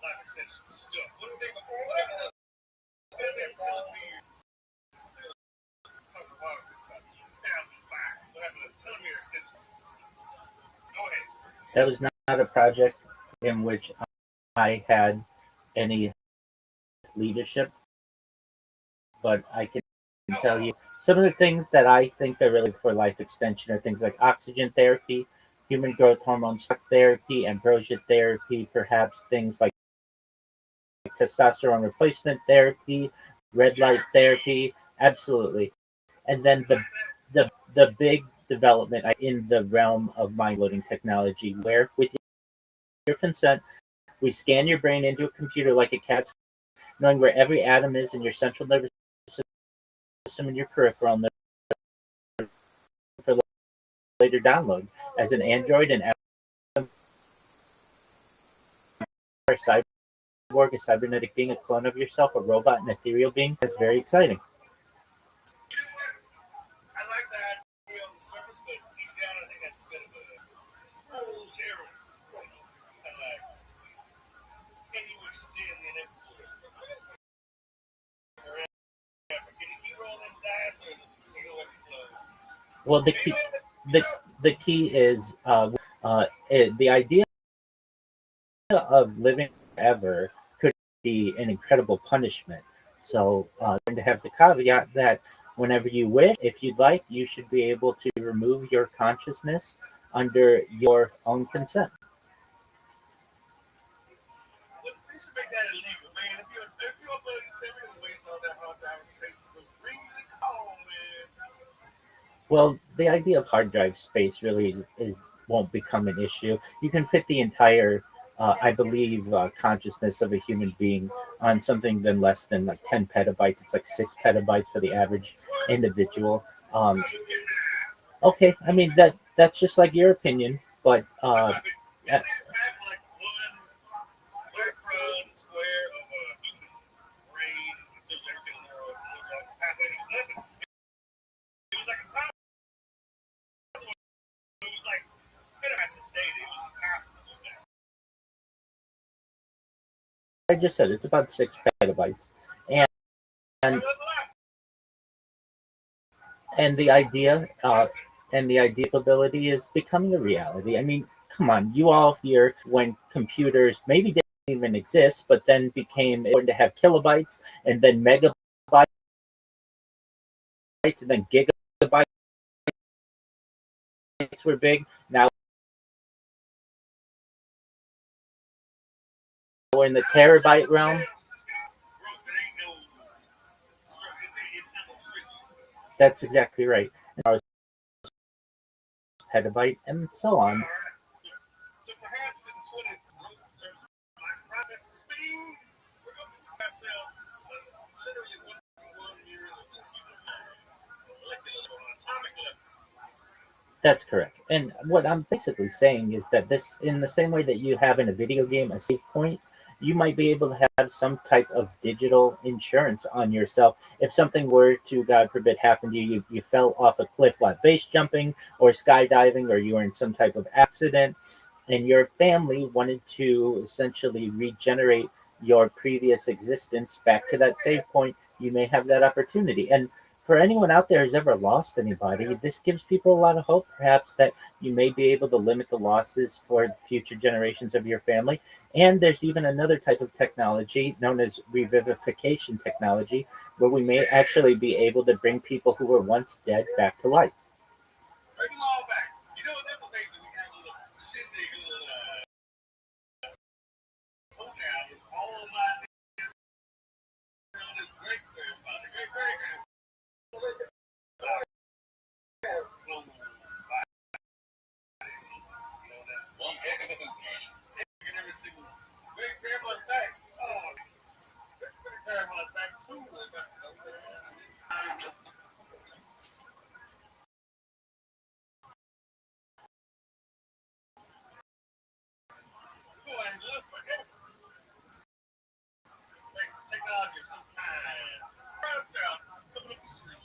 life extension stuff. What they before whatever the goddamn telling me, talking about 2005, whatever the telomere extension. Go ahead. That was not a project in which I had any leadership, but I can tell you some of the things that I think are really for life extension are things like oxygen therapy, human growth hormone therapy, ambrosia therapy, perhaps things like testosterone replacement therapy, red light therapy, absolutely. And then the big development in the realm of mind loading technology, where with your consent, we scan your brain into a computer like a cat's, knowing where every atom is in your central nervous system and your peripheral nerve for later download as an android and a cyborg, a cybernetic being, a clone of yourself, a robot, an ethereal being. That's very exciting. You know what? I like that idea on the surface, but deep down, I think that's a bit of a fool's errand. Kind of like, can you extend the inevitable? Can you keep rolling dice, or does it seal every blow? Well, the key is the idea of living forever could be an incredible punishment. So, and to have the caveat that whenever you wish, if you'd like, you should be able to remove your consciousness under your own consent. Well, they should make that illegal, man. If you're a buddy, say we're waiting on that hard drive space to really call, man. Well, the idea of hard drive space really won't become an issue. You can fit the entire, I believe, consciousness of a human being on something than less than like 10 petabytes. It's like 6 petabytes for the average individual. Okay, I mean that's just like your opinion, but I just said it's about 6 petabytes, and and the idea ability is becoming a reality. I mean, come on, you all hear when computers maybe didn't even exist, but then became important to have kilobytes and then megabytes and then gigabytes were big. Now we're in the terabyte realm. That's exactly right. Petabyte and so on. So perhaps in 20 terms of processing speed, we're going to put ourselves literally 1 year atomic level. That's correct. And what I'm basically saying is that this, in the same way that you have in a video game a save point, you might be able to have some type of digital insurance on yourself. If something were to, God forbid, happen to you, you fell off a cliff while base jumping or skydiving, or you were in some type of accident, and your family wanted to essentially regenerate your previous existence back to that save point, you may have that opportunity. And for anyone out there who's ever lost anybody, this gives people a lot of hope, perhaps, that you may be able to limit the losses for future generations of your family. And there's even another type of technology known as revivification technology, where we may actually be able to bring people who were once dead back to life. Bring them all back. You know, that's amazing. We have a little shindig, a little hold down. All my this great grandfather, great grandfather. Sorry. Every single great grandma's back. Oh, great grandma's back too. Go and look for it. Thanks to technology of some kind. Rothschild Street.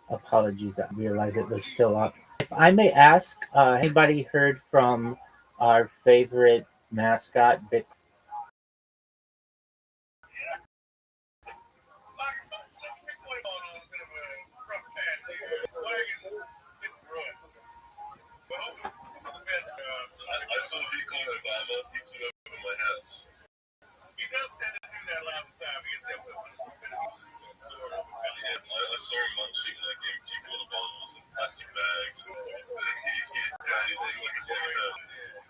Apologies, I realized it was still up. If I may ask, anybody heard from our favorite mascot, Bitcoin? I saw Bitcoin Obama. He flew up with my hats. He does tend to do that a lot of the time. He gets that sort of. I saw him munching like empty water bottles and plastic bags. He's like a Santa.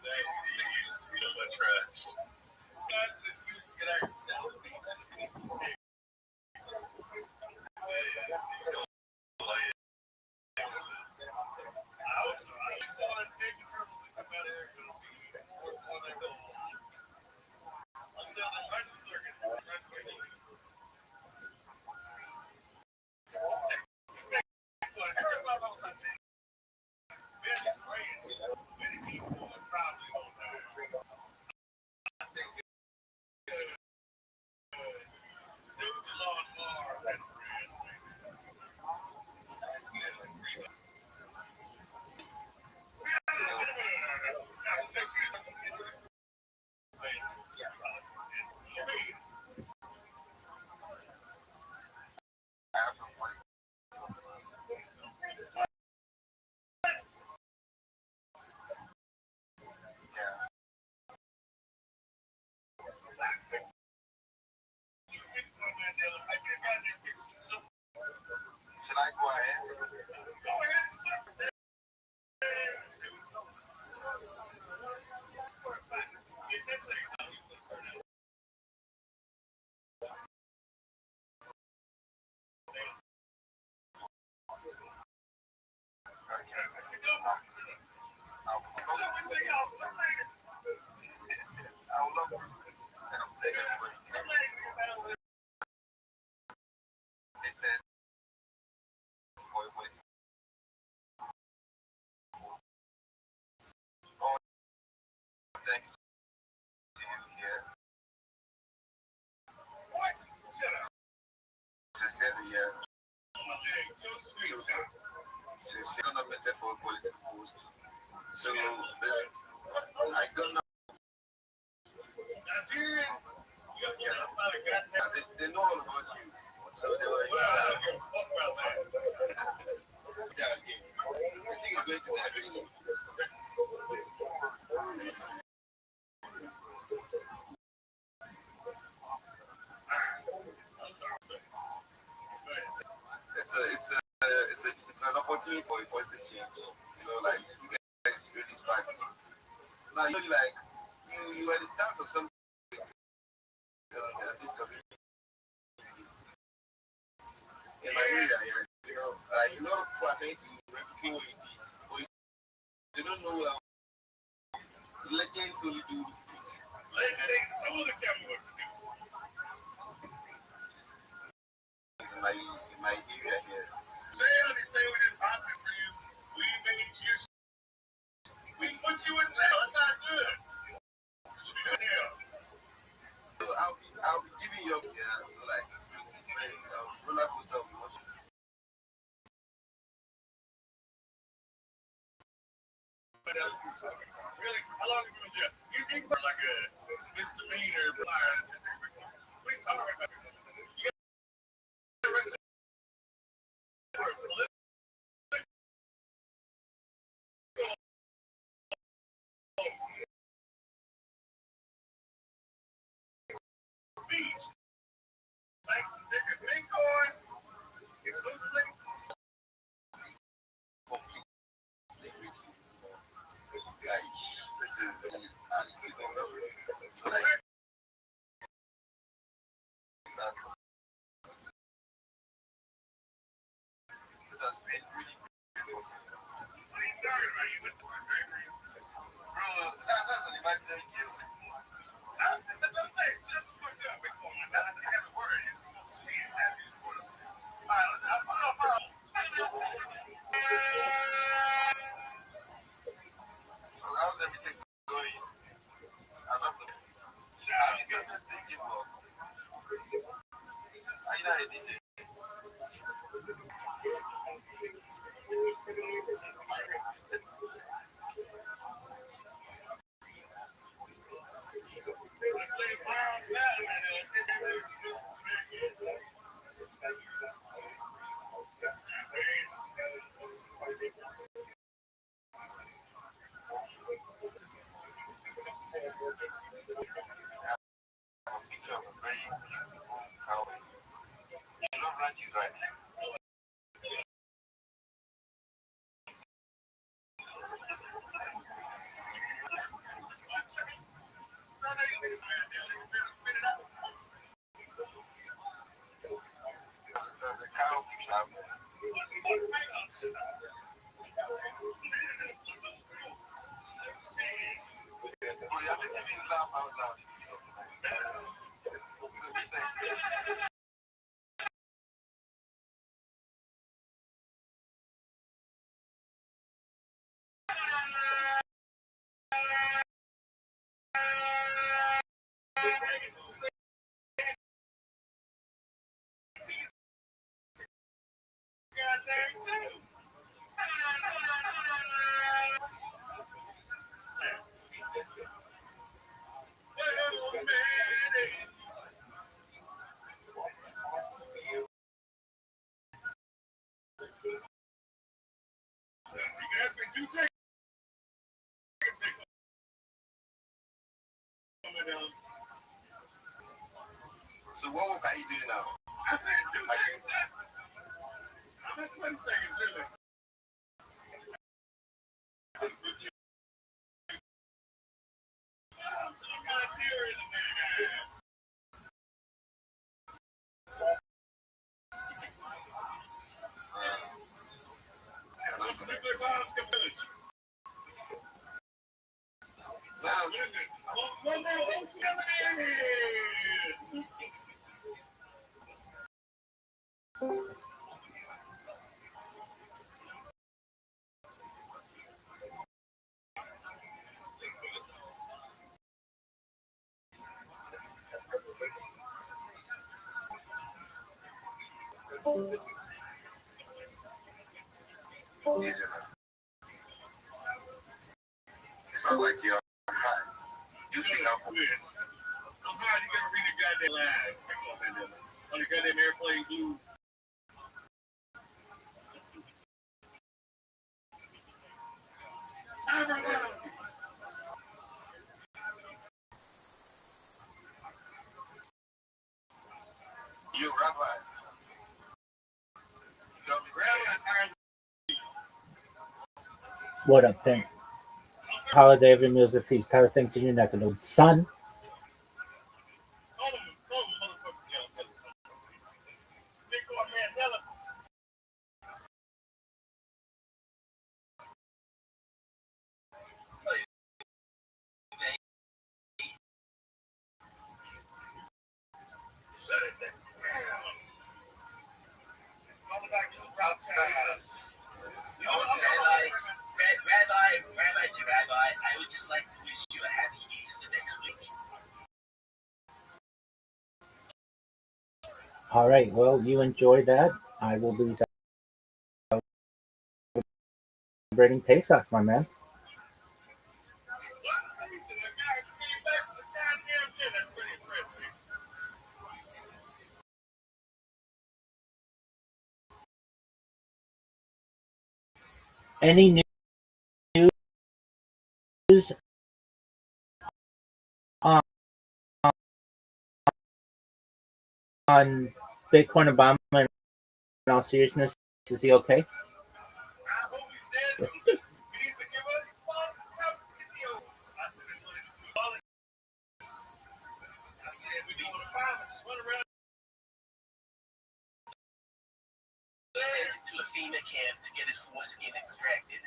He's on my trash. This used to get access to all the things. Should I go ahead? Go ahead, sir. Thanks to you here. What? Shut up. Cecilia. Cecilia nominated for political post. So I don't know. They know all about you. So they were yeah, again. I think it's going to happen. It's an opportunity for a positive change. You know, like you guys really start. Now you like you are the start of something this community. In my area, you know, a lot of people are trying to replicate what you did, but they don't know legend Legend ain't someone to tell me what to do. In my area here. Say we didn't pop this for you. We made you. We put you in jail. That's not good. You should be doing jail. So I'll be giving you up here. So like it's very roller coaster of emotion. But really, how long have you been in jail? You think for like a misdemeanor violence? We talking about it. You get arrested for political speech. Thanks to taking Bitcoin exclusively. Like, this is so like this has been really good. What are you talking about? You went to work, bro, that's an imaginary deal. That's what I'm saying. Shut the fuck up. Bitcoin. I have a word. It's shit. So how's everything going? I love the how you got this DJ work? Are you not a DJ? A picture of a very beautiful cow. You love ranches, right? There's a cow picture. Oh, you're making me laugh out loud. So what are you doing now? I said 2 seconds. I'm at 20 seconds, really. Now, listen. One more coming in here. You sound like you're high. You think I'm weird. I'm high. You gotta read the goddamn line. On the goddamn airplane blue. Time right now. You Rabbi. What up, Pink? Holiday every meal's a feast. How are things in your neck of the woods, son? Rabbi, I would just like to wish you a happy Easter next week. All right. Well, you enjoy that. I will be celebrating Pesach, my man. Any news on, on Bitcoin Obama? In all seriousness, is he okay? To a FEMA camp to get his foreskin extracted.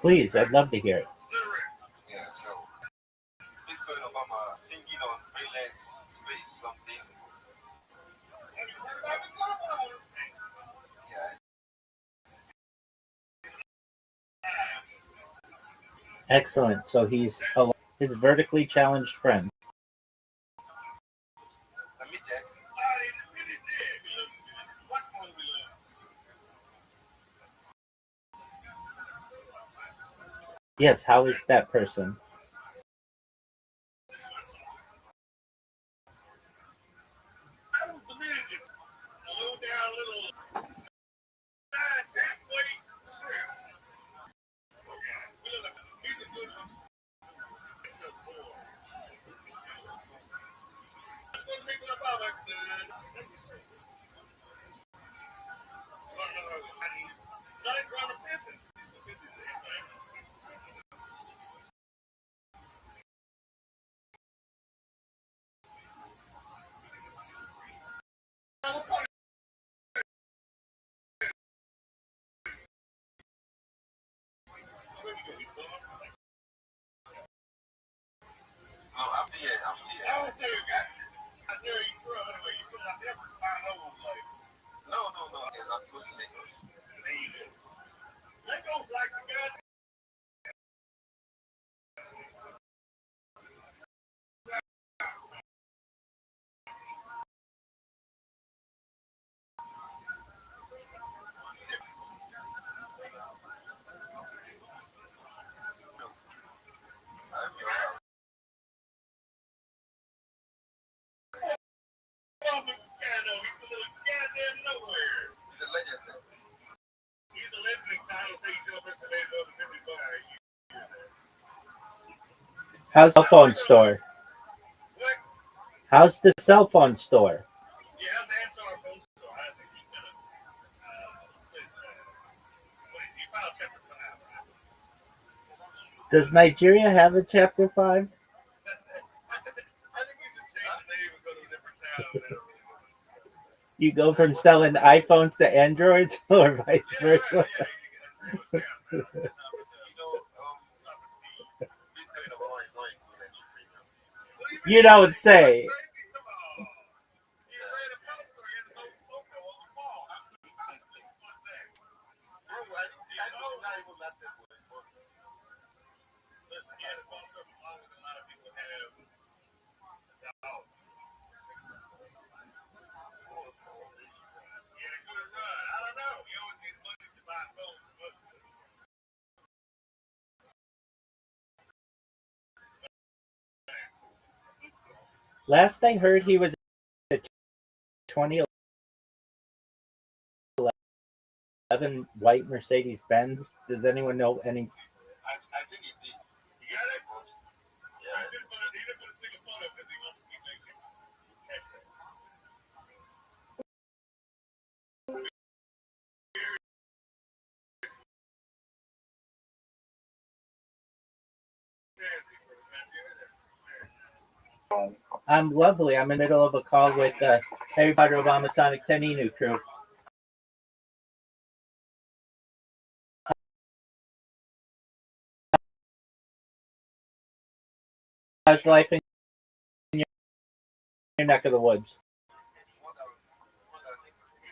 Please, I'd love to hear it. Yeah, so Bitcoin Obama singing on freelance space some days ago. Yeah. Excellent. So he's his vertically challenged friend. Let me check. Yes. How is that person? No, I'm here. No. Yes, I'm supposed to make those. He's a legend. How's the cell phone store? How's the cell phone store? Does Nigeria have a chapter 5? You go from selling iPhones to Androids or vice versa? Bitcoin Obama is not a good entry premium. You don't say. Last I heard, he was a 2011 white Mercedes Benz. Does anyone know any? I think he did. I'm lovely. I'm in the middle of a call with everybody Obama Sonic Teninu crew. life in your neck of the woods?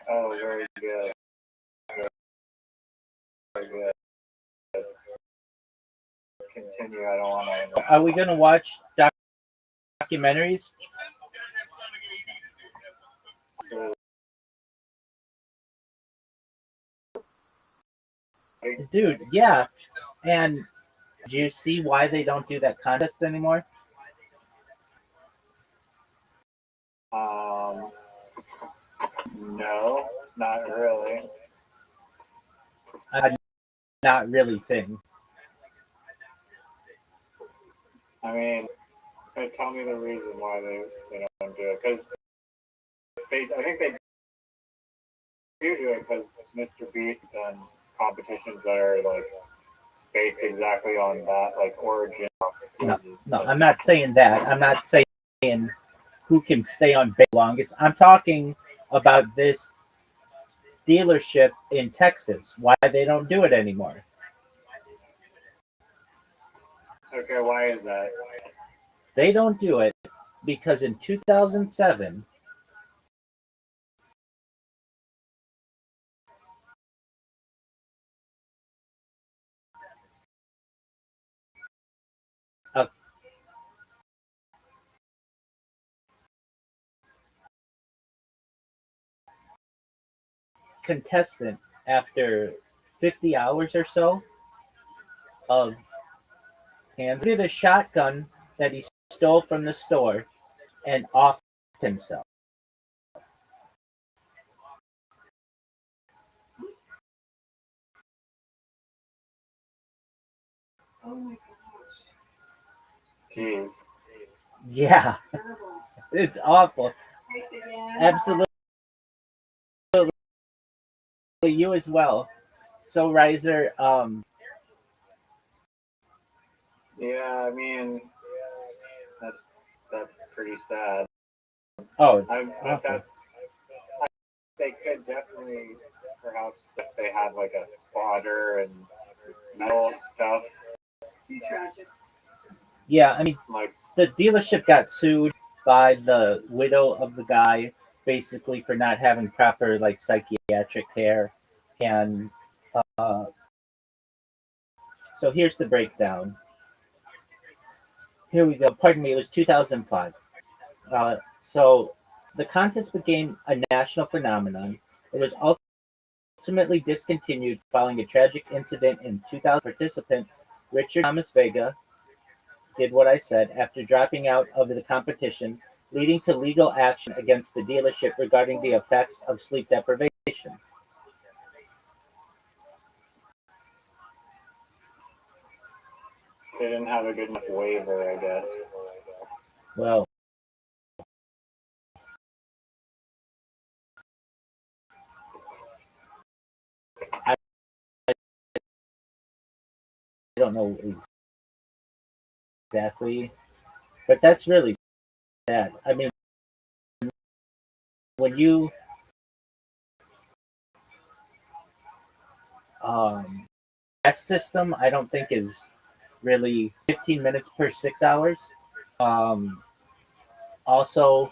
Oh, very good. Very good. Continue. I don't want to. Are we gonna watch documentaries? So, Dude, yeah. And do you see why they don't do that contest anymore? no, not really. Not really thing. I mean, tell me the reason why they don't do it. Because I think they do it because Mr. Beast and competitions that are like based exactly on that, like origin. No, I'm not saying that. I'm not saying who can stay on base longest. I'm talking about this dealership in Texas. Why they don't do it anymore? Okay, why is that? They don't do it because in 2007, a contestant, after 50 hours or so of handed a shotgun that he stole from the store and offed himself. Jeez. Yeah, it's awful. Absolutely, you as well. So, Riser, Yeah, I mean, that's pretty sad. oh, But they could definitely, perhaps, if they had like a spotter and metal stuff. yeah. I mean, Like, the dealership got sued by the widow of the guy, basically for not having proper like psychiatric care, and uh, so here's the breakdown. Here we go. Pardon me. It was 2005. So the contest became a national phenomenon. It was ultimately discontinued following a tragic incident in 2000. Participant Richard Thomas Vega did what I said after dropping out of the competition, leading to legal action against the dealership regarding the effects of sleep deprivation. they didn't have a good enough waiver, I guess. Well, I don't know exactly, but that's really bad. I mean, when you test system, I don't think is really 15 minutes per 6 hours. Um, Also,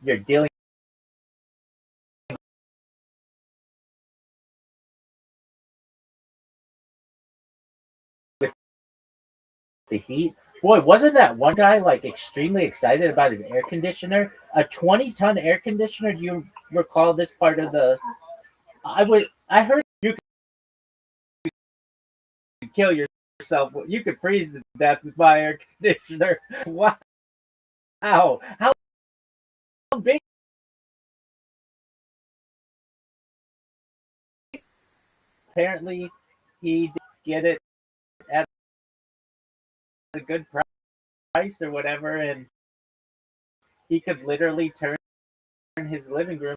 you're dealing with the heat. Boy, wasn't that one guy like extremely excited about his air conditioner? A 20-ton air conditioner. Do you recall this part of the? I heard you could kill yourself. You could freeze to death with my air conditioner. Wow. How big? Apparently, he did get it at a good price or whatever, and he could literally turn his living room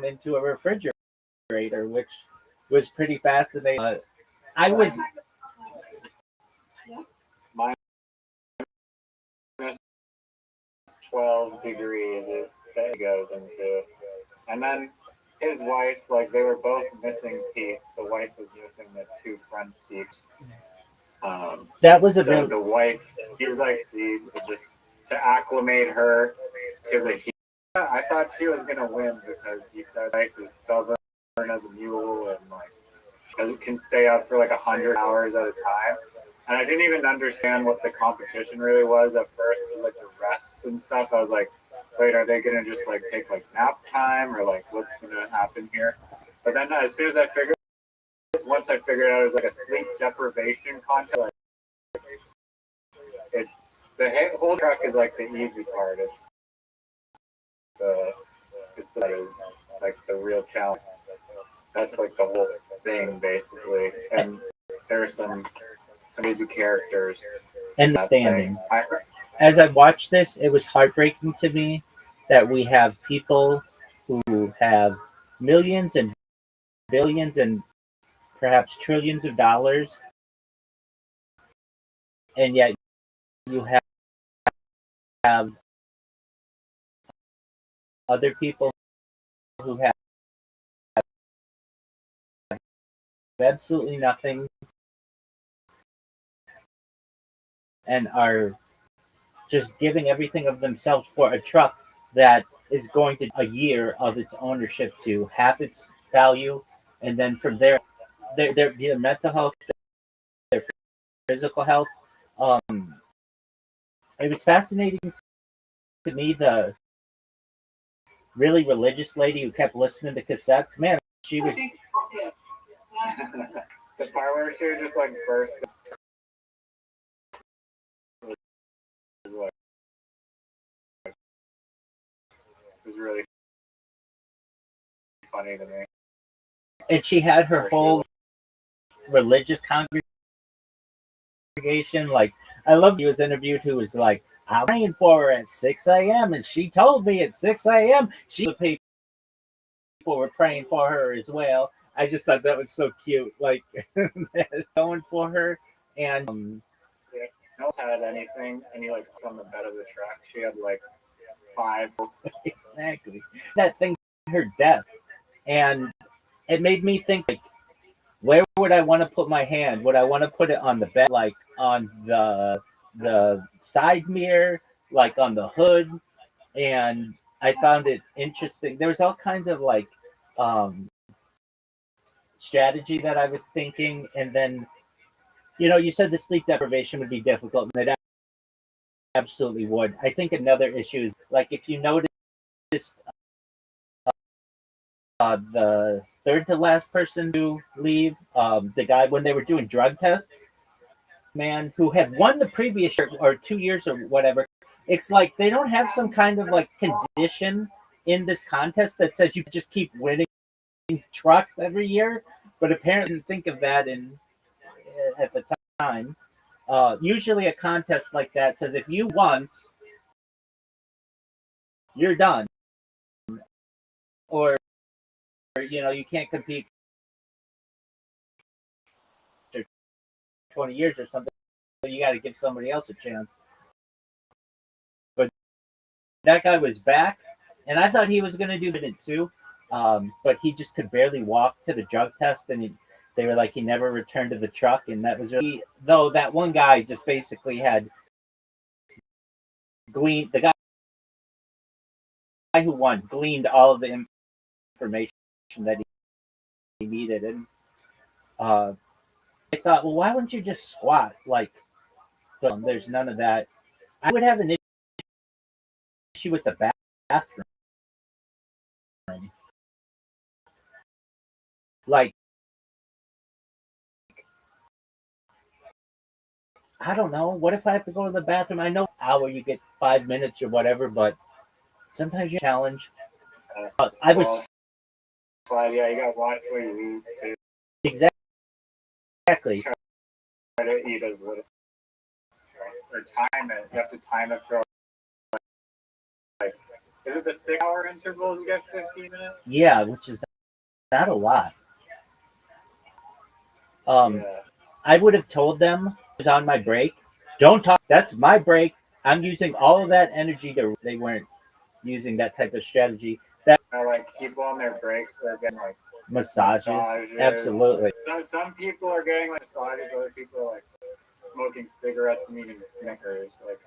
into a refrigerator, which was pretty fascinating. I was Minus 12 degrees it goes into. And then his wife, like, they were both missing teeth. The wife was missing the two front teeth. That was a the wife. He was like, see, just to acclimate her to the heat. I thought she was gonna win because he said like is stubborn as a mule and like can stay up for like 100 hours at a time. And I didn't even understand what the competition really was at first. It was like the rests and stuff. I was like, wait, are they gonna just like take like nap time or like what's gonna happen here? But then as soon as once I figured out it was like a sleep deprivation contest, like the whole track is like the easy part. That is like the real challenge. That's like the whole thing basically. And there's some easy characters. And the standing. As I watched this, it was heartbreaking to me that we have people who have millions and billions and perhaps trillions of dollars, and yet you have other people who have absolutely nothing and are just giving everything of themselves for a truck that is going to a year of its ownership to half its value, and then from there, their mental health, their physical health. It was fascinating to me, the really religious lady who kept listening to cassettes. Man, she was. The part where she would just like burst. Was really funny to me. And she had her whole religious congregation. Like, I love he was interviewed who was like, I'm praying for her at 6 a.m. and she told me at 6 a.m. The people were praying for her as well. I just thought that was so cute. Like, going for her. And no one had anything, and he like on the bed of the truck. She had like 5. Exactly. That thing, her death. And it made me think, like, where would I want to put my hand? Would I want to put it on the bed, like on the side mirror, like on the hood? And I found it interesting. There was all kinds of like strategy that I was thinking, and then you said the sleep deprivation would be difficult, and it absolutely would. I think another issue is like if you notice the third to last person to leave, the guy when they were doing drug tests, man, who had won the previous year or 2 years or whatever. It's like they don't have some kind of like condition in this contest that says you just keep winning trucks every year, but apparently didn't think of that at the time. Usually a contest like that says if you once, you're done, or you can't compete for 20 years or something. So you got to give somebody else a chance. But that guy was back, and I thought he was going to do it too. But he just could barely walk to the drug test, and they were like he never returned to the truck, and that was really though that one guy just basically had gleaned the guy who won gleaned all of the information that he needed, and I thought, well, why wouldn't you just squat? Like, there's none of that. I would have an issue with the bathroom. Like, I don't know. What if I have to go to the bathroom? I know an hour you get 5 minutes or whatever, but sometimes you challenge. I was. Yeah, you got to watch where you eat too. Exactly. Try to eat as little. Or time it. You have to time it for like. Is it the 6-hour intervals? You get 15 minutes. Yeah, which is not a lot. Yeah. I would have told them it was on my break. Don't talk. That's my break. I'm using all of that energy. They weren't using that type of strategy. That like people on their breaks, they're getting like massages. Absolutely. Some people are getting like massages. Other people are like smoking cigarettes and eating Snickers. Like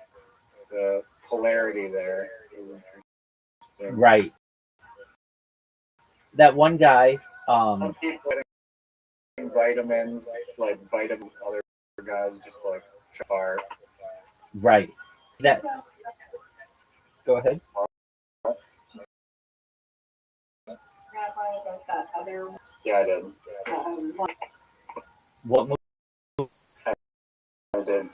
the polarity there is interesting. Right. That one guy. Some people getting vitamins, like vitamins. Other guys just like fart. Right. That. Go ahead. Yeah, I did. What movie? I did.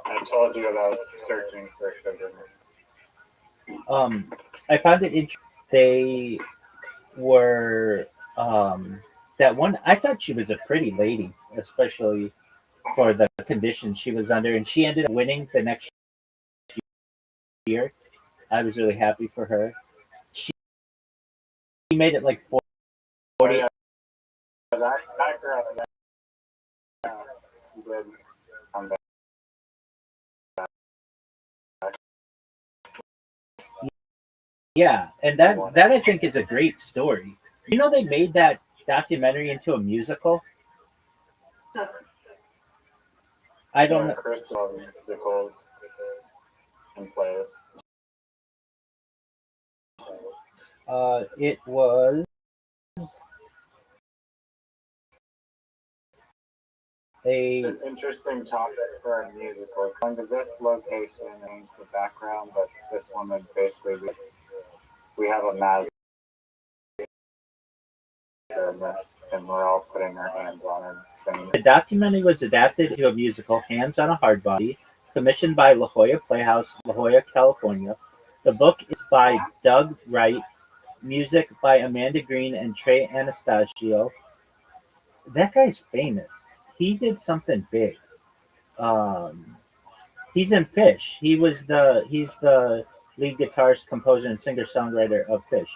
I told you about searching for sugar. I found it interesting. They were that one. I thought she was a pretty lady, especially for the condition she was under, and she ended up winning the next year. I was really happy for her. She made it like 40. Oh, yeah. That girl, she did come back. Yeah, and that I think is a great story. You know, they made that documentary into a musical. I don't know. Chris loves musicals and plays. It was It's an interesting topic for a musical. Going to this location and the background, but this one would basically be, we have a mask and we're all putting our hands on it and singing. The documentary was adapted to a musical, Hands on a Hardbody, commissioned by La Jolla Playhouse, La Jolla, California. The book is by Doug Wright, music by Amanda Green and Trey Anastasio. That guy's famous. He did something big. He's in Fish. He's the lead guitarist, composer, and singer-songwriter of Fish.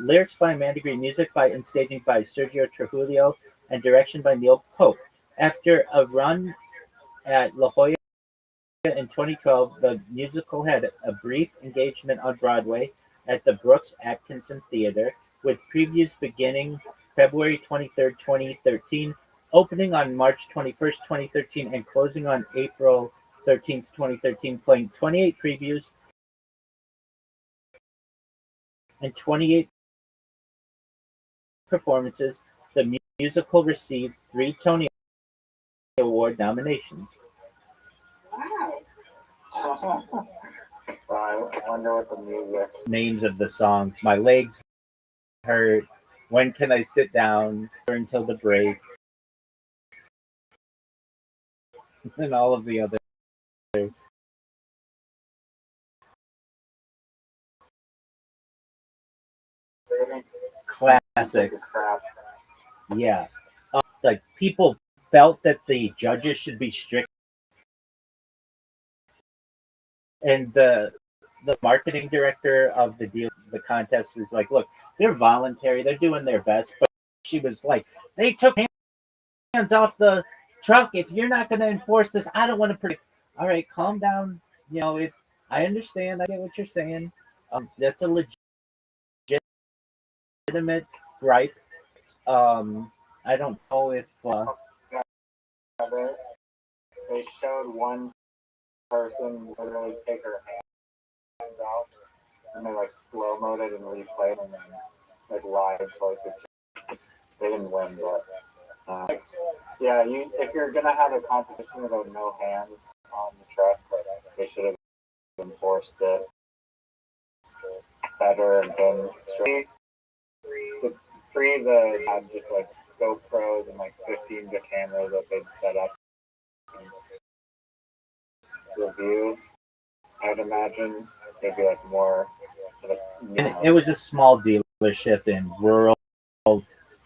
Lyrics by Amanda Green, music by and staging by Sergio Trujillo, and direction by Neil Pope. After a run at La Jolla in 2012, the musical had a brief engagement on Broadway at the Brooks Atkinson Theater, with previews beginning February 23rd, 2013, opening on March 21st, 2013, and closing on April 13th, 2013, playing 28 previews and 28 performances. The musical received 3 Tony Award nominations. Wow. I wonder what the music. Names of the songs: My Legs Hurt, When Can I Sit Down, Until the Break, and all of the other classics. Yeah. Like, people felt that the judges should be strict, and the marketing director of the contest was like, "Look, they're voluntary. They're doing their best." But she was like, "They took hands off the truck. If you're not going to enforce this, I don't want to predict." All right, calm down. You know, if I understand, I get what you're saying. That's a legitimate gripe. I don't know if they showed one person literally take her hands out, and they like slow moed it and replayed and then like live, so like they didn't win, but yeah, if you're gonna have a competition about no hands on the truck, they should have enforced it better and been straight. The had just like GoPros and like 15 the cameras that they'd set up and review. I'd imagine they'd be like more. And it was a small dealership in rural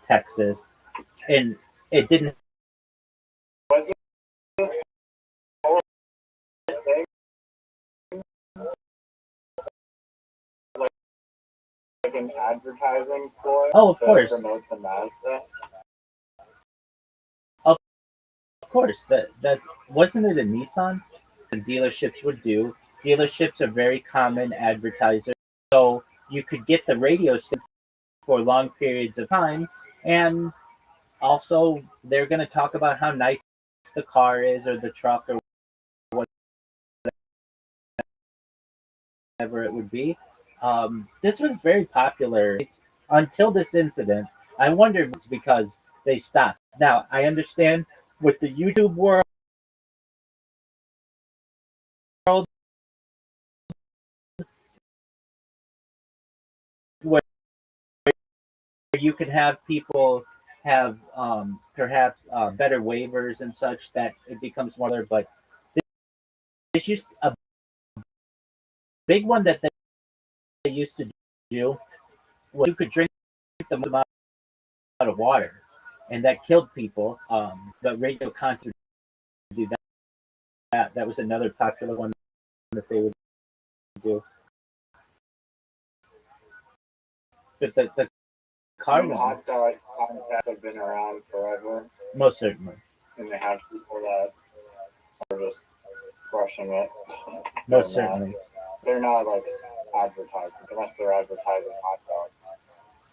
Texas, and it didn't. Was this whole thing like an advertising ploy? Oh, of course. Promote the Mazda? Of course, that wasn't it a Nissan? The dealerships would do. Dealerships are very common advertisers, so you could get the radio station for long periods of time, and also they're going to talk about how nice the car is or the truck or whatever it would be. This was very popular until this incident. I wondered if it's because they stopped. Now I understand with the YouTube world where you can have people have perhaps better waivers and such that it becomes more. But it's just a big one that they used to do was you could drink the most amount of water, and that killed people. The radio content would do that. That was another popular one that they would do. But the car hot dog contests have been around forever, most certainly. and they have people that are just crushing it. Most certainly. They're not like advertising unless they're advertising hot dogs.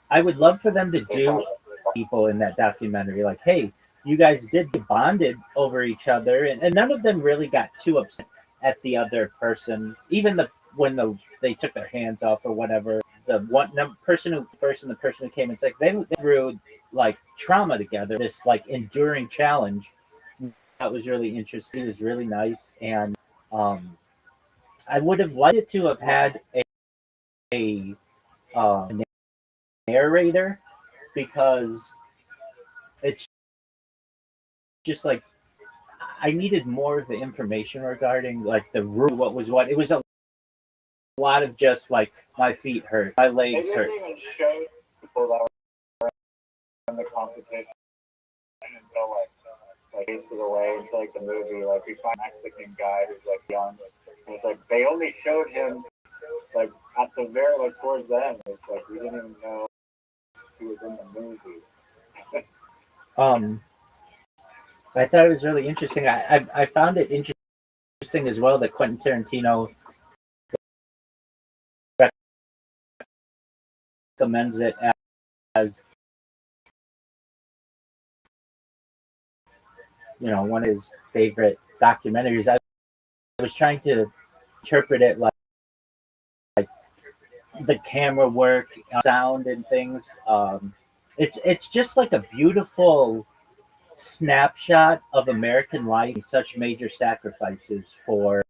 I would love for them to do people in that documentary like, hey, you guys did get bonded over each other, and none of them really got too upset at the other person, even when they took their hands off or whatever. The person who came, it's like they through like trauma together, this like enduring challenge. That was really interesting. It was really nice, and I would have liked it to have had a narrator, because it's just like I needed more of the information regarding like the root, what was what. It was a lot of just like my feet hurt, my legs hurt. They didn't even show people that were in the competition until like ages away into like the movie. Like we find a Mexican guy who's like young, and it's like they only showed him like at the very like towards the end. It's like we didn't even know he was in the movie. I thought it was really interesting. I found it interesting as well that Quentin Tarantino recommends it as one of his favorite documentaries. I was trying to interpret it like the camera work, sound, and things. It's just like a beautiful snapshot of American life, such major sacrifices for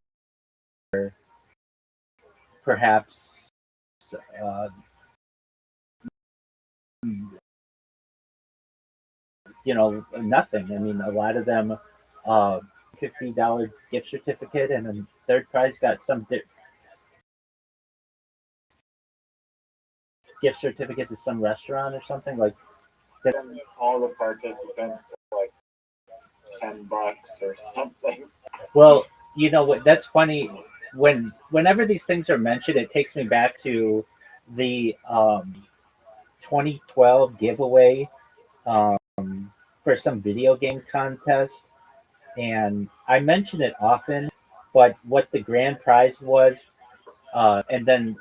perhaps nothing. I mean, a lot of them $50 gift certificate, and then third prize got some gift certificate to some restaurant or something like that. All the participants like $10 or something. Well, you know what? That's funny. Whenever these things are mentioned, it takes me back to the 2012 giveaway for some video game contest, and I mention it often. But what the grand prize was, and then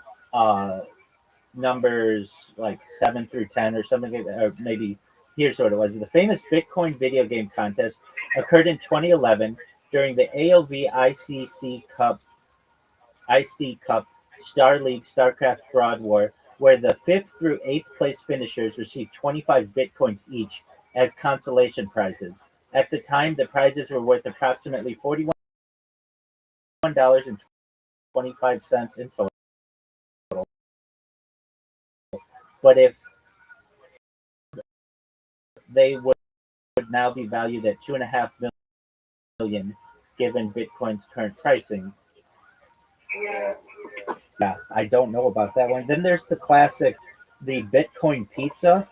numbers like 7 through 10 or something, or maybe here's what it was. The famous Bitcoin video game contest occurred in 2011 during the AOV IC Cup Star League StarCraft Broad War, where the 5th through 8th place finishers received 25 Bitcoins each as consolation prizes. At the time, the prizes were worth approximately $41.25 in total. But if they would now be valued at $2.5 million, given Bitcoin's current pricing. Yeah, I don't know about that one. Then there's the classic, the Bitcoin pizza.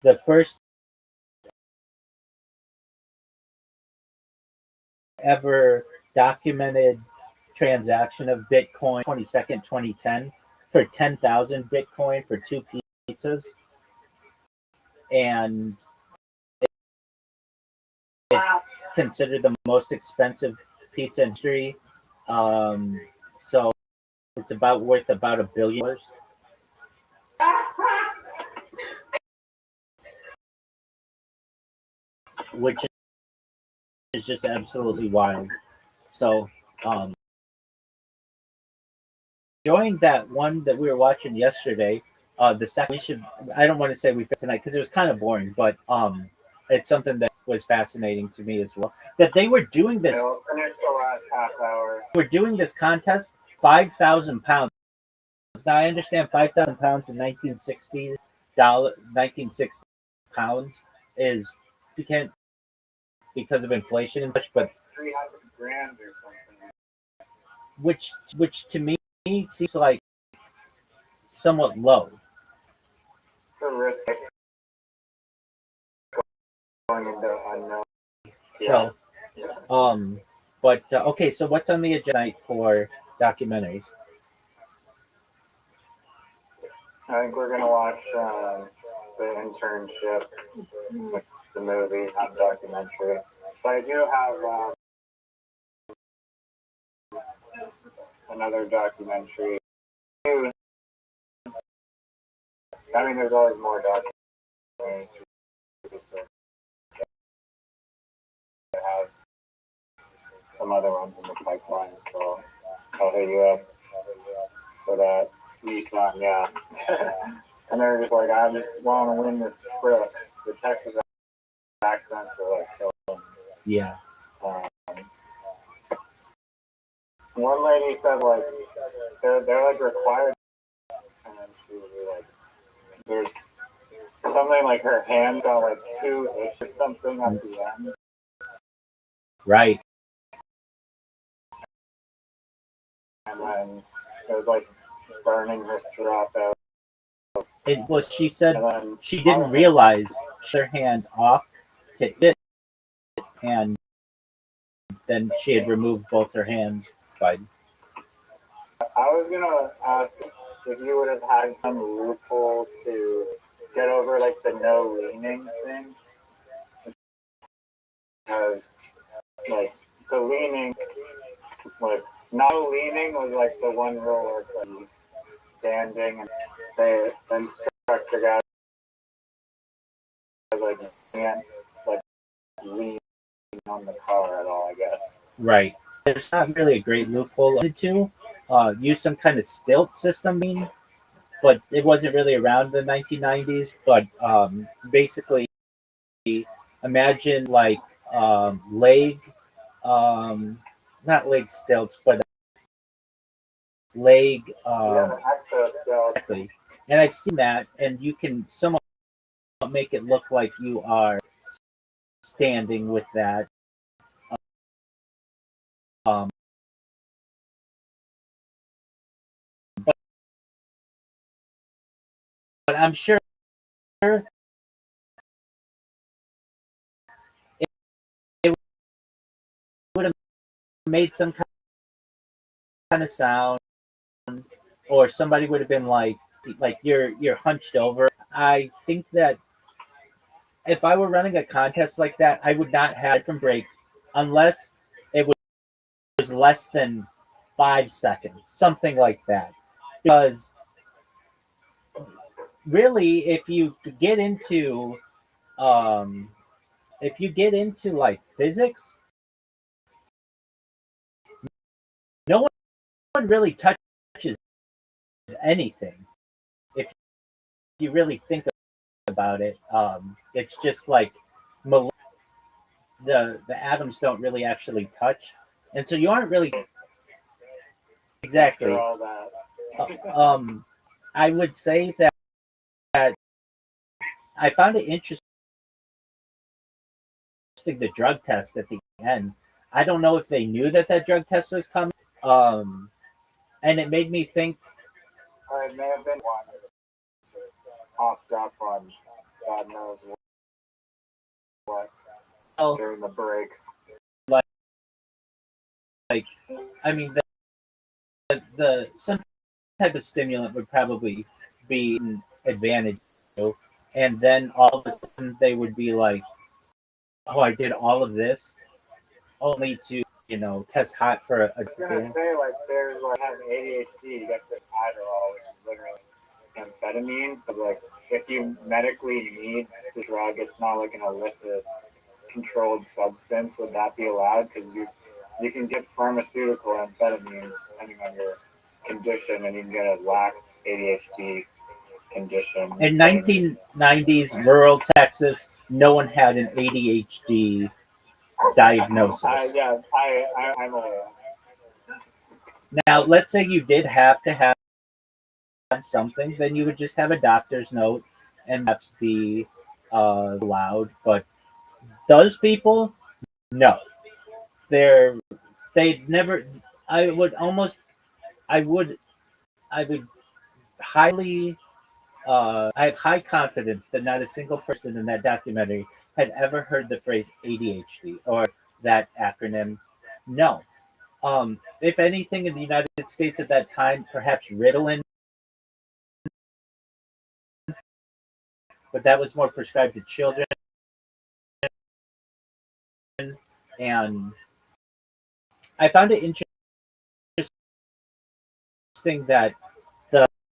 The first ever documented transaction of Bitcoin, 22nd, 2010, for 10,000 Bitcoin for 2 pizzas. And it's considered the most expensive pizza in history. So it's worth about $1 billion. which is just absolutely wild. So, enjoying that one that we were watching yesterday. The second we should. I don't want to say we fit tonight because it was kind of boring, but it's something that was fascinating to me as well. That they were doing this. Finish the last half hour. We're doing this contest. 5,000 pounds. Now I understand 5,000 pounds in 1960 pounds is because of inflation and such, but 300 grand or something. Which to me seems like somewhat low. The risk going into unknown. So, but okay. So what's on the agenda for documentaries? I think we're gonna watch the internship, the movie, not documentary. But I do have another documentary. I mean, there's always more documentaries. I have some other ones in the pipeline, so I'll hit you up for that. Nissan, yeah. And they're just like, I just want to win this trip. The Texas accents are like killing. Yeah. One lady said like they're like required, and then she was like, there's something like her hand got like 2 or something at the end. Right. And then it was like burning her throat out. She said she didn't realize her hand off hit it, and then she had removed both her hands. But I was gonna ask if you would have had some loophole to get over like the no leaning thing, because like the leaning, like no leaning was like the one rule where it's like standing, and the instructor guy was like you can't like lean on the car at all, I guess. right. There's not really a great loophole to use some kind of stilt system, but it wasn't really around the 1990s. But basically, imagine like leg, not leg stilts, but leg. Exactly. And I've seen that, and you can somewhat make it look like you are standing with that. Um, but I'm sure it would have made some kind of sound, or somebody would have been like you're hunched over. I think that if I were running a contest like that, I would not have different breaks unless it was less than 5 seconds, something like that. Because really, um, if you get into like physics, no one really touches anything. If you really think about it, it's just like the atoms don't really actually touch, and so you aren't really exactly. I would say that I found it interesting, the drug test at the end. I don't know if they knew that drug test was coming, and it made me think. It may have been one hopped up on God knows what during the breaks. Like I mean, the some type of stimulant would probably be an advantage, and then all of a sudden they would be like, "Oh, I did all of this only to test hot for a." I was gonna say like there's like have ADHD, you get the Adderall, which is literally amphetamine. So like if you medically need the drug, it's not like an illicit controlled substance, would that be allowed? Because you can get pharmaceutical amphetamines depending on your condition, and you can get a lax ADHD condition. In 1990s, rural Texas, no one had an ADHD diagnosis. I'm aware. Now, let's say you did have to have something, then you would just have a doctor's note and that's be allowed. But those people, no, they never. I would almost, I would, I would highly. I have high confidence that not a single person in that documentary had ever heard the phrase ADHD or that acronym. No. If anything, in the United States at that time, perhaps Ritalin, but that was more prescribed to children. And I found it interesting that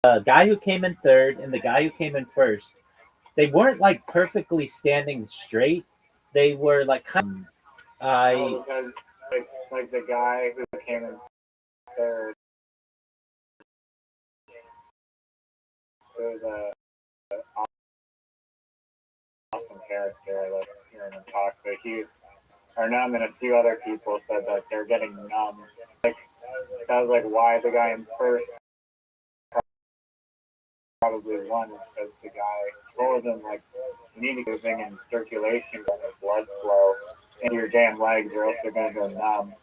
the guy who came in third and the guy who came in first, they weren't like perfectly standing straight. They were like because like the guy who came in third, it was a awesome character. I like hearing him talk, but he or numb, and a few other people said that they're getting numb. Like that was like why the guy in first probably won is because the guy told them like you need to be moving and circulation and blood flow into your damn legs or else they're gonna go numb,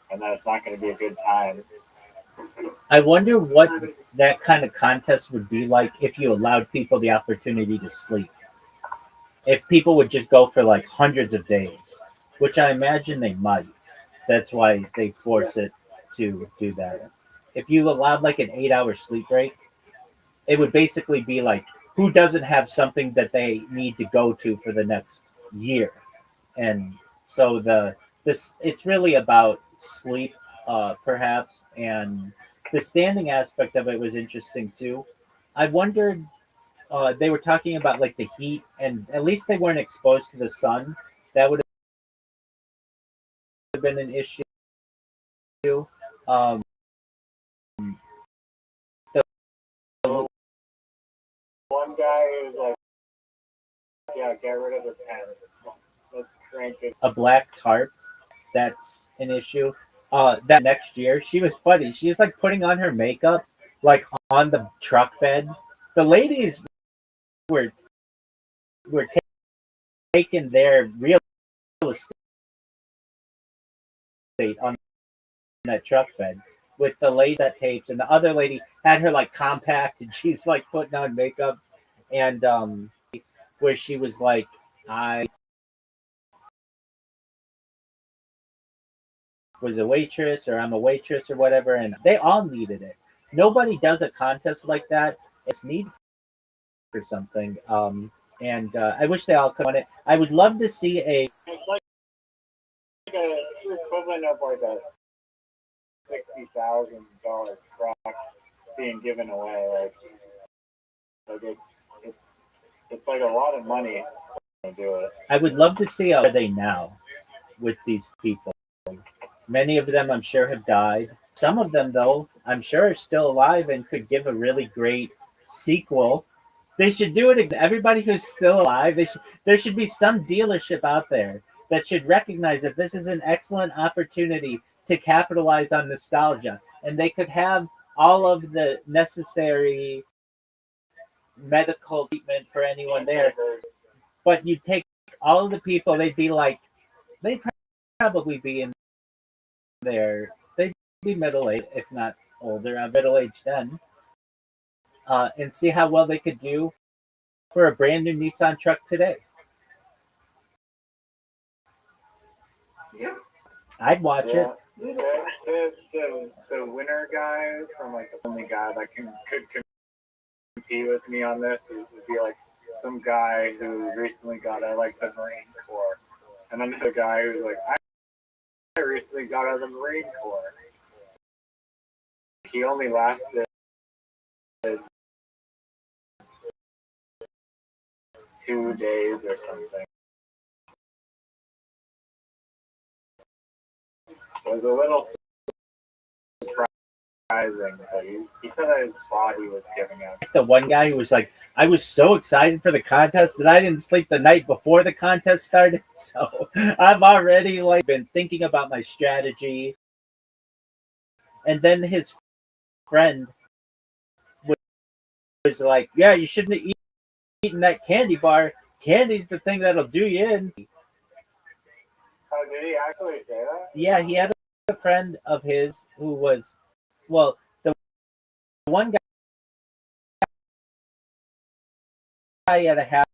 and then it's not gonna be a good time. I wonder what that kind of contest would be like if you allowed people the opportunity to sleep. If people would just go for like hundreds of days, which I imagine they might. That's why they force it to do that. If you allowed like an 8 hour sleep break, it would basically be like who doesn't have something that they need to go to for the next year. And so this it's really about sleep, perhaps, and the standing aspect of it was interesting too. I wondered, they were talking about like the heat, and at least they weren't exposed to the sun. That would have been an issue. Um, the, One guy is like, yeah, get rid of the pants. Let's crank it. a black tarp, that's an issue. That next year, she was funny. She was like putting on her makeup, like on the truck bed. The ladies were were taking their real estate on that truck bed with the laser tapes, and the other lady had her like compact, and she's like putting on makeup, and where she was like, I was a waitress, or I'm a waitress, or whatever, and they all needed it. Nobody does a contest like that. It's needed for something. And I wish they all could on it. I would love to see a. It's like it's the equivalent of like a $60,000 truck being given away. Like it's like a lot of money to do it. I would love to see how are they now with these people. Many of them, I'm sure, have died. Some of them, though, I'm sure are still alive and could give a really great sequel. They should do it again. Everybody who's still alive, there should be some dealership out there that should recognize that this is an excellent opportunity to capitalize on nostalgia. And they could have all of the necessary medical treatment for anyone there. But you take all of the people, they'd be like, they'd probably be in they'd be middle aged, if not older. I'm middle aged then, and see how well they could do for a brand new Nissan truck today. Yep. I'd watch it. The winner guy from like the only guy that could compete with me on this would be like some guy who recently got out of like the Marine Corps, and another guy who's like I recently got out of the Marine Corps. He only lasted 2 days or something. It was a little surprising, but he said that his body was giving out. The one guy who was like, I was so excited for the contest that I didn't sleep the night before the contest started. So I've already like been thinking about my strategy. And then his friend was like, yeah, you shouldn't have eaten that candy bar. Candy's the thing that'll do you in. Oh, did he actually say that? Yeah, he had a friend of his who was, well, the one guy had a hat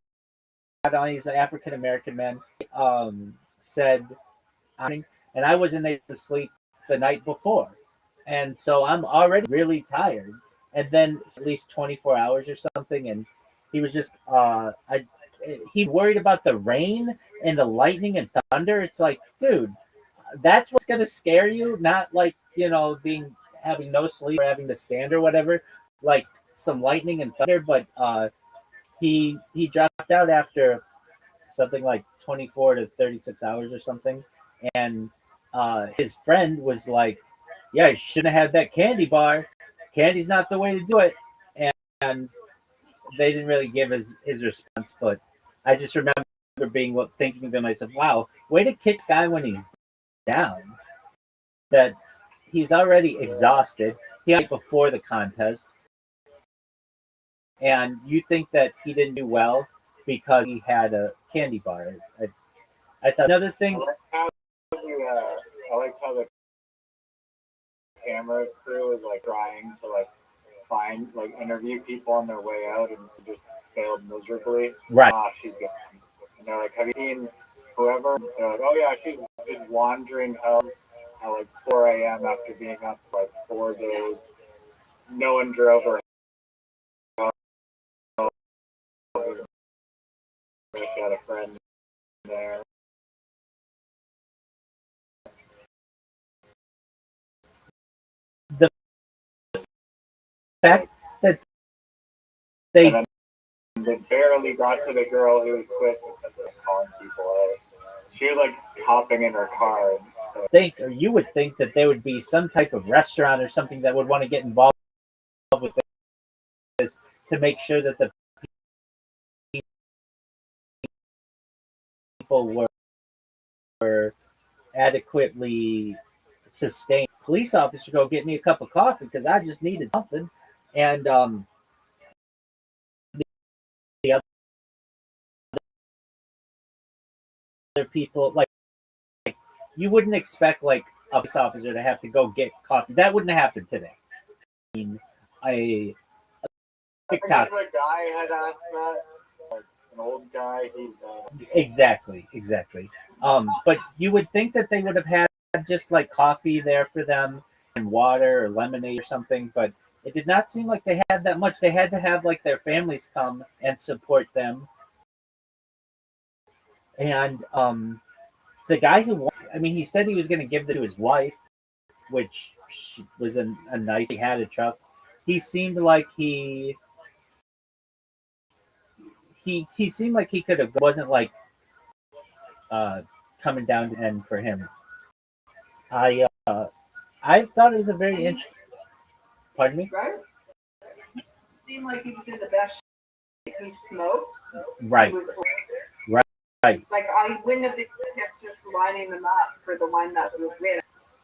on, he's an African American man, said, and I wasn't able to sleep the night before. And so I'm already really tired. And then at least 24 hours or something. And he was just, he worried about the rain and the lightning and thunder. It's like, dude, that's what's going to scare you. Not like, having no sleep or having to stand or whatever, like some lightning and thunder. But he dropped out after something like 24 to 36 hours or something. And his friend was like, yeah, you shouldn't have had that candy bar. Candy's not the way to do it. And they didn't really give his response, but I just remember thinking to myself, wow, way to kick this guy when he's down. That he's already exhausted. He had before the contest. And you think that he didn't do well because he had a candy bar. I thought another thing. I like how the camera crew is like trying to like find like interview people on their way out and just failed miserably. Right. She's gone. And they're like, have you seen whoever? They're like, oh yeah, she's just wandering home at like 4 a.m. after being up for like 4 days. No one drove her home. She had a friend there. The fact that they barely got to the girl who quit because of calling people out. She was like hopping in her car. You would think that there would be some type of restaurant or something that would want to get involved with this to make sure that the people were adequately sustained. Police officer, go get me a cup of coffee because I just needed something. And the other people, like you wouldn't expect like a police officer to have to go get coffee. That wouldn't happen today. I mean, a TikTok guy had asked that. Like an old guy. Exactly. But you would think that they would have had just like coffee there for them and water or lemonade or something, but it did not seem like they had that much. They had to have like their families come and support them. And the guy who won, I mean, he said he was going to give it to his wife, which was a nice. He had a truck. He seemed like he seemed like he could have wasn't like coming down to end for him. I thought it was a very interesting. Pardon me. Right? Seemed like he was in the best shape. He smoked. Right. He was right. Like I wouldn't have kept just lining them up for the one that would win.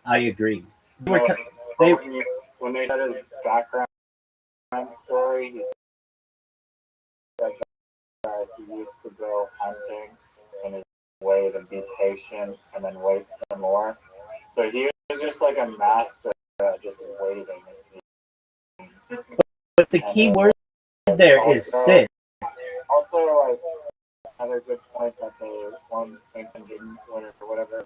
I agree. When they said his background story, he said that he used to go hunting and he'd wait and be patient and then wait some more. So he was just like a master at just waiting. But the key word there is sit. Also, like another good point that they won didn't win or whatever.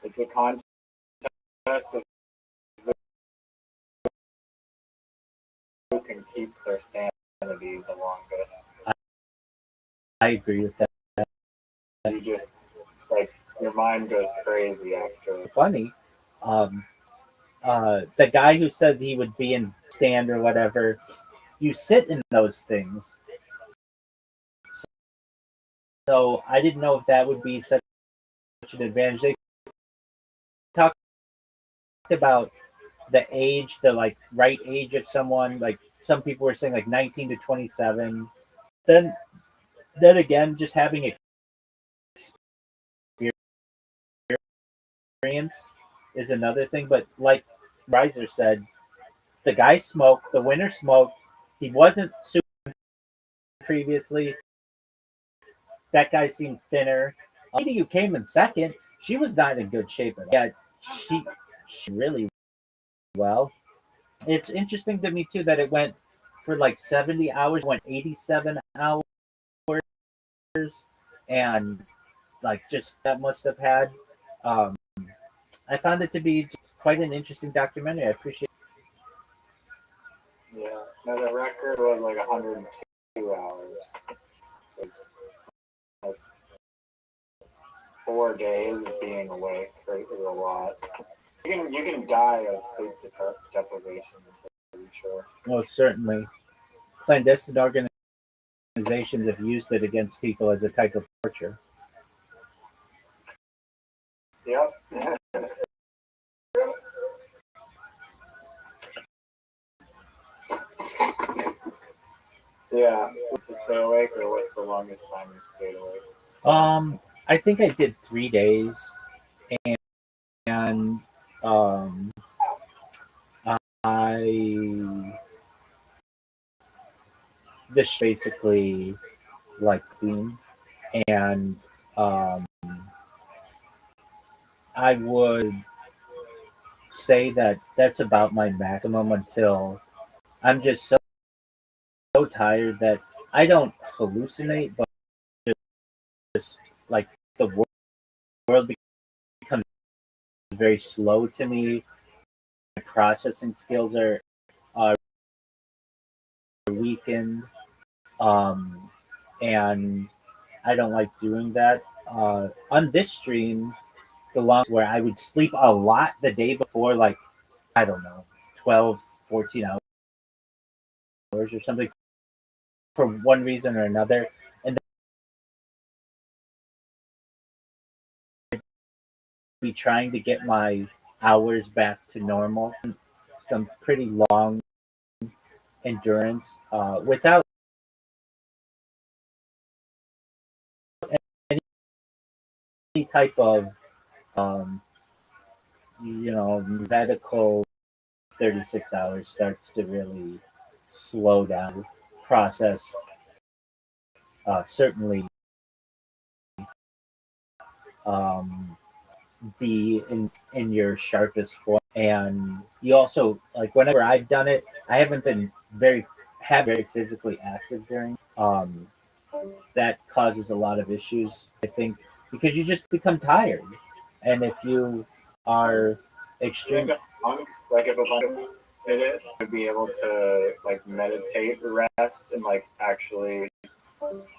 It's a contest of who can keep their sanity the longest. I agree with that. You just like your mind goes crazy after. Funny. The guy who said he would be in stand or whatever, you sit in those things. So I didn't know if that would be such an advantage. They talked about the age, the like right age of someone. Like some people were saying like 19 to 27. Then again, just having experience is another thing. But like Riser said, the guy smoked, the winner smoked. He wasn't super previously. That guy seemed thinner. The lady who came in second, she was not in good shape at all. Yeah, she really well. It's interesting to me too that it went for like 70 hours, went 87 hours, and like just that must have had. Um, I found it to be quite an interesting documentary. I appreciate. Yeah. No, the record was like 102 hours. It was like 4 days of being awake is a lot. You can die of sleep deprivation. I'm pretty sure. Well, certainly, clandestine organizations have used it against people as a type of torture. Yep. Yeah. To stay awake, or what's the longest time you stayed awake? I think I did 3 days, and um, I this basically like clean, and um, I would say that that's about my maximum until I'm just so tired that I don't hallucinate, but just like the world becomes very slow to me. My processing skills are weakened, um, and I don't like doing that. On this stream, the longest where I would sleep a lot the day before, like I don't know, 12, 14 hours or something for one reason or another. And then be trying to get my hours back to normal. Some pretty long endurance without any type of, um, medical 36 hours starts to really slow down process. Certainly um, be in your sharpest form. And you also like whenever I've done it, I haven't been very physically active during. That causes a lot of issues, I think, because you just become tired. And if you are extreme, Like if a bunch of people did it, would be able to like meditate, rest, and like actually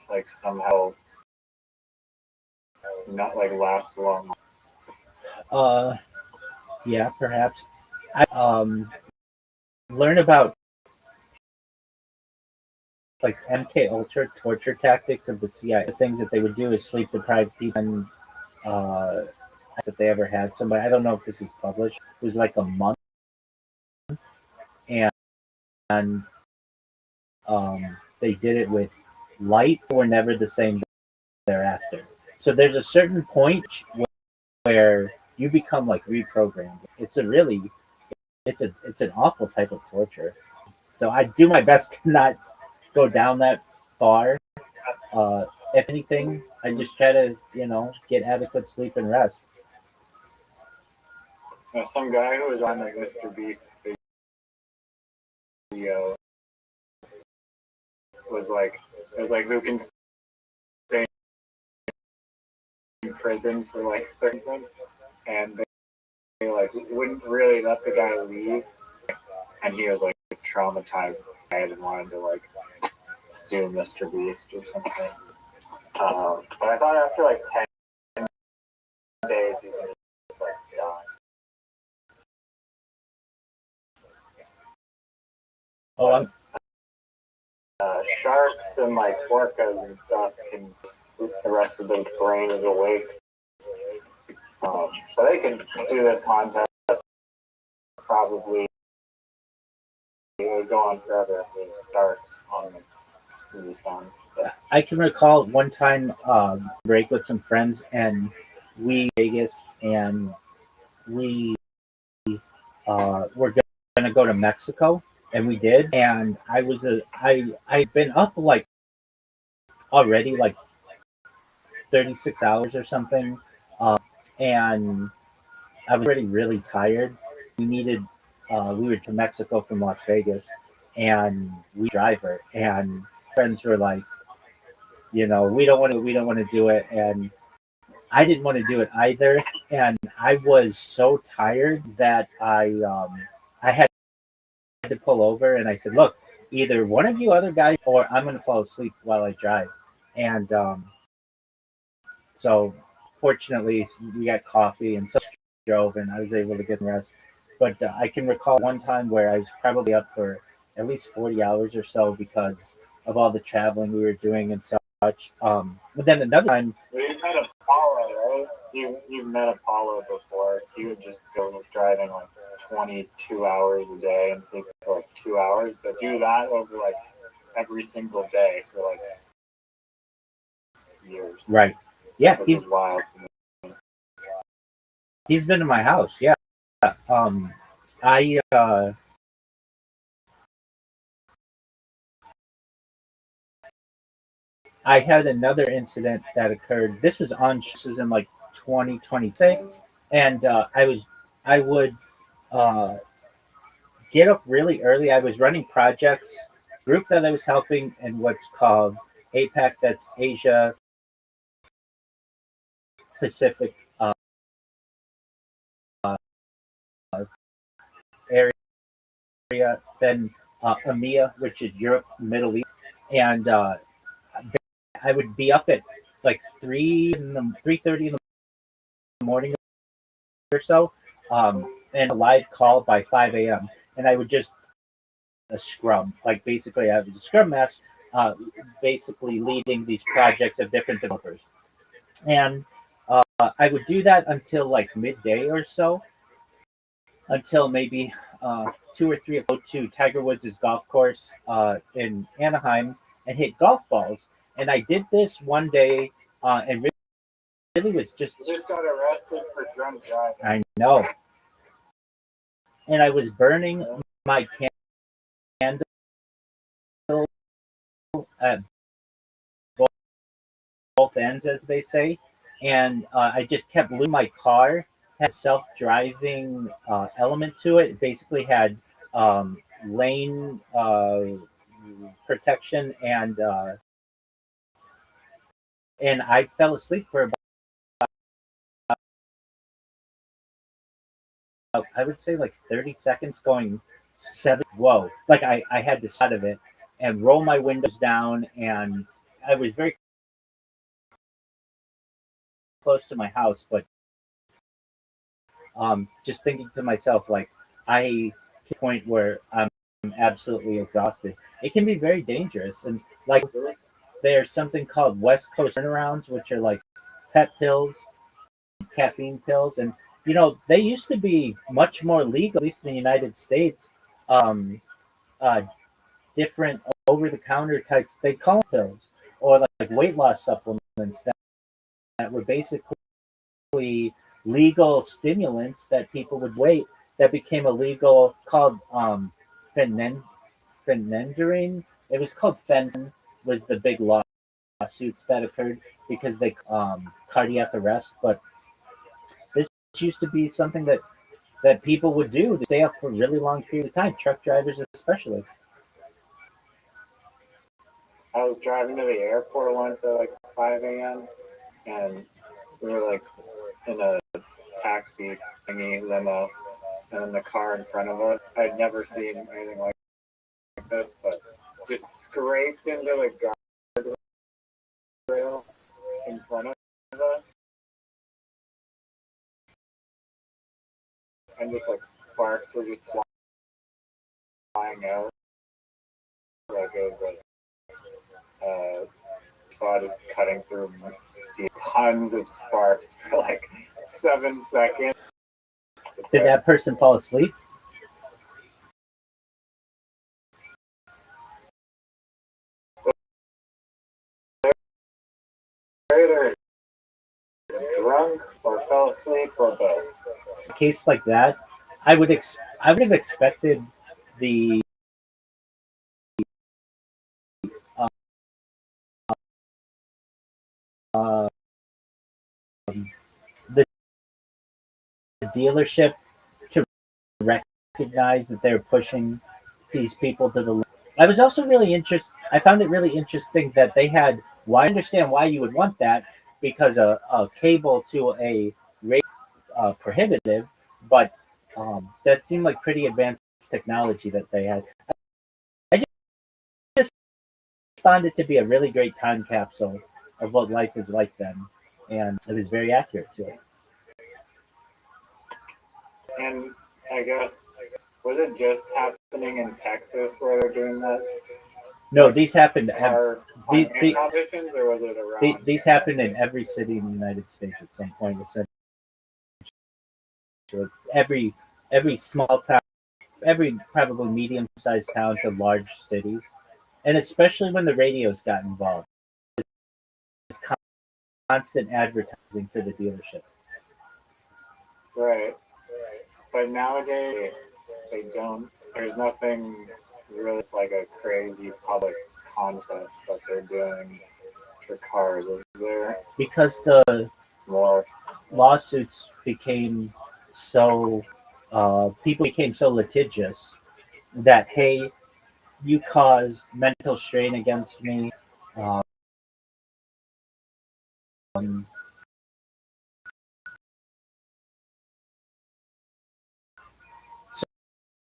like somehow not like last long. yeah, perhaps I learn about like MK Ultra torture tactics of the CIA. The things that they would do is sleep deprive people, and uh, that they ever had somebody. I don't know if this is published. It was like a month, and they did it with light. Were never the same thereafter. So there's a certain point where you become like reprogrammed. It's an awful type of torture. So I do my best to not go down that far. Uh, if anything, I just try to get adequate sleep and rest. Some guy who was on like Mr. Beast video was like who can stay in prison for like 30 minutes, and they like wouldn't really let the guy leave, and he was like traumatized and wanted to like sue Mr. Beast or something. But I thought after like 10 days he was like done. Oh, I'm Sharks and like orcas and stuff can the rest of the brain is awake. So they can do this contest probably. It would go on forever if it starts on the sun. I can recall one time break with some friends, and we Vegas, and we were going to go to Mexico, and we did. And I'd been up like already like 36 hours or something, and I was already really tired. We needed we were to Mexico from Las Vegas, and we driver and friends were like, we don't want to do it, and I didn't want to do it either, and I was so tired that I had to pull over, and I said, look, either one of you other guys or I'm going to fall asleep while I drive, and so fortunately we got coffee and so drove, and I was able to get rest. But I can recall one time where I was probably up for at least 40 hours or so because of all the traveling we were doing and such. But then another time, Well, you met Apollo, right? You've met Apollo before. He would just go driving like 22 hours a day and sleep for like 2 hours, but do that over like every single day for like years. right? Yeah, Which is wild to me. he's been to my house. Yeah, I I had another incident that occurred. This was in like 2026, and I would uh, get up really early. I was running projects, group that I was helping in what's called APAC, that's Asia Pacific area, then EMEA, which is Europe, Middle East, and I would be up at like 3:30 in the morning or so, and a live call by 5 a.m. And I would just a scrum, like basically I was a scrum master, basically leading these projects of different developers, and I would do that until like midday or so, until maybe 2 or 3 go to Tiger Woods' golf course in Anaheim and hit golf balls. And I did this one day, and really was just You just got arrested for drunk driving. I know, and I was burning my candle at both ends, as they say, and I just kept losing my car. Had a self-driving element to it. It basically had lane protection, and I fell asleep for about, I would say like 30 seconds, going seven. Whoa! Like I had to out of it and roll my windows down, and I was very close to my house, but just thinking to myself, like, I to a point where I'm absolutely exhausted. It can be very dangerous, and like there's something called West Coast turnarounds, which are like pet pills, caffeine pills, and they used to be much more legal, at least in the United States. Um, uh, Different over-the-counter types, they call them pills, or like weight loss supplements that were basically legal stimulants that people would wait, that became illegal, called phenylephrine. It was called fentanyl, was the big lawsuits that occurred because they cardiac arrest. But this used to be something that people would do to stay up for a really long period of time, truck drivers especially. I was driving to the airport once at like 5 a.m. and we were like in a taxi thingy limo, and in the car in front of us, I'd never seen anything like this, but just scraped into the guardrail in front of us, and just like sparks were just flying out, like it was like saw just cutting through steel, tons of sparks for like 7 seconds. Did that person fall asleep? Either drunk or fell asleep or both. A case like that, I would have expected the uh, the dealership to recognize that they're pushing these people to the limit. I was also really interested. I found it really interesting that they had. Well, I understand why you would want that because a cable to a rate prohibitive, but that seemed like pretty advanced technology that they had. I just found it to be a really great time capsule of what life is like then, and it was very accurate to it. And I guess, was it just happening in Texas where they're doing that? No, these happened. These competitions, or was it around? These happened in every city in the United States at some point. Every small town, every probably medium-sized town to large cities, and especially when the radios got involved, it's constant advertising for the dealership. Right. But nowadays, they don't. There's nothing really. It's like a crazy public contest that they're doing for cars, is there? Because the More lawsuits became so, people became so litigious that, hey, you caused mental strain against me. Um,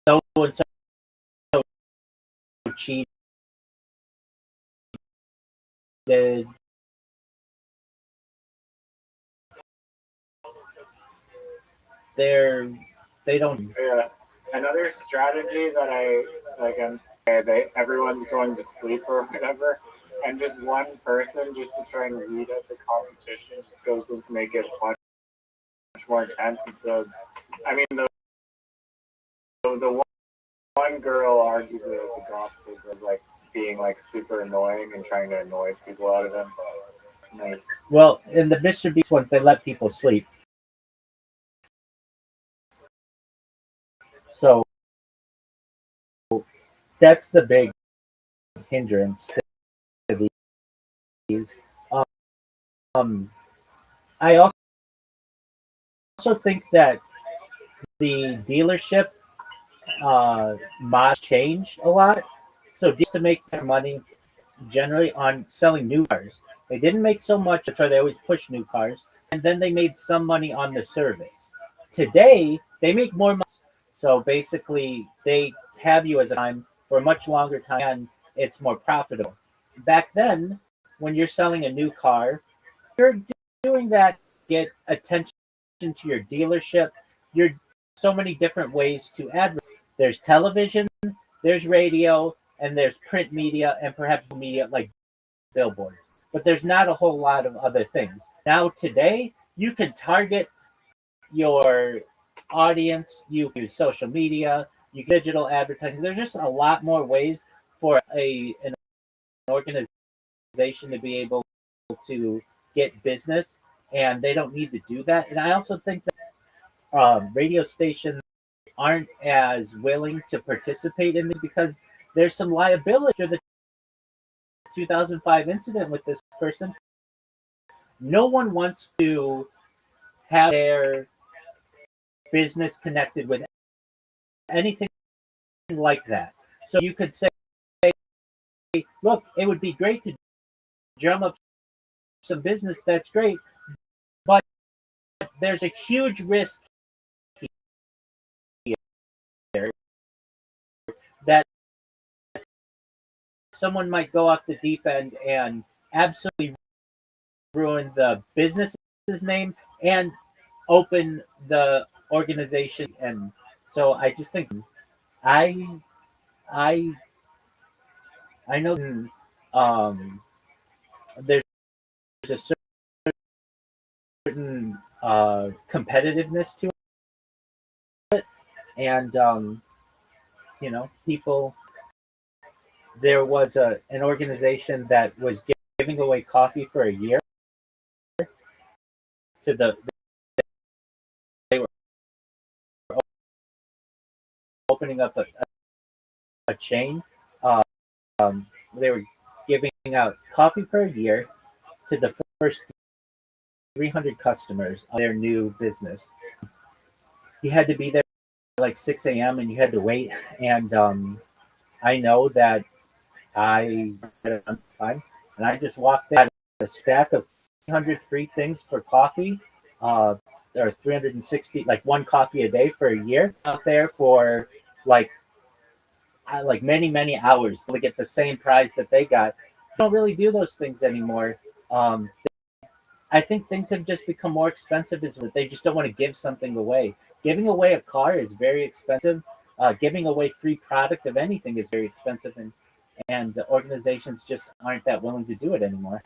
so and so cheated. They're they don't. Yeah. Another strategy that I like, everyone's going to sleep or whatever, and just one person just to try and lead up the competition just goes to make it much more intense. And so, I mean, the one girl argued that the gospel was like being like super annoying and trying to annoy people out of them. But, like, Well, in the Mr. Beast ones, they let people sleep. So that's the big hindrance to these. Um, I also think that the dealership models changed a lot. So just to make their money generally on selling new cars. They didn't make so much, that's why they always push new cars. And then they made some money on the service. Today, they make more money. So basically, they have you as a time for a much longer time, and it's more profitable. Back then, when you're selling a new car, you're doing that to get attention to your dealership. You're so many different ways to advertise. There's television, there's radio, and there's print media, and perhaps media like billboards. But there's not a whole lot of other things. Now today, you can target your audience. You use social media, you digital advertising. There's just a lot more ways for an organization to be able to get business, and they don't need to do that. And I also think that radio stations aren't as willing to participate in this because there's some liability for the 2005 incident with this person. No one wants to have their business connected with anything like that. So you could say, look, it would be great to drum up some business. That's great. But there's a huge risk here that someone might go off the deep end and absolutely ruin the business's name and open the organization. And so I just think I I I know um, there's a certain competitiveness to it, and people. There was an organization that was giving away coffee for a year to they were opening up a chain. They were giving out coffee for a year to the first 300 customers of their new business. You had to be there like 6 a.m. and you had to wait. And I know that I had on time, and I just walked out a stack of 300 free things for coffee, or 360, like one coffee a day for a year out there for like many hours to get the same prize that they got. You don't really do those things anymore. Um, I think things have just become more expensive as well. They just don't want to give something away. Giving away a car is very expensive. Giving away free product of anything is very expensive, and the organizations just aren't that willing to do it anymore.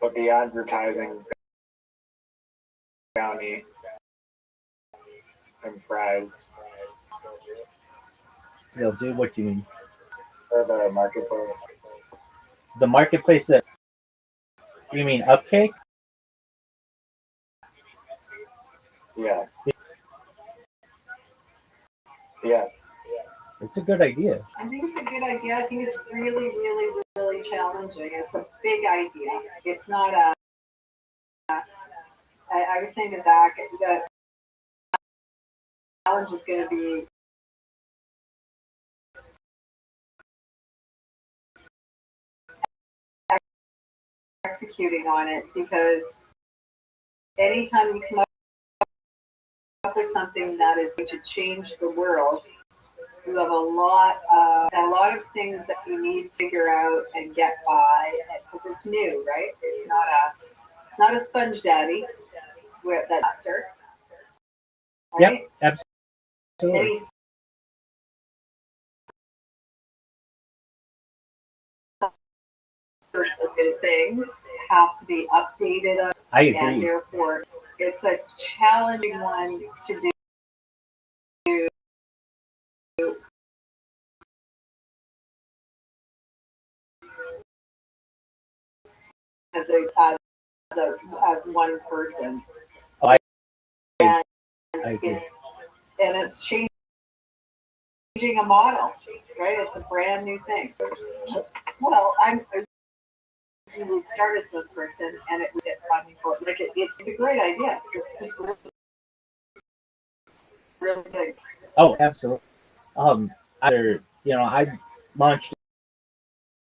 But the advertising bounty and prize They'll do what you mean. or the marketplace. The marketplace that you mean Upcake? Yeah. Yeah. It's a good idea. I think it's a good idea. I think it's really challenging. It's a big idea. It's not a. I was saying to Zach, the challenge is going to be executing on it, because anytime you come up with something that is going to change the world, you have a lot of things that you need to figure out and get by, because it's new, right? It's not a sponge daddy with that master, right? Yep, absolutely. Any good things have to be updated, I and agree. therefore it's a challenging one to do. As one person. Oh, I And agree. it's changing a model, right? It's a brand new thing. Well, you would start as one person, and it would get funding for it. Like it's a great idea. It's really big. Oh, absolutely. I launched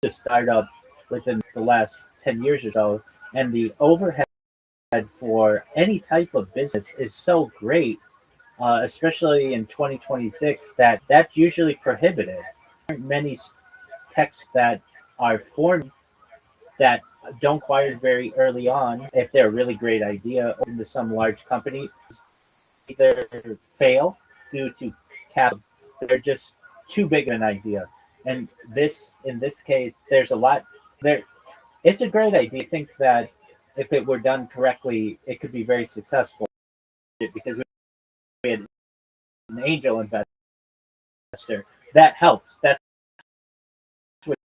a startup within the last 10 years or so, and the overhead for any type of business is so great, especially in 2026, that that's usually prohibited. There aren't many techs that are formed that don't acquire very early on if they're a really great idea or into some large company, either fail due to cap, they're just too big an idea. And in this case, there's a lot there. It's a great idea. I think that if it were done correctly, it could be very successful because we had an angel investor. That helps. That's what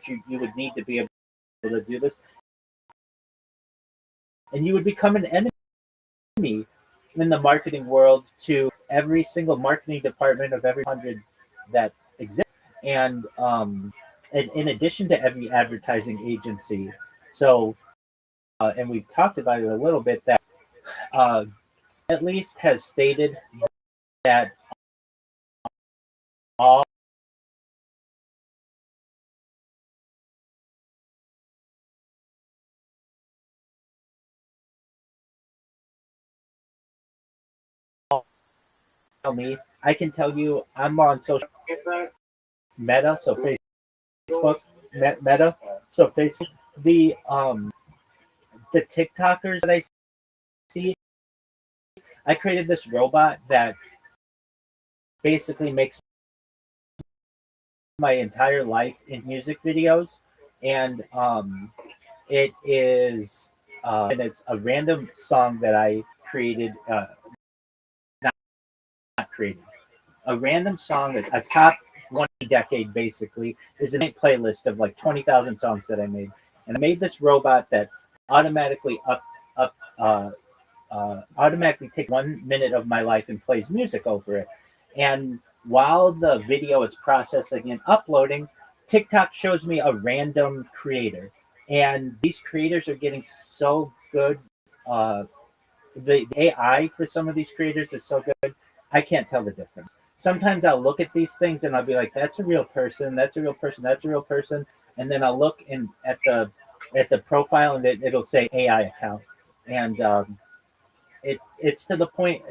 you would need to be able to do this. And you would become an enemy in the marketing world to every single marketing department of every 100 that exists. And in addition to every advertising agency. So, and we've talked about it a little bit, that uh, at least has stated that all me, I can tell you I'm on social Meta, so Facebook, Meta, so Facebook, the TikTokers that I see, I created this robot that basically makes my entire life in music videos, and it is and it's a random song that I created. Not created. A random song, a top 20 decade basically, is a playlist of like 20,000 songs that I made. And I made this robot that automatically automatically takes 1 minute of my life and plays music over it. And while the video is processing and uploading, TikTok shows me a random creator. And these creators are getting so good. The AI for some of these creators is so good, I can't tell the difference. Sometimes I'll look at these things and I'll be like, "That's a real person. That's a real person. That's a real person." And then I'll look in at the profile and it'll say AI account, and it's to the point.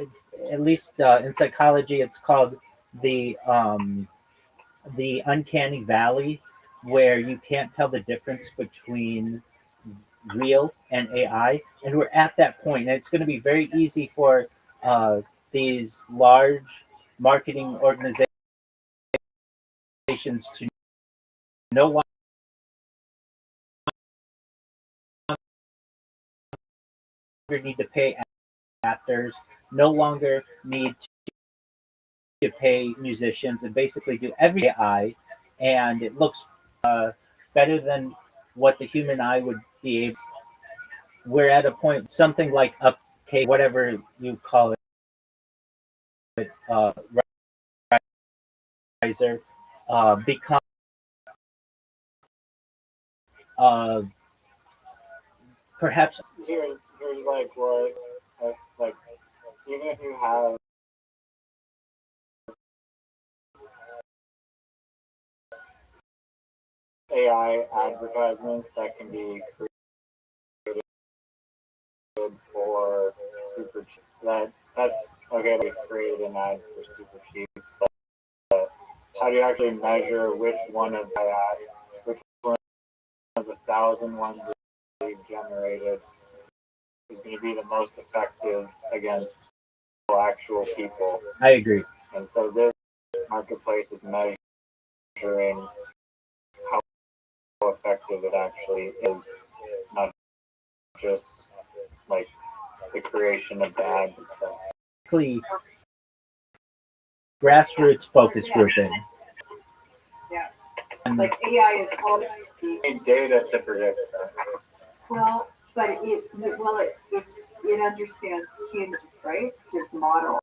At least in psychology, it's called the um, the uncanny valley, where you can't tell the difference between real and AI, and we're at that point, and it's going to be very easy for these large marketing organizations to no longer need to pay actors, no longer need to pay musicians, and basically do every AI, and it looks better than what the human eye would be able. We're at a point, something like upcase, whatever you call it, riser, become uh, perhaps. Here's like what like even if you have AI advertisements that can be created for super cheap. That's okay. We created an ad for super cheap, but how do you actually measure which one of the ads, which one of the 1,000 ones that we've generated is going to be the most effective against actual people? I agree. And so this marketplace is measuring how effective it actually is, not just like the creation of the ads itself. Grassroots focus grouping. Yeah. Like AI is all You need data to predict that. well, but it understands humans, right? To model.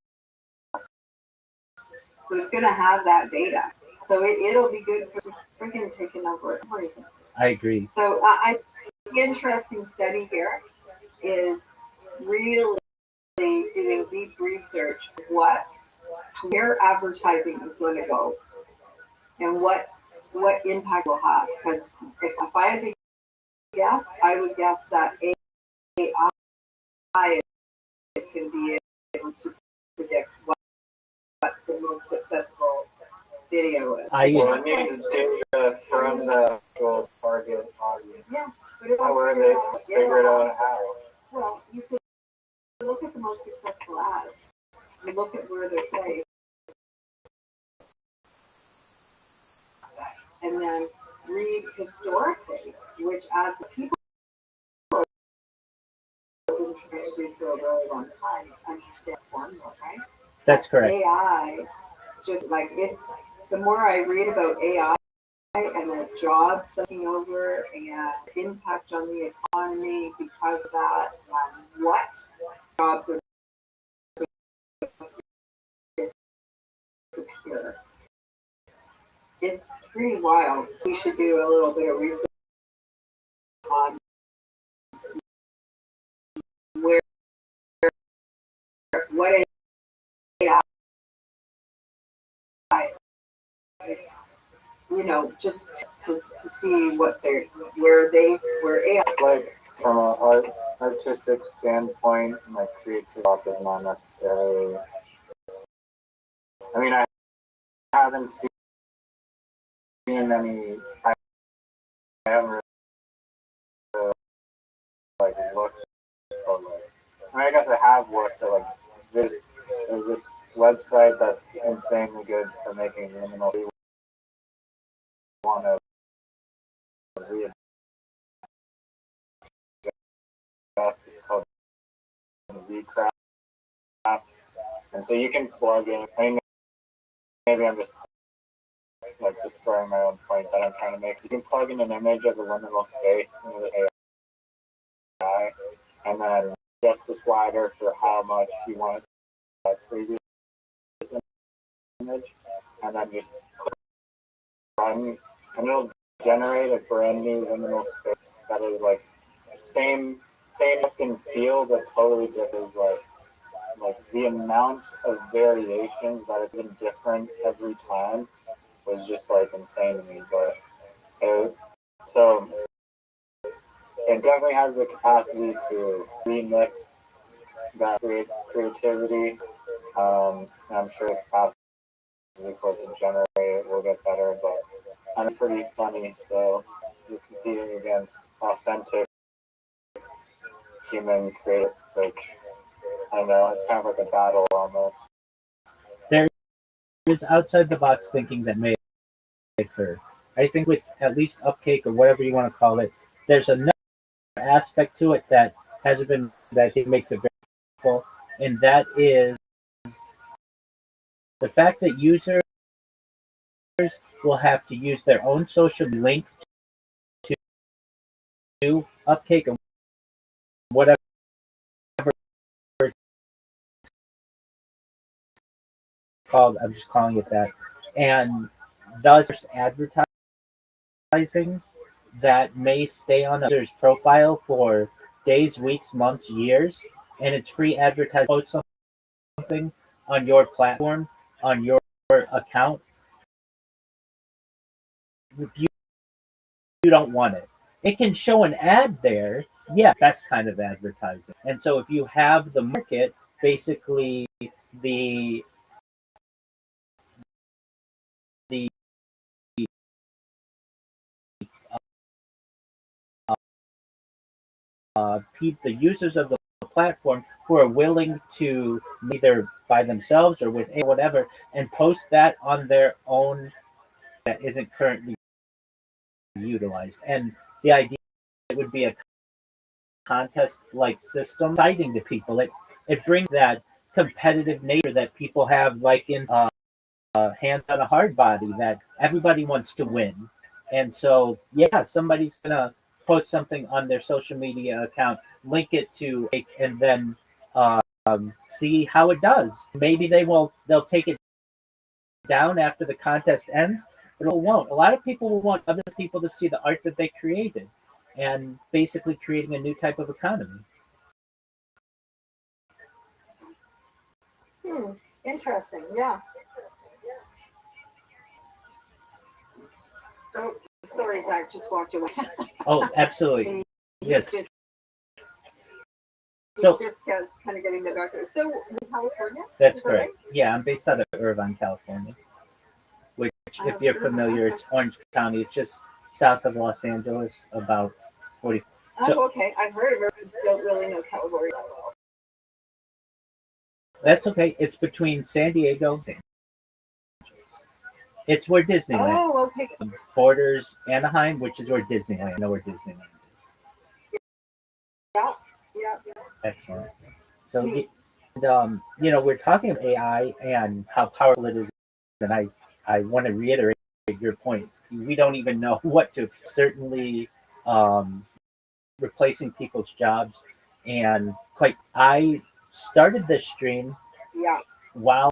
So it's gonna have that data. So it'll be good for just freaking taking over everything. I agree. So the interesting study here is really doing deep research where advertising is going to go and what impact will have. Because if I had to guess, I would guess that AI is going to be able to predict what the most successful video is. Well, it needs data from the actual target audience. Yeah. How are they figure it out how? Well, you could look at the most successful ads. You look at where they're placed, and then read historically which ads people have been trying to do for a really long time. Understand formula, right? That's correct. AI, just like it's the more I read about AI and the jobs taking over and impact on the economy because of that, what jobs are disappear. It's pretty wild. We should do a little bit of research on where what AI, just to see what they're where AI. Like from an artistic standpoint, my creative block is not necessarily. I mean, I haven't seen any. I haven't really like looked. Or like, I mean, I guess I have looked at like there's this website that's insanely good for making liminal want to readjust, it's called Vcraft. And so you can plug in, I mean, maybe I'm just like destroying my own point that I'm trying to make. You can plug in an image of a liminal space into the AI, and then just the slider for how much you want that previous image, and then just click run, and it'll generate a brand new liminal space that is like same look and feel, but totally different. Like the amount of variations that have been different every time was just like insane to me. But so it definitely has the capacity to remix that creativity. I'm sure the capacity for it to generate it will get better, but I'm pretty funny, so you're competing against authentic human creative, which I don't know, it's kind of like a battle almost. There is outside the box thinking that may occur. I think with at least Upcake or whatever you want to call it, there's another aspect to it that hasn't been, that I think makes it very helpful, and that is the fact that users will have to use their own social link to Upcake and whatever it's called. I'm just calling it that, and does advertising that may stay on a user's profile for days, weeks, months, years, and it's free advertising. Post something on your platform, on your account, if you don't want it. It can show an ad there, yeah, best kind of advertising. And so if you have the market, basically the the the users of the platform who are willing to either by themselves or with whatever and post that on their own that isn't currently utilized. And the idea it would be a contest like system exciting to people. It brings that competitive nature that people have like in Hands on a Hard Body, that everybody wants to win. And so yeah, somebody's gonna post something on their social media account, link it to and then see how it does. Maybe they'll take it down after the contest ends, but it won't. A lot of people will want other people to see the art that they created, and basically creating a new type of economy. Interesting. Yeah. Oh, sorry, Zach. Just walked away. Oh, absolutely. Yes. So just kind of getting the darker. So in California? That's correct. Right? Yeah, I'm based out of Irvine, California. Which, if you're familiar, it's Orange County. It's just south of Los Angeles, about 40. Oh, okay. I've heard of it. Don't really know California that well. That's okay. It's between San Diego and San Angeles. It's where Disneyland. Oh, okay. Borders Anaheim, which is where Disneyland. I know where Disneyland is. Yeah. Excellent. So, we're talking about AI and how powerful it is, and I want to reiterate your point. We don't even know what to expect. Certainly replacing people's jobs, and I started this stream while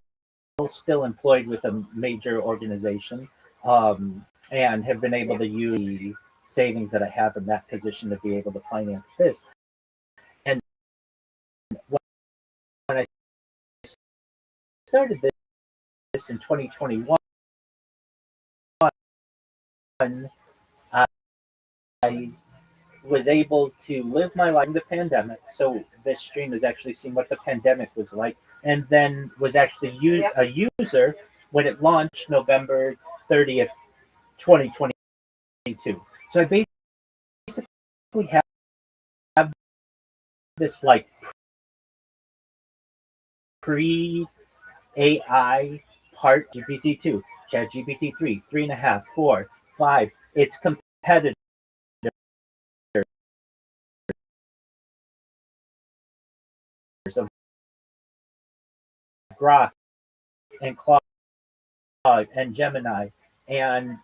still employed with a major organization, and have been able to use the savings that I have in that position to be able to finance this. And when I started this in 2021, I was able to live my life in the pandemic. So this stream has actually seen what the pandemic was like, and then was actually a user when it launched November 30th, 2022. So I basically have this like pre-AI part GPT-2, ChatGPT 3, 3.5, 4, 5. It's competitive. Of Grok and Claude and Gemini and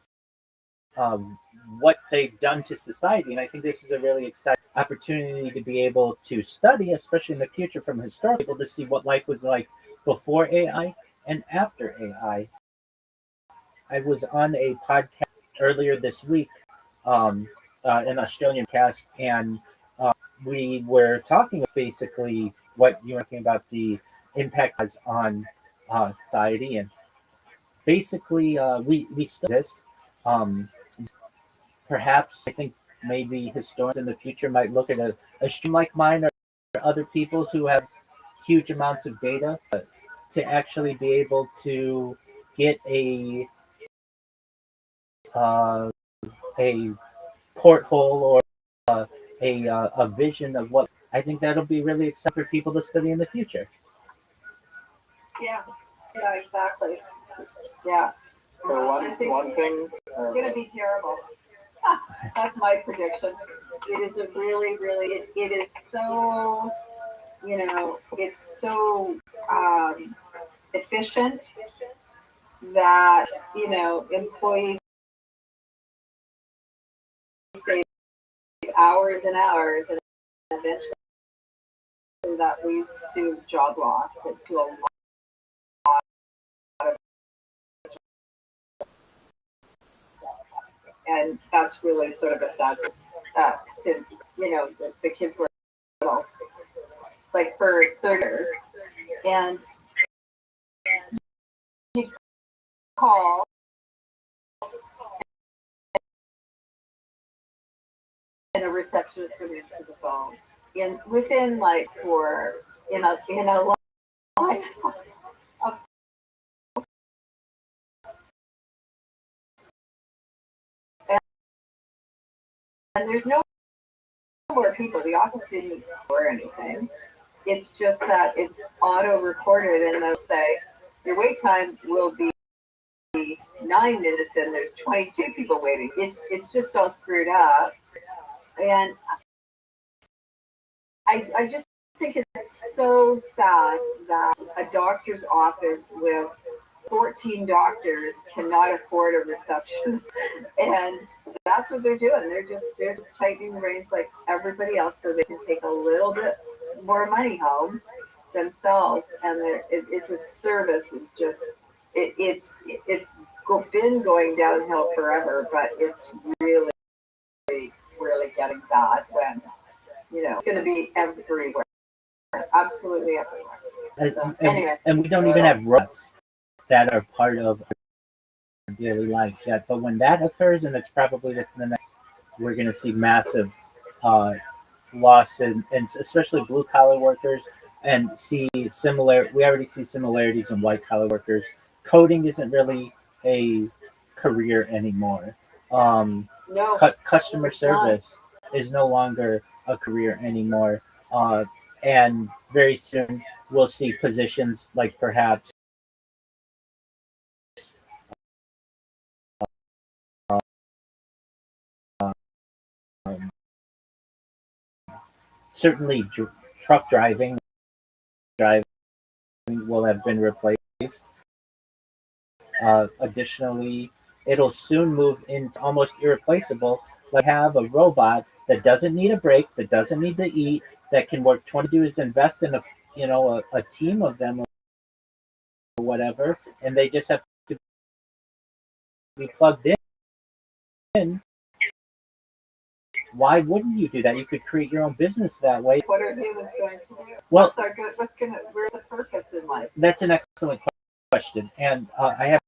what they've done to society. And I think this is a really exciting opportunity to be able to study, especially in the future from historical, to see what life was like before AI and after AI. I was on a podcast earlier this week, an Australian cast, and we were talking basically what you were talking about the impact has on society, and basically we still exist. Um, Perhaps I think maybe historians in the future might look at a stream like mine or other people's who have huge amounts of data to actually be able to get uh, a porthole or a vision of what I think that'll be really exciting for people to study in the future. Yeah, yeah, exactly. Yeah. So I think one thing, it's going to be terrible. That's my prediction. It is a really, really, it is so, it's so efficient that, employees save hours and hours, and eventually that leads to job loss and to a lot of, and that's really sort of a sad, since, the kids were little, like for 30 years, and you call and a receptionist would answer the phone in within like for in a line of, and there's no more people. The office didn't or anything. It's just that it's auto recorded, and they'll say your wait time will be 9 minutes, and there's 22 people waiting. It's just all screwed up, and I just think it's so sad that a doctor's office with 14 doctors cannot afford a reception, and that's what they're doing. They're just tightening the reins like everybody else, so they can take a little bit more money home themselves. And it's just service. It's just it's been going downhill forever, but it's really really getting bad when it's going to be everywhere, absolutely everywhere. So anyway, And we don't even have robots that are part of our daily life yet. But when that occurs, and it's probably within the next, we're going to see massive loss and especially blue collar workers, and see similar. We already see similarities in white collar workers. Coding isn't really a career anymore. no, Customer service is no longer a career anymore. And very soon we'll see positions like perhaps um, certainly truck driving will have been replaced. Additionally, it'll soon move into almost irreplaceable. Like have a robot that doesn't need a break, that doesn't need to eat, that can work 20 do is invest in a team of them or whatever, and they just have to be plugged in. Why wouldn't you do that? You could create your own business that way. What are humans going to do? Well, where's the purpose in life? That's an excellent question, and I have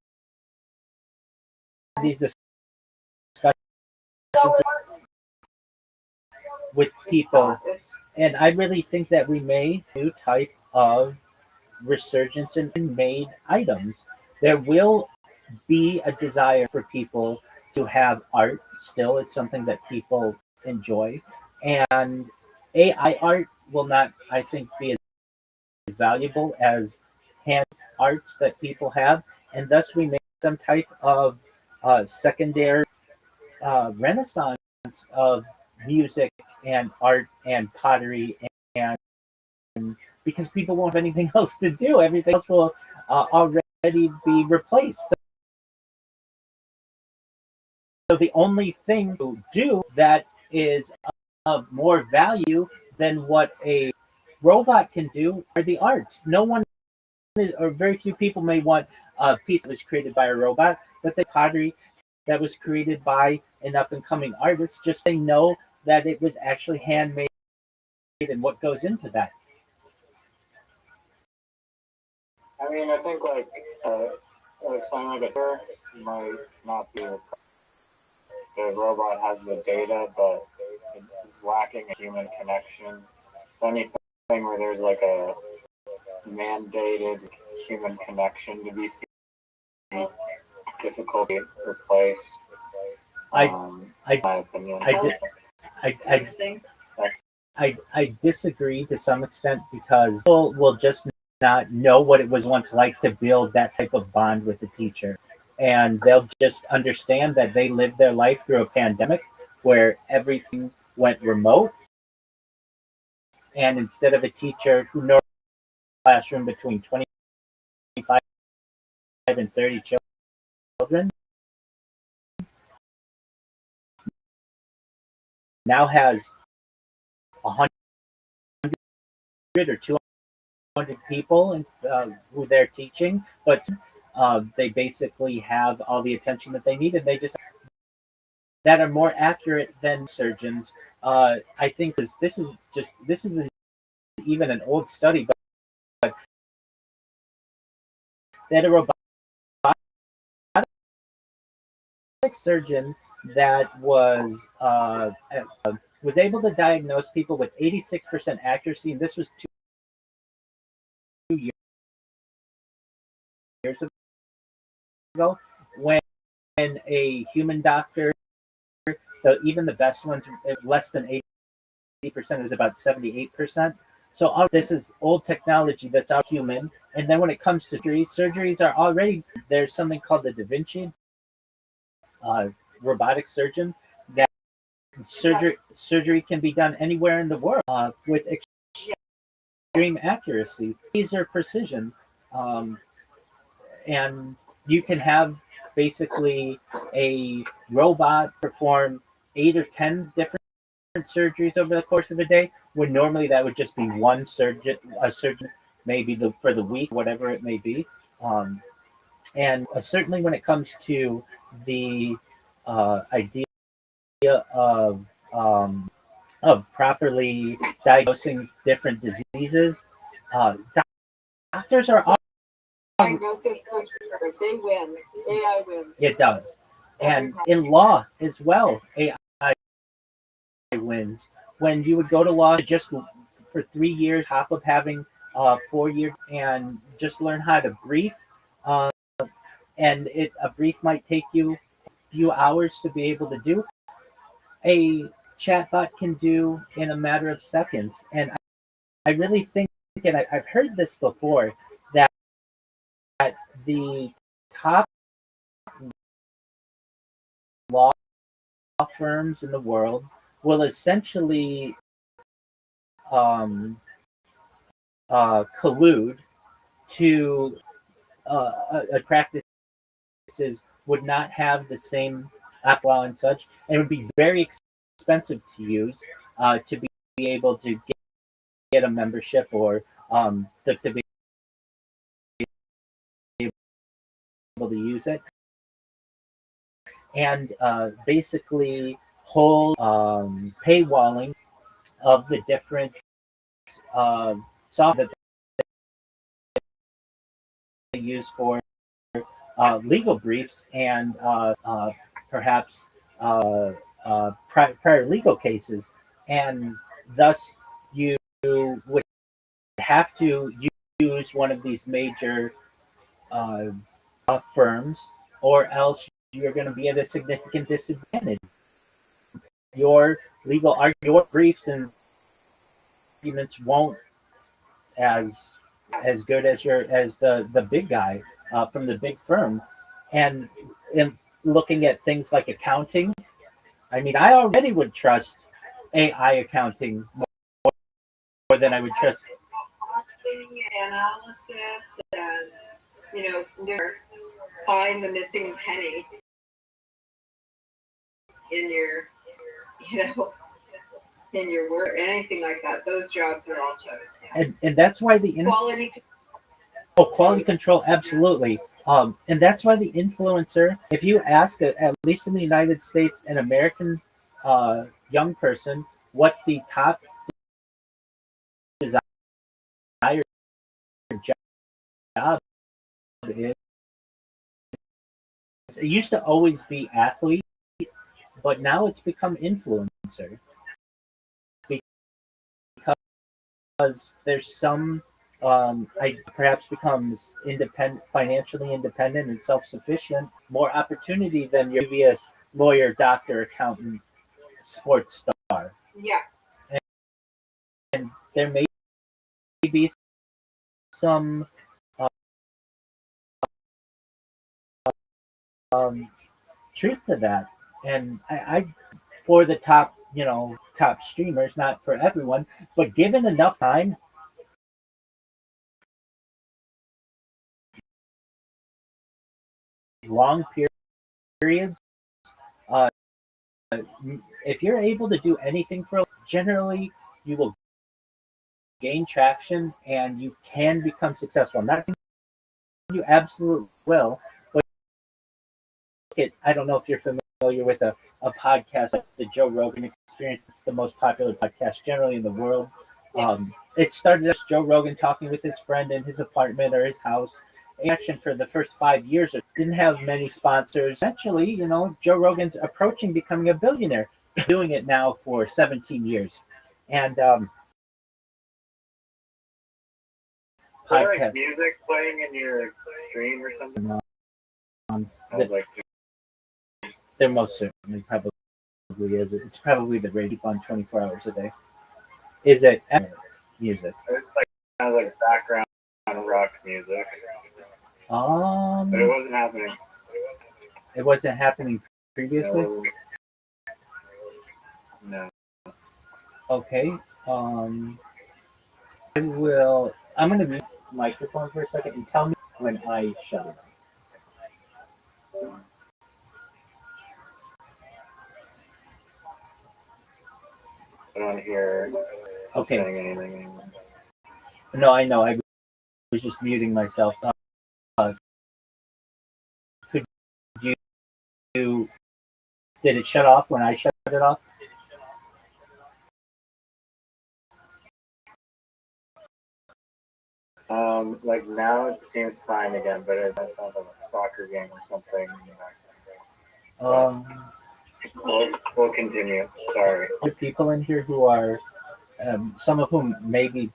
these discussions with people, and I really think that we may do type of resurgence in made items. There will be a desire for people to have art still. It's something that people enjoy, and AI art will not, I think, be as valuable as hand arts that people have, and thus we make some type of secondary renaissance of music and art and pottery and because people won't have anything else to do. Everything else will already be replaced. So the only thing to do that is of more value than what a robot can do are the arts. No one or very few people may want a piece that was created by a robot, but the pottery that was created by an up and coming artist, just they know that it was actually handmade and what goes into that. I mean, I think like something like a tour might not be the robot has the data, but it's lacking a human connection. Anything where there's like a mandated human connection to be difficult to replace. My opinion. I disagree to some extent because people will just not know what it was once like to build that type of bond with the teacher. And they'll just understand that they lived their life through a pandemic where everything went remote. And instead of a teacher who knows a classroom between 25 and 30 children, now has 100 or 200 people who they're teaching, but they basically have all the attention that they need, and they just that are more accurate than surgeons. I think this is even an old study, but that a robotic surgeon that was able to diagnose people with 86% accuracy, and this was 2 years ago, when a human doctor, even the best ones, less than 80%, is about 78%. So this is old technology that's all human. And then when it comes to surgeries are already, there's something called the Da Vinci robotic surgeon that surgery can be done anywhere in the world with extreme accuracy, laser precision, and you can have basically a robot perform 8 or 10 different surgeries over the course of a day, when normally that would just be one surgeon, maybe for the week, whatever it may be. And certainly when it comes to the idea of properly diagnosing different diseases, doctors are Diagnosis, they win. AI wins. It does. And in law as well, AI wins. When you would go to law just for 3 years, top of having 4 years, and just learn how to brief, and a brief might take you a few hours to be able to do, a chatbot can do in a matter of seconds. And I really think, and I've heard this before, that the top law firms in the world will essentially collude to practices would not have the same app law and such, and it would be very expensive to use to be able to get a membership or to be able to use it, and basically whole paywalling of the different software that they use for legal briefs and perhaps prior legal cases, and thus you would have to use one of these major firms, or else you're going to be at a significant disadvantage. Your your briefs and arguments won't as good as the big guy from the big firm. And in looking at things like accounting, I mean, I already would trust AI accounting more than I would trust. Costing analysis and, find the missing penny in your, in your work or anything like that. Those jobs are all toast. And that's why the quality control, absolutely. And that's why the influencer, if you ask, at least in the United States, an American young person, what the top desired job is, it used to always be athlete, but now it's become influencer because there's some I perhaps becomes independent, financially independent and self-sufficient, more opportunity than your previous lawyer, doctor, accountant, sports star. Yeah. And there may be some truth to that. And I for the top, top streamers, not for everyone, but given enough time, long periods, uh, if you're able to do anything for, generally, you will gain traction and you can become successful. I'm not saying you absolutely will, but I don't know if you're familiar with a podcast like the Joe Rogan Experience. It's the most popular podcast generally in the world. It started as Joe Rogan talking with his friend in his apartment or his house. Action for the first 5 years, it didn't have many sponsors. Eventually, Joe Rogan's approaching becoming a billionaire, doing it now for 17 years. And like music playing in your stream or something? There most certainly probably is. It's probably the radio on 24 hours a day. Is it music? It's kind of like background rock music. But it wasn't happening. It wasn't happening previously? No. Okay. I'm going to mute the microphone for a second and tell me when I shut it off. I don't hear saying anything. No, I know. I was just muting myself. Could you? Did it shut off when I shut it off? Like now it seems fine again, but it sounds like a soccer game or something. We'll continue. Sorry. There are people in here who are, some of whom may be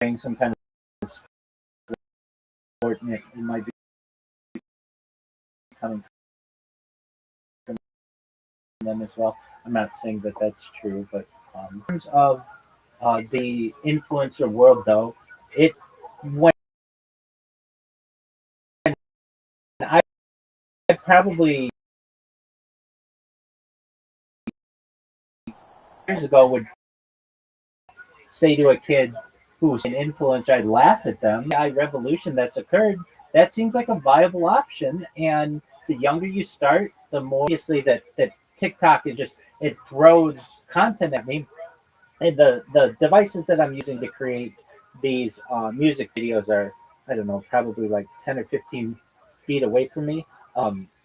playing some kind of sport, and it might be coming from them as well. I'm not saying that that's true, but in terms of the influencer world, though, when I probably years ago would say to a kid who's an influencer, I'd laugh at them. The AI revolution that's occurred, that seems like a viable option. And the younger you start, the more obviously that TikTok is just, it throws content at me. And the devices that I'm using to create these music videos are, I don't know, probably like 10 or 15 feet away from me.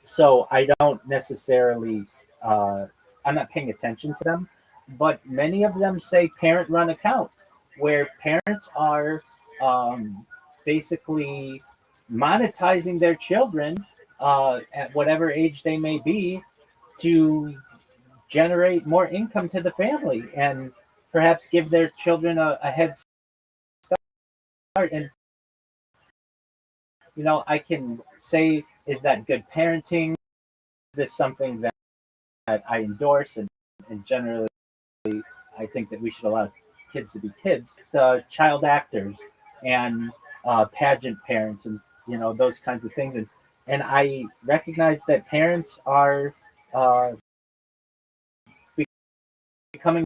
So I don't necessarily, I'm not paying attention to them, but many of them say parent run account, where parents are basically monetizing their children at whatever age they may be to generate more income to the family and perhaps give their children a head start. And I can say, is that good parenting? Is this something that I endorse? And generally, I think that we should allow kids to be kids. The child actors and pageant parents, and those kinds of things. And I recognize that parents are becoming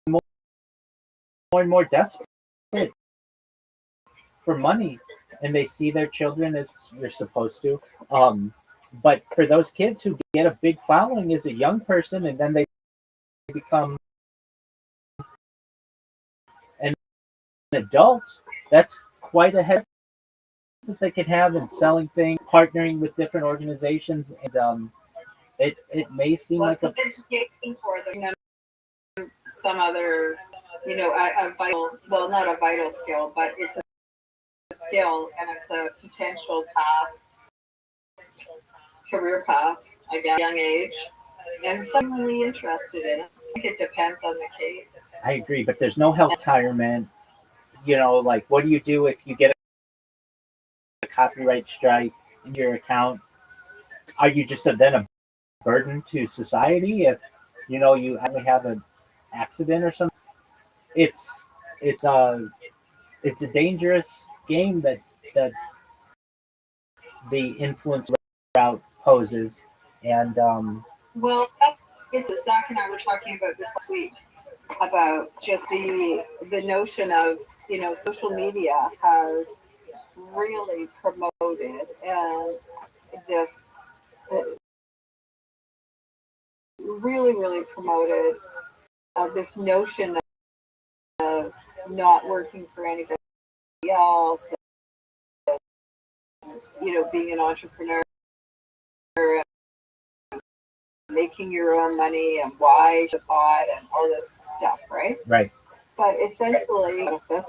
more and more desperate for money, and they see their children as they're supposed to. But for those kids who get a big following as a young person, and then they become an adult, that's quite a head that they could have in selling things, partnering with different organizations, and it may seem Well, like it's an education for them. Some other, a vital, well, not a vital skill, but it's a skill and it's a potential path, career path, again, young age, and someone really interested in it. I think it depends on the case. I agree, but there's no health retirement. Like, what do you do if you get a copyright strike in your account? Are you just then a burden to society if you have an accident or something? It's it's a it's a dangerous game that the influence route poses, and Well, it's Zach and I were talking about this last week about just the notion of social media has really promoted and this really promoted this notion of not working for anybody else, being an entrepreneur, making your own money, and why the pot and all this stuff, right? Right. But essentially, benefits,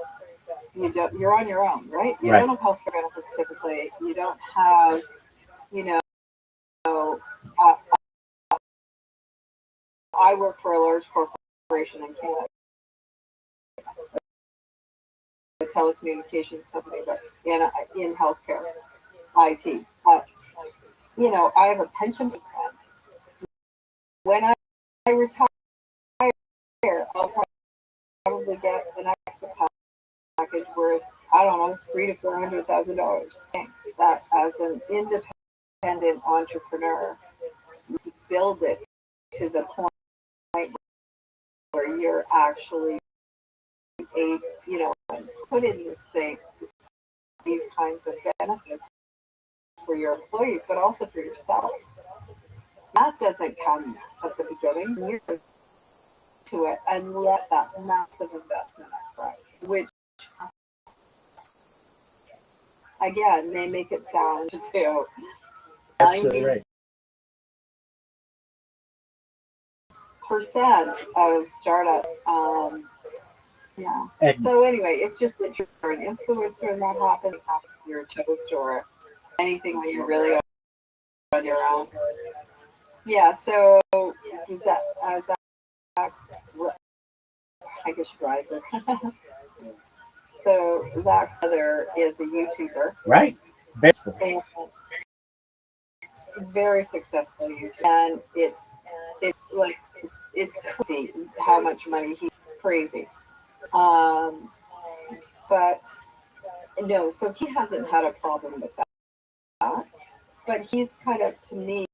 you're on your own, right? You Right. don't have healthcare benefits typically. You don't have, I work for a large corporation in Canada, a telecommunications company, but in healthcare, IT. I have a pension plan. When I retire, I'll probably get an extra package worth, I don't know, $300,000 to $400,000. Thanks. That as an independent entrepreneur, to build it to the point where you're actually put in these kinds of benefits for your employees, but also for yourself. That doesn't come at the beginning. You're to it and let that massive investment up front, which again they make it sound to Absolutely right. 90% of startup. Yeah. And So anyway, it's just that you're an influencer and that happens. You're a toast or anything when you're really on your own. Yeah. So is that I guess riser. So Zach's mother is a YouTuber. Right. And very successful YouTuber. And it's like it's crazy how much money he's crazy. But no, so he hasn't had a problem with that. But he's kind of, to me,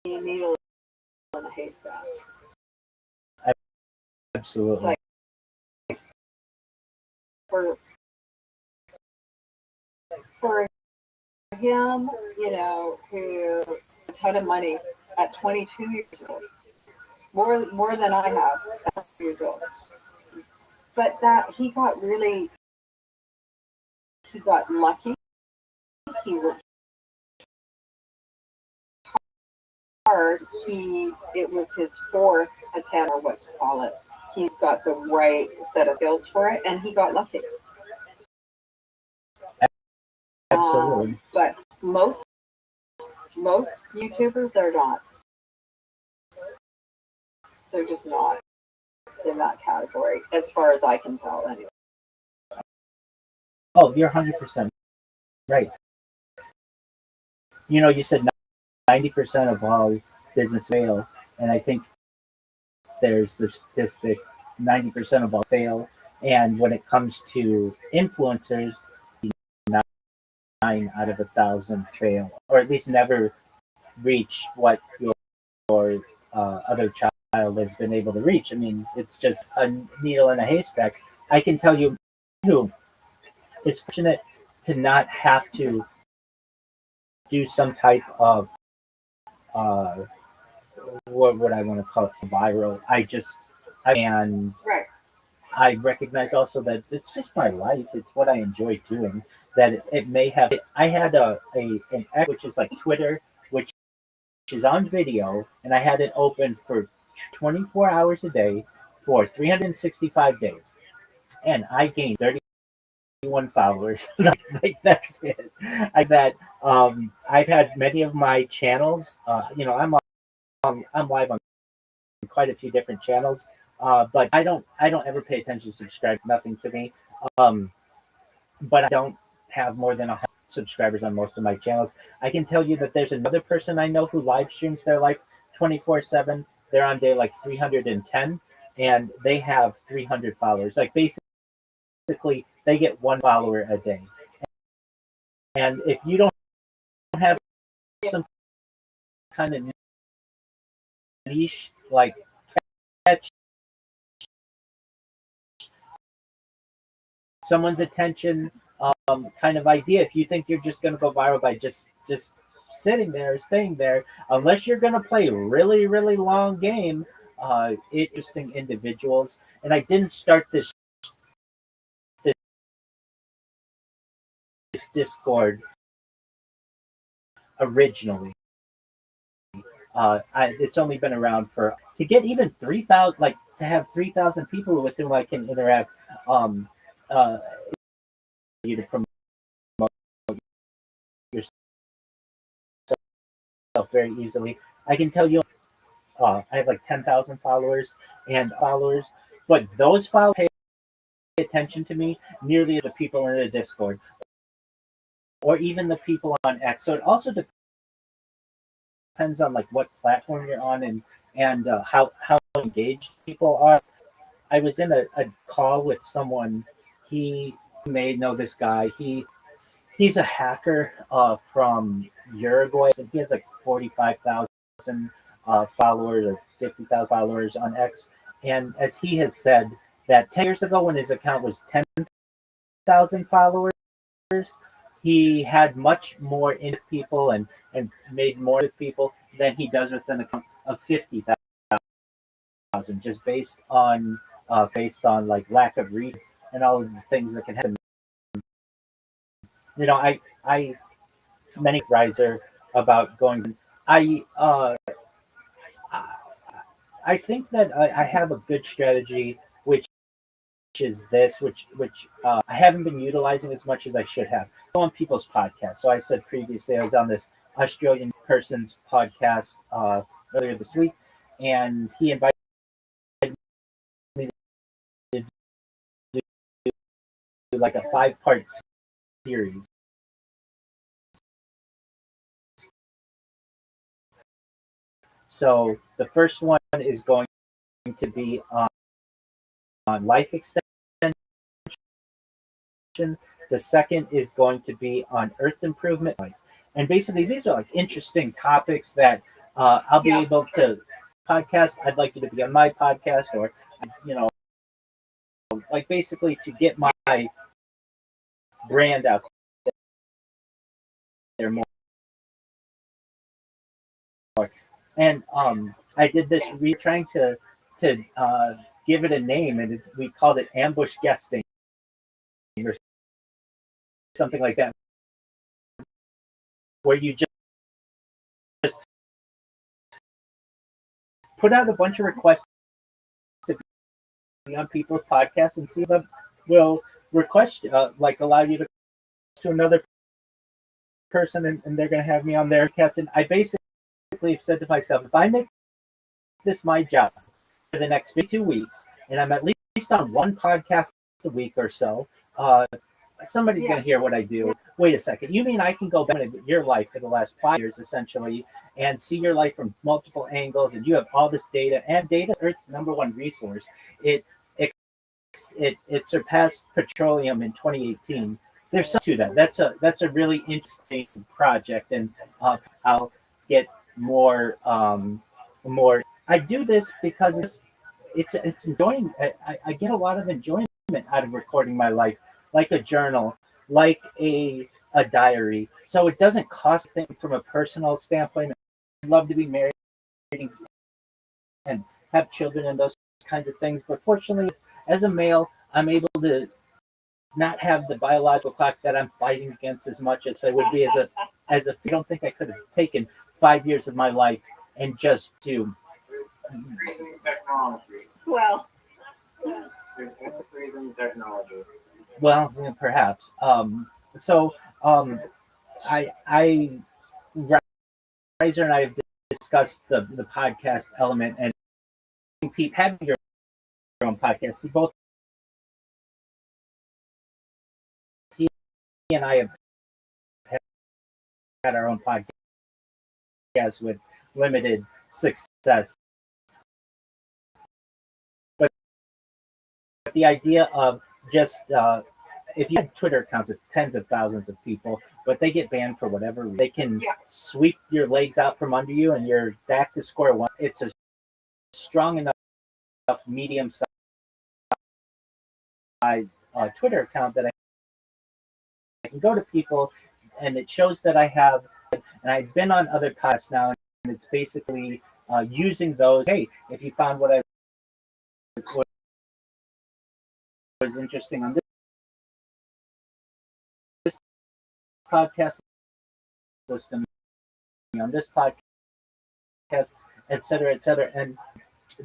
a needle in a haystack. Absolutely. Like for him, who a ton of money at 22 years old, more than I have at 20 years old. But that he got lucky. He worked hard. It was his fourth attempt, or what to call it. He's got the right set of skills for it, and he got lucky. Absolutely. But most YouTubers are not. They're just not in that category, as far as I can tell, anyway. Oh, you're 100% right. You said 90% of all business fail, and I think there's the statistic 90% of all fail. And when it comes to influencers, 9 out of 1,000 fail, or at least never reach what your other child has been able to reach. I mean, it's just a needle in a haystack. I can tell you who is fortunate to not have to do some type of uh, what would I want to call it, viral. And Right. I recognize also that it's just my life. It's what I enjoy doing. That it may have. I had an X, which is like Twitter, which is on video, and I had it open for 24 hours a day for 365 days, and I gained 31 followers. Like that's it. I've had many of my channels. I'm live on quite a few different channels, but I don't ever pay attention to subscribe. Nothing to me. Um, but I don't have more than 100 subscribers on most of my channels. I can tell you that there's another person I know who live streams their life 24/7. They're on day like 310, and they have 300 followers. Like basically, they get one follower a day. And if you don't have some kind of niche, like catch someone's attention, kind of idea, if you think you're just going to go viral by just sitting there, staying there, unless you're going to play a really, really long game, interesting individuals. And I didn't start this Discord originally. It's only been around for to get even 3,000, like to have 3,000 people with whom I can interact. Uh, you to promote yourself very easily. I can tell you, I have like 10,000 followers, but those followers pay attention to me nearly as the people in the Discord or even the people on X. So it also depends on like what platform you're on and how engaged people are. I was in a call with someone. He may know this guy. He's a hacker from Uruguay, and he has like 45,000 followers or 50,000 followers on X. And as he has said, that 10 years ago when his account was 10,000 followers, he had much more in people and made more with people than he does with an account of 50,000, just based on like lack of reach and all of the things that can happen. You know, I many riser about going. I uh, I think that I have a good strategy, which is this, which I haven't been utilizing as much as I should have. Go on people's podcasts. So I said previously I was on this Australian person's podcast earlier this week, and he invited me to do like a 5-part series. So the first one is going to be on life extension. The second is going to be on earth improvement. And basically, these are like interesting topics that I'll be able to podcast. I'd like you to be on my podcast, or like basically to get my brand out there more. And I did this. We're trying to give it a name, and we called it ambush guesting or something like that, where you just put out a bunch of requests to be on people's podcasts and see if them will request, like allow you to another person, and they're going to have me on their cats. And I basically have said to myself, if I make this my job for the next 2 weeks, and I'm at least on one podcast a week or so, somebody's going to hear what I do. Yeah. Wait a second. You mean I can go back to your life for the last 5 years, essentially, and see your life from multiple angles, and you have all this data, and data is Earth's number one resource. It surpassed petroleum in 2018. There's something to that. That's a really interesting project, and I'll get more I do this because it's enjoying. I get a lot of enjoyment out of recording my life, like a journal, like a diary. So it doesn't cost anything from a personal standpoint. I'd love to be married and have children and those kinds of things. But fortunately, as a male, I'm able to not have the biological clock that I'm fighting against as much as I would be as a. I don't think I could have taken 5 years of my life and just to. Increasing technology. Well, It's increasing technology. Well, yeah, perhaps. So I Riser and I have discussed the podcast element and Pete having your own podcast. Both he and I have had our own podcast with limited success. But the idea of just if you have Twitter accounts with tens of thousands of people, but they get banned for whatever reason, they can sweep your legs out from under you and you're back to square one. It's a strong enough medium sized Twitter account that I can go to people and it shows that I have, and I've been on other podcasts now, and it's basically using those. Hey, if you found what I was interesting on this podcast, listen on this podcast, et cetera, and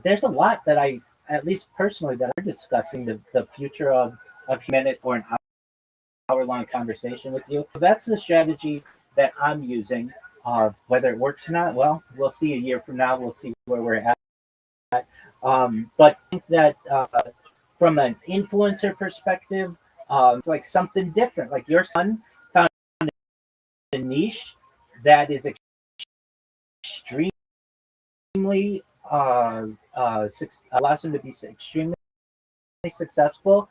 there's a lot that I, at least personally, that I'm discussing the future of a minute or an hour-long conversation with you. So that's the strategy that I'm using. Whether it works or not, well, we'll see a year from now. We'll see where we're at. But I think that from an influencer perspective, it's like something different. Like your son found a niche that is extremely allows him to be extremely successful.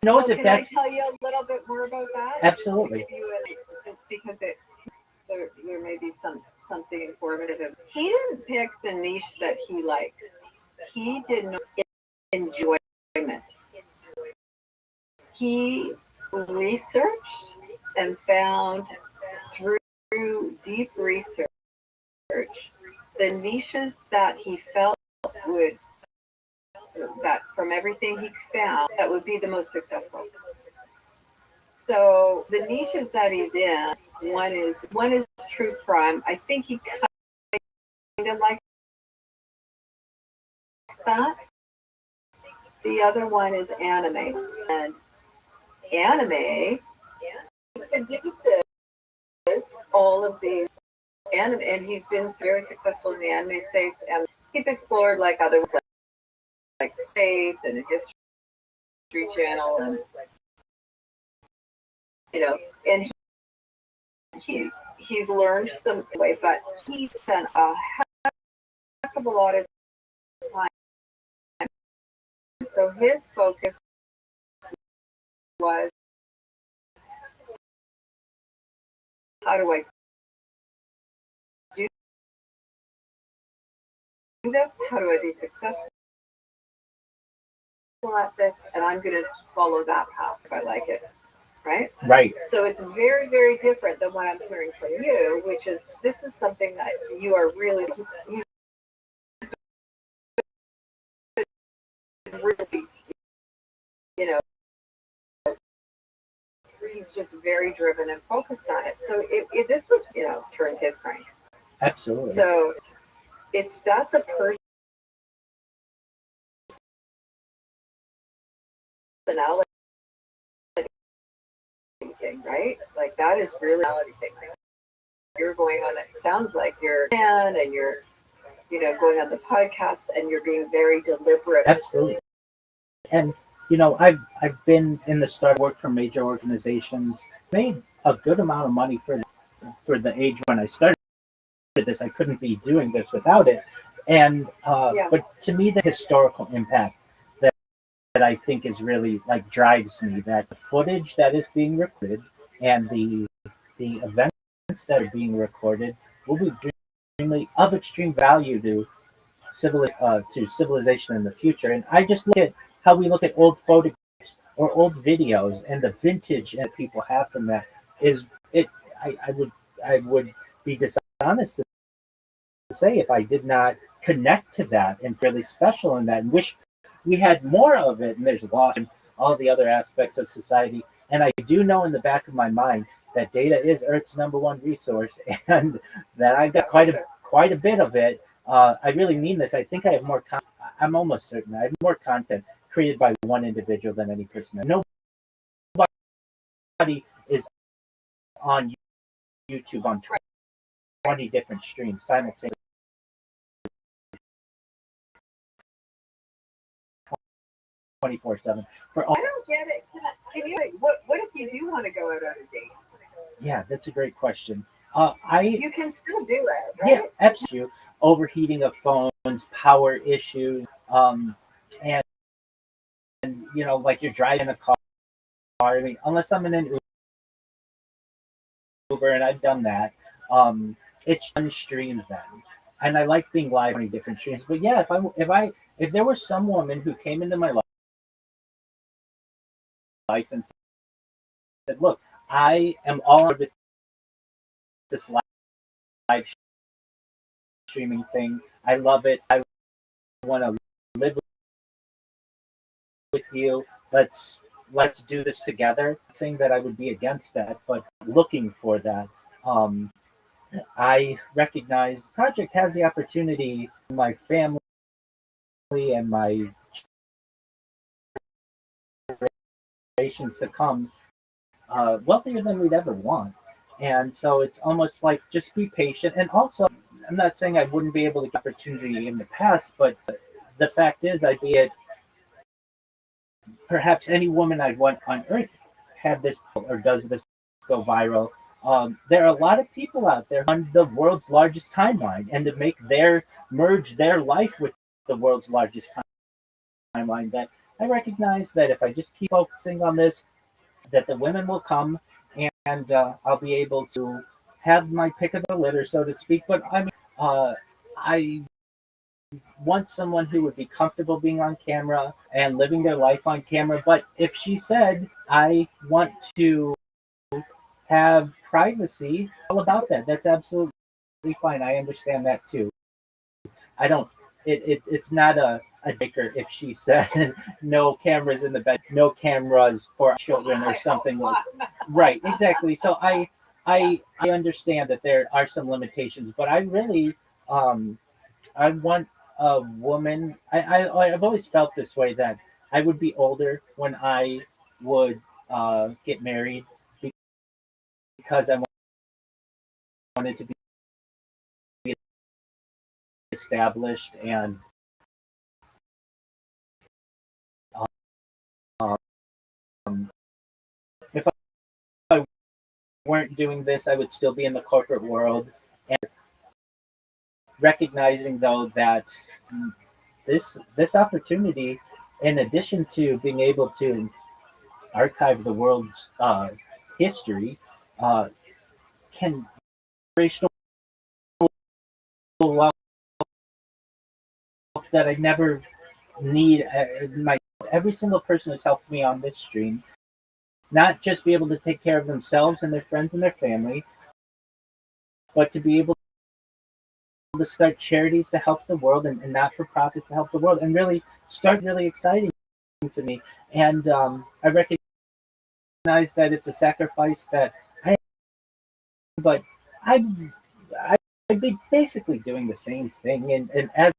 Knows if that's. Can I tell you a little bit more about that? Absolutely. Because there may be something informative. He didn't pick the niche that he liked. He didn't enjoyment. He researched and found through deep research the niches that he felt would, that from everything he found, that would be the most successful. So the niches that he's in, one is true crime. I think he kind of likes that. The other one is anime, and anime produces all of these anime, and he's been very successful in the anime space, and he's explored like other like space and a history channel, and and he's learned some way, but he spent a heck of a lot of time. So his focus was, how do I do this? How do I be successful at this? And I'm going to follow that path if I like it. Right? Right. So it's very, very different than what I'm hearing from you, which is this is something that you are really, he's just very driven and focused on it. So this was, turns his crank. Absolutely. So that's a personality thing, right? Like that is really a reality thing. Like, you're going on, it sounds like you're and you're going on the podcast and you're being very deliberate. Absolutely. And I've been in the start work for major organizations, made a good amount of money for the age when I started this. I couldn't be doing this without it. And but to me, the historical impact that I think is really like drives me, that the footage that is being recorded and the events that are being recorded will be of extreme value to to civilization in the future. And I just look at how we look at old photographs or old videos and the vintage that people have from that is it. I would be dishonest to say if I did not connect to that and really special in that and wish we had more of it. And there's lost in all the other aspects of society. And I do know in the back of my mind that data is Earth's number one resource, and that I've got quite a bit of it. I really mean this. I think I have more. I'm almost certain I have more content created by one individual than any person. Nobody is on YouTube on 20 different streams simultaneously. 24/7 for all. I don't get it. Can you? What if you do want to go out on a date? Yeah, that's a great question. You can still do it, right? Yeah, absolutely. Overheating of phones, power issues, and like you're driving a car. I mean, unless I'm in an Uber, and I've done that, it's one stream then, and I like being live on different streams. But yeah, if there was some woman who came into my life and said, "Look, I am all with this live streaming thing. I love it. I want to live with you. Let's do this together." Not saying that I would be against that, but looking for that. I recognize the project has the opportunity. My family and my generations to come wealthier than we'd ever want. And so it's almost like just be patient. And also, I'm not saying I wouldn't be able to get opportunity in the past, but the fact is, I'd be at perhaps any woman I want on earth had this or does this go viral. There are a lot of people out there on the world's largest timeline, and to merge their life with the world's largest timeline. That I recognize that if I just keep focusing on this, that the women will come, and I'll be able to have my pick of the litter, so to speak. But I want someone who would be comfortable being on camera and living their life on camera. But if she said, I want to have privacy, all about that. That's absolutely fine. I understand that too. I don't, it's not a breaker if she said no cameras in the bed, no cameras for children or something like right, exactly. So I understand that there are some limitations, but I really I want a woman. I've always felt this way that I would be older when I would get married because I wanted to be established and um, if I weren't doing this, I would still be in the corporate world. And recognizing though that this opportunity, in addition to being able to archive the world's history, uh, can generational wealth that I never need. My every single person who's helped me on this stream, not just be able to take care of themselves and their friends and their family, but to be able to start charities to help the world and not for profits to help the world, and really start really exciting to me. And I recognize that it's a sacrifice that but I'd be basically doing the same thing and as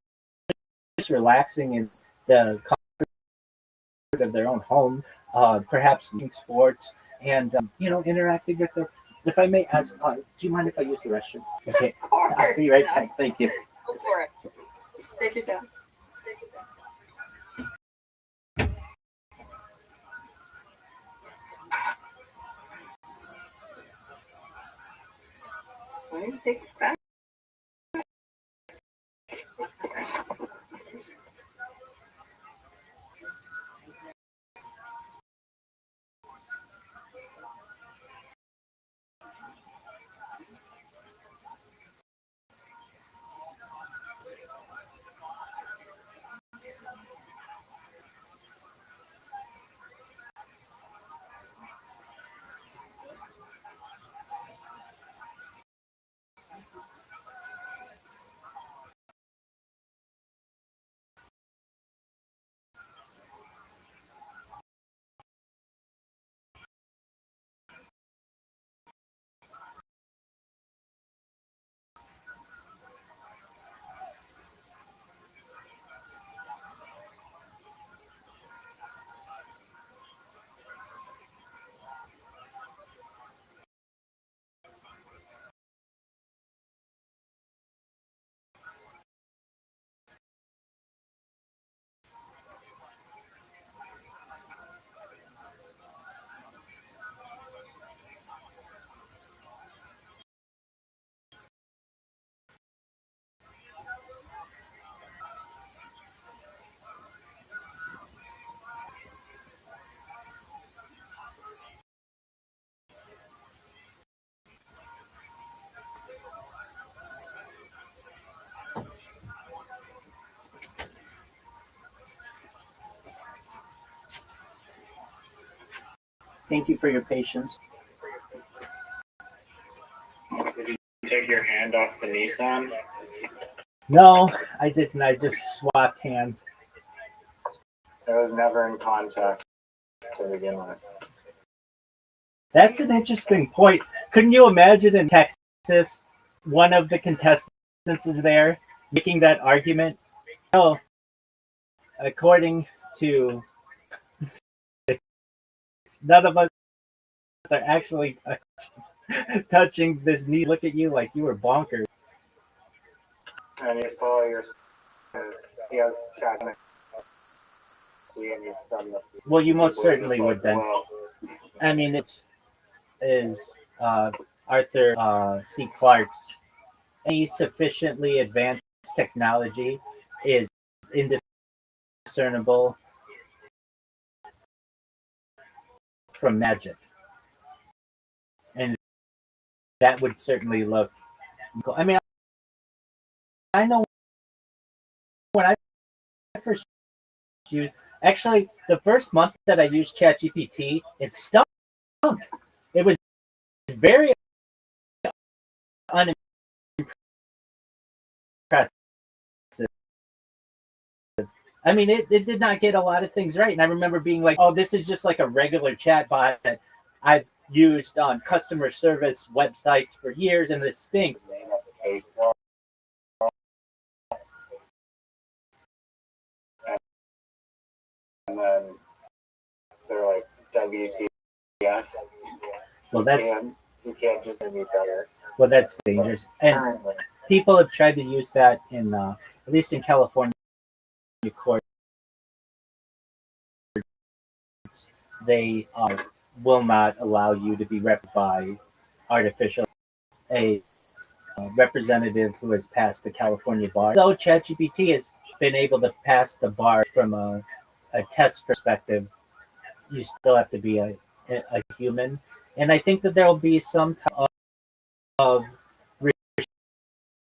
just relaxing in the comfort of their own home, perhaps doing sports and interacting with their. If I may ask, do you mind if I use the restroom? Okay, I'll be right back. Thank you. Go for it. Take your time. Why don't you take it back? Thank you for your patience. Did you take your hand off the Nissan? No, I didn't. I just swapped hands. It was never in contact to begin with. That's an interesting point. Couldn't you imagine in Texas, one of the contestants is there making that argument? No, according to none of us are actually touching this knee. Look at you like you were bonkers. And you follow your. He has chat. Well, you most certainly would then. I mean, it is Arthur C. Clarke's. Any sufficiently advanced technology is indiscernible from magic. And that would certainly look cool. I mean, I know when I first used, actually, the first month that I used ChatGPT, it stunk. It was very unimpressive. I mean, it did not get a lot of things right. And I remember being like, oh, this is just like a regular chat bot that I've used on customer service websites for years, and this stinks. And then they're like, WTF. Well, that's you can't just be better. Well, that's dangerous. And people have tried to use that in, at least in California courts. They will not allow you to be represented by artificial. A representative who has passed the California bar. Though ChatGPT has been able to pass the bar from a test perspective, you still have to be a human. And I think that there will be some type of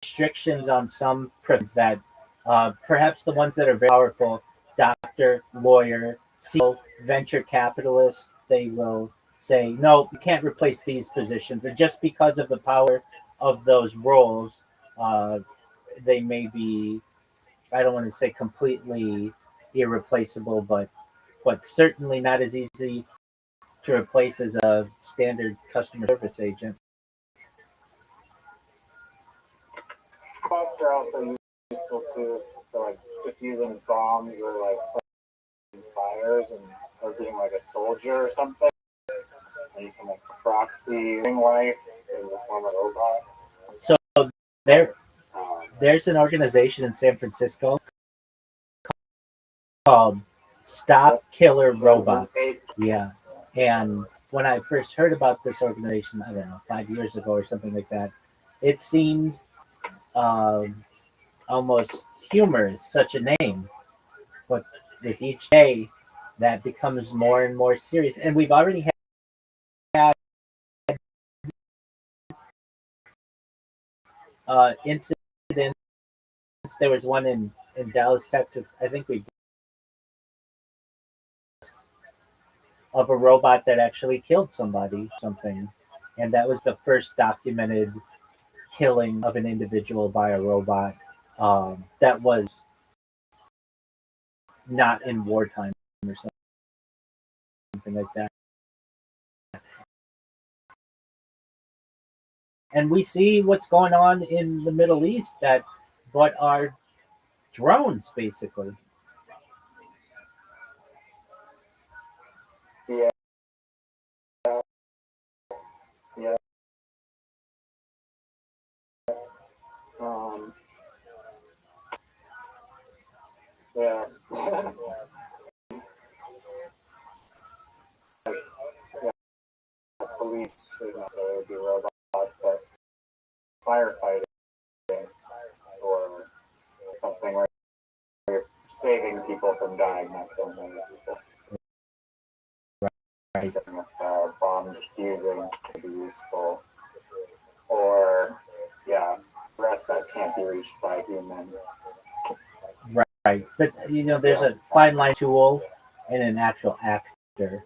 restrictions on some professions that perhaps the ones that are very powerful, doctor, lawyer, CEO, venture capitalist, they will say, no, you can't replace these positions. And just because of the power of those roles, they may be, I don't want to say completely irreplaceable, but certainly not as easy to replace as a standard customer service agent. Bots are also useful too for like diffusing bombs or like fires and or being like a soldier or something. And you can like proxy life in the form of a robot. So there's an organization in San Francisco called Stop Killer Robot. Yeah. And when I first heard about this organization, I don't know, 5 years ago or something like that, it seemed almost humorous, such a name. But with each day, that becomes more and more serious. And we've already had incidents. There was one in Dallas, Texas. I think of a robot that actually killed something. And that was the first documented killing of an individual by a robot that was not in wartime or something like that. And we see what's going on in the Middle East but are drones, basically. Yeah. Yeah. Yeah. Yeah. Police should not necessarily be robots, but firefighting or something where you're saving people from dying, not killing other people. Right. Bomb diffusing could be useful. Or, yeah, rest that can't be reached by humans. Right. But, there's a fine line tool and an actual actor.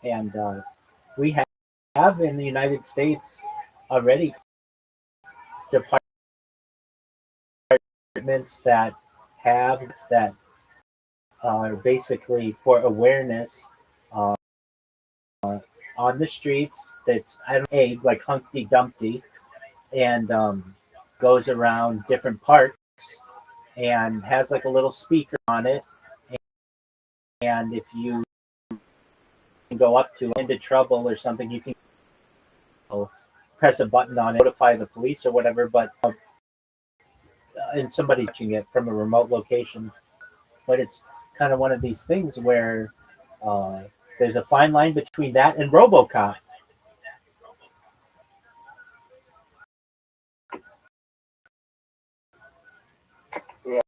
And we have in the United States already departments that have that are basically for awareness uh, on the streets. That's I don't know, like Humpty Dumpty, and goes around different parks and has like a little speaker on it. And if you go up to into trouble or something, you can press a button on it, notify the police or whatever. But and somebody's watching it from a remote location. But it's kind of one of these things where uh, there's a fine line between that and RoboCop. Yeah.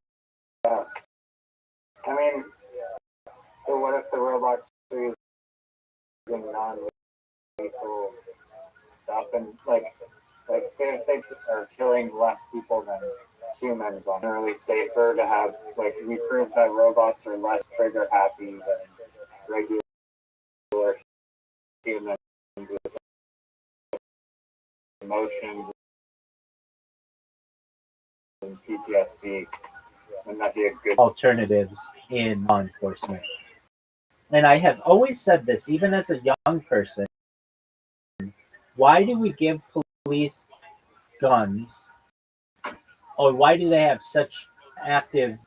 I mean, so what if the robots are using non-lethal stuff and like they are killing less people than humans on generally safer to have like we prove that robots are less trigger happy than regular humans with emotions and PTSD. Wouldn't that be a good Alternatives in law enforcement. And I have always said this, even as a young person, why do we give police guns, or why do they have such active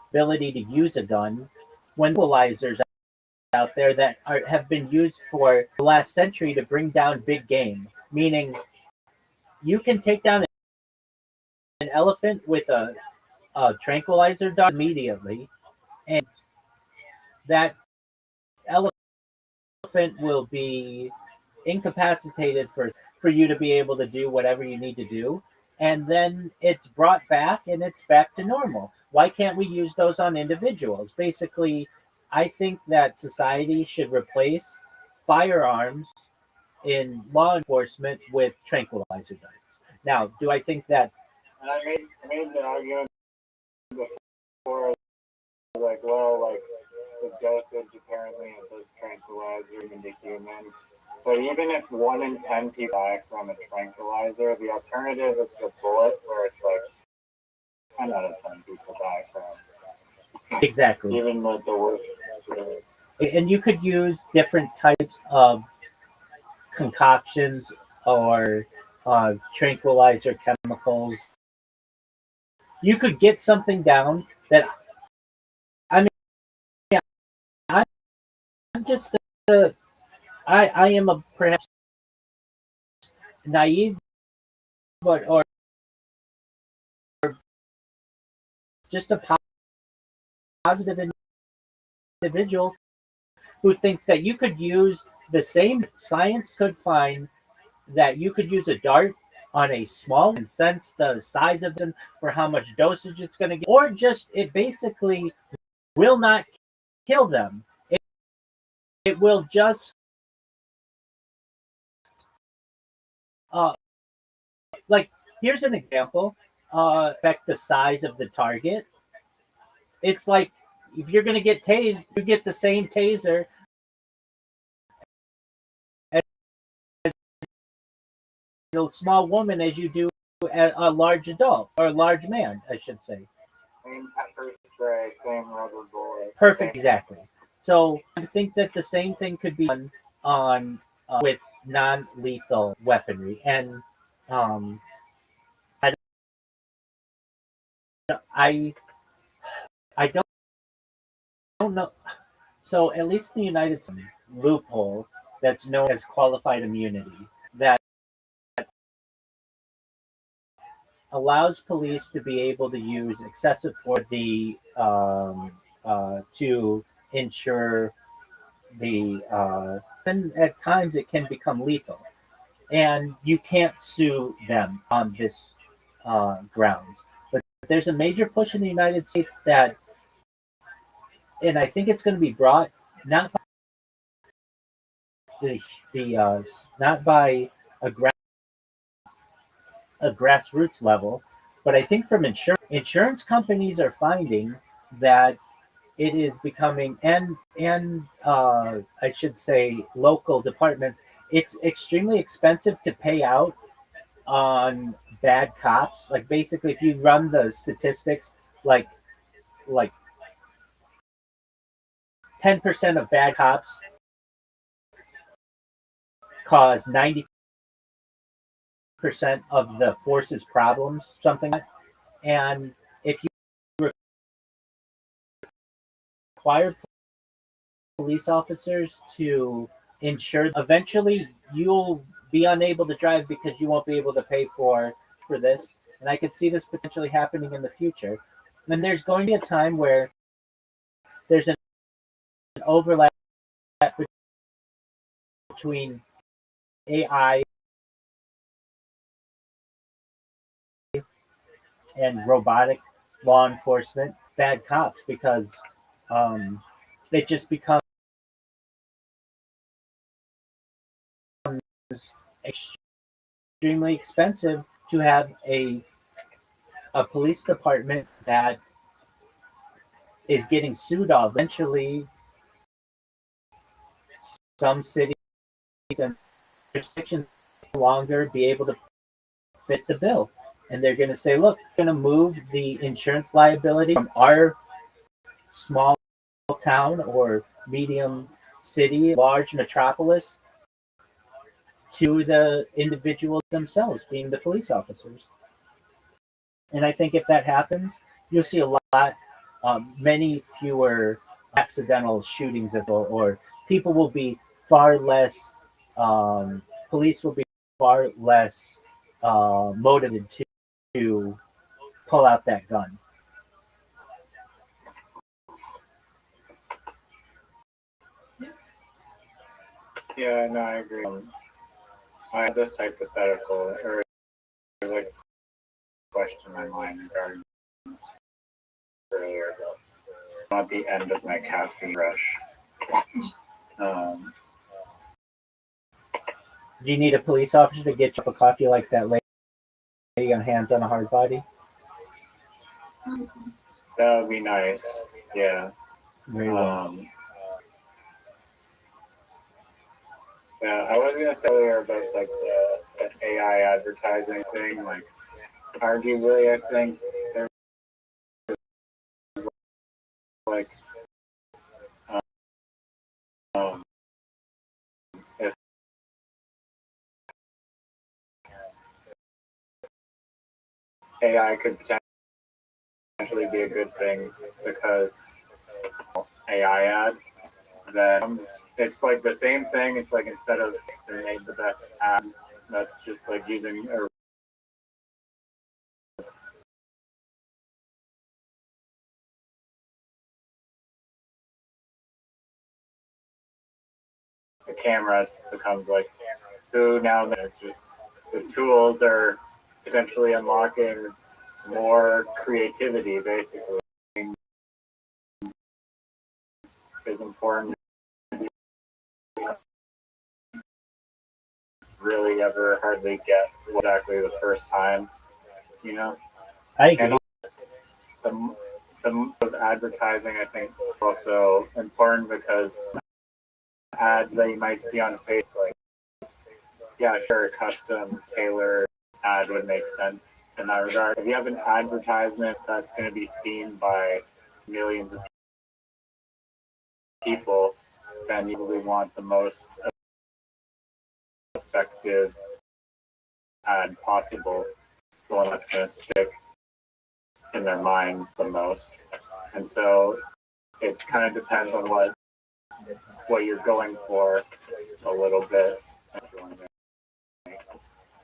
ability to use a gun when equalizers out there that have been used for the last century to bring down big game? Meaning, you can take down an elephant with a tranquilizer dart immediately, and that elephant will be incapacitated for you to be able to do whatever you need to do, and then it's brought back and it's back to normal. Why can't we use those on individuals? Basically, I think that society should replace firearms in law enforcement with tranquilizer darts. Now, do I think that and I made the argument before like well like the dosage apparently of those tranquilizer into human. But even if 1 in 10 people die from a tranquilizer, the alternative is the bullet, where it's like 10 out of 10 people die from. exactly? Even with the worst. And you could use different types of concoctions or tranquilizer chemicals. You could get something down that I mean, I'm just I am a perhaps naive, but or just a positive individual who thinks that you could use the same science could find that you could use a dart on a small and sense the size of them for how much dosage it's going to get, or just it basically will not kill them. It will just like here's an example. Affect the size of the target. It's like if you're going to get tased, you get the same taser as a small woman as you do a large adult or a large man, I should say. Same pepper spray, same rubber bullet. Perfect, exactly. So I think that the same thing could be done on with non-lethal weaponry, and um, I I don't know. So at least in the United States, loophole that's known as qualified immunity that allows police to be able to use excessive force to ensure the and at times it can become lethal, and you can't sue them on this grounds. But there's a major push in the United States that, and I think it's going to be brought not by not by a, a grassroots level, but I think from insurance companies are finding that it is becoming, and I should say local departments, it's extremely expensive to pay out on bad cops. Like basically, if you run the statistics, like like 10% of bad cops cause 90% of the force's problems, something like that. And if you require police officers to ensure, eventually you'll be unable to drive because you won't be able to pay for this. And I could see this potentially happening in the future. And there's going to be a time where there's an overlap between AI and robotic law enforcement, bad cops, because it just becomes extremely expensive to have a police department that is getting sued off. Eventually, some cities and jurisdictions no longer be able to fit the bill. And they're going to say, look, we're going to move the insurance liability from our small town or medium city, large metropolis, to the individuals themselves, being the police officers. And I think if that happens, you'll see a lot, many fewer accidental shootings, or people will be far less, police will be far less motivated to pull out that gun. Yeah, no, I agree. I had this hypothetical, or like question in my mind regarding earlier about at the end of my caffeine rush. Do you need a police officer to get you up a coffee like that lady on Hands on a Hard Body? That would be nice. Yeah. Very well. Yeah, I was gonna say earlier about like the AI advertising thing. Like, arguably, I think there's like if AI could potentially be a good thing because AI ad, then it's like the same thing. It's like instead of they made the best ad, that's just like using the camera becomes like who now there's just the tools are potentially unlocking more creativity basically is important really ever hardly get exactly the first time, you know. I agree. And the advertising I think is also important because ads that you might see on Facebook, like yeah, sure, a custom tailored ad would make sense in that regard. If you have an advertisement that's going to be seen by millions of people, then you really want the most effective ad possible, the one that's going to stick in their minds the most. And so it kind of depends on what you're going for a little bit.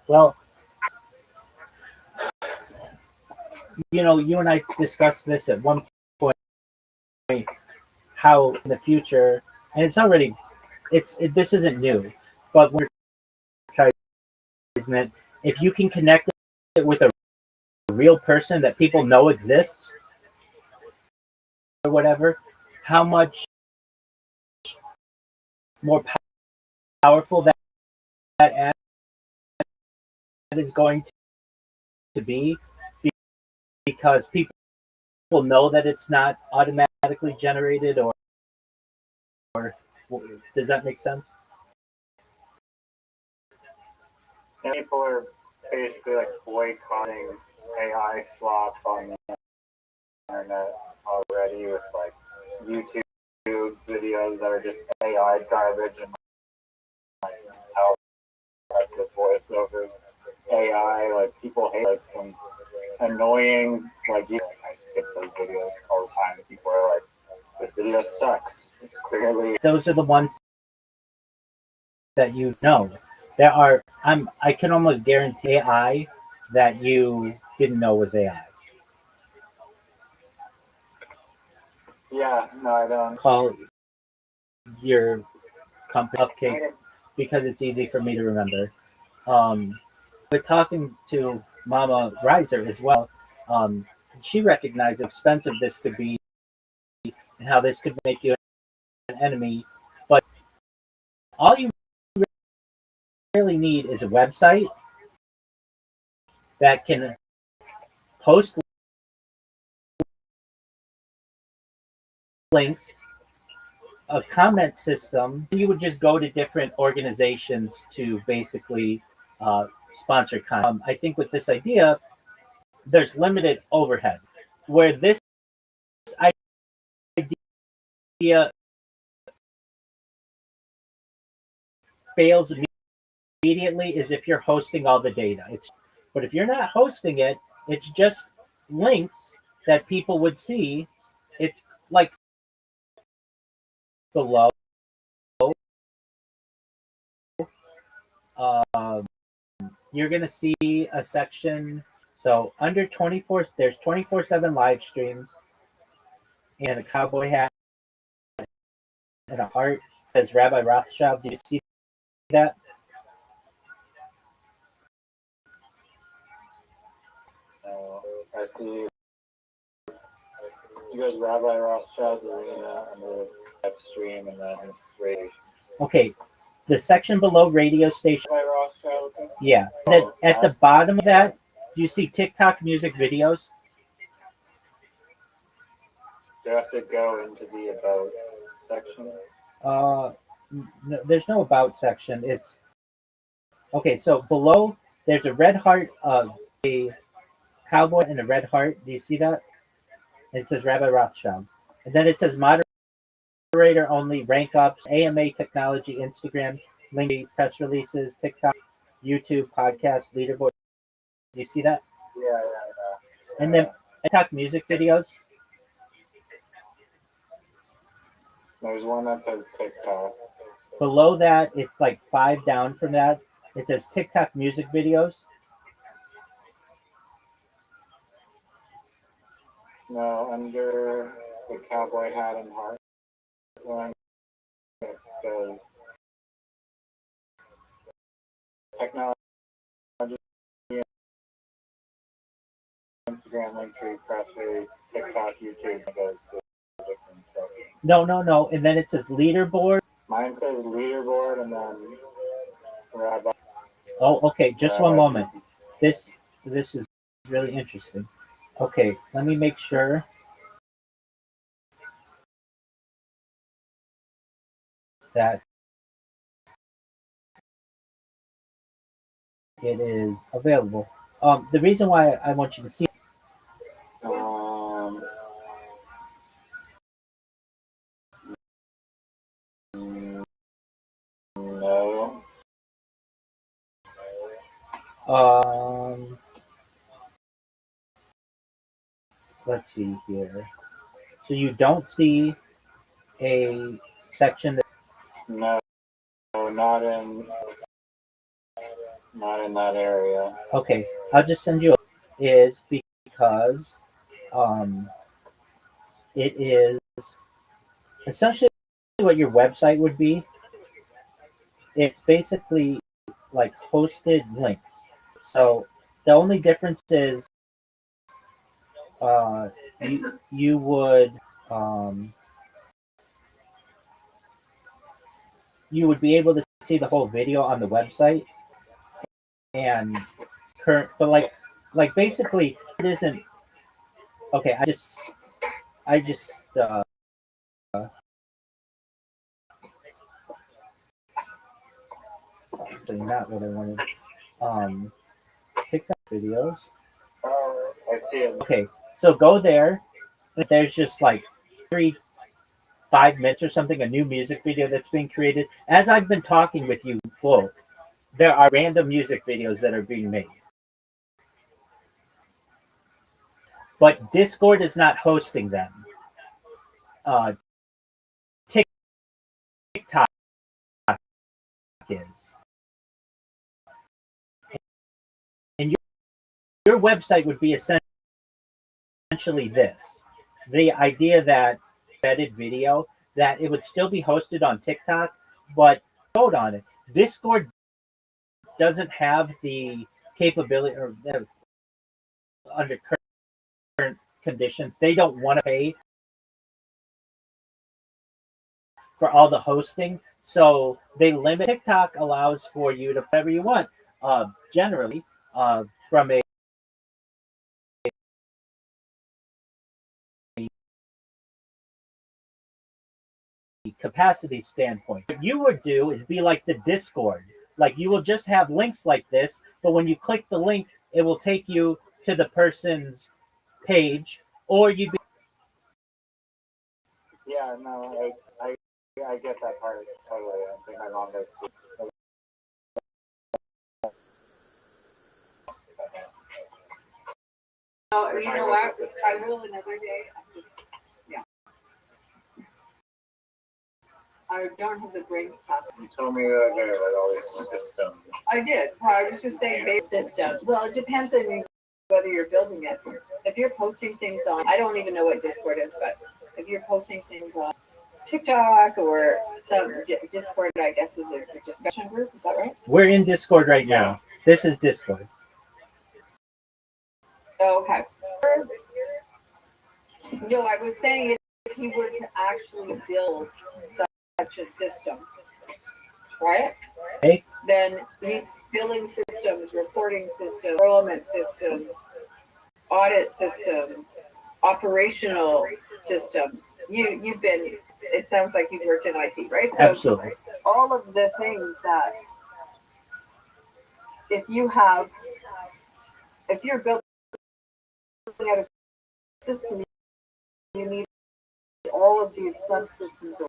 Well, you know, you and I discussed this at one point, how in the future, and it's already, this isn't new, but we're if you can connect it with a real person that people know exists or whatever, how much more powerful that ad is going to be, because people know that it's not automatic automatically generated, or does that make sense? And people are basically like boycotting AI slots on the internet already with like YouTube videos that are just AI garbage and like how like the voiceovers AI, like people hate like some annoying like I skip those videos all the time. People are like, this video sucks. It's clearly Those are the ones that you know. There are I can almost guarantee AI that you didn't know was AI. yeah, no I don't. Call your company Upcake because it's easy for me to remember. We're talking to Mama Riser as well. She recognized how expensive this could be and how this could make you an enemy. But all you really need is a website that can post links, a comment system. You would just go to different organizations to basically sponsor content. I think with this idea, there's limited overhead. Where this idea fails immediately is if you're hosting all the data. But if you're not hosting it, it's just links that people would see. It's like below. You're gonna see a section. So under 24, there's 24/7 live streams, and a cowboy hat and a heart says Rabbi Rothschild. Do you see that? I see. You guys, Rabbi Rothschild's arena and the live stream, and then radio. Okay, the section below radio station. Rabbi Rothschild. Yeah, at the bottom of that, do you see TikTok music videos? You have to go into the about section. No, there's no about section. It's okay. So below, there's a red heart of a cowboy and a red heart. Do you see that? It says Rabbi Rothschild, and then it says moderator only, rank ups, AMA technology, Instagram, link, press releases, TikTok, YouTube, podcast, leaderboard. Do you see that? Yeah. And then TikTok music videos. There's one that says TikTok. Below that, it's like 5 down from that. It says TikTok music videos. No, under the cowboy hat and heart one, it says technology, Instagram, Linktree, press release, TikTok, YouTube. It goes to different stuff. No. And then it says leaderboard. Mine says leaderboard and then Rabbi. Oh, okay. Just one moment. This is really interesting. Okay, let me make sure that it is available. The reason why I want you to see No. Let's see here. So you don't see a section that No, not in that area. okay, I'll just send you is because it is essentially what your website would be. It's basically like hosted links. So the only difference is you would be able to see the whole video on the website, and but like basically it isn't okay. I just Actually, not what I wanted. TikTok videos. I see it. Okay, so go there. There's just like every 5 minutes or something, a new music video that's being created. As I've been talking with you both, there are random music videos that are being made. But Discord is not hosting them. TikTok is. And your website would be essentially this. The idea that embedded video, that it would still be hosted on TikTok, but code on it. Discord doesn't have the capability, or under current conditions, they don't want to pay for all the hosting, so they limit. TikTok allows for you to whatever you want. Generally, from a capacity standpoint, what you would do is be like the Discord. Like, you will just have links like this, but when you click the link, it will take you to the person's page, or you'd be. Yeah, no, I get that part totally. I think my mom does too. Oh, you know what? I will another day. Yeah. I don't have the brain capacity. You told me the other day about all these systems. I did. I was just saying base system. Well, it depends on whether you're building it. If you're posting things on, I don't even know what Discord is, but if you're posting things on TikTok or some Discord, I guess is a discussion group. Is that right? We're in Discord right now. This is Discord. Oh, okay. No, I was saying if he were to actually build such a system, right? Okay. Then billing systems, reporting systems, enrollment systems, audit systems, operational systems. You've been. It sounds like you've worked in IT, right? So Absolutely. all of the things that if you're building out a system, you need all of these subsystems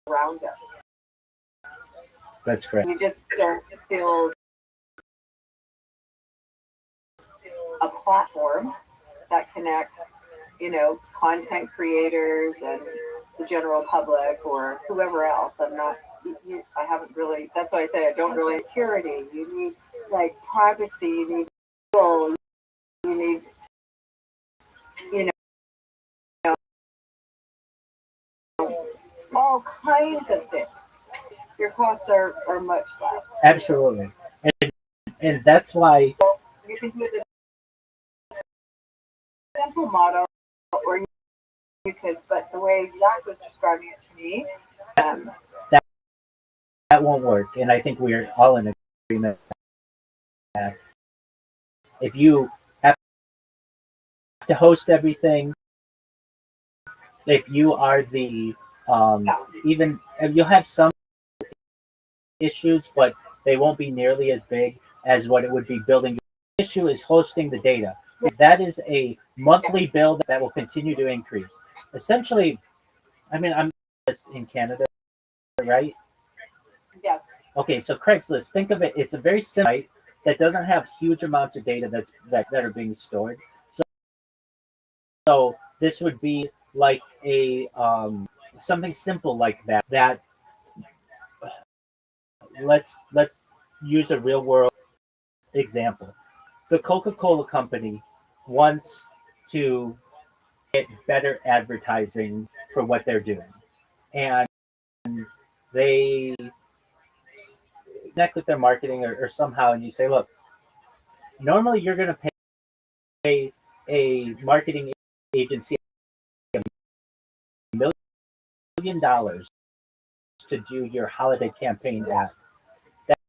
around it. That's correct. You just don't build a platform that connects, content creators and the general public or whoever else. I haven't really, that's why I say I don't really security. You need like privacy, you need Google, you need, all kinds of things. Your costs are much less. Absolutely. And that's why You can do the simple model, or you could, but the way Zach was describing it to me, that won't work. And I think we're all in agreement that if you have to host everything, if you are the even if you'll have some issues, but they won't be nearly as big as what it would be building. The issue is hosting the data. That is a monthly bill that will continue to increase. Essentially, I mean, I'm in Canada, right? yes. Okay, so Craigslist, think of it, it's a very simple site that doesn't have huge amounts of data that are being stored. So this would be like a something simple like that let's use a real world example. The Coca-Cola company wants to get better advertising for what they're doing. And they connect with their marketing or somehow, and you say, look, normally you're going to pay a marketing agency $1 million to do your holiday campaign ad. That's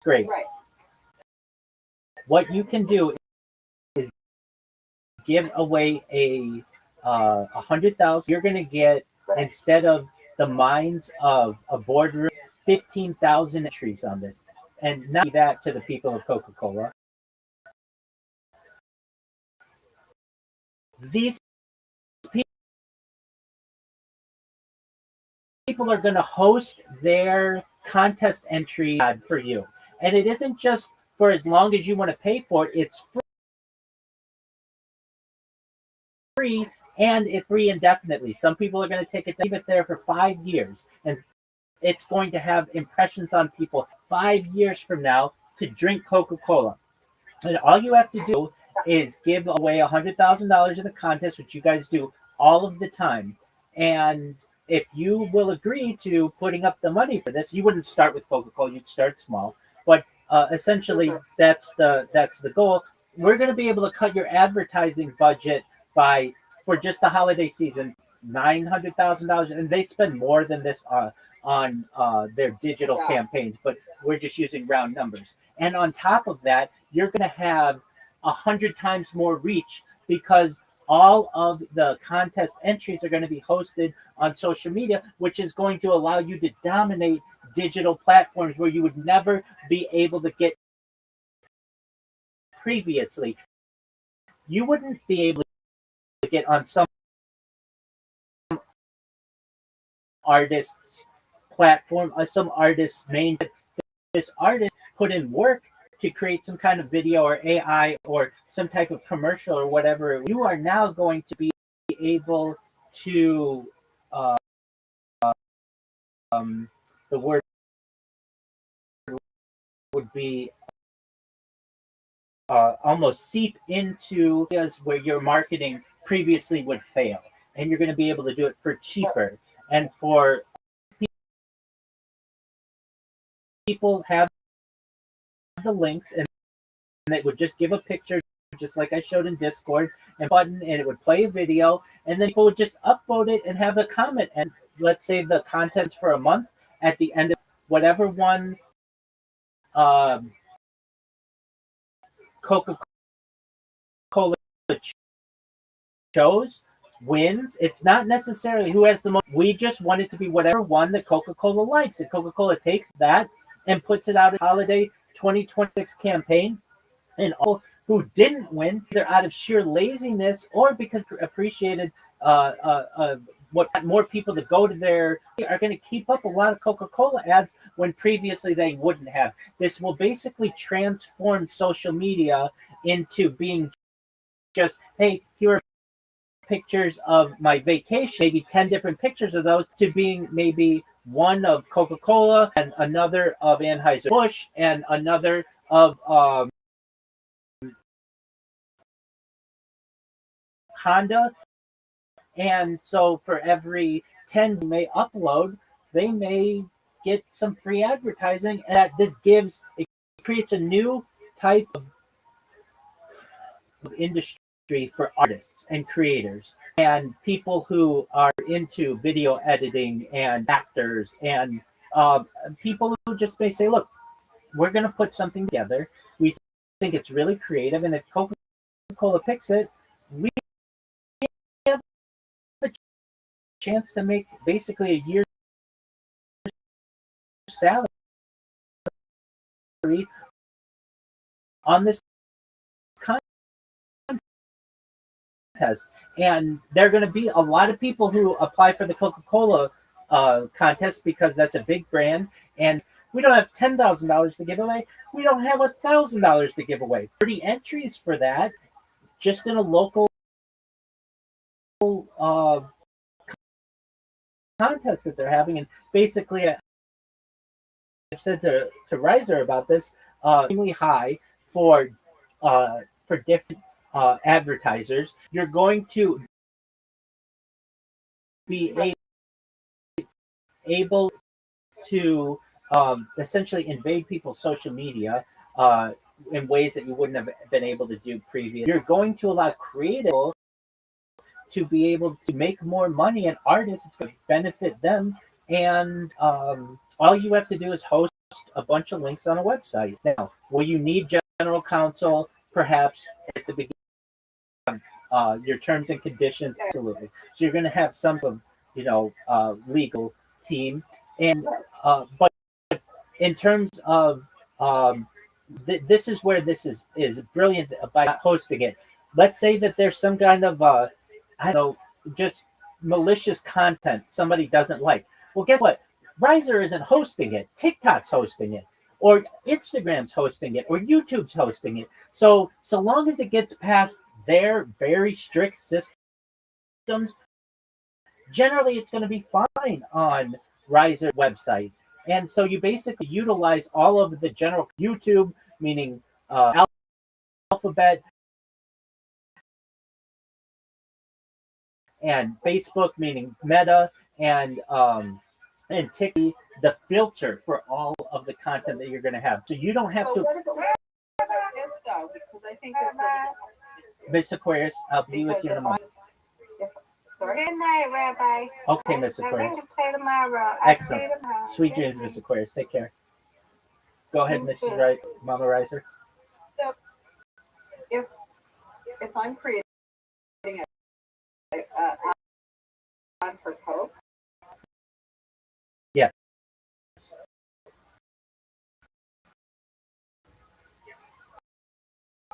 great. Right. What you can do is give away a 100,000. You're going to get, instead of the minds of a boardroom 15,000 entries on this. And not that to the people of Coca-Cola. These people are going to host their contest entry for you. And it isn't just for as long as you want to pay for it, it's free, and it's free indefinitely. Some people are going to take it, leave it there for 5 years, and it's going to have impressions on people 5 years from now to drink Coca-Cola. And all you have to do is give away $100,000 in the contest, which you guys do all of the time. And if you will agree to putting up the money for this, you wouldn't start with Coca-Cola; you'd start small. But essentially, that's the goal. We're going to be able to cut your advertising budget by, for just the holiday season, $900,000, and they spend more than this on their digital campaigns. But we're just using round numbers. And on top of that, you're going to have 100 times more reach because all of the contest entries are going to be hosted on social media, which is going to allow you to dominate digital platforms where you would never be able to get previously. You wouldn't be able to get on some artist's platform, some artist's main. This artist put in work to create some kind of video or AI or some type of commercial or whatever. You are now going to be able to, the word would be almost seep into areas where your marketing previously would fail. And you're going to be able to do it for cheaper. And for people have the links, and they would just give a picture, just like I showed in Discord, and button, and it would play a video, and then people would just upvote it and have a comment. And let's say the content's for a month. At the end of whatever one Coca-Cola chose wins. It's not necessarily who has the most. We just want it to be whatever one that Coca-Cola likes, and Coca-Cola takes that and puts it out as holiday 2026 campaign. And all who didn't win, either out of sheer laziness or because appreciated what more people to go to their, are going to keep up a lot of Coca-Cola ads when previously they wouldn't have. This will basically transform social media into being just, hey, here are pictures of my vacation, maybe 10 different pictures of those, to being maybe one of Coca-Cola and another of Anheuser-Busch and another of Honda. And so for every 10 you may upload, they may get some free advertising. And that this gives, it creates a new type of industry for artists and creators and people who are into video editing and actors and people who just may say, look, we're going to put something together. We think it's really creative, and if Coca-Cola picks it, we have a chance to make basically a year's salary on this contest. And there are going to be a lot of people who apply for the Coca-Cola contest because that's a big brand, and we don't have $10,000 to give away. We don't have $1,000 to give away. 30 entries for that, just in a local contest that they're having. And basically, I've said to Riser about this, extremely high for different advertisers. You're going to be able to essentially invade people's social media in ways that you wouldn't have been able to do previously. You're going to allow creative to be able to make more money, and artists, it's going to benefit them. And all you have to do is host a bunch of links on a website. Now, will you need general counsel? Perhaps at the beginning. Your terms and conditions, absolutely. So you're going to have some of, legal team, and but in terms of this is where this is brilliant by not hosting it. Let's say that there's some kind of I don't know, just malicious content somebody doesn't like. Well, guess what? Riser isn't hosting it. TikTok's hosting it, or Instagram's hosting it, or YouTube's hosting it. So long as it gets past their very strict systems, generally it's going to be fine on Riser website. And so you basically utilize all of the general YouTube, meaning Alphabet, and Facebook, meaning Meta, and TikTok, the filter for all of the content that you're going to have. So you don't have But to. what about this though? Because I think there's Miss Aquarius, I'll be with you in a moment. Sorry. Good night, Rabbi. Okay, Miss I'm Aquarius. going to play tomorrow. I'll see Excellent. you tomorrow. Sweet dreams, Miss Aquarius. Take care. Go ahead, Mrs. Right, Mama Riser. So if I'm creating a ad for Coke, Yes.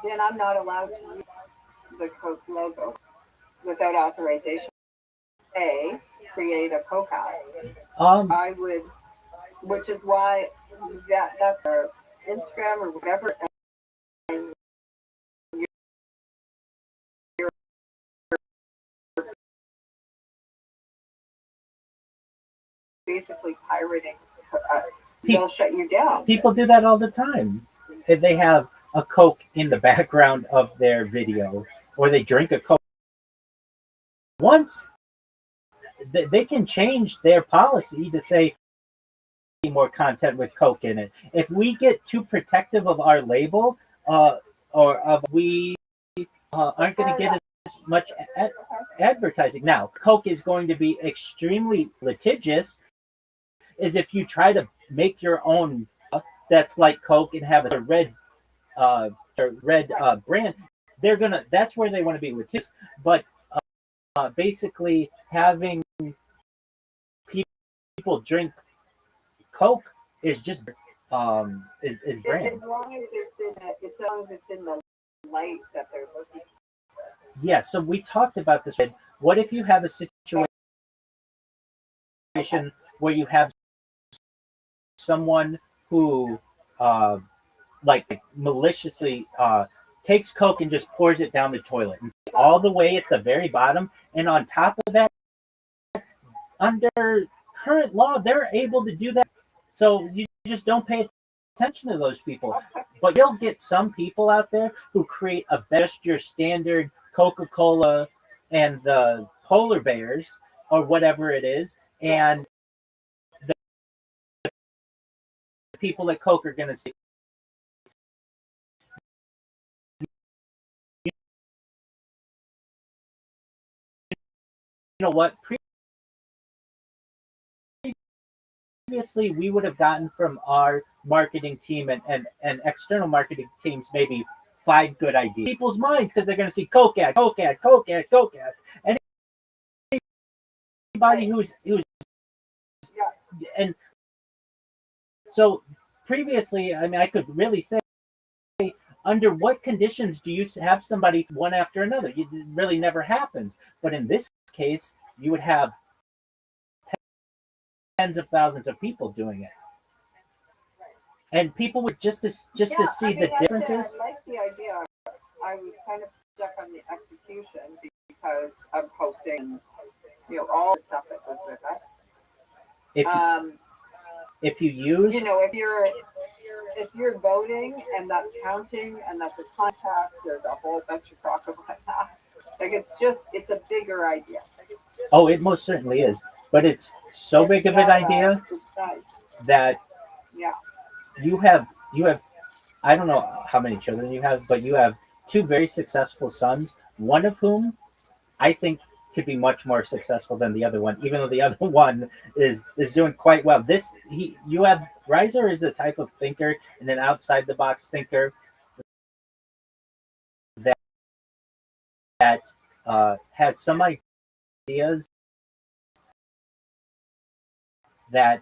then I'm not allowed to use the Coke logo without authorization. Create a Coke ad. I would, which is why that's our Instagram or whatever. And you're basically pirating. They'll shut you down. People do that all the time. If they have a Coke in the background of their video, or they drink a Coke once, they can change their policy to say more content with Coke in it. If we get too protective of our label, we aren't going to get as much advertising. Now, Coke is going to be extremely litigious. Is if you try to make your own that's like Coke and have a red brand, that's where they want to be litigious. But basically having people drink Coke is just is brand. As long as it's in the light that they're looking for. Yeah, so we talked about this. What if you have a situation where you have someone who like maliciously takes Coke and just pours it down the toilet all the way at the very bottom, and on top of that, under current law, they're able to do that. So you just don't pay attention to those people. But you'll get some people out there who create just your standard Coca-Cola and the polar bears or whatever it is, and the people at Coke are going to say, you know what? Previously, we would have gotten from our marketing team and external marketing teams maybe 5 good ideas. People's minds, because they're going to see Coke ad, Coke ad, Coke ad, Coke ad. And anybody who's and so previously, I mean, I could really say, under what conditions do you have somebody one after another? It really never happens. But in this case, you would have tens of thousands of people doing it, and people would just to see the differences. I like the idea. I was kind of stuck on the execution because of posting, all the stuff that goes with it. If you use, if you're voting and that's counting and that's a contest, there's a whole bunch of talk about that. Like it's a bigger idea. Oh, it most certainly is. But it's so big of an idea that you have I don't know how many children you have, but you have 2 very successful sons, one of whom I think could be much more successful than the other one, even though the other one is doing quite well. You have Riser is a type of thinker and an outside the box thinker that has some ideas that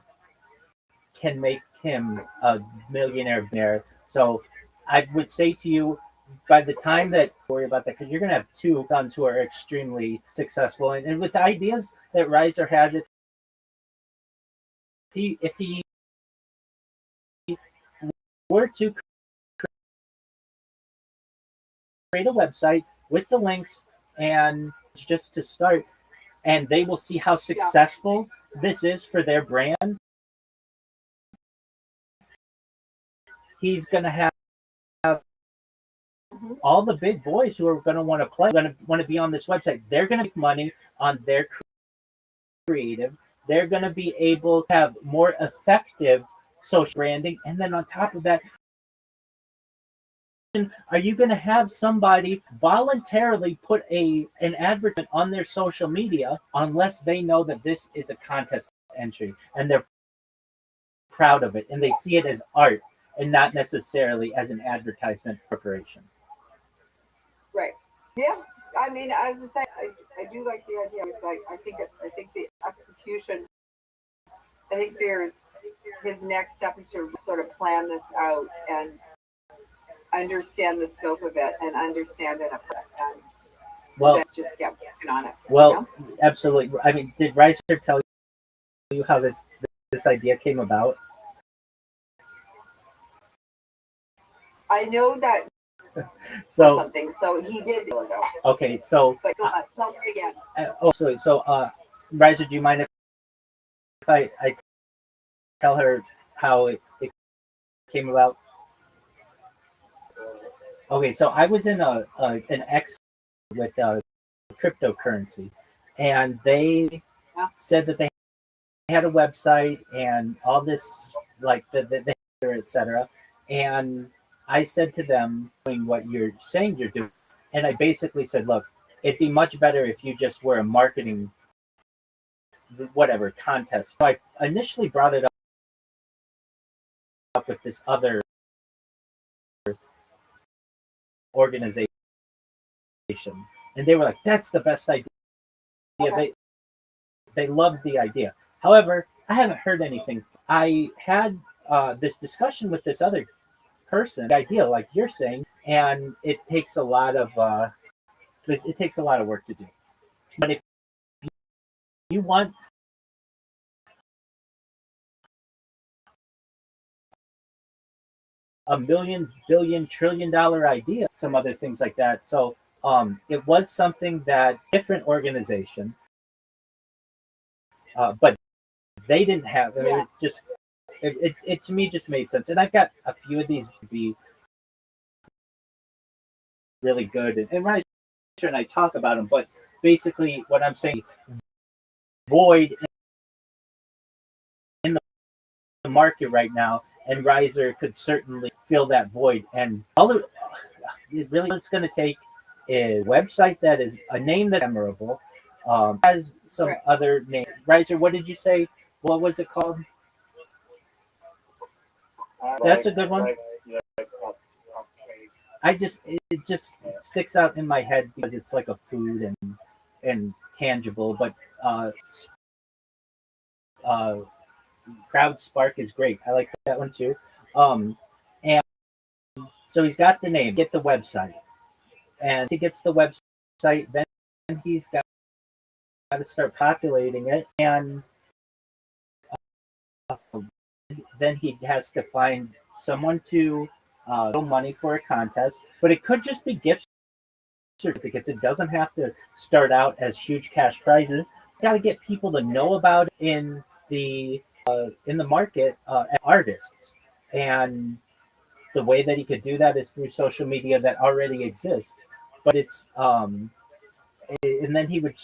can make him a millionaire. So I would say to you, by the time that worry about that, because you're going to have two sons who are extremely successful, and with the ideas that Reiser has, if he were to create a website with the links and just to start, and they will see how successful this is for their brand, he's going to have all the big boys who are going to want to play, going to want to be on this website. They're going to make money on their creative. They're going to be able to have more effective social branding. And then on top of that, are you going to have somebody voluntarily put an advertisement on their social media unless they know that this is a contest entry and they're proud of it and they see it as art and not necessarily as an advertisement preparation? Right. Yeah. I mean, as I say, I do like the idea. It's like I think the execution. I think his next step is to sort of plan this out and understand the scope of it and understand it and Well, just get working on it. Well, absolutely. I mean, did Reiser tell you how this idea came about? I know that So something. So he did. Okay, so but tell me again. Reiser, do you mind if I tell her how it came about? Okay, so I was in an X with cryptocurrency, and they said that they had a website and all this, like the etc. And I said to them, doing what you're saying you're doing, and I basically said, look, it'd be much better if you just were a marketing whatever contest. So I initially brought it up with this other organization, and they were like, "That's the best idea." Okay. They loved the idea. However, I haven't heard anything. I had this discussion with this other person, the idea, like you're saying, and it takes a lot of it takes a lot of work to do. But if you want a million, billion, $1 trillion idea, some other things like that. So it was something that different organization, but they didn't have. I mean, it to me just made sense. And I've got a few of these to be really good. And Ryan and I talk about them, but basically what I'm saying, void in the market right now, and Reiser could certainly fill that void. And all of it really it's going to take is a website that is a name that's memorable, has some other name. Reiser, what did you say? What was it called? That's a good one. It just sticks out in my head because it's like a food and tangible, but Crowd Spark is great. I like that one too. And so he's got the name, get the website, and he gets the website, then he's got to start populating it, and then he has to find someone to money for a contest. But it could just be gift certificates. It doesn't have to start out as huge cash prizes. Got to get people to know about it in the market, artists, and the way that he could do that is through social media that already exists. But it's and then he would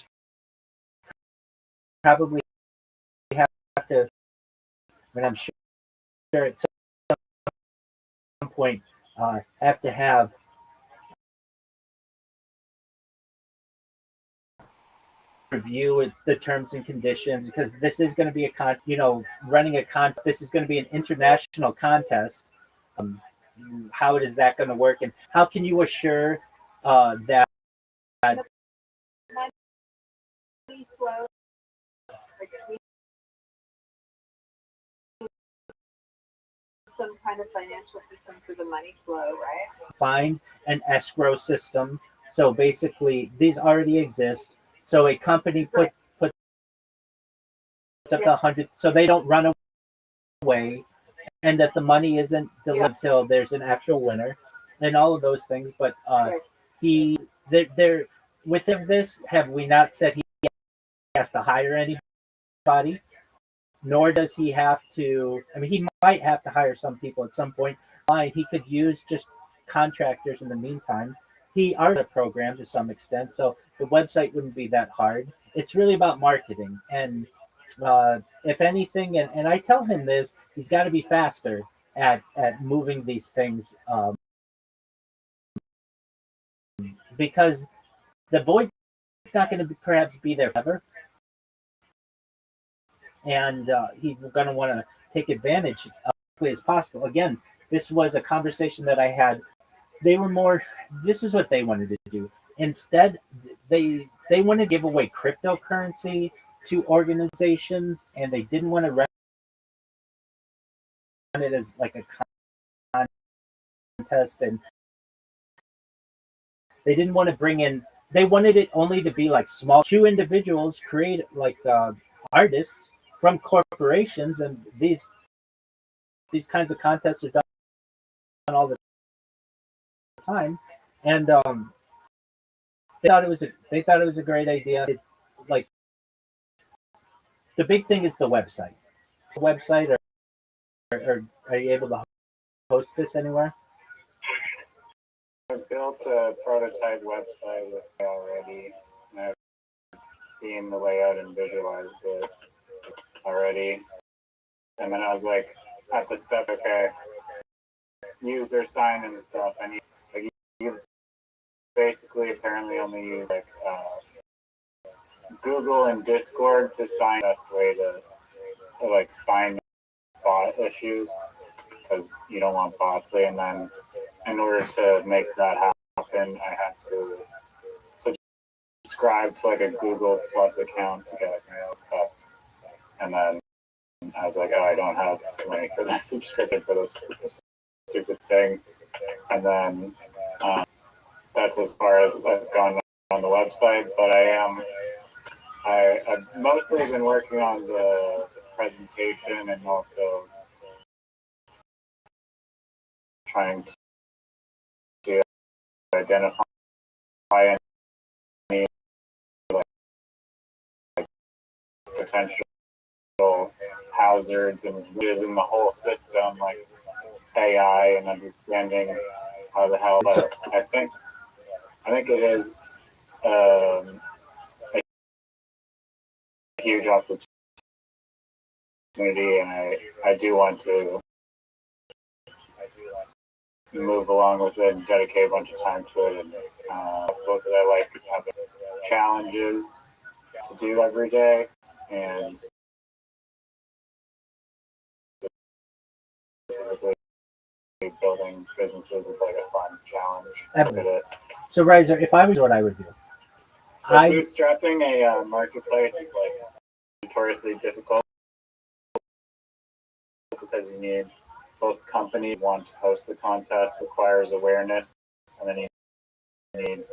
probably have to. I mean, I'm sure at some point have to have review the terms and conditions, because this is going to be running a contest. This is going to be an international contest. How is that going to work, and how can you assure that some kind of financial system for the money flow, right? Find an escrow system. So basically, these already exist. So a company puts up to 100, so they don't run away, and that the money isn't delivered till there's an actual winner, and all of those things. But they're within this. Have we not said he has to hire anybody? Nor does he have to. I mean, he might have to hire some people at some point. Fine, he could use just contractors in the meantime. He are the program to some extent, so the website wouldn't be that hard. It's really about marketing, and if anything, and I tell him this, he's got to be faster at moving these things because the void's not going to perhaps be there forever, and he's going to want to take advantage as quickly as possible. Again, this was a conversation that I had. They were more. This is what they wanted to do. Instead, they wanted to give away cryptocurrency to organizations, and they didn't want to run it as like a contest, and they didn't want to bring in. They wanted it only to be like small, few individuals create like artists from corporations, and these kinds of contests are done all the time, and they thought it was a great idea. Like the big thing is the website. The website, or are you able to host this anywhere? I built a prototype website with it already, and I've seen the layout and visualized it already. And then I was like, at the step, okay, user sign and stuff. I need, like, you basically apparently only use like Google and Discord to sign. The best way to like sign bot issues, because you don't want bots. And then in order to make that happen, I had to subscribe to like a Google Plus account to get mail stuff. And then I was like, oh, I don't have money for that subscription for this stupid thing. And then that's as far as I've gone on the website. But I've mostly been working on the presentation and also trying to identify any like potential hazards and using the whole system, like AI, and understanding how the hell. But I think it is a huge opportunity, and I do want to move along with it and dedicate a bunch of time to it. And both that I like having challenges to do every day, and specifically building businesses is like a fun challenge. So, Riser, if I was, what I would do, bootstrapping a marketplace is like notoriously difficult because you need both companies want to host the contest, requires awareness, and then you need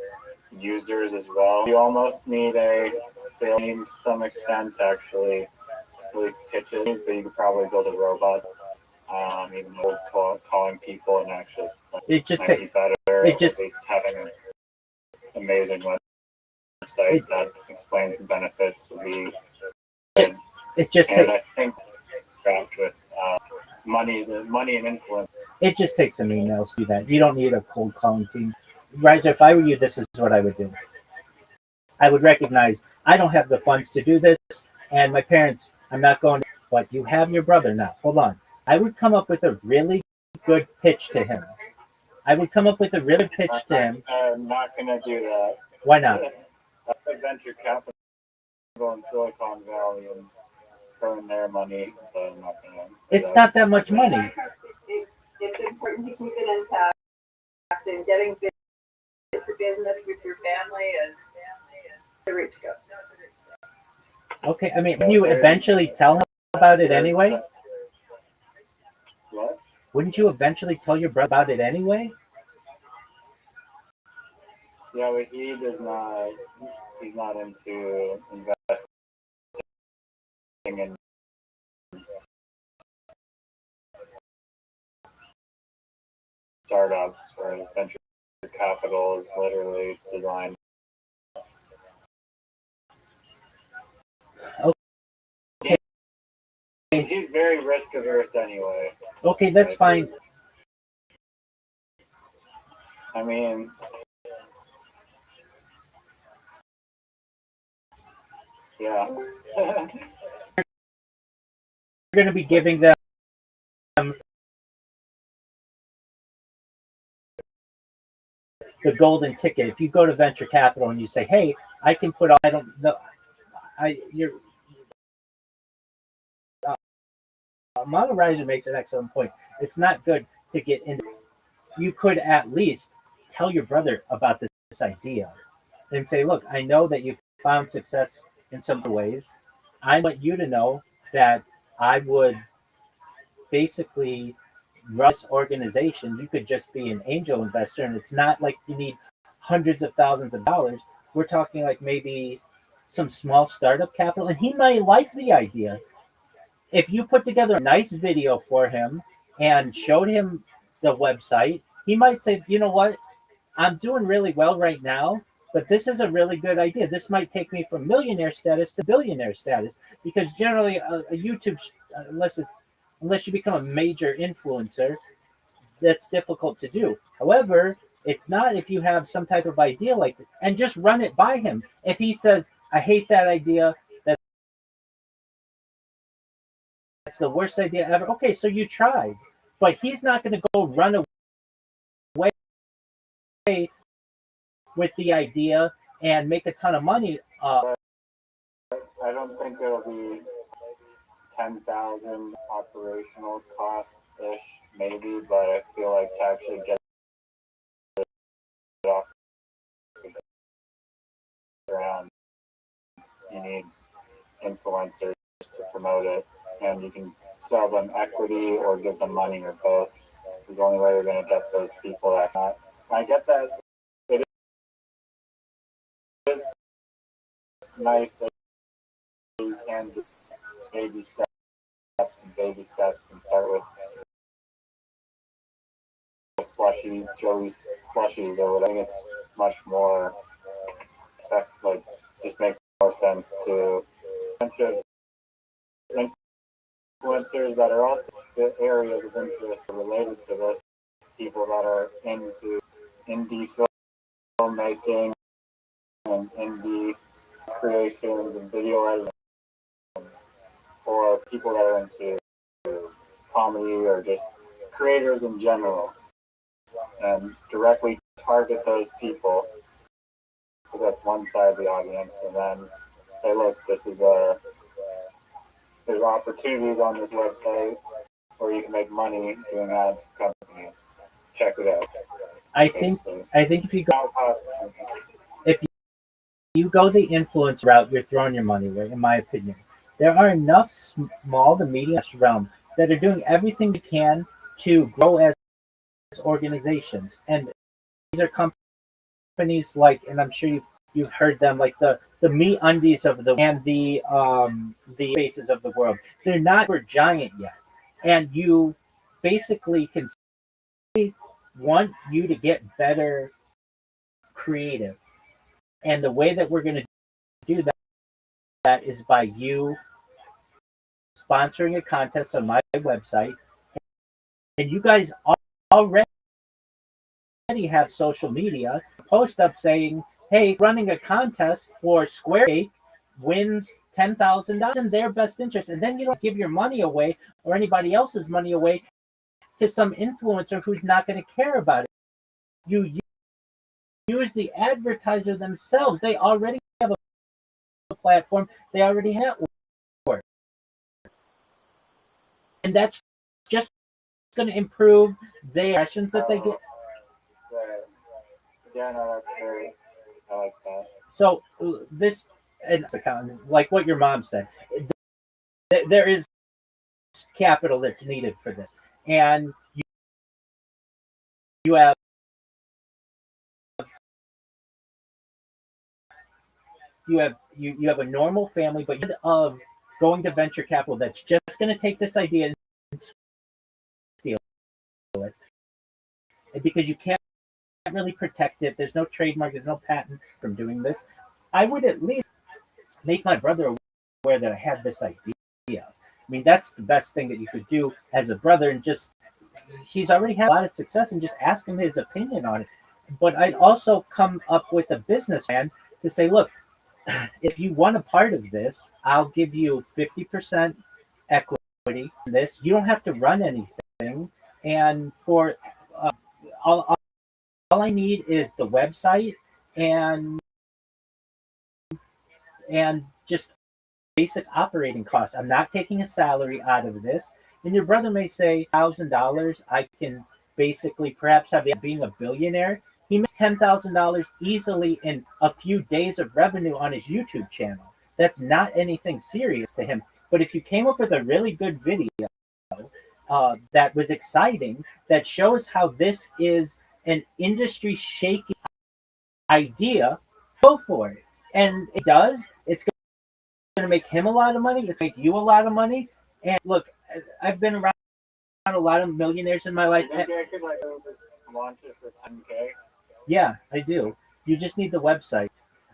users as well. You almost need a sales team to some extent to actually really pitch it, but you could probably build a robot, even cold calling people and actually it just might be better. At least having an amazing website that explains the benefits would be good. I think wrapped with money and influence. It just takes some emails to do that. You don't need a cold calling team. Riser, if I were you, this is what I would do. I would recognize I don't have the funds to do this, and my parents, I'm not going to, but you have your brother now. Hold on. I would come up with a really good pitch to him. I'm not going to do that. Why not? That's venture capital in Silicon Valley and throwing their money, but I'm not going to. It's not that much money. It's important to keep it intact, and getting into business with your family is the route to go. Okay, I mean, can you eventually tell him about it anyway? What? wouldn't you eventually tell your brother about it anyway? Yeah, but he does not. He's not into investing in startups where venture capital is literally designed. Okay. He's very risk averse anyway. Okay, that's fine. I mean, yeah. You're going to be giving them the golden ticket. If you go to venture capital and you say, "Hey, I can put all," I don't know, you're Mama Riser makes an excellent point. It's not good to get into. You could at least tell your brother about this idea and say, "Look, I know that you found success in some ways. I want you to know that I would basically run this organization. You could just be an angel investor, and it's not like you need hundreds of thousands of dollars. We're talking like maybe some small startup capital, and he might like the idea. If you put together a nice video for him and showed him the website, he might say, you know what, I'm doing really well right now, but this is a really good idea. This might take me from millionaire status to billionaire status, because generally a YouTube, unless you become a major influencer, that's difficult to do. However, it's not if you have some type of idea like this and just run it by him. If he says, I hate that idea, that's the worst idea ever. Okay, so you tried, but he's not going to go run away with the idea and make a ton of money. I don't think it'll be 10,000 operational cost ish, maybe, but I feel like to actually get it off the ground, you need influencers to promote it, and you can sell them equity or give them money or both. Is the only way you're going to get those people that not. I get that it is nice that you can do baby steps and start with Joey's slushies or whatever. I think it's much more like just makes more sense to influencers that are also the areas of interest related to this, people that are into indie filmmaking and indie creations and video editing, or people that are into comedy or just creators in general, and directly target those people. So that's one side of the audience, and then say, look, there's opportunities on this website where you can make money doing ads for companies. Check it out. I think if you go the influence route, you're throwing your money away, in my opinion. There are enough small to medium realm that are doing everything they can to grow as organizations, and these are companies like, and I'm sure you've heard them, like the Me Undies of the and the Faces of the world. They're not super giant yet, and you basically can want you to get better creative, and the way that we're going to do that is by you sponsoring a contest on my website, and you guys already have social media. Post up saying, hey, running a contest for Square wins $10,000 in their best interest. And then you don't give your money away or anybody else's money away to some influencer who's not going to care about it. You use the advertiser themselves. They already have a platform. They already have network. And that's just going to improve the impressions that they get. Yeah, no, that's great. I like that. So this, and like what your mom said, there is capital that's needed for this, and you have you have a normal family, but instead of going to venture capital that's just going to take this idea and steal it, because you can't really protect it. There's no trademark, there's no patent from doing this. I would at least make my brother aware that I had this idea. I mean, that's the best thing that you could do as a brother, and just he's already had a lot of success, and just ask him his opinion on it. But I'd also come up with a business plan to say, look, if you want a part of this, I'll give you 50% equity in this. You don't have to run anything. And for all I need is the website and just basic operating costs. I'm not taking a salary out of this. And your brother may say $1,000. I can basically perhaps have being a billionaire. He makes $10,000 easily in a few days of revenue on his YouTube channel. That's not anything serious to him. But if you came up with a really good video that was exciting, that shows how this is an industry shaking idea, go for it. And it does. It's going to make him a lot of money. It's going to make you a lot of money. And look, I've been around a lot of millionaires in my life. I could launch it for 10K. Yeah, I do. You just need the website.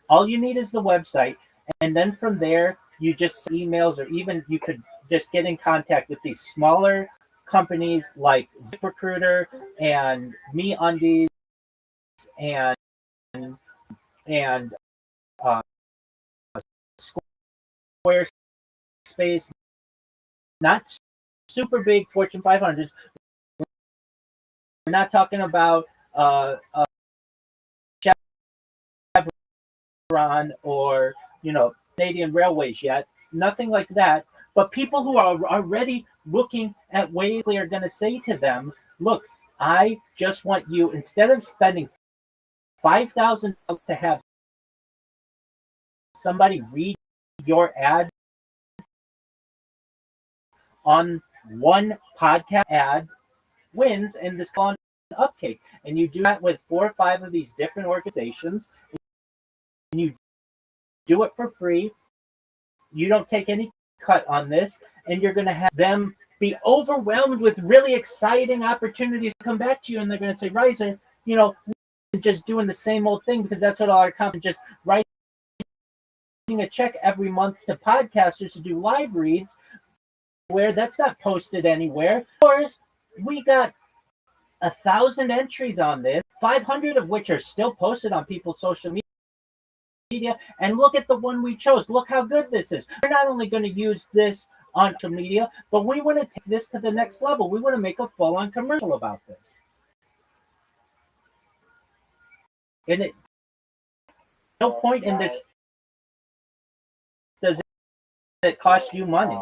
All you need is the website. And then from there, you just send emails, or even you could just get in contact with these smaller companies like ZipRecruiter and MeUndies and uh, Squarespace. Not super big Fortune 500s. We're not talking about Chevron or Canadian Railways yet. Nothing like that. But people who are already looking at ways they are going to say to them, look, I just want you, instead of spending $5,000 to have somebody read your ad on one podcast ad, wins, and this on uptake. And you do that with 4 or 5 of these different organizations, and you do it for free. You don't take any cut on this, and you're going to have them be overwhelmed with really exciting opportunities to come back to you, and they're going to say, Riser, just doing the same old thing, because that's what all our companies just writing a check every month to podcasters to do live reads, where that's not posted anywhere. Of course, we got 1,000 entries on this, 500 of which are still posted on people's social media. And look at the one we chose. Look how good this is. We're not only going to use this on social media, but we want to take this to the next level. We want to make a full-on commercial about this. And no point in this does it cost you money.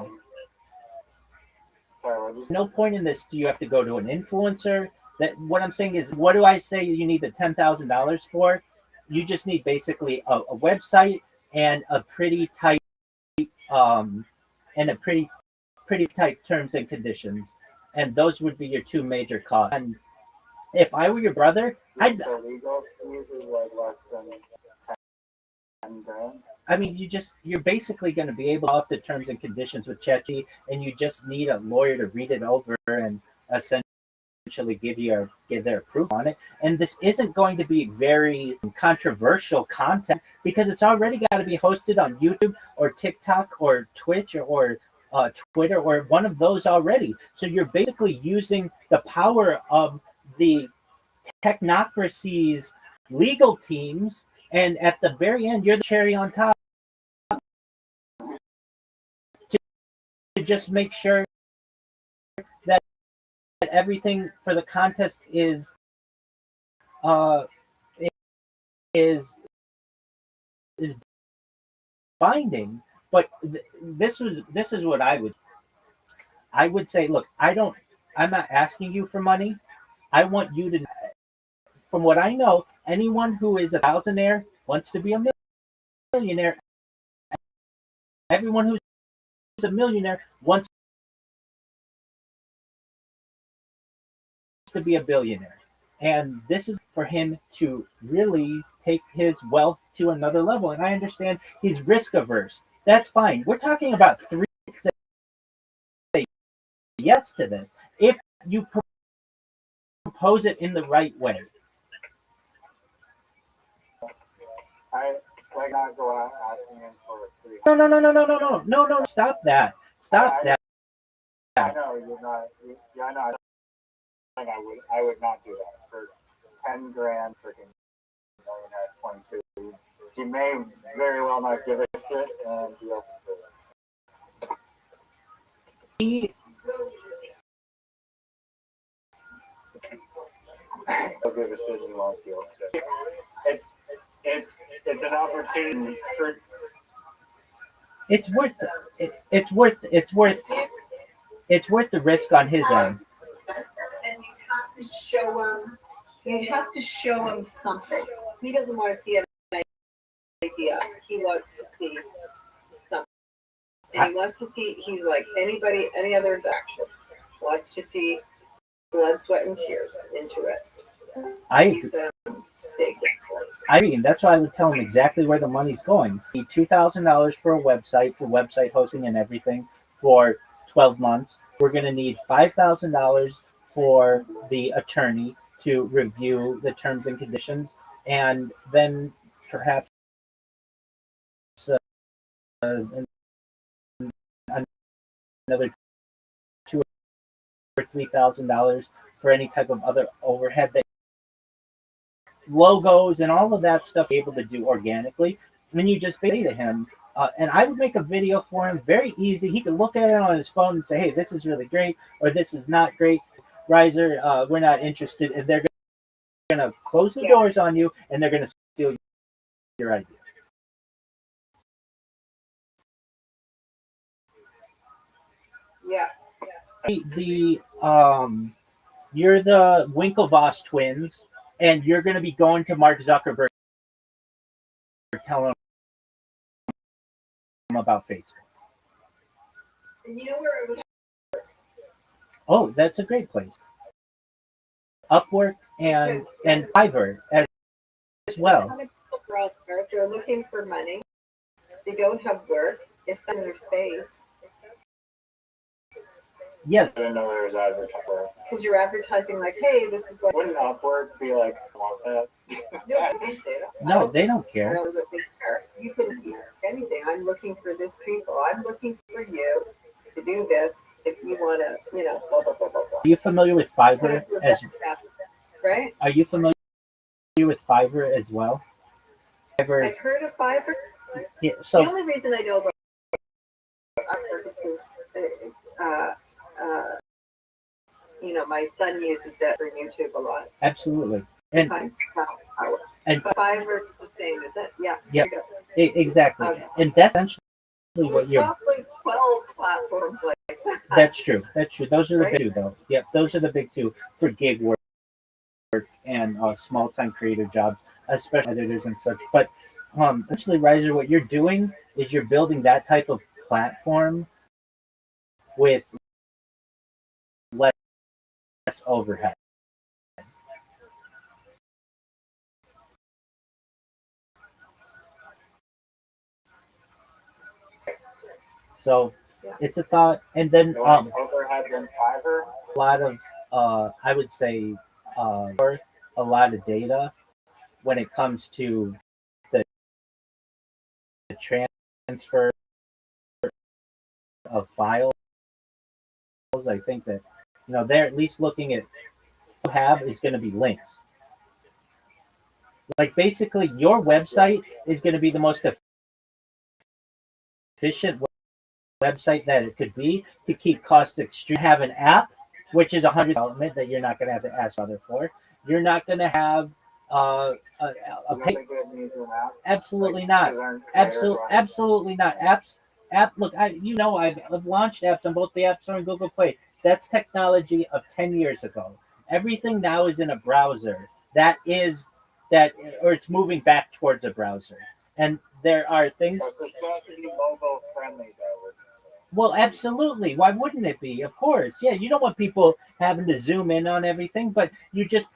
No point in this do you have to go to an influencer. That what I'm saying is, what do I say you need the $10,000 for? You just need basically a website and a pretty tight terms and conditions, and those would be your 2 major costs. And if I were your brother, The legal fees is like less than 10 grand. I mean, you're basically going to be able to off the terms and conditions with ChatGPT, and you just need a lawyer to read it over and essentially give their approval on it. And this isn't going to be very controversial content, because it's already got to be hosted on YouTube or TikTok or Twitch or Twitter or one of those already. So you're basically using the power of the technocracy's legal teams, and at the very end, you're the cherry on top to just make sure that everything for the contest is binding. But this is what I would say. Look, I'm not asking you for money. I want you to, from what I know, anyone who is a thousandaire wants to be a millionaire. Everyone who's a millionaire wants to be a billionaire. And this is for him to really take his wealth to another level. And I understand he's risk averse. That's fine. We're talking about three say yes to this. If you propose it in the right way. I like not go out asking him for free. No. Stop that. Stop that. I know you're not. I know. I would not do that for 10 grand. Freaking millionaire at 22. He may very well not give a shit and be open to it. He'll give a shit and he won't feel it. It's an opportunity for. It's worth it. It's worth the risk on his end. And you have to show him something. He doesn't want to see an idea. He wants to see something. And he wants to see, he's like any other interaction. Wants to see blood, sweat, and tears into it. He's staked into it. I mean, that's why I would tell him exactly where the money's going. $2,000 for website hosting and everything for 12 months. We're going to need $5,000 for the attorney to review the terms and conditions, and then perhaps another $2,000 or $3,000 for any type of other overhead that logos and all of that stuff be able to do organically. And then you just say to him, and I would make a video for him, very easy. He could look at it on his phone and say, hey, this is really great, or this is not great. Riser, we're not interested. And they're going to close the doors on you, and they're going to steal your idea. Yeah. You're the Winklevoss twins, and you're going to be going to Mark Zuckerberg telling him about Facebook. And you know where it was? Oh, that's a great place. Upwork and Fiverr as well. If they're looking for money, they don't have work, it's in their space. Yes. I didn't know there was advertising. Because you're advertising like, hey, this is what. Wouldn't Upwork be like, want that? No, they don't care. I don't know that they care. You can hear anything. I'm looking for this people. I'm looking for you to do this if you want to, blah, blah, blah, blah, blah. Are you familiar with Fiverr? Right? Are you familiar with Fiverr as well? I've heard of Fiverr. Yeah, so the only reason I know about Upwork is because my son uses that for YouTube a lot. Absolutely. And Fiverr is the same, is it? Yeah. Yep. Exactly. Okay. And that's essentially what you're. Probably 12 platforms like that. That's true. Those are the big two, though. Yep. Those are the big two for gig work and small-time creator jobs, especially editors and such. But essentially, Riser, what you're doing is you're building that type of platform with less overhead. So it's a thought, and then overhead than Fiverr. A lot of I would say a lot of data when it comes to the transfer of files. I think that they're at least looking at what you have is going to be links. Like basically, your website is going to be the most efficient website that it could be to keep costs extreme. Have an app, which is $100 development that you're not going to have to ask other for. You're not going to have absolutely not. Absolutely not. Look, I've launched apps on both the App Store and Google Play. That's technology of 10 years ago. Everything now is in a browser. Or it's moving back towards a browser. And there are things. It's supposed to be mobile friendly, though. Well, absolutely. Why wouldn't it be? Of course. Yeah, you don't want people having to zoom in on everything, but you just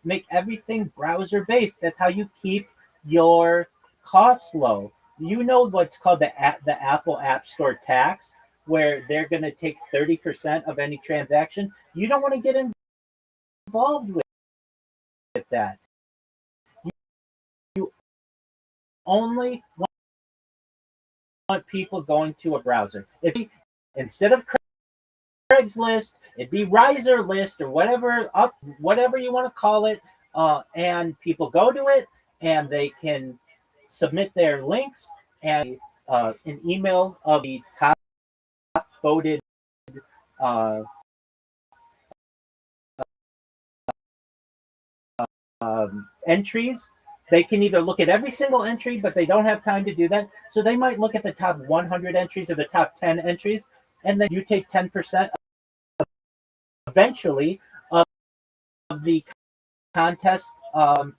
make everything browser based. That's how you keep your costs low. You know what's called the Apple App Store tax, where they're going to take 30% of any transaction. You don't want to get involved with that. You only want people going to a browser. Instead of Craigslist, it'd be Riser List or whatever you want to call it, and people go to it and they can submit their links and an email of the top voted uh, entries. They can either look at every single entry, but they don't have time to do that. So they might look at the top 100 entries or the top 10 entries, and then you take 10% eventually of the contest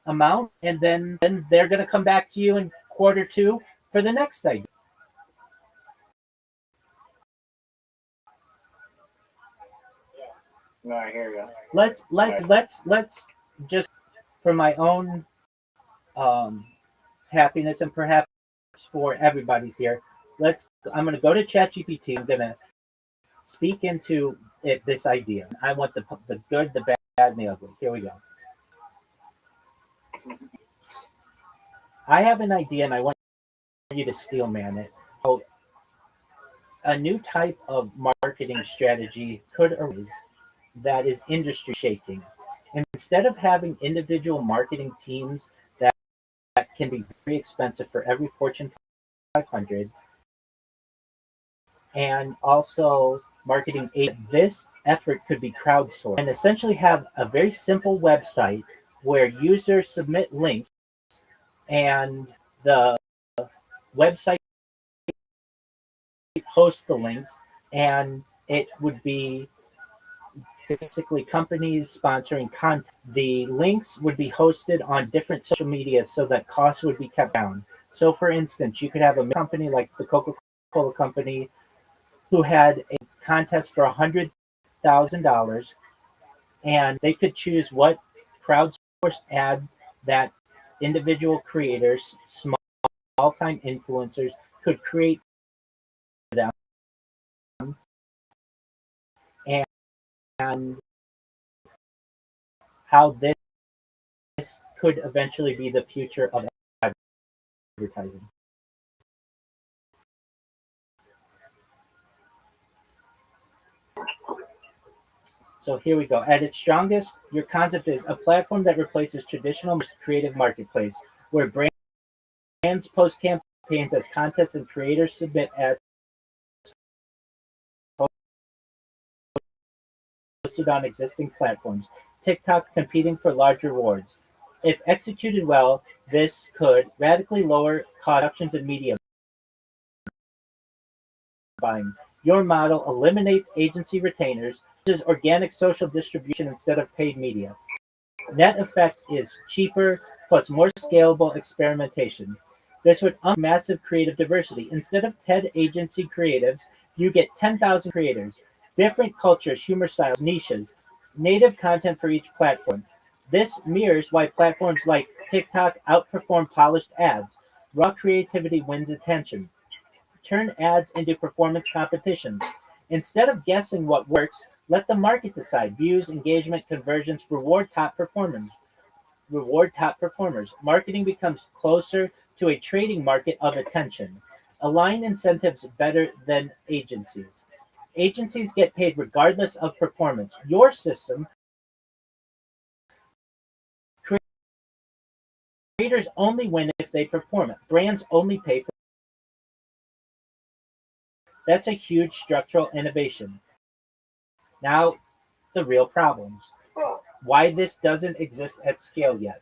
amount, and then they're going to come back to you in quarter two for the next idea. No, I hear you. Let's just for my own um, happiness and perhaps for everybody's here. I'm going to go to ChatGPT. I'm going to speak into this idea. I want the good, the bad, and the ugly. Here we go. I have an idea, and I want you to steel man it. So, a new type of marketing strategy could arise that is industry shaking. Instead of having individual marketing teams that can be very expensive for every Fortune 500, and also marketing this effort could be crowdsourced and essentially have a very simple website where users submit links and the website hosts the links, and it would be basically companies sponsoring content. The links would be hosted on different social media so that costs would be kept down. So, for instance, you could have a company like the Coca-Cola company who had a contest for $100,000, and they could choose what crowdsourced ad that individual creators, small-time influencers, could create for them, and how this could eventually be the future of advertising. So here we go. At its strongest, your concept is a platform that replaces traditional creative marketplace, where brands post campaigns as contests and creators submit ads posted on existing platforms. TikTok competing for large rewards. If executed well, this could radically lower cost reductions in media buying. Your model eliminates agency retainers, uses organic social distribution instead of paid media. Net effect is cheaper plus more scalable experimentation. This would unlock massive creative diversity. Instead of 10 agency creatives, you get 10,000 creators, different cultures, humor styles, niches, native content for each platform. This mirrors why platforms like TikTok outperform polished ads. Raw creativity wins attention. Turn ads into performance competitions. Instead of guessing what works, let the market decide. Views, engagement, conversions, reward top performers. Marketing becomes closer to a trading market of attention. Align incentives better than agencies. Agencies get paid regardless of performance. Your system, creators only win if they perform. Brands only pay for. That's a huge structural innovation. Now, the real problems. Why this doesn't exist at scale yet.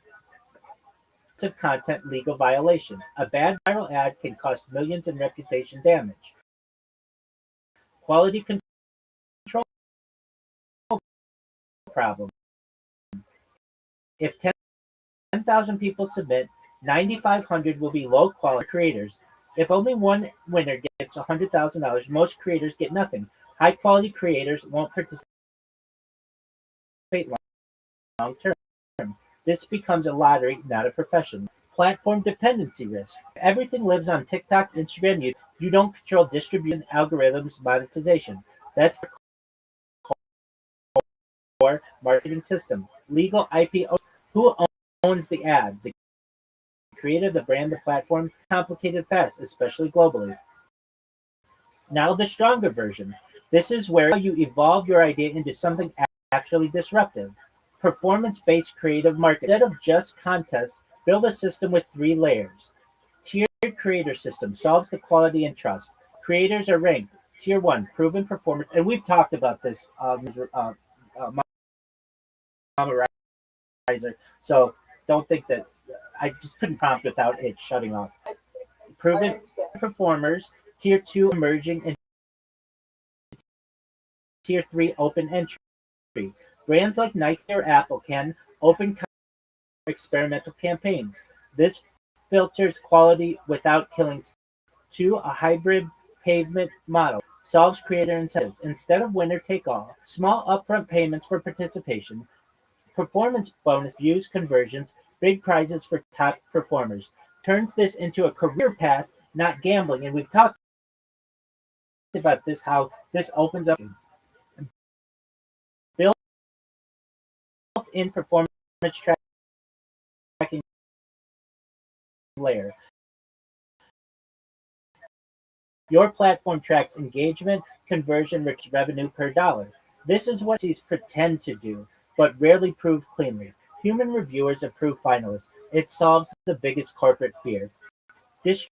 Of content legal violations. A bad viral ad can cost millions in reputation damage. Quality control problem. If 10,000 people submit, 9,500 will be low quality creators. If only one winner gets $100,000, most creators get nothing. High quality creators won't participate long term. This becomes a lottery, not a profession. Platform dependency risk. Everything lives on TikTok, Instagram, YouTube. You don't control distribution, algorithms, monetization. That's the core marketing system. Legal IP. Who owns the ad? The creator, the brand, the platform. Complicated fast, especially globally. Now the stronger version. This is where you evolve your idea into something actually disruptive. Performance-based creative marketing. Instead of just contests, build a system with three layers. Tiered creator system solves the quality and trust. Creators are ranked. Tier 1, proven performance. And we've talked about this, Mama Riser. So don't think that I just couldn't prompt without it shutting off. Proven performers. Tier 2, emerging. And Tier 3, open entry. Brands like Nike or Apple can open experimental campaigns. This filters quality without killing. 2, a hybrid payment model solves creator incentives. Instead of winner take all, small upfront payments for participation, performance bonus views conversions, big prizes for top performers. Turns this into a career path, not gambling. And we've talked about this, how this opens up built-in performance tracking layer. Your platform tracks engagement, conversion, revenue per dollar. This is what these pretend to do, but rarely prove cleanly. Human reviewers approve finalists. It solves the biggest corporate fear. Distribution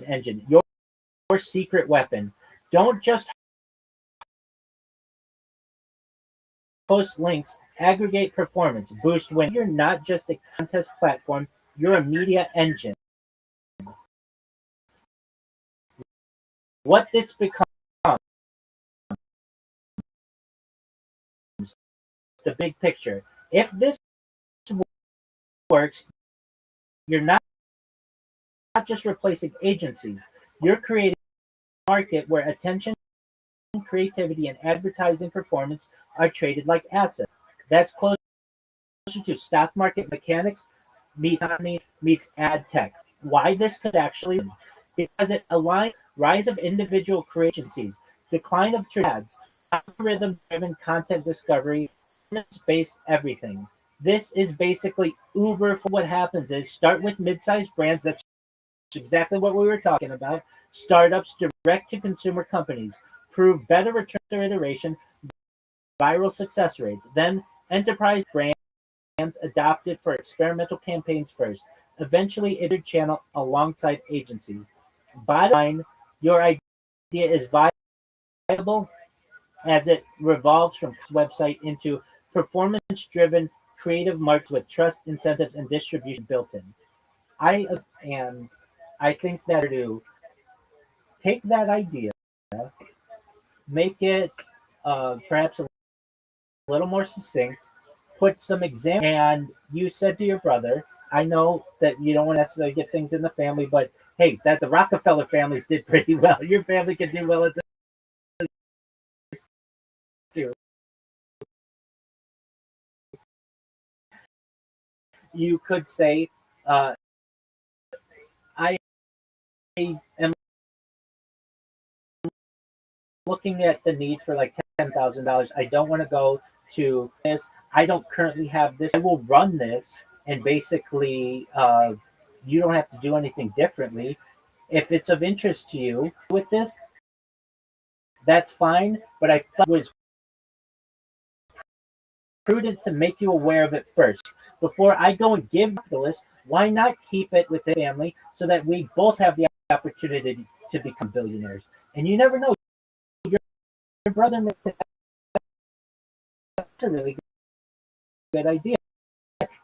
engine, your secret weapon. Don't just post links, aggregate performance, boost win. You're not just a contest platform, you're a media engine. What this becomes, the big picture. If this works, you're not just replacing agencies, you're creating a market where attention, creativity, and advertising performance are traded like assets. That's closer to stock market mechanics meets ad tech. Why this could actually, because it aligns rise of individual agencies, decline of ads, algorithm-driven content discovery, performance-based everything. This is basically Uber. For what happens is start with mid-sized brands. That's exactly what we were talking about. Startups, direct-to-consumer companies prove better return to iteration, viral success rates. Then enterprise brands adopted for experimental campaigns first, eventually iterative channel alongside agencies. Bottom line, your idea is viable as it revolves from website into performance-driven creative markets with trust, incentives, and distribution built in. I think that to take that idea, make it perhaps a little more succinct, put some examples. And you said to your brother, I know that you don't want to necessarily get things in the family, but hey, that the Rockefeller families did pretty well. Your family can do well at this too. You could say, I am looking at the need for like $10,000. I don't want to go to this. I don't currently have this. I will run this, and basically, you don't have to do anything differently. If it's of interest to you with this, that's fine. But I thought it was prudent to make you aware of it first. Before I go and give the list, why not keep it with the family so that we both have the opportunity to become billionaires? And you never know, your brother may think that's a really good idea.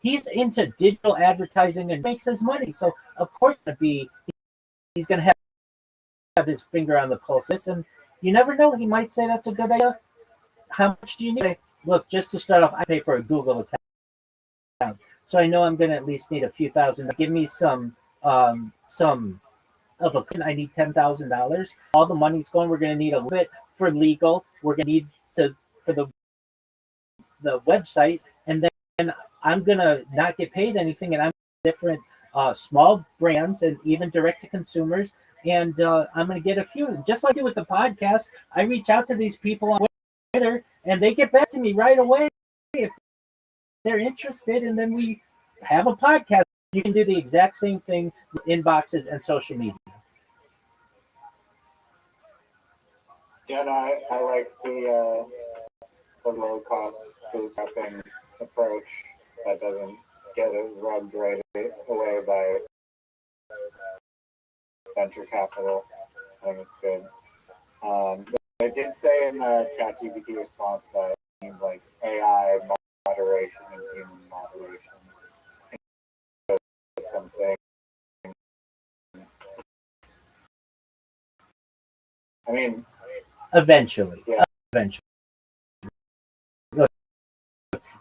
He's into digital advertising and makes his money. So, of course, he's going to have his finger on the pulse. And you never know, he might say that's a good idea. How much do you need? Look, just to start off, I pay for a Google account. So I know I'm going to at least need a few thousand. Give me some some of a. I need $10,000. All the money's going. We're going to need a little bit for legal. We're going to need to for the website, and then I'm going to not get paid anything, and I'm different small brands and even direct to consumers. And I'm going to get a few, just like I do with the podcast. I reach out to these people on Twitter, and they get back to me right away if they're interested, and then we have a podcast. You can do the exact same thing with inboxes and social media. Yeah, no, I like the low cost bootstrapping approach that doesn't get it rubbed right away by venture capital. I think it's good. They did say in the ChatGPT response that it seems like AI moderation and human moderation is something. I mean, Eventually. Yeah. Eventually. Look,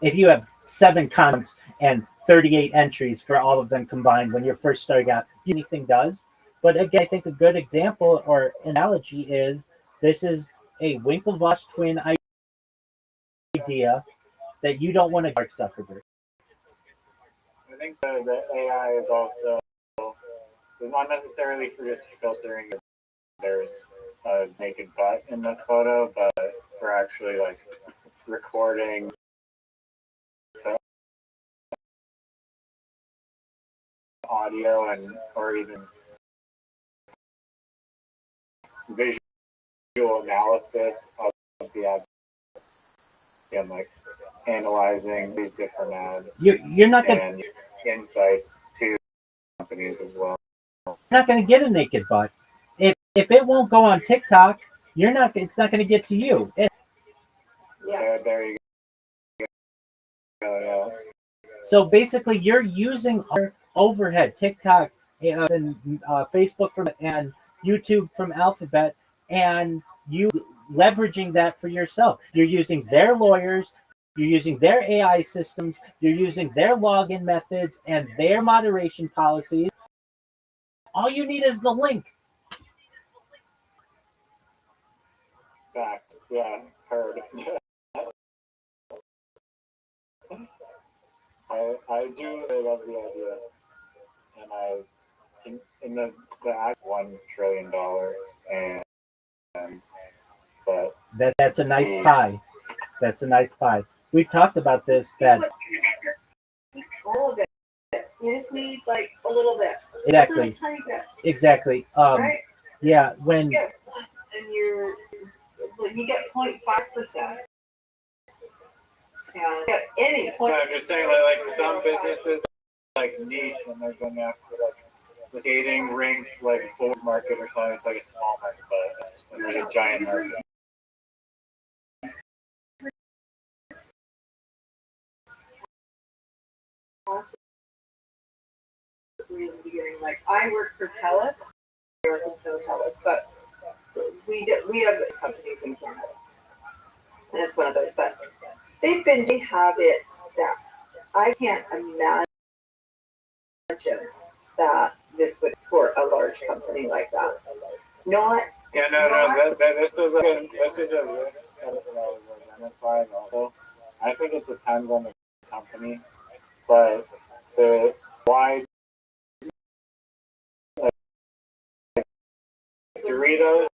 if you have 7 comments and 38 entries for all of them combined when you're first starting out, anything does. But again, I think a good example or analogy is this is a Winklevoss twin idea that you don't want to Mark Zuckerberg. I think the AI is also it's not necessarily for just filtering. There's a naked butt in the photo, but for actually like recording the audio and or even visual analysis of the ad and like analyzing these different ads You're not going and insights to companies as well. to get a naked butt. If it won't go on TikTok, it's not going to get to you. There you go. Yeah. So basically, you're using our overhead, TikTok and Facebook and YouTube from Alphabet, and you leveraging that for yourself. You're using their lawyers, you're using their AI systems, you're using their login methods and their moderation policies. All you need is the link. Fact. Yeah, heard. I do really love the idea, and in the act $1 trillion, and but That's a nice pie. That's a nice pie. We've talked about this. That All of it. You just need like a little bit. exactly, Tiny bit, exactly. right? Yeah, when Yeah. And you get 0.5%. And get any point. I'm just saying, like some businesses like niche when they're going after like the skating rink, like full market or something. It's like a small market, but there's a giant market. In the beginning, like I work for TELUS, Americans know TELUS, but we have companies in Canada, and it's one of those. But they have it set. I can't imagine that this would for a large company like that. Not. Yeah, no. This was identified also. I think it depends on the company, but the wide like Doritos.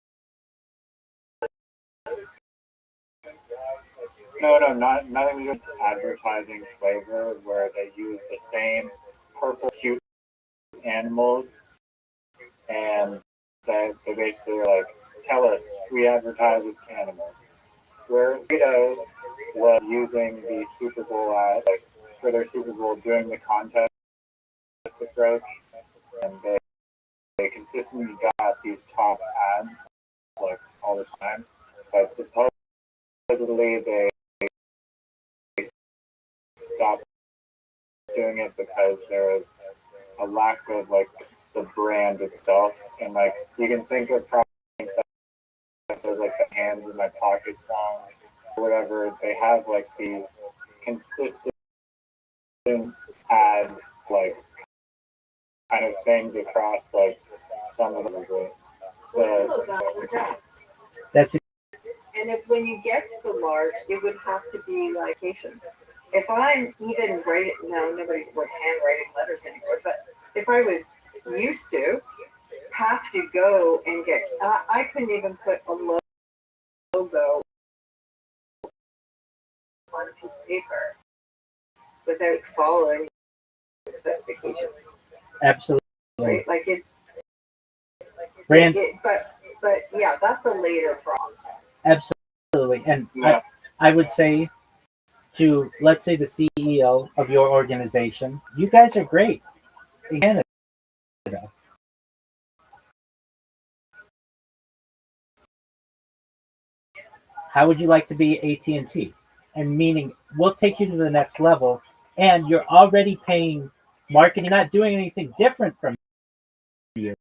No, nothing to do with advertising flavor where they use the same purple cute animals and they basically are like, tell us, we advertise with animals. Where Vito was using the Super Bowl ad, like for their Super Bowl doing the contest approach, and they consistently got these top ads like all the time. But supposedly they stopped doing it because there was a lack of like the brand itself, and like you can think of products like those like the hands in my pocket songs or whatever. They have like these consistent ads like kind of things across like some of them. So That's And if when you get to the large, it would have to be like patients. If I'm even writing, no, nobody would handwriting letters anymore, but if I was used to have to go and get, I couldn't even put a logo on a piece of paper without following the specifications. absolutely Right? Like it's, brand. but yeah, that's a later problem. Absolutely, and I would say to, let's say, the CEO of your organization, you guys are great in Canada. How would you like to be AT&T? And meaning, we'll take you to the next level, and you're already paying marketing. You're not doing anything different from you.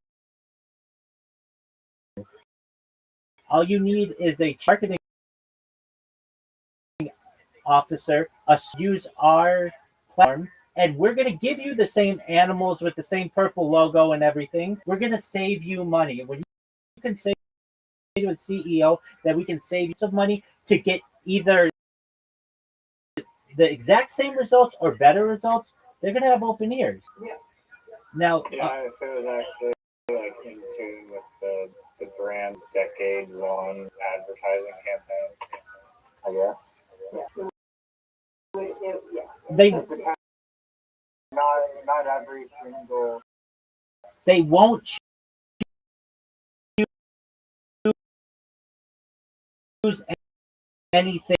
All you need is a marketing officer, use our platform, and we're going to give you the same animals with the same purple logo and everything. We're going to save you money. When you can say to a CEO that we can save you some money to get either the exact same results or better results, they're going to have open ears. Yeah. Now, yeah, if it was actually like in tune with the brand's decades-long advertising campaign, I guess. they Not every single. they won't choose anything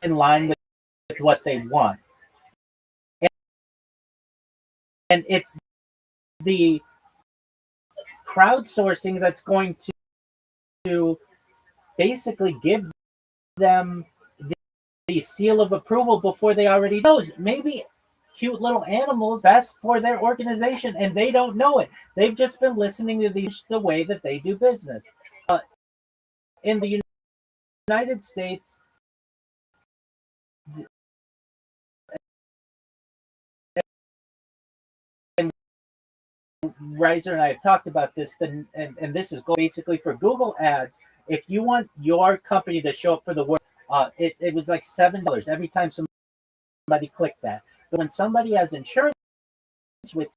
in line with what they want. And it's the crowdsourcing that's going to basically give them the seal of approval before they already know. Maybe cute little animals best for their organization, and they don't know it. They've just been listening to the way that they do business. In the United States, Reiser and I have talked about this, and this is basically for Google Ads. If you want your company to show up for the work, it was like $7 every time somebody clicked that. So when somebody has insurance with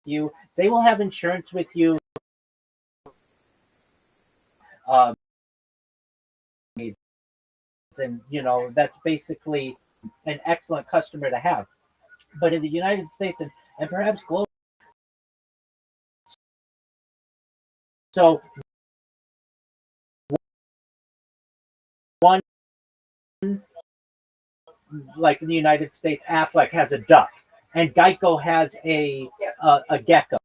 you, they will have insurance with you. And that's basically an excellent customer to have. But in the United States and perhaps globally, so one, like in the United States, Affleck has a duck, and Geico has a gecko,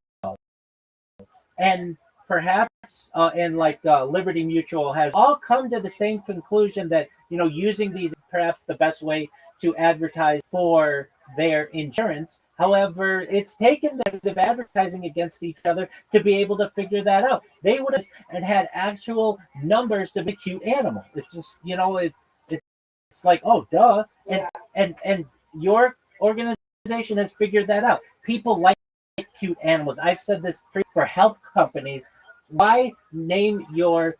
and perhaps and like Liberty Mutual has all come to the same conclusion that using these perhaps the best way to advertise for their insurance. However, it's taken them advertising against each other to be able to figure that out. They would have and had actual numbers to be cute animal. It's just it's like, oh duh. Yeah. And your organization has figured that out. People like cute animals. I've said this for health companies. Why name your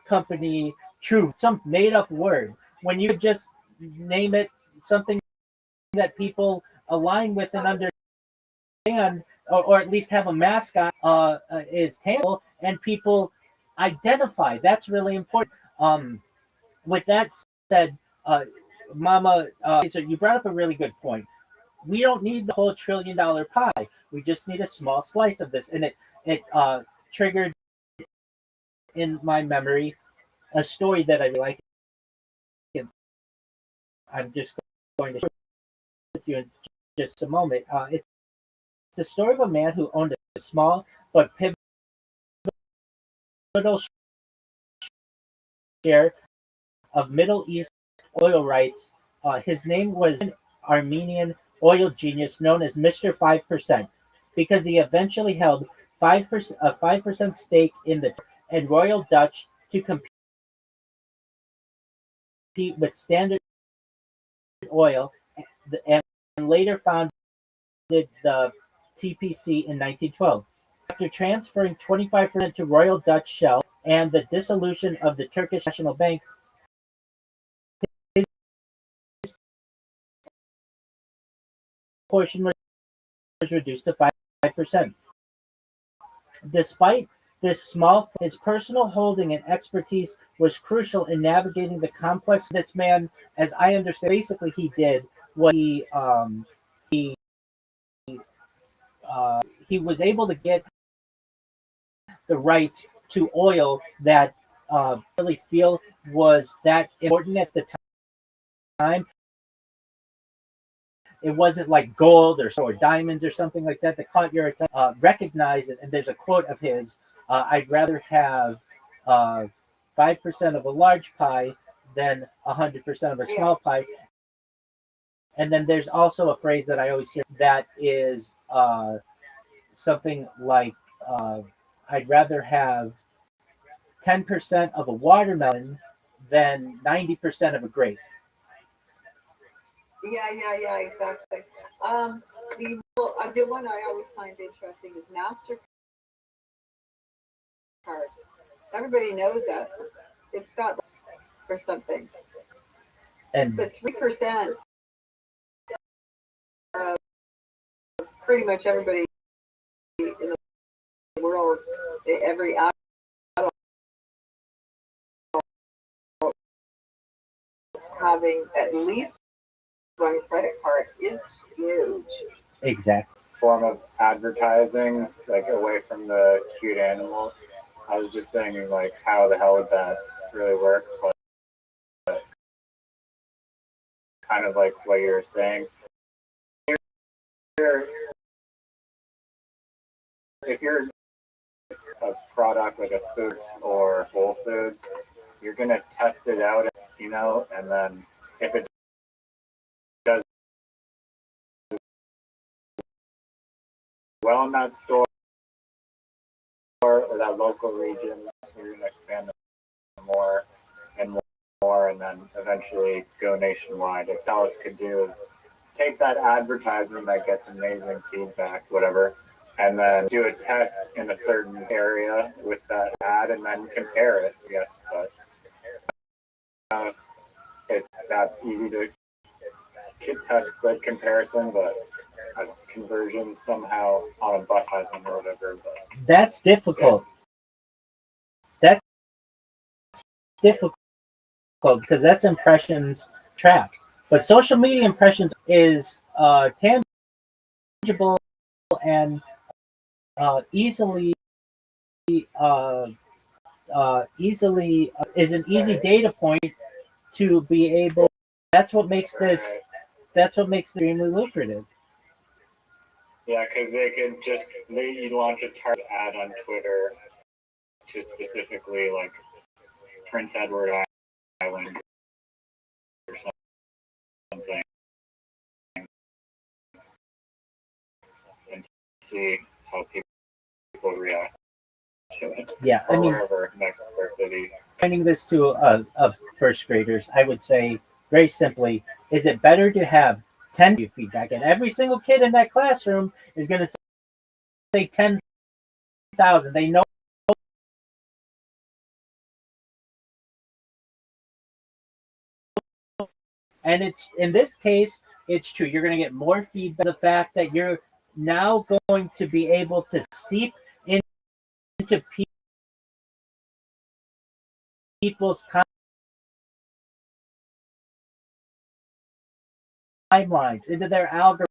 company True, some made up word, when you just name it something that people align with and understand, or at least have a mascot is tangible and people identify. That's really important. With that said, Mama, so you brought up a really good point. We don't need the whole $1 trillion pie. We just need a small slice of this, and it triggered in my memory a story that I really like. I'm just going to share with you in just a moment. It's a story of a man who owned a small but pivotal share of Middle East oil rights. His name was an Armenian oil genius known as Mr. 5%, because he eventually held 5% stake in the and Royal Dutch to compete compete with Standard Oil, and later founded the TPC in 1912. After transferring 25% to Royal Dutch Shell and the dissolution of the Turkish National Bank, his portion was reduced to 5%. Despite this small, his personal holding and expertise was crucial in navigating the complex. This man, as I understand, basically he did what he was able to get the rights to oil that really feel was that important at the time. It wasn't like gold or diamonds or something like that that caught your attention. Recognize it, and there's a quote of his: "I'd rather have 5% of a large pie than 100% of a small pie." And then there's also a phrase that I always hear that is something like, "I'd rather have 10% of a watermelon than 90% of a grape." Yeah, exactly. The one I always find interesting is MasterCard. Everybody knows that. It's got for something. And but 3% of pretty much everybody in the world, every adult having at least one credit card is huge. Exactly. Form of advertising, like away from the cute animals. I was just thinking, like, how the hell would that really work? But kind of like what you were saying. If you're a product like a food or Whole Foods, you're gonna test it out, and then if it does well in that store or that local region, you're gonna expand it more and more, and then eventually go nationwide. If Dallas could do is take that advertisement that gets amazing feedback, whatever, and then do a test in a certain area with that ad and then compare it, I guess. But it's that easy to test the comparison, but conversion somehow on a bus or whatever. But that's difficult. Yeah. That's difficult because that's impressions trapped. But social media impressions is tangible and easily is an easy data point to be able. That's what makes this. That's what makes it extremely lucrative. Yeah, because they could just you launch a target ad on Twitter to specifically like Prince Edward Island or something, and see how people react to it. Yeah, or wherever next city. Finding this to first graders, I would say very simply: is it better to have 10 feedback, and every single kid in that classroom is going to say 10,000? They know. And it's in this case, it's true. You're going to get more feedback. The fact that you're now going to be able to seep into people's timelines, into their algorithms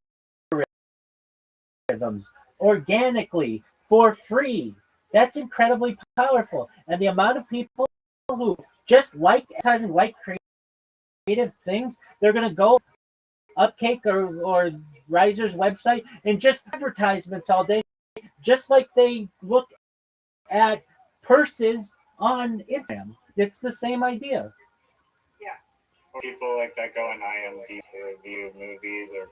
organically for free. That's incredibly powerful. And the amount of people who just like advertising, like creative things, they're going to go Upcake or Riser's website and just advertisements all day, just like they look at purses on Instagram. It's the same idea. Yeah. People like that go on IMDb to review movies or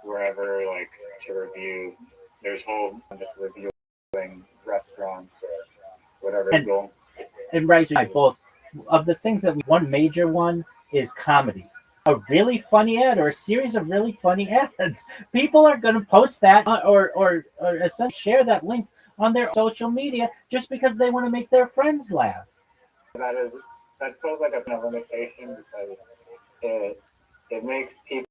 wherever, like to review. There's whole just reviewing restaurants or whatever. And Riser and I both of the things that one major one is comedy. A really funny ad or a series of really funny ads. People are going to post that or essentially share that link on their social media just because they want to make their friends laugh. That feels like a limitation because it makes people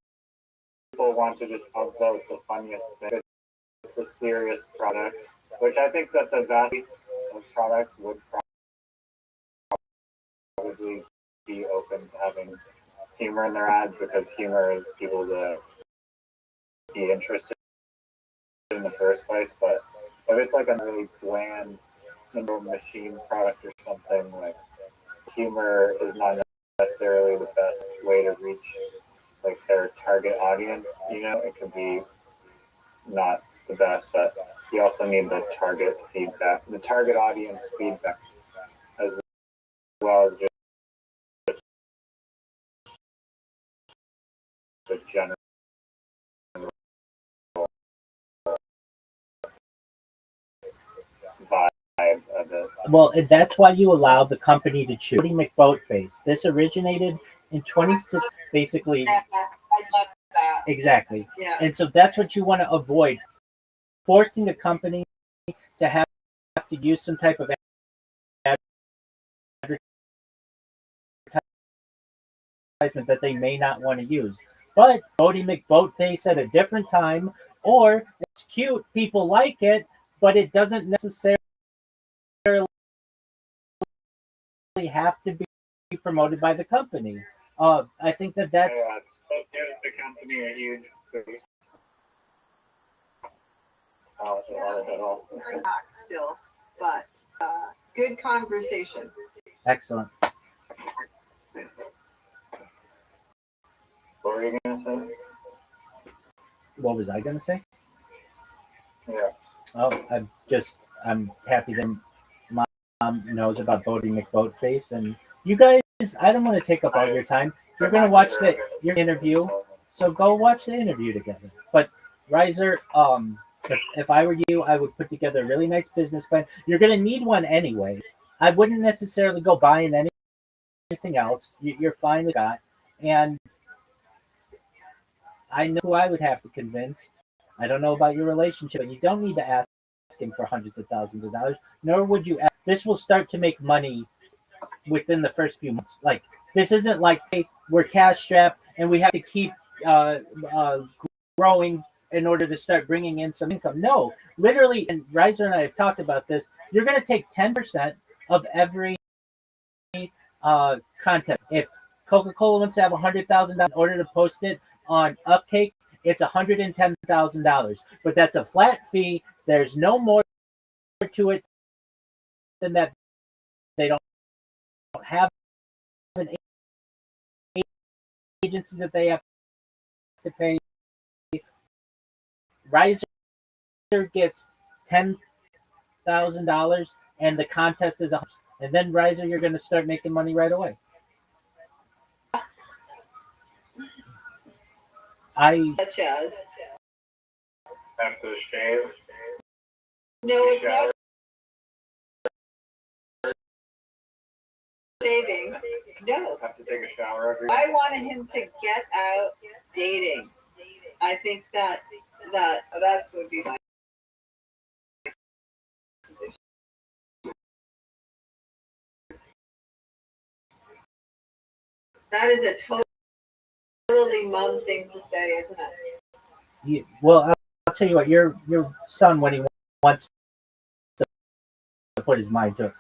want to just upvote the funniest thing. It's a serious product, which I think that the vast of products would probably be open to having humor in their ads because humor is people to be interested in the first place. But if it's like a really bland machine product or something, like humor is not necessarily the best way to reach like their target audience. It could be not the best, but you also need the target audience feedback as well as just the general vibe of it. Well, and that's why you allow the company to choose. Cody McBoatface. This originated in 26, basically. I love that. Exactly. Yeah. And so that's what you want to avoid. Forcing the company to have to use some type of advertisement that they may not want to use. But Cody McBoatface at a different time, or it's cute, people like it, but it doesn't necessarily have to be promoted by the company. I think that's. Yeah, it gives the company a huge boost. Still, but good conversation. Excellent. What were you going to say? What was I going to say? Yeah. Oh, I'm happy that my mom knows about Cody McBoatface, and you guys. I don't want to take up all your time. You're going to watch your interview, so go watch the interview together. But Riser, if I were you, I would put together a really nice business plan. You're going to need one anyway. I wouldn't necessarily go buying anything else. You're fine with that. And I know who I would have to convince. I don't know about your relationship, and you don't need to ask him for hundreds of thousands of dollars, nor would you ask. This will start to make money within the first few months. Like, this isn't like, hey, we're cash strapped and we have to keep growing in order to start bringing in some income. No, literally, and Riser and I have talked about this, you're going to take 10% of every content. If Coca-Cola wants to have $100,000 in order to post it on Upcake, it's $110,000. But that's a flat fee. There's no more to it than that. They don't have an agency that they have to pay. Riser gets $10,000 and the contest is $100,000. And then Riser, you're going to start making money right away. Such as? Have to shave. No, it's not shaving. No. Have to take a shower every I wanted him to get out dating. I think that would be my. That is a totally mom thing to say, isn't it? Well, I'll tell you what. Your son, when he wants to put his mind to it,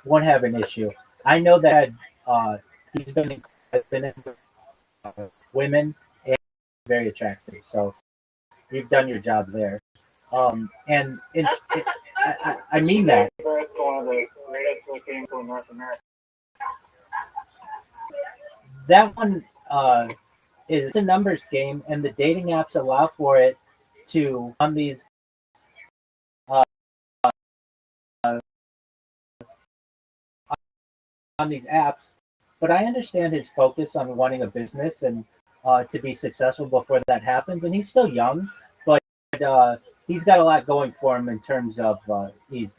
won't have an issue. I know that he's been in women and very attractive. So you've done your job there. And I mean that. It's one of the greatest looking in North America. That one is a numbers game, and the dating apps allow for it to on these apps. But I understand his focus on wanting a business and to be successful before that happens. And he's still young, but he's got a lot going for him in terms of he's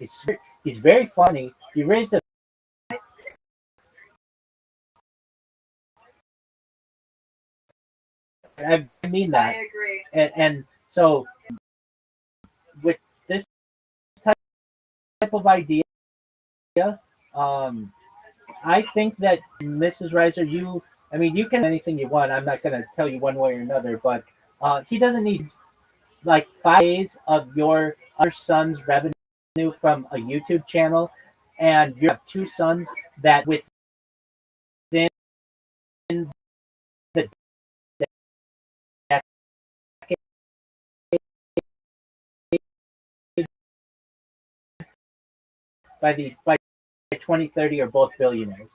very funny. He raised a I mean I that. agree. And so with this type of idea, um, I think that Mrs. Reiser, I mean, you can do anything you want. I'm not going to tell you one way or another, but he doesn't need like 5 days of your other son's revenue from a YouTube channel, and you have 2 sons that within the decade by 2030 are both billionaires.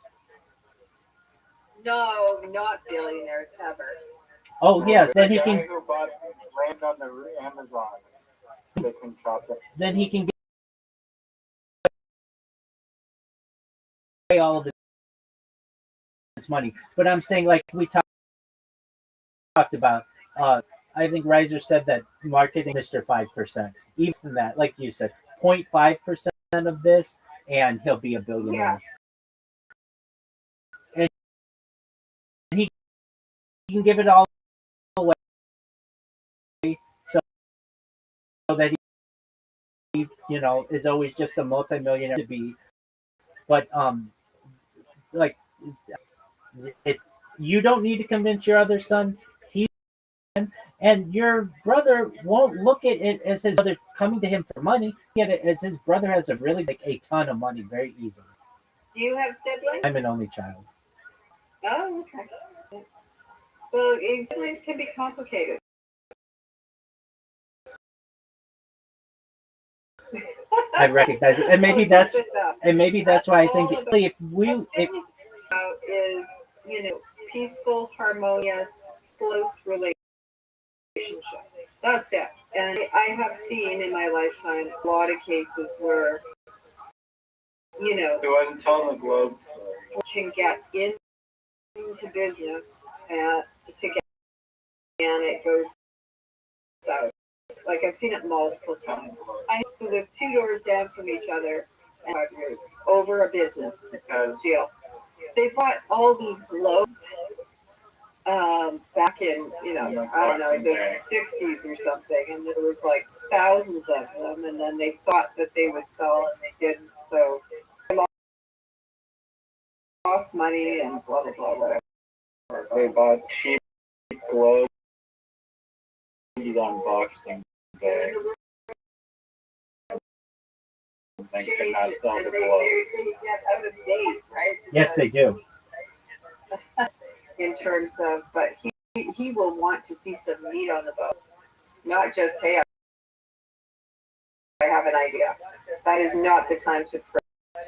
No, not billionaires ever. Oh yes, then The he guy can who bought land on the Amazon, they can chop it. then he can get away all of his money. But I'm saying, like we talked about, I think Reiser said that marketing Mr. 5%. Even than that, like you said, 0.5% of this, and he'll be a billionaire. And he can give it all away so that he, is always just a multimillionaire to be. But like, if you don't need to convince your other son, he and your brother won't look at it as his brother coming to him for money. Get it as his brother has a really like a ton of money very easily. Do you have siblings? I'm an only child. Oh, okay. Well, siblings can be complicated. I recognize it, and maybe that's why I think if is peaceful, harmonious, close relationship. That's it. And I have seen in my lifetime a lot of cases where It wasn't telling the globe. can get into business and it goes south. Like I've seen it multiple times. I live 2 doors down from each other in 5 years over a business deal. They bought all these globes back in, I don't know, the 60s or something, and there was like thousands of them, and then they thought that they would sell and they didn't, so they lost money and blah blah blah whatever. They bought cheap globes on Boxing Day. They could not sell the globes. Get out of date, right? yes, they do. In terms of, but he will want to see some meat on the bone, not just hey, I have an idea. That is not the time to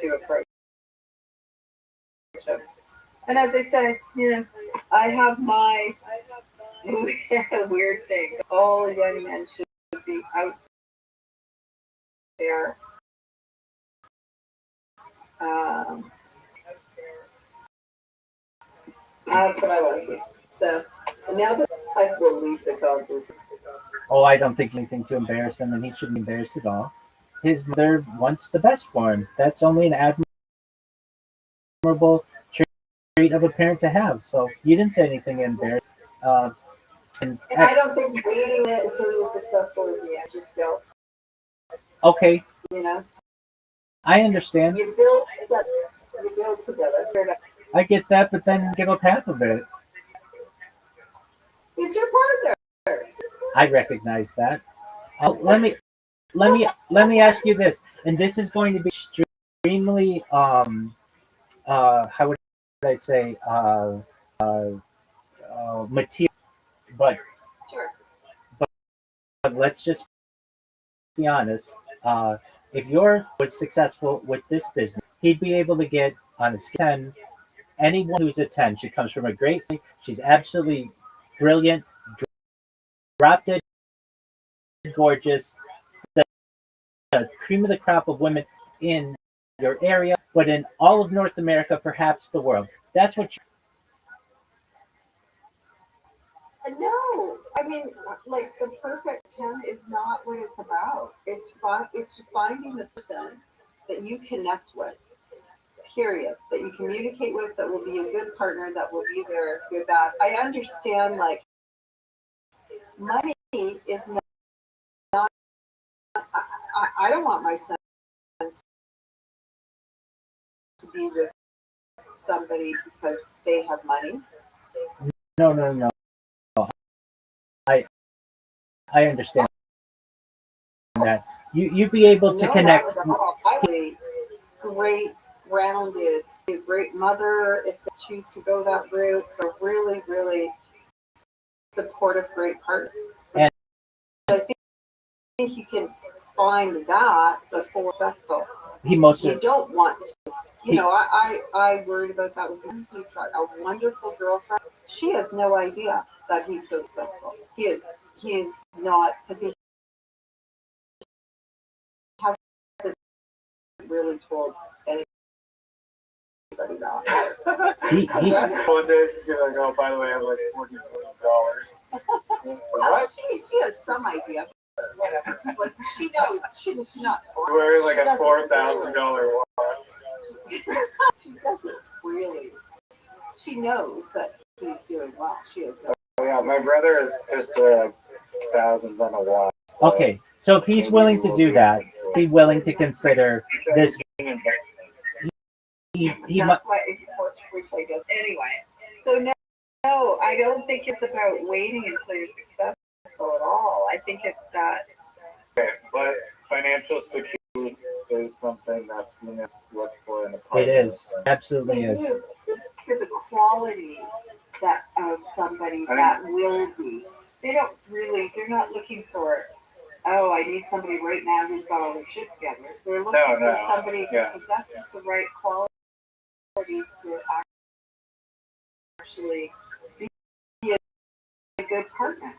approach him. And as I said, I have my weird thing. All young men should be out there. That's what I want to see. So now that I will leave the conversation. Oh, I don't think anything to embarrass him, and he shouldn't be embarrassed at all. His mother wants the best for him. That's only an admirable trait of a parent to have. So you didn't say anything embarrassing. And I don't think waiting it until you're successful is the end. Just don't. Okay. I understand. You build together. I get that, but then give up half of it. It's your partner. I recognize that. Let me ask you this, and this is going to be extremely how would I say material, but sure. But let's just be honest. If you're successful with this business, he'd be able to get on a scale of 10. Anyone who's a 10, she comes from a great family. She's absolutely brilliant, drop dead gorgeous, the cream of the crop of women in your area, but in all of North America, perhaps the world. That's what No, I mean, like the perfect 10 is not what it's about. It's finding the person that you connect with. Period. That you communicate with, that will be a good partner, that will be there, good that. I understand, like, money is not I don't want my son to be with somebody because they have money. No. I understand that. You'd be able to connect. Great, rounded, a great mother if they choose to go that route. So really, really supportive, great partner. And I think you can find that before successful. he most You don't want to. You know, I worried about that with him. He's got a wonderful girlfriend. She has no idea that he's so successful. He is not, because he hasn't really told anybody that. One day she's gonna go, by the way, I have like $40 million. Well, she has some idea. But she knows she's not. Wearing like a $4,000 watch. She doesn't really. She knows that he's doing well. She is. Yeah, my brother is just thousands on a watch. So okay, so if he's willing to do that, be willing to consider this. He That's why anyway. So no, I don't think it's about waiting until you're successful at all. I think it's that. Okay, but financial security is something that humans look for in a partner. It is. Absolutely They is. do. For the qualities that of somebody that will be. They don't really. They're not looking for. Oh, I need somebody right now who's got all their shit together. They're looking for somebody who possesses the right qualities to actually be a good partner.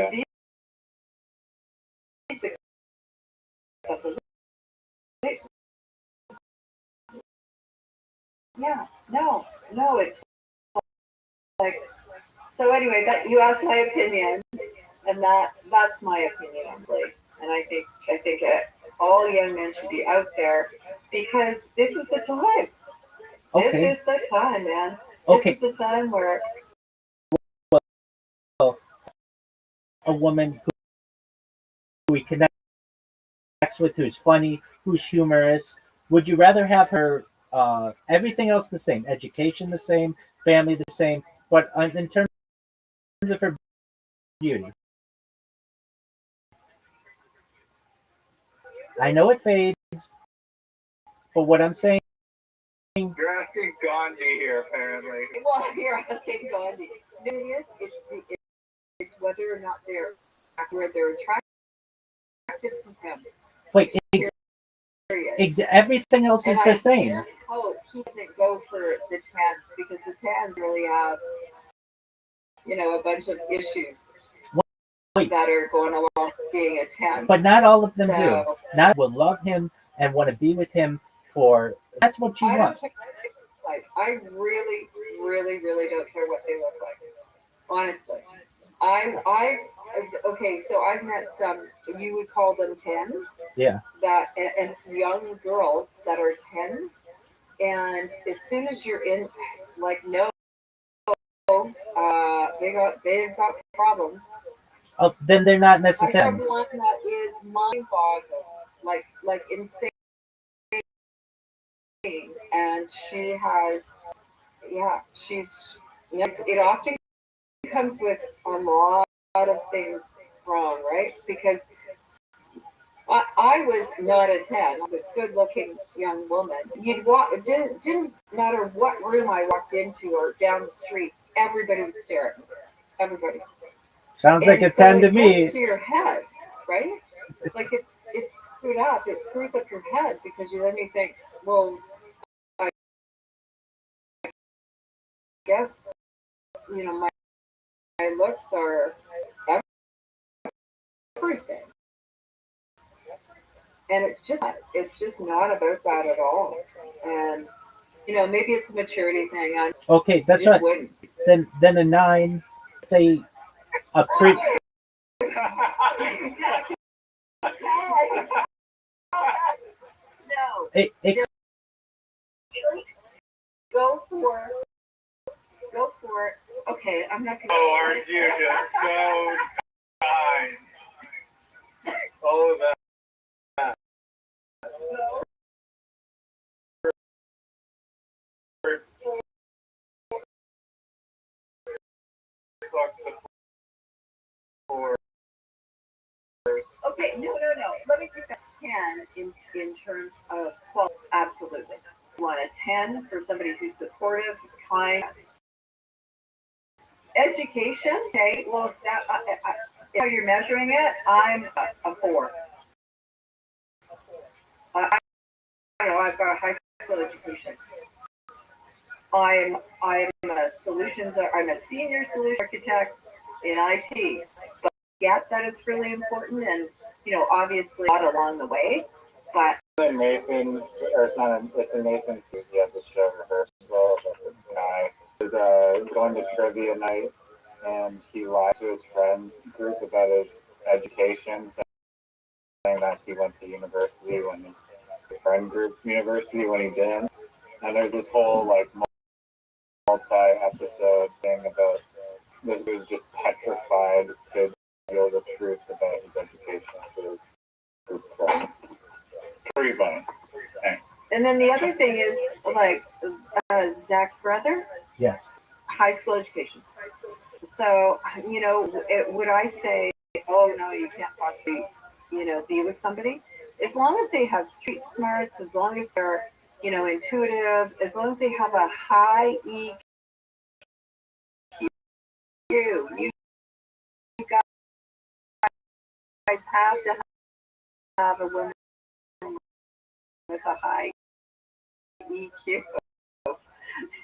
Be successful. Yeah, no, it's like, so anyway, that you asked my opinion, and that's my opinion on Blake. And I think all young men should be out there because this is the time. Okay. This is the time, man. Okay. This is the time where a woman who he connects with, who's funny, who's humorous. Would you rather have her everything else the same, education the same, family the same, but in terms of her beauty? I know it fades, but what I'm saying. You're asking Gandhi here, apparently. Well, you're asking Gandhi. It's whether or not they're attractive to him. Wait, everything else is the same. Oh, he doesn't go for the tans because the tans really have, a bunch of issues that are going along with being a tan. But not all of them do. Not will love him and want to be with him for. That's what you want. I really, really, really don't care what they look like. Honestly, okay. So I've met some. You would call them tens. Yeah. That and young girls that are tens, and as soon as you're in, they've got problems. Oh, then they're not necessary. I have one that is mind-boggling, like insane. And she has, it often comes with a lot of things wrong, right? Because I was not a 10. I was a good-looking young woman. You'd walk, it didn't matter what room I walked into or down the street, everybody would stare at me. Everybody. Sounds like a 10 to me. It goes to your head, right? Like it's screwed up. It screws up your head because then you think, well, I guess my looks are everything, and it's just not about that at all. And maybe it's a maturity thing. Okay, that's right. Then a 9, say a pre. No. It Go for it. Okay, I'm not gonna. Oh, aren't you just so All of that. Okay, no. Let me take that 10 in terms of quality. Absolutely. Want a 10 for somebody who's supportive, kind. Education, okay. Well, if that if how you're measuring it, I'm a 4. I don't know. I've got a high school education. I'm a senior solution architect in IT. But get that it's really important, and obviously not along the way, but Nathan, or it's not it's a Nathan who has a show rehearsal, but this guy is going to trivia night, and he lied to his friend group about his education, saying that he went to university when his friend group university when he didn't. And there's this whole like multi-episode thing about this was just petrified to reveal the truth about his education to his group friend. Pretty funny. Thanks. And then the other thing is like Zach's brother. Yes. High school education. So would I say, oh no, you can't possibly be with somebody? As long as they have street smarts, as long as they're intuitive, as long as they have a high EQ, you guys have to have a woman with a high EQ.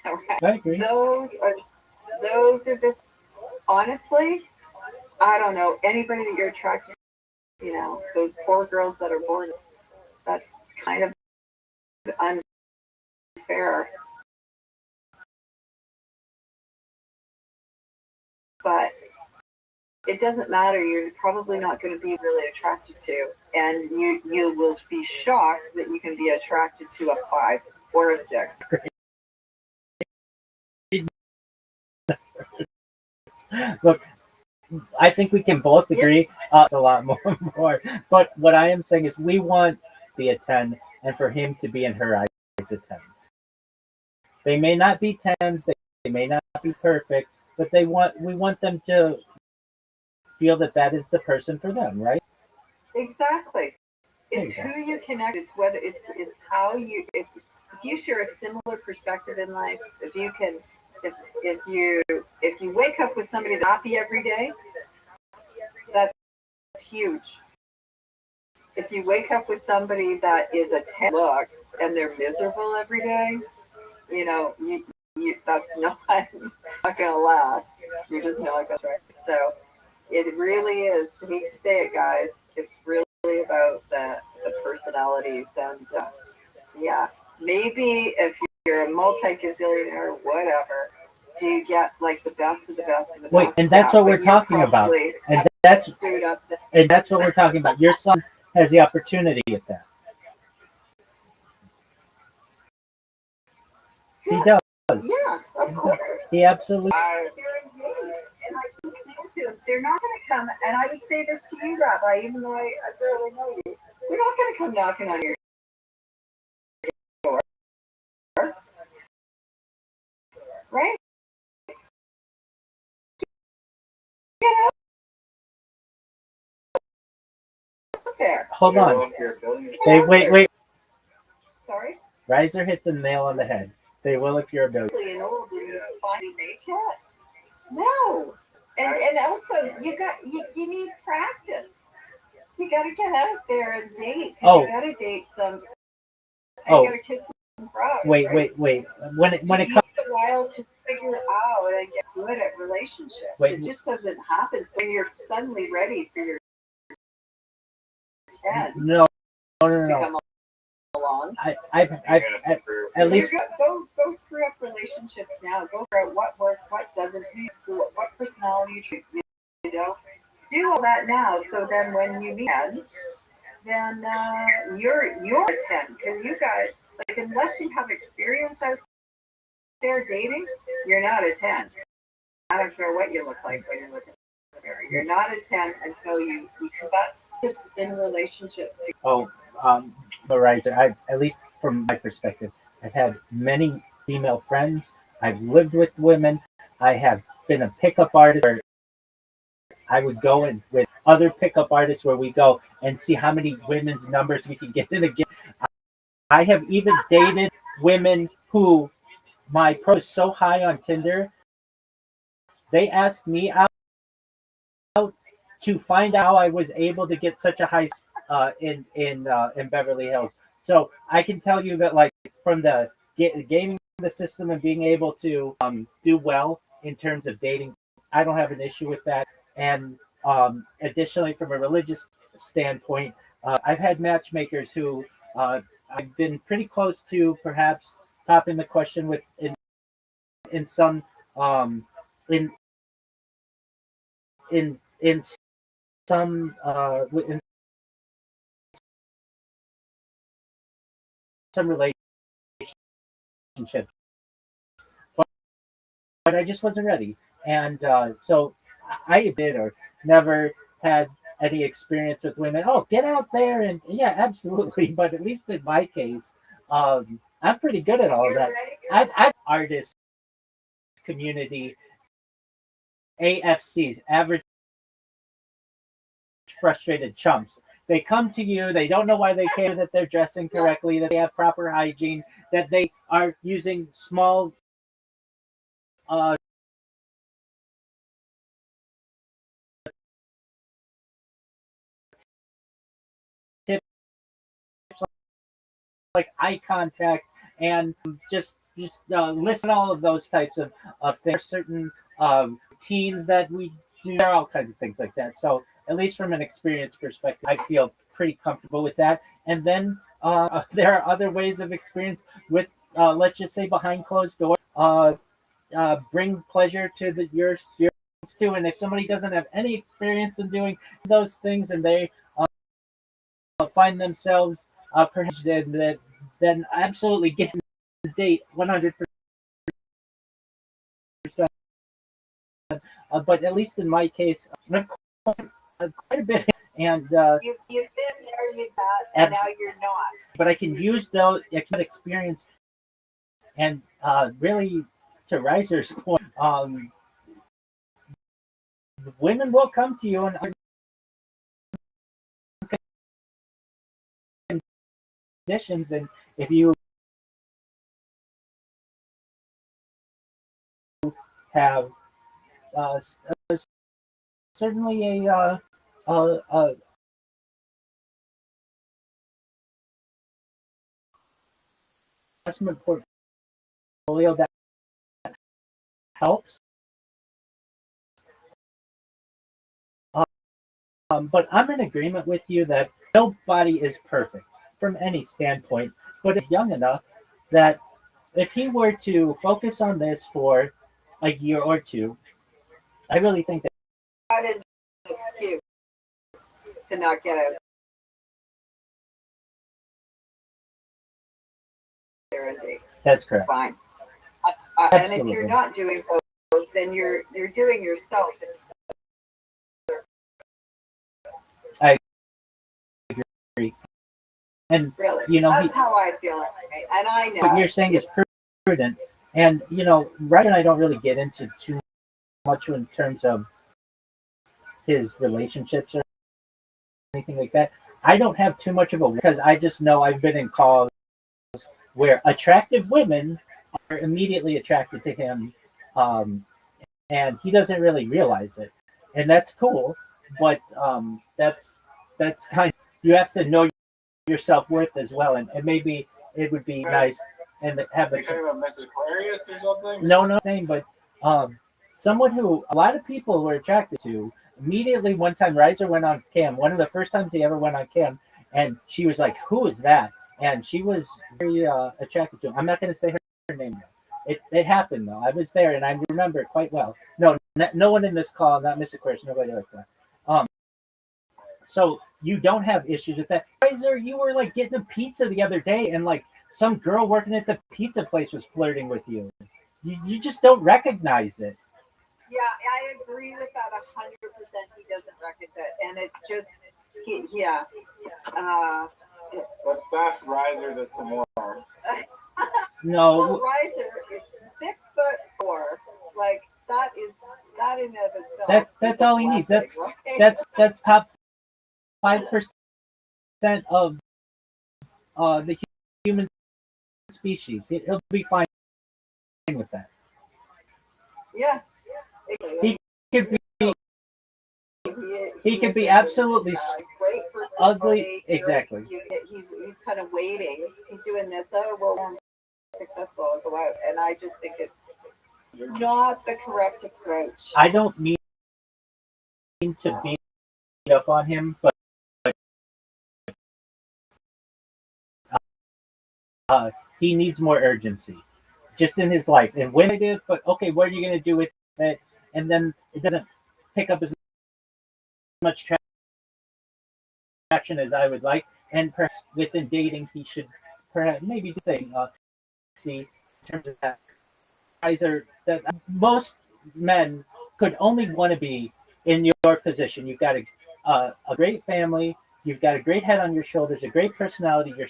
Right? I agree. Those are the honestly, I don't know anybody that you're attracted to. Those poor girls that are born. That's kind of unfair. But it doesn't matter. You're probably not going to be really attracted to, and you will be shocked that you can be attracted to a 5 or a 6. Look, I think we can both agree a lot more. But what I am saying is we want to be a 10 and for him to be in her eyes a 10. They may not be 10s, they may not be perfect, but we want them to feel that is the person for them, right? Exactly. It's who you connect. It's whether it's how you if you share a similar perspective in life. If you can if you wake up with somebody that's happy every day, that's huge. If you wake up with somebody that is a 10 looks and they're miserable every day, that's not gonna last. You're just not gonna try. So it really is. I hate to say it, guys. It's really about the personalities, and yeah, maybe if you're a multi-gazillionaire, whatever, do you get like the best of the best of the best? Wait, and that's what we're talking about. And that's what we're talking about. Your son has the opportunity at that. He does. Yeah, of course. He absolutely. And I keep saying to them, they're not going to come. And I would say this to you, Rabbi, even though I barely know you. We're not going to come knocking on your door, right? Get out there. Hold on. Wait. Sorry? Riser hit the nail on the head. They will if you're a billionaire. And old, and you finally make it. No. And also, you need practice. You got to get out there and date. You got to date some. You got to kiss some frogs. Wait. When it comes a while to figure it out and get good at relationships. It just doesn't happen when you're suddenly ready for your 10. No. To come along. At least go screw up relationships now. Go figure out what works, what doesn't, what personality you know. Do all that now, so then when you meet them, then you're a 10, because you guys, like, unless you have experience out there dating, you're not a 10. I don't care what you look like when you're looking for marriage. You're not a 10 until you, because that's just in relationships. Oh, Riser, I at least from my perspective, I've had many female friends. I've lived with women. I have been a pickup artist where I would go in with other pickup artists where we go and see how many women's numbers we can get in a game. I have even dated women who my pro is so high on Tinder. They asked me out to find out how I was able to get such a high in Beverly Hills. So I can tell you that like from the gaming the system and being able to do well in terms of dating, I don't have an issue with that. And additionally, from a religious standpoint, I've had matchmakers who I've been pretty close to perhaps popping the question with in some in in some in some relationship, but I just wasn't ready, and so I did or never had any experience with women. Oh, get out there and yeah, absolutely. But at least in my case, I'm pretty good at all of that. I've artist community, AFCs, average frustrated chumps. They come to you, they don't know why they care that they're dressing correctly, that they have proper hygiene, that they are using small tips like eye contact and just listen to all of those types of things. Certain teens that we do, there are all kinds of things like that. So at least from an experience perspective, I feel pretty comfortable with that. And then there are other ways of experience with, let's just say, behind closed doors. Bring pleasure to your too. And if somebody doesn't have any experience in doing those things, and they find themselves perhaps then absolutely get the date 100%. But at least in my case, quite a bit. And You've been there, you've not, and now you're not. But I can use those experience and really to Riser's point, women will come to you and conditions, and if you have uh, certainly a investment portfolio that helps. But I'm in agreement with you that nobody is perfect from any standpoint, but it's young enough that if he were to focus on this for a year or two, I really think that Not an excuse to not get out there and date. that's correct. Fine. And if you're not doing both, then you're doing yourself. I agree. And Really, you know, that's how I feel. And I know what you're saying is prudent. And you know, Ryan and I don't really get into too much in terms of his relationships or anything like that. I don't have too much of a because I just know I've been in calls where attractive women are immediately attracted to him, and he doesn't really realize it, and that's cool. But that's kind of, you have to know your self worth as well, and maybe it would be nice and have the. Are you talking about Mrs. Aquarius or something? No, same, but someone who a lot of people were attracted to. Immediately, one time, Riser went on cam. One of the first times he ever went on cam, and she was like, "Who is that?" And she was very attracted to him. I'm not going to say her name. It happened though. I was there, and I remember it quite well. No one in this call, not Mr. Aquarius, nobody like that. So you don't have issues with that. Riser, you were like getting a pizza the other day, and like some girl working at the pizza place was flirting with you. You just don't recognize it. Yeah, I agree with that 100%. He doesn't recognize it, and it's just, yeah. Let's bash Riser to some more. No, Well, Riser is 6'4". Like that in of itself. that's all he needs. Blessing, That's top 5% of the human species. He'll be fine with that. Yeah. He could be. He could be absolutely great ugly. Exactly. He's kind of waiting. He's doing this. Oh, well, I'm successful. I'll go out, and I just think it's not the correct approach. I don't mean to beat up on him, but he needs more urgency just in his life. And when I did, but okay, what are you going to do with it? And then it doesn't pick up as much traction as I would like. And perhaps within dating, he should perhaps maybe do things. See, in terms of that, guys are that most men could only want to be in your position. You've got a great family. You've got a great head on your shoulders, a great personality. You're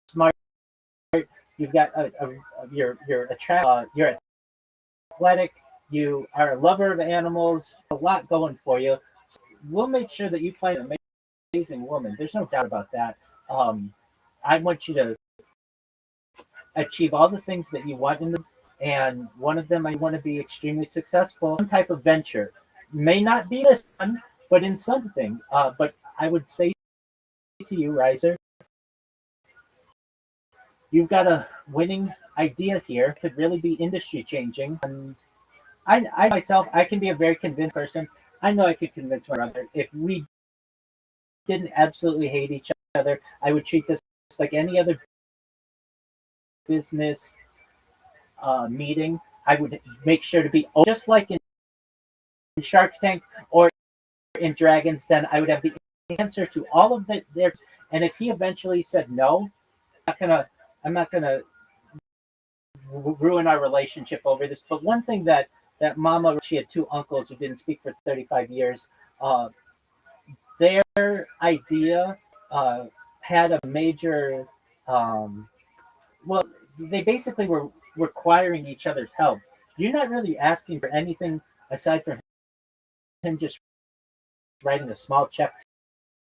smart. You've got you're attractive. You're athletic. You are a lover of animals. A lot going for you. So we'll make sure that you find an amazing woman. There's no doubt about that. I want you to achieve all the things that you want in them, and one of them I want to be extremely successful. Some type of venture may not be this one, but in something. But I would say to you, Riser, you've got a winning idea here. Could really be industry changing. And I myself, I can be a very convinced person. I know I could convince my brother. If we didn't absolutely hate each other, I would treat this like any other business meeting. I would make sure to be just like in Shark Tank or in Dragons. Then I would have the answer to all of their. And if he eventually said no, I'm not gonna ruin our relationship over this. But one thing that Mama, she had two uncles who didn't speak for 35 years. Their idea had a major. Well, they basically were requiring each other's help. You're not really asking for anything aside from him just writing a small check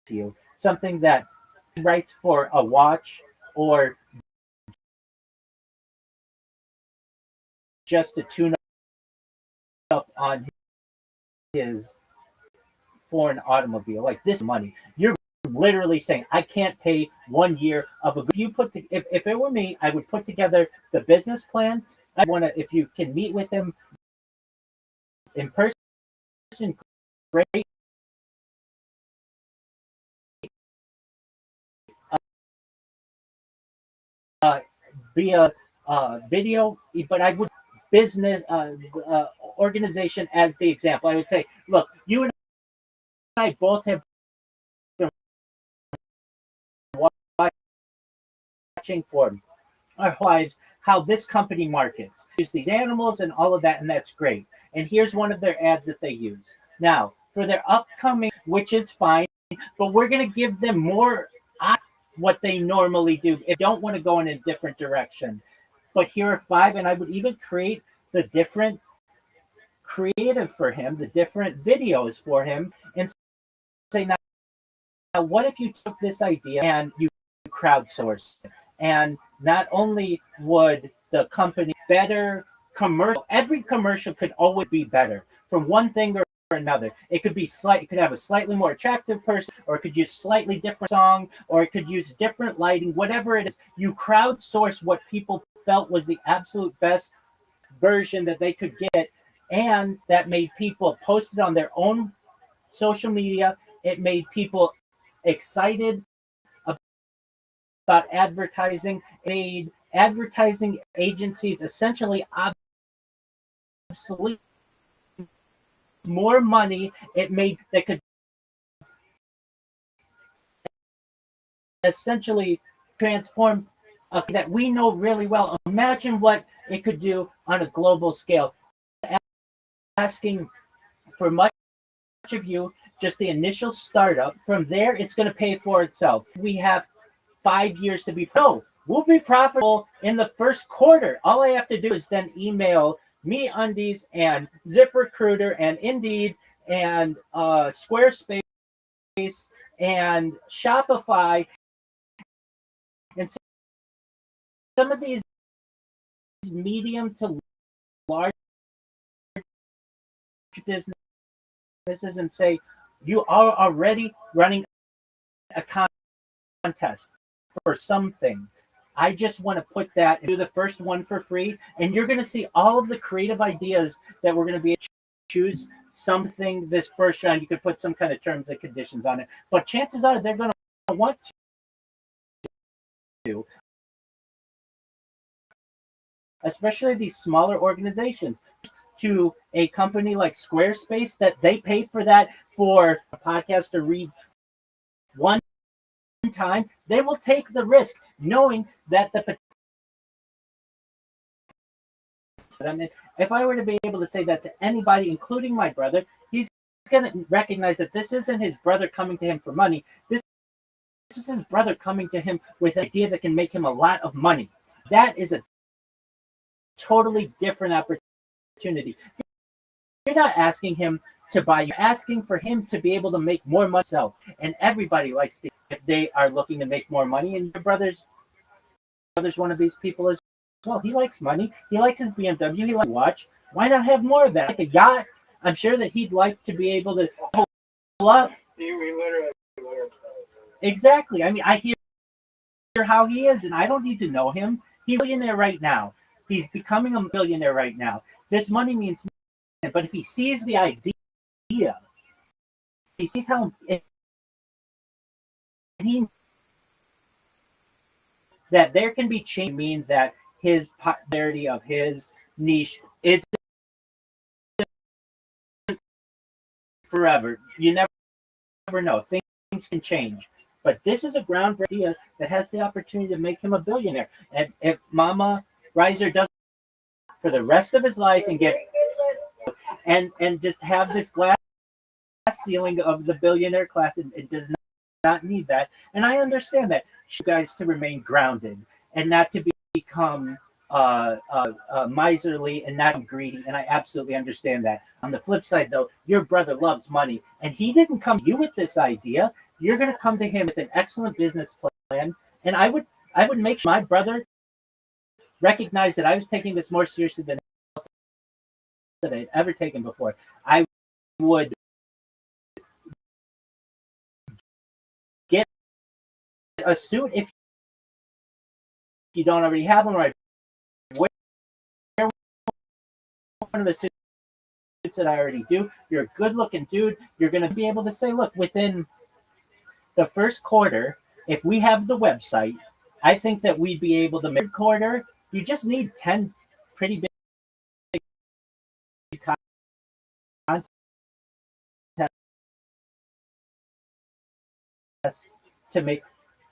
to you, something that he writes for a watch or just to tune up on his foreign automobile. Like this money, you're literally saying I can't pay 1 year of a. You put if it were me, I would put together the business plan. I want to if you can meet with him in person, great. Via video, but I would business organization as the example. I would say, look, you and I both have been watching for our lives how this company markets, use these animals and all of that, and that's great. And here's one of their ads that they use. Now, for their upcoming, which is fine, but we're going to give them more what they normally do. If they don't want to go in a different direction. But here are 5, and I would even create the different creative for him, the different videos for him, and say, now what if you took this idea and you crowdsourced it? And not only would the company better commercial, every commercial could always be better from one thing or another. It could be it could have a slightly more attractive person, or it could use slightly different song, or it could use different lighting, whatever it is. You crowdsource what people felt was the absolute best version that they could get, and that made people post it on their own social media. It made people excited about advertising. It made advertising agencies essentially obsolete. More money. It made they could essentially transform that we know really well. Imagine what it could do on a global scale. asking for much of you, just the initial startup. From there, it's going to pay for itself. We have 5 years to be. No, we'll be profitable in the first quarter. All I have to do is then email MeUndies and ZipRecruiter and Indeed and Squarespace and Shopify and some of these medium to large businesses and say, you are already running a contest for something. I just want to put that and do the first one for free, and you're going to see all of the creative ideas that we're going to be able to choose something this first round. You could put some kind of terms and conditions on it, but chances are they're going to want to, especially these smaller organizations, to a company like Squarespace that they pay for that for a podcast to read one time. They will take the risk knowing that I mean, if I were to be able to say that to anybody, including my brother, he's going to recognize that this isn't his brother coming to him for money. This is his brother coming to him with an idea that can make him a lot of money. That is a totally different opportunity. You're not asking him to buy, you're asking for him to be able to make more money himself. And everybody likes to, if they are looking to make more money, and your brother's one of these people as well. He likes money. He likes his BMW. He likes to watch. Why not have more of that? Like a yacht, I'm sure that he'd like to be able to pull up. Exactly. I mean, I hear how he is, and I don't need to know him. He's a billionaire right now. He's becoming a billionaire right now. This money means nothing, but if he sees the idea, he sees how that there can be change, mean that his popularity of his niche is forever. You never know. Things can change. But this is a groundbreaking idea that has the opportunity to make him a billionaire. And if Mama Reiser does for the rest of his life and get and just have this glass ceiling of the billionaire class, it does not need that. And I understand that. You guys to remain grounded and not to become miserly and not greedy, and I absolutely understand that. On the flip side, though, your brother loves money, and he didn't come to you with this idea. You're going to come to him with an excellent business plan, and I would make sure my brother recognized that I was taking this more seriously than that I'd ever taken before. I would get a suit if you don't already have one, or wear one of the suits that I already do. You're a good-looking dude. You're going to be able to say, look, within the first quarter, if we have the website, I think that we'd be able to make quarter. You just need 10 pretty big contests to make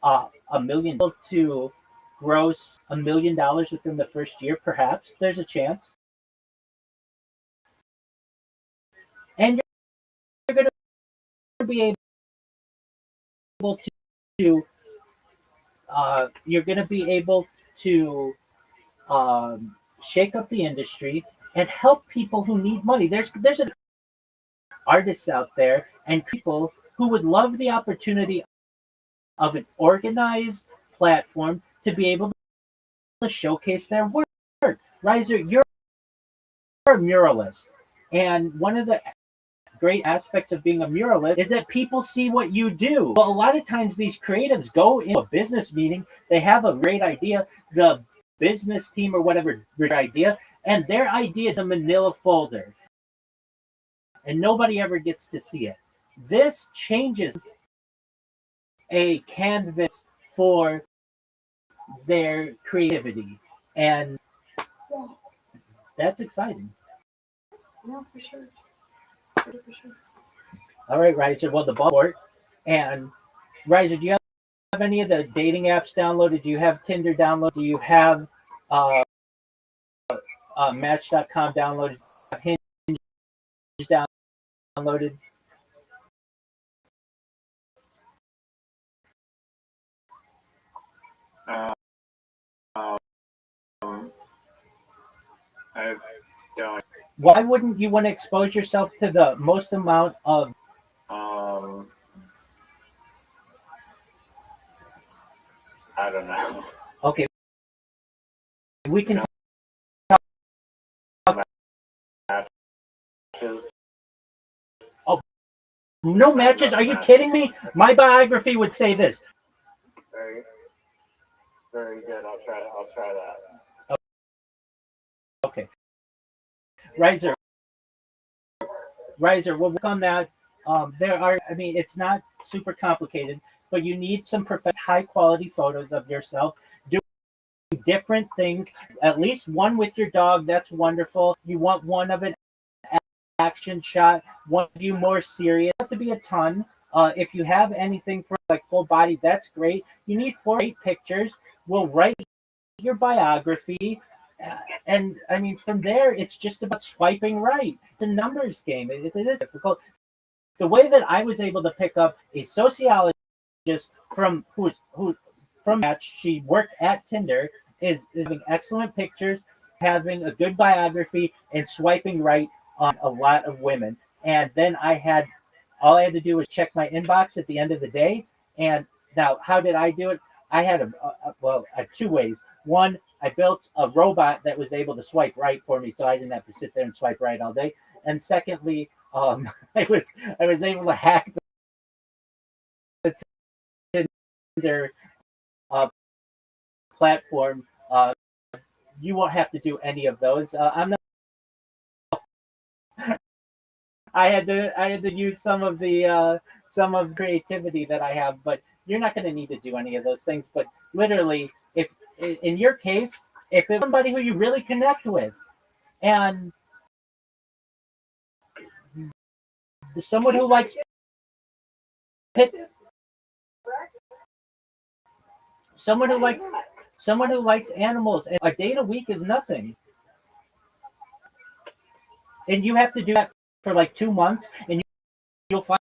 $1 million to gross $1 million within the first year. Perhaps there's a chance, and you're going to be able to you're going to be able to shake up the industry and help people who need money. There's artists out there and people who would love the opportunity of an organized platform to be able to showcase their work. Reiser, you're a muralist, and one of the great aspects of being a muralist is that people see what you do. Well, a lot of times these creatives go into a business meeting, they have a great idea, the business team or whatever their idea, and their idea is a manila folder, and nobody ever gets to see it. This changes a canvas for their creativity, and that's exciting. Yeah, for sure. All right, Reiser. Well, the ball and Reiser, do you have any of the dating apps downloaded? Do you have Tinder downloaded? Do you have Match.com downloaded? downloaded? I don't. Why wouldn't you want to expose yourself to the most amount of? I don't know. Okay, we can. Matches. Oh, no matches? Are you kidding me? My biography would say this. Very, very good. I'll try that. Okay. Riser, we'll work on that. There are, I mean, it's not super complicated, but you need some high quality photos of yourself doing different things. At least one with your dog. That's wonderful. You want one of an action shot, one of you more serious. It doesn't have to be a ton. If you have anything for like full body, that's great. You need 4 8 pictures. We'll write your biography. And I mean, from there, it's just about swiping right. It's a numbers game. It is difficult. The way that I was able to pick up a sociologist from from Match, she worked at Tinder, is having excellent pictures, having a good biography, and swiping right on a lot of women. And then all I had to do was check my inbox at the end of the day. And now, how did I do it? I had I had 2 ways. One, I built a robot that was able to swipe right for me, so I didn't have to sit there and swipe right all day. And secondly, I was able to hack the Tinder platform. You won't have to do any of those. I'm not. I had to use some of the creativity that I have, but you're not going to need to do any of those things. But literally, if in your case, if it's somebody who you really connect with, and someone who likes someone who likes animals, and a date a week is nothing, and you have to do that for like 2 months, and you'll find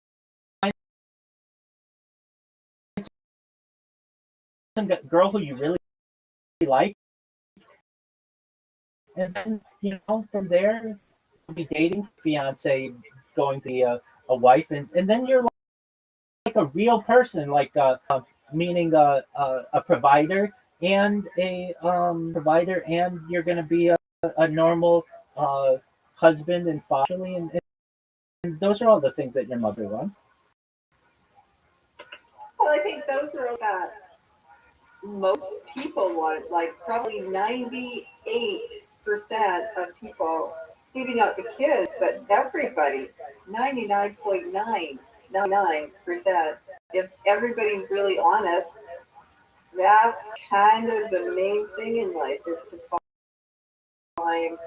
some girl who you really like, and then from there you'll be dating, fiance, going to be a wife, and then you're like a real person, like meaning a provider and you're going to be a normal husband and father, and those are all the things that your mother wants. Well, I think those are that most people want. Like probably 98% of people, maybe not the kids, but everybody, 99.999%. If everybody's really honest, that's kind of the main thing in life, is to find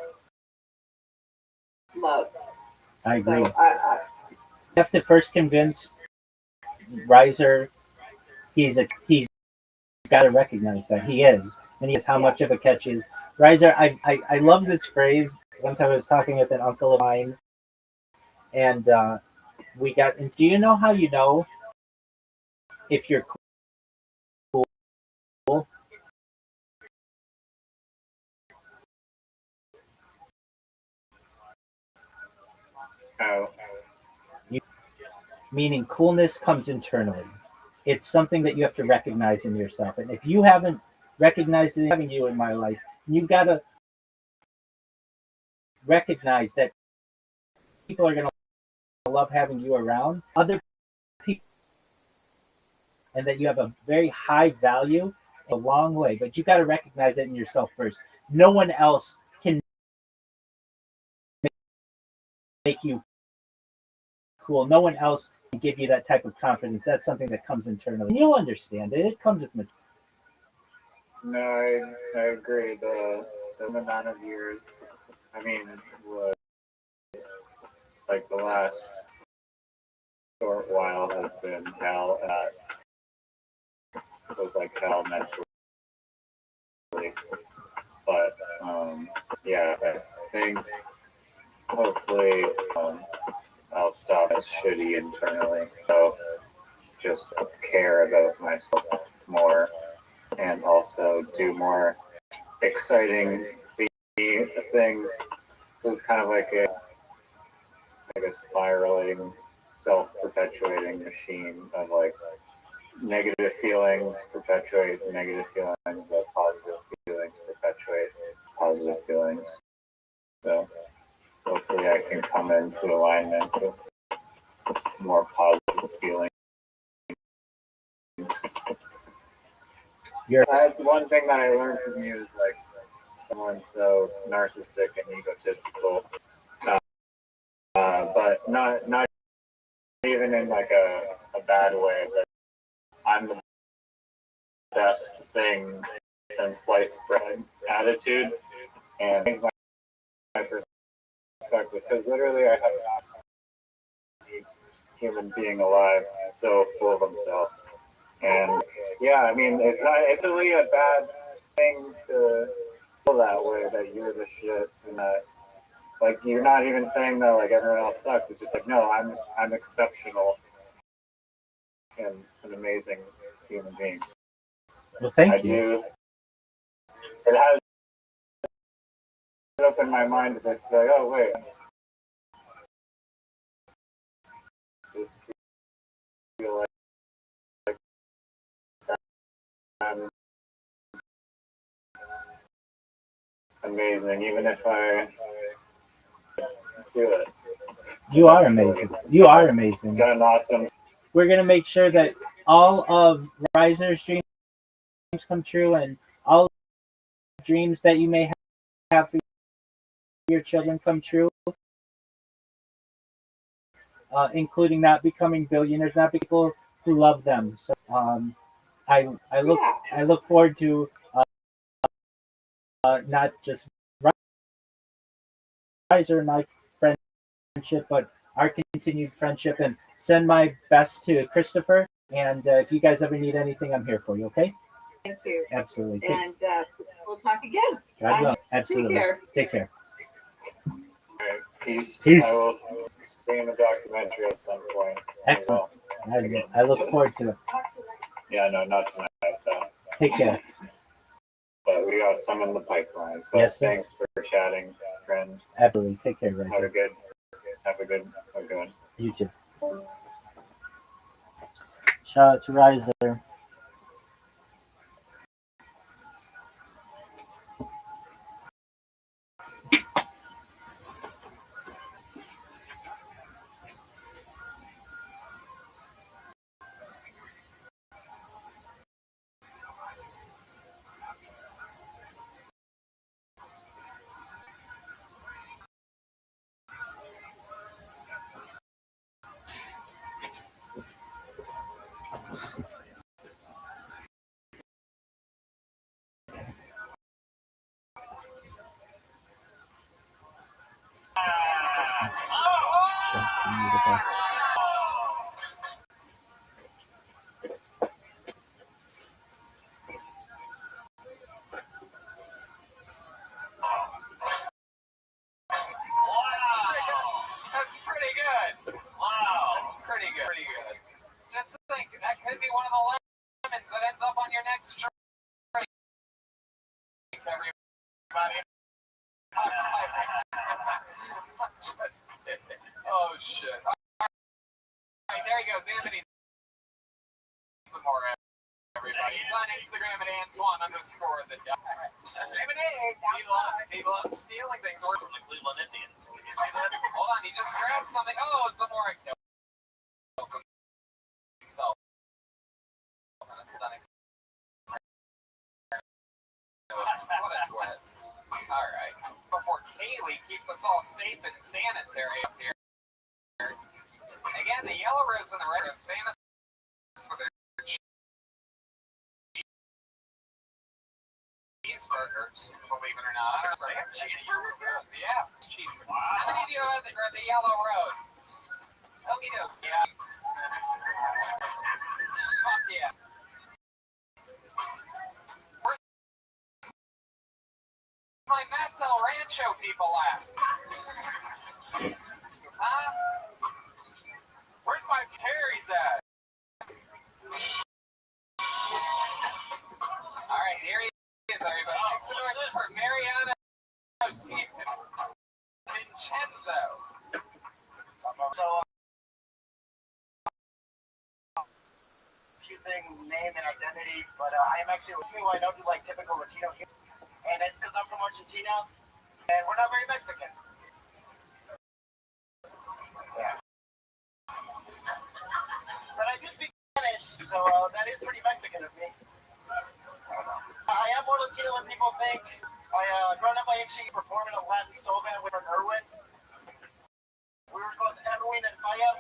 love. I agree. So I You have to first convince Riser he's got to recognize that he is, and he is how much of a catch is. Riser, I love this phrase. One time I was talking with an uncle of mine, and we got. And do you know how you know if you're cool? Oh. Meaning coolness comes internally. It's something that you have to recognize in yourself. And if you haven't recognized it, having you in my life, you got to recognize that people are going to love having you around, other people, and that you have a very high value a long way. But you got to recognize it in yourself first. No one else can make you cool. No one else can give you that type of confidence. That's something that comes internally. And you'll understand it. It comes with maturity. No, I agree. The amount of years, I mean, was like the last short while has been hell. It was like hell mentally. But yeah, I think hopefully I'll stop as shitty internally. So just care about myself more and also do more exciting things. This is kind of like a spiraling, self-perpetuating machine of like negative feelings perpetuate negative feelings, but positive feelings perpetuate positive feelings. So hopefully I can come into alignment with more positive feelings. One thing that I learned from you is like someone so narcissistic and egotistical, but not even in like a bad way. But I'm the best thing since sliced bread attitude, and I think my perspective, because literally I have a human being alive so full of himself. And yeah, I mean, it's really a bad thing to feel that way, that you're the shit, and that, like, you're not even saying that, like, everyone else sucks. It's just like, no, I'm exceptional and an amazing human being. Well, thank you. It has opened my mind a bit to be like, oh, wait. Just feel like I'm amazing, even if I do it. You are amazing. You are amazing. Got an awesome. We're going to make sure that all of Riser's dreams come true, and all dreams that you may have for your children come true, including not becoming billionaires, not people who love them. So I look forward to not just Riser and my friendship, but our continued friendship, and send my best to Christopher. And if you guys ever need anything, I'm here for you. Okay? Thank you. Absolutely. And we'll talk again. God willing. Absolutely. Take care. Peace. Peace. I will see in the documentary at some point. Excellent. I look forward to it. Yeah, no, not tonight. Take care. But we got some in the pipeline. But yes, sir. Thanks for chatting, friend. Absolutely. Take care, Riser. Have a good one. You too. Shout out to Riser. That's pretty good. Wow. That's pretty good. Pretty good. Just think, that could be one of the lemons that ends up on your next drink. Everybody. Just kidding. Oh, shit. All right, there he goes. Anthony. Some more, everybody. He's on Instagram at Antoine_the dot. He loves stealing things. We're from the Cleveland Indians. Did you see that? Hold on, he just grabbed something. Oh, some more. Himself. Stunning. What a twist. Alright. Before Kaylee keeps us all safe and sanitary up here. Again, the Yellow Rose and the Red Rose, famous for their cheeseburgers, believe it or not. They have cheeseburgers here? Yeah, cheeseburgers. Wow. How many of you have the Yellow Rose? Okie dokie. Yeah. Fuck yeah. My Matt's El Rancho people at? Huh? Terry's at? All right, here he is, everybody. Next to us for Mariana Vincenzo. So, few thing, name and identity, but I am actually Latino. I don't do like typical Latino humor, and it's because I'm from Argentina, and we're not very Mexican. Yeah. But I do speak Spanish, so that is pretty Mexican of me. I am more Latino than people think. Growing up, I actually performed in a Latin soul band with Erwin. We were called Erwin and Faya.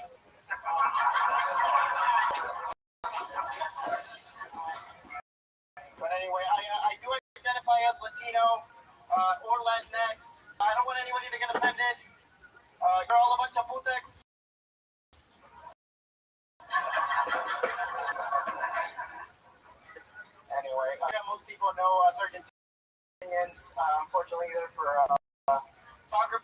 But anyway, I do identify as Latino or Latinx. I don't want anybody to get offended. You're all a bunch of putex. Anyway, most people know us Argentinians. Unfortunately, they're for soccer.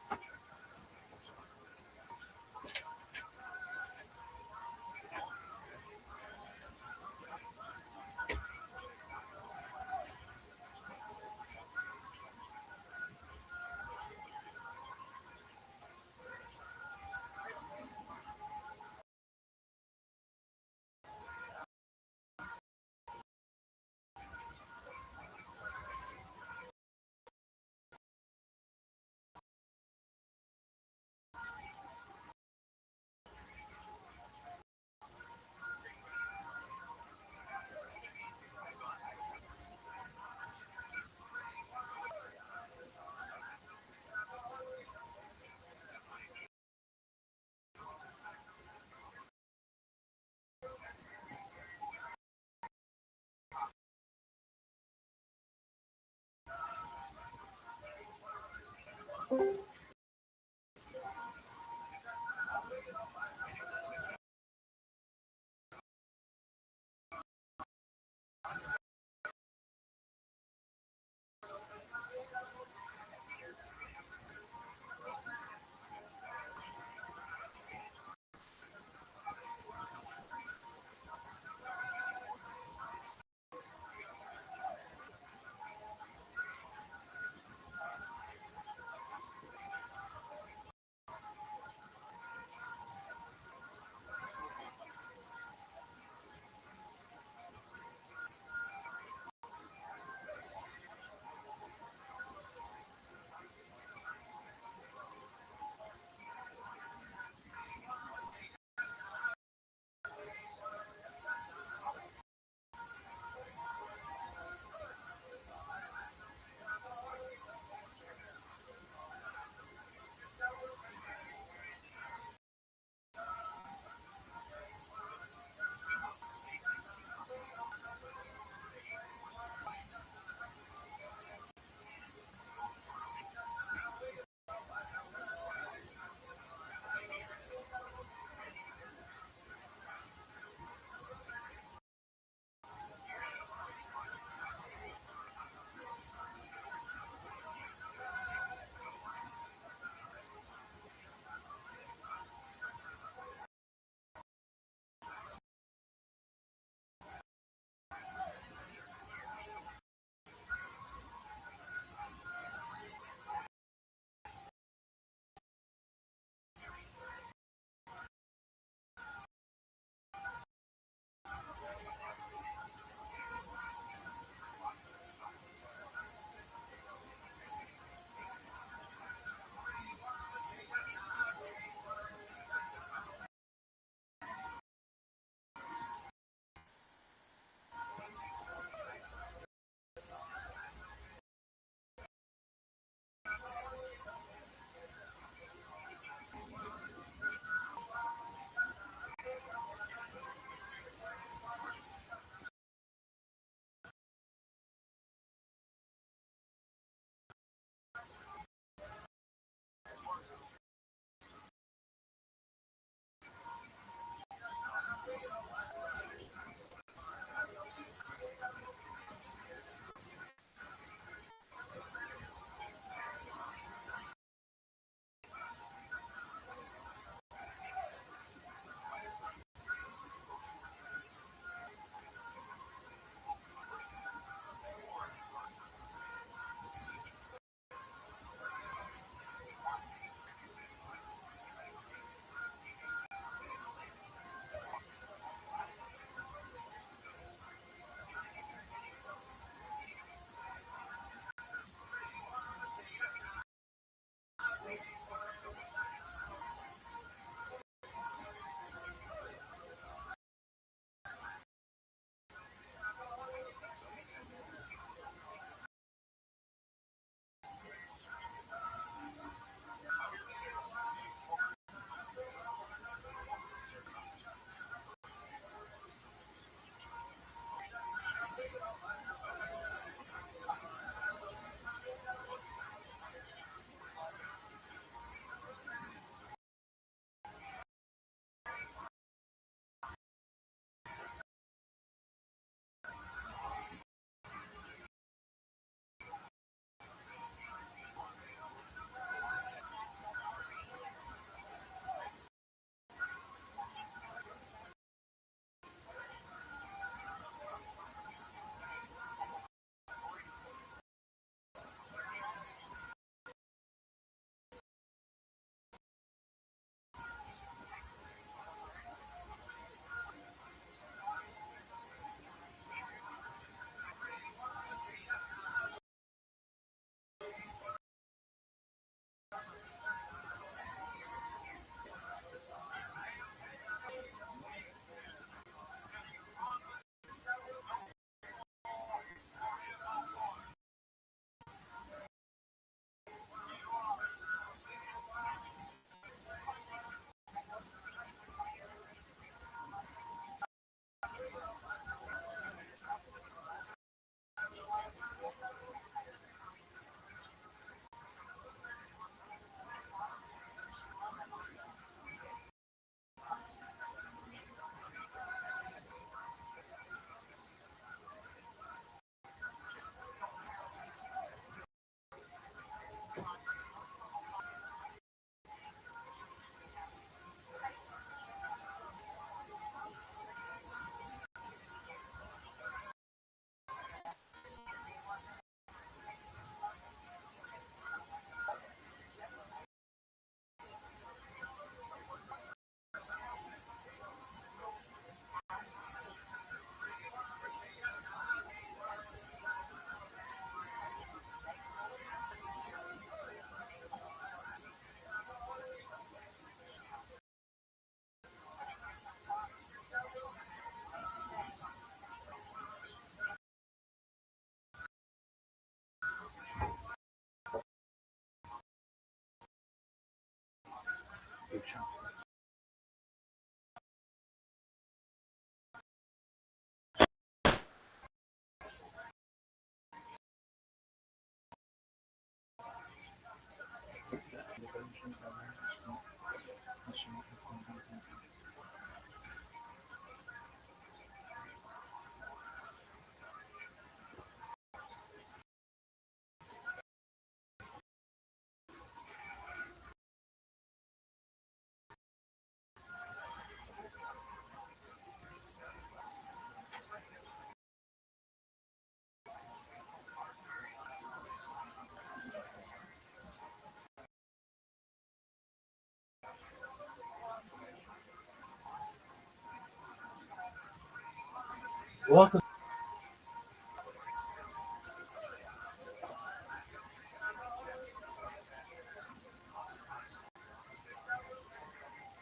Welcome.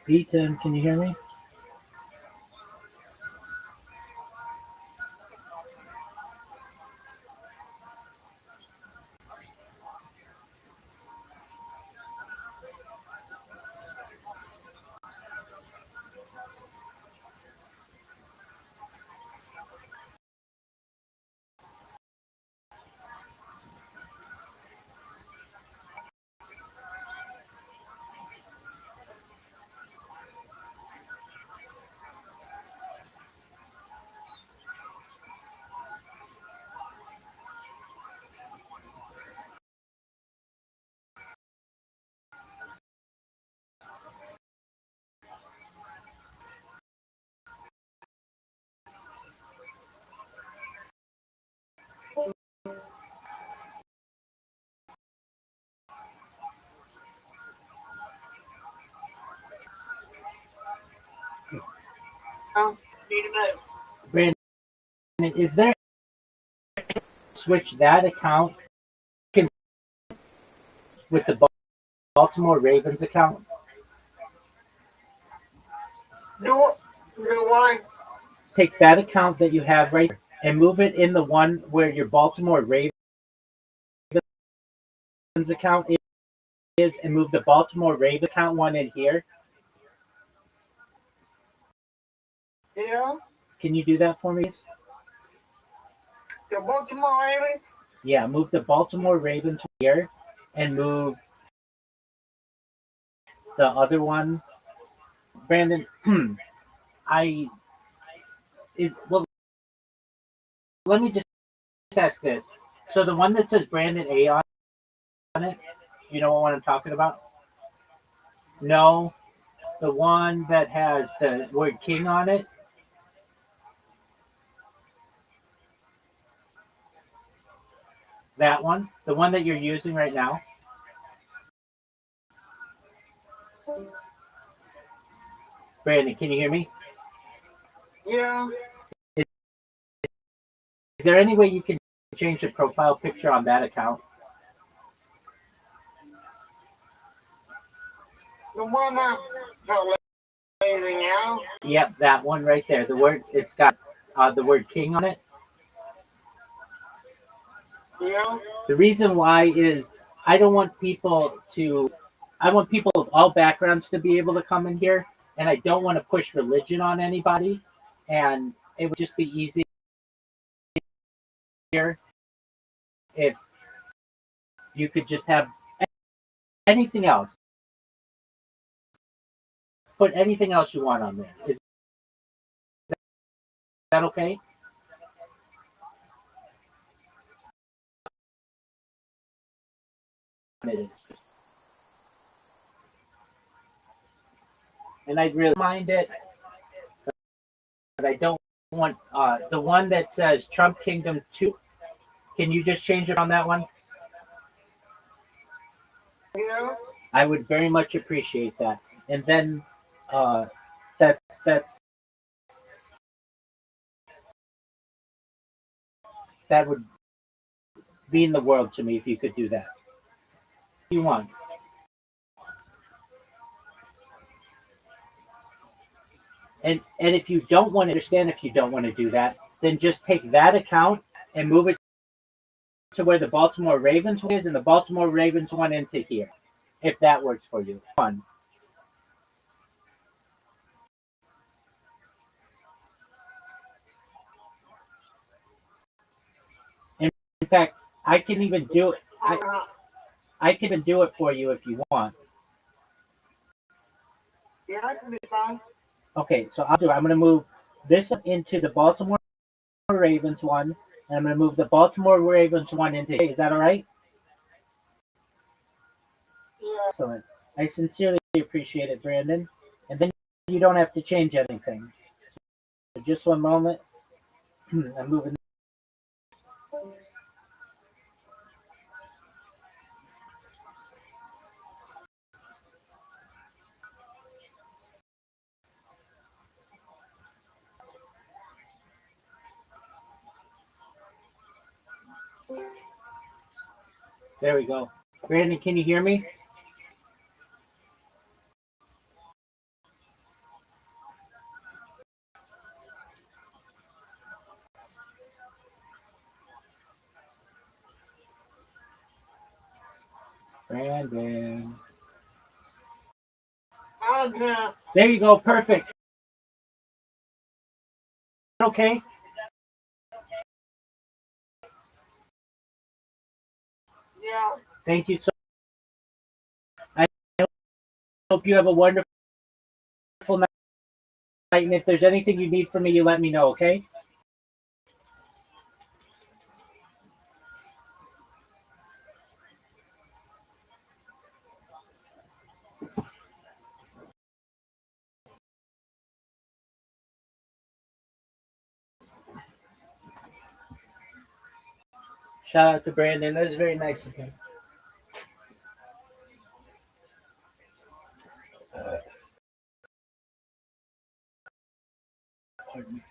Ethan, can you hear me? Brandon, is there switch that account with the Baltimore Ravens account? Do what? Take that account that you have right there and move it in the one where your Baltimore Ravens account is, and move the Baltimore Ravens account one in here. Yeah. Can you do that for me? The Baltimore Ravens? Yeah, move the Baltimore Ravens here and move the other one. Brandon, well, let me just ask this. So the one that says Brandon A on it, you know what I'm talking about? No, the one that has the word King on it. That one, the one that you're using right now. Brandon, can you hear me? Yeah. Is there any way you can change the profile picture on that account? The one that lazy now? Yep, that one right there. It's got the word King on it. Yeah. The reason why is I want people of all backgrounds to be able to come in here, and I don't want to push religion on anybody, and it would just be easier if you could just have anything else. Put anything else you want on there. Is that okay? And I'd really mind it, but I don't want the one that says Trump Kingdom 2. Can you just change it on that one? Yeah. I would very much appreciate that. And then that would mean the world to me if you could do that. What do you want? And if you don't want to understand, if you don't want to do that, then just take that account and move it to where the Baltimore Ravens one is, and the Baltimore Ravens one into here, if that works for you. Fun. In fact, I can even do it. I can even do it for you if you want. Yeah, I can be fine. Okay, so I'll do it. I'm going to move this into the Baltimore Ravens one, and I'm going to move the Baltimore Ravens one into here. Is that all right? Yeah. Excellent. I sincerely appreciate it, Brandon. And then you don't have to change anything. So just one moment. I'm moving. There we go. Brandon, can you hear me? Brandon. There you go. Perfect. Okay. Yeah. Thank you so much. I hope you have a wonderful night. And if there's anything you need from me, you let me know, okay? Shout out to Brandon. That was very nice of him. Pardon me.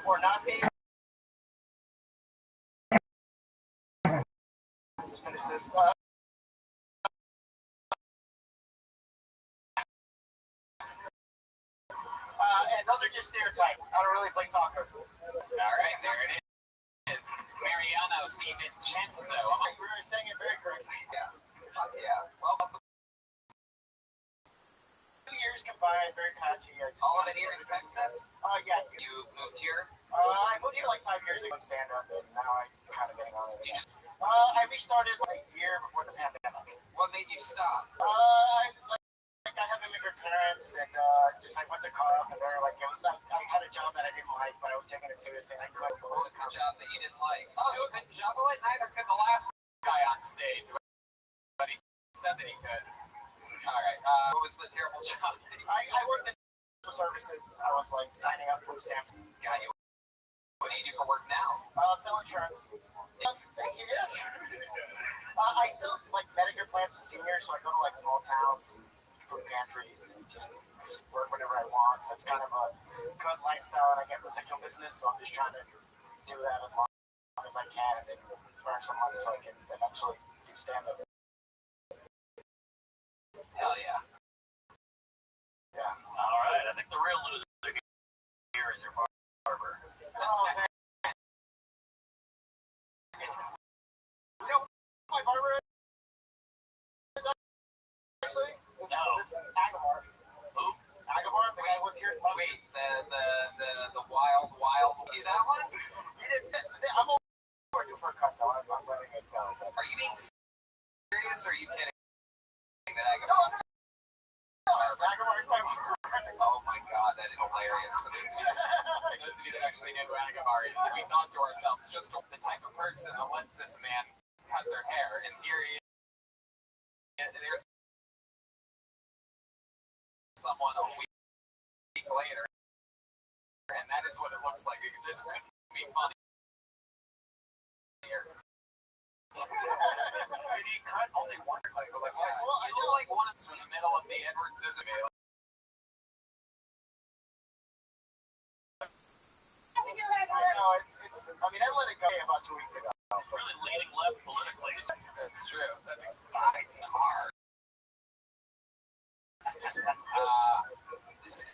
We're Nazis. Just finish this. And those are just stereotypes. I don't really play soccer. All right, there it is. Mariano Di Vincenzo. We were saying it very correctly. Yeah. Yeah. Well, 2 years combined, very patchy. All of it here in Texas? Yeah. You moved here? I moved here like 5 years ago in stand-up, and now I'm kind of getting on it. I restarted like a year before the pandemic. What made you stop? I have immigrant parents, and just I went to college, and they're like, I had a job that I didn't like, but I was taking it seriously, and I couldn't. What was the job that you didn't like? Oh, you couldn't juggle it? Neither could the last guy on stage, but he said that he could. All right. What was the terrible job? I worked in services. I was like signing up for Samsung. Got you. What do you do for work now? Sell insurance. Thank you. Yes. I sell like Medicare plans to seniors, so I go to like small towns and food pantries and just work whenever I want. So it's kind of a good lifestyle, and I get potential business. So I'm just trying to do that as long as I can, and then earn some money so I can eventually do stand up. Hell yeah. Yeah. All right. I think the real loser here is your barber. Oh, man. You know, my barber is actually this is Agamar. Who? Agamar, the guy who was here. Wait, the wild, that one? I'm over to for a cut though. I'm letting it go. Are you being serious, or are you kidding? That Agamar? Oh my god, that is hilarious. For those of you that actually know who Agamar is, we thought to ourselves, just the type of person that lets this man cut their hair, and here he is. There's someone a week later, and that is what it looks like. It just couldn't be funny. Did he cut only one? Like, well, I do like once in the middle of the Edward Scissorhands. I mean, I let it go about 2 weeks ago. It's really leaning left politically. That's true. That's Biden hard.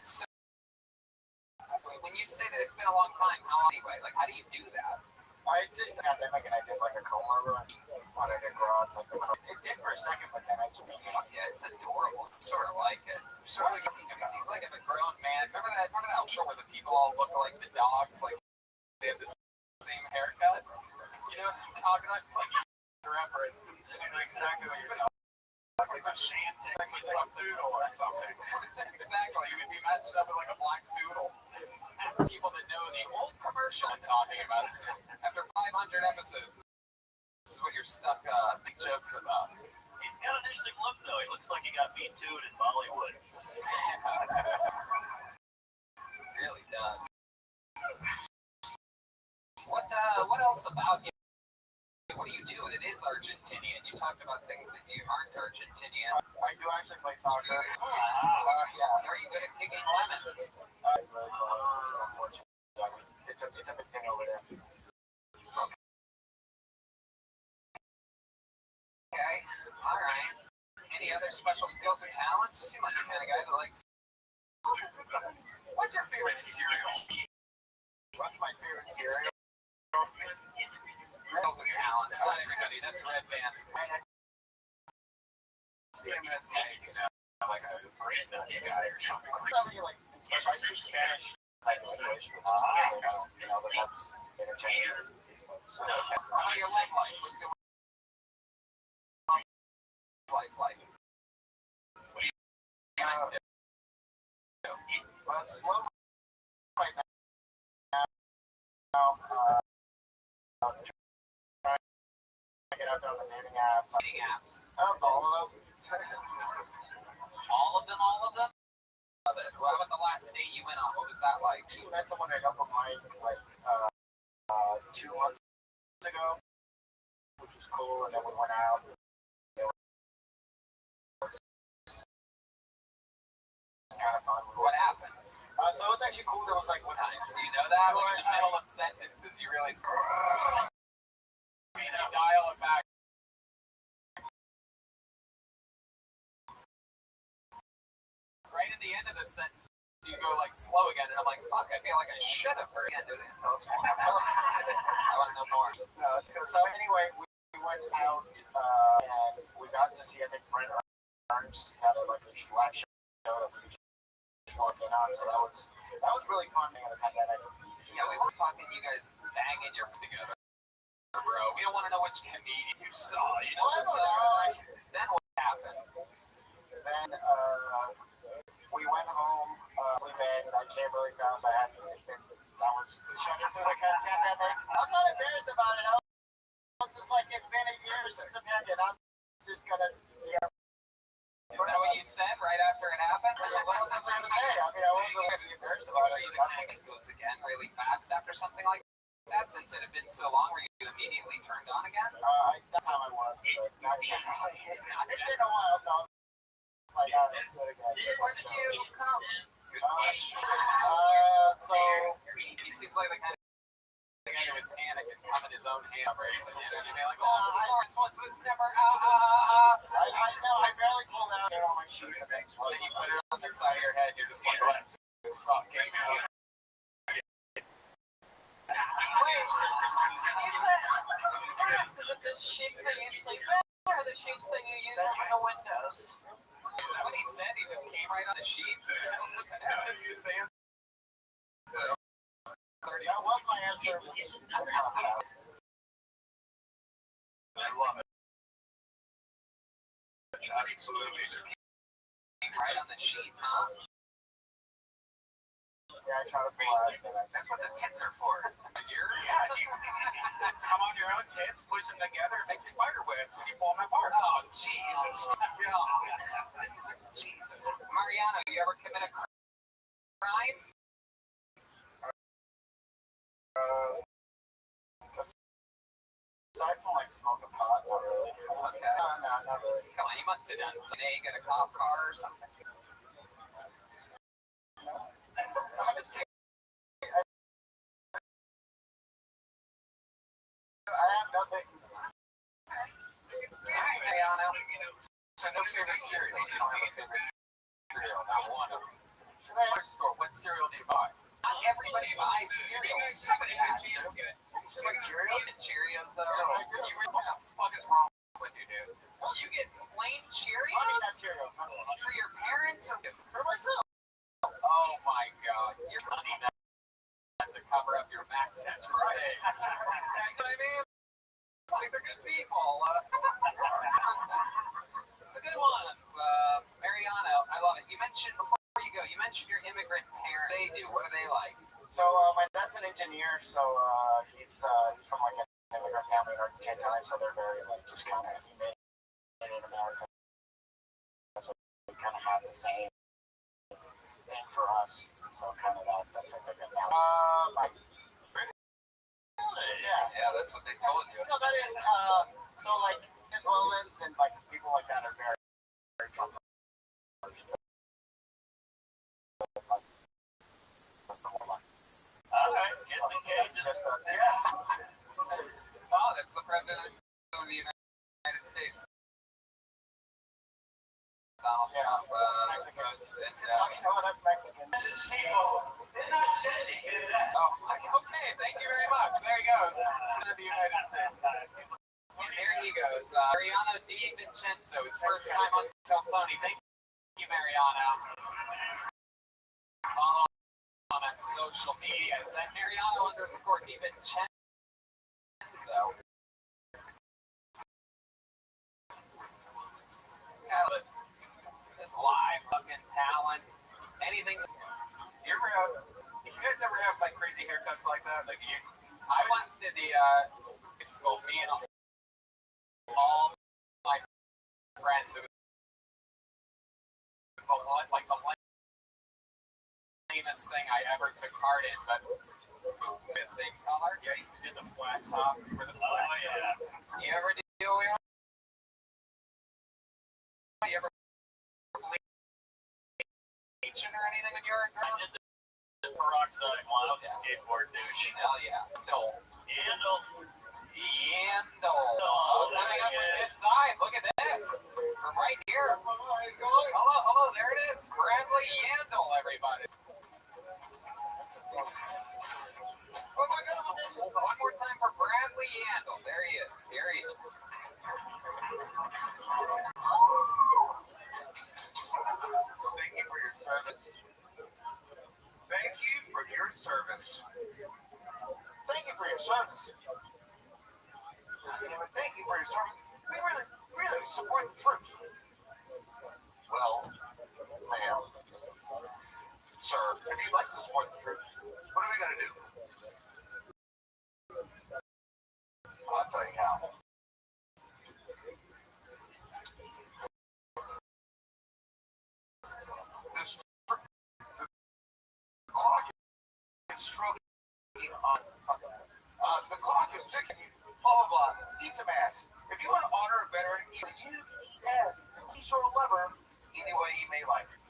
So, when you say that it's been a long time, how long anyway? Like, how do you do that? I just had that, like, and I did like a comb over and wanted to grow up. It did for a second, but then I just yeah, it's adorable. Sort of like it. Sort of like, he's like a grown man. Remember that show where the people all look like the dogs? Like, they have the same haircut? You know what I'm talking about? It's like a reference. Exactly what you're talking about. It's like a shanty, like some poodle or something. Exactly. You would be matched up with like a black poodle. People that know the old commercial I'm talking about. After 500 episodes, this is what you're stuck big jokes about. He's got an interesting look, though. He looks like he got Me Too'd in Bollywood. Really does. What else about you? What do you do? It is Argentinian. You talked about things that you aren't Argentinian. I do actually play soccer. Yeah. Are you good at kicking lemons? I really don't. It's a big thing over there. Okay. All right. Any other special skills or talents? You seem like the kind of guy that likes. What's your favorite cereal? What's my favorite cereal? Skills and talents. Not everybody. That's a red band. CMS, like a brain nuts guy or something. Like, especially I speak Spanish type of situation. You know, but that's entertaining. So, how do you like? What's your life like? too. But it's slow right now. Trying to get out there on the dating apps. Dating apps. All of them. All of them. Love it. What about the last date you went on? What was that like? She met someone I got from mine like 2 months ago, which was cool, and then we went out. Kind of fun. What happened? So it was actually cool. There was like one time. Do you know that? Like in the middle of sentences, you really dial it back. Right at the end of the sentence, you go like slow again, and I'm like, fuck, I feel like I should have heard. Yeah, dude, tell us more. I want to know more. No, it's good. So anyway, we went out and we got to see, I think, Brent Ernst had like a live show that we just walked in on. So that was really fun. Yeah, we were fucking you guys banging your together, bro. We don't want to know which comedian you saw. You know? Then what happened? Then we went home. We bed. I came really fast. I had that was shutting through the pandemic. I'm not embarrassed about it. I was just like, it's been a year since the pandemic. I'm just gonna, Is that what you said right after it happened? What was I trying to say? I mean, I wasn't going to be embarrassed about it. Are you the kind that goes again really fast after something like that? Since it had been so long, were you immediately turned on again? That time I was. But not yet. It's been a while, so like, Where did you come? Good question. So He seems like the kind of guy who would panic and come in his own handbrakes and shit. You'd be like, oh, this one's this never. I know, I barely pulled out there on my shoes. Then you put it on the side of your head. You're just like, let's fucking go. Wait, you said, is it the sheets that you sleep in or the sheets that you use in the windows? Is that what he said? He just came right on the sheets? Is that what his answer? So, that was my answer. I love it. Absolutely. Just came right on the sheets, huh? Yeah, I try to pull out. That's what the tits are for. Yours? Yeah, you come on your own tits, push them together, and make spider webs when you pull them apart. Oh, Jesus. Jesus. Mariano, you ever commit a crime? Aside from like smoking pot, not really. Okay. No, not really. Come on, you must have done some. You get a cop car or something. I have nothing. Alright, Mariano. So no favorite cereal. You don't have a favorite cereal, not one of them. Should I ask store, what cereal do you buy? Not everybody buys cereal. Somebody has to. Just like Cheerios? Cheerios, though. What the fuck is wrong with you, dude? You get plain I mean, Cheerios not Cheerios. for your parents or For myself. oh my god, you're honey that has to cover up your back. That's right. You know what I mean? Like they're good people. It's the good ones. Mariano, I love it. You mentioned before you go, you mentioned your immigrant parents. They do. What are they like? So my dad's an engineer, so he's from like an immigrant family in Argentina, so they're very like just kind of he made it in America. So we kind of have the same thing for us. So kind of that's like a good now. Yeah, that's what they told you. No, that is so like Venezuelans and like people like that are very from Oh, that's the president of the United States. Donald Trump, president. that's Mexican. Oh, okay, thank you very much. There he goes. President of the United States. And there he goes. Mariano Di Vincenzo, his first time on Calzone. Thank you, Mariano. Follow on social media. It's at Mariano_Di Vincenzo. Yeah, but this live fucking talent. want anything. You guys ever have like crazy haircuts like that? Like I once did the sculpt me and all my friends. It was the lamest thing I ever took part in, but the same color. Yeah, I used to do the flat top for the flat top. You ever do it? You ever bleach or anything when you were a girl? I did the peroxide one. I was a skateboard douche. Hell yeah. Handle. Coming up from this side. Look at this. From right here. Hello, there it is. Bradley Yandel, everybody. Oh my God. One more time for Bradley Yandel. There he is. Here he is. Thank you for your service. Thank you for your service. Thank you for your service. Thank you for your service. We really support the troops. Well, ma'am, sir, if you'd like to support the troops, what are we going to do? I'll tell you how. The clock is stroking on. The clock is ticking. Blah, blah, blah. Eat some ass. If you want to honor a veteran, either you eat ass, he's your lover, any way he may like it.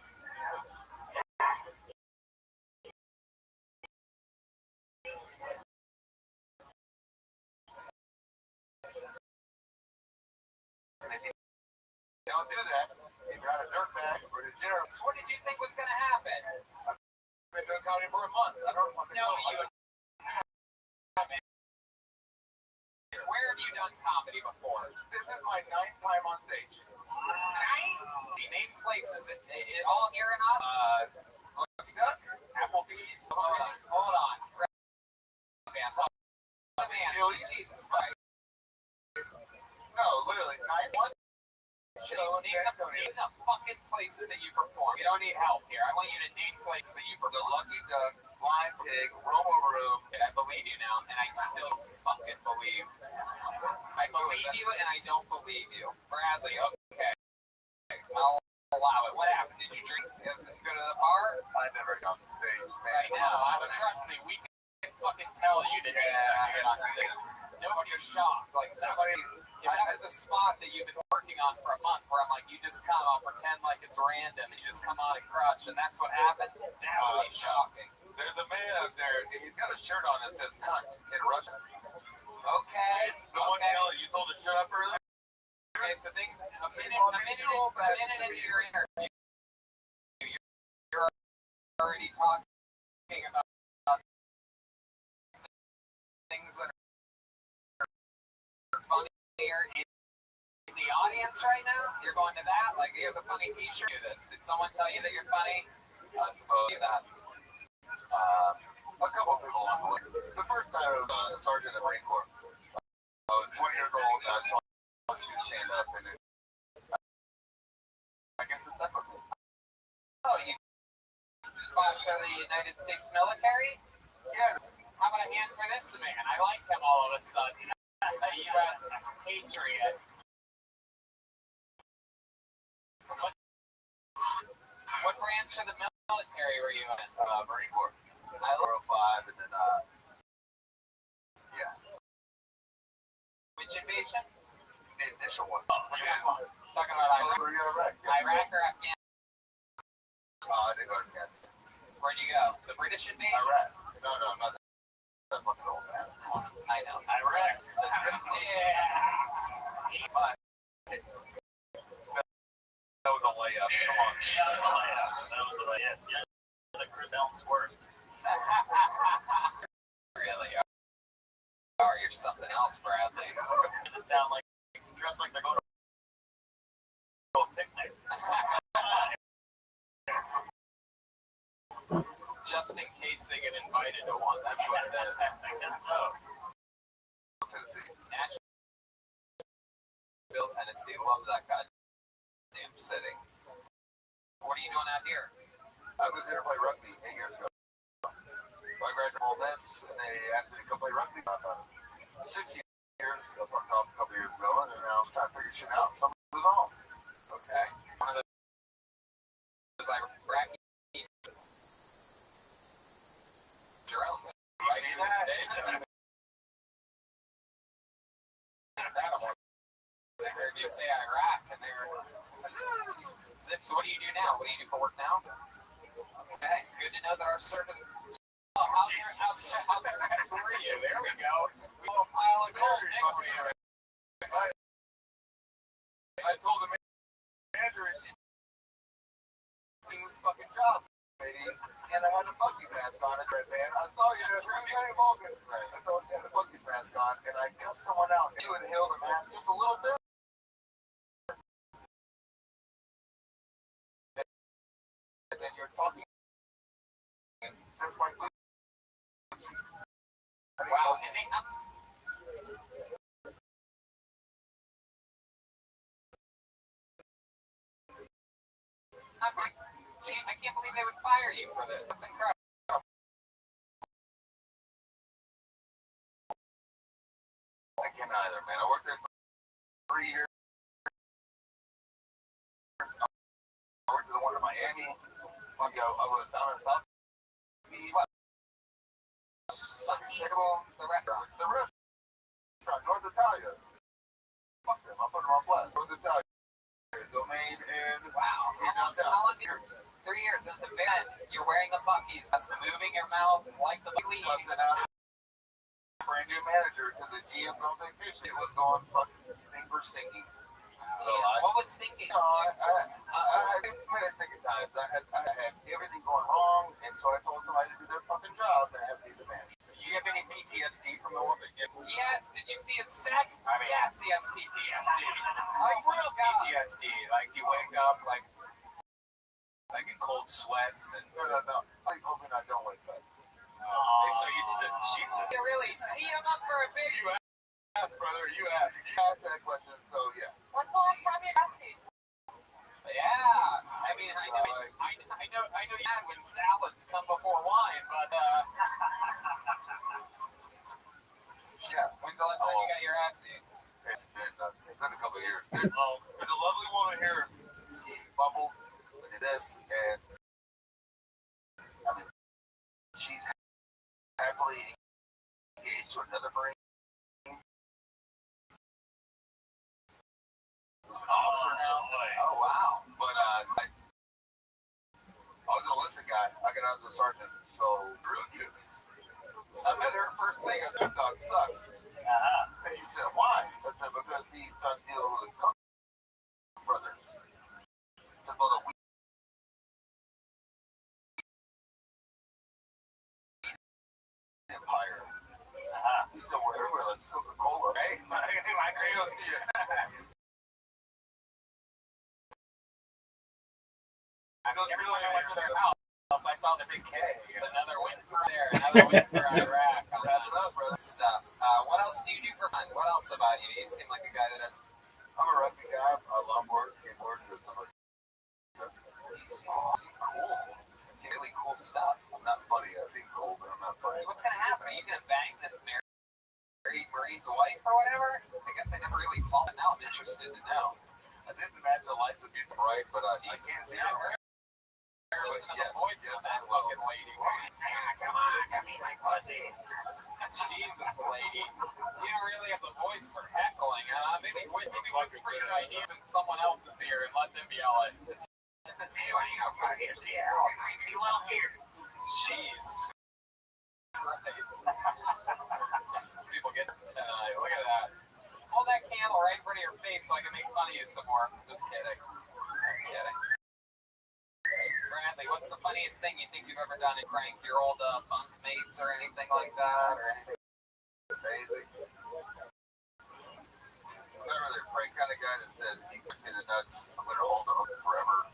Don't do that. If you're on a dirtbag or a degenerate. So what did you think was going to happen? I've been doing comedy for a month. I don't know. You haven't. Where have you done comedy before? This is my 9th time on stage. The name places. It all here in us. Applebee's. Hold on. Jesus Christ. No, literally, 9 Name the fucking places that you perform. You don't need help here. I want you to name places that you perform. The Lucky Duck, Blind Pig, Romo Room. I believe you now, and I still fucking believe. I believe you, and I don't believe you. Bradley, okay. I'll allow it. What happened? Did you drink? Go to the bar? I never got on the stage. I know. But trust me, we can fucking tell you that he's sit on stage. Nobody's shocked. Like somebody. If that was a spot that you've been working on for a month, where I'm like, you just come, I'll pretend like it's random, and you just come on and crush, and that's what happened, that would be shocking. There's a man up there, he's got a shirt on that says cunt in Russian. Okay. You told to shut up earlier? Okay, so things, a minute into your interview, you're already talking about things that are funny. In the audience right now, you're going to that. Like, here's a funny T-shirt. Do this. Did someone tell you that you're funny? I suppose do that. A couple people along the way. The first time I was a sergeant in the Marine Corps. I was 20 years old. And I was to stand up, and I guess it's different. Oh, you fought for the United States military? Yeah. How about a hand for this man? I like him all of a sudden. A U.S. patriot. What branch of the military were you in? Marine Corps. I love 05, and then, yeah. Which invasion? The initial one. Talking about Iraq. Iraq or Afghanistan? I didn't go to Afghanistan. Where'd you go? The British invasion? Iraq. No, not that fucking old man. I know. Iraq. Yes. But that was a layup. Come on. That was a layup. Yeah. The Chris Elton's worst. Really? You're something else, Bradley. In this town, like, dressed like they're going to a picnic. Just in case they get invited to one. That's what it is. I guess so. Tennessee. Nashville, Tennessee. Love that goddamn city. What are you doing out here? asked me to come play rugby about 6 years. I fucked off a couple years ago, and now I was trying to figure shit out. So I'm moving on. Okay. One of those like Rabbbi drones. You see that? They heard you say Iraq, and they were. So what do you do now? What do you do for work now? Okay, good to know that our service. Oh, how were you? There we go. We have a pile of gold, didn't we? I told the manager she doing this fucking job, lady, and I had a monkey mask on it, red man. I saw you there. Hey, Morgan. I told you had a monkey mask on, and I got someone out. You inhaled the mask just a little bit. And then you're talking. Just like this. Wow, and they, I'm like, gee, I can't believe they would fire you for this. That's incredible. I can't either, man. I worked there for 3 years. I worked at the one in Miami. I was down in South. The restaurant. The restaurant, North Italia. Fuck them, I'm putting them on blast. North Italia. Domain and Wow. And how long did 3 years in the bed, you're wearing the buckies, that's moving your mouth like the leaves. Brand new manager because the GM's on vacation. It was going fucking things were sinking. So what was sinking? I had ticket times. I had everything going wrong, and so I told somebody to do their fucking job, and I had to be the manager. Do you have any PTSD from the woman? Yes. Did you see his set? I mean, yes, he has PTSD. Like real PTSD. Like you wake up like in cold sweats and. No. I told me I don't wake up. So you did Jesus. You really tee him up for a big. You asked, brother. You asked that question. So yeah. When's the last time you asked me? Yeah. I mean, I know you had when salads come before wine, but Yeah. When's the last time you got your ass eaten? It's been a couple of years. There's a lovely woman here. Bumble. Look at this, and I mean, she's happily engaged to another Marine. Officer now. Oh wow. But I was an enlisted guy. I got out as a sergeant, so I met her first thing. That dog sucks. And he said, "Why?" I said, "Because he's done dealing with the Cook brothers to build a weed empire." He said, "Well, everywhere, let's Coca-Cola." Hey, I agree with you. Everyone went to their house. I saw the big K. It's another win for there, another win for Iraq. Stuff. What else do you do for fun? What else about you? You seem like a guy that has. I'm a rugby guy. I longboard, skateboard, and stuff like that. You seem cool. It's really cool stuff. I'm not funny. I seem cool, but I'm not funny. So what's gonna happen? Are you gonna bang this married Marine's wife or whatever? I guess I never really thought. Now I'm interested to know. I didn't imagine the lights would be so bright, but I can't see it. Listen to the voice of that fucking lady. Come on, give me my pussy. Jesus, lady. You don't really have the voice for heckling, huh? Maybe whisper your ideas in someone else's ear and let them yell it. Hey, what are you gonna fucking see? You out here. Jesus Christ. People get tonight. Look at that. Hold that candle right in front of your face so I can make fun of you some more. Just kidding. I'm kidding. Bradley, what's the funniest thing you think you've ever done to prank your old bunk mates or anything like that? Or anything Amazing. I'm not really a prank kind of guy that says, "He kicked me in the nuts. I'm going to hold the hook forever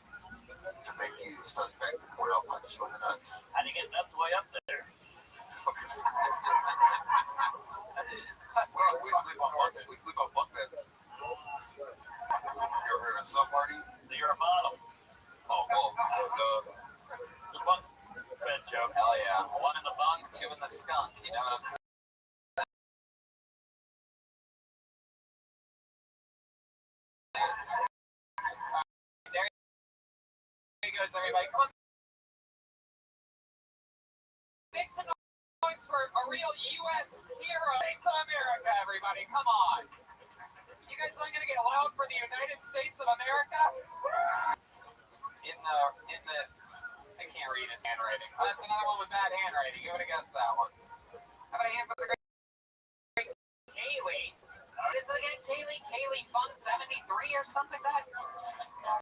to make you suspect or I'll punch you in the nuts." How do you get nuts way up there? Well, we sleep on bunk beds. You ever heard of a sub party? So you're a model. Oh, It's a bunk bed joke. hell yeah. One in the bunk, two in the skunk. You know what I'm saying? goes, everybody. Come on. Make some noise for a real U.S. hero. States of America, everybody. Come on. You guys aren't going to get loud for the United States of America? In the, I can't read his handwriting. That's another one with bad handwriting. You would have guessed that one. How about a hand for the great Kaylee? What is it again, Kaylee? Kaylee Fun 73 or something like that?